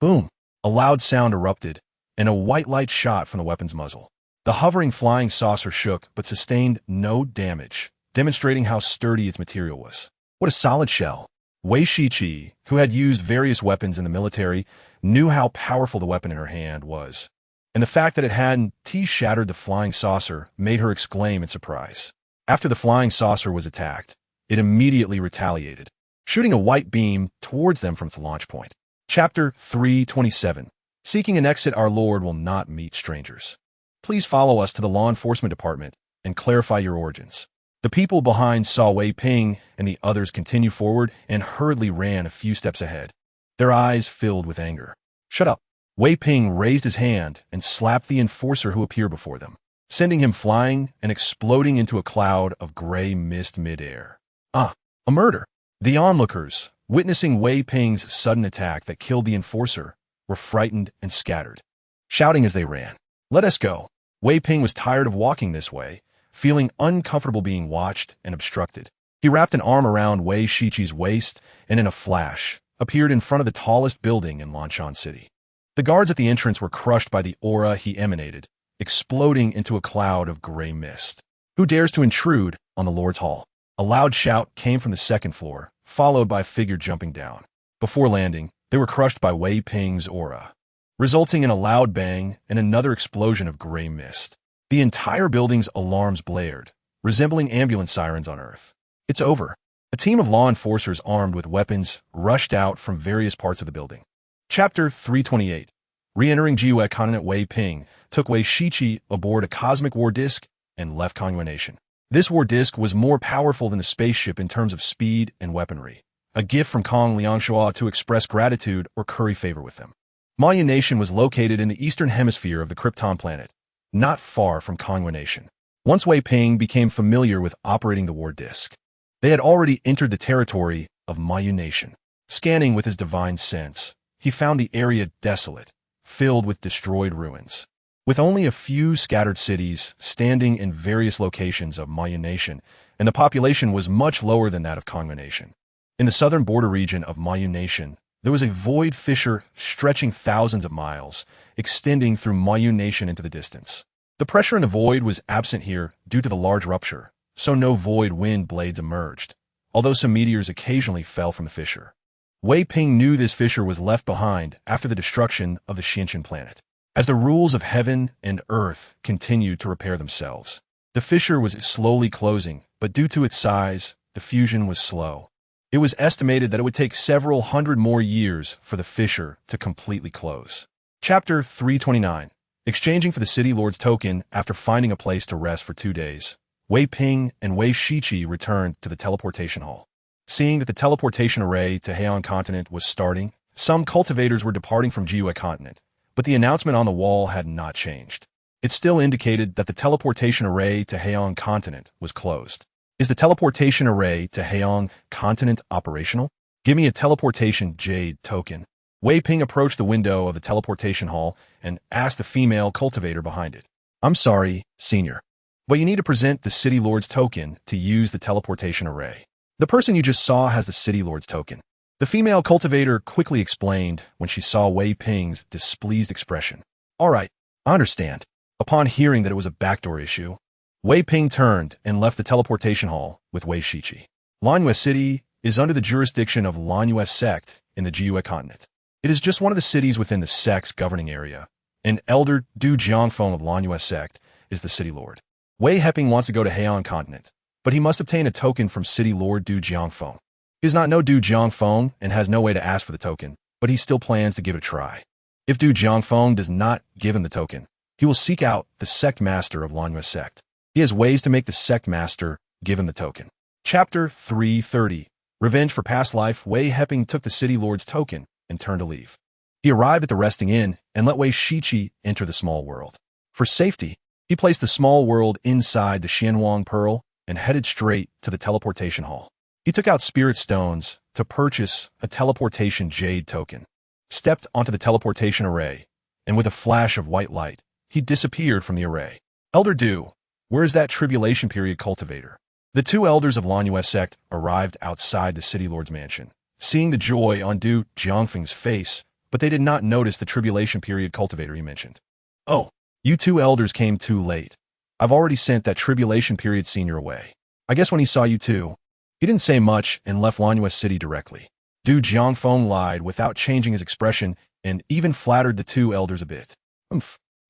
Boom! A loud sound erupted, and a white light shot from the weapon's muzzle. The hovering flying saucer shook but sustained no damage, demonstrating how sturdy its material was. What a solid shell! Wei Shiqi, who had used various weapons in the military, knew how powerful the weapon in her hand was, and the fact that it hadn't shattered the flying saucer made her exclaim in surprise. After the flying saucer was attacked, it immediately retaliated, shooting a white beam towards them from its launch point. Chapter 327. Seeking an exit. Our Lord will not meet strangers. Please follow us to the law enforcement department and clarify your origins. The people behind saw Wei Ping and the others continue forward and hurriedly ran a few steps ahead, their eyes filled with anger. Shut up! Wei Ping raised his hand and slapped the enforcer who appeared before them. sending him flying and exploding into a cloud of gray mist midair. Ah, a murder! The onlookers, witnessing Wei Heping's sudden attack that killed the enforcer, were frightened and scattered, shouting as they ran, "Let us go!" Wei Heping was tired of walking this way, feeling uncomfortable being watched and obstructed. He wrapped an arm around Wei Shiqi's waist and in a flash, appeared in front of the tallest building in Lanshan City. The guards at the entrance were crushed by the aura he emanated, exploding into a cloud of gray mist. "Who dares to intrude on the Lord's Hall?" A loud shout came from the second floor, followed by a figure jumping down. Before landing, they were crushed by Wei Heping's aura, resulting in a loud bang and another explosion of gray mist. The entire building's alarms blared, resembling ambulance sirens on Earth. "It's over." A team of law enforcers armed with weapons rushed out from various parts of the building. Chapter 328. Re-entering Jiue continent, Wei Heping took Wei Shiqi aboard a cosmic war disk and left Kongyue Nation. This war disk was more powerful than the spaceship in terms of speed and weaponry, a gift from Kong Liangshua to express gratitude or curry favor with them. Mayu Nation was located in the eastern hemisphere of the Krypton planet, not far from Kongyue Nation. Once Wei Heping became familiar with operating the war disk, they had already entered the territory of Mayu Nation. Scanning with his divine sense, he found the area desolate, filled with destroyed ruins. With only a few scattered cities standing in various locations of Mayu Nation, and the population was much lower than that of Kongyue Nation. In the southern border region of Mayu Nation, there was a void fissure stretching thousands of miles, extending through Mayu Nation into the distance. The pressure in the void was absent here due to the large rupture, so no void wind blades emerged, although some meteors occasionally fell from the fissure. Wei Heping knew this fissure was left behind after the destruction of the Xiantian planet. As the rules of heaven and earth continued to repair themselves, the fissure was slowly closing, but due to its size, the fusion was slow. It was estimated that it would take several hundred more years for the fissure to completely close. Chapter 329. Exchanging for the City Lord's token after finding a place to rest for 2 days, Wei Heping and Wei Shiqi returned to the teleportation hall. Seeing that the teleportation array to Heian continent was starting, some cultivators were departing from Jiue continent, but the announcement on the wall had not changed. It still indicated that the teleportation array to Heian continent was closed. Is the teleportation array to Heian continent operational? Give me a teleportation jade token. Wei Heping approached the window of the teleportation hall and asked the female cultivator behind it. "I'm sorry, senior, but you need to present the City Lord's token to use the teleportation array. The person you just saw has the City Lord's token." The female cultivator quickly explained when she saw Wei Heping's displeased expression. "All right, I understand." Upon hearing that it was a backdoor issue, Wei Heping turned and left the teleportation hall with Wei Shiqi. Lanyue City is under the jurisdiction of Lanyue Sect in the Jiue continent. It is just one of the cities within the sect's governing area, and Elder Du Jiangfeng of Lanyue Sect is the city lord. Wei Heping wants to go to Heian continent, but he must obtain a token from City Lord Du Jiangfeng. He does not know Du Jiangfeng and has no way to ask for the token, but he still plans to give it a try. If Du Jiangfeng does not give him the token, he will seek out the sect master of Lanyue Sect. He has ways to make the sect master give him the token. Chapter 330. Revenge for past life. Wei Heping took the city lord's token and turned to leave. He arrived at the resting inn and let Wei Shiqi enter the small world. For safety, he placed the small world inside the Xianwang Pearl and headed straight to the teleportation hall. He took out spirit stones to purchase a teleportation jade token, stepped onto the teleportation array, and with a flash of white light, he disappeared from the array. "Elder Du, where is that tribulation period cultivator?" The two elders of Lanyue Sect arrived outside the city lord's mansion, seeing the joy on Du Jiangfeng's face, but they did not notice the tribulation period cultivator he mentioned. "Oh, you two elders came too late. I've already sent that tribulation period senior away. I guess when he saw you two, he didn't say much and left Lanyue City directly." Du Jiangfeng lied without changing his expression and even flattered the two elders a bit.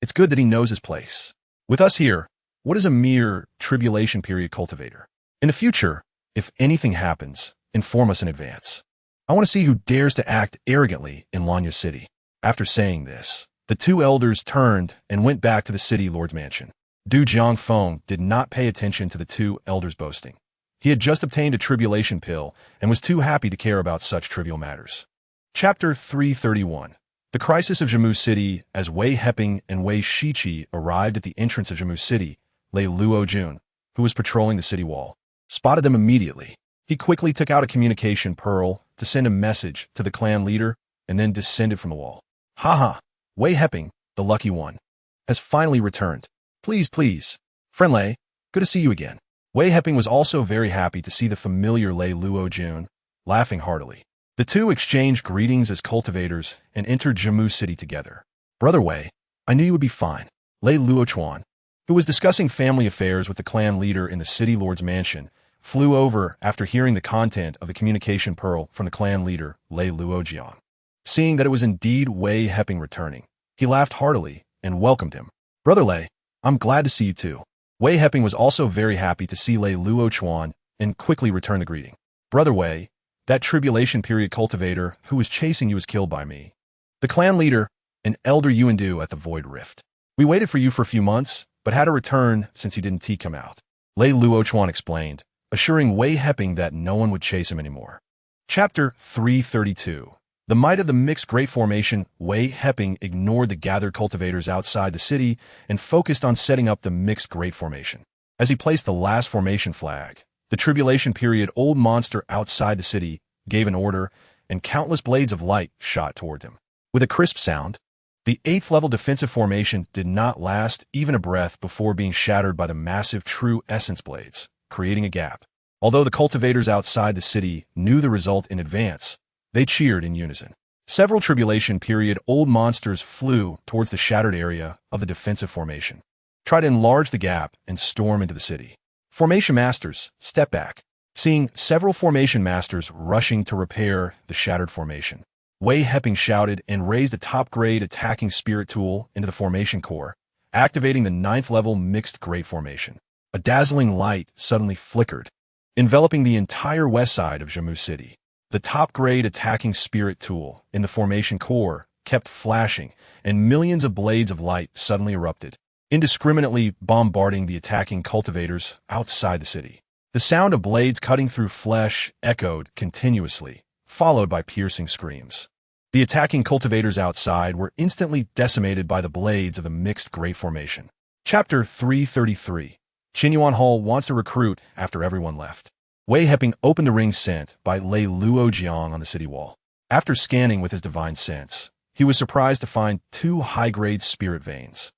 It's good that he knows his place. With us here, what is a mere tribulation period cultivator? In the future, if anything happens, inform us in advance. I want to see who dares to act arrogantly in Lanyue City. After saying this, the two elders turned and went back to the city lord's mansion. Du Jiangfeng did not pay attention to the two elders boasting. He had just obtained a tribulation pill and was too happy to care about such trivial matters. Chapter 331. The crisis of Jammu City. As Wei Heping and Wei Shiqi arrived at the entrance of Jammu City, Lei Luojun, who was patrolling the city wall, spotted them immediately. He quickly took out a communication pearl to send a message to the clan leader and then descended from the wall. Haha, Wei Heping, the lucky one, has finally returned. Please, friend Lei, good to see you again. Wei Heping was also very happy to see the familiar Lei Luojun, laughing heartily. The two exchanged greetings as cultivators and entered Jammu City together. Brother Wei, I knew you would be fine. Lei Luochuan, who was discussing family affairs with the clan leader in the city lord's mansion, flew over after hearing the content of the communication pearl from the clan leader, Lei Luojiang. Seeing that it was indeed Wei Heping returning, he laughed heartily and welcomed him. Brother Lei, I'm glad to see you too. Wei Heping was also very happy to see Lei Luochuan and quickly returned the greeting. Brother Wei, that tribulation period cultivator who was chasing you was killed by me. The clan leader, an elder Yuandu at the Void Rift. We waited for you for a few months, but had to return since you didn't come out. Lei Luochuan explained, assuring Wei Heping that no one would chase him anymore. Chapter 332. The might of the mixed great formation. Wei Heping ignored the gathered cultivators outside the city and focused on setting up the mixed great formation. As he placed the last formation flag, the tribulation period old monster outside the city gave an order, and countless blades of light shot toward him. With a crisp sound, the 8th level defensive formation did not last even a breath before being shattered by the massive true essence blades, creating a gap. Although the cultivators outside the city knew the result in advance, they cheered in unison. Several tribulation period old monsters flew towards the shattered area of the defensive formation, tried to enlarge the gap and storm into the city. Formation masters, step back. Seeing several formation masters rushing to repair the shattered formation, Wei Heping shouted and raised a top-grade attacking spirit tool into the formation core, activating the 9th level mixed great formation. A dazzling light suddenly flickered, enveloping the entire west side of Jammu City. The top-grade attacking spirit tool in the formation core kept flashing, and millions of blades of light suddenly erupted, indiscriminately bombarding the attacking cultivators outside the city. The sound of blades cutting through flesh echoed continuously, followed by piercing screams. The attacking cultivators outside were instantly decimated by the blades of the mixed great formation. Chapter 333. Qinyuan Hall wants to recruit after everyone left. Wei Heping opened the ring sent by Lei Luojiang on the city wall. After scanning with his divine sense, he was surprised to find 2 high-grade spirit veins,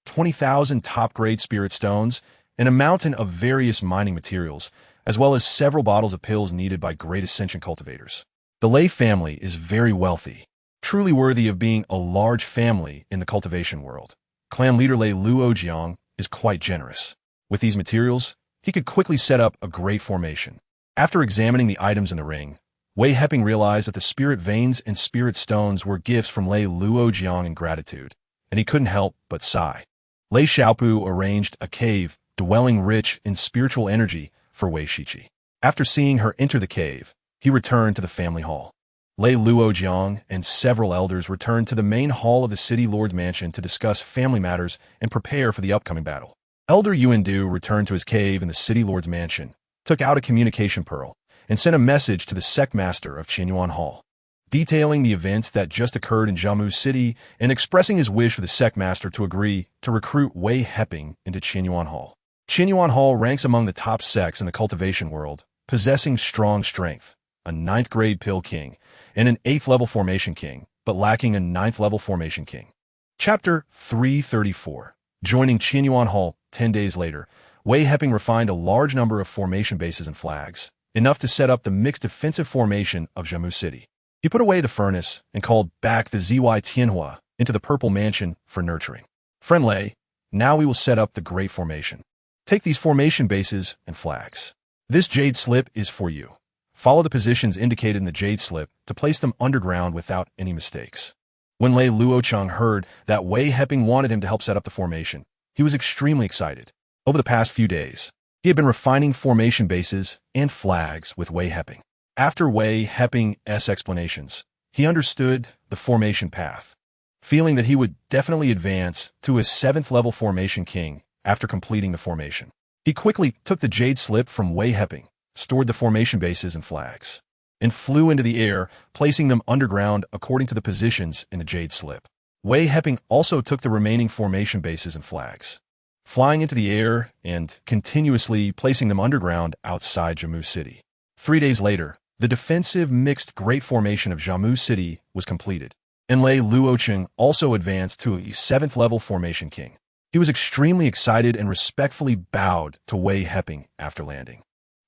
20,000 top-grade spirit stones, and a mountain of various mining materials, as well as several bottles of pills needed by great ascension cultivators. The Lei family is very wealthy, truly worthy of being a large family in the cultivation world. Clan leader Lei Luojiang is quite generous. With these materials, he could quickly set up a great formation. After examining the items in the ring, Wei Heping realized that the spirit veins and spirit stones were gifts from Lei Luojiang in gratitude, and he couldn't help but sigh. Lei Xiaopu arranged a cave dwelling rich in spiritual energy for Wei Shiqi. After seeing her enter the cave, he returned to the family hall. Lei Luojiang and several elders returned to the main hall of the city lord's mansion to discuss family matters and prepare for the upcoming battle. Elder Yuandu returned to his cave in the city lord's mansion, took out a communication pearl, and sent a message to the sect master of Qinyuan Hall, detailing the events that just occurred in Jammu City and expressing his wish for the sect master to agree to recruit Wei Heping into Qinyuan Hall. Qinyuan Hall ranks among the top sects in the cultivation world, possessing strong strength, a 9th grade pill king, and an 8th level formation king, but lacking a 9th level formation king. Chapter 334. Joining Qinyuan Hall 10 days later, Wei Heping refined a large number of formation bases and flags, enough to set up the mixed defensive formation of Jammu City. He put away the furnace and called back the ZY Tianhua into the purple mansion for nurturing. Friend Lei, now we will set up the great formation. Take these formation bases and flags. This jade slip is for you. Follow the positions indicated in the jade slip to place them underground without any mistakes. When Lei Luocheng heard that Wei Heping wanted him to help set up the formation, he was extremely excited. Over the past few days, he had been refining formation bases and flags with Wei Heping. After Wei Heping's explanations, he understood the formation path, feeling that he would definitely advance to a 7th level formation king after completing the formation. He quickly took the jade slip from Wei Heping, stored the formation bases and flags. and flew into the air, placing them underground according to the positions in the jade slip. Wei Heping also took the remaining formation bases and flags, flying into the air and continuously placing them underground outside Jammu City. 3 days later, the defensive mixed Great Formation of Jammu City was completed, and Lei Luocheng also advanced to a 7th-level Formation King. He was extremely excited and respectfully bowed to Wei Heping after landing,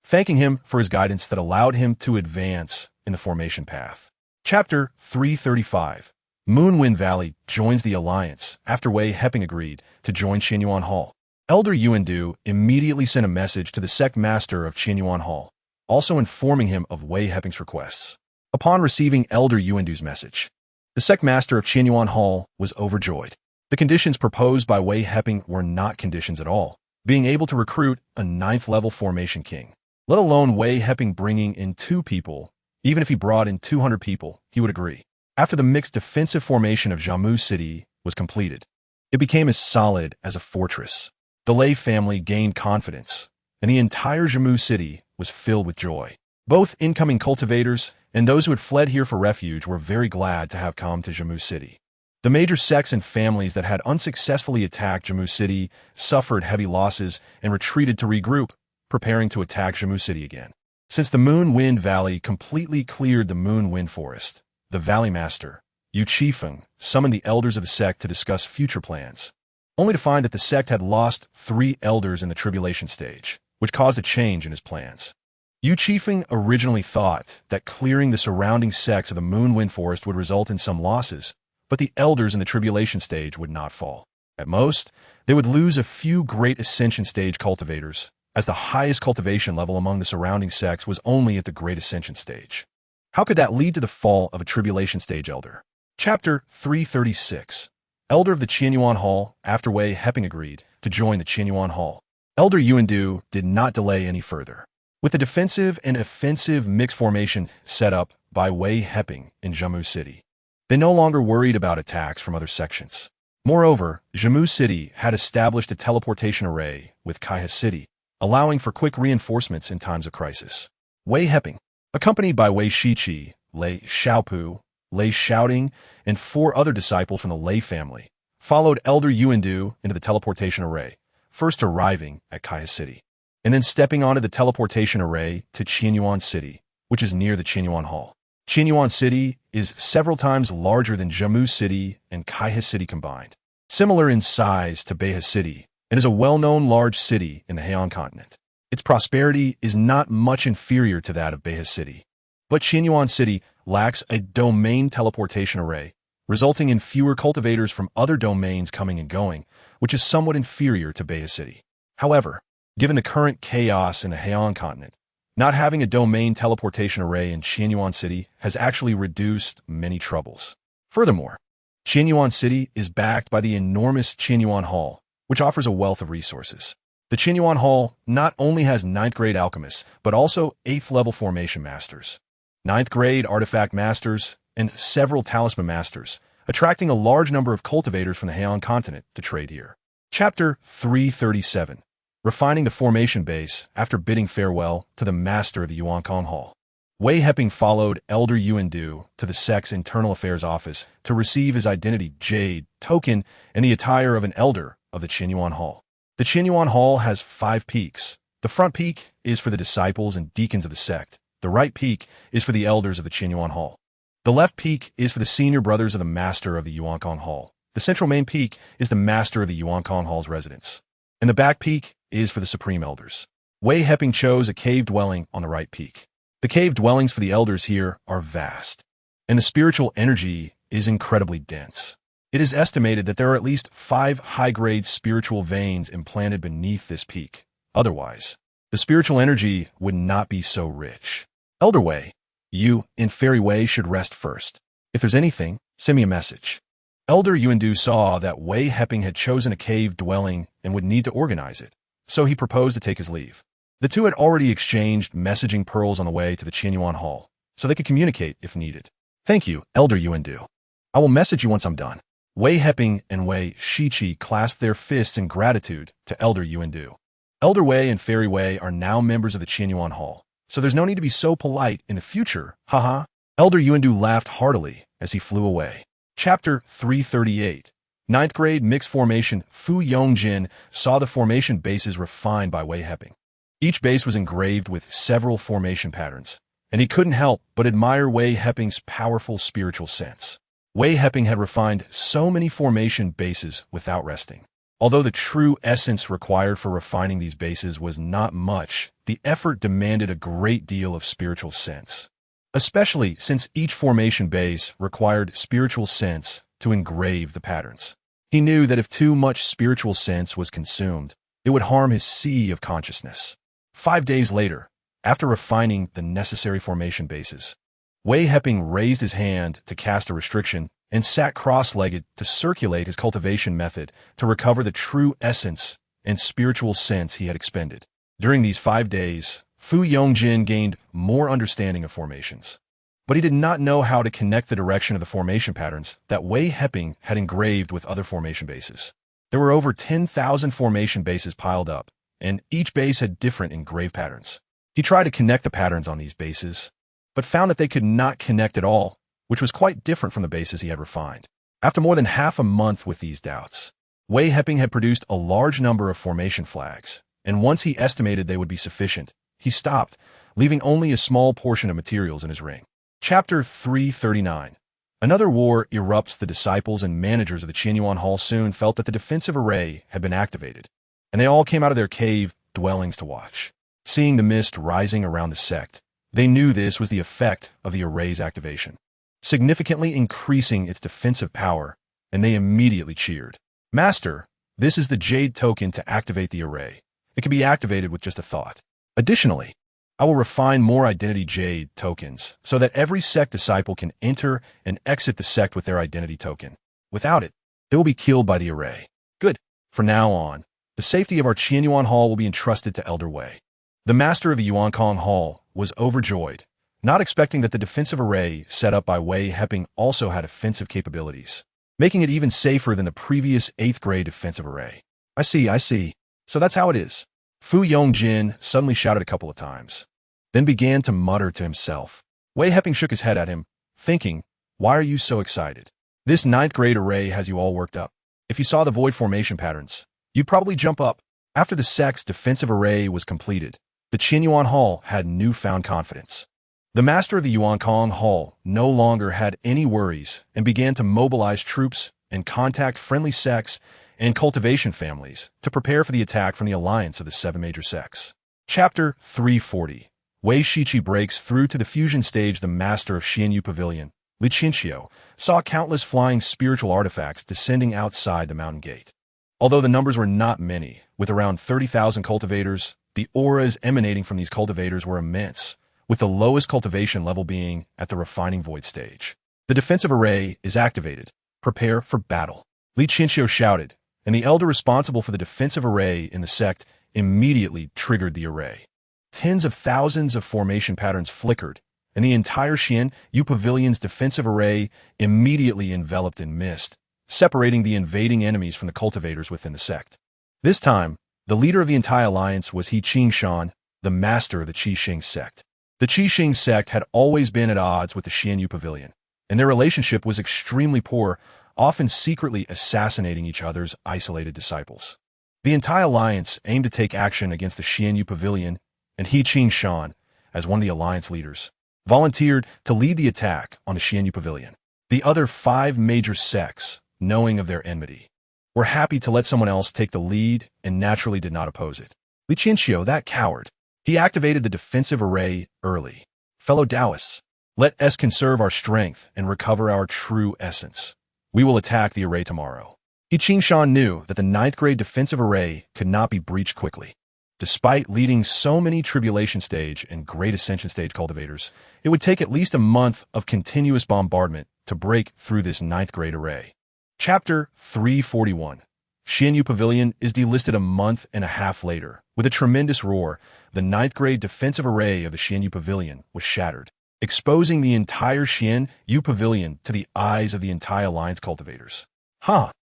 thanking him for his guidance that allowed him to advance in the formation path. Chapter 335. Moonwind Valley joins the alliance after Wei Heping agreed to join Qianyuan Hall. Elder Yuandu immediately sent a message to the sect master of Qianyuan Hall, also informing him of Wei Heping's requests. Upon receiving Elder Yuandu's message, the sect master of Qianyuan Hall was overjoyed. The conditions proposed by Wei Heping were not conditions at all, being able to recruit a 9th-level Formation King, let alone Wei Heping bringing in 2 people. Even if he brought in 200 people, he would agree. After the mixed defensive formation of Jammu City was completed, it became as solid as a fortress. The Lei family gained confidence, and the entire Jammu City was filled with joy. Both incoming cultivators and those who had fled here for refuge were very glad to have come to Jammu City. The major sects and families that had unsuccessfully attacked Jammu City suffered heavy losses and retreated to regroup, preparing to attack Jammu City again. Since the Moon Wind Valley completely cleared the Moon Wind Forest, the Valley Master, Yu Qifeng, summoned the elders of the sect to discuss future plans, only to find that the sect had lost 3 elders in the tribulation stage, which caused a change in his plans. Yu Qifeng originally thought that clearing the surrounding sects of the Moon Wind Forest would result in some losses, but the elders in the tribulation stage would not fall. At most, they would lose a few great ascension stage cultivators, as the highest cultivation level among the surrounding sects was only at the great ascension stage. How could that lead to the fall of a tribulation stage elder? Chapter 336. Elder of the Qianyuan Hall after Wei Heping agreed to join the Qianyuan Hall. Elder Yuandu did not delay any further. With the defensive and offensive mixed formation set up by Wei Heping in Jammu City, they no longer worried about attacks from other sections. Moreover, Jammu City had established a teleportation array with Kaiha City, allowing for quick reinforcements in times of crisis. Wei Heping, accompanied by Wei Shiqi, Lei Xiaopu, Lei Shouting, and 4 other disciples from the Lei family, followed Elder Yuandu into the teleportation array, first arriving at Kaiha City, and then stepping onto the teleportation array to Qianyuan City, which is near the Qianyuan Hall. Qianyuan City is several times larger than Jammu City and Kaiha City combined, similar in size to Beha City, and is a well-known large city in the Heian continent. Its prosperity is not much inferior to that of Beha City, but Qianyuan City lacks a domain teleportation array, resulting in fewer cultivators from other domains coming and going, which is somewhat inferior to Beha City. However, given the current chaos in the Heian continent, not having a domain teleportation array in Qianyuan City has actually reduced many troubles. Furthermore, Qianyuan City is backed by the enormous Qianyuan Hall, which offers a wealth of resources. The Qianyuan Hall not only has 9th-grade alchemists, but also 8th-level formation masters, 9th-grade artifact masters, and several talisman masters, attracting a large number of cultivators from the Heian continent to trade here. Chapter 337. Refining the formation base after bidding farewell to the master of the Yuankang Hall. Wei Heping followed Elder Yuandu to the sect's internal affairs office to receive his identity jade token and the attire of an elder of the Qianyuan Hall. The Qianyuan Hall has 5 peaks. The front peak is for the disciples and deacons of the sect. The right peak is for the elders of the Qianyuan Hall. The left peak is for the senior brothers of the master of the Yuankang Hall. The central main peak is the master of the Yuankang Hall's residence. And the back peak is for the supreme elders. Wei Heping chose a cave dwelling on the right peak. The cave dwellings for the elders here are vast, and the spiritual energy is incredibly dense. It is estimated that there are at least 5 high-grade spiritual veins implanted beneath this peak. Otherwise, the spiritual energy would not be so rich. Elder Wei, you, in Fairy Wei, should rest first. If there's anything, send me a message. Elder Yuandu saw that Wei Heping had chosen a cave dwelling and would need to organize it, so he proposed to take his leave. The two had already exchanged messaging pearls on the way to the Qianyuan Hall, so they could communicate if needed. Thank you, Elder Yuandu. I will message you once I'm done. Wei Heping and Wei Shiqi clasped their fists in gratitude to Elder Yuandu. Elder Wei and Fairy Wei are now members of the Qianyuan Hall, so there's no need to be so polite in the future, haha. Elder Yuandu laughed heartily as he flew away. Chapter 338. Ninth grade mixed formation. Fu Yongjin saw the formation bases refined by Wei Heping. Each base was engraved with several formation patterns, and he couldn't help but admire Wei Heping's powerful spiritual sense. Wei Heping had refined so many formation bases without resting. Although the true essence required for refining these bases was not much, the effort demanded a great deal of spiritual sense. Especially since each formation base required spiritual sense to engrave the patterns. He knew that if too much spiritual sense was consumed, it would harm his sea of consciousness. 5 days later, after refining the necessary formation bases, Wei Heping raised his hand to cast a restriction and sat cross-legged to circulate his cultivation method to recover the true essence and spiritual sense he had expended. During these 5 days, Fu Yongjin gained more understanding of formations. But he did not know how to connect the direction of the formation patterns that Wei Heping had engraved with other formation bases. There were over 10,000 formation bases piled up, and each base had different engraved patterns. He tried to connect the patterns on these bases, but found that they could not connect at all, which was quite different from the bases he had refined. After more than half a month with these doubts, Wei Heping had produced a large number of formation flags, and once he estimated they would be sufficient, he stopped, leaving only a small portion of materials in his ring. Chapter 339. Another war erupts. The disciples and managers of the Qianyuan Hall soon felt that the defensive array had been activated, and they all came out of their cave dwellings to watch. Seeing the mist rising around the sect, they knew this was the effect of the array's activation, significantly increasing its defensive power, and they immediately cheered. Master, this is the Jade token to activate the array. It can be activated with just a thought. Additionally, I will refine more identity Jade tokens so that every sect disciple can enter and exit the sect with their identity token. Without it, they will be killed by the array. Good. From now on, the safety of our Qianyuan Hall will be entrusted to Elder Wei. The master of the Yuankong Hall was overjoyed, not expecting that the defensive array set up by Wei Heping also had offensive capabilities, making it even safer than the previous 8th grade defensive array. I see. So that's how it is. Fu Yongjin suddenly shouted a couple of times, then began to mutter to himself. Wei Heping shook his head at him, thinking, why are you so excited? This 9th grade array has you all worked up. If you saw the void formation patterns, you'd probably jump up. After the sect's defensive array was completed, the Qianyuan Hall had newfound confidence. The master of the Yuankong Hall no longer had any worries and began to mobilize troops and contact friendly sects and cultivation families to prepare for the attack from the alliance of the 7 major sects. Chapter 340. Wei Shiqi breaks through to the fusion stage. The master of Xianyu Pavilion, Li Qinxiu, saw countless flying spiritual artifacts descending outside the mountain gate. Although the numbers were not many, with around 30,000 cultivators, the auras emanating from these cultivators were immense, with the lowest cultivation level being at the refining void stage. The defensive array is activated. Prepare for battle. Li Qinxiu shouted, and the elder responsible for the defensive array in the sect immediately triggered the array. Tens of thousands of formation patterns flickered, and the entire Xianyu Pavilion's defensive array immediately enveloped in mist, separating the invading enemies from the cultivators within the sect. This time, the leader of the entire alliance was He Qingshan, the master of the Qixing sect. The Qixing sect had always been at odds with the Xianyu Pavilion, and their relationship was extremely poor, often secretly assassinating each other's isolated disciples. The entire alliance aimed to take action against the Xianyu Pavilion, and He Qingshan, as one of the alliance leaders, volunteered to lead the attack on the Xianyu Pavilion. The other 5 major sects, knowing of their enmity, were happy to let someone else take the lead and naturally did not oppose it. Li Qinxiu, that coward, he activated the defensive array early. Fellow Taoists, let us conserve our strength and recover our true essence. We will attack the array tomorrow. He Qingshan knew that the 9th grade defensive array could not be breached quickly. Despite leading so many tribulation stage and great ascension stage cultivators, it would take at least a month of continuous bombardment to break through this 9th grade array. Chapter 341. Xianyu Pavilion is delisted a month and a half later. With a tremendous roar, the 9th grade defensive array of the Xianyu Pavilion was shattered, exposing the entire Xianyu Pavilion to the eyes of the entire alliance cultivators.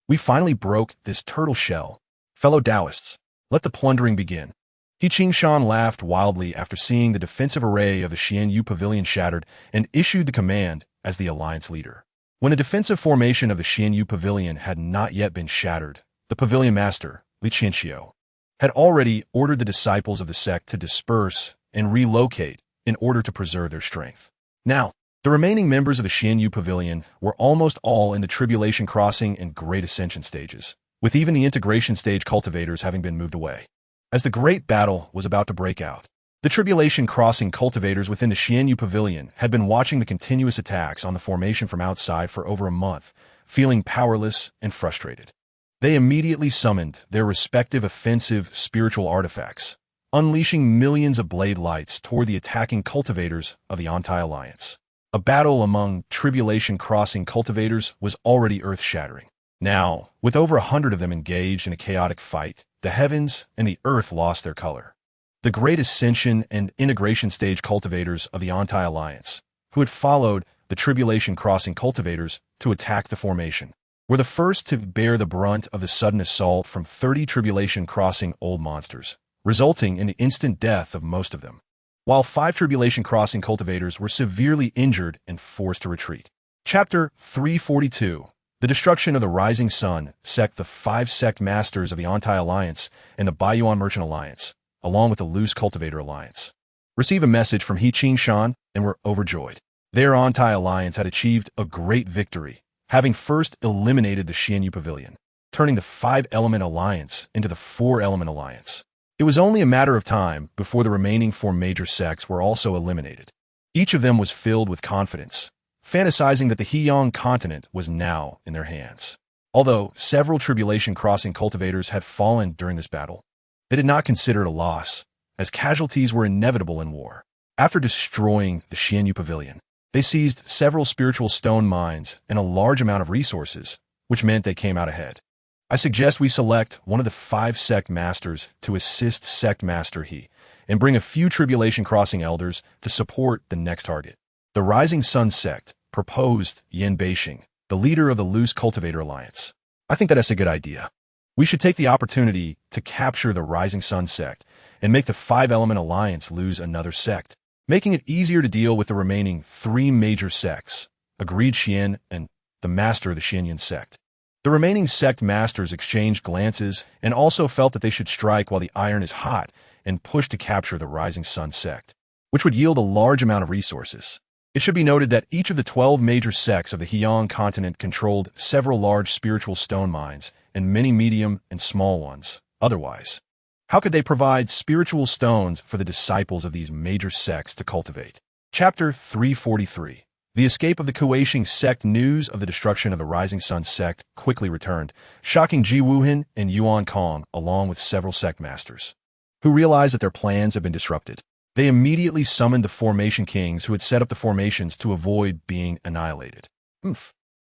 We finally broke this turtle shell. Fellow Taoists, let the plundering begin. He Qingshan laughed wildly after seeing the defensive array of the Xianyu Pavilion shattered and issued the command as the alliance leader. When the defensive formation of the Xianyu Pavilion had not yet been shattered, the pavilion master, Li Qianxiu, had already ordered the disciples of the sect to disperse and relocate in order to preserve their strength. Now, the remaining members of the Xianyu Pavilion were almost all in the Tribulation Crossing and Great Ascension stages, with even the integration stage cultivators having been moved away. As the great battle was about to break out, the Tribulation Crossing cultivators within the Xianyu Pavilion had been watching the continuous attacks on the formation from outside for over a month, feeling powerless and frustrated. They immediately summoned their respective offensive spiritual artifacts, unleashing millions of blade lights toward the attacking cultivators of the Anti-Alliance. A battle among Tribulation Crossing cultivators was already earth-shattering. Now, with over 100 of them engaged in a chaotic fight, the heavens and the earth lost their color. The Great Ascension and Integration Stage cultivators of the Anti-Alliance, who had followed the Tribulation Crossing cultivators to attack the formation, were the first to bear the brunt of the sudden assault from 30 Tribulation Crossing old monsters, resulting in the instant death of most of them, while 5 Tribulation Crossing cultivators were severely injured and forced to retreat. Chapter 342. The Destruction of the Rising Sun, Sect. The 5 sect masters of the Anti-Alliance and the Baiyuan Merchant Alliance, along with the Loose Cultivator Alliance, receive a message from He Qingshan and were overjoyed. Their Anti-Alliance had achieved a great victory, having first eliminated the Xianyu Pavilion, turning the 5-element alliance into the 4-element alliance. It was only a matter of time before the remaining 4 major sects were also eliminated. Each of them was filled with confidence, fantasizing that the Heyong continent was now in their hands. Although several Tribulation Crossing cultivators had fallen during this battle, they did not consider it a loss, as casualties were inevitable in war. After destroying the Xianyu Pavilion, they seized several spiritual stone mines and a large amount of resources, which meant they came out ahead. I suggest we select one of the 5 sect masters to assist Sect Master He, and bring a few Tribulation Crossing elders to support the next target. The Rising Sun sect proposed Yan Beixing, the leader of the Loose Cultivator Alliance. I think that's a good idea. We should take the opportunity to capture the Rising Sun sect and make the 5-element alliance lose another sect, making it easier to deal with the remaining 3 major sects, agreed Xian and the master of the Xianyan sect. The remaining sect masters exchanged glances and also felt that they should strike while the iron is hot and push to capture the Rising Sun sect, which would yield a large amount of resources. It should be noted that each of the 12 major sects of the Heyong continent controlled several large spiritual stone mines and many medium and small ones. Otherwise, how could they provide spiritual stones for the disciples of these major sects to cultivate? Chapter 343. The escape of the Kueishing sect. News of the destruction of the Rising Sun sect quickly returned, shocking Ji Wuhan and Yuan Kong along with several sect masters, who realized that their plans had been disrupted. They immediately summoned the formation kings who had set up the formations to avoid being annihilated.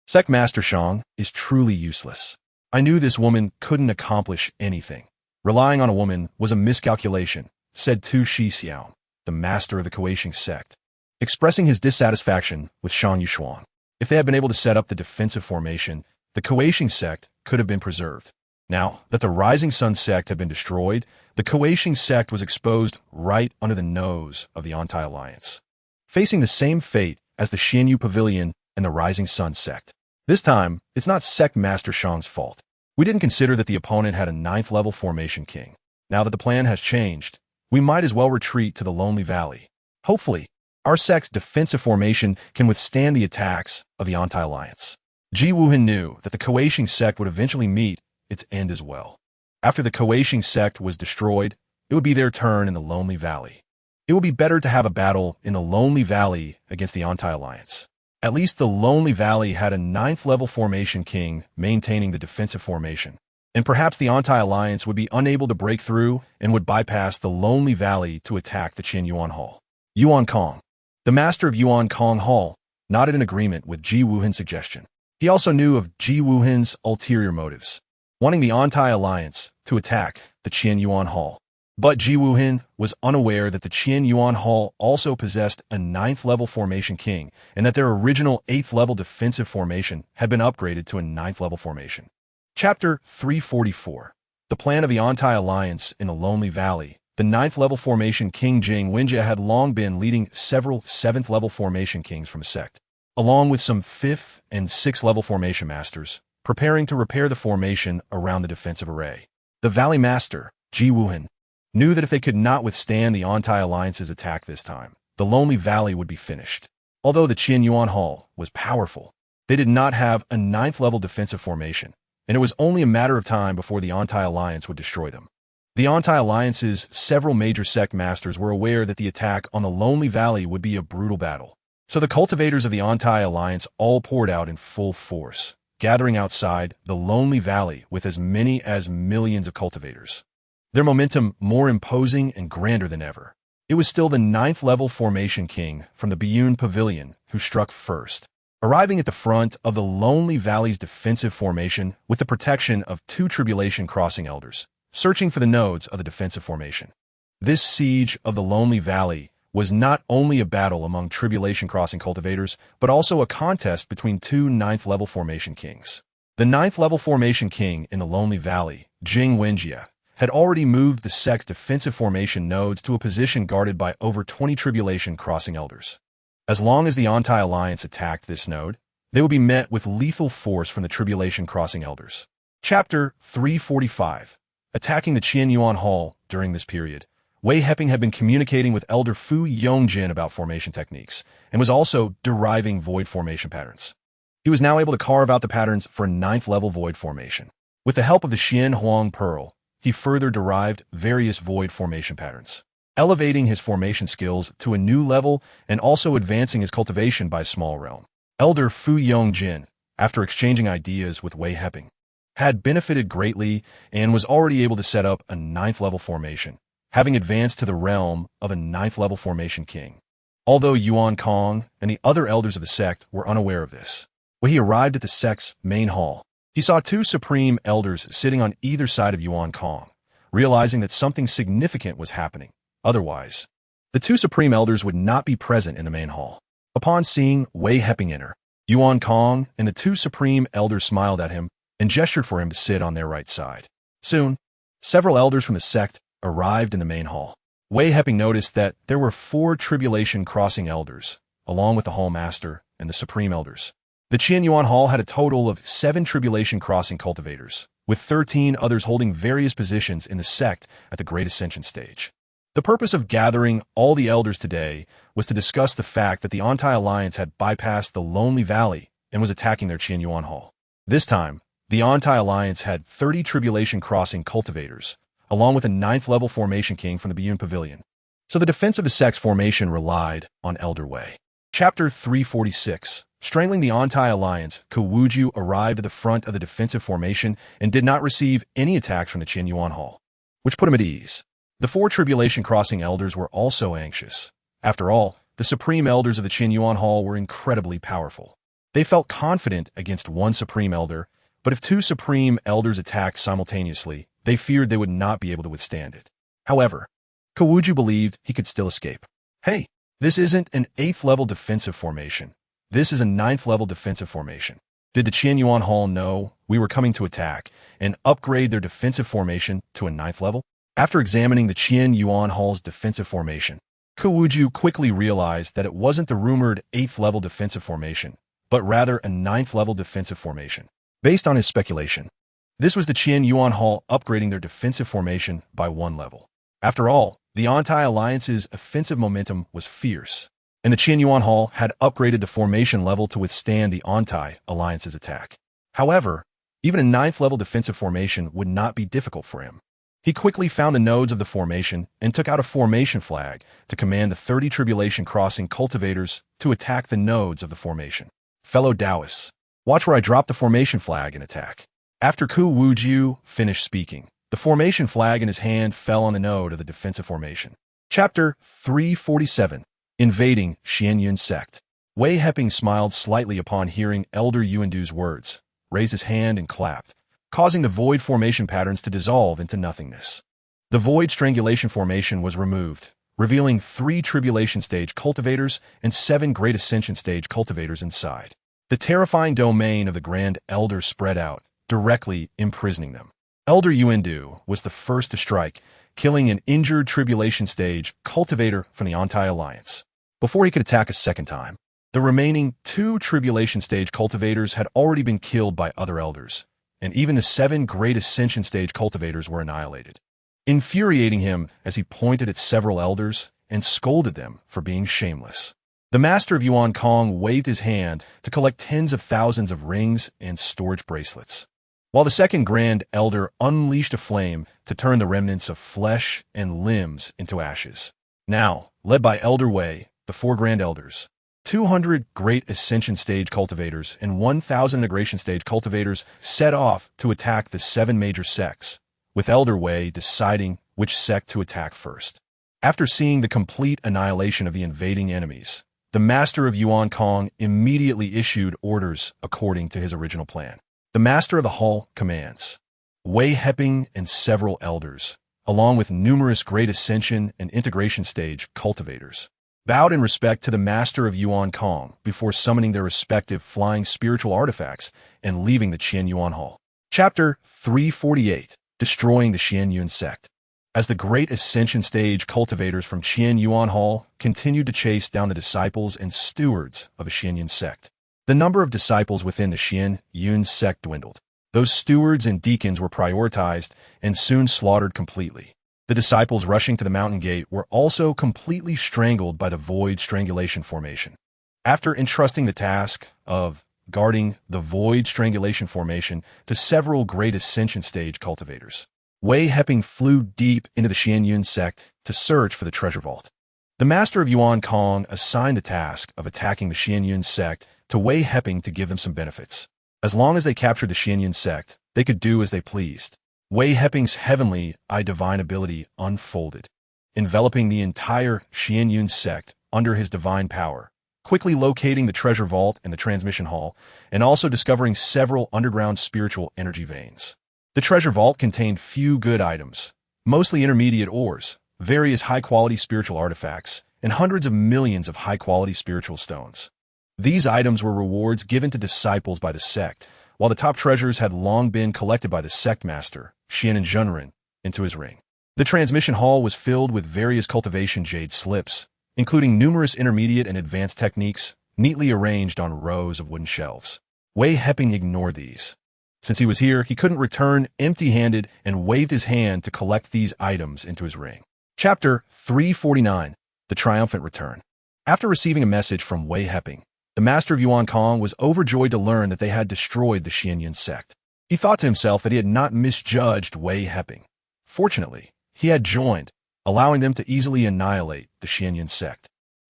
Sect Master Shang is truly useless. I knew this woman couldn't accomplish anything. Relying on a woman was a miscalculation, said Tu Shixiao, the master of the Kueishing sect, expressing his dissatisfaction with Shang Yushuang. If they had been able to set up the defensive formation, the Kueishing sect could have been preserved. Now that the Rising Sun sect had been destroyed, the Kueishing sect was exposed right under the nose of the Anti-Alliance, facing the same fate as the Xianyu Pavilion and the Rising Sun sect. This time, it's not Sect Master Shang's fault. We didn't consider that the opponent had a 9th-level formation king. Now that the plan has changed, we might as well retreat to the Lonely Valley. Hopefully, our sect's defensive formation can withstand the attacks of the Anti-Alliance. Ji Wuhan knew that the Kueishing sect would eventually meet its end as well. After the Kueishing sect was destroyed, it would be their turn in the Lonely Valley. It would be better to have a battle in the Lonely Valley against the Anti-Alliance. At least the Lonely Valley had a 9th-level formation king maintaining the defensive formation, and perhaps the Anti-Alliance would be unable to break through and would bypass the Lonely Valley to attack the Qin Yuan Hall. Yuan Kong, the master of Yuan Kong Hall, nodded in agreement with Ji Wuhan's suggestion. He also knew of Ji Wuhan's ulterior motives, wanting the Anti-Alliance to attack the Qin Yuan Hall. But Ji Wuhan was unaware that the Qin Yuan Hall also possessed a 9th-level formation king, and that their original 8th-level defensive formation had been upgraded to a 9th-level formation. Chapter 344. The plan of the Anti-Alliance in the Lonely Valley the 9th level formation king Jing Wenjie had long been leading several 7th level formation kings from a sect, along with some 5th and 6th level formation masters, preparing to repair the formation around the defensive array. The Valley Master, Ji Wuhan, knew that if they could not withstand the anti-alliance's attack this time, the Lonely Valley would be finished. Although the Qian Yuan Hall was powerful, they did not have a 9th level defensive formation, and it was only a matter of time before the anti-alliance would destroy them. The anti-alliance's several major sect masters were aware that the attack on the Lonely Valley would be a brutal battle, so the cultivators of the anti-alliance all poured out in full force, gathering outside the Lonely Valley with as many as millions of cultivators. Their momentum more imposing and grander than ever. It was still the 9th level formation king from the Biyun Pavilion who struck first, arriving at the front of the Lonely Valley's defensive formation with the protection of 2 Tribulation Crossing elders, searching for the nodes of the defensive formation. This siege of the Lonely Valley was not only a battle among Tribulation Crossing cultivators, but also a contest between 2 9th level formation kings. The 9th level formation king in the Lonely Valley, Jing Wenjie, had already moved the sect's defensive formation nodes to a position guarded by over 20 Tribulation Crossing elders. As long as the anti-alliance attacked this node, they would be met with lethal force from the Tribulation Crossing elders. Chapter 345. Attacking the Qian Yuan Hall. During this period, Wei Heping had been communicating with Elder Fu Yongjin about formation techniques, and was also deriving void formation patterns. He was now able to carve out the patterns for a 9th level void formation. With the help of the Xian Huang Pearl, he further derived various void formation patterns, elevating his formation skills to a new level and also advancing his cultivation by a small realm. Elder Fu Yongjin, after exchanging ideas with Wei Heping, had benefited greatly and was already able to set up a 9th level formation, having advanced to the realm of a 9th level formation king. Although Yuan Kong and the other elders of the sect were unaware of this, when he arrived at the sect's main hall, he saw 2 supreme elders sitting on either side of Yuan Kong, realizing that something significant was happening. Otherwise, the 2 supreme elders would not be present in the main hall. Upon seeing Wei Heping enter, Yuan Kong and the 2 supreme elders smiled at him and gestured for him to sit on their right side. Soon, several elders from the sect arrived in the main hall. Wei Heping noticed that there were 4 Tribulation Crossing elders, along with the Hall Master and the supreme elders. The Qian Yuan Hall had a total of 7 Tribulation Crossing cultivators, with 13 others holding various positions in the sect at the Great Ascension stage. The purpose of gathering all the elders today was to discuss the fact that the anti-alliance had bypassed the Lonely Valley and was attacking their Qian Yuan Hall. This time, the anti-alliance had 30 Tribulation Crossing cultivators, along with a 9th level formation king from the Biyun Pavilion. So the defense of the sect's formation relied on Elder Wei. Chapter 346. Strangling the anti-alliance, Kawuju arrived at the front of the defensive formation and did not receive any attacks from the Qian Yuan Hall, which put him at ease. The 4 Tribulation Crossing elders were also anxious. After all, the supreme elders of the Qian Yuan Hall were incredibly powerful. They felt confident against 1 supreme elder, but if 2 supreme elders attacked simultaneously, they feared they would not be able to withstand it. However, Kawuju believed he could still escape. Hey, this isn't an 8th level defensive formation. This is a 9th level defensive formation. Did the Qian Yuan Hall know we were coming to attack and upgrade their defensive formation to a 9th level? After examining the Qian Yuan Hall's defensive formation, Kawuju quickly realized that it wasn't the rumored 8th level defensive formation, but rather a 9th level defensive formation. Based on his speculation, this was the Qian Yuan Hall upgrading their defensive formation by 1 level. After all, the anti-alliance's offensive momentum was fierce, and the Qian Yuan Hall had upgraded the formation level to withstand the anti-alliance's attack. However, even a 9th level defensive formation would not be difficult for him. He quickly found the nodes of the formation and took out a formation flag to command the 30 Tribulation Crossing cultivators to attack the nodes of the formation. Fellow Taoists, watch where I drop the formation flag and attack. After Ku Wuju finished speaking, the formation flag in his hand fell on the node of the defensive formation. Chapter 347. Invading Xianyun Sect. Wei Heping smiled slightly upon hearing Elder Yuandu's words, raised his hand and clapped, causing the void formation patterns to dissolve into nothingness. The void strangulation formation was removed, revealing 3 Tribulation Stage cultivators and 7 Great Ascension Stage cultivators inside. The terrifying domain of the Grand Elder spread out, directly imprisoning them. Elder Yuandu was the first to strike, killing an injured tribulation stage cultivator from the anti-alliance. Before he could attack a second time, the remaining 2 tribulation stage cultivators had already been killed by other elders, and even the 7 great ascension stage cultivators were annihilated, infuriating him as he pointed at several elders and scolded them for being shameless. The master of Yuan Kong waved his hand to collect tens of thousands of rings and storage bracelets, while the second grand elder unleashed a flame to turn the remnants of flesh and limbs into ashes. Now, led by Elder Wei, the 4 grand elders, 200 great ascension stage cultivators and 1,000 integration stage cultivators set off to attack the 7 major sects, with Elder Wei deciding which sect to attack first. After seeing the complete annihilation of the invading enemies, the master of Yuan Kong immediately issued orders according to his original plan. The master of the hall commands. Wei Heping and several elders, along with numerous great ascension and integration stage cultivators, bowed in respect to the master of Yuan Kong before summoning their respective flying spiritual artifacts and leaving the Qian Yuan Hall. Chapter 348, Destroying the Qian Yun Sect. As the great ascension stage cultivators from Qian Yuan Hall continued to chase down the disciples and stewards of the Qian Yun sect, the number of disciples within the Qian Yun sect dwindled. Those stewards and deacons were prioritized and soon slaughtered completely. The disciples rushing to the mountain gate were also completely strangled by the Void Strangulation Formation. After entrusting the task of guarding the Void Strangulation Formation to several great ascension stage cultivators, Wei Heping flew deep into the Qian Yun sect to search for the treasure vault. The master of Yuan Kong assigned the task of attacking the Qian Yun sect to Wei Heping to give them some benefits. As long as they captured the Qian Yun sect, they could do as they pleased. Wei Heping's heavenly divine ability unfolded, enveloping the entire Qian Yun sect under his divine power, quickly locating the treasure vault and the transmission hall, and also discovering several underground spiritual energy veins. The treasure vault contained few good items, mostly intermediate ores, various high-quality spiritual artifacts, and hundreds of millions of high-quality spiritual stones. These items were rewards given to disciples by the sect, while the top treasures had long been collected by the sect master, Xian and Zhenren, into his ring. The transmission hall was filled with various cultivation jade slips, including numerous intermediate and advanced techniques, neatly arranged on rows of wooden shelves. Wei Heping ignored these. Since he was here, he couldn't return empty-handed and waved his hand to collect these items into his ring. Chapter 349, The Triumphant Return. After receiving a message from Wei Heping, the master of Yuan Kong was overjoyed to learn that they had destroyed the Qian Yun sect. He thought to himself that he had not misjudged Wei Heping. Fortunately, he had joined, allowing them to easily annihilate the Qian Yun sect.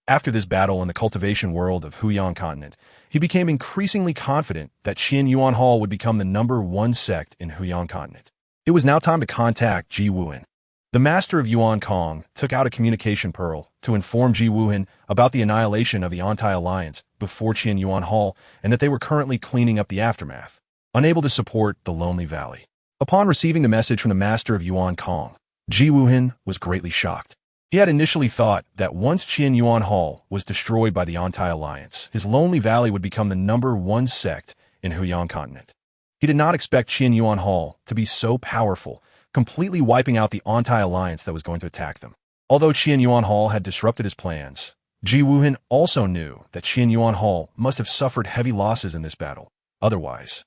After this battle in the cultivation world of Huyang continent, he became increasingly confident that Qian Yuan Hall would become the #1 sect in Huyang continent. It was now time to contact Ji Wuhan. The master of Yuan Kong took out a communication pearl to inform Ji Wuhan about the annihilation of the anti-alliance before Qian Yuan Hall and that they were currently cleaning up the aftermath, unable to support the Lonely Valley. Upon receiving the message from the master of Yuan Kong, Ji Wuhan was greatly shocked. He had initially thought that once Qian Yuan Hall was destroyed by the anti-alliance, his Lonely Valley would become the #1 sect in Huyang continent. He did not expect Qian Yuan Hall to be so powerful, completely wiping out the anti-alliance that was going to attack them. Although Qian Yuan Hall had disrupted his plans, Ji Wuhan also knew that Qian Yuan Hall must have suffered heavy losses in this battle. Otherwise,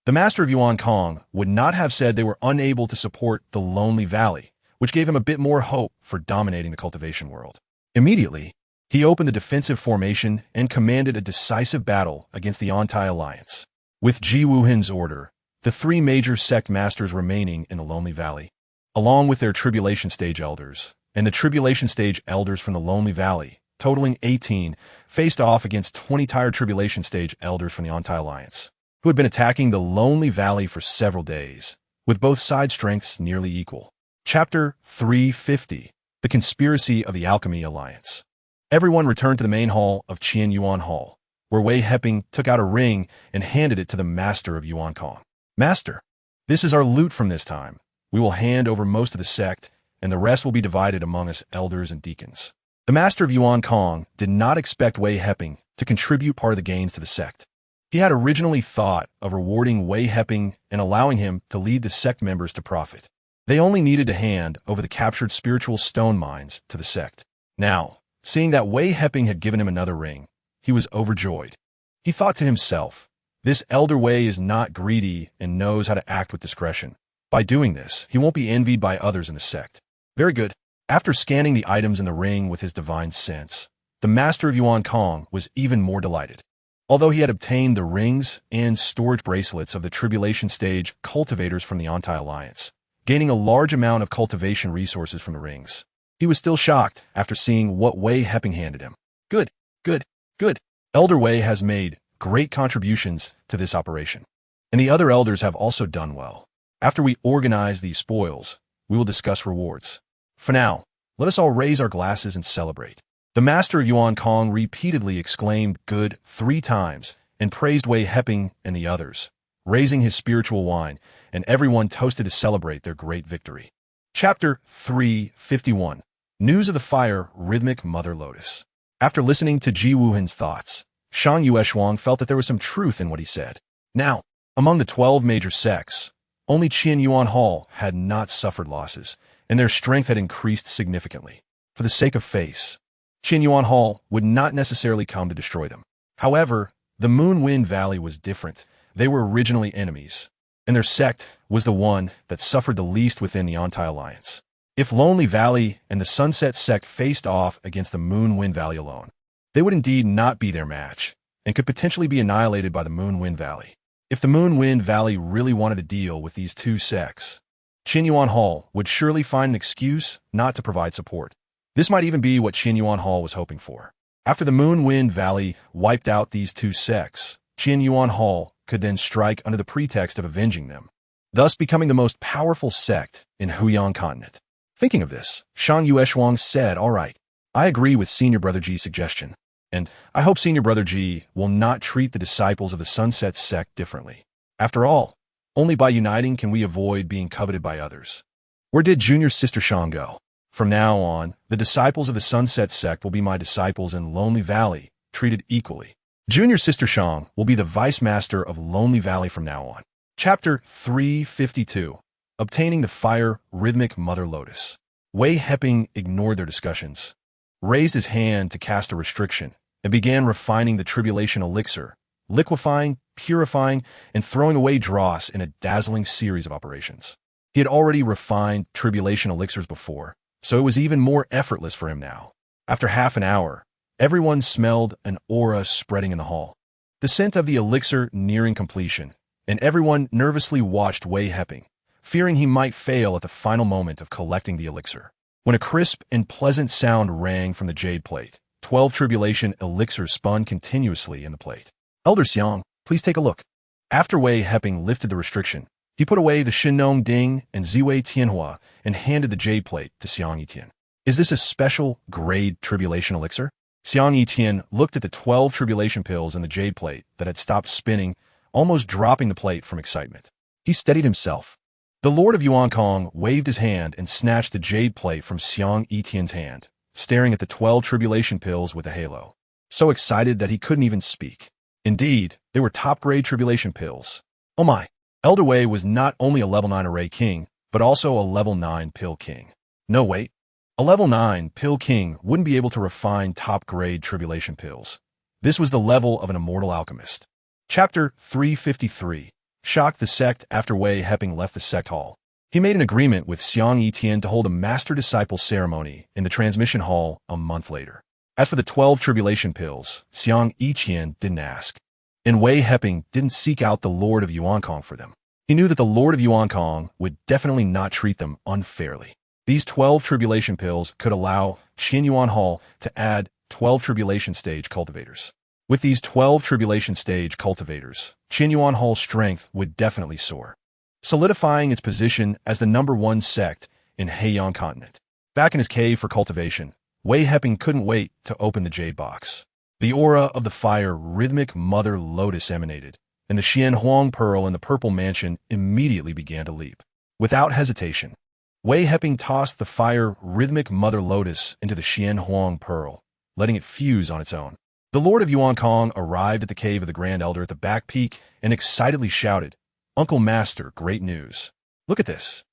the master of Yuan Kong would not have said they were unable to support the Lonely Valley, which gave him a bit more hope for dominating the cultivation world. Immediately, he opened the defensive formation and commanded a decisive battle against the anti-alliance. With Ji Wuhan's order, the 3 major sect masters remaining in the Lonely Valley, along with their tribulation stage elders, and the tribulation stage elders from the Lonely Valley, totaling 18, faced off against 20 tired tribulation stage elders from the anti-alliance, who had been attacking the Lonely Valley for several days, with both side strengths nearly equal. Chapter 350, The Conspiracy of the Alchemy Alliance. Everyone returned to the main hall of Qian Yuan Hall, where Wei Heping took out a ring and handed it to the master of Yuan Kong. Master, this is our loot from this time. We will hand over most of the sect, and the rest will be divided among us elders and deacons. The master of Yuan Kong did not expect Wei Heping to contribute part of the gains to the sect. He had originally thought of rewarding Wei Heping and allowing him to lead the sect members to profit. They only needed to hand over the captured spiritual stone mines to the sect. Now, seeing that Wei Heping had given him another ring, he was overjoyed. He thought to himself, this elder Wei is not greedy and knows how to act with discretion. By doing this, he won't be envied by others in the sect. Very good. After scanning the items in the ring with his divine sense, the master of Yuan Kong was even more delighted. Although he had obtained the rings and storage bracelets of the tribulation stage cultivators from the Anti-Alliance, gaining a large amount of cultivation resources from the rings, he was still shocked after seeing what Wei Heping handed him. Good, good, good. Elder Wei has made great contributions to this operation, and the other elders have also done well. After we organize these spoils, we will discuss rewards. For now, let us all raise our glasses and celebrate. The master of Yuan Kong repeatedly exclaimed good 3 times and praised Wei Heping and the others, raising his spiritual wine, and everyone toasted to celebrate their great victory. Chapter 351. News of the Fire Rhythmic Mother Lotus. After listening to Ji Wuhan's thoughts, Shang Yueshuang felt that there was some truth in what he said. Now, among the 12 major sects, only Qian Yuan Hall had not suffered losses, and their strength had increased significantly. For the sake of face, Qian Yuan Hall would not necessarily come to destroy them. However, the Moon Wind Valley was different. They were originally enemies, and their sect was the one that suffered the least within the Anti-Alliance. If Lonely Valley and the Sunset sect faced off against the Moon Wind Valley alone, they would indeed not be their match, and could potentially be annihilated by the Moon Wind Valley. If the Moon Wind Valley really wanted to deal with these two sects, Qian Yuan Hall would surely find an excuse not to provide support. This might even be what Qian Yuan Hall was hoping for. After the Moon Wind Valley wiped out these two sects, Qian Yuan Hall could then strike under the pretext of avenging them, thus becoming the most powerful sect in Huyang continent. Thinking of this, Shang Yueshuang said, all right, I agree with Senior Brother Ji's suggestion, and I hope Senior Brother Ji will not treat the disciples of the Sunset sect differently. After all, only by uniting can we avoid being coveted by others. Where did Junior Sister Shang go? From now on, the disciples of the Sunset sect will be my disciples in Lonely Valley, treated equally. Junior Sister Shang will be the Vice Master of Lonely Valley from now on. Chapter 352. Obtaining the Fire Rhythmic Mother Lotus. Wei Heping ignored their discussions, raised his hand to cast a restriction, and began refining the tribulation elixir, liquefying, purifying, and throwing away dross in a dazzling series of operations. He had already refined tribulation elixirs before, so it was even more effortless for him now. After half an hour, everyone smelled an aura spreading in the hall, the scent of the elixir nearing completion, and everyone nervously watched Wei Heping, fearing he might fail at the final moment of collecting the elixir. When a crisp and pleasant sound rang from the jade plate, 12 tribulation elixirs spun continuously in the plate. Elder Xiang, please take a look. After Wei Heping lifted the restriction, he put away the Shinong Ding and Ziwei Tianhua and handed the jade plate to Xiang Yitian. Is this a special grade tribulation elixir? Xiang Yitian looked at the 12 tribulation pills in the jade plate that had stopped spinning, almost dropping the plate from excitement. He steadied himself. The Lord of Yuan Kong waved his hand and snatched the jade plate from Xiang Yitian's hand, staring at the 12 tribulation pills with a halo, so excited that he couldn't even speak. Indeed, they were top-grade tribulation pills. Oh my! Elder Wei was not only a level 9 array king, but also a level 9 pill king. No, wait. A level 9 pill king wouldn't be able to refine top-grade tribulation pills. This was the level of an immortal alchemist. Chapter 353. Shocked the sect after Wei Heping left the sect hall. He made an agreement with Xiang Yitian to hold a master-disciple ceremony in the transmission hall a month later. As for the 12 tribulation pills, Xiang Yitian didn't ask, and Wei Heping didn't seek out the Lord of Yuan Kong for them. He knew that the Lord of Yuan Kong would definitely not treat them unfairly. These 12 tribulation pills could allow Qian Yuan Hall to add 12 tribulation stage cultivators. With these 12 tribulation stage cultivators, Qian Yuan Hall's strength would definitely soar, solidifying its position as the #1 sect in Heian continent. Back in his cave for cultivation, Wei Heping couldn't wait to open the jade box. The aura of the Fire Rhythmic Mother Lotus emanated, and the Xian Huang Pearl in the Purple Mansion immediately began to leap. Without hesitation, Wei Heping tossed the Fire Rhythmic Mother Lotus into the Xian Huang Pearl, letting it fuse on its own. The Lord of Yuan Kong arrived at the cave of the Grand Elder at the back peak and excitedly shouted, "Uncle Master, great news. Look at this."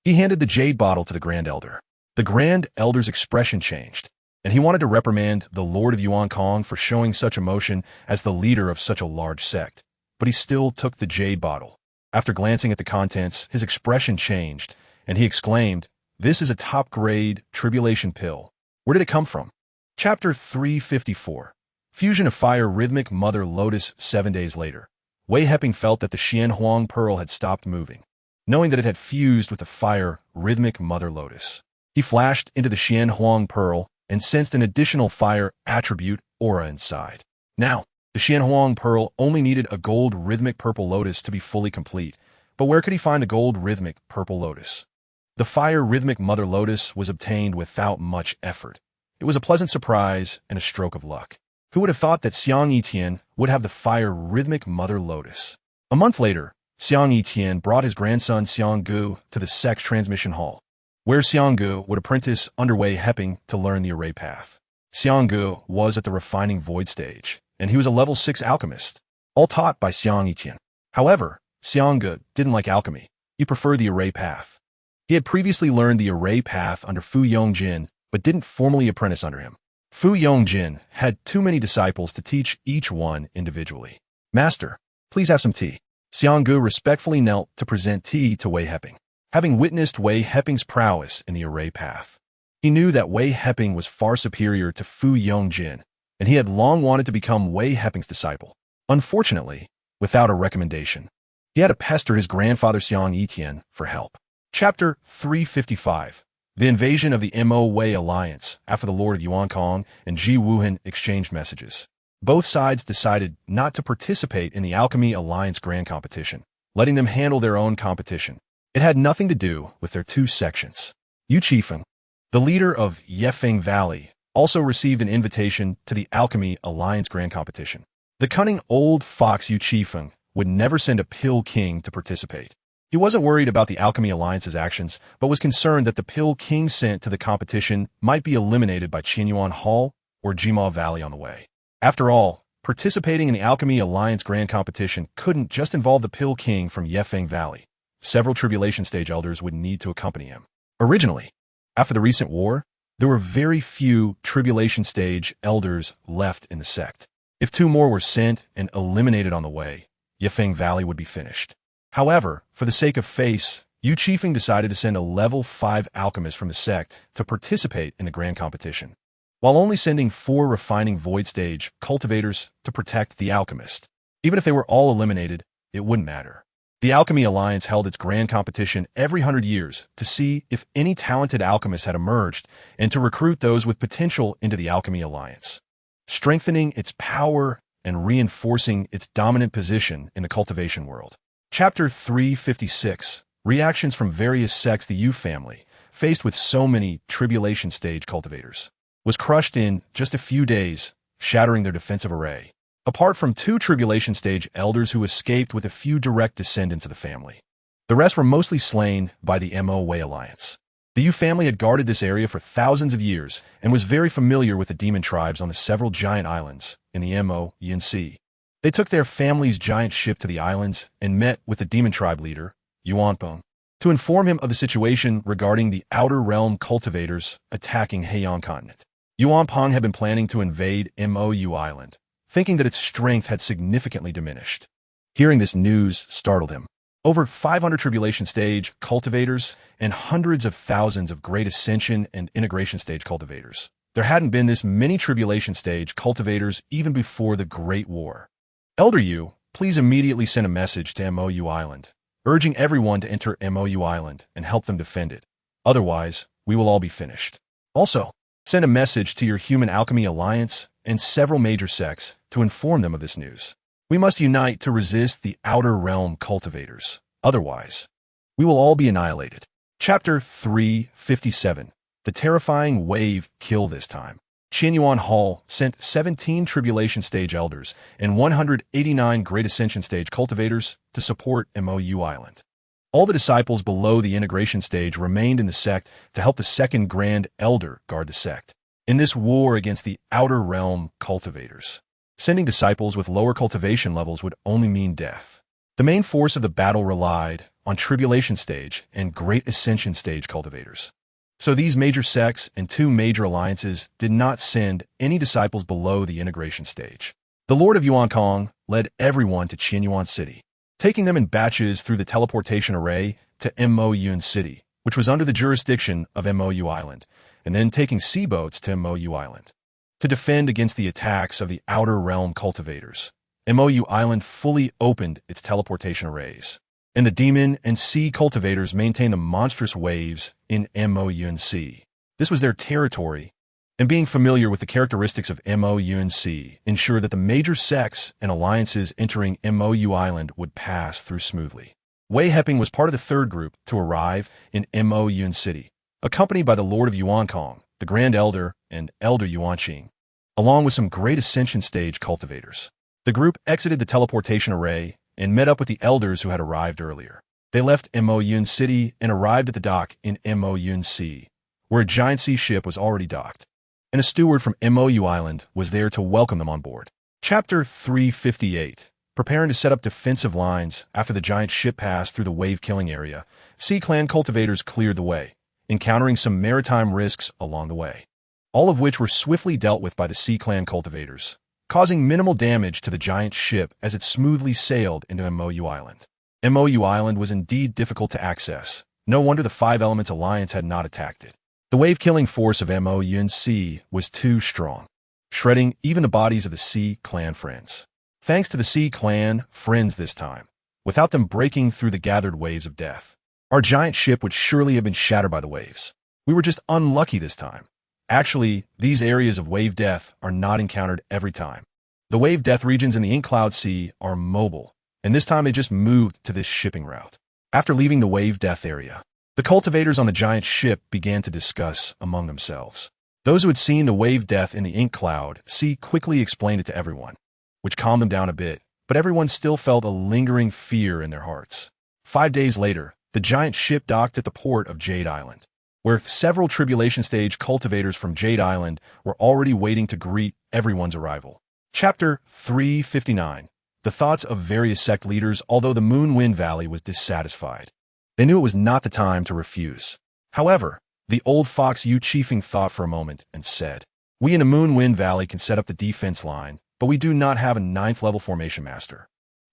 He handed the jade bottle to the Grand Elder. The Grand Elder's expression changed, and he wanted to reprimand the Lord of Yuan Kong for showing such emotion as the leader of such a large sect. But he still took the jade bottle. After glancing at the contents, his expression changed, and he exclaimed, "This is a top-grade tribulation pill. Where did it come from?" Chapter 354. Fusion of Fire Rhythmic Mother Lotus 7 days later. Wei Heping felt that the Xianhuang pearl had stopped moving, knowing that it had fused with the Fire Rhythmic Mother Lotus. He flashed into the Xianhuang pearl and sensed an additional fire attribute aura inside. Now, the Xianhuang pearl only needed a gold rhythmic purple lotus to be fully complete, but where could he find the gold rhythmic purple lotus? The Fire Rhythmic Mother Lotus was obtained without much effort. It was a pleasant surprise and a stroke of luck. Who would have thought that Xiang Yitian would have the Fire Rhythmic Mother Lotus? A month later, Xiang Yitian brought his grandson Xiang Gu to the sect's transmission hall, where Xiang Gu would apprentice under Wei Heping to learn the array path. Xiang Gu was at the refining void stage, and he was a level 6 alchemist, all taught by Xiang Yitian. However, Xiang Gu didn't like alchemy. He preferred the array path. He had previously learned the array path under Fu Yongjin, but didn't formally apprentice under him. Fu Yongjin had too many disciples to teach each one individually. "Master, please have some tea." Xiang Gu respectfully knelt to present tea to Wei Heping. Having witnessed Wei Heping's prowess in the array path, he knew that Wei Heping was far superior to Fu Yongjin, and he had long wanted to become Wei Heping's disciple. Unfortunately, without a recommendation, he had to pester his grandfather Xiang Yitian for help. Chapter 355. The invasion of the Mo Wei alliance after the Lord of Yuan Kong and Ji Wuhan exchanged messages. Both sides decided not to participate in the Alchemy Alliance Grand Competition, letting them handle their own competition. It had nothing to do with their two sections. Yu Qifeng, the leader of Yefeng Valley, also received an invitation to the Alchemy Alliance Grand Competition. The cunning old fox Yu Qifeng would never send a Pill King to participate. He wasn't worried about the Alchemy Alliance's actions, but was concerned that the Pill King sent to the competition might be eliminated by Qianyuan Hall or Jima Valley on the way. After all, participating in the Alchemy Alliance Grand Competition couldn't just involve the Pill King from Yefeng Valley. Several Tribulation Stage elders would need to accompany him. Originally, after the recent war, there were very few Tribulation Stage elders left in the sect. If 2 more were sent and eliminated on the way, Yefeng Valley would be finished. However, for the sake of face, Yu Qifeng decided to send a level 5 alchemist from the sect to participate in the grand competition, while only sending 4 refining void stage cultivators to protect the alchemist. Even if they were all eliminated, it wouldn't matter. The Alchemy Alliance held its grand competition every 100 years to see if any talented alchemists had emerged and to recruit those with potential into the Alchemy Alliance, strengthening its power and reinforcing its dominant position in the cultivation world. Chapter 356. Reactions from various sects. The Yu family, faced with so many tribulation stage cultivators, was crushed in just a few days, shattering their defensive array. Apart from 2 tribulation stage elders who escaped with a few direct descendants of the family, the rest were mostly slain by the Mo Wei alliance. The Yu family had guarded this area for thousands of years and was very familiar with the demon tribes on the several giant islands in the Mo Yin Sea. They took their family's giant ship to the islands and met with the demon tribe leader, Yuan Peng, to inform him of the situation regarding the outer realm cultivators attacking Heian continent. Yuan Peng had been planning to invade Mou Island, thinking that its strength had significantly diminished. Hearing this news startled him. Over 500 tribulation stage cultivators and hundreds of thousands of great ascension and integration stage cultivators. There hadn't been this many tribulation stage cultivators even before the Great War. Elder Yu, please immediately send a message to Mou Island, urging everyone to enter Mou Island and help them defend it. Otherwise, we will all be finished. Also, send a message to your Human Alchemy Alliance and several major sects to inform them of this news. We must unite to resist the outer realm cultivators. Otherwise, we will all be annihilated. Chapter 357. The terrifying wave kill this time. Qianyuan Hall sent 17 tribulation stage elders and 189 great ascension stage cultivators to support Mou Island. All the disciples below the integration stage remained in the sect to help the second grand elder guard the sect in this war against the outer realm cultivators. Sending disciples with lower cultivation levels would only mean death. The main force of the battle relied on tribulation stage and great ascension stage cultivators. So these major sects and two major alliances did not send any disciples below the integration stage. The Lord of Yuan Kong led everyone to Qianyuan City, taking them in batches through the teleportation array to Mo City, which was under the jurisdiction of Mo Island, and then taking sea boats to Mo Island. To defend against the attacks of the Outer Realm cultivators, Mo Island fully opened its teleportation arrays, and the demon and sea cultivators maintained the monstrous waves in Mo Sea. This was their territory, and being familiar with the characteristics of Mo Sea ensured that the major sects and alliances entering Mo Island would pass through smoothly. Wei Heping was part of the third group to arrive in Mo City, accompanied by the Lord of Yuan Kong, the Grand Elder, and Elder Yuanqing, along with some great ascension stage cultivators. The group exited the teleportation array and met up with the elders who had arrived earlier. They left Mo City and arrived at the dock in Mo Sea, where a giant sea ship was already docked, and a steward from Mo Island was there to welcome them on board. Chapter 358. Preparing to set up defensive lines after the giant ship passed through the wave-killing area, Sea Clan cultivators cleared the way, encountering some maritime risks along the way, all of which were swiftly dealt with by the Sea Clan cultivators, causing minimal damage to the giant ship as it smoothly sailed into Mo Island. Mo Island was indeed difficult to access. No wonder the Five Elements Alliance had not attacked it. The wave-killing force of Mo Sea was too strong, shredding even the bodies of the Sea Clan friends. Thanks to the Sea Clan friends this time, without them breaking through the gathered waves of death, our giant ship would surely have been shattered by the waves. We were just unlucky this time. Actually, these areas of wave death are not encountered every time. The wave death regions in the Ink Cloud Sea are mobile, and this time they just moved to this shipping route. After leaving the wave death area, the cultivators on the giant ship began to discuss among themselves. Those who had seen the wave death in the Ink Cloud Sea quickly explained it to everyone, which calmed them down a bit, but everyone still felt a lingering fear in their hearts. 5 days later, the giant ship docked at the port of Jade Island, where several tribulation stage cultivators from Jade Island were already waiting to greet everyone's arrival. Chapter 359. The thoughts of various sect leaders. Although the Moonwind Valley was dissatisfied, they knew it was not the time to refuse. However, the old fox Yu Chiefing thought for a moment and said, "We in the Moonwind Valley can set up the defense line, but we do not have a 9th level formation master.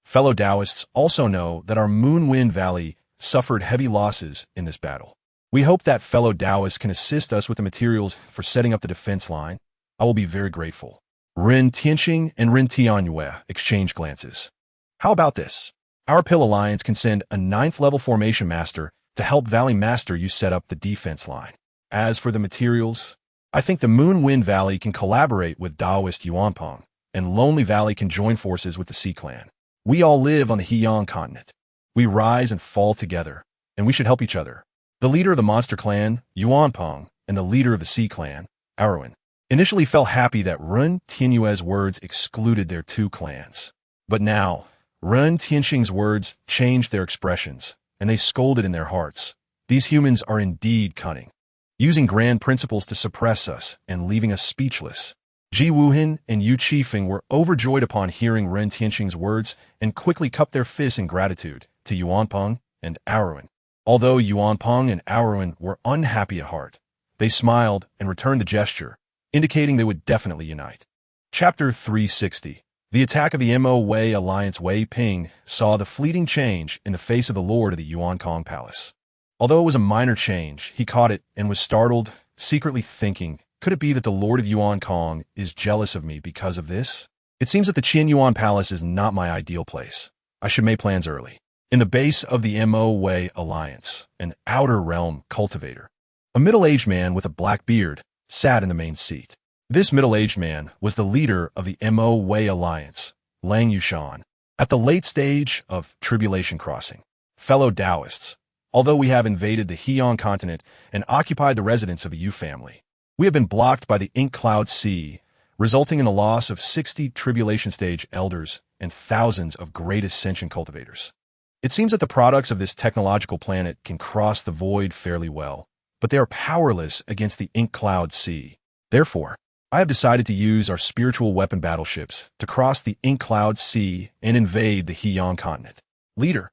Fellow Taoists also know that our Moonwind Valley suffered heavy losses in this battle. We hope that fellow Taoists can assist us with the materials for setting up the defense line. I will be very grateful." Ren Tianxing and Ren Tianyue exchanged glances. "How about this? Our Pill Alliance can send a 9th level formation master to help Valley Master you set up the defense line. As for the materials, I think the Moonwind Valley can collaborate with Taoist Yuanpeng, and Lonely Valley can join forces with the Sea Clan. We all live on the Heyang continent. We rise and fall together, and we should help each other." The leader of the Monster Clan, Yuanpeng, and the leader of the Sea Clan, Arwen, initially felt happy that Ren Tianyue's words excluded their two clans. But now, Ren Tianxing's words changed their expressions, and they scolded in their hearts. These humans are indeed cunning, using grand principles to suppress us and leaving us speechless. Ji Wuhin and Yu Qifeng were overjoyed upon hearing Ren Tianxing's words and quickly cupped their fists in gratitude to Yuanpeng and Arwen. Although Yuanpeng and Arwen were unhappy at heart, they smiled and returned the gesture, indicating they would definitely unite. Chapter 360. The attack of the Mo Wei Alliance. Wei Heping saw the fleeting change in the face of the Lord of the Yuan Kong Palace. Although it was a minor change, he caught it and was startled, secretly thinking, could it be that the Lord of Yuan Kong is jealous of me because of this? It seems that the Qianyuan Palace is not my ideal place. I should make plans early. In the base of the Mo Wei Alliance, an Outer Realm cultivator, a middle-aged man with a black beard, sat in the main seat. This middle-aged man was the leader of the Mo Wei Alliance, Lang Yushan. At the late stage of Tribulation Crossing, fellow Taoists, although we have invaded the Heyang continent and occupied the residence of the Yu family, we have been blocked by the Ink Cloud Sea, resulting in the loss of 60 Tribulation Stage elders and thousands of Great Ascension cultivators. It seems that the products of this technological planet can cross the void fairly well, but they are powerless against the Ink Cloud Sea. Therefore, I have decided to use our spiritual weapon battleships to cross the Ink Cloud Sea and invade the Heyang continent. Leader,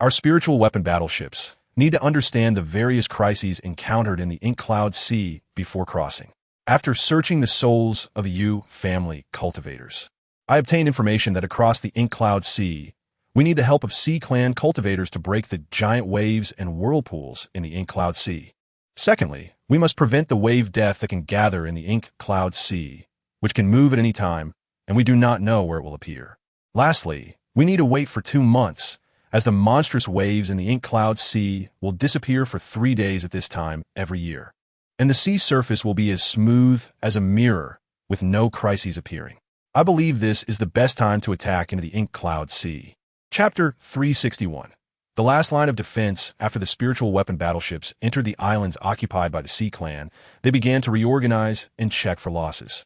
Our spiritual weapon battleships need to understand the various crises encountered in the Ink Cloud Sea before crossing. After searching the souls of the U family cultivators, I obtained information that across the Ink Cloud Sea, we need the help of Sea Clan cultivators to break the giant waves and whirlpools in the Ink Cloud Sea. Secondly, we must prevent the wave death that can gather in the Ink Cloud Sea, which can move at any time, and we do not know where it will appear. Lastly, we need to wait for 2 months, as the monstrous waves in the Ink Cloud Sea will disappear for 3 days at this time every year, and the sea surface will be as smooth as a mirror with no crises appearing. I believe this is the best time to attack into the Ink Cloud Sea. Chapter 361. The last line of defense after the spiritual weapon battleships entered the islands occupied by the Sea Clan, they began to reorganize and check for losses.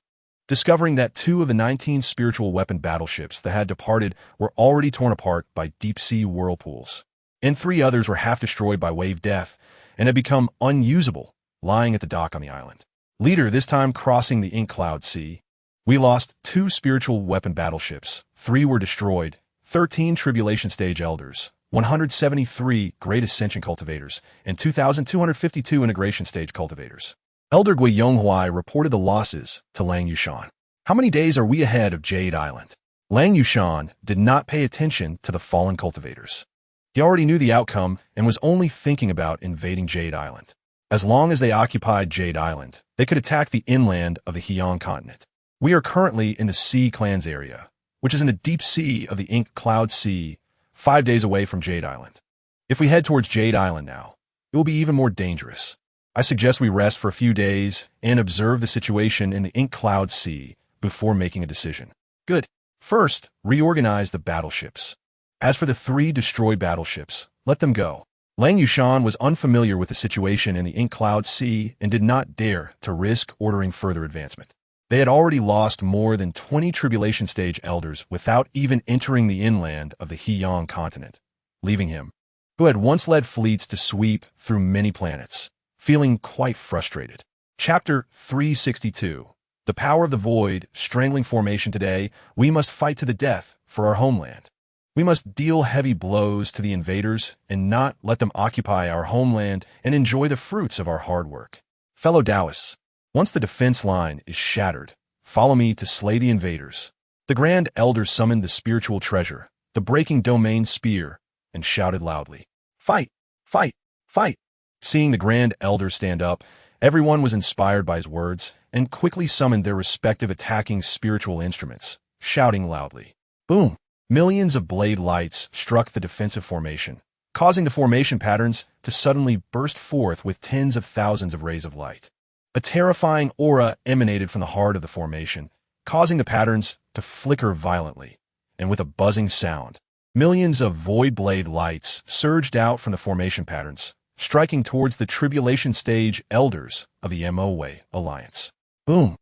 Discovering that 2 of the 19 spiritual weapon battleships that had departed were already torn apart by deep-sea whirlpools, and 3 others were half destroyed by wave death and had become unusable, lying at the dock on the island. Leader, this time crossing the Ink Cloud Sea, we lost 2 spiritual weapon battleships, 3 were destroyed, 13 Tribulation Stage Elders, 173 Great Ascension Cultivators, and 2,252 Integration Stage Cultivators. Elder Gui Yonghuai reported the losses to Lang Yushan. How many days are we ahead of Jade Island? Lang Yushan did not pay attention to the fallen cultivators. He already knew the outcome and was only thinking about invading Jade Island. As long as they occupied Jade Island, they could attack the inland of the Heian continent. We are currently in the Sea Clan's area, which is in the deep sea of the Ink Cloud Sea, 5 days away from Jade Island. If we head towards Jade Island now, it will be even more dangerous. I suggest we rest for a few days and observe the situation in the Ink Cloud Sea before making a decision. Good. First, reorganize the battleships. As for the 3 destroyed battleships, let them go. Lang Yushan was unfamiliar with the situation in the Ink Cloud Sea and did not dare to risk ordering further advancement. They had already lost more than 20 Tribulation Stage Elders without even entering the inland of the Heian continent, leaving him, who had once led fleets to sweep through many planets, feeling quite frustrated. Chapter 362. The Power of the Void, Strangling Formation. Today, we must fight to the death for our homeland. We must deal heavy blows to the invaders and not let them occupy our homeland and enjoy the fruits of our hard work. Fellow Taoists, once the defense line is shattered, follow me to slay the invaders. The Grand Elder summoned the spiritual treasure, the breaking domain spear, and shouted loudly, "Fight! Fight! Fight!" Seeing the Grand Elder stand up, everyone was inspired by his words and quickly summoned their respective attacking spiritual instruments, shouting loudly. Boom! Millions of blade lights struck the defensive formation, causing the formation patterns to suddenly burst forth with tens of thousands of rays of light. A terrifying aura emanated from the heart of the formation, causing the patterns to flicker violently, and with a buzzing sound, millions of void blade lights surged out from the formation patterns, striking towards the Tribulation Stage Elders of the Wei Alliance. Boom!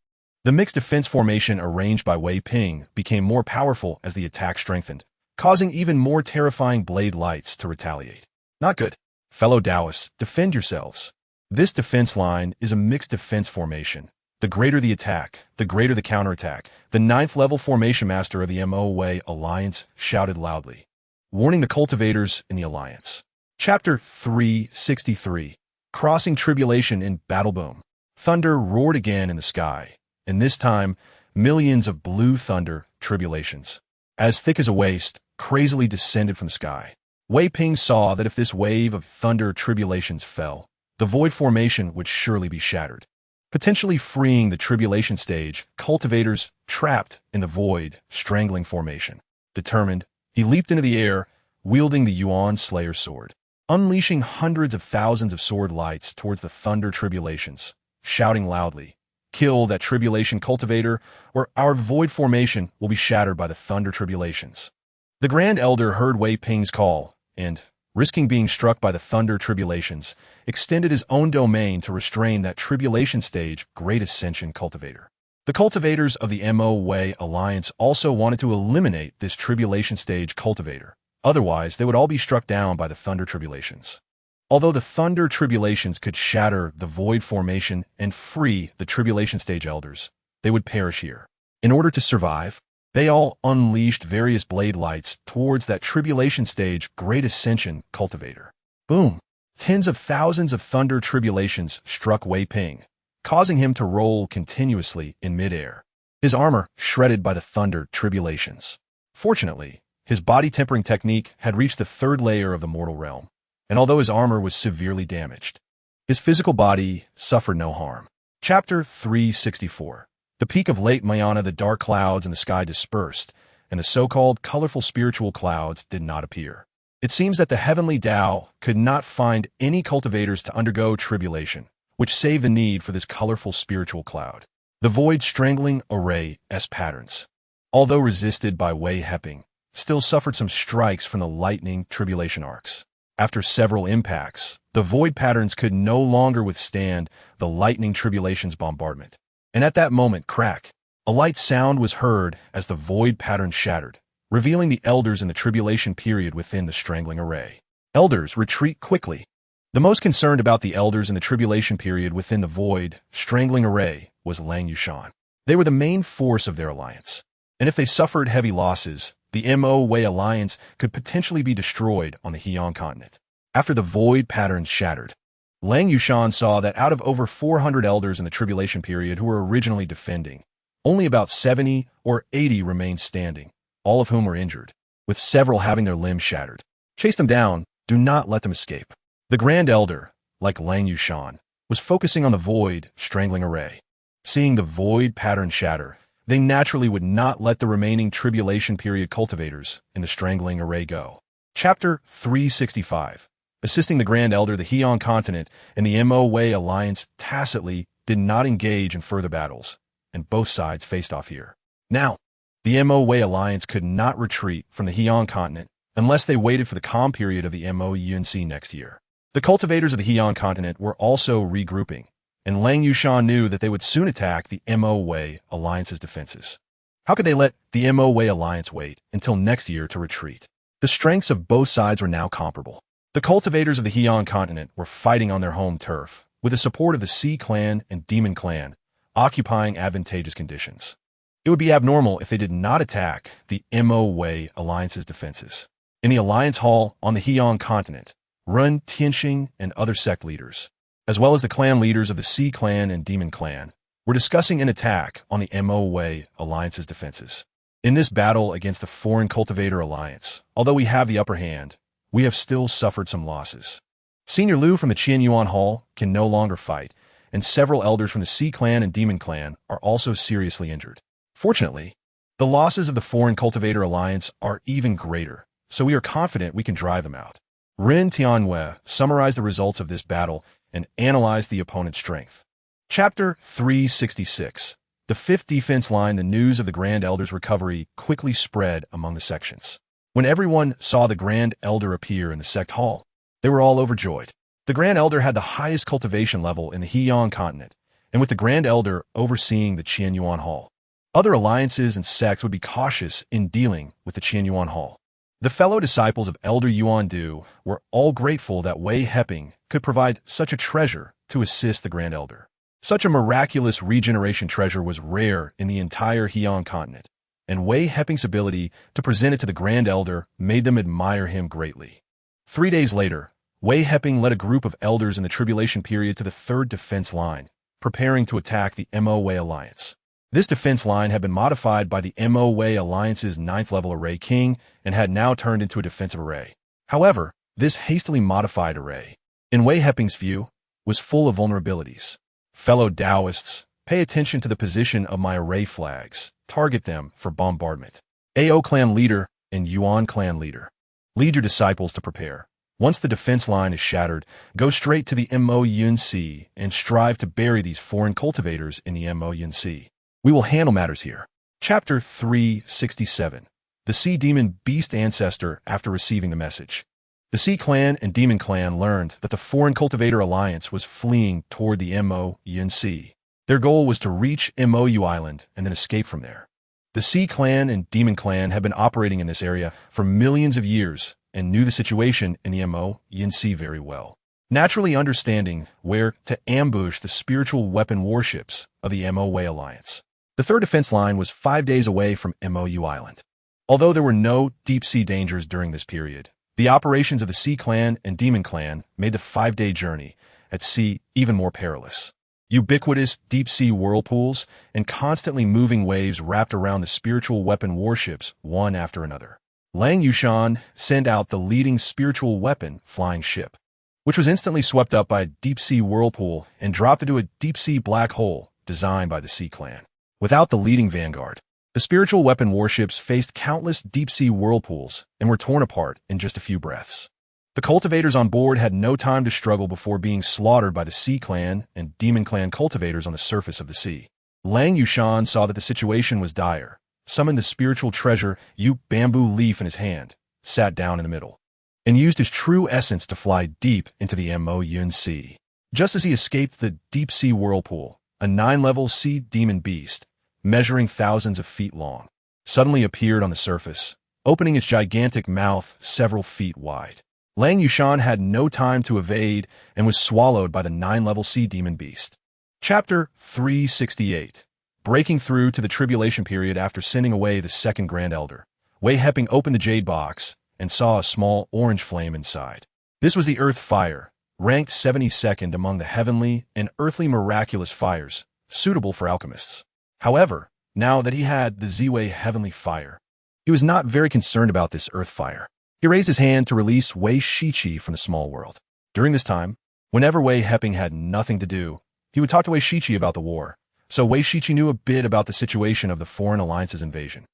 The mixed defense formation arranged by Wei Heping became more powerful as the attack strengthened, causing even more terrifying blade lights to retaliate. Not good. Fellow Taoists, defend yourselves. This defense line is a mixed defense formation. The greater the attack, the greater the counterattack. The 9th level formation master of the Wei Alliance shouted loudly, warning the cultivators in the Alliance. Chapter 363. Crossing Tribulation in Battle. Boom! Thunder roared again in the sky, and this time, millions of blue thunder tribulations, as thick as a waist, crazily descended from the sky. Wei Heping saw that if this wave of thunder tribulations fell, the void formation would surely be shattered, potentially freeing the Tribulation Stage cultivators trapped in the void strangling formation. Determined, he leaped into the air, wielding the Yuan Slayer sword, unleashing hundreds of thousands of sword lights towards the thunder tribulations, shouting loudly, "Kill that tribulation cultivator, or our void formation will be shattered by the thunder tribulations." The Grand Elder heard Wei Heping's call, and, risking being struck by the thunder tribulations, extended his own domain to restrain that Tribulation Stage Great Ascension cultivator. The cultivators of the Wei Alliance also wanted to eliminate this Tribulation Stage cultivator, otherwise they would all be struck down by the thunder tribulations. Although the thunder tribulations could shatter the void formation and free the Tribulation Stage Elders, they would perish here. In order to survive, They all unleashed various blade lights towards that tribulation stage Great Ascension cultivator. Boom! Tens of thousands of thunder tribulations struck Wei Heping, causing him to roll continuously in midair, his armor shredded by the thunder tribulations. Fortunately, his body-tempering technique had reached the third layer of the mortal realm, and although his armor was severely damaged, his physical body suffered no harm. Chapter 364. The peak of Lake Mayana, the dark clouds in the sky dispersed, and the so-called colorful spiritual clouds did not appear. It seems that the heavenly Tao could not find any cultivators to undergo tribulation, which saved the need for this colorful spiritual cloud. The void strangling array's patterns, although resisted by Wei Heping, still suffered some strikes from the lightning tribulation arcs. After several impacts, the void patterns could no longer withstand the lightning tribulation's bombardment. And at that moment, crack, a light sound was heard as the void pattern shattered, revealing the elders in the tribulation period within the strangling array. Elders, retreat quickly. The most concerned about the elders in the tribulation period within the void strangling array was Lang Yushan. They were the main force of their alliance, and if they suffered heavy losses, the Mo-Wei alliance could potentially be destroyed on the Heian continent. After the void patterns shattered, Lang Yushan saw that out of over 400 elders in the tribulation period who were originally defending, only about 70 or 80 remained standing, all of whom were injured, with several having their limbs shattered. Chase them down, do not let them escape. The Grand Elder, like Lang Yushan, was focusing on the void strangling array. Seeing the void pattern shatter, they naturally would not let the remaining tribulation period cultivators in the strangling array go. Chapter 365. Assisting the Grand Elder, the Heian continent and the Mo-Wei alliance tacitly did not engage in further battles, and both sides faced off here. Now, the Mo-Wei alliance could not retreat from the Heian continent unless they waited for the calm period of the Mo-Yunci next year. The cultivators of the Heian continent were also regrouping, and Lang Yushan knew that they would soon attack the Mo-Wei alliance's defenses. How could they let the Mo-Wei alliance wait until next year to retreat? The strengths of both sides were now comparable. The cultivators of the Heian continent were fighting on their home turf, with the support of the Sea Clan and Demon Clan, occupying advantageous conditions. It would be abnormal if they did not attack the Mo-Wei alliance's defenses. In the Alliance Hall on the Heian continent, Run Tianxing and other sect leaders, as well as the clan leaders of the Sea Clan and Demon Clan, were discussing an attack on the Mo-Wei alliance's defenses. In this battle against the Foreign Cultivator Alliance, although we have the upper hand, we have still suffered some losses. Senior Liu from the Qianyuan Hall can no longer fight, and several elders from the Sea Clan and Demon Clan are also seriously injured. Fortunately, the losses of the Foreign Cultivator Alliance are even greater, so we are confident we can drive them out. Ren Tianhue summarized the results of this battle and analyzed the opponent's strength. Chapter 366. The 5th Defense Line. The news of the Grand Elder's recovery quickly spread among the sections. When everyone saw the Grand Elder appear in the sect hall, they were all overjoyed. The Grand Elder had the highest cultivation level in the Heian continent, and with the Grand Elder overseeing the Qianyuan Hall, other alliances and sects would be cautious in dealing with the Qianyuan Hall. The fellow disciples of Elder Yuan Du were all grateful that Wei Heping could provide such a treasure to assist the Grand Elder. Such a miraculous regeneration treasure was rare in the entire Heian continent, and Wei Heping's ability to present it to the Grand Elder made them admire him greatly. 3 days later, Wei Heping led a group of elders in the tribulation period to the 3rd defense line, preparing to attack the Mo-Wei alliance. This defense line had been modified by the Mo-Wei alliance's 9th level array king and had now turned into a defensive array. However, this hastily modified array, in Wei Heping's view, was full of vulnerabilities. Fellow Taoists, pay attention to the position of my array flags. Target them for bombardment. AO clan leader and Yuan clan leader, lead your disciples to prepare. Once the defense line is shattered, go straight to the Mo-Yunci and strive to bury these foreign cultivators in the Mo-Yunci. We will handle matters here. Chapter 367. The Sea Demon Beast Ancestor. After receiving the message, the Sea Clan and Demon Clan learned that the Foreign Cultivator Alliance was fleeing toward the Mo-Yunci. Their goal was to reach Mo-Yu Island and then escape from there. The Sea Clan and Demon Clan had been operating in this area for millions of years and knew the situation in the Mo-Yunci very well, naturally understanding where to ambush the spiritual weapon warships of the Mo-Wei Alliance. The third defense line was 5 days away from Mou Island. Although there were no deep-sea dangers during this period, the operations of the Sea Clan and Demon Clan made the 5-day journey at sea even more perilous. Ubiquitous deep-sea whirlpools and constantly moving waves wrapped around the spiritual weapon warships one after another. Lang Yushan sent out the leading spiritual weapon flying ship, which was instantly swept up by a deep-sea whirlpool and dropped into a deep-sea black hole designed by the Sea Clan. Without the leading vanguard, the spiritual weapon warships faced countless deep-sea whirlpools and were torn apart in just a few breaths. The cultivators on board had no time to struggle before being slaughtered by the Sea Clan and Demon Clan cultivators on the surface of the sea. Lang Yushan saw that the situation was dire, summoned the spiritual treasure Yu bamboo leaf in his hand, sat down in the middle, and used his true essence to fly deep into the Mo Yun Sea. Just as he escaped the deep-sea whirlpool, a 9-level sea demon beast, measuring thousands of feet long, suddenly appeared on the surface, opening its gigantic mouth several feet wide. Lang Yushan had no time to evade and was swallowed by the 9-level sea demon beast. Chapter 368. Breaking through to the tribulation period after sending away the second Grand Elder, Wei Heping opened the jade box and saw a small orange flame inside. This was the Earth Fire, ranked 72nd among the heavenly and earthly miraculous fires, suitable for alchemists. However, now that he had the Ziwei Heavenly Fire, he was not very concerned about this Earth Fire. He raised his hand to release Wei Shiqi from the small world. During this time, whenever Wei Heping had nothing to do, he would talk to Wei Shiqi about the war, so Wei Shiqi knew a bit about the situation of the Foreign Alliance's invasion.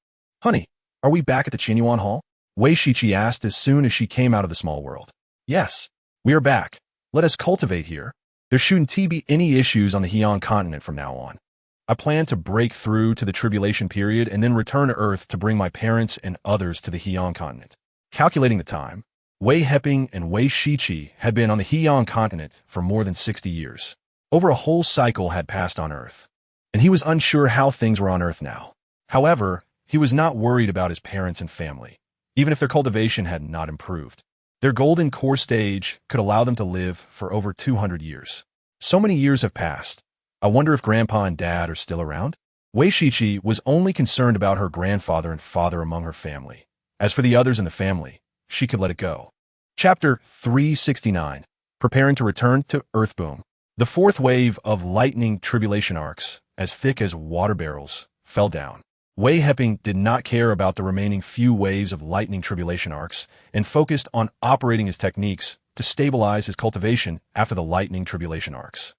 "Honey, are we back at the Qinyuan Hall?" Wei Shiqi asked as soon as she came out of the small world. "Yes, we are back. Let us cultivate here. There shouldn't be any issues on the Heian continent from now on. I plan to break through to the tribulation period and then return to Earth to bring my parents and others to the Heian continent." Calculating the time, Wei Heping and Wei Shiqi had been on the Heian continent for more than 60 years. Over a whole cycle had passed on Earth, and he was unsure how things were on Earth now. However, he was not worried about his parents and family, even if their cultivation had not improved. Their golden core stage could allow them to live for over 200 years. So many years have passed. I wonder if Grandpa and Dad are still around? Wei Shiqi was only concerned about her grandfather and father among her family. As for the others in the family, she could let it go. Chapter 369. Preparing to return to Earthboom. The fourth wave of lightning tribulation arcs, as thick as water barrels, fell down. Wei Heping did not care about the remaining few waves of lightning tribulation arcs and focused on operating his techniques to stabilize his cultivation after the lightning tribulation arcs.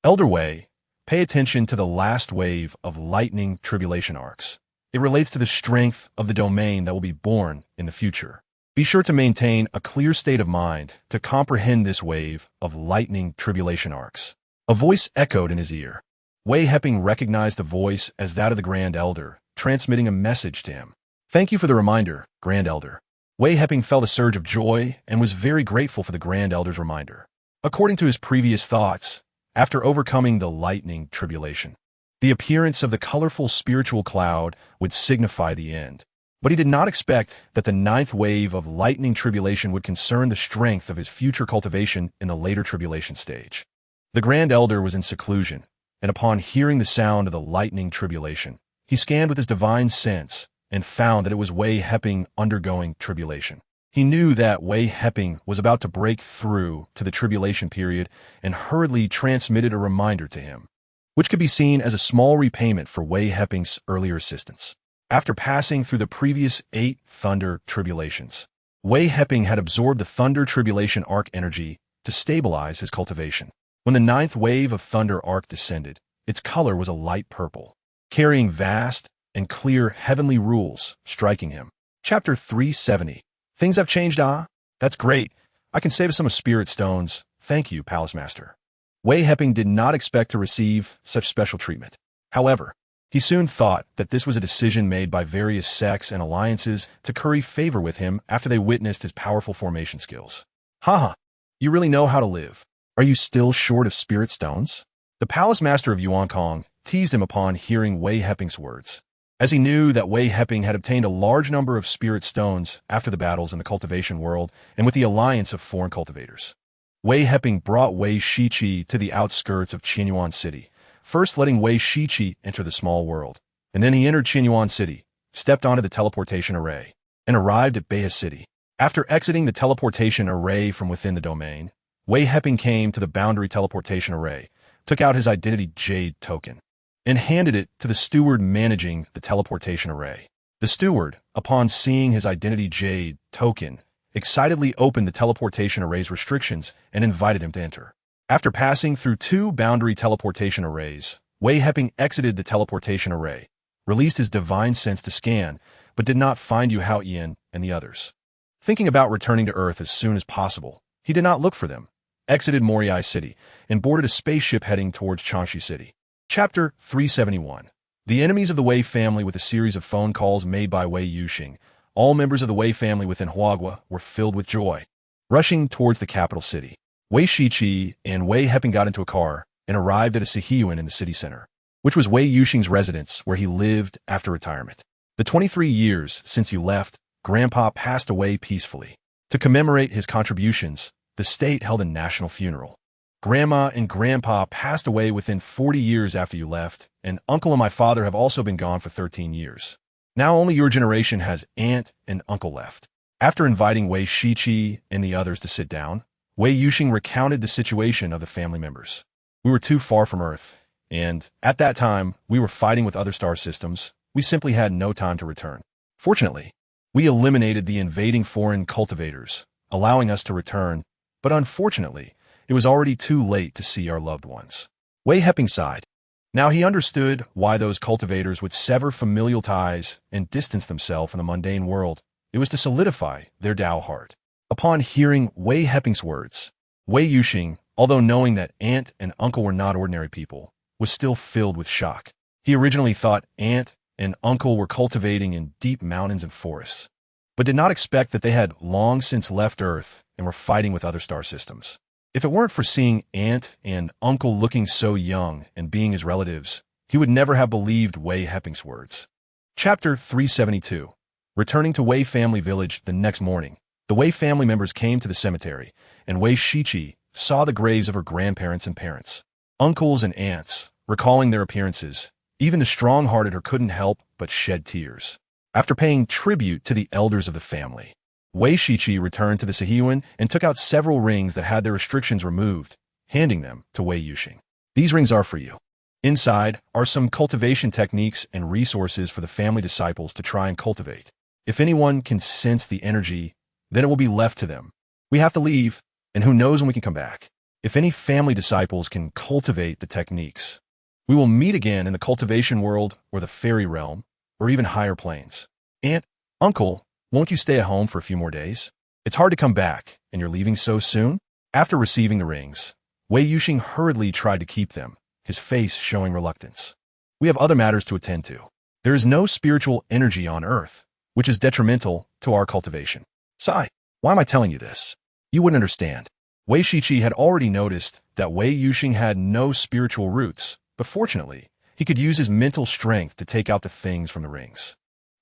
Elder Wei, pay attention to the last wave of lightning tribulation arcs. It relates to the strength of the domain that will be born in the future. Be sure to maintain a clear state of mind to comprehend this wave of lightning tribulation arcs. A voice echoed in his ear. Wei Heping recognized the voice as that of the Grand Elder, transmitting a message to him. "Thank you for the reminder, Grand Elder." Wei Heping felt a surge of joy and was very grateful for the Grand Elder's reminder. According to his previous thoughts, after overcoming the lightning tribulation, the appearance of the colorful spiritual cloud would signify the end. But he did not expect that the 9th wave of lightning tribulation would concern the strength of his future cultivation in the later tribulation stage. The Grand Elder was in seclusion, and upon hearing the sound of the lightning tribulation, he scanned with his divine sense and found that it was Wei Heping undergoing tribulation. He knew that Wei Heping was about to break through to the tribulation period and hurriedly transmitted a reminder to him, which could be seen as a small repayment for Wei Heping's earlier assistance. After passing through the previous 8 thunder tribulations, Wei Heping had absorbed the thunder tribulation arc energy to stabilize his cultivation. When the 9th wave of thunder arc descended, its color was a light purple, carrying vast and clear heavenly rules striking him. Chapter 370. Things have changed, ah? That's great. I can save us some of Spirit Stones. Thank you, Palace Master. Wei Heping did not expect to receive such special treatment. However, he soon thought that this was a decision made by various sects and alliances to curry favor with him after they witnessed his powerful formation skills. Haha, you really know how to live. Are you still short of Spirit Stones? The Palace Master of Yuankong teased him upon hearing Wei Heping's words. As he knew that Wei Heping had obtained a large number of Spirit Stones after the battles in the cultivation world and with the alliance of foreign cultivators. Wei Heping brought Wei Shiqi to the outskirts of Qinyuan City, first letting Wei Shiqi enter the small world, And then he entered Qinyuan City, stepped onto the teleportation array, and arrived at Beha City. After exiting the teleportation array from within the domain, Wei Heping came to the boundary teleportation array, took out his identity Jade token, and handed it to the steward managing the teleportation array. The steward, upon seeing his identity Jade token, excitedly opened the teleportation array's restrictions and invited him to enter. After passing through 2 boundary teleportation arrays, Wei Heping exited the teleportation array, released his divine sense to scan, but did not find Yu Hao Ian and the others. Thinking about returning to Earth as soon as possible, he did not look for them, exited Moriai City, and boarded a spaceship heading towards Changshu City. Chapter 371. The enemies of the Wei family with a series of phone calls made by Wei Yuxing. All members of the Wei family within Huagua were filled with joy, rushing towards the capital city. Wei Shiqi and Wei Heping got into a car and arrived at a Sihiyuan in the city center, which was Wei Yuxing's residence where he lived after retirement. The 23 years since you left, Grandpa passed away peacefully. To commemorate his contributions, the state held a national funeral. Grandma and Grandpa passed away within 40 years after you left, and Uncle and my father have also been gone for 13 years. Now only your generation has Aunt and Uncle left. After inviting Wei Shiqi and the others to sit down, Wei Yuxing recounted the situation of the family members. We were too far from Earth, and at that time, we were fighting with other star systems. We simply had no time to return. Fortunately, we eliminated the invading foreign cultivators, allowing us to return, but unfortunately, it was already too late to see our loved ones. Wei Heping sighed. Now he understood why those cultivators would sever familial ties and distance themselves from the mundane world. It was to solidify their Dao heart. Upon hearing Wei Heping's words, Wei Yuxing, although knowing that Aunt and Uncle were not ordinary people, was still filled with shock. He originally thought Aunt and Uncle were cultivating in deep mountains and forests, but did not expect that they had long since left Earth and were fighting with other star systems. If it weren't for seeing Aunt and Uncle looking so young and being his relatives, he would never have believed Wei Heping's words. Chapter 372. Returning to Wei family village the next morning, the Wei family members came to the cemetery, and Wei Shiqi saw the graves of her grandparents and parents, uncles and aunts, recalling their appearances. Even the strong-hearted her couldn't help but shed tears. After paying tribute to the elders of the family, Wei Shiqi returned to the Sihiyuan and took out several rings that had their restrictions removed, handing them to Wei Yuxing. These rings are for you. Inside are some cultivation techniques and resources for the family disciples to try and cultivate. If anyone can sense the energy, then it will be left to them. We have to leave, and who knows when we can come back. If any family disciples can cultivate the techniques, we will meet again in the cultivation world or the fairy realm, or even higher planes. Aunt, Uncle, won't you stay at home for a few more days? It's hard to come back, and you're leaving so soon? After receiving the rings, Wei Yuxing hurriedly tried to keep them, his face showing reluctance. We have other matters to attend to. There is no spiritual energy on Earth, which is detrimental to our cultivation. Sigh, why am I telling you this? You wouldn't understand. Wei Shiqi had already noticed that Wei Yuxing had no spiritual roots, but fortunately, he could use his mental strength to take out the things from the rings.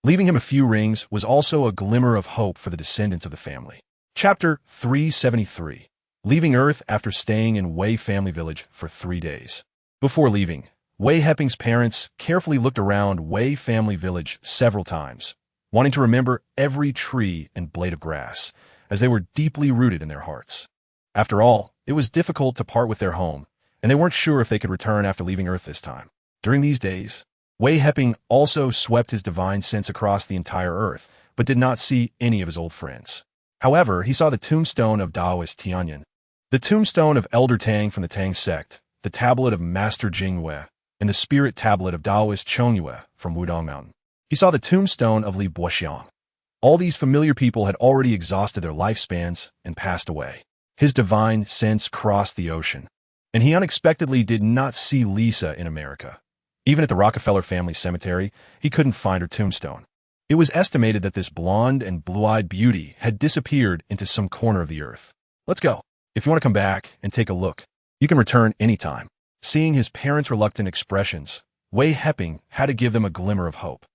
Leaving him a few rings was also a glimmer of hope for the descendants of the family. Chapter 373. Leaving Earth after staying in Wei family village for 3 days. Before leaving, Wei Heping's parents carefully looked around Wei family village several times, wanting to remember every tree and blade of grass, as they were deeply rooted in their hearts. After all, it was difficult to part with their home, and they weren't sure if they could return after leaving Earth this time. During these days, Wei Heping also swept his divine sense across the entire Earth, but did not see any of his old friends. However, he saw the tombstone of Taoist Tianyan, the tombstone of Elder Tang from the Tang sect, the tablet of Master Jingyue, and the spirit tablet of Taoist Chongyue from Wudong Mountain. He saw the tombstone of Li Boxiang. All these familiar people had already exhausted their lifespans and passed away. His divine sense crossed the ocean, and he unexpectedly did not see Lisa in America. Even at the Rockefeller family cemetery, he couldn't find her tombstone. It was estimated that this blonde and blue-eyed beauty had disappeared into some corner of the earth. Let's go. If you want to come back and take a look, you can return anytime. Seeing his parents' reluctant expressions, Wei Heping had to give them a glimmer of hope.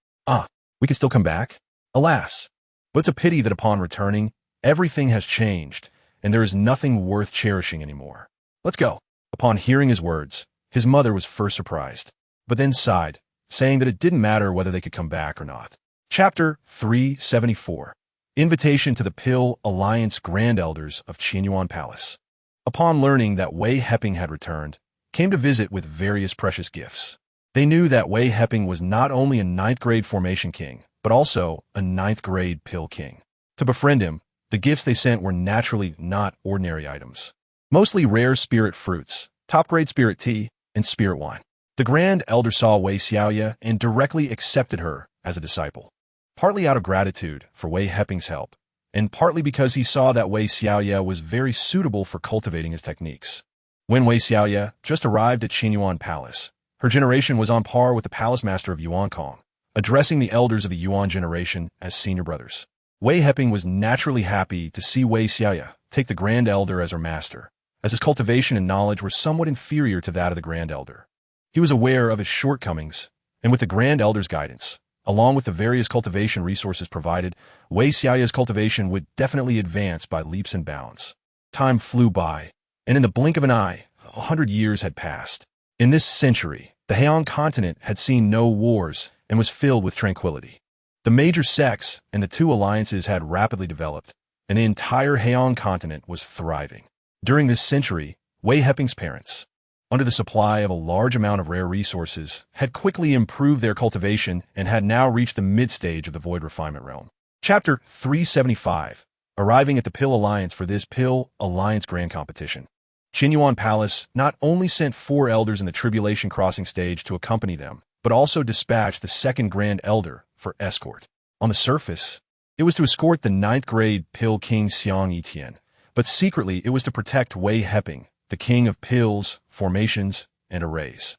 We can still come back? Alas. But it's a pity that upon returning, everything has changed, and there is nothing worth cherishing anymore. Let's go. Upon hearing his words, his mother was first surprised, but then sighed, saying that it didn't matter whether they could come back or not. Chapter 374. Invitation to the Pill Alliance Grand Elders of Qianyuan Palace. Upon learning that Wei Heping had returned, came to visit with various precious gifts. They knew that Wei Heping was not only a 9th-grade formation king, but also a 9th-grade pill king. To befriend him, the gifts they sent were naturally not ordinary items. Mostly rare spirit fruits, top-grade spirit tea, and spirit wine. The Grand Elder saw Wei Xiaoya and directly accepted her as a disciple. Partly out of gratitude for Wei Heping's help, and partly because he saw that Wei Xiaoya was very suitable for cultivating his techniques. When Wei Xiaoya just arrived at Qianyuan Palace, her generation was on par with the palace master of Yuankong, addressing the elders of the Yuan generation as senior brothers. Wei Heping was naturally happy to see Wei Xiaoya take the Grand Elder as her master, as his cultivation and knowledge were somewhat inferior to that of the Grand Elder. He was aware of his shortcomings, and with the Grand Elder's guidance, along with the various cultivation resources provided, Wei Xiaoya's cultivation would definitely advance by leaps and bounds. Time flew by, and in the blink of an eye, 100 years had passed. In this century, the Heian continent had seen no wars and was filled with tranquility. The major sects and the two alliances had rapidly developed, and the entire Heian continent was thriving. During this century, Wei Heping's parents, under the supply of a large amount of rare resources, had quickly improved their cultivation and had now reached the mid-stage of the Void Refinement realm. Chapter 375. Arriving at the Pill Alliance for this Pill Alliance Grand Competition. Qianyuan Palace not only sent 4 elders in the Tribulation Crossing stage to accompany them, but also dispatched the 2nd Grand Elder for escort. On the surface, it was to escort the 9th-grade Pill King Xiang Yitian, but secretly it was to protect Wei Heping, the king of pills, formations, and arrays.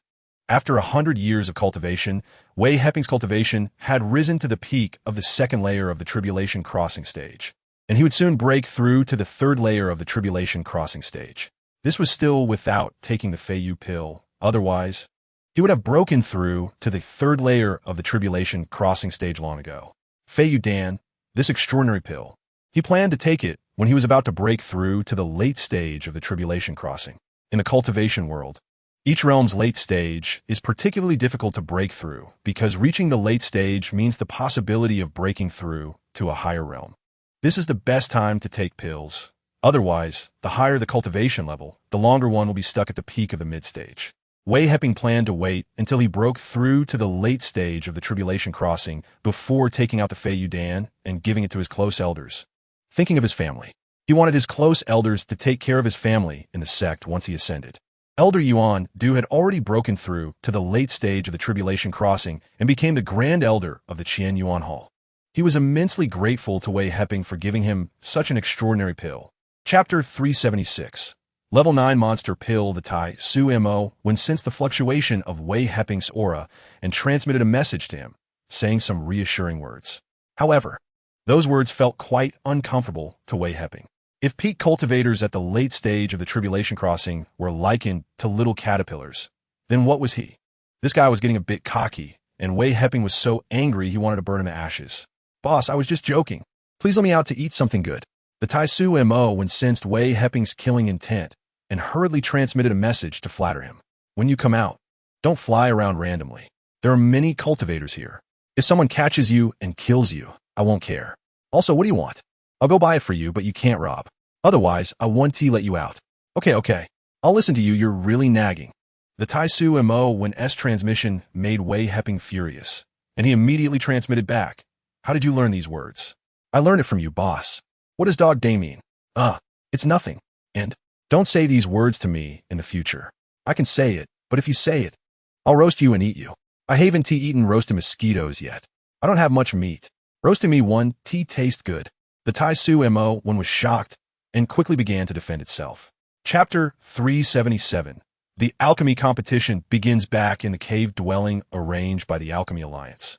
After 100 years of cultivation, Wei Heping's cultivation had risen to the peak of the 2nd layer of the Tribulation Crossing stage, and he would soon break through to the 3rd layer of the Tribulation Crossing stage. This was still without taking the Feiyu pill. Otherwise, he would have broken through to the 3rd layer of the Tribulation Crossing stage long ago. Feiyu Dan, this extraordinary pill, he planned to take it when he was about to break through to the late stage of the Tribulation Crossing. In the cultivation world, each realm's late stage is particularly difficult to break through because reaching the late stage means the possibility of breaking through to a higher realm. This is the best time to take pills. Otherwise, the higher the cultivation level, the longer one will be stuck at the peak of the mid-stage. Wei Heping planned to wait until he broke through to the late stage of the Tribulation Crossing before taking out the Feiyu Dan and giving it to his close elders. Thinking of his family, he wanted his close elders to take care of his family in the sect once he ascended. Elder Yuan Du had already broken through to the late stage of the Tribulation Crossing and became the Grand Elder of the Qian Yuan Hall. He was immensely grateful to Wei Heping for giving him such an extraordinary pill. Chapter 376. Level 9 Monster Pill the Tai Su Mo when sensed the fluctuation of Wei Heping's aura and transmitted a message to him, saying some reassuring words. However, those words felt quite uncomfortable to Wei Heping. If peak cultivators at the late stage of the Tribulation Crossing were likened to little caterpillars, then what was he? This guy was getting a bit cocky, and Wei Heping was so angry he wanted to burn him to ashes. Boss, I was just joking. Please let me out to eat something good. The Tai Su Mo when sensed Wei Heping's killing intent and hurriedly transmitted a message to flatter him. When you come out, don't fly around randomly. There are many cultivators here. If someone catches you and kills you, I won't care. Also, what do you want? I'll go buy it for you, but you can't rob. Otherwise, I won't let you out. Okay. I'll listen to you, you're really nagging. The Tai Su Mo when S transmission made Wei Heping furious, and he immediately transmitted back. How did you learn these words? I learned it from you, boss. What does dog day mean? It's nothing. And don't say these words to me in the future. I can say it, but if you say it, I'll roast you and eat you. I haven't eaten roasted mosquitoes yet. I don't have much meat. Roasting me one tea tastes good. The Tai Su Mo one was shocked and quickly began to defend itself. Chapter 377. The alchemy competition begins back in the cave dwelling arranged by the Alchemy Alliance.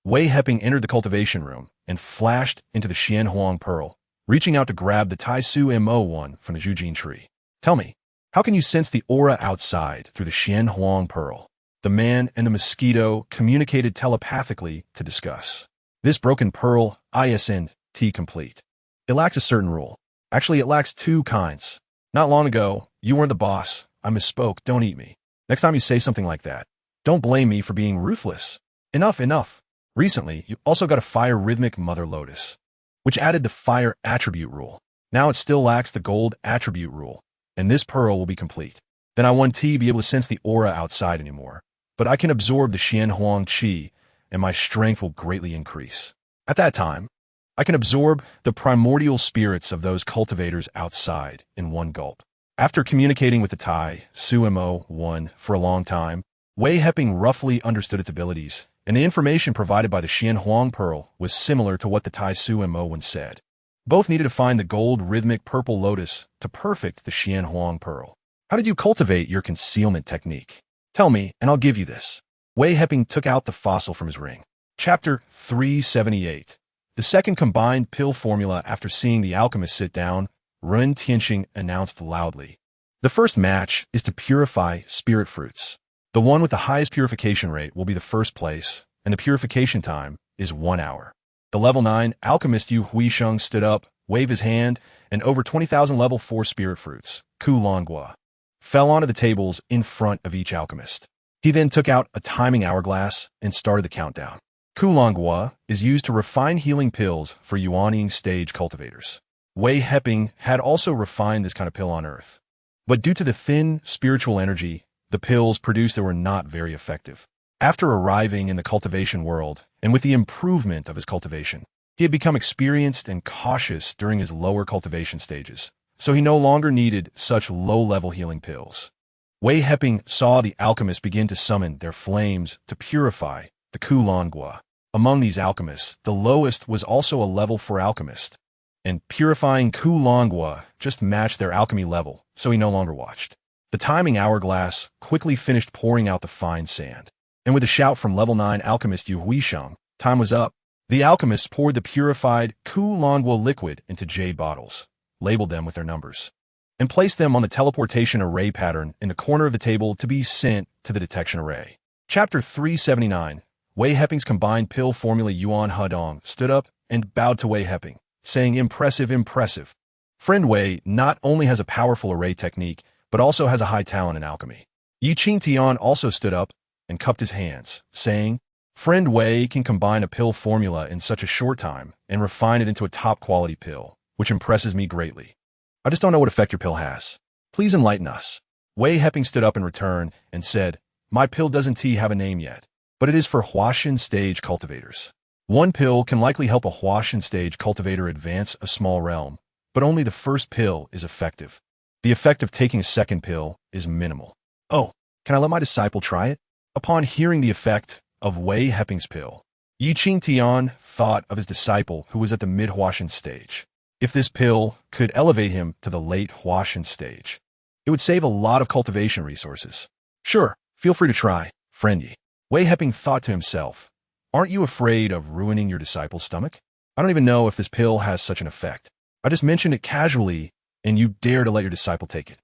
Wei Heping entered the cultivation room and flashed into the Xian Huang Pearl, reaching out to grab the Tai Su Mo one from the Zhujin tree. Tell me, how can you sense the aura outside through the Xian Huang Pearl? The man and the mosquito communicated telepathically to discuss. This broken pearl, ISNT complete. It lacks a certain rule. Actually, it lacks 2 kinds. Not long ago, you weren't the boss. I misspoke, don't eat me. Next time you say something like that, Don't blame me for being ruthless. Enough, enough. Recently, you also got a fire rhythmic Mother Lotus, which added the fire attribute rule. Now it still lacks the gold attribute rule, and this pearl will be complete. Then I won't be able to sense the aura outside anymore, but I can absorb the Xian Huang Qi, and my strength will greatly increase. At that time, I can absorb the primordial spirits of those cultivators outside in one gulp. After communicating with the Tai Sumo 1 for a long time, Wei Heping roughly understood its abilities, and the information provided by the Xian Huang Pearl was similar to what the Tai Sumo 1 said. Both needed to find the gold rhythmic purple lotus to perfect the Xian Huang Pearl. How did you cultivate your concealment technique? Tell me, and I'll give you this. Wei Heping took out the fossil from his ring. Chapter 378. The second combined pill formula. After seeing the alchemist sit down, Ren Tianxing announced loudly. The first match is to purify spirit fruits. The one with the highest purification rate will be the first place, and the purification time is 1 hour. The level 9 alchemist Yu Huisheng stood up, waved his hand, and over 20,000 level 4 spirit fruits, Ku Longgua, fell onto the tables in front of each alchemist. He then took out a timing hourglass and started the countdown. Ku Longgua is used to refine healing pills for Yuanying stage cultivators. Wei Heping had also refined this kind of pill on Earth. But due to the thin spiritual energy the pills produced, they were not very effective. After arriving in the cultivation world, and with the improvement of his cultivation, he had become experienced and cautious during his lower cultivation stages, so he no longer needed such low-level healing pills. Wei Heping saw the alchemists begin to summon their flames to purify the Ku Longgua. Among these alchemists, the lowest was also a level 4 alchemist, and purifying Ku Longgua just matched their alchemy level, so he no longer watched. The timing hourglass quickly finished pouring out the fine sand, and with a shout from level 9 alchemist Yu Huisheng, time was up. The alchemists poured the purified Ku Longgua liquid into jade bottles, labeled them with their numbers, and placed them on the teleportation array pattern in the corner of the table to be sent to the detection array. Chapter 379. Wei Heping's combined pill formula. Yuan Hedong stood up and bowed to Wei Heping, saying, "Impressive, impressive. Friend Wei not only has a powerful array technique, but also has a high talent in alchemy." Yi Qingtian also stood up and cupped his hands, saying, "Friend Wei can combine a pill formula in such a short time and refine it into a top-quality pill, which impresses me greatly. I just don't know what effect your pill has. Please enlighten us." Wei Heping stood up in return and said, "My pill doesn't have a name yet, but it is for Huashan stage cultivators. One pill can likely help a Huashan stage cultivator advance a small realm, but only the first pill is effective. The effect of taking a second pill is minimal. Oh, can I let my disciple try it?" Upon hearing the effect of Wei Heping's pill, Yi Qingtian thought of his disciple who was at the mid-Huashan stage. If this pill could elevate him to the late Huashan stage, it would save a lot of cultivation resources. "Sure, feel free to try, friend Yi." Wei Heping thought to himself, "Aren't you afraid of ruining your disciple's stomach? I don't even know if this pill has such an effect. I just mentioned it casually, and you dare to let your disciple take it.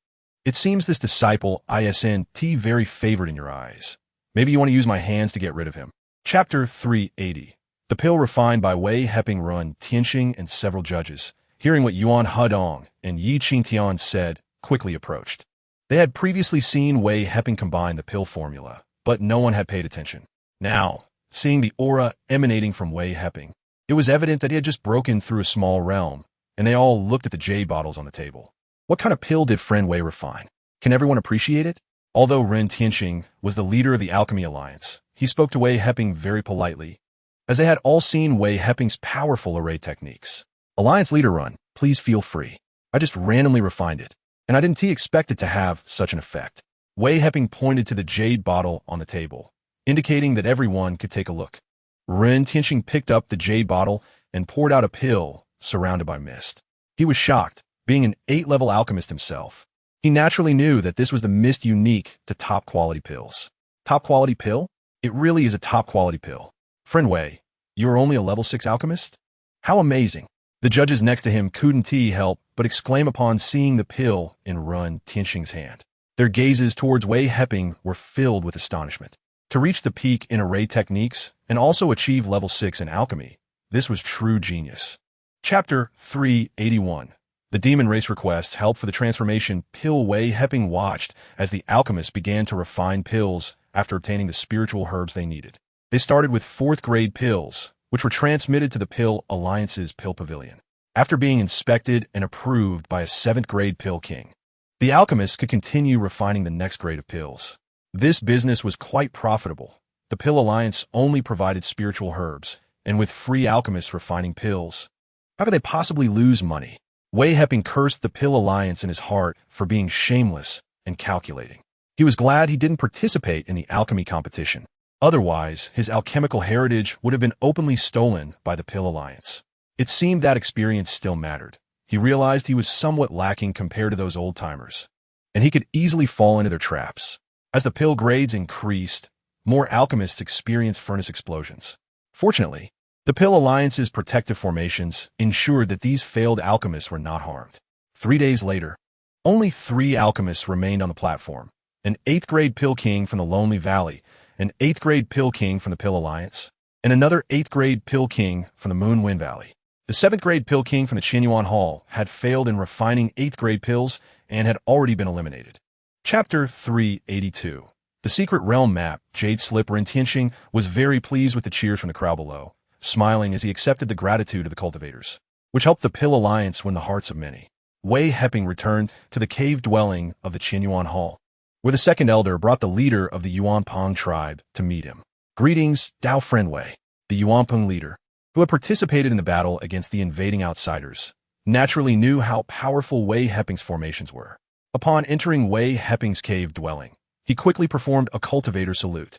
It seems this disciple isn't very favored in your eyes. Maybe you want to use my hands to get rid of him." Chapter 380. The pill refined by Wei Heping. Ren Tianxing and several judges, hearing what Yuan Hedong and Yi Qingtian said, quickly approached. They had previously seen Wei Heping combine the pill formula, but no one had paid attention. Now, seeing the aura emanating from Wei Heping, it was evident that he had just broken through a small realm, and they all looked at the jade bottles on the table. What kind of pill did friend Wei refine? Can everyone appreciate it? Although Ren Tianxing was the leader of the Alchemy Alliance, he spoke to Wei Heping very politely, as they had all seen Wei Heping's powerful array techniques. "Alliance leader Ren, please feel free. I just randomly refined it, and I didn't expect it to have such an effect." Wei Heping pointed to the jade bottle on the table, indicating that everyone could take a look. Ren Tianxing picked up the jade bottle and poured out a pill surrounded by mist. He was shocked, being an 8-level alchemist himself. He naturally knew that this was the mist unique to top-quality pills. Top-quality pill? It really is a top-quality pill. Friend Wei, you are only a level 6 alchemist? How amazing. The judges next to him couldn't help but exclaim upon seeing the pill in Ren Tianxing's hand. Their gazes towards Wei Heping were filled with astonishment. To reach the peak in array techniques and also achieve level 6 in alchemy, this was true genius. Chapter 381. The demon race requests help for the transformation pill. Wei Heping watched as the alchemists began to refine pills after obtaining the spiritual herbs they needed. They started with 4th-grade pills, which were transmitted to the Pill Alliance's pill pavilion. After being inspected and approved by a 7th-grade pill king, the alchemists could continue refining the next grade of pills. This business was quite profitable. The Pill Alliance only provided spiritual herbs, and with free alchemists refining pills, how could they possibly lose money? Wei Heping cursed the Pill Alliance in his heart for being shameless and calculating. He was glad he didn't participate in the alchemy competition. Otherwise, his alchemical heritage would have been openly stolen by the Pill Alliance. It seemed that experience still mattered. He realized he was somewhat lacking compared to those old-timers, and he could easily fall into their traps. As the pill grades increased, more alchemists experienced furnace explosions. Fortunately, the Pill Alliance's protective formations ensured that these failed alchemists were not harmed. 3 days later, only 3 alchemists remained on the platform: an 8th-grade pill king from the Lonely Valley, an 8th-grade pill king from the Pill Alliance, and another 8th-grade pill king from the Moonwind Valley. The 7th-grade pill king from the Qinyuan Hall had failed in refining 8th-grade pills and had already been eliminated. Chapter 382. The Secret Realm Map. Jade Slipper Tianxing was very pleased with the cheers from the crowd below, smiling as he accepted the gratitude of the cultivators, which helped the Pill Alliance win the hearts of many. Wei Heping returned to the cave dwelling of the Qinyuan Hall, where the 2nd elder brought the leader of the Yuanpeng tribe to meet him. Greetings, Dao Friend Wei. The Yuanpeng leader, who had participated in the battle against the invading outsiders, naturally knew how powerful Wei Heping's formations were. Upon entering Wei Heping's cave dwelling, he quickly performed a cultivator salute.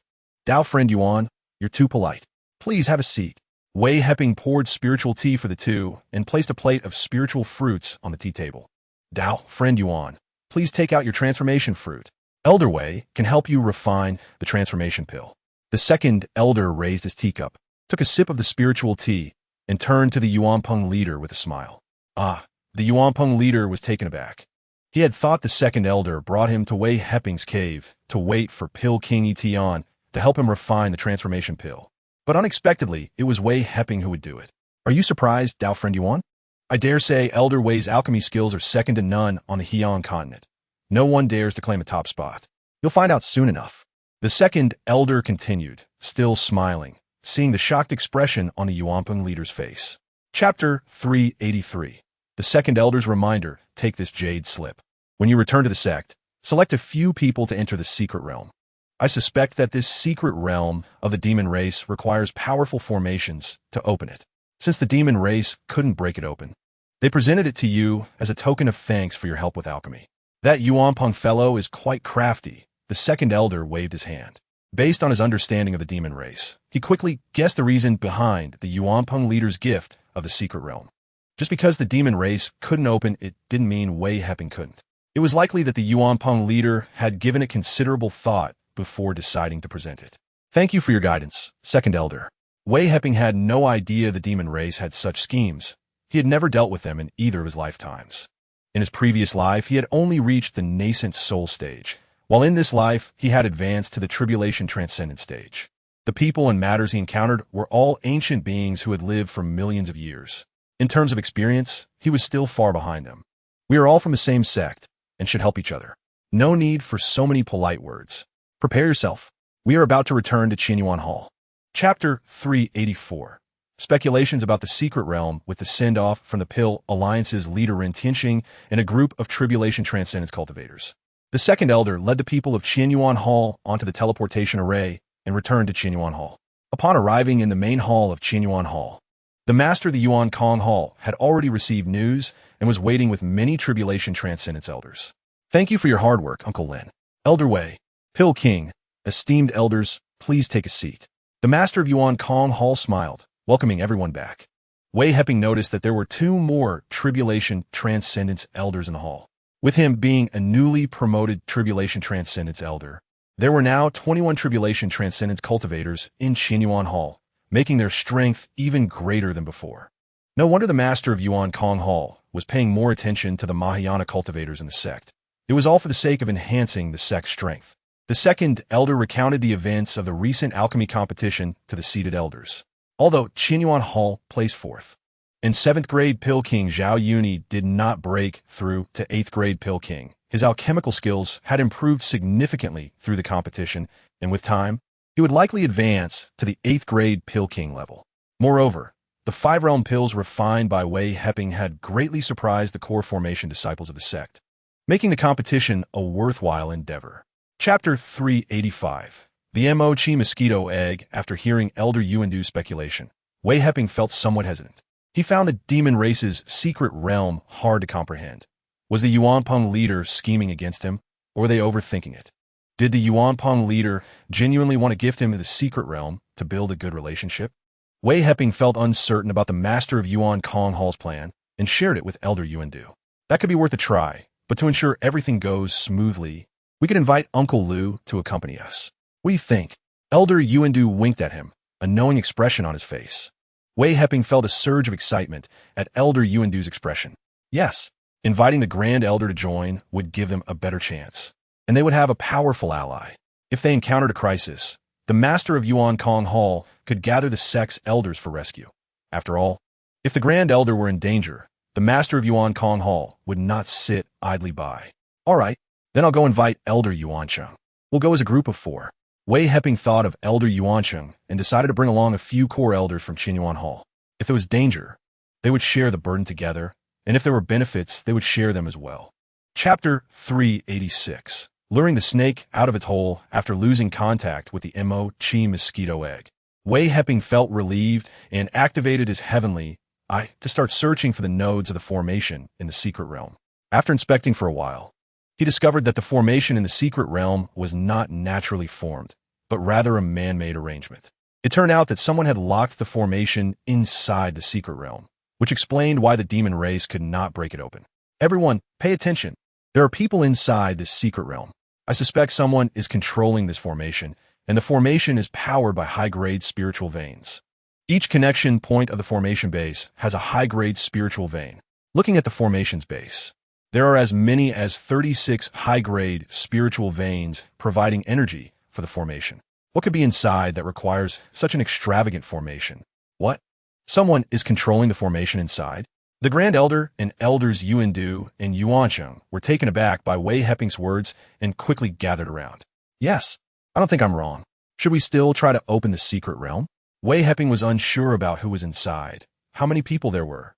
Dao Friend Yuan, you're too polite. Please have a seat. Wei Heping poured spiritual tea for the two and placed a plate of spiritual fruits on the tea table. Dao Friend Yuan, please take out your transformation fruit. Elder Wei can help you refine the transformation pill. The 2nd elder raised his teacup, took a sip of the spiritual tea, and turned to the Yuanpeng leader with a smile. The Yuanpeng leader was taken aback. He had thought the 2nd elder brought him to Wei Heping's cave to wait for Pill King Etian to help him refine the transformation pill. But unexpectedly, it was Wei Heping who would do it. Are you surprised, Dao Friend Yuan? I dare say Elder Wei's alchemy skills are second to none on the Heian continent. No one dares to claim a top spot. You'll find out soon enough. The 2nd elder continued, still smiling, seeing the shocked expression on the Yuanpeng leader's face. Chapter 383. The 2nd elder's reminder. Take this jade slip. When you return to the sect, select a few people to enter the secret realm. I suspect that this secret realm of the demon race requires powerful formations to open it. Since the demon race couldn't break it open, they presented it to you as a token of thanks for your help with alchemy. That Yuanpeng fellow is quite crafty. The 2nd elder waved his hand. Based on his understanding of the demon race, he quickly guessed the reason behind the Yuanpeng leader's gift of the secret realm. Just because the demon race couldn't open it didn't mean Wei Heping couldn't. It was likely that the Yuanpeng leader had given it considerable thought before deciding to present it. Thank you for your guidance, 2nd elder. Wei Heping had no idea the demon race had such schemes. He had never dealt with them in either of his lifetimes. In his previous life, he had only reached the nascent soul stage, while in this life, he had advanced to the tribulation transcendent stage. The people and matters he encountered were all ancient beings who had lived for millions of years. In terms of experience, he was still far behind them. We are all from the same sect and should help each other. No need for so many polite words. Prepare yourself. We are about to return to Qinyuan Hall. Chapter 384. Speculations about the secret realm with the send-off from the Pill Alliance's leader Ren Tianxing and a group of Tribulation Transcendence cultivators. The 2nd elder led the people of Qinyuan Hall onto the teleportation array and returned to Qinyuan Hall. Upon arriving in the main hall of Qinyuan Hall, the master of the Yuan Kong Hall had already received news and was waiting with many Tribulation Transcendence elders. Thank you for your hard work, Uncle Lin. Elder Wei, Pill King, esteemed elders, please take a seat. The master of Yuan Kong Hall smiled, welcoming everyone back. Wei Heping noticed that there were 2 more Tribulation Transcendence elders in the hall. With him being a newly promoted Tribulation Transcendence elder, there were now 21 Tribulation Transcendence cultivators in Qinyuan Hall, making their strength even greater than before. No wonder the master of Yuan Kong Hall was paying more attention to the Mahayana cultivators in the sect. It was all for the sake of enhancing the sect's strength. The 2nd elder recounted the events of the recent alchemy competition to the seated elders. Although Qinyuan Hall placed 4th, And 7th grade Pill King Zhao Yuni did not break through to 8th grade Pill King. His alchemical skills had improved significantly through the competition, and with time, he would likely advance to the 8th grade Pill King level. Moreover, the 5-realm pills refined by Wei Heping had greatly surprised the core formation disciples of the sect, making the competition a worthwhile endeavor. Chapter 385. The Mochi Mosquito Egg. After hearing Elder Yuandu's speculation, Wei Heping felt somewhat hesitant. He found the demon race's secret realm hard to comprehend. Was the Yuanpeng leader scheming against him, or were they overthinking it? Did the Yuanpeng leader genuinely want to gift him the secret realm to build a good relationship? Wei Heping felt uncertain about the master of Yuan Kong Hall's plan and shared it with Elder Yuandu. That could be worth a try, but to ensure everything goes smoothly, we could invite Uncle Lu to accompany us. What do you think? Elder Yuandu winked at him, a knowing expression on his face. Wei Heping felt a surge of excitement at Elder Yuandu's expression. Yes, inviting the Grand Elder to join would give them a better chance, and they would have a powerful ally. If they encountered a crisis, the master of Yuan Kong Hall could gather the sect's elders for rescue. After all, if the Grand Elder were in danger, the master of Yuan Kong Hall would not sit idly by. All right, then I'll go invite Elder Yuancheng. We'll go as a group of 4. Wei Heping thought of Elder Yuancheng and decided to bring along a few core elders from Qinyuan Hall. If there was danger, they would share the burden together, and if there were benefits, they would share them as well. Chapter 386. Luring the snake out of its hole after losing contact with the Mochi Mosquito Egg. Wei Heping felt relieved and activated his heavenly eye to start searching for the nodes of the formation in the secret realm. After inspecting for a while, he discovered that the formation in the secret realm was not naturally formed, but rather a man-made arrangement. It turned out that someone had locked the formation inside the secret realm, which explained why the demon race could not break it open. Everyone, pay attention. There are people inside this secret realm. I suspect someone is controlling this formation, and the formation is powered by high-grade spiritual veins. Each connection point of the formation base has a high-grade spiritual vein. Looking at the formation's base, there are as many as 36 high-grade spiritual veins providing energy for the formation. What could be inside that requires such an extravagant formation? What? Someone is controlling the formation inside? The Grand Elder and Elders Yuandu and Yuancheng were taken aback by Wei Heping's words and quickly gathered around. Yes, I don't think I'm wrong. Should we still try to open the secret realm? Wei Heping was unsure about who was inside, how many people there were,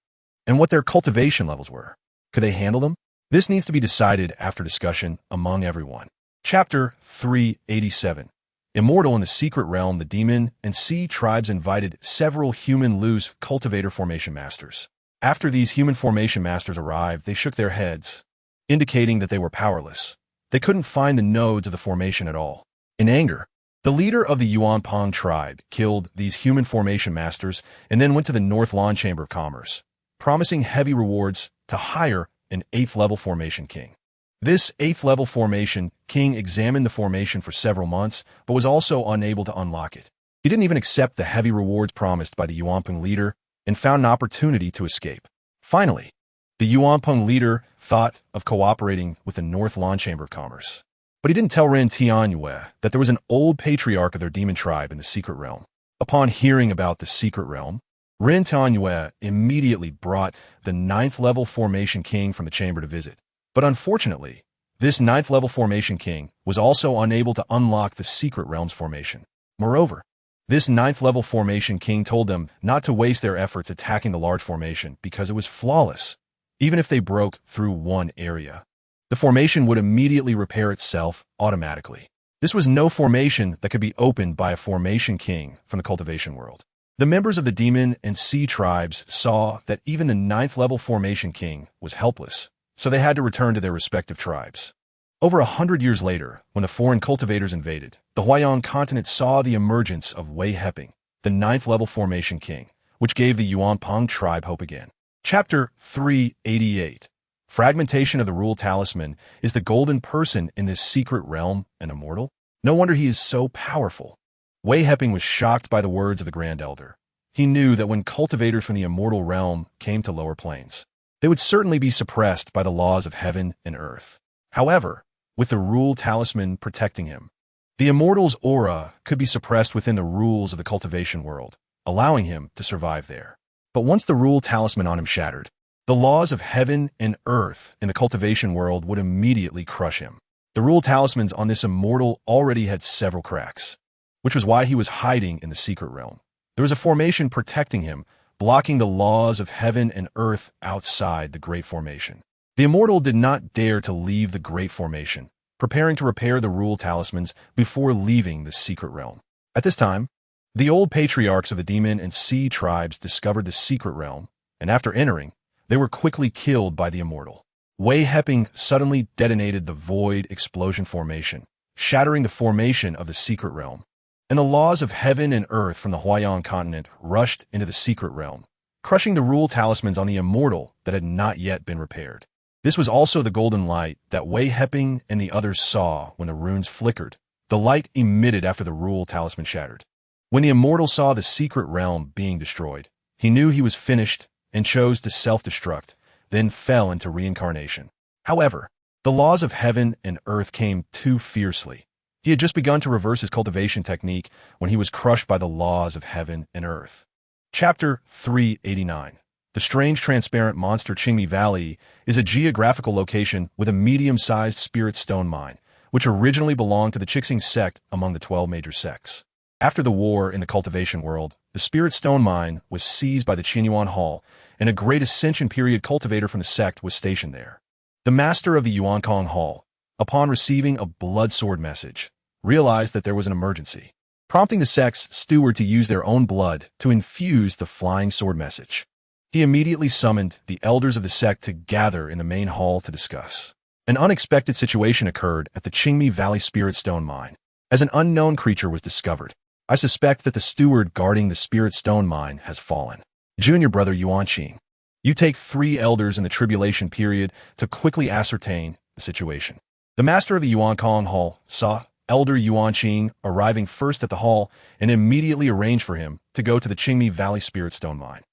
and what their cultivation levels were. Could they handle them? This needs to be decided after discussion among everyone. Chapter 387. Immortal in the secret realm, the demon and sea tribes invited several human loose cultivator formation masters. After these human formation masters arrived, they shook their heads, indicating that they were powerless. They couldn't find the nodes of the formation at all. In anger, the leader of the Yuanpeng tribe killed these human formation masters and then went to the North Lawn Chamber of Commerce, promising heavy rewards to hire an 8th-level formation king. This 8th-level formation king examined the formation for several months, but was also unable to unlock it. He didn't even accept the heavy rewards promised by the Yuanpeng leader and found an opportunity to escape. Finally, the Yuanpeng leader thought of cooperating with the North Lawn Chamber of Commerce. But he didn't tell Ren Tianyue that there was an old patriarch of their demon tribe in the secret realm. Upon hearing about the secret realm, Ren Tianyue immediately brought the 9th-level formation king from the chamber to visit. But unfortunately, this 9th-level formation king was also unable to unlock the secret realm's formation. Moreover, this 9th-level formation king told them not to waste their efforts attacking the large formation because it was flawless. Even if they broke through one area, the formation would immediately repair itself automatically. This was no formation that could be opened by a formation king from the cultivation world. The members of the demon and sea tribes saw that even the 9th-level formation king was helpless, so they had to return to their respective tribes. Over 100 years later, when the foreign cultivators invaded, the Huayan continent saw the emergence of Wei Heping, the 9th-level formation king, which gave the Yuanpeng tribe hope again. Chapter 388. Fragmentation of the Rule Talisman. Is the golden person in this secret realm an immortal? No wonder he is so powerful. Wei Heping was shocked by the words of the Grand Elder. He knew that when cultivators from the immortal realm came to lower planes, they would certainly be suppressed by the laws of heaven and earth. However, with the Rule Talisman protecting him, the immortal's aura could be suppressed within the rules of the cultivation world, allowing him to survive there. But once the rule talisman on him shattered, the laws of heaven and earth in the cultivation world would immediately crush him. The rule talismans on this immortal already had several cracks, which was why he was hiding in the secret realm. There was a formation protecting him, blocking the laws of heaven and earth outside the Great Formation. The immortal did not dare to leave the Great Formation, preparing to repair the rule talismans before leaving the secret realm. At this time, the old patriarchs of the demon and sea tribes discovered the secret realm, and after entering, they were quickly killed by the immortal. Wei Heping suddenly detonated the void explosion formation, shattering the formation of the secret realm. And the laws of heaven and earth from the Huayan continent rushed into the secret realm, crushing the rule talismans on the immortal that had not yet been repaired. This was also the golden light that Wei Heping and the others saw when the runes flickered, the light emitted after the rule talisman shattered. When the immortal saw the secret realm being destroyed, he knew he was finished and chose to self-destruct, then fell into reincarnation. However, the laws of heaven and earth came too fiercely. He had just begun to reverse his cultivation technique when he was crushed by the laws of heaven and earth. Chapter 389. The strange transparent monster Qingmi Valley is a geographical location with a medium-sized spirit stone mine, which originally belonged to the Qixing sect among the 12 major sects. After the war in the cultivation world, the spirit stone mine was seized by the Qinyuan Hall, and a great ascension period cultivator from the sect was stationed there. The master of the Yuankong Hall, upon receiving a blood sword message, realized that there was an emergency, prompting the sect's steward to use their own blood to infuse the flying sword message. He immediately summoned the elders of the sect to gather in the main hall to discuss. An unexpected situation occurred at the Qingmi Valley Spirit Stone Mine, as an unknown creature was discovered. I suspect that the steward guarding the Spirit Stone Mine has fallen. Junior brother Yuanqing, you take 3 elders in the tribulation period to quickly ascertain the situation. The master of the Yuankong Hall saw Elder Yuanqing arriving first at the hall and immediately arranged for him to go to the Qingmi Valley Spirit Stone Mine.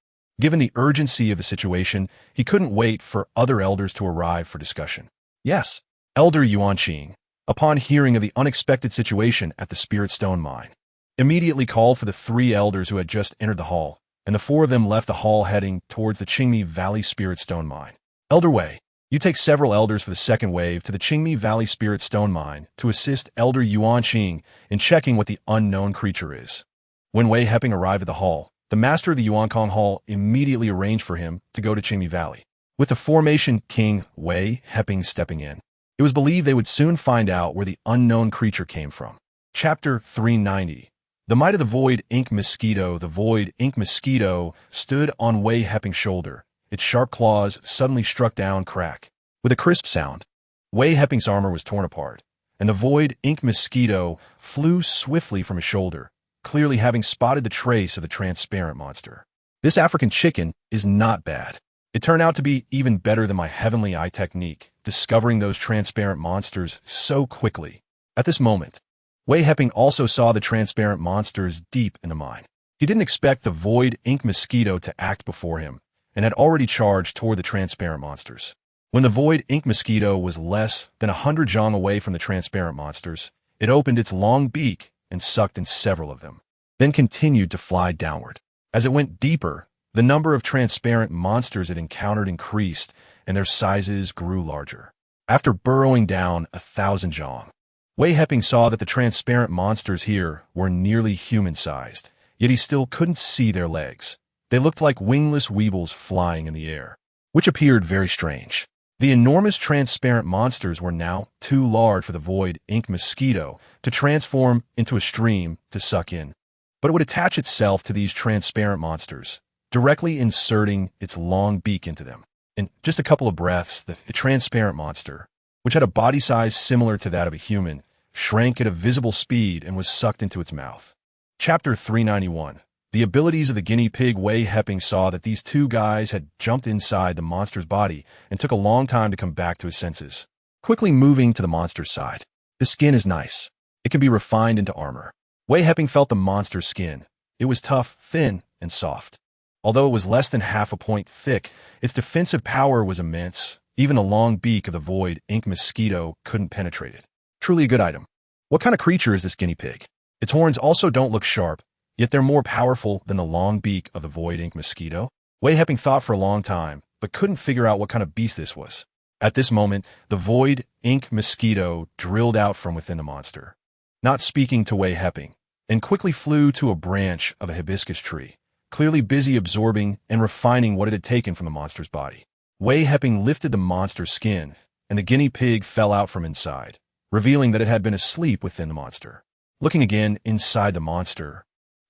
Given the urgency of the situation, he couldn't wait for other elders to arrive for discussion. Yes, Elder Yuanqing, upon hearing of the unexpected situation at the Spirit Stone Mine, immediately called for the 3 elders who had just entered the hall, and the 4 of them left the hall heading towards the Qingmi Valley Spirit Stone Mine. Elder Wei, you take several elders for the second wave to the Qingmi Valley Spirit Stone Mine to assist Elder Yuanqing in checking what the unknown creature is. When Wei Heping arrived at the hall, the master of the Yuankong Hall immediately arranged for him to go to Qingmi Valley. With the formation King Wei Heping stepping in, it was believed they would soon find out where the unknown creature came from. Chapter 390. The might of the Void Ink Mosquito. The Void Ink Mosquito stood on Wei Heping's shoulder. Its sharp claws suddenly struck down crack. With a crisp sound, Wei Heping's armor was torn apart, and the Void Ink Mosquito flew swiftly from his shoulder, clearly having spotted the trace of the transparent monster. This African chicken is not bad. It turned out to be even better than my heavenly eye technique, discovering those transparent monsters so quickly. At this moment, Wei Heping also saw the transparent monsters deep in the mine. He didn't expect the Void Ink Mosquito to act before him, and had already charged toward the transparent monsters. When the Void Ink Mosquito was less than 100 zhang away from the transparent monsters, it opened its long beak and sucked in several of them, then continued to fly downward. As it went deeper, the number of transparent monsters it encountered increased, and their sizes grew larger. After burrowing down 1,000 zhang, Wei Heping saw that the transparent monsters here were nearly human-sized, yet he still couldn't see their legs. They looked like wingless weebles flying in the air, which appeared very strange. The enormous transparent monsters were now too large for the Void Ink Mosquito to transform into a stream to suck in, but it would attach itself to these transparent monsters, directly inserting its long beak into them. In just a couple of breaths, the transparent monster, which had a body size similar to that of a human, shrank at a visible speed and was sucked into its mouth. Chapter 391. The abilities of the guinea pig. Wei Heping saw that these 2 guys had jumped inside the monster's body and took a long time to come back to his senses. Quickly moving to the monster's side. The skin is nice. It can be refined into armor. Wei Heping felt the monster's skin. It was tough, thin, and soft. Although it was less than half a point thick, its defensive power was immense. Even the long beak of the Void Ink Mosquito couldn't penetrate it. Truly a good item. What kind of creature is this guinea pig? Its horns also don't look sharp, yet they're more powerful than the long beak of the Void Ink Mosquito. Wei Heping thought for a long time, but couldn't figure out what kind of beast this was. At this moment, the void ink mosquito drilled out from within the monster, not speaking to Wei Heping, and quickly flew to a branch of a hibiscus tree, clearly busy absorbing and refining what it had taken from the monster's body. Wei Heping lifted the monster's skin, and the guinea pig fell out from inside, revealing that it had been asleep within the monster. Looking again inside the monster,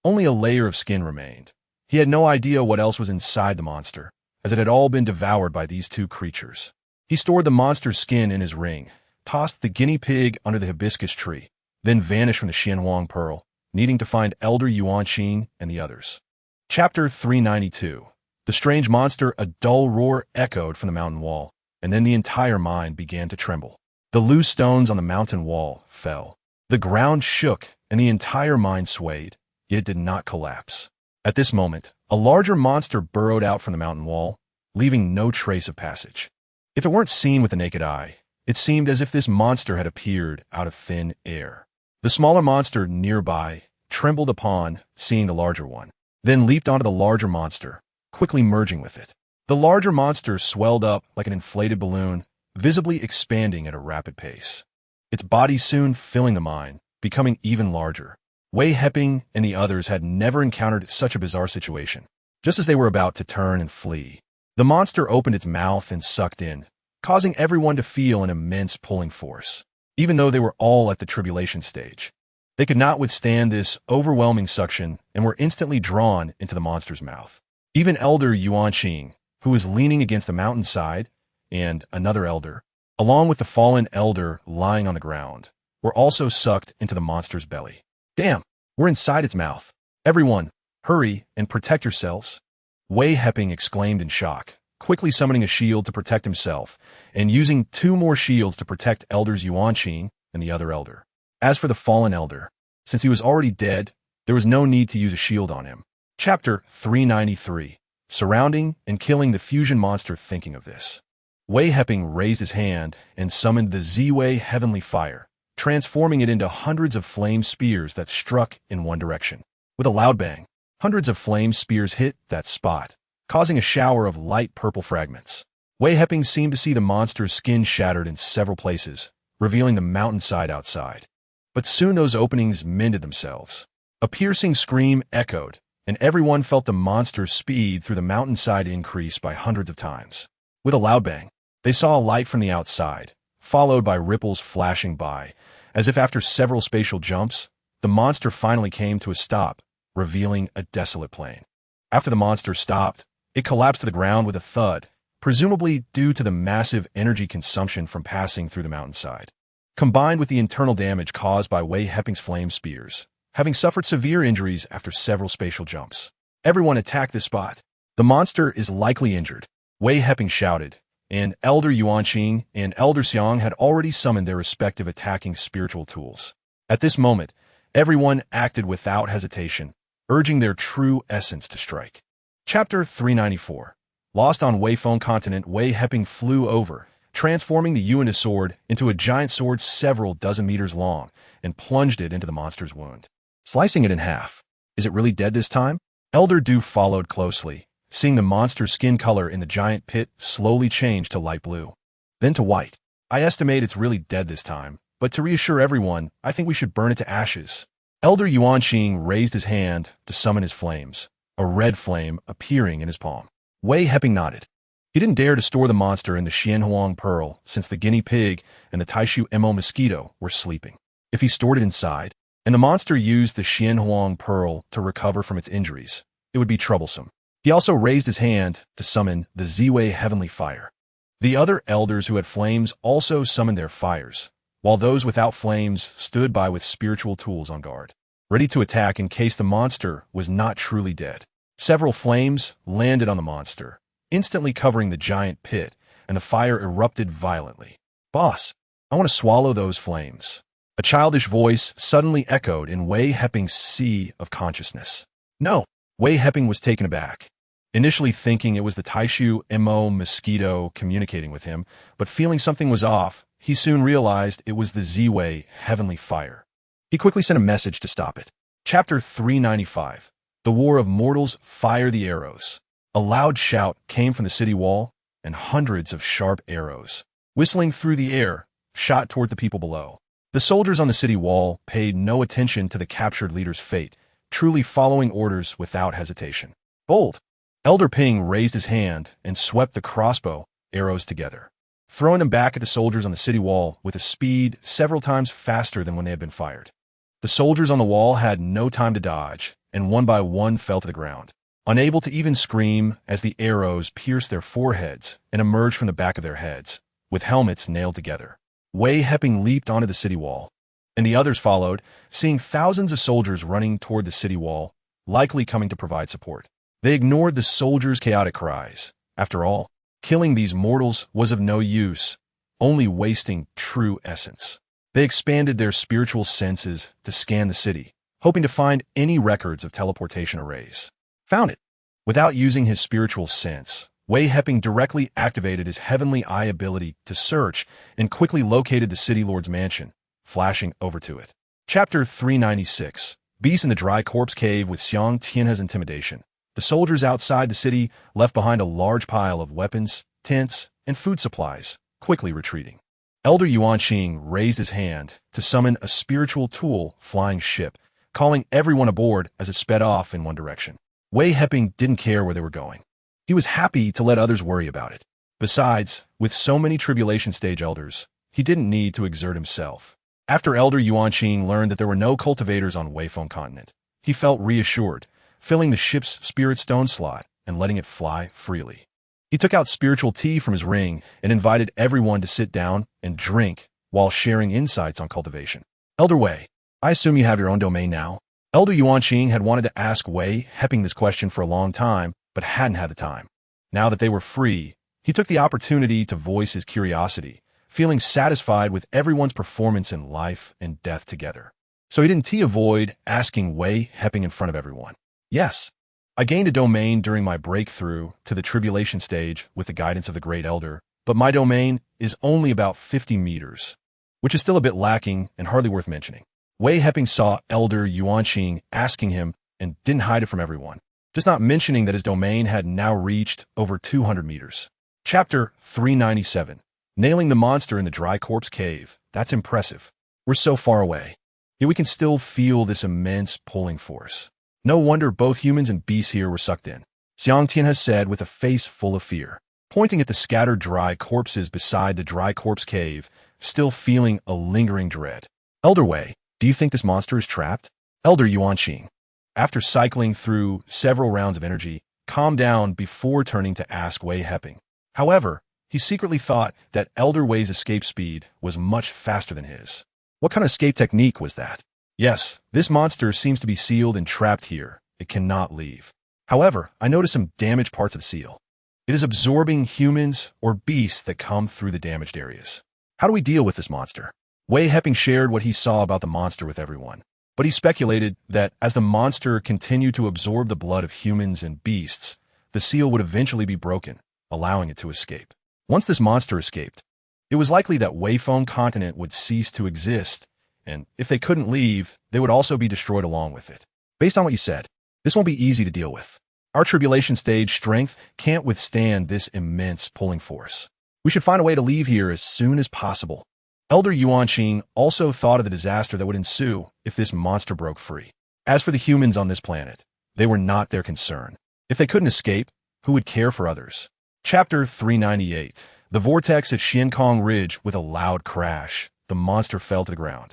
only a layer of skin remained. He had no idea what else was inside the monster, as it had all been devoured by these two creatures. He stored the monster's skin in his ring, tossed the guinea pig under the hibiscus tree, then vanished from the Xianhuang Pearl, needing to find Elder Yuanqing and the others. Chapter 392. The strange monster. A dull roar echoed from the mountain wall, and then the entire mine began to tremble. The loose stones on the mountain wall fell. The ground shook, and the entire mine swayed, yet it did not collapse. At this moment, a larger monster burrowed out from the mountain wall, leaving no trace of passage. If it weren't seen with the naked eye, it seemed as if this monster had appeared out of thin air. The smaller monster nearby trembled upon seeing the larger one, then leaped onto the larger monster, quickly merging with it. The larger monster swelled up like an inflated balloon, visibly expanding at a rapid pace. Its body soon filling the mine, becoming even larger. Wei Heping and the others had never encountered such a bizarre situation. Just as they were about to turn and flee, the monster opened its mouth and sucked in, causing everyone to feel an immense pulling force. Even though they were all at the tribulation stage, they could not withstand this overwhelming suction and were instantly drawn into the monster's mouth. Even Elder Yuanqing, who was leaning against the mountainside, and another elder, along with the fallen elder lying on the ground, were also sucked into the monster's belly. Damn, we're inside its mouth. Everyone, hurry and protect yourselves. Wei Heping exclaimed in shock, quickly summoning a shield to protect himself, and using 2 more shields to protect Elders Yuanqing and the other elder. As for the fallen elder, since he was already dead, there was no need to use a shield on him. Chapter 393. Surrounding and killing the fusion monster. Thinking of this, Wei Heping raised his hand and summoned the Ziwei Heavenly Fire, transforming it into hundreds of flame spears that struck in one direction. With a loud bang, hundreds of flame spears hit that spot, causing a shower of light purple fragments. Wei Heping seemed to see the monster's skin shattered in several places, revealing the mountainside outside. But soon those openings mended themselves. A piercing scream echoed, and everyone felt the monster's speed through the mountainside increase by hundreds of times. With a loud bang, they saw a light from the outside, followed by ripples flashing by, as if after several spatial jumps, the monster finally came to a stop, revealing a desolate plain. After the monster stopped, it collapsed to the ground with a thud, presumably due to the massive energy consumption from passing through the mountainside, combined with the internal damage caused by Wei Heping's flame spears, having suffered severe injuries after several spatial jumps. Everyone attack this spot. The monster is likely injured, Wei Heping shouted, and Elder Yuanqing and Elder Xiang had already summoned their respective attacking spiritual tools. At this moment, everyone acted without hesitation, urging their true essence to strike. Chapter 394. Lost on Weifeng continent. Wei Heping flew over, transforming the Yuan sword into a giant sword several dozen meters long, and plunged it into the monster's wound, slicing it in half. Is it really dead this time? Elder Du followed closely, seeing the monster's skin color in the giant pit slowly change to light blue, then to white. I estimate it's really dead this time, but to reassure everyone, I think we should burn it to ashes. Elder Yuanqing raised his hand to summon his flames, a red flame appearing in his palm. Wei Heping nodded. He didn't dare to store the monster in the Xianhuang Pearl since the guinea pig and the Taishu Mo mosquito were sleeping. If he stored it inside, and the monster used the Xianhuang Pearl to recover from its injuries, it would be troublesome. He also raised his hand to summon the Ziwei Heavenly Fire. The other elders who had flames also summoned their fires, while those without flames stood by with spiritual tools on guard, ready to attack in case the monster was not truly dead. Several flames landed on the monster, instantly covering the giant pit, and the fire erupted violently. Boss, I want to swallow those flames. A childish voice suddenly echoed in Wei Heping's sea of consciousness. No, Wei Heping was taken aback, initially thinking it was the Taishu Mo mosquito communicating with him, but feeling something was off, he soon realized it was the Ziwei Heavenly Fire. He quickly sent a message to stop it. Chapter 395. The War of Mortals. Fire the arrows. A loud shout came from the city wall, and hundreds of sharp arrows, whistling through the air, shot toward the people below. The soldiers on the city wall paid no attention to the captured leader's fate, truly following orders without hesitation. Bold! Elder Ping raised his hand and swept the crossbow arrows together, throwing them back at the soldiers on the city wall with a speed several times faster than when they had been fired. The soldiers on the wall had no time to dodge, and one by one fell to the ground, unable to even scream as the arrows pierced their foreheads and emerged from the back of their heads, with helmets nailed together. Wei Heping leaped onto the city wall, and the others followed, seeing thousands of soldiers running toward the city wall, likely coming to provide support. They ignored the soldiers' chaotic cries. After all, killing these mortals was of no use, only wasting true essence. They expanded their spiritual senses to scan the city, hoping to find any records of teleportation arrays. Found it. Without using his spiritual sense, Wei Heping directly activated his heavenly eye ability to search and quickly located the city lord's mansion, flashing over to it. Chapter 396. Beast in the Dry Corpse Cave with Xiang Tianhe's Intimidation. The soldiers outside the city left behind a large pile of weapons, tents, and food supplies, quickly retreating. Elder Yuanqing raised his hand to summon a spiritual tool flying ship, calling everyone aboard as it sped off in one direction. Wei Heping didn't care where they were going. He was happy to let others worry about it. Besides, with so many tribulation stage elders, he didn't need to exert himself. After Elder Yuanqing learned that there were no cultivators on Weifeng continent, he felt reassured, filling the ship's spirit stone slot and letting it fly freely. He took out spiritual tea from his ring and invited everyone to sit down and drink while sharing insights on cultivation. Elder Wei, I assume you have your own domain now? Elder Yuanqing had wanted to ask Wei Heping this question for a long time, but hadn't had the time. Now that they were free, he took the opportunity to voice his curiosity, feeling satisfied with everyone's performance in life and death together. So he didn't avoid asking Wei Heping in front of everyone. Yes, I gained a domain during my breakthrough to the tribulation stage with the guidance of the Great Elder, but my domain is only about 50 meters, which is still a bit lacking and hardly worth mentioning. Wei Heping saw Elder Yuanqing asking him and didn't hide it from everyone, just not mentioning that his domain had now reached over 200 meters. Chapter 397. Nailing the monster in the Dry Corpse Cave. That's impressive. We're so far away, yet we can still feel this immense pulling force. No wonder both humans and beasts here were sucked in, Xiang Tianhe said with a face full of fear, pointing at the scattered dry corpses beside the Dry Corpse Cave, still feeling a lingering dread. Elder Wei, do you think this monster is trapped? Elder Yuanqing, after cycling through several rounds of energy, calmed down before turning to ask Wei Heping. However, he secretly thought that Elder Wei's escape speed was much faster than his. What kind of escape technique was that? Yes, this monster seems to be sealed and trapped here. It cannot leave. However, I notice some damaged parts of the seal. It is absorbing humans or beasts that come through the damaged areas. How do we deal with this monster? Wei Heping shared what he saw about the monster with everyone, but he speculated that as the monster continued to absorb the blood of humans and beasts, the seal would eventually be broken, allowing it to escape. Once this monster escaped, it was likely that Weifeng continent would cease to exist, and if they couldn't leave, they would also be destroyed along with it. Based on what you said, this won't be easy to deal with. Our tribulation stage strength can't withstand this immense pulling force. We should find a way to leave here as soon as possible. Elder Yuanqing also thought of the disaster that would ensue if this monster broke free. As for the humans on this planet, they were not their concern. If they couldn't escape, who would care for others? Chapter 398. The vortex at Xiankong Ridge. With a loud crash, the monster fell to the ground,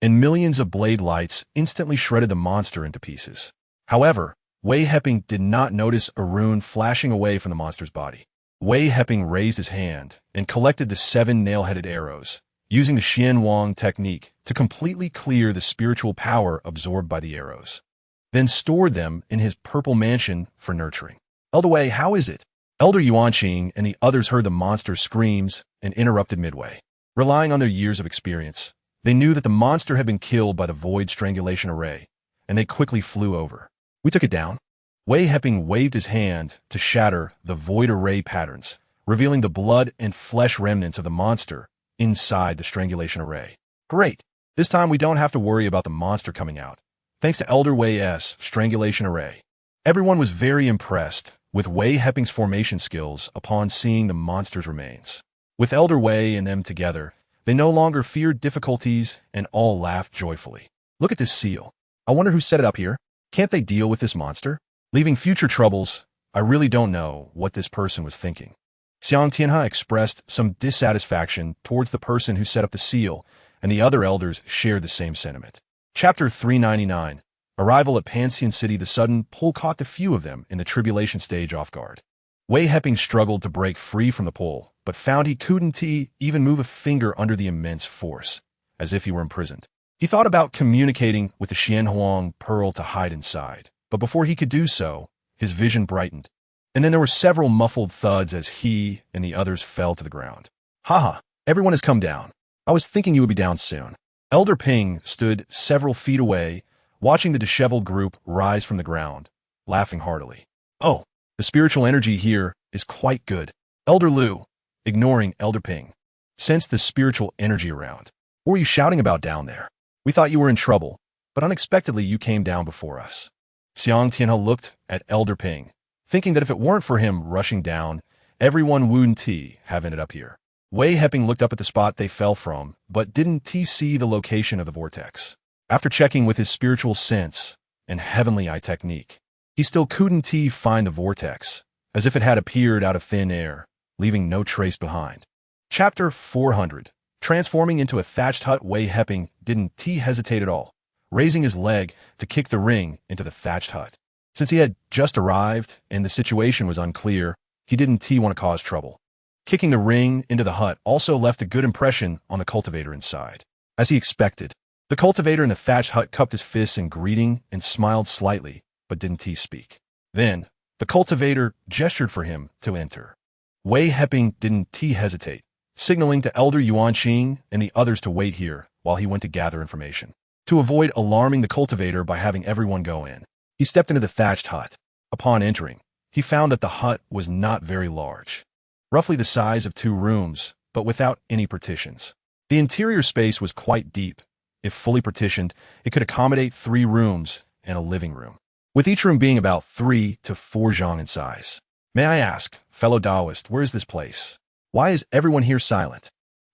and millions of blade lights instantly shredded the monster into pieces. However, Wei Heping did not notice a rune flashing away from the monster's body. Wei Heping raised his hand and collected the 7 nail-headed arrows, using the Xian Wang technique to completely clear the spiritual power absorbed by the arrows, then stored them in his purple mansion for nurturing. Elder Wei, how is it? Elder Yuanqing and the others heard the monster's screams and interrupted midway. Relying on their years of experience, they knew that the monster had been killed by the Void Strangulation Array, and they quickly flew over. We took it down. Wei Heping waved his hand to shatter the Void Array patterns, revealing the blood and flesh remnants of the monster inside the Strangulation Array. Great! This time we don't have to worry about the monster coming out, thanks to Elder Wei's Strangulation Array. Everyone was very impressed with Wei Heping's formation skills upon seeing the monster's remains. With Elder Wei and them together, they no longer feared difficulties and all laughed joyfully. Look at this seal. I wonder who set it up here. Can't they deal with this monster? Leaving future troubles, I really don't know what this person was thinking. Xiang Tianhe expressed some dissatisfaction towards the person who set up the seal, and the other elders shared the same sentiment. Chapter 399. Arrival at Panxian City. The sudden pull caught the few of them in the tribulation stage off guard. Wei Heping struggled to break free from the pull, but found he couldn't even move a finger under the immense force, as if he were imprisoned. He thought about communicating with the Xianhuang pearl to hide inside, but before he could do so, his vision brightened, and then there were several muffled thuds as he and the others fell to the ground. Haha, everyone has come down. I was thinking you would be down soon. Elder Ping stood several feet away, watching the disheveled group rise from the ground, laughing heartily. Oh, the spiritual energy here is quite good. Elder Lu, ignoring Elder Ping, sensed the spiritual energy around. What were you shouting about down there? We thought you were in trouble, but unexpectedly you came down before us. Xiang Tianhe looked at Elder Ping, thinking that if it weren't for him rushing down, everyone wouldn't have ended up here. Wei Heping looked up at the spot they fell from, but didn't see the location of the vortex. After checking with his spiritual sense and heavenly eye technique, he still couldn't find the vortex, as if it had appeared out of thin air, leaving no trace behind. Chapter 400. Transforming into a thatched hut. Wei Heping didn't hesitate at all, raising his leg to kick the ring into the thatched hut. Since he had just arrived and the situation was unclear, he didn't want to cause trouble. Kicking the ring into the hut also left a good impression on the cultivator inside. As he expected, the cultivator in the thatched hut cupped his fists in greeting and smiled slightly, but didn't speak. Then, the cultivator gestured for him to enter. Wei Heping didn't hesitate, signaling to Elder Yuanqing and the others to wait here while he went to gather information. To avoid alarming the cultivator by having everyone go in, he stepped into the thatched hut. Upon entering, he found that the hut was not very large, roughly the size of 2 rooms, but without any partitions. The interior space was quite deep. If fully partitioned, it could accommodate 3 rooms and a living room, with each room being about 3 to 4 zhang in size. May I ask, fellow Taoist, where is this place? Why is everyone here silent?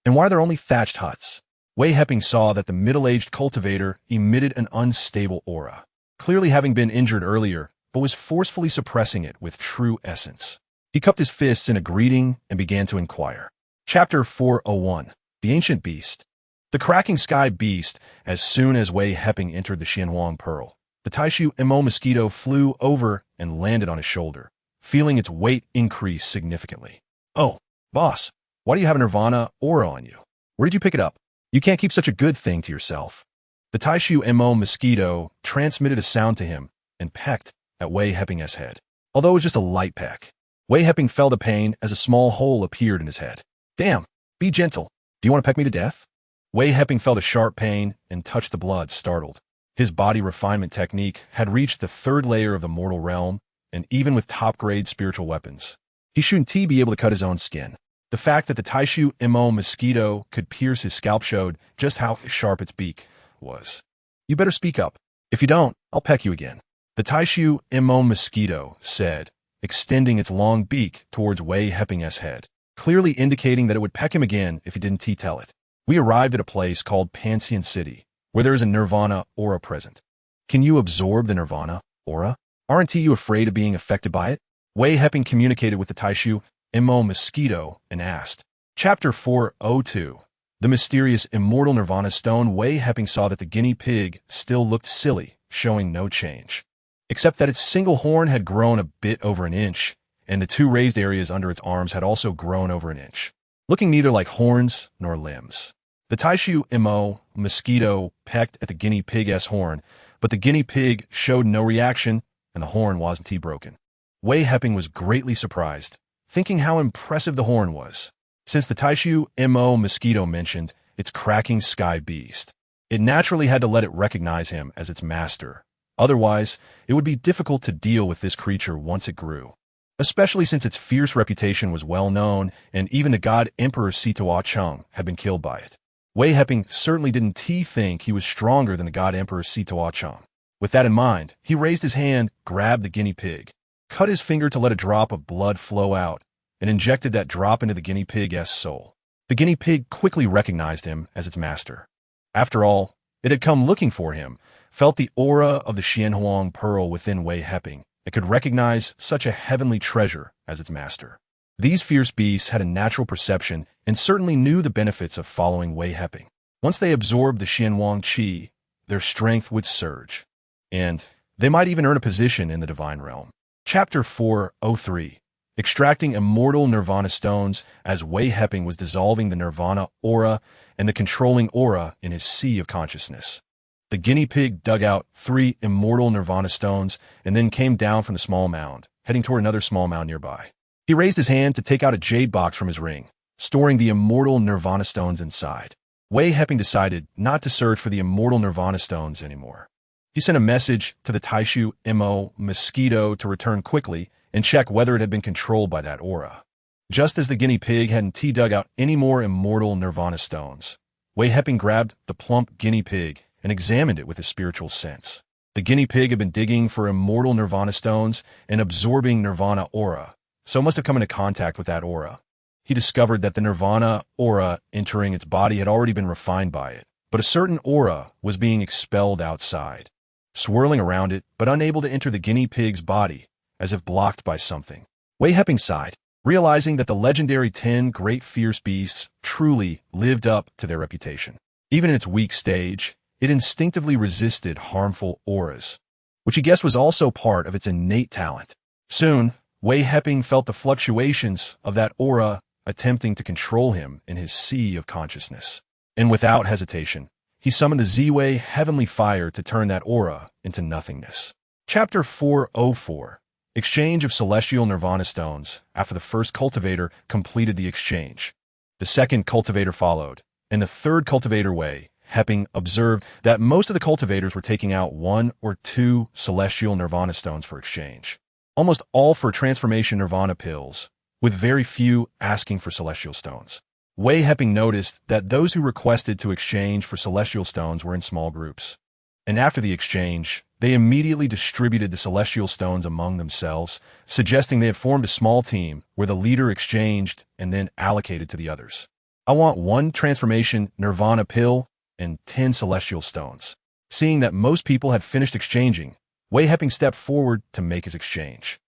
And why are there only thatched huts? Wei Heping saw that the middle-aged cultivator emitted an unstable aura, clearly having been injured earlier, but was forcefully suppressing it with true essence. He cupped his fists in a greeting and began to inquire. Chapter 401. The Ancient Beast. The cracking sky beast. As soon as Wei Heping entered the Xianhuang Pearl, the Taishu Mo mosquito flew over and landed on his shoulder, feeling its weight increase significantly. Oh, boss, why do you have a Nirvana aura on you? Where did you pick it up? You can't keep such a good thing to yourself. The Taishu Mo mosquito transmitted a sound to him and pecked at Wei Heping's head. Although it was just a light peck, Wei Heping felt a pain as a small hole appeared in his head. Damn, be gentle. Do you want to peck me to death? Wei Heping felt a sharp pain and touched the blood, startled. His body refinement technique had reached the 3rd layer of the mortal realm, and even with top-grade spiritual weapons, he shouldn't be able to cut his own skin. The fact that the Taishu Mo mosquito could pierce his scalp showed just how sharp its beak was. You better speak up. If you don't, I'll peck you again. The Taishu Mo mosquito said, extending its long beak towards Wei Heping's head, clearly indicating that it would peck him again if he didn't tell it. We arrived at a place called Panxian City, where there is a Nirvana aura present. Can you absorb the Nirvana aura? Aren't you afraid of being affected by it? Wei Heping communicated with the Taishu Mo mosquito and asked. Chapter 402. The Mysterious Immortal Nirvana Stone. Wei Heping saw that the guinea pig still looked silly, showing no change, except that its single horn had grown a bit over an inch, and the 2 raised areas under its arms had also grown over an inch, looking neither like horns nor limbs. The Taishu Mo mosquito pecked at the guinea pig's horn, but the guinea pig showed no reaction, and the horn wasn't broken. Wei Heping was greatly surprised, thinking how impressive the horn was, since the Taishu Mo mosquito mentioned its cracking sky beast. It naturally had to let it recognize him as its master. Otherwise, it would be difficult to deal with this creature once it grew, especially since its fierce reputation was well known, and even the god Emperor Sitawa Cheng had been killed by it. Wei Heping certainly didn't think he was stronger than the god Emperor Sitawa Cheng. With that in mind, he raised his hand, grabbed the guinea pig, cut his finger to let a drop of blood flow out, and injected that drop into the guinea pig's soul. The guinea pig quickly recognized him as its master. After all, it had come looking for him, felt the aura of the Xianhuang pearl within Wei Heping, and could recognize such a heavenly treasure as its master. These fierce beasts had a natural perception and certainly knew the benefits of following Wei Heping. Once they absorbed the Xianhuang qi, their strength would surge, and they might even earn a position in the divine realm. Chapter 403. Extracting immortal nirvana stones as Wei Heping was dissolving the nirvana aura and the controlling aura in his sea of consciousness. The guinea pig dug out 3 immortal nirvana stones and then came down from the small mound, heading toward another small mound nearby. He raised his hand to take out a jade box from his ring, storing the immortal nirvana stones inside. Wei Heping decided not to search for the immortal nirvana stones anymore. He sent a message to the Taishu Mo mosquito to return quickly and check whether it had been controlled by that aura. Just as the guinea pig hadn't dug out any more immortal nirvana stones, Wei Heping grabbed the plump guinea pig and examined it with his spiritual sense. The guinea pig had been digging for immortal nirvana stones and absorbing nirvana aura, so it must have come into contact with that aura. He discovered that the nirvana aura entering its body had already been refined by it, but a certain aura was being expelled outside, swirling around it but unable to enter the guinea pig's body, as if blocked by something. Wei Heping sighed, realizing that the legendary 10 great fierce beasts truly lived up to their reputation. Even in its weak stage, it instinctively resisted harmful auras, which he guessed was also part of its innate talent. Soon, Wei Heping felt the fluctuations of that aura attempting to control him in his sea of consciousness. And without hesitation, he summoned the Ziwei heavenly fire to turn that aura into nothingness. Chapter 404. Exchange of celestial nirvana stones. After the first cultivator completed the exchange, the second cultivator followed, and the third cultivator, Wei Heping, observed that most of the cultivators were taking out 1 or 2 celestial nirvana stones for exchange, almost all for transformation nirvana pills, with very few asking for celestial stones. Wei Heping noticed that those who requested to exchange for celestial stones were in small groups, and after the exchange, they immediately distributed the celestial stones among themselves, suggesting they had formed a small team where the leader exchanged and then allocated to the others. I want 1 transformation nirvana pill and 10 celestial stones. Seeing that most people had finished exchanging, Wei Heping stepped forward to make his exchange.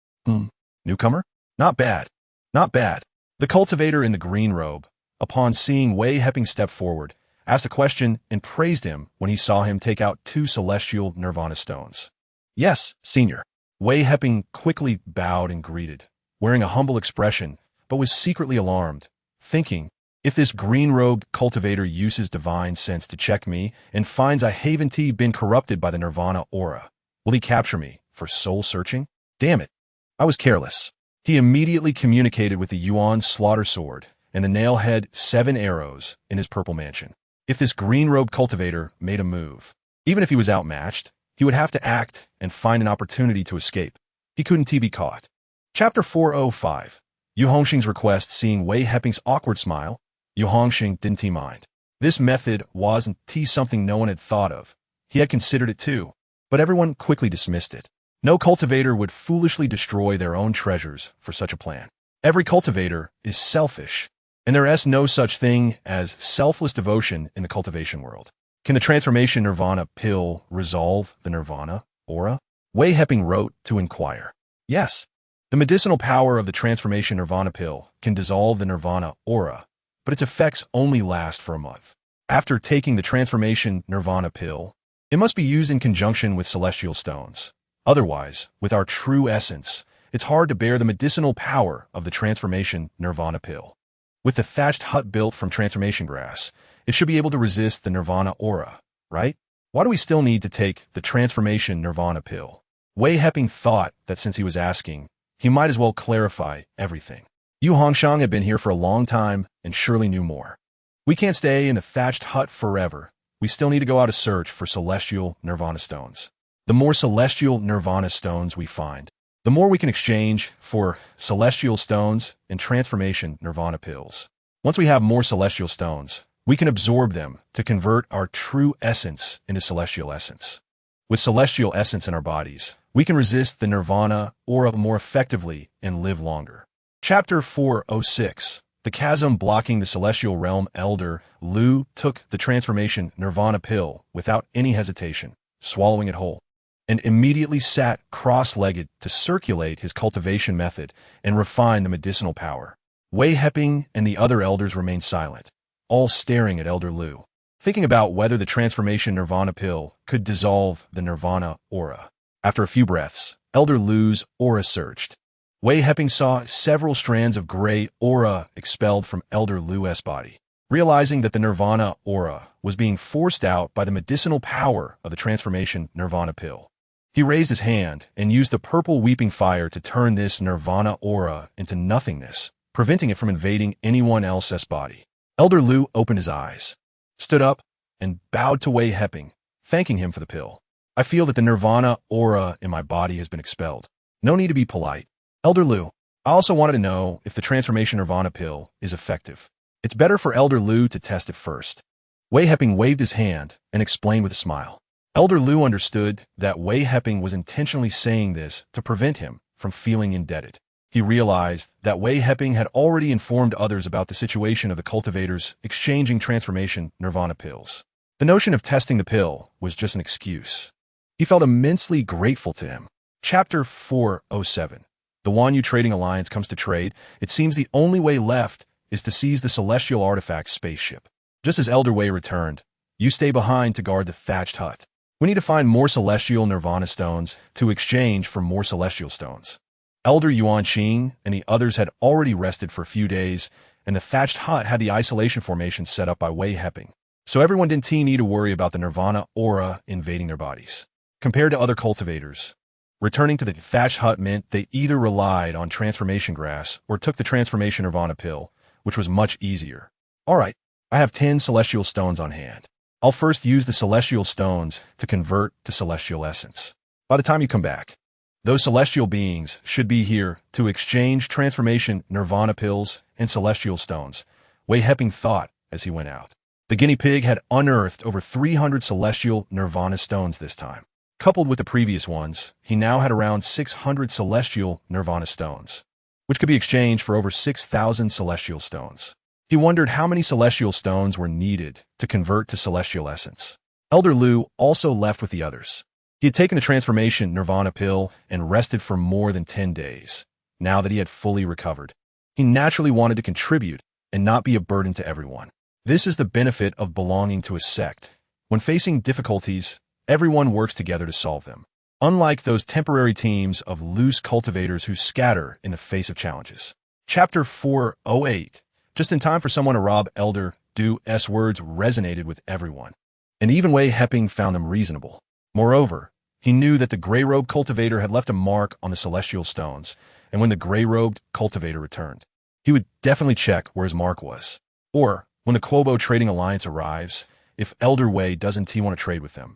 Newcomer? Not bad. Not bad. The cultivator in the green robe, upon seeing Wei Heping step forward, asked a question and praised him when he saw him take out 2 celestial nirvana stones. Yes, senior. Wei Heping quickly bowed and greeted, wearing a humble expression, but was secretly alarmed, thinking, if this green-robed cultivator uses divine sense to check me and finds I haven't been corrupted by the nirvana aura, will he capture me for soul-searching? Damn it. I was careless. He immediately communicated with the Yuan slaughter sword and the nail-head 7 arrows in his purple mansion. If this green-robed cultivator made a move, even if he was outmatched, he would have to act and find an opportunity to escape. He couldn't be caught. Chapter 405. Yu Hongxing's request. Seeing Wei Heping's awkward smile, Yu Hongxing didn't mind. This method wasn't something no one had thought of. He had considered it too, but everyone quickly dismissed it. No cultivator would foolishly destroy their own treasures for such a plan. Every cultivator is selfish, and there is no such thing as selfless devotion in the cultivation world. Can the transformation nirvana pill resolve the nirvana aura? Wei Heping wrote to inquire. Yes, the medicinal power of the transformation nirvana pill can dissolve the nirvana aura, but its effects only last for a month. After taking the transformation nirvana pill, it must be used in conjunction with celestial stones. Otherwise, with our true essence, it's hard to bear the medicinal power of the transformation nirvana pill. With the thatched hut built from transformation grass, it should be able to resist the nirvana aura, right? Why do we still need to take the transformation nirvana pill? Wei Heping thought that since he was asking, he might as well clarify everything. Yu Hongxing had been here for a long time and surely knew more. We can't stay in a thatched hut forever. We still need to go out to search for celestial nirvana stones. The more celestial nirvana stones we find, the more we can exchange for celestial stones and transformation nirvana pills. Once we have more celestial stones, we can absorb them to convert our true essence into celestial essence. With celestial essence in our bodies, we can resist the nirvana aura more effectively and live longer. Chapter 406. The chasm blocking the celestial realm. Elder Lu took the transformation nirvana pill without any hesitation, swallowing it whole, and immediately sat cross-legged to circulate his cultivation method and refine the medicinal power. Wei Heping and the other elders remained silent, all staring at Elder Lu, thinking about whether the transformation nirvana pill could dissolve the nirvana aura. After a few breaths, Elder Lu's aura surged. Wei Heping saw several strands of gray aura expelled from Elder Lu's body. Realizing that the nirvana aura was being forced out by the medicinal power of the transformation nirvana pill, he raised his hand and used the purple weeping fire to turn this nirvana aura into nothingness, preventing it from invading anyone else's body. Elder Lu opened his eyes, stood up, and bowed to Wei Heping, thanking him for the pill. I feel that the nirvana aura in my body has been expelled. No need to be polite. Elder Lu, I also wanted to know if the transformation nirvana pill is effective. It's better for Elder Lu to test it first. Wei Heping waved his hand and explained with a smile. Elder Lu understood that Wei Heping was intentionally saying this to prevent him from feeling indebted. He realized that Wei Heping had already informed others about the situation of the cultivators exchanging transformation nirvana pills. The notion of testing the pill was just an excuse. He felt immensely grateful to him. Chapter 407. The Wanyu Trading Alliance comes to trade. It seems the only way left is to seize the celestial artifact spaceship. Just as Elder Wei returned, you stay behind to guard the thatched hut. We need to find more celestial nirvana stones to exchange for more celestial stones. Elder Yuan Qing and the others had already rested for a few days, and the thatched hut had the isolation formation set up by Wei Heping, so everyone didn't need to worry about the nirvana aura invading their bodies. Compared to other cultivators, returning to the thatched hut meant they either relied on transformation grass or took the transformation nirvana pill, which was much easier. All right, I have 10 celestial stones on hand. I'll first use the celestial stones to convert to celestial essence. By the time you come back, those celestial beings should be here to exchange transformation nirvana pills and celestial stones, Wei Heping thought as he went out. The guinea pig had unearthed over 300 celestial nirvana stones this time. Coupled with the previous ones, he now had around 600 celestial nirvana stones, which could be exchanged for over 6,000 celestial stones. He wondered how many celestial stones were needed to convert to celestial essence. Elder Lu also left with the others. He had taken the transformation nirvana pill and rested for more than 10 days. Now that he had fully recovered, he naturally wanted to contribute and not be a burden to everyone. This is the benefit of belonging to a sect. When facing difficulties, everyone works together to solve them. Unlike those temporary teams of loose cultivators who scatter in the face of challenges. Chapter 408. Just in time for someone to rob Elder Du's words resonated with everyone, and even Wei Heping found them reasonable. Moreover, he knew that the gray-robed cultivator had left a mark on the celestial stones, and when the gray-robed cultivator returned, he would definitely check where his mark was. Or, when the Quobo Trading Alliance arrives, if Elder Wei doesn't want to trade with them,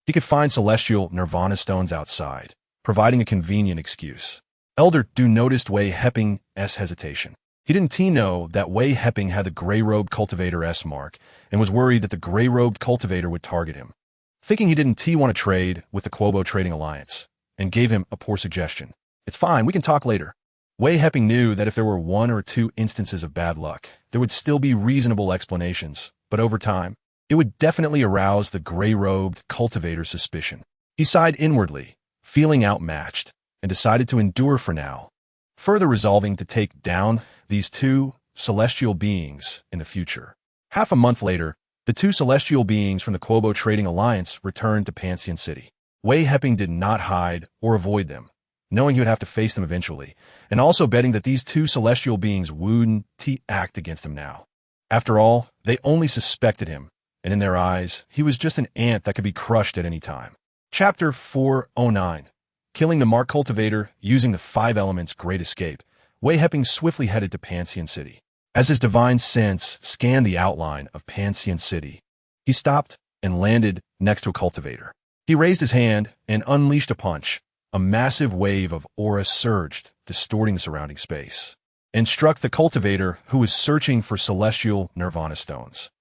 he could find celestial nirvana stones outside, providing a convenient excuse. Elder Du noticed Wei Heping's hesitation. He didn't know that Wei Heping had the gray-robed cultivator's mark and was worried that the gray-robed cultivator would target him. Thinking he didn't want to trade with the Quobo Trading Alliance, and gave him a poor suggestion. It's fine, we can talk later. Wei Heping knew that if there were 1 or 2 instances of bad luck, there would still be reasonable explanations, but over time, it would definitely arouse the gray-robed cultivator's suspicion. He sighed inwardly, feeling outmatched, and decided to endure for now, further resolving to take down these 2 celestial beings in the future. Half a month later, the 2 celestial beings from the Quobo Trading Alliance returned to Pantheon City. Wei Heping did not hide or avoid them, knowing he would have to face them eventually, and also betting that these 2 celestial beings wouldn't act against him now. After all, they only suspected him, and in their eyes, he was just an ant that could be crushed at any time. Chapter 409. Killing the Mark Cultivator using the 5 elements Great Escape, Wei Heping swiftly headed to Pantheon City. As his divine sense scanned the outline of Pantheon City, he stopped and landed next to a cultivator. He raised his hand and unleashed a punch. A massive wave of aura surged, distorting the surrounding space, and struck the cultivator who was searching for celestial nirvana stones.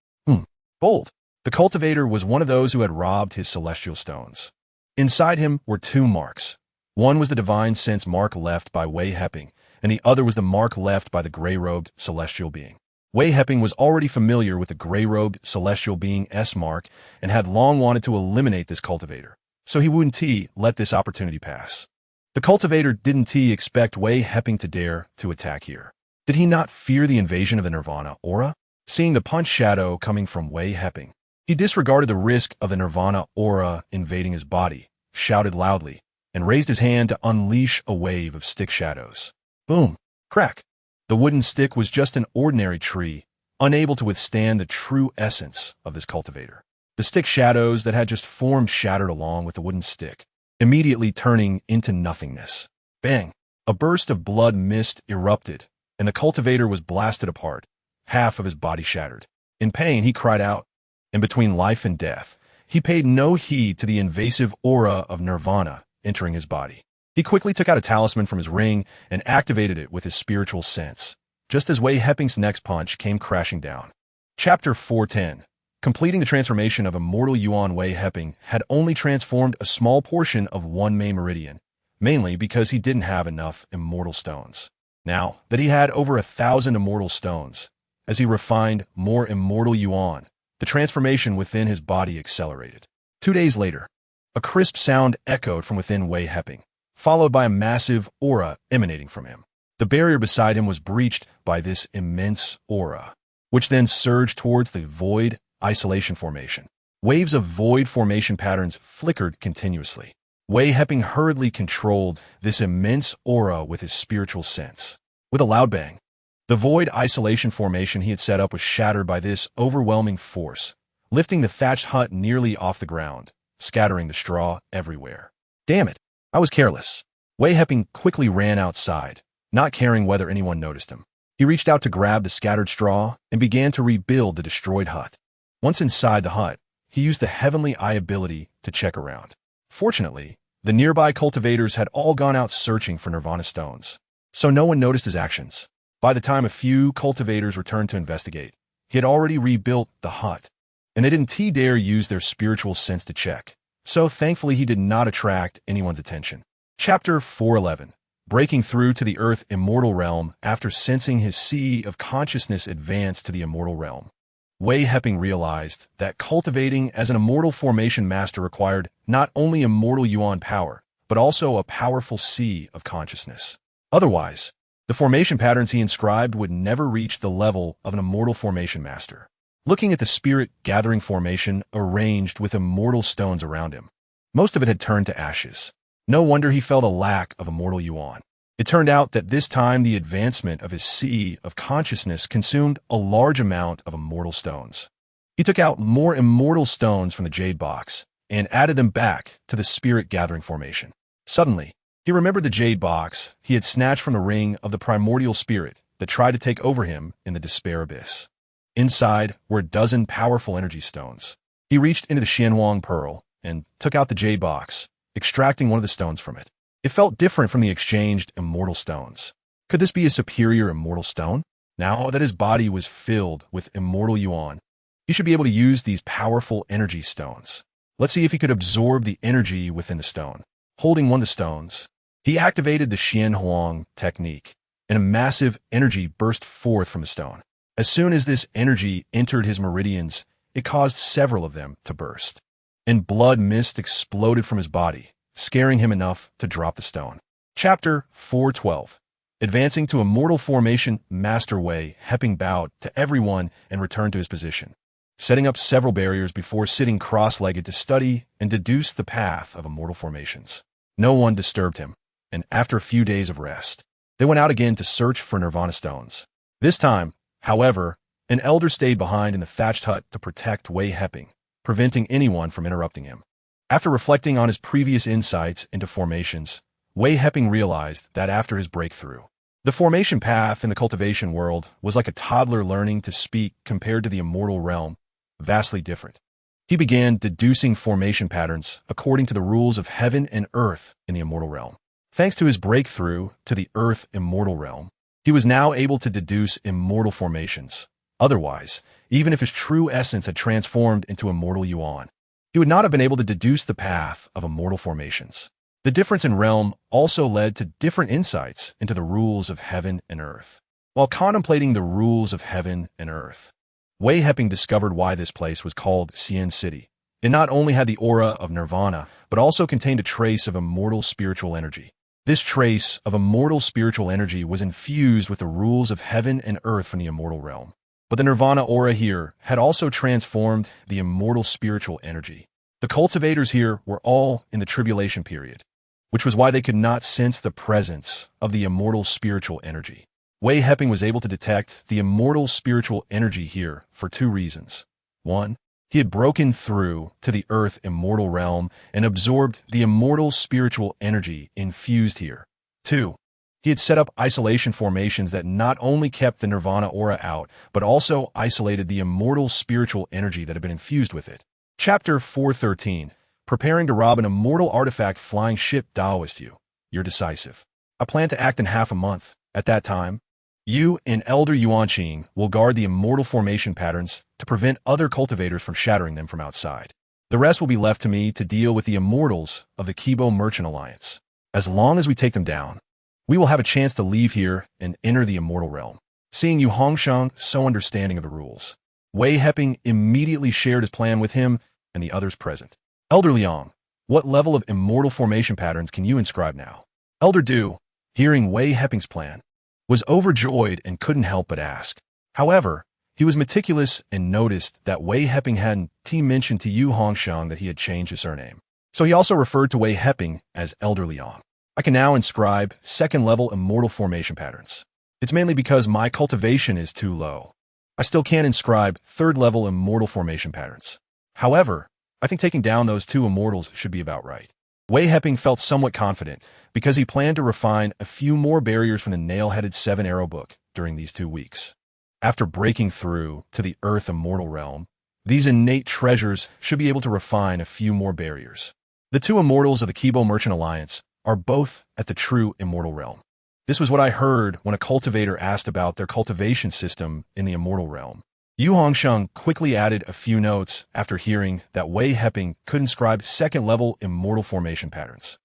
Bold. The cultivator was one of those who had robbed his celestial stones. Inside him were 2 marks, One was the divine sense mark left by Wei Heping, and the other was the mark left by the gray-robed celestial being. Wei Heping was already familiar with the gray-robed celestial being S mark and had long wanted to eliminate this cultivator, so he wouldn't let this opportunity pass. The cultivator didn't expect Wei Heping to dare to attack here. Did he not fear the invasion of the Nirvana aura? Seeing the punch shadow coming from Wei Heping, he disregarded the risk of the Nirvana aura invading his body, shouted loudly, and raised his hand to unleash a wave of stick shadows. Boom! Crack! The wooden stick was just an ordinary tree, unable to withstand the true essence of this cultivator. The stick shadows that had just formed shattered along with the wooden stick, immediately turning into nothingness. Bang! A burst of blood mist erupted, and the cultivator was blasted apart, half of his body shattered. In pain, he cried out. In between life and death, he paid no heed to the invasive aura of Nirvana entering his body. He quickly took out a talisman from his ring and activated it with his spiritual sense, just as Wei Heping's next punch came crashing down. Chapter 410. Completing the transformation of immortal Yuan. Wei Heping had only transformed a small portion of one Mei meridian, mainly because he didn't have enough immortal stones. Now that he had over 1,000 immortal stones, as he refined more immortal Yuan, the transformation within his body accelerated. 2 days later, a crisp sound echoed from within Wei Heping, followed by a massive aura emanating from him. The barrier beside him was breached by this immense aura, which then surged towards the void isolation formation. Waves of void formation patterns flickered continuously. Wei Heping hurriedly controlled this immense aura with his spiritual sense. With a loud bang, the void isolation formation he had set up was shattered by this overwhelming force, lifting the thatched hut nearly off the ground, scattering the straw everywhere. Damn it! I was careless. Wei Heping quickly ran outside, not caring whether anyone noticed him. He reached out to grab the scattered straw and began to rebuild the destroyed hut. Once inside the hut, he used the heavenly eye ability to check around. Fortunately, the nearby cultivators had all gone out searching for Nirvana stones, so no one noticed his actions. By the time a few cultivators returned to investigate, he had already rebuilt the hut, and they didn't dare use their spiritual sense to check. So thankfully he did not attract anyone's attention. Chapter 411. Breaking through to the Earth Immortal Realm. After sensing his sea of consciousness advance to the Immortal Realm, Wei Heping realized that cultivating as an immortal formation master required not only immortal Yuan power, but also a powerful sea of consciousness. Otherwise, the formation patterns he inscribed would never reach the level of an immortal formation master. Looking at the spirit gathering formation arranged with immortal stones around him, most of it had turned to ashes. No wonder he felt a lack of immortal Yuan. It turned out that this time the advancement of his sea of consciousness consumed a large amount of immortal stones. He took out more immortal stones from the jade box and added them back to the spirit gathering formation. Suddenly, he remembered the jade box he had snatched from the ring of the primordial spirit that tried to take over him in the despair abyss. Inside were a dozen powerful energy stones. He reached into the Xianhuang pearl and took out the jade box, extracting one of the stones from it. It felt different from the exchanged immortal stones. Could this be a superior immortal stone? Now that his body was filled with immortal Yuan, he should be able to use these powerful energy stones. Let's see if he could absorb the energy within the stone. Holding one of the stones, he activated the Xianhuang technique, and a massive energy burst forth from the stone. As soon as this energy entered his meridians, it caused several of them to burst, and blood mist exploded from his body, scaring him enough to drop the stone. Chapter 412. Advancing to immortal formation, Master Wei Heping bowed to everyone and returned to his position, setting up several barriers before sitting cross-legged to study and deduce the path of immortal formations. No one disturbed him, and after a few days of rest, they went out again to search for Nirvana stones. This time, however, an elder stayed behind in the thatched hut to protect Wei Heping, preventing anyone from interrupting him. After reflecting on his previous insights into formations, Wei Heping realized that after his breakthrough, the formation path in the cultivation world was like a toddler learning to speak compared to the immortal realm, vastly different. He began deducing formation patterns according to the rules of heaven and earth in the immortal realm. Thanks to his breakthrough to the earth immortal realm, he was now able to deduce immortal formations. Otherwise, even if his true essence had transformed into immortal Yuan, he would not have been able to deduce the path of immortal formations. The difference in realm also led to different insights into the rules of heaven and earth. While contemplating the rules of heaven and earth, Wei Heping discovered why this place was called Xian City. It not only had the aura of nirvana, but also contained a trace of immortal spiritual energy. This trace of immortal spiritual energy was infused with the rules of heaven and earth from the immortal realm. But the nirvana aura here had also transformed the immortal spiritual energy. The cultivators here were all in the tribulation period, which was why they could not sense the presence of the immortal spiritual energy. Wei Heping was able to detect the immortal spiritual energy here for two reasons. One, he had broken through to the earth immortal realm and absorbed the immortal spiritual energy infused here. Two, he had set up isolation formations that not only kept the nirvana aura out, but also isolated the immortal spiritual energy that had been infused with it. Chapter 413. Preparing to rob an immortal artifact flying ship Taoist you. You're decisive. I plan to act in half a month. At that time, you and Elder Yuanqing will guard the immortal formation patterns to prevent other cultivators from shattering them from outside. The rest will be left to me to deal with the immortals of the Kibo Merchant Alliance. As long as we take them down, we will have a chance to leave here and enter the immortal realm. Seeing Yu Hongshang so understanding of the rules, Wei Heping immediately shared his plan with him and the others present. Elder Liang, what level of immortal formation patterns can you inscribe now? Elder Du, hearing Wei Heping's plan, was overjoyed and couldn't help but ask. However, he was meticulous and noticed that Wei Heping hadn't mentioned to Yu Hongshang that he had changed his surname. So he also referred to Wei Heping as Elder Liang. I can now inscribe second-level immortal formation patterns. It's mainly because my cultivation is too low. I still can't inscribe third-level immortal formation patterns. However, I think taking down those two immortals should be about right. Wei Heping felt somewhat confident because he planned to refine a few more barriers from the nail-headed seven-arrow book during these 2 weeks. After breaking through to the Earth immortal realm, these innate treasures should be able to refine a few more barriers. The two immortals of the Kibo Merchant Alliance are both at the true immortal realm. This was what I heard when a cultivator asked about their cultivation system in the immortal realm. Yu Hongshang quickly added a few notes after hearing that Wei Heping could inscribe second-level immortal formation patterns.